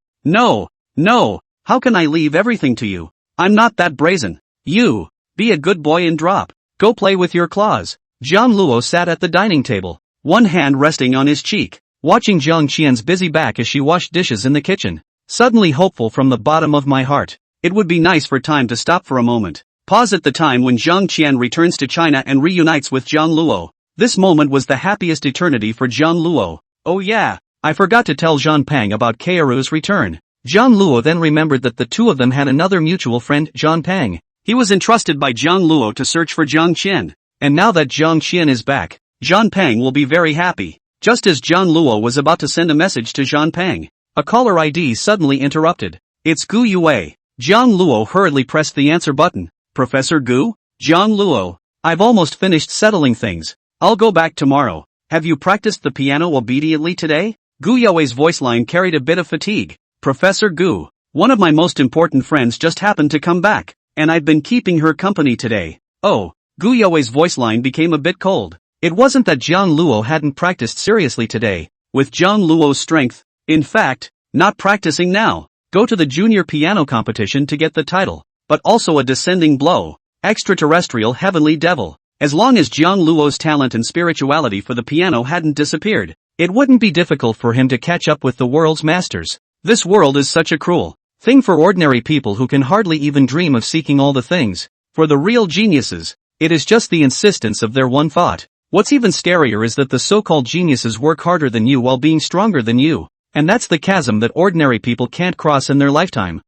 How can I leave everything to you? I'm not that brazen. You, be a good boy and drop. Go play with your claws. Jiang Luo sat at the dining table, one hand resting on his cheek, watching Jiang Qian's busy back as she washed dishes in the kitchen. Suddenly hopeful from the bottom of my heart. It would be nice for time to stop for a moment. Pause at the time when Jiang Qian returns to China and reunites with Jiang Luo. This moment was the happiest eternity for Jiang Luo. Oh yeah, I forgot to tell Zhang Pang about Kaoru's return. Jiang Luo then remembered that the two of them had another mutual friend, Zhang Pang. He was entrusted by Jiang Luo to search for Jiang Qian. And now that Jiang Qian is back, Zhang Pang will be very happy. Just as Jiang Luo was about to send a message to Zhang Pang, a caller ID suddenly interrupted. It's Gu Yue. Jiang Luo hurriedly pressed the answer button. Professor Gu? Jiang Luo, I've almost finished settling things. I'll go back tomorrow. Have you practiced the piano obediently today? Gu Yue's voice line carried a bit of fatigue. Professor Gu, one of my most important friends just happened to come back, and I've been keeping her company today. Oh, Gu Yue's voice line became a bit cold. It wasn't that Jiang Luo hadn't practiced seriously today. With Jiang Luo's strength, in fact, not practicing now, go to the junior piano competition to get the title, but also a descending blow, extraterrestrial heavenly devil. As long as Jiang Luo's talent and spirituality for the piano hadn't disappeared, it wouldn't be difficult for him to catch up with the world's masters. This world is such a cruel thing for ordinary people who can hardly even dream of seeking all the things. For the real geniuses, it is just the insistence of their one thought. What's even scarier is that the so-called geniuses work harder than you while being stronger than you. And that's the chasm that ordinary people can't cross in their lifetime.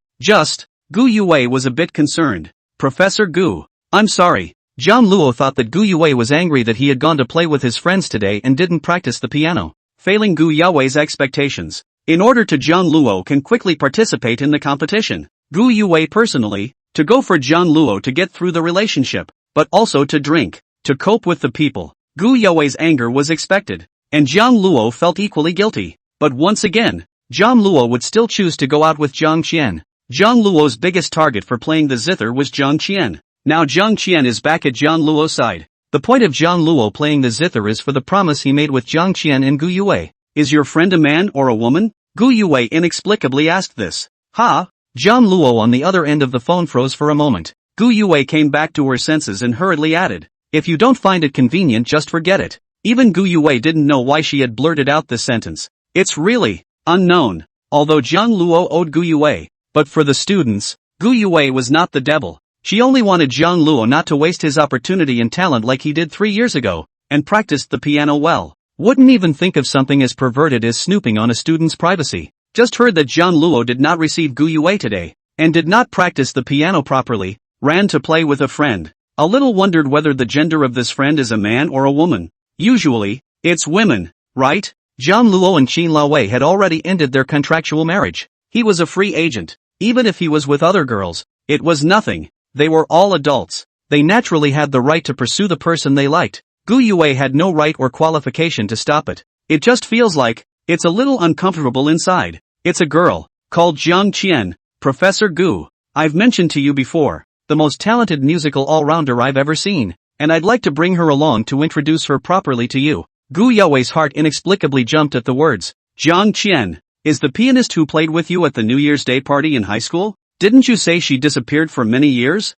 Gu Yue was a bit concerned. Professor Gu, I'm sorry. Jiang Luo thought that Gu Yue was angry that he had gone to play with his friends today and didn't practice the piano, failing Gu Yue's expectations. In order to Jiang Luo can quickly participate in the competition, Gu Yue personally, to go for Jiang Luo to get through the relationship, but also to drink, to cope with the people. Gu Yue's anger was expected, and Jiang Luo felt equally guilty. But once again, Jiang Luo would still choose to go out with Jiang Qian. Jiang Luo's biggest target for playing the zither was Jiang Qian. Now Jiang Qian is back at Jiang Luo's side. The point of Jiang Luo playing the zither is for the promise he made with Jiang Qian and Gu Yue. Is your friend a man or a woman? Gu Yue inexplicably asked this. Ha? Jiang Luo on the other end of the phone froze for a moment. Gu Yue came back to her senses and hurriedly added, if you don't find it convenient, just forget it. Even Gu Yue didn't know why she had blurted out this sentence. It's really unknown. Although Jiang Luo owed Gu Yue, but for the students, Gu Yue was not the devil. She only wanted Jiang Luo not to waste his opportunity and talent like he did 3 years ago, and practiced the piano well. Wouldn't even think of something as perverted as snooping on a student's privacy. Just heard that Jiang Luo did not receive Gu Yue today, and did not practice the piano properly, ran to play with a friend. A little wondered whether the gender of this friend is a man or a woman. Usually, it's women, right? Jiang Luo and Qin Laowei had already ended their contractual marriage. He was a free agent. Even if he was with other girls, it was nothing. They were all adults. They naturally had the right to pursue the person they liked. Gu Yue had no right or qualification to stop it. It just feels like, it's a little uncomfortable inside. It's a girl, called Jiang Qian. Professor Gu, I've mentioned to you before, the most talented musical all-rounder I've ever seen, and I'd like to bring her along to introduce her properly to you. Gu Yue's heart inexplicably jumped at the words. Jiang Qian, is the pianist who played with you at the New Year's Day party in high school? Didn't you say she disappeared for many years?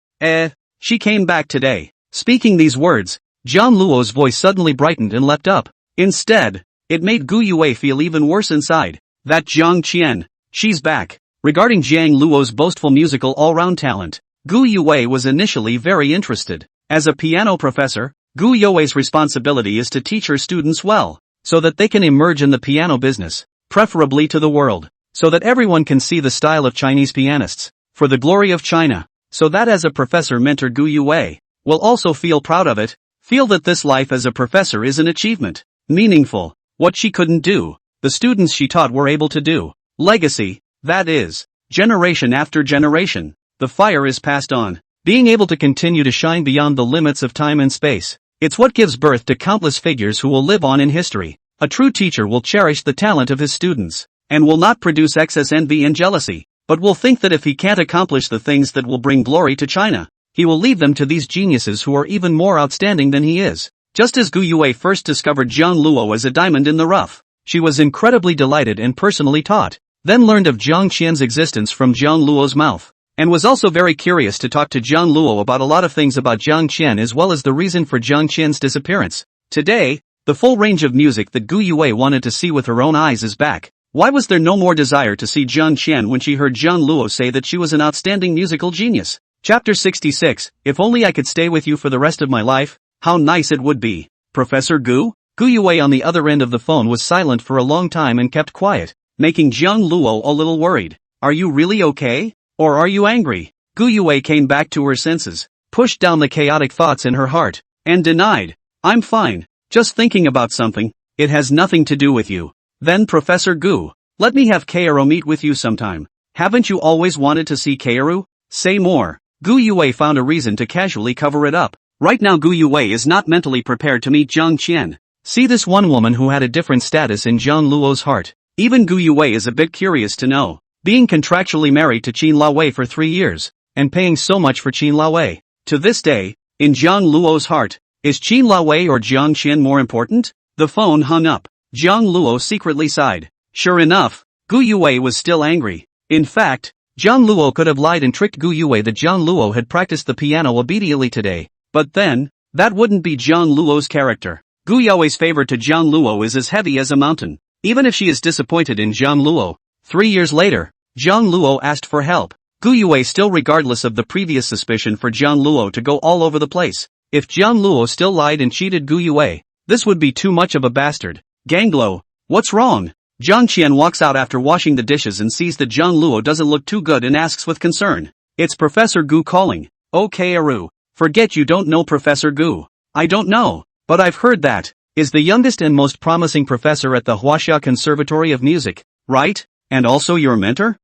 She came back today. Speaking these words, Jiang Luo's voice suddenly brightened and leapt up. Instead, it made Gu Yue feel even worse inside. That Jiang Qian, she's back. Regarding Jiang Luo's boastful musical all-round talent, Gu Yue was initially very interested. As a piano professor, Gu Yue's responsibility is to teach her students well, so that they can emerge in the piano business, preferably to the world. so that everyone can see the style of Chinese pianists, for the glory of China, so that as a professor mentor Gu Yue will also feel proud of it, feel that this life as a professor is an achievement, meaningful, what she couldn't do, the students she taught were able to do, legacy, that is, generation after generation, the fire is passed on, being able to continue to shine beyond the limits of time and space. It's what gives birth to countless figures who will live on in history. A true teacher will cherish the talent of his students, and will not produce excess envy and jealousy, but will think that if he can't accomplish the things that will bring glory to China, he will leave them to these geniuses who are even more outstanding than he is. Just as Gu Yue first discovered Jiang Luo as a diamond in the rough, she was incredibly delighted and personally taught, then learned of Jiang Qian's existence from Jiang Luo's mouth, and was also very curious to talk to Jiang Luo about a lot of things about Jiang Qian as well as the reason for Jiang Qian's disappearance. Today, the full range of music that Gu Yue wanted to see with her own eyes is back. Why was there no more desire to see Jiang Qian when she heard Jiang Luo say that she was an outstanding musical genius? Chapter 66, If only I could stay with you for the rest of my life, how nice it would be. Professor Gu? Gu Yue on the other end of the phone was silent for a long time and kept quiet, making Jiang Luo a little worried. Are you really okay? Or are you angry? Gu Yue came back to her senses, pushed down the chaotic thoughts in her heart, and denied. I'm fine, just thinking about something, it has nothing to do with you. Then Professor Gu, let me have Kaoru meet with you sometime. Haven't you always wanted to see Kaoru? Say more. Gu Yue found a reason to casually cover it up. Right now Gu Yue is not mentally prepared to meet Jiang Qian. See this one woman who had a different status in Jiang Luo's heart. Even Gu Yue is a bit curious to know. Being contractually married to Qin Laowei for 3 years, and paying so much for Qin Laowei. To this day, in Jiang Luo's heart, is Qin Laowei or Jiang Qian more important? The phone hung up. Jiang Luo secretly sighed. Sure enough, Gu Yue was still angry. In fact, Jiang Luo could have lied and tricked Gu Yue that Jiang Luo had practiced the piano obediently today. But then, that wouldn't be Jiang Luo's character. Gu Yue's favor to Jiang Luo is as heavy as a mountain. Even if she is disappointed in Jiang Luo. 3 years later, Jiang Luo asked for help. Gu Yue still regardless of the previous suspicion for Jiang Luo to go all over the place. If Jiang Luo still lied and cheated Gu Yue, this would be too much of a bastard. Ganglo, what's wrong? Jiang Qian walks out after washing the dishes and sees that Jiang Luo doesn't look too good and asks with concern. It's Professor Gu calling. Oh Kaoru, forget you don't know Professor Gu. I don't know, but I've heard that is the youngest and most promising professor at the Huaxia Conservatory of Music, right? And also your mentor?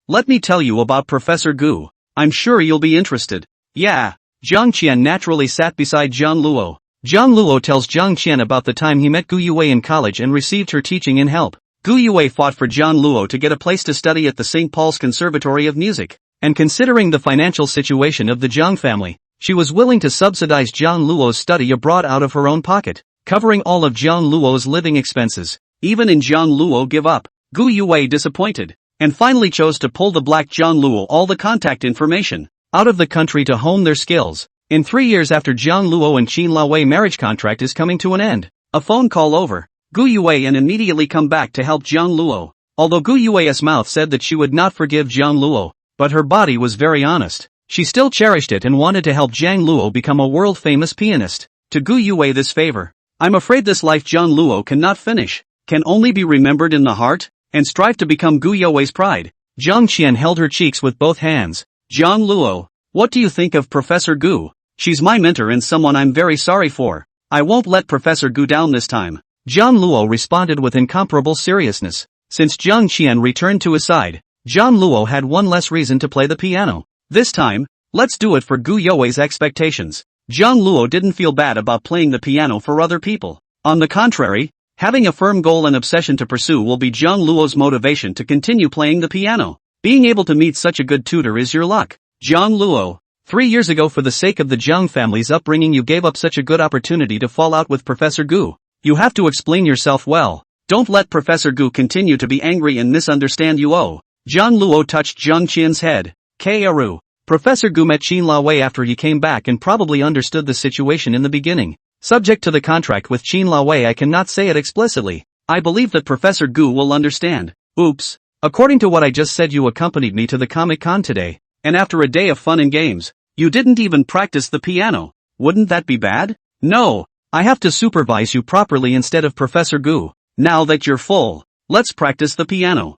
Let me tell you about Professor Gu. I'm sure you'll be interested. Yeah. Jiang Qian naturally sat beside Jiang Luo. Jiang Luo tells Jiang Qian about the time he met Gu Yue in college and received her teaching and help. Gu Yue fought for Jiang Luo to get a place to study at the St. Paul's Conservatory of Music, and considering the financial situation of the Jang family, she was willing to subsidize Jiang Luo's study abroad out of her own pocket, covering all of Jiang Luo's living expenses. Even in Jiang Luo give up, Gu Yue disappointed, and finally chose to pull the black Jiang Luo all the contact information out of the country to hone their skills. In 3 years after Jiang Luo and Qin Laowei marriage contract is coming to an end, a phone call over, Gu Yue and immediately come back to help Jiang Luo. Although Gu Yue's mouth said that she would not forgive Jiang Luo, but her body was very honest. She still cherished it and wanted to help Jiang Luo become a world-famous pianist. To Gu Yue this favor, I'm afraid this life Jiang Luo cannot finish, can only be remembered in the heart, and strive to become Gu Yue's pride. Jiang Qian held her cheeks with both hands. Jiang Luo, what do you think of Professor Gu? She's my mentor and someone I'm very sorry for. I won't let Professor Gu down this time. Jiang Luo responded with incomparable seriousness. Since Jiang Qian returned to his side, Jiang Luo had one less reason to play the piano. This time, let's do it for Gu Yue's expectations. Jiang Luo didn't feel bad about playing the piano for other people. On the contrary, having a firm goal and obsession to pursue will be Jiang Luo's motivation to continue playing the piano. Being able to meet such a good tutor is your luck. Jiang Luo, 3 years ago for the sake of the Jiang family's upbringing you gave up such a good opportunity to fall out with Professor Gu. You have to explain yourself well. Don't let Professor Gu continue to be angry and misunderstand you. Jiang Luo touched Jiang Qian's head. Kaoru, Professor Gu met Qin Laowei after he came back and probably understood the situation in the beginning. Subject to the contract with Qin Laowei I cannot say it explicitly. I believe that Professor Gu will understand. Oops. According to what I just said you accompanied me to the Comic-Con today, and after a day of fun and games, you didn't even practice the piano. Wouldn't that be bad? No. I have to supervise you properly instead of Professor Gu. Now that you're full, let's practice the piano.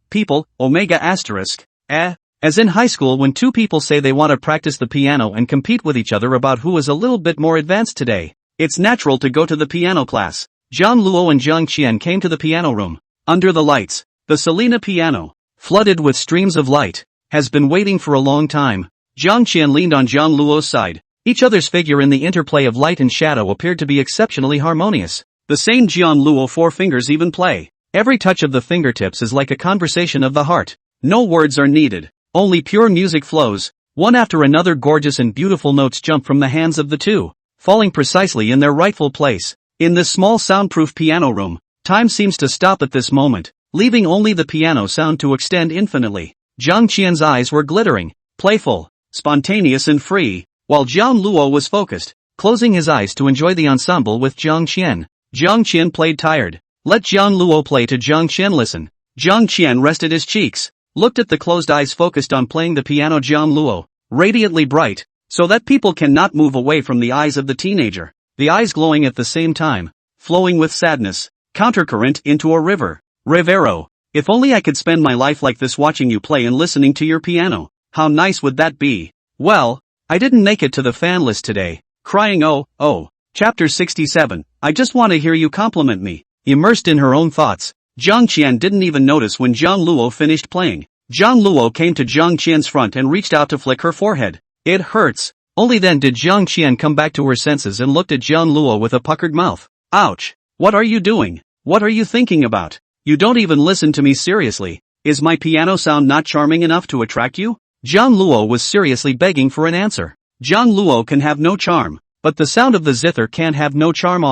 people, asterisk. As in high school when two people say they want to practice the piano and compete with each other about who is a little bit more advanced today. It's natural to go to the piano class. Jiang Luo and Jiang Qian came to the piano room. Under the lights, the Selena piano, flooded with streams of light, has been waiting for a long time. Jiang Qian leaned on Jiang Luo's side. Each other's figure in the interplay of light and shadow appeared to be exceptionally harmonious. The same Jiang Luo four fingers even play. Every touch of the fingertips is like a conversation of the heart. No words are needed. Only pure music flows. One after another gorgeous and beautiful notes jump from the hands of the two, falling precisely in their rightful place. In this small soundproof piano room, time seems to stop at this moment, leaving only the piano sound to extend infinitely. Jiang Qian's eyes were glittering, playful, spontaneous and free, while Jiang Luo was focused, closing his eyes to enjoy the ensemble with Jiang Qian. Jiang Qian played tired. Let Jiang Luo play to Jiang Qian listen. Jiang Qian rested his cheeks, looked at the closed eyes focused on playing the piano. Jiang Luo, radiantly bright, so that people cannot move away from the eyes of the teenager. The eyes glowing at the same time, flowing with sadness, countercurrent into a river. Rivero, if only I could spend my life like this watching you play and listening to your piano. How nice would that be? Well, I didn't make it to the fan list today. Crying oh. Chapter 67, I just want to hear you compliment me. Immersed in her own thoughts, Jiang Qian didn't even notice when Jiang Luo finished playing. Jiang Luo came to Jiang Qian's front and reached out to flick her forehead. It hurts. Only then did Jiang Qian come back to her senses and looked at Jiang Luo with a puckered mouth. Ouch. What are you doing? What are you thinking about? You don't even listen to me seriously. Is my piano sound not charming enough to attract you? Jiang Luo was seriously begging for an answer. Jiang Luo can have no charm, but the sound of the zither can't have no charm.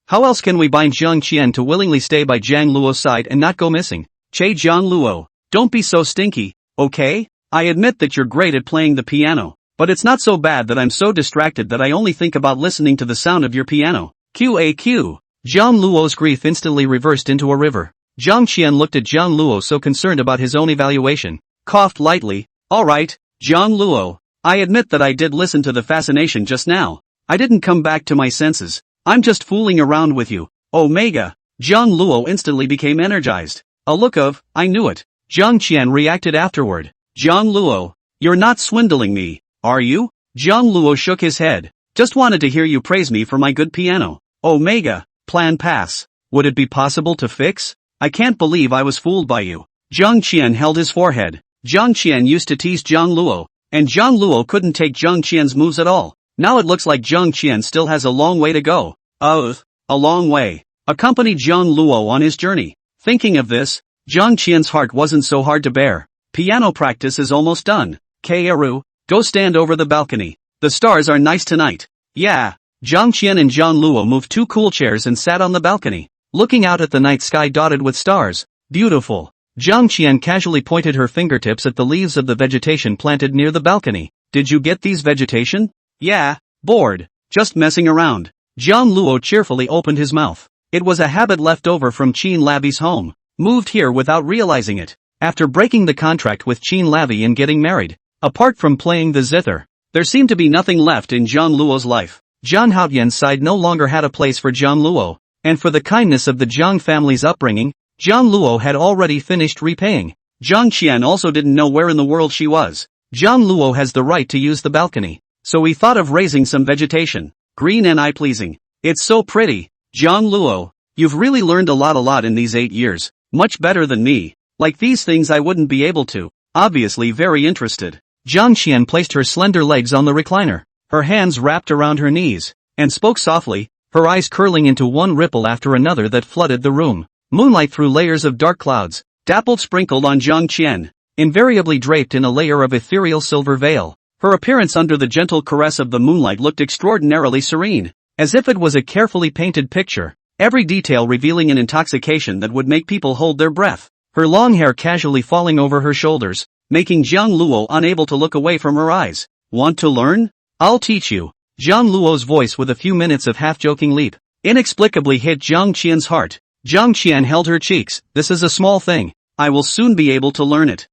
How else can we bind Jiang Qian to willingly stay by Jiang Luo's side and not go missing? Che Jiang Luo, don't be so stinky, okay? I admit that you're great at playing the piano, but it's not so bad that I'm so distracted that I only think about listening to the sound of your piano. QAQ. Jiang Luo's grief instantly reversed into a river. Jiang Qian looked at Jiang Luo so concerned about his own evaluation, coughed lightly. Alright, Jiang Luo, I admit that I did listen to the fascination just now. I didn't come back to my senses. I'm just fooling around with you. Omega. Jiang Luo instantly became energized. A look of, I knew it. Jiang Qian reacted afterward. Jiang Luo, you're not swindling me, are you? Jiang Luo shook his head. Just wanted to hear you praise me for my good piano. Omega. Plan pass. Would it be possible to fix? I can't believe I was fooled by you. Jiang Qian held his forehead. Jiang Qian used to tease Jiang Luo, and Jiang Luo couldn't take Jiang Qian's moves at all. Now it looks like Jiang Qian still has a long way to go. A long way. Accompany Jiang Luo on his journey. Thinking of this, Jiang Qian's heart wasn't so hard to bear. Piano practice is almost done. Kaoru, go stand over the balcony. The stars are nice tonight. Yeah. Jiang Qian and Jiang Luo moved two cool chairs and sat on the balcony, looking out at the night sky dotted with stars. Beautiful. Jiang Qian casually pointed her fingertips at the leaves of the vegetation planted near the balcony. Did you get these vegetation? Yeah. Bored. Just messing around. Jiang Luo cheerfully opened his mouth. It was a habit left over from Qin Lavi's home. Moved here without realizing it. After breaking the contract with Qin Lavi and getting married. Apart from playing the zither, there seemed to be nothing left in Jiang Luo's life. Jiang Haotian's side no longer had a place for Jiang Luo, and for the kindness of the Jiang family's upbringing, Jiang Luo had already finished repaying. Jiang Qian also didn't know where in the world she was. Jiang Luo has the right to use the balcony, so he thought of raising some vegetation, green and eye-pleasing. It's so pretty. Jiang Luo, you've really learned a lot in these 8 years, much better than me. Like these things I wouldn't be able to. Obviously very interested. Jiang Qian placed her slender legs on the recliner, her hands wrapped around her knees, and spoke softly, her eyes curling into one ripple after another that flooded the room. Moonlight through layers of dark clouds, dappled sprinkled on Jiang Qian, invariably draped in a layer of ethereal silver veil. Her appearance under the gentle caress of the moonlight looked extraordinarily serene, as if it was a carefully painted picture, every detail revealing an intoxication that would make people hold their breath. Her long hair casually falling over her shoulders, making Jiang Luo unable to look away from her eyes. Want to learn? I'll teach you. Jiang Luo's voice with a few minutes of half-joking leap inexplicably hit Jiang Qian's heart. Jiang Qian held her cheeks. This is a small thing. I will soon be able to learn it.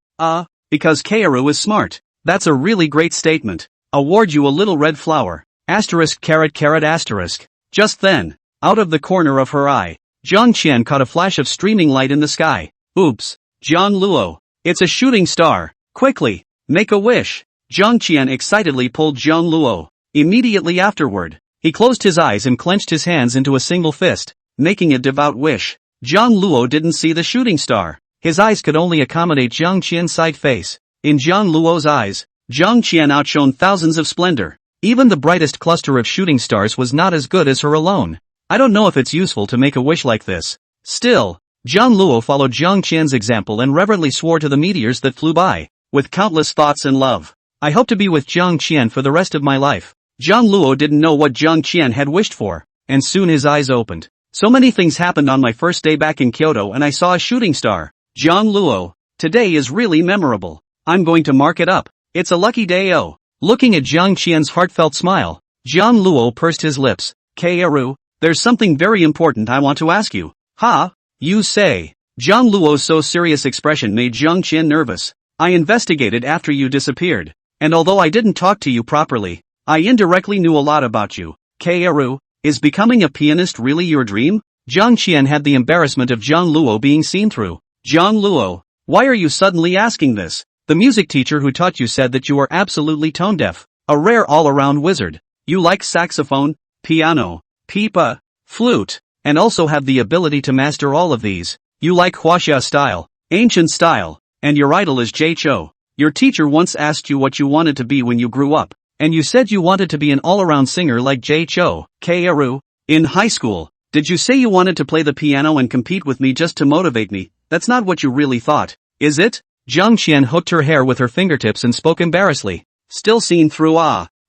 Because Kaoru is smart. That's a really great statement. Award you a little red flower. Asterisk caret caret asterisk. Just then, out of the corner of her eye, Jiang Qian caught a flash of streaming light in the sky. Oops. Jiang Luo. It's a shooting star. Quickly, make a wish. Jiang Qian excitedly pulled Jiang Luo. Immediately afterward, he closed his eyes and clenched his hands into a single fist, making a devout wish. Jiang Luo didn't see the shooting star. His eyes could only accommodate Jiang Qian's side face. In Jiang Luo's eyes, Jiang Qian outshone thousands of splendor. Even the brightest cluster of shooting stars was not as good as her alone. I don't know if it's useful to make a wish like this. Still, Jiang Luo followed Jiang Qian's example and reverently swore to the meteors that flew by, with countless thoughts and love. I hope to be with Jiang Qian for the rest of my life. Jiang Luo didn't know what Jiang Qian had wished for, and soon his eyes opened. So many things happened on my first day back in Kyoto and I saw a shooting star. Jiang Luo, today is really memorable. I'm going to mark it up. It's a lucky day. Oh. Looking at Jiang Qian's heartfelt smile, Jiang Luo pursed his lips. Kaoru, there's something very important I want to ask you. Ha? You say? Jiang Luo's so serious expression made Jiang Qian nervous. I investigated after you disappeared, and although I didn't talk to you properly, I indirectly knew a lot about you. Kaoru, is becoming a pianist really your dream? Jiang Qian had the embarrassment of Jiang Luo being seen through. Jiang Luo, why are you suddenly asking this? The music teacher who taught you said that you are absolutely tone deaf, a rare all-around wizard. You like saxophone, piano, pipa, flute, and also have the ability to master all of these. You like Huaxia style, ancient style, and your idol is Jie Chou. Your teacher once asked you what you wanted to be when you grew up, and you said you wanted to be an all-around singer like Jie Chou. Kaoru, in high school, did you say you wanted to play the piano and compete with me just to motivate me? That's not what you really thought, is it? Jiang Qian hooked her hair with her fingertips and spoke embarrassedly. Still seen through.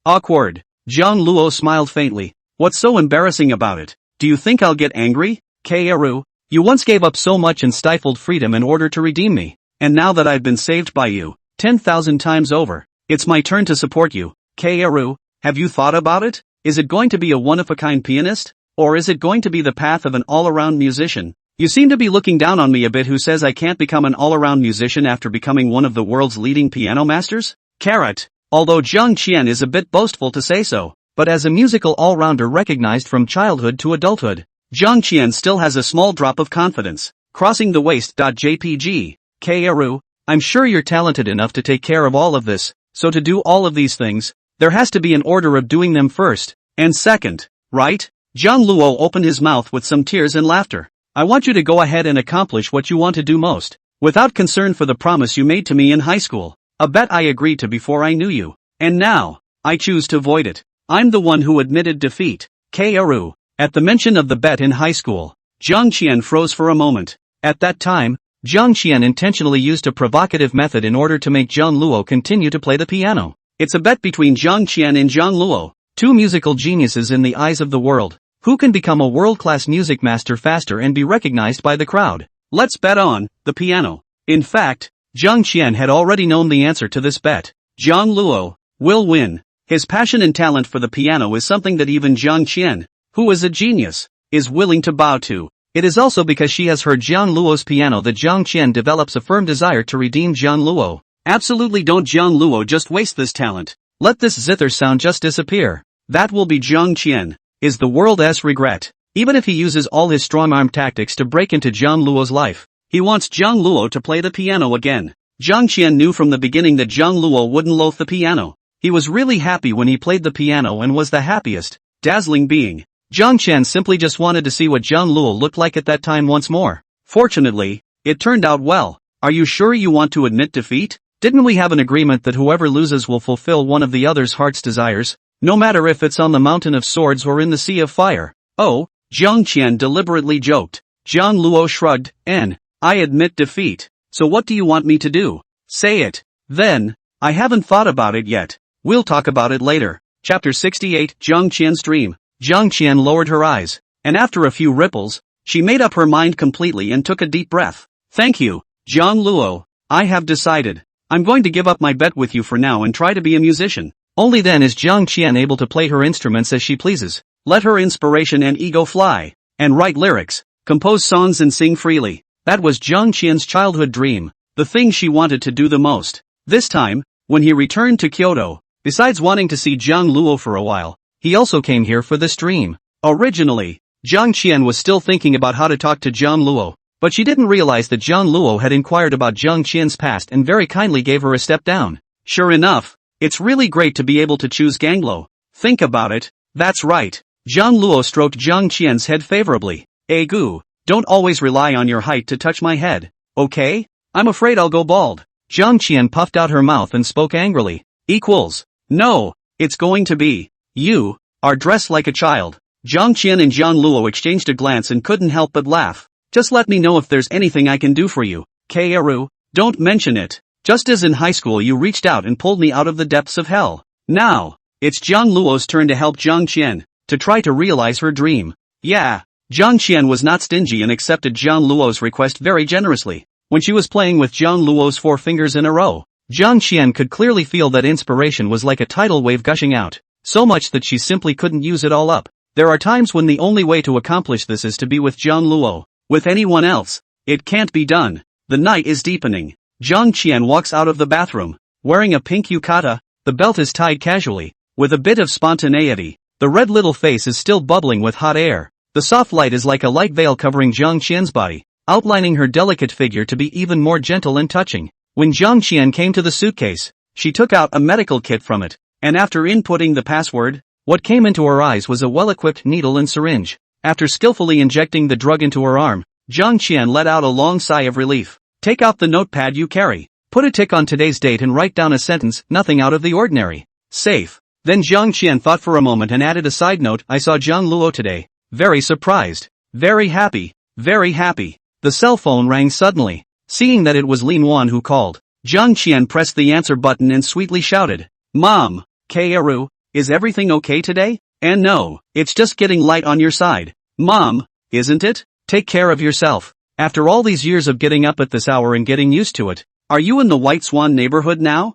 Awkward. Jiang Luo smiled faintly. What's so embarrassing about it? Do you think I'll get angry? Kaoru, you once gave up so much and stifled freedom in order to redeem me. And now that I've been saved by you, 10,000 times over, it's my turn to support you. Kaoru, have you thought about it? Is it going to be a one-of-a-kind pianist? Or is it going to be the path of an all-around musician? You seem to be looking down on me a bit. Who says I can't become an all-around musician after becoming one of the world's leading piano masters? Carrot. Although Jiang Qian is a bit boastful to say so, but as a musical all-rounder recognized from childhood to adulthood, Jiang Qian still has a small drop of confidence. Crossing the waist. JPG. Kaoru, I'm sure you're talented enough to take care of all of this, so to do all of these things, there has to be an order of doing them first, and second, right? Jiang Luo opened his mouth with some tears and laughter. I want you to go ahead and accomplish what you want to do most, without concern for the promise you made to me in high school, a bet I agreed to before I knew you, and now, I choose to void it. I'm the one who admitted defeat. Kaoru, at the mention of the bet in high school, Jiang Qian froze for a moment. At that time, Jiang Qian intentionally used a provocative method in order to make Jiang Luo continue to play the piano. It's a bet between Jiang Qian and Jiang Luo, two musical geniuses in the eyes of the world. Who can become a world-class music master faster and be recognized by the crowd? Let's bet on the piano. In fact, Jiang Qian had already known the answer to this bet. Jiang Luo will win. His passion and talent for the piano is something that even Jiang Qian, who is a genius, is willing to bow to. It is also because she has heard Jiang Luo's piano that Jiang Qian develops a firm desire to redeem Jiang Luo. Absolutely don't Jiang Luo just waste this talent. Let this zither sound just disappear. That will be Jiang Qian. Is the world's regret. Even if he uses all his strong-arm tactics to break into Jiang Luo's life, he wants Jiang Luo to play the piano again. Jiang Qian knew from the beginning that Jiang Luo wouldn't loathe the piano. He was really happy when he played the piano and was the happiest, dazzling being. Jiang Qian simply just wanted to see what Jiang Luo looked like at that time once more. Fortunately, it turned out well. Are you sure you want to admit defeat? Didn't we have an agreement that whoever loses will fulfill one of the other's heart's desires? No matter if it's on the mountain of swords or in the sea of fire. Oh, Jiang Qian deliberately joked. Jiang Luo shrugged, I admit defeat. So what do you want me to do? Say it. Then, I haven't thought about it yet. We'll talk about it later. Chapter 68, Jiang Qian's Dream. Jiang Qian lowered her eyes, and after a few ripples, she made up her mind completely and took a deep breath. Thank you, Jiang Luo. I have decided. I'm going to give up my bet with you for now and try to be a musician. Only then is Jiang Qian able to play her instruments as she pleases, let her inspiration and ego fly, and write lyrics, compose songs and sing freely. That was Jiang Qian's childhood dream, the thing she wanted to do the most. This time, when he returned to Kyoto, besides wanting to see Jiang Luo for a while, he also came here for this dream. Originally, Jiang Qian was still thinking about how to talk to Jiang Luo, But she didn't realize that Jiang Luo had inquired about Jiang Qian's past and very kindly gave her a step down. Sure enough, it's really great to be able to choose Ganglo. Think about it. That's right. Jiang Luo stroked Jiang Qian's head favorably. Gu, don't always rely on your height to touch my head, okay? I'm afraid I'll go bald. Jiang Qian puffed out her mouth and spoke angrily. No, it's going to be. You are dressed like a child. Jiang Qian and Jiang Luo exchanged a glance and couldn't help but laugh. Just let me know if there's anything I can do for you. Kaoru, don't mention it. Just as in high school you reached out and pulled me out of the depths of hell. Now, it's Jiang Luo's turn to help Jiang Qian, to try to realize her dream. Yeah, Jiang Qian was not stingy and accepted Jiang Luo's request very generously. When she was playing with Jiang Luo's 4 fingers in a row, Jiang Qian could clearly feel that inspiration was like a tidal wave gushing out, so much that she simply couldn't use it all up. There are times when the only way to accomplish this is to be with Jiang Luo. With anyone else, it can't be done. The night is deepening. Jiang Qian walks out of the bathroom, wearing a pink yukata, the belt is tied casually, with a bit of spontaneity. The red little face is still bubbling with hot air. The soft light is like a light veil covering Jiang Qian's body, outlining her delicate figure to be even more gentle and touching. When Jiang Qian came to the suitcase, she took out a medical kit from it, and after inputting the password, what came into her eyes was a well-equipped needle and syringe. After skillfully injecting the drug into her arm, Jiang Qian let out a long sigh of relief. Take out the notepad you carry. Put a tick on today's date and write down a sentence, nothing out of the ordinary. Safe. Then Jiang Qian thought for a moment and added a side note, I saw Jiang Luo today. Very surprised. Very happy. Very happy. The cell phone rang suddenly. Seeing that it was Liu Ruyan who called, Jiang Qian pressed the answer button and sweetly shouted, Mom, Kaoru, is everything okay today? And no, it's just getting light on your side. Mom, isn't it? Take care of yourself. After all these years of getting up at this hour and getting used to it, are you in the White Swan neighborhood now?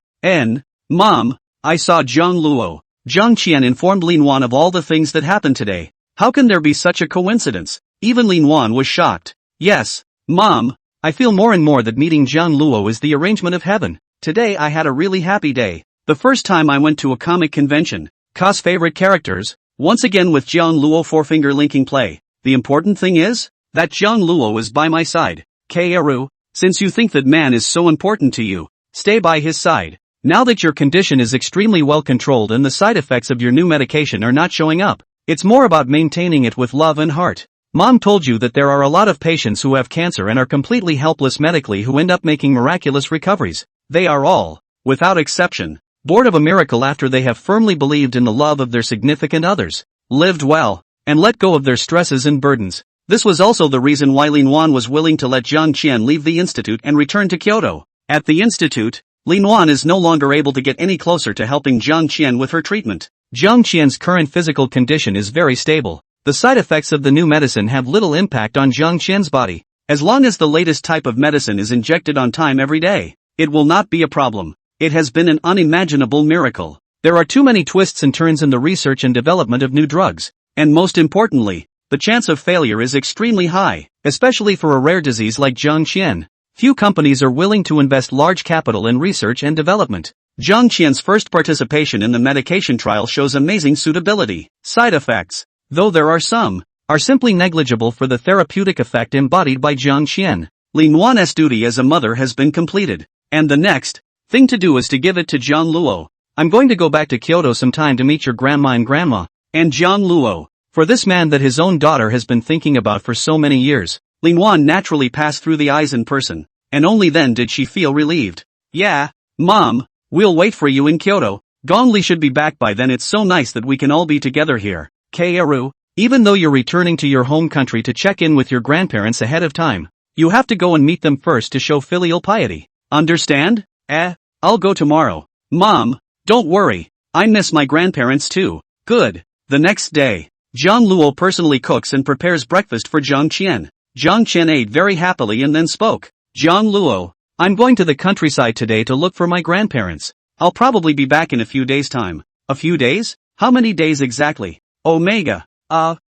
Mom, I saw Jiang Luo. Jiang Qian informed Liu Ruyan of all the things that happened today. How can there be such a coincidence? Even Liu Ruyan was shocked. Yes, Mom, I feel more and more that meeting Jiang Luo is the arrangement of heaven. Today I had a really happy day. The first time I went to a comic convention. Ka's favorite characters, once again with Jiang Luo 4-finger linking play. The important thing is, that Jiang Luo is by my side. Kaoru, since you think that man is so important to you, stay by his side. Now that your condition is extremely well controlled and the side effects of your new medication are not showing up, it's more about maintaining it with love and heart. Mom told you that there are a lot of patients who have cancer and are completely helpless medically who end up making miraculous recoveries. They are all, without exception, born of a miracle after they have firmly believed in the love of their significant others, lived well, and let go of their stresses and burdens. This was also the reason why Liu Ruyan was willing to let Jiang Qian leave the institute and return to Kyoto. At the institute, Liu Ruyan is no longer able to get any closer to helping Jiang Qian with her treatment. Jiang Qian's current physical condition is very stable. The side effects of the new medicine have little impact on Jiang Qian's body. As long as the latest type of medicine is injected on time every day, it will not be a problem. It has been an unimaginable miracle. There are too many twists and turns in the research and development of new drugs, and most importantly, the chance of failure is extremely high, especially for a rare disease like Jiang Qian. Few companies are willing to invest large capital in research and development. Jiang Qian's first participation in the medication trial shows amazing suitability. Side effects, though there are some, are simply negligible for the therapeutic effect embodied by Jiang Qian. Liu Ruyan's duty as a mother has been completed, and the next thing to do is to give it to Jiang Luo. I'm going to go back to Kyoto sometime to meet your grandma and grandma, and Jiang Luo. For this man that his own daughter has been thinking about for so many years, Liu Ruyan naturally passed through the eyes in person, and only then did she feel relieved. Yeah, Mom, we'll wait for you in Kyoto. Gongli should be back by then. It's so nice that we can all be together here. Kaoru, even though you're returning to your home country to check in with your grandparents ahead of time, you have to go and meet them first to show filial piety. Understand? I'll go tomorrow. Mom, don't worry, I miss my grandparents too. Good. The next day, Jiang Luo personally cooks and prepares breakfast for Jiang Qian. Jiang Qian ate very happily and then spoke. Jiang Luo, I'm going to the countryside today to look for my grandparents. I'll probably be back in a few days' time. A few days? How many days exactly? Omega.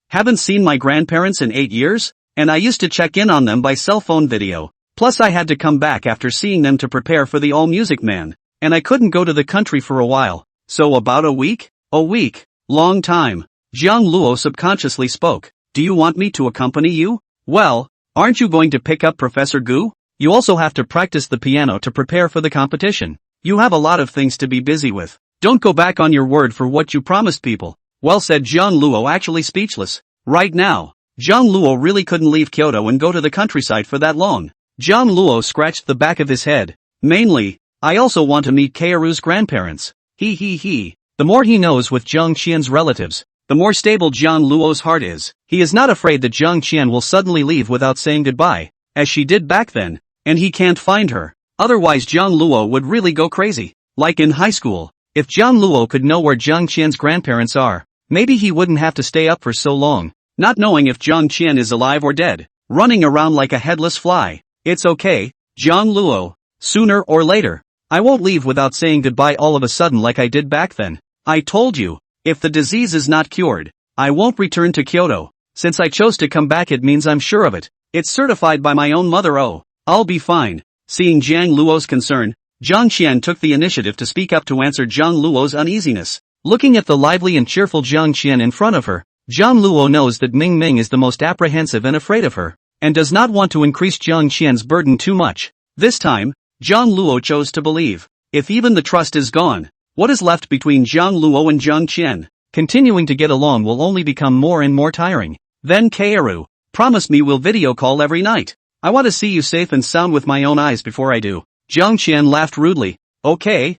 Haven't seen my grandparents in 8 years? And I used to check in on them by cell phone video. Plus I had to come back after seeing them to prepare for the All Music Man. And I couldn't go to the country for a while. So about a week? A week. Long time. Jiang Luo subconsciously spoke. Do you want me to accompany you? Well, Aren't you going to pick up Professor Gu? You also have to practice the piano to prepare for the competition. You have a lot of things to be busy with. Don't go back on your word for what you promised people. Well said. Jiang Luo, actually speechless. Right now, Jiang Luo really couldn't leave Kyoto and go to the countryside for that long. Jiang Luo scratched the back of his head. Mainly, I also want to meet Kaoru's grandparents. He. The more he knows with Zhang Qian's relatives, the more stable Jiang Luo's heart is. He is not afraid that Zhang Qian will suddenly leave without saying goodbye, as she did back then, and he can't find her. Otherwise Jiang Luo would really go crazy. Like in high school, if Jiang Luo could know where Zhang Qian's grandparents are, maybe he wouldn't have to stay up for so long, not knowing if Zhang Qian is alive or dead, running around like a headless fly. It's okay, Jiang Luo. Sooner or later, I won't leave without saying goodbye all of a sudden like I did back then. I told you, if the disease is not cured, I won't return to Kyoto. Since I chose to come back, it means I'm sure of it. It's certified by my own mother. Oh, I'll be fine. Seeing Jiang Luo's concern, Zhang Qian took the initiative to speak up to answer Jiang Luo's uneasiness. Looking at the lively and cheerful Zhang Qian in front of her, Jiang Luo knows that Ming Ming is the most apprehensive and afraid of her, and does not want to increase Zhang Qian's burden too much. This time, Jiang Luo chose to believe. If even the trust is gone, what is left between Jiang Luo and Zhang Qian? Continuing to get along will only become more and more tiring. Then Kaoru, promise me we'll video call every night. I want to see you safe and sound with my own eyes before I do. Zhang Qian laughed rudely. Okay,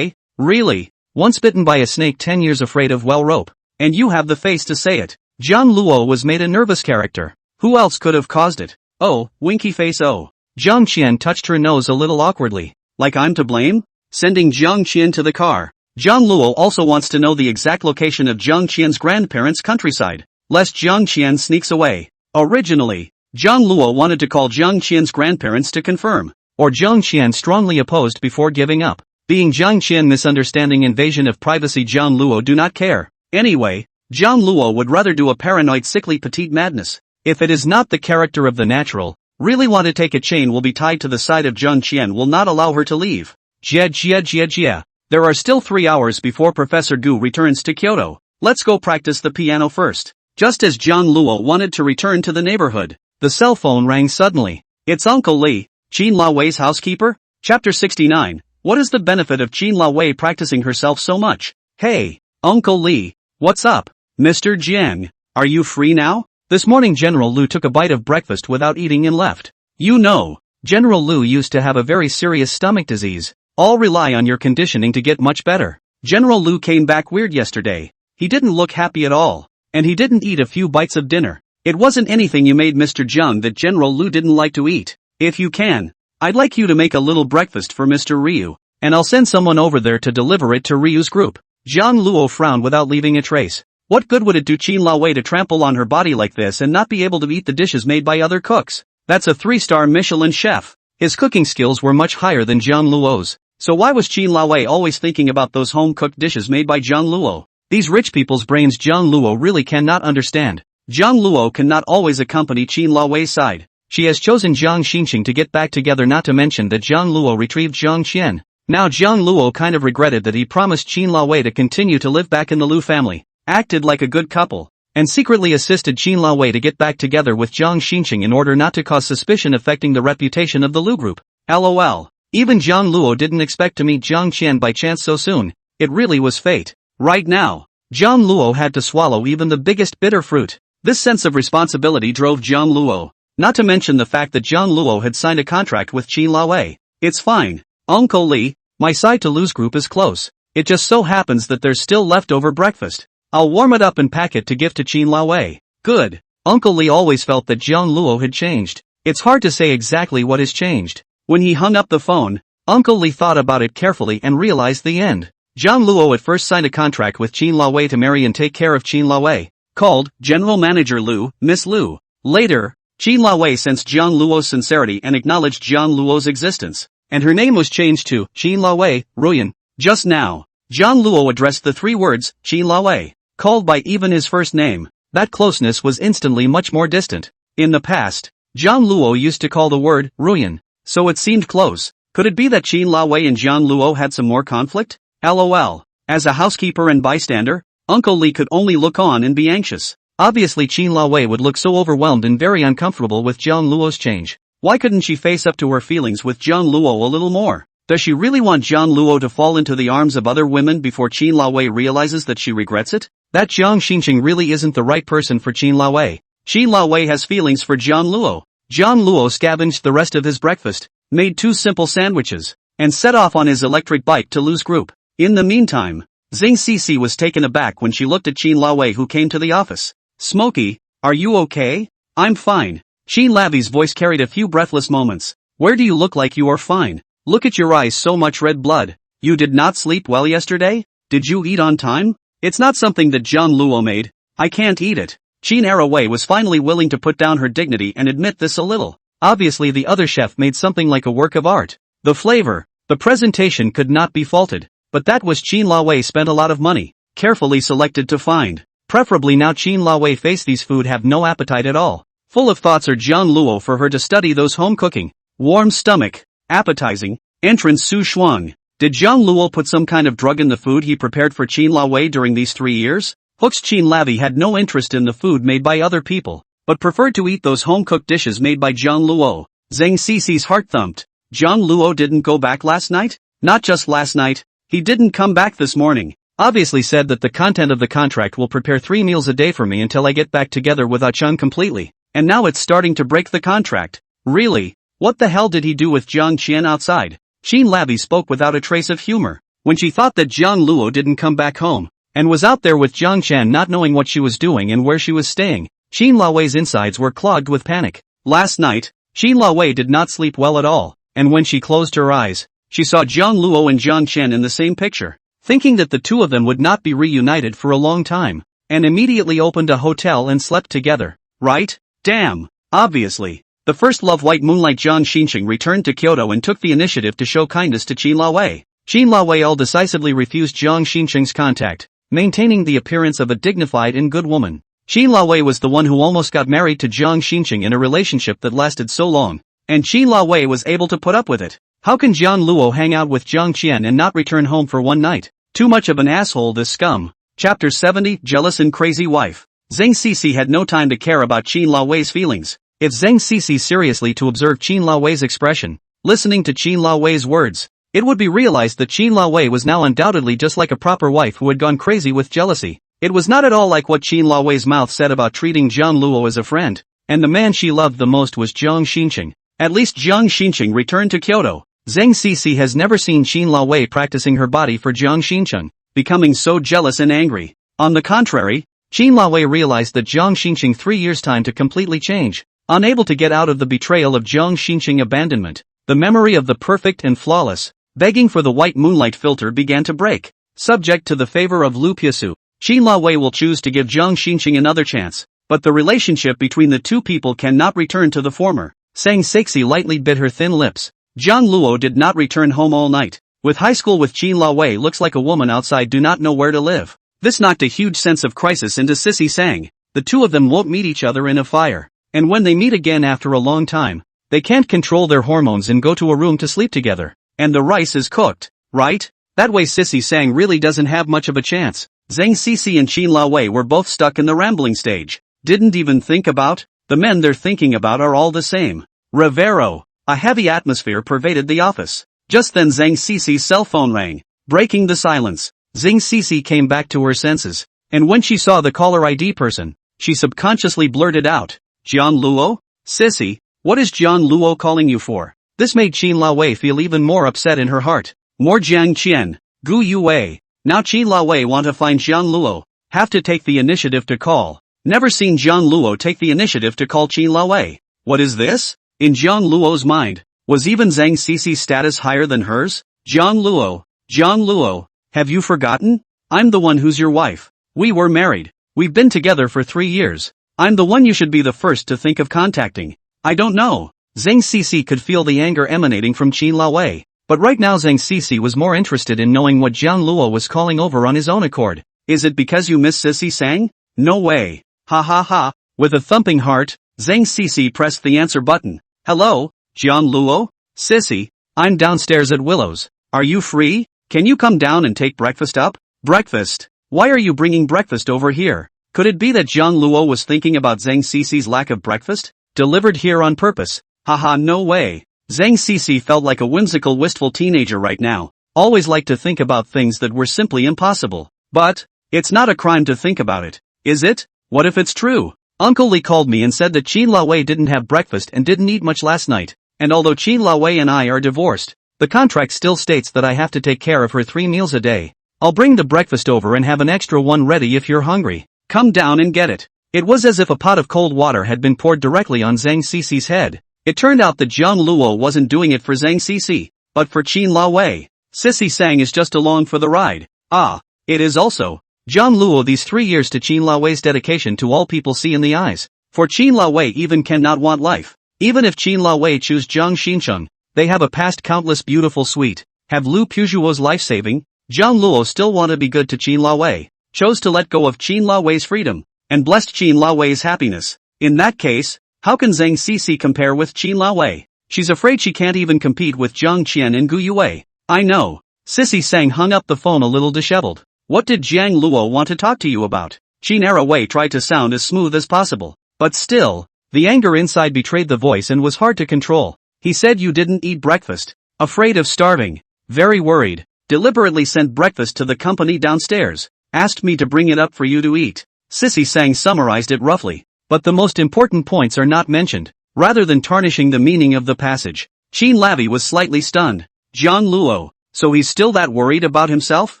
really? Once bitten by a snake, 10 years afraid of well rope. And you have the face to say it. Jiang Luo was made a nervous character. Who else could have caused it? Oh, winky face. Oh. Zhang Qian touched her nose a little awkwardly. Like I'm to blame? Sending Zhang Qian to the car. Jiang Luo also wants to know the exact location of Zhang Qian's grandparents' countryside, lest Zhang Qian sneaks away. Originally, Jiang Luo wanted to call Zhang Qian's grandparents to confirm, or Zhang Qian strongly opposed before giving up. Being Zhang Qian misunderstanding invasion of privacy, Jiang Luo do not care. Anyway, Jiang Luo would rather do a paranoid sickly petite madness. If it is not the character of the natural, really want to take a chain will be tied to the side of Zhang Qian will not allow her to leave. Jia. There are still 3 hours before Professor Gu returns to Kyoto. Let's go practice the piano first. Just as Jiang Luo wanted to return to the neighborhood, the cell phone rang suddenly. It's Uncle Li, Qin La Wei's housekeeper? Chapter 69. What is the benefit of Qin La Wei practicing herself so much? Hey, Uncle Li, what's up? Mr. Jiang, are you free now? This morning General Liu took a bite of breakfast without eating and left. You know, General Liu used to have a very serious stomach disease. All rely on your conditioning to get much better. General Liu came back weird yesterday. He didn't look happy at all. And he didn't eat a few bites of dinner. It wasn't anything you made Mr. Zhang that General Liu didn't like to eat. If you can, I'd like you to make a little breakfast for Mr. Ryu, and I'll send someone over there to deliver it to Ryu's group. Jiang Luo frowned without leaving a trace. What good would it do Qin La Wei to trample on her body like this and not be able to eat the dishes made by other cooks? That's a 3-star Michelin chef. His cooking skills were much higher than Jiang Luo's. So why was Qin La Wei always thinking about those home-cooked dishes made by Jiang Luo? These rich people's brains Jiang Luo really cannot understand. Jiang Luo cannot always accompany Qin La Wei's side. She has chosen Jiang Shin Chung to get back together, not to mention that Jiang Luo retrieved Zhang Qian. Now Jiang Luo kind of regretted that he promised Qin La Wei to continue to live back in the Liu family, acted like a good couple, and secretly assisted Qin La Wei to get back together with Jiang Shin Chung in order not to cause suspicion affecting the reputation of the Liu group. LOL. Even Jiang Luo didn't expect to meet Zhang Qian by chance so soon. It really was fate. Right now, Jiang Luo had to swallow even the biggest bitter fruit. This sense of responsibility drove Jiang Luo, not to mention the fact that Jiang Luo had signed a contract with Qin La Wei. It's fine, Uncle Li, my side to Liu's group is close. It just so happens that there's still leftover breakfast. I'll warm it up and pack it to give to Qin La Wei. Good. Uncle Li always felt that Jiang Luo had changed. It's hard to say exactly what has changed. When he hung up the phone, Uncle Li thought about it carefully and realized the end. Jiang Luo at first signed a contract with Qin La Wei to marry and take care of Qin La Wei, called General Manager Liu, Miss Liu. Later, Qin La Wei sensed Jiang Luo's sincerity and acknowledged Jiang Luo's existence, and her name was changed to Qin La Wei, Ruyan. Just now, Jiang Luo addressed the 3 words, Qin La Wei, called by even his first name. That closeness was instantly much more distant. In the past, Jiang Luo used to call the word Ruyan, so it seemed close. Could it be that Qin La Wei and Jiang Luo had some more conflict? LOL. As a housekeeper and bystander, Uncle Li could only look on and be anxious. Obviously Qin Laowei would look so overwhelmed and very uncomfortable with Jiang Luo's change. Why couldn't she face up to her feelings with Jiang Luo a little more? Does she really want Jiang Luo to fall into the arms of other women before Qin Laowei realizes that she regrets it? That Jiang Shin Chung really isn't the right person for Qin Laowei. Qin Laowei has feelings for Jiang Luo. Jiang Luo scavenged the rest of his breakfast, made 2 simple sandwiches, and set off on his electric bike to lose group. In the meantime, Zeng Xixi was taken aback when she looked at Qin Laowei, who came to the office. "Smokey, are you okay?" "I'm fine." Qin Laowei's voice carried a few breathless moments. "Where do you look like you are fine? Look at your eyes, so much red blood. You did not sleep well yesterday? Did you eat on time?" "It's not something that Jiang Luo made. I can't eat it." Qin Laowei was finally willing to put down her dignity and admit this a little. Obviously the other chef made something like a work of art. The flavor, the presentation could not be faulted. But that was Qin Laowei spent a lot of money, carefully selected to find. Preferably now Qin Laowei face these food have no appetite at all. Full of thoughts are Jiang Luo for her to study those home cooking. Warm stomach, appetizing, entrance Su Shuang. Did Jiang Luo put some kind of drug in the food he prepared for Qin Laowei during these 3 years? Hooks Qin Laowei had no interest in the food made by other people, but preferred to eat those home-cooked dishes made by Jiang Luo. Zeng Xixi's heart thumped. Jiang Luo didn't go back last night? Not just last night. He didn't come back this morning. Obviously said that the content of the contract will prepare 3 meals a day for me until I get back together with Chung completely. And now it's starting to break the contract. Really? What the hell did he do with Jiang Qian outside? Qin Laowei spoke without a trace of humor. When she thought that Jiang Luo didn't come back home, and was out there with Jiang Qian not knowing what she was doing and where she was staying, Qin Laowei's insides were clogged with panic. Last night, Qin Laowei did not sleep well at all, and when she closed her eyes, she saw Jiang Luo and Jiang Qian in the same picture, thinking that the 2 of them would not be reunited for a long time, and immediately opened a hotel and slept together. Right? Damn. Obviously. The first love white moonlight Jiang Shin Chung returned to Kyoto and took the initiative to show kindness to Qin Laowei. Qin Laowei decisively refused Jiang Shin Chung's contact, maintaining the appearance of a dignified and good woman. Qin Laowei was the one who almost got married to Jiang Shin Chung in a relationship that lasted so long, and Qin Laowei was able to put up with it. How can Jiang Luo hang out with Jiang Qian and not return home for one night? Too much of an asshole, this scum. Chapter 70, Jealous and Crazy Wife. Zeng Xixi had no time to care about Qin Laowei's feelings. If Zeng Xixi seriously to observe Qin Laowei's expression, listening to Qin Laowei's words, it would be realized that Qin Laowei was now undoubtedly just like a proper wife who had gone crazy with jealousy. It was not at all like what Qin Laowei's mouth said about treating Jiang Luo as a friend, and the man she loved the most was Jiang Shin Chung. At least Jiang Shin Chung returned to Kyoto. Zeng Xixi has never seen Qin Laowei practicing her body for Jiang Shin Chung, becoming so jealous and angry. On the contrary, Qin Laowei realized that Jiang Shin Chung 3 years' time to completely change. Unable to get out of the betrayal of Jiang Shin Chung abandonment, the memory of the perfect and flawless, begging for the white moonlight filter began to break. Subject to the favor of Lu Piasu, Qin Laowei will choose to give Jiang Shin Chung another chance, but the relationship between the 2 people cannot return to the former. Zeng Xixi lightly bit her thin lips. Jiang Luo did not return home all night. With high school with Qin Laowei looks like a woman outside do not know where to live. This knocked a huge sense of crisis into Sissy Sang. The 2 of them won't meet each other in a fire. And when they meet again after a long time, they can't control their hormones and go to a room to sleep together. And the rice is cooked, right? That way Sissy Sang really doesn't have much of a chance. Zeng Xixi and Qin Laowei were both stuck in the rambling stage. Didn't even think about, the men they're thinking about are all the same. Rivero. A heavy atmosphere pervaded the office. Just then Zeng Xixi's cell phone rang, breaking the silence. Zeng Xixi came back to her senses, and when she saw the caller ID person, she subconsciously blurted out, Jiang Luo? Sissy, what is Jiang Luo calling you for? This made Qin Laowei feel even more upset in her heart. More Jiang Qian, Gu Yue. Now Qin Laowei want to find Jiang Luo, have to take the initiative to call. Never seen Jiang Luo take the initiative to call Qin Laowei. What is this? In Jiang Luo's mind, was even Zeng Xixi's status higher than hers? Jiang Luo, have you forgotten? I'm the one who's your wife. We were married. We've been together for 3 years. I'm the one you should be the first to think of contacting. I don't know. Zeng Xixi could feel the anger emanating from Qin Laowei, but right now Zeng Xixi was more interested in knowing what Jiang Luo was calling over on his own accord. Is it because you miss Sissy Sang? No way. Ha ha ha. With a thumping heart, Zeng Xixi pressed the answer button. Hello, Jiang Luo? Sissy, I'm downstairs at Willow's. Are you free? Can you come down and take breakfast up? Breakfast? Why are you bringing breakfast over here? Could it be that Jiang Luo was thinking about Zeng Xixi's lack of breakfast? Delivered here on purpose. Haha, no way. Zeng Xixi felt like a whimsical, wistful teenager right now. Always liked to think about things that were simply impossible. But it's not a crime to think about it, is it? What if it's true? Uncle Li called me and said that Qin Laowei didn't have breakfast and didn't eat much last night. And although Qin Laowei and I are divorced, the contract still states that I have to take care of her 3 meals a day. I'll bring the breakfast over and have an extra one ready if you're hungry. Come down and get it. It was as if a pot of cold water had been poured directly on Zeng Xixi's head. It turned out that Jiang Luo wasn't doing it for Zeng Xixi, but for Qin Laowei. Sissy Sang is just along for the ride. Ah, it is also. Jiang Luo these 3 years to Qin Laowei's dedication to all people see in the eyes. For Qin Laowei even cannot want life. Even if Qin Laowei choose Jiang Shin Chung, they have a past countless beautiful sweet. Have Liu Pujuo's life-saving? Jiang Luo still want to be good to Qin Laowei. Chose to let go of Qin Laowei's freedom, and blessed Qin Laowei's happiness. In that case, how can Zeng Xixi compare with Qin Laowei? She's afraid she can't even compete with Zhang Qian and Gu Yue. I know. Sissy Sang hung up the phone a little disheveled. What did Jiang Luo want to talk to you about? Qin Wei tried to sound as smooth as possible. But still, the anger inside betrayed the voice and was hard to control. He said you didn't eat breakfast. Afraid of starving. Very worried. Deliberately sent breakfast to the company downstairs. Asked me to bring it up for you to eat. Sissy Sang summarized it roughly. But the most important points are not mentioned. Rather than tarnishing the meaning of the passage, Qin Lavi was slightly stunned. Jiang Luo, so he's still that worried about himself?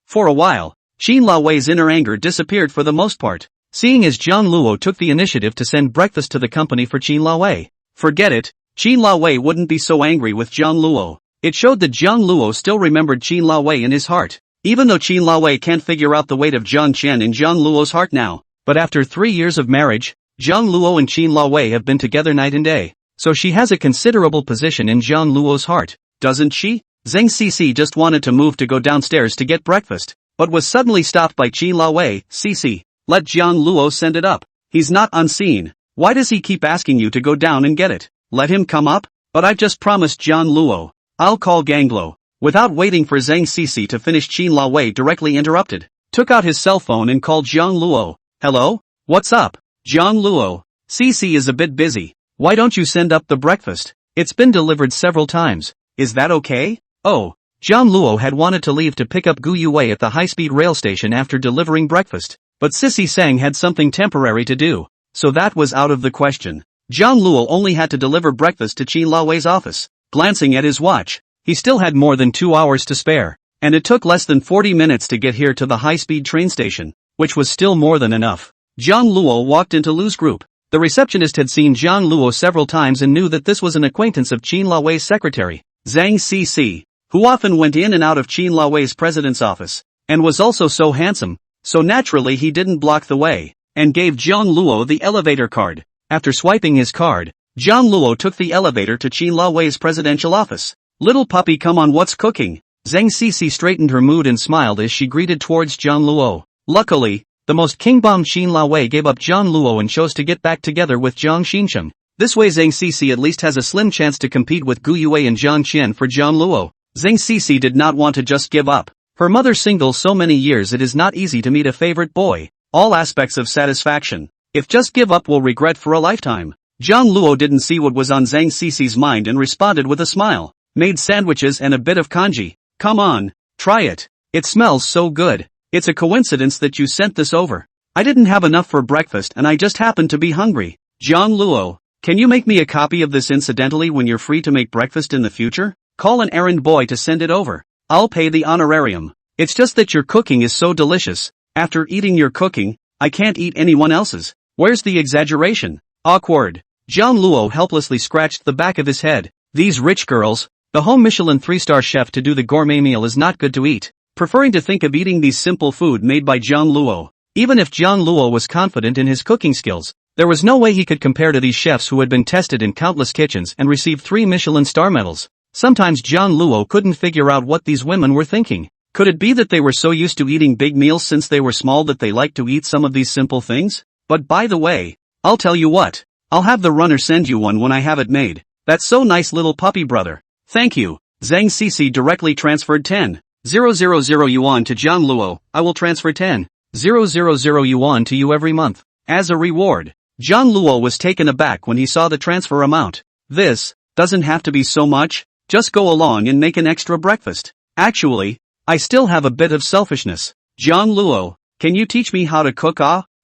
For a while, Qin Laowei's inner anger disappeared for the most part, seeing as Jiang Luo took the initiative to send breakfast to the company for Qin Laowei. Forget it, Qin Laowei wouldn't be so angry with Jiang Luo. It showed that Jiang Luo still remembered Qin Laowei in his heart, even though Qin Laowei can't figure out the weight of Zhang Qian in Jiang Luo's heart now. But after 3 years of marriage, Jiang Luo and Qin Laowei have been together night and day, so she has a considerable position in Jiang Luo's heart, doesn't she? Zeng Xixi just wanted to move to go downstairs to get breakfast, but was suddenly stopped by Qin Laowei. Xixi, let Jiang Luo send it up. He's not unseen. Why does he keep asking you to go down and get it? Let him come up? But I've just promised Jiang Luo. I'll call Ganglo. Without waiting for Zeng Xixi to finish, Qin Laowei directly interrupted, took out his cell phone and called Jiang Luo. Hello? What's up? Jiang Luo. Xixi is a bit busy. Why don't you send up the breakfast? It's been delivered several times. Is that okay? Oh, Jiang Luo had wanted to leave to pick up Gu Yue at the high-speed rail station after delivering breakfast, but Sissy Sang had something temporary to do, so that was out of the question. Jiang Luo only had to deliver breakfast to Qin Laowei's office. Glancing at his watch, he still had more than 2 hours to spare, and it took less than 40 minutes to get here to the high-speed train station, which was still more than enough. Jiang Luo walked into Lu's group. The receptionist had seen Jiang Luo several times and knew that this was an acquaintance of Qin Laowei's secretary, Zeng Xixi, who often went in and out of Qin Laowei's president's office, and was also so handsome, so naturally he didn't block the way, and gave Jiang Luo the elevator card. After swiping his card, Jiang Luo took the elevator to Qin Laowei's presidential office. Little puppy, come on, what's cooking? Zeng Xixi straightened her mood and smiled as she greeted towards Jiang Luo. Luckily, the most king-bound Qin Laowei gave up Jiang Luo and chose to get back together with Jiang Shin Chung. This way Zeng Xixi at least has a slim chance to compete with Gu Yue and Zhang Qian for Jiang Luo. Zeng Xixi did not want to just give up. Her mother single so many years, it is not easy to meet a favorite boy. All aspects of satisfaction. If just give up, will regret for a lifetime. Jiang Luo didn't see what was on Zeng Xixi's mind and responded with a smile. Made sandwiches and a bit of congee. Come on, try it. It smells so good. It's a coincidence that you sent this over. I didn't have enough for breakfast and I just happened to be hungry. Jiang Luo, can you make me a copy of this incidentally when you're free to make breakfast in the future? Call an errand boy to send it over. I'll pay the honorarium. It's just that your cooking is so delicious. After eating your cooking, I can't eat anyone else's. Where's the exaggeration? Awkward. Jiang Luo helplessly scratched the back of his head. These rich girls, the home Michelin 3-star chef to do the gourmet meal is not good to eat. Preferring to think of eating these simple food made by Jiang Luo. Even if Jiang Luo was confident in his cooking skills, there was no way he could compare to these chefs who had been tested in countless kitchens and received 3 Michelin star medals. Sometimes Jiang Luo couldn't figure out what these women were thinking. Could it be that they were so used to eating big meals since they were small that they liked to eat some of these simple things? But by the way, I'll tell you what. I'll have the runner send you one when I have it made. That's so nice, little puppy brother. Thank you. Zeng Xixi directly transferred 10,000 yuan to Jiang Luo. I will transfer 10,000 000 yuan to you every month. As a reward. Jiang Luo was taken aback when he saw the transfer amount. This doesn't have to be so much, just go along and make an extra breakfast. Actually, I still have a bit of selfishness. Jiang Luo, can you teach me how to cook?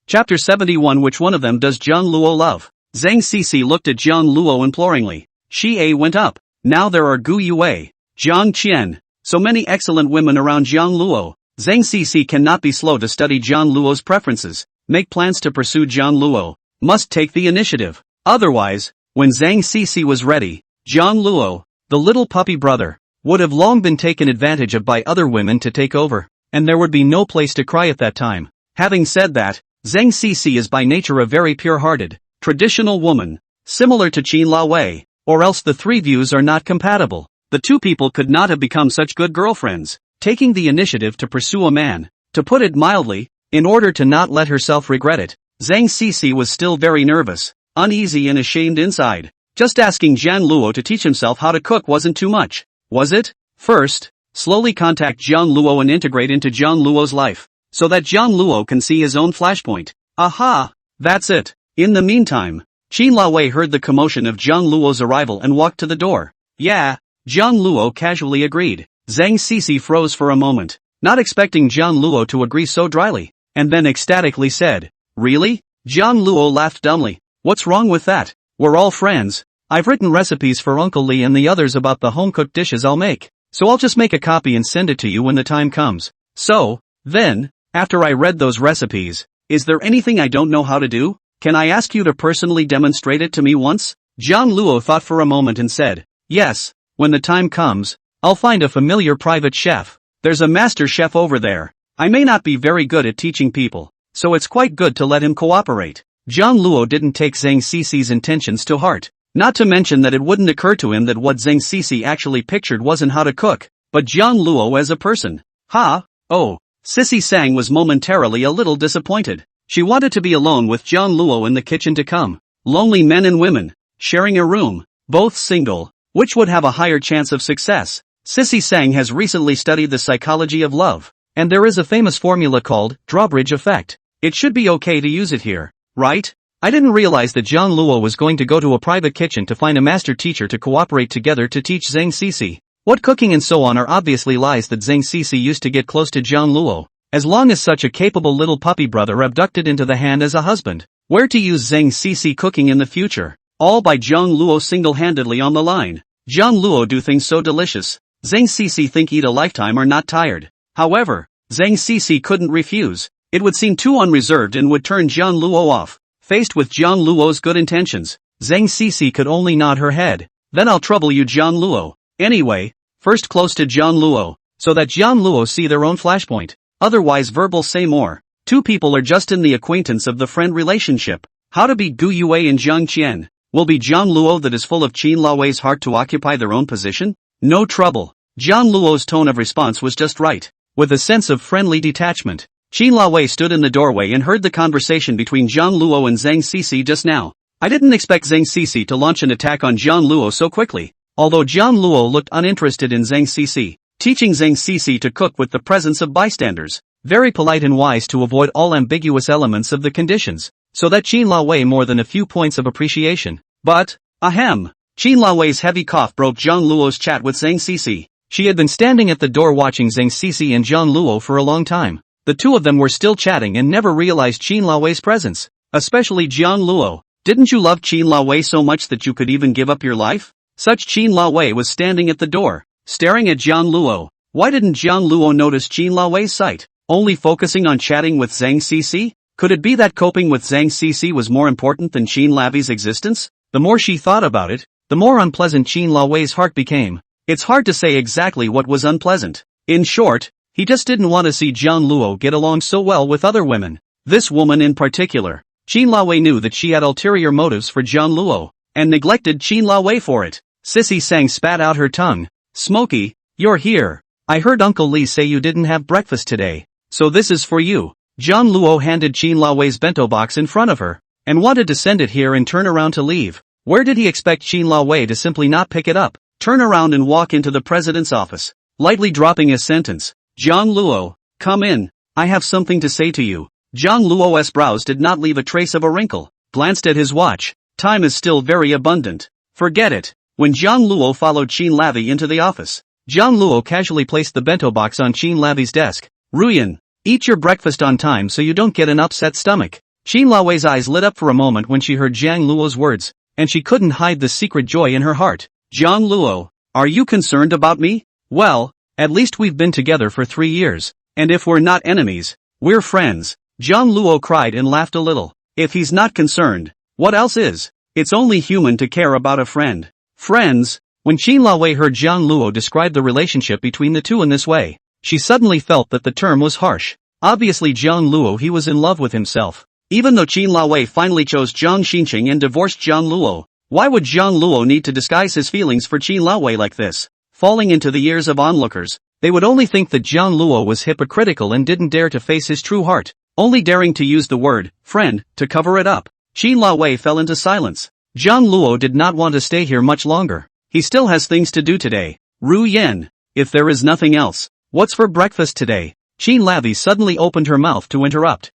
Chapter 71. Which one of them does Jiang Luo love? Zeng Xixi looked at Jiang Luo imploringly. Xie went up. Now there are Gu Yue, Jiang Qian, so many excellent women around Jiang Luo. Zeng Xixi cannot be slow to study Jiang Luo's preferences, make plans to pursue Jiang Luo, must take the initiative. Otherwise, when Zeng Xixi was ready, Jiang Luo, the little puppy brother, would have long been taken advantage of by other women to take over, and there would be no place to cry at that time. Having said that, Zeng Xixi is by nature a very pure-hearted, traditional woman, similar to Qin Lao, or else the three views are not compatible. The two people could not have become such good girlfriends, taking the initiative to pursue a man, to put it mildly, in order to not let herself regret it. Zeng Xixi was still very nervous, uneasy and ashamed inside. Just asking Jiang Luo to teach himself how to cook wasn't too much, was it? First, slowly contact Jiang Luo and integrate into Jiang Luo's life, so that Jiang Luo can see his own flashpoint. Aha! That's it. In the meantime, Qin Lao heard the commotion of Jiang Luo's arrival and walked to the door. Yeah, Jiang Luo casually agreed. Zeng Xixi froze for a moment, not expecting Jiang Luo to agree so dryly, and then ecstatically said, "Really?" Jiang Luo laughed dumbly. "What's wrong with that? We're all friends. I've written recipes for Uncle Li and the others about the home-cooked dishes I'll make, so I'll just make a copy and send it to you when the time comes. So, then, after I read those recipes, is there anything I don't know how to do? Can I ask you to personally demonstrate it to me once?" Jiang Luo thought for a moment and said, "Yes, when the time comes, I'll find a familiar private chef. There's a master chef over there. I may not be very good at teaching people, so it's quite good to let him cooperate." Jiang Luo didn't take Zeng Xixi's intentions to heart, not to mention that it wouldn't occur to him that what Zeng Xixi actually pictured wasn't how to cook, but Jiang Luo as a person. Oh, Sissy Sang was momentarily a little disappointed. She wanted to be alone with Jiang Luo in the kitchen to come. Lonely men and women, sharing a room, both single, which would have a higher chance of success. Sissy Sang has recently studied the psychology of love, and there is a famous formula called drawbridge effect. It should be okay to use it here, right? I didn't realize that Jiang Luo was going to go to a private kitchen to find a master teacher to cooperate together to teach Zeng Xixi. What cooking and so on are obviously lies that Zeng Xixi used to get close to Jiang Luo, as long as such a capable little puppy brother abducted into the hand as a husband. Where to use Zeng Xixi cooking in the future? All by Jiang Luo single-handedly on the line. Jiang Luo do things so delicious. Zeng Xixi think eat a lifetime are not tired. However, Zeng Xixi couldn't refuse. It would seem too unreserved and would turn Jiang Luo off. Faced with Jiang Luo's good intentions, Zeng Xixi could only nod her head. Then I'll trouble you, Jiang Luo. Anyway, first close to Jiang Luo, so that Jiang Luo see their own flashpoint. Otherwise verbal say more. Two people are just in the acquaintance of the friend relationship. How to be Gu Yue and Jiang Qian? Will be Jiang Luo that is full of Qin Lao's heart to occupy their own position? No trouble. Jiang Luo's tone of response was just right, with a sense of friendly detachment. Qin Lao stood in the doorway and heard the conversation between Jiang Luo and Zeng Xixi just now. I didn't expect Zeng Xixi to launch an attack on Jiang Luo so quickly, although Jiang Luo looked uninterested in Zeng Xixi. Teaching Zeng Xixi to cook with the presence of bystanders, very polite and wise to avoid all ambiguous elements of the conditions, so that Qin Lao more than a few points of appreciation. But, ahem, Qin Lao's heavy cough broke Jiang Luo's chat with Zeng Xixi. She had been standing at the door watching Zeng Xixi and Jiang Luo for a long time. The two of them were still chatting and never realized Qin Lao's presence, especially Jiang Luo. Didn't you love Qin Lao so much that you could even give up your life? Such Qin Lao was standing at the door, staring at Jiang Luo. Why didn't Jiang Luo notice Qin Lao's sight, only focusing on chatting with Zeng Xixi? Could it be that coping with Zeng Xixi was more important than Qin Lao's existence? The more she thought about it, the more unpleasant Qin Lao's heart became. It's hard to say exactly what was unpleasant. In short, he just didn't want to see Jiang Luo get along so well with other women. This woman in particular. Qin Lao knew that she had ulterior motives for Jiang Luo, and neglected Qin Lao for it. Sissy Sang spat out her tongue. "Smokey, you're here. I heard Uncle Li say you didn't have breakfast today, so this is for you." Jiang Luo handed Qin Lao's bento box in front of her, and wanted to send it here and turn around to leave. Where did he expect Qin Lao to simply not pick it up, turn around and walk into the president's office, lightly dropping a sentence? "Jiang Luo, come in. I have something to say to you. Jiang Luo's brows did not leave a trace of a wrinkle, glanced at his watch. Time is still very abundant. Forget it. When Jiang Luo followed Qin Lavi into the office, Jiang Luo casually placed the bento box on Qin Lavi's desk. Ruyan, eat your breakfast on time so you don't get an upset stomach. Qin Lao's eyes lit up for a moment when she heard Jiang Luo's words, and she couldn't hide the secret joy in her heart. Jiang Luo, are you concerned about me? Well, at least we've been together for 3 years, and if we're not enemies, we're friends. Jiang Luo cried and laughed a little. If he's not concerned, what else is? It's only human to care about a friend. Friends? When Qin Laoe heard Jiang Luo describe the relationship between the two in this way, she suddenly felt that the term was harsh. Obviously Jiang Luo he was in love with himself. Even though Qin Laoe finally chose Jiang Shin Chung and divorced Jiang Luo, why would Jiang Luo need to disguise his feelings for Qin Laoe like this? Falling into the ears of onlookers, they would only think that Jiang Luo was hypocritical and didn't dare to face his true heart, only daring to use the word, friend, to cover it up. Qin Laoe fell into silence. Jiang Luo did not want to stay here much longer. He still has things to do today. Ruyan, if there is nothing else, what's for breakfast today? Qin Lavi suddenly opened her mouth to interrupt.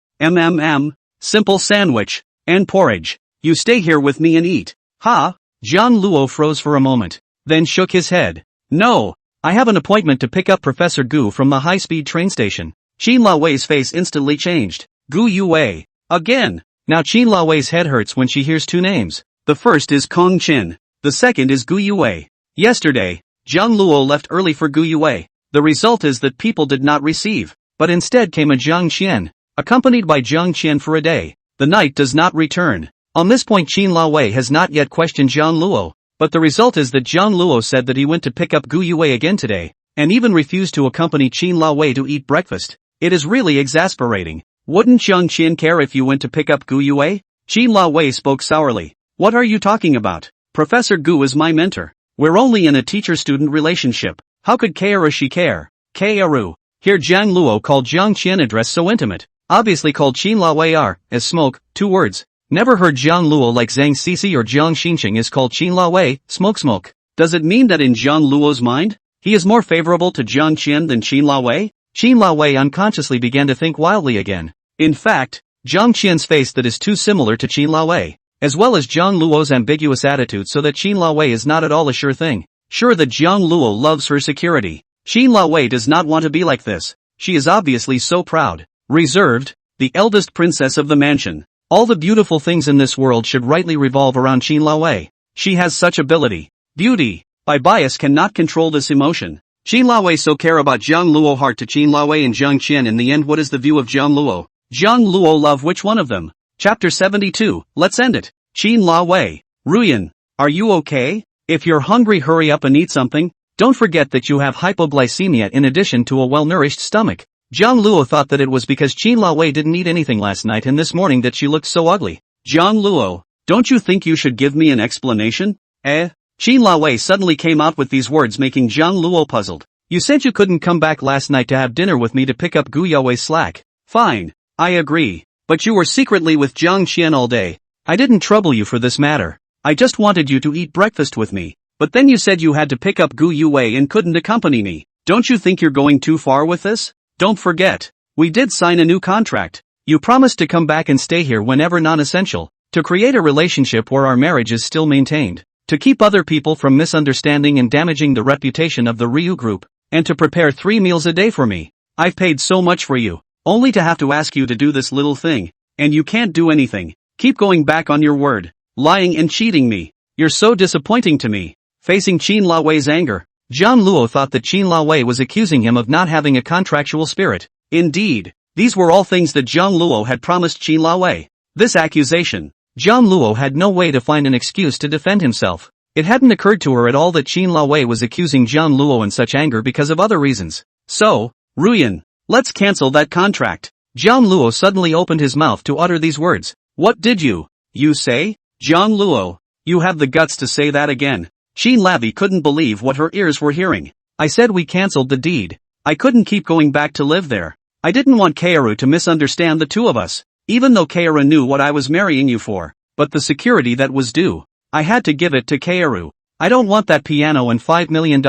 Simple sandwich, and porridge. You stay here with me and eat. Ha? Jiang Luo froze for a moment, then shook his head. No, I have an appointment to pick up Professor Gu from the high-speed train station. Qin Laoe's face instantly changed. Gu Yue. Again. Now Qin Laoe's head hurts when she hears 2 names. The first is Kong Qin. The second is Gu Yue. Yesterday, Jiang Luo left early for Gu Yue. The result is that people did not receive, but instead came a Jiang Qian, accompanied by Jiang Qian for a day. The night does not return. On this point Qin Laoe has not yet questioned Jiang Luo, but the result is that Jiang Luo said that he went to pick up Gu Yue again today, and even refused to accompany Qin Laoe to eat breakfast. It is really exasperating. Wouldn't Jiang Qian care if you went to pick up Gu Yue? Qin Laoe spoke sourly. What are you talking about? Professor Gu is my mentor. We're only in a teacher-student relationship. How could Kaoru care? Kaoru. Here Jiang Luo called Jiang Qian address so intimate. Obviously called Qin Laoe R, as smoke, 2 words. Never heard Jiang Luo like Zeng Xixi or Jiang Shin Chung is called Qin Laoe, smoke. Does it mean that in Jiang Luo's mind, he is more favorable to Jiang Qian than Qin Laoe? Qin Laoe unconsciously began to think wildly again. In fact, Jiang Qian's face that is too similar to Qin Laoe, as well as Jiang Luo's ambiguous attitude so that Qin Laoe is not at all a sure thing. Sure that Jiang Luo loves her security. Qin Laoe does not want to be like this. She is obviously so proud. Reserved, the eldest princess of the mansion. All the beautiful things in this world should rightly revolve around Qin Laoe. She has such ability. Beauty. By bias cannot control this emotion. Qin Laoe so care about Jiang Luo heart to Qin Laoe and Jiang Qian in the end what is the view of Jiang Luo? Jiang Luo love which one of them? Chapter 72, let's end it. Qin Laoe. Ruyan, are you okay? If you're hungry hurry up and eat something. Don't forget that you have hypoglycemia in addition to a well-nourished stomach. Jiang Luo thought that it was because Qin Laoe didn't eat anything last night and this morning that she looked so ugly. Jiang Luo, don't you think you should give me an explanation? Qin Laoe suddenly came out with these words making Jiang Luo puzzled. You said you couldn't come back last night to have dinner with me to pick up Gu Yue's slack. Fine, I agree. But you were secretly with Jiang Qian all day. I didn't trouble you for this matter. I just wanted you to eat breakfast with me. But then you said you had to pick up Gu Yue and couldn't accompany me. Don't you think you're going too far with this? Don't forget. We did sign a new contract. You promised to come back and stay here whenever non-essential. To create a relationship where our marriage is still maintained. To keep other people from misunderstanding and damaging the reputation of the Ryu group. And to prepare 3 meals a day for me. I've paid so much for you. Only to have to ask you to do this little thing. And you can't do anything. Keep going back on your word. Lying and cheating me. You're so disappointing to me. Facing Qin Laoe's anger, Jiang Luo thought that Qin Laoe was accusing him of not having a contractual spirit. Indeed, these were all things that Jiang Luo had promised Qin Laoe. This accusation, Jiang Luo had no way to find an excuse to defend himself. It hadn't occurred to her at all that Qin Laoe was accusing Jiang Luo in such anger because of other reasons. So, Ruyan, let's cancel that contract. Jiang Luo suddenly opened his mouth to utter these words. What did you say? Jiang Luo, you have the guts to say that again. Qin Lavi couldn't believe what her ears were hearing. I said we cancelled the deed. I couldn't keep going back to live there. I didn't want Kaoru to misunderstand the two of us, even though Kaoru knew what I was marrying you for, but the security that was due, I had to give it to Kaoru. I don't want that piano and $5 million.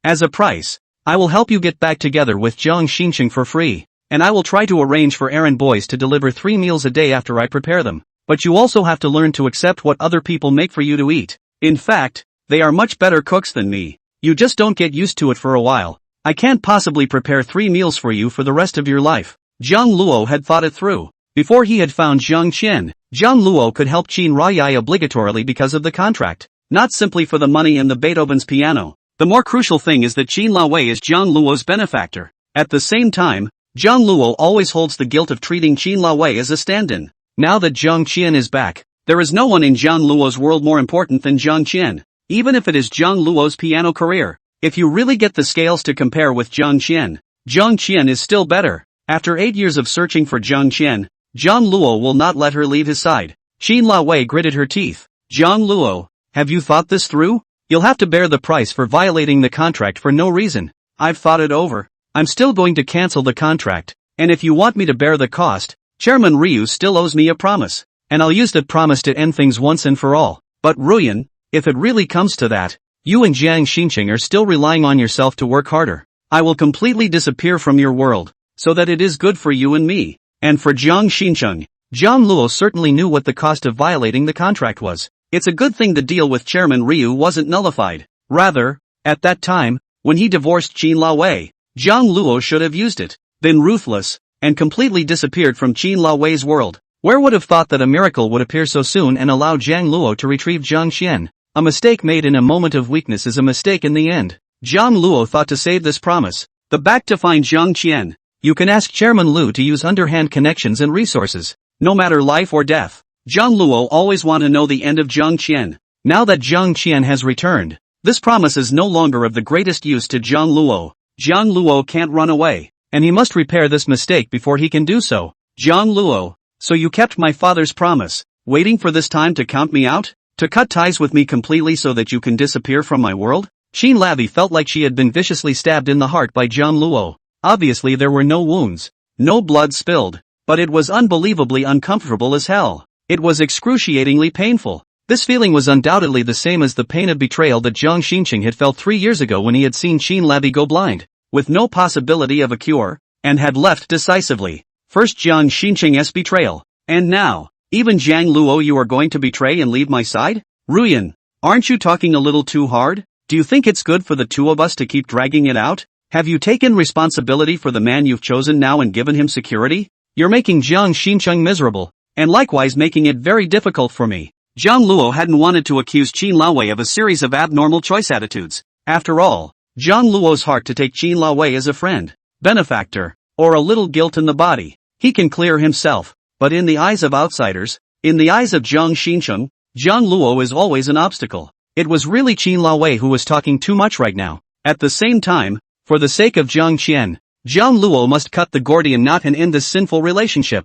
As a price, I will help you get back together with Jiang Shin Chung for free. and I will try to arrange for errand boys to deliver 3 meals a day after I prepare them. But you also have to learn to accept what other people make for you to eat. In fact, they are much better cooks than me. You just don't get used to it for a while. I can't possibly prepare 3 meals for you for the rest of your life. Jiang Luo had thought it through. Before he had found Jiang Qian, Jiang Luo could help Qin Ruyan obligatorily because of the contract, not simply for the money and the Beethoven's piano. The more crucial thing is that Qin Ruyan is Jiang Luo's benefactor. At the same time, Jiang Luo always holds the guilt of treating Qin Ruyan as a stand-in. Now that Jiang Qian is back, there is no one in Jiang Luo's world more important than Jiang Qian, even if it is Jiang Luo's piano career. If you really get the scales to compare with Jiang Qian is still better. After 8 years of searching for Jiang Qian, Jiang Luo will not let her leave his side. Qin Ruyan gritted her teeth. Jiang Luo, have you thought this through? You'll have to bear the price for violating the contract for no reason. I've thought it over. I'm still going to cancel the contract, and if you want me to bear the cost, Chairman Ryu still owes me a promise, and I'll use that promise to end things once and for all. But Ruyan, if it really comes to that, you and Jiang Shin Chung are still relying on yourself to work harder. I will completely disappear from your world, so that it is good for you and me. And for Jiang Shin Chung, Jiang Luo certainly knew what the cost of violating the contract was. It's a good thing the deal with Chairman Ryu wasn't nullified. Rather, at that time, when he divorced Qin Ruyan, Jiang Luo should have used it, been ruthless, and completely disappeared from Qin Ruyan's world. Where would have thought that a miracle would appear so soon and allow Jiang Luo to retrieve Jiang Qian? A mistake made in a moment of weakness is a mistake in the end. Jiang Luo thought to save this promise. The back to find Jiang Qian. You can ask Chairman Liu to use underhand connections and resources. No matter life or death. Jiang Luo always want to know the end of Jiang Qian. Now that Jiang Qian has returned, this promise is no longer of the greatest use to Jiang Luo. Jiang Luo can't run away, and he must repair this mistake before he can do so. Jiang Luo, so you kept my father's promise, waiting for this time to count me out? To cut ties with me completely so that you can disappear from my world? Qin Lavi felt like she had been viciously stabbed in the heart by Jiang Luo. Obviously there were no wounds, no blood spilled, but it was unbelievably uncomfortable as hell. It was excruciatingly painful. This feeling was undoubtedly the same as the pain of betrayal that Jiang Shin Chung had felt 3 years ago when he had seen Qin Lavi go blind, with no possibility of a cure, and had left decisively. First Jiang Shin Chung's betrayal, and now, even Jiang Luo you are going to betray and leave my side? Ruyan, aren't you talking a little too hard? Do you think it's good for the two of us to keep dragging it out? Have you taken responsibility for the man you've chosen now and given him security? You're making Jiang Shin Chung miserable, and likewise making it very difficult for me. Jiang Luo hadn't wanted to accuse Qin Ruyan of a series of abnormal choice attitudes. After all, Jiang Luo's heart to take Qin Ruyan as a friend, benefactor, or a little guilt in the body. He can clear himself, but in the eyes of outsiders, in the eyes of Jiang Shin Chung, Jiang Luo is always an obstacle. It was really Qin Ruyan who was talking too much right now. At the same time, for the sake of Jiang Qian, Jiang Luo must cut the Gordian knot and end this sinful relationship.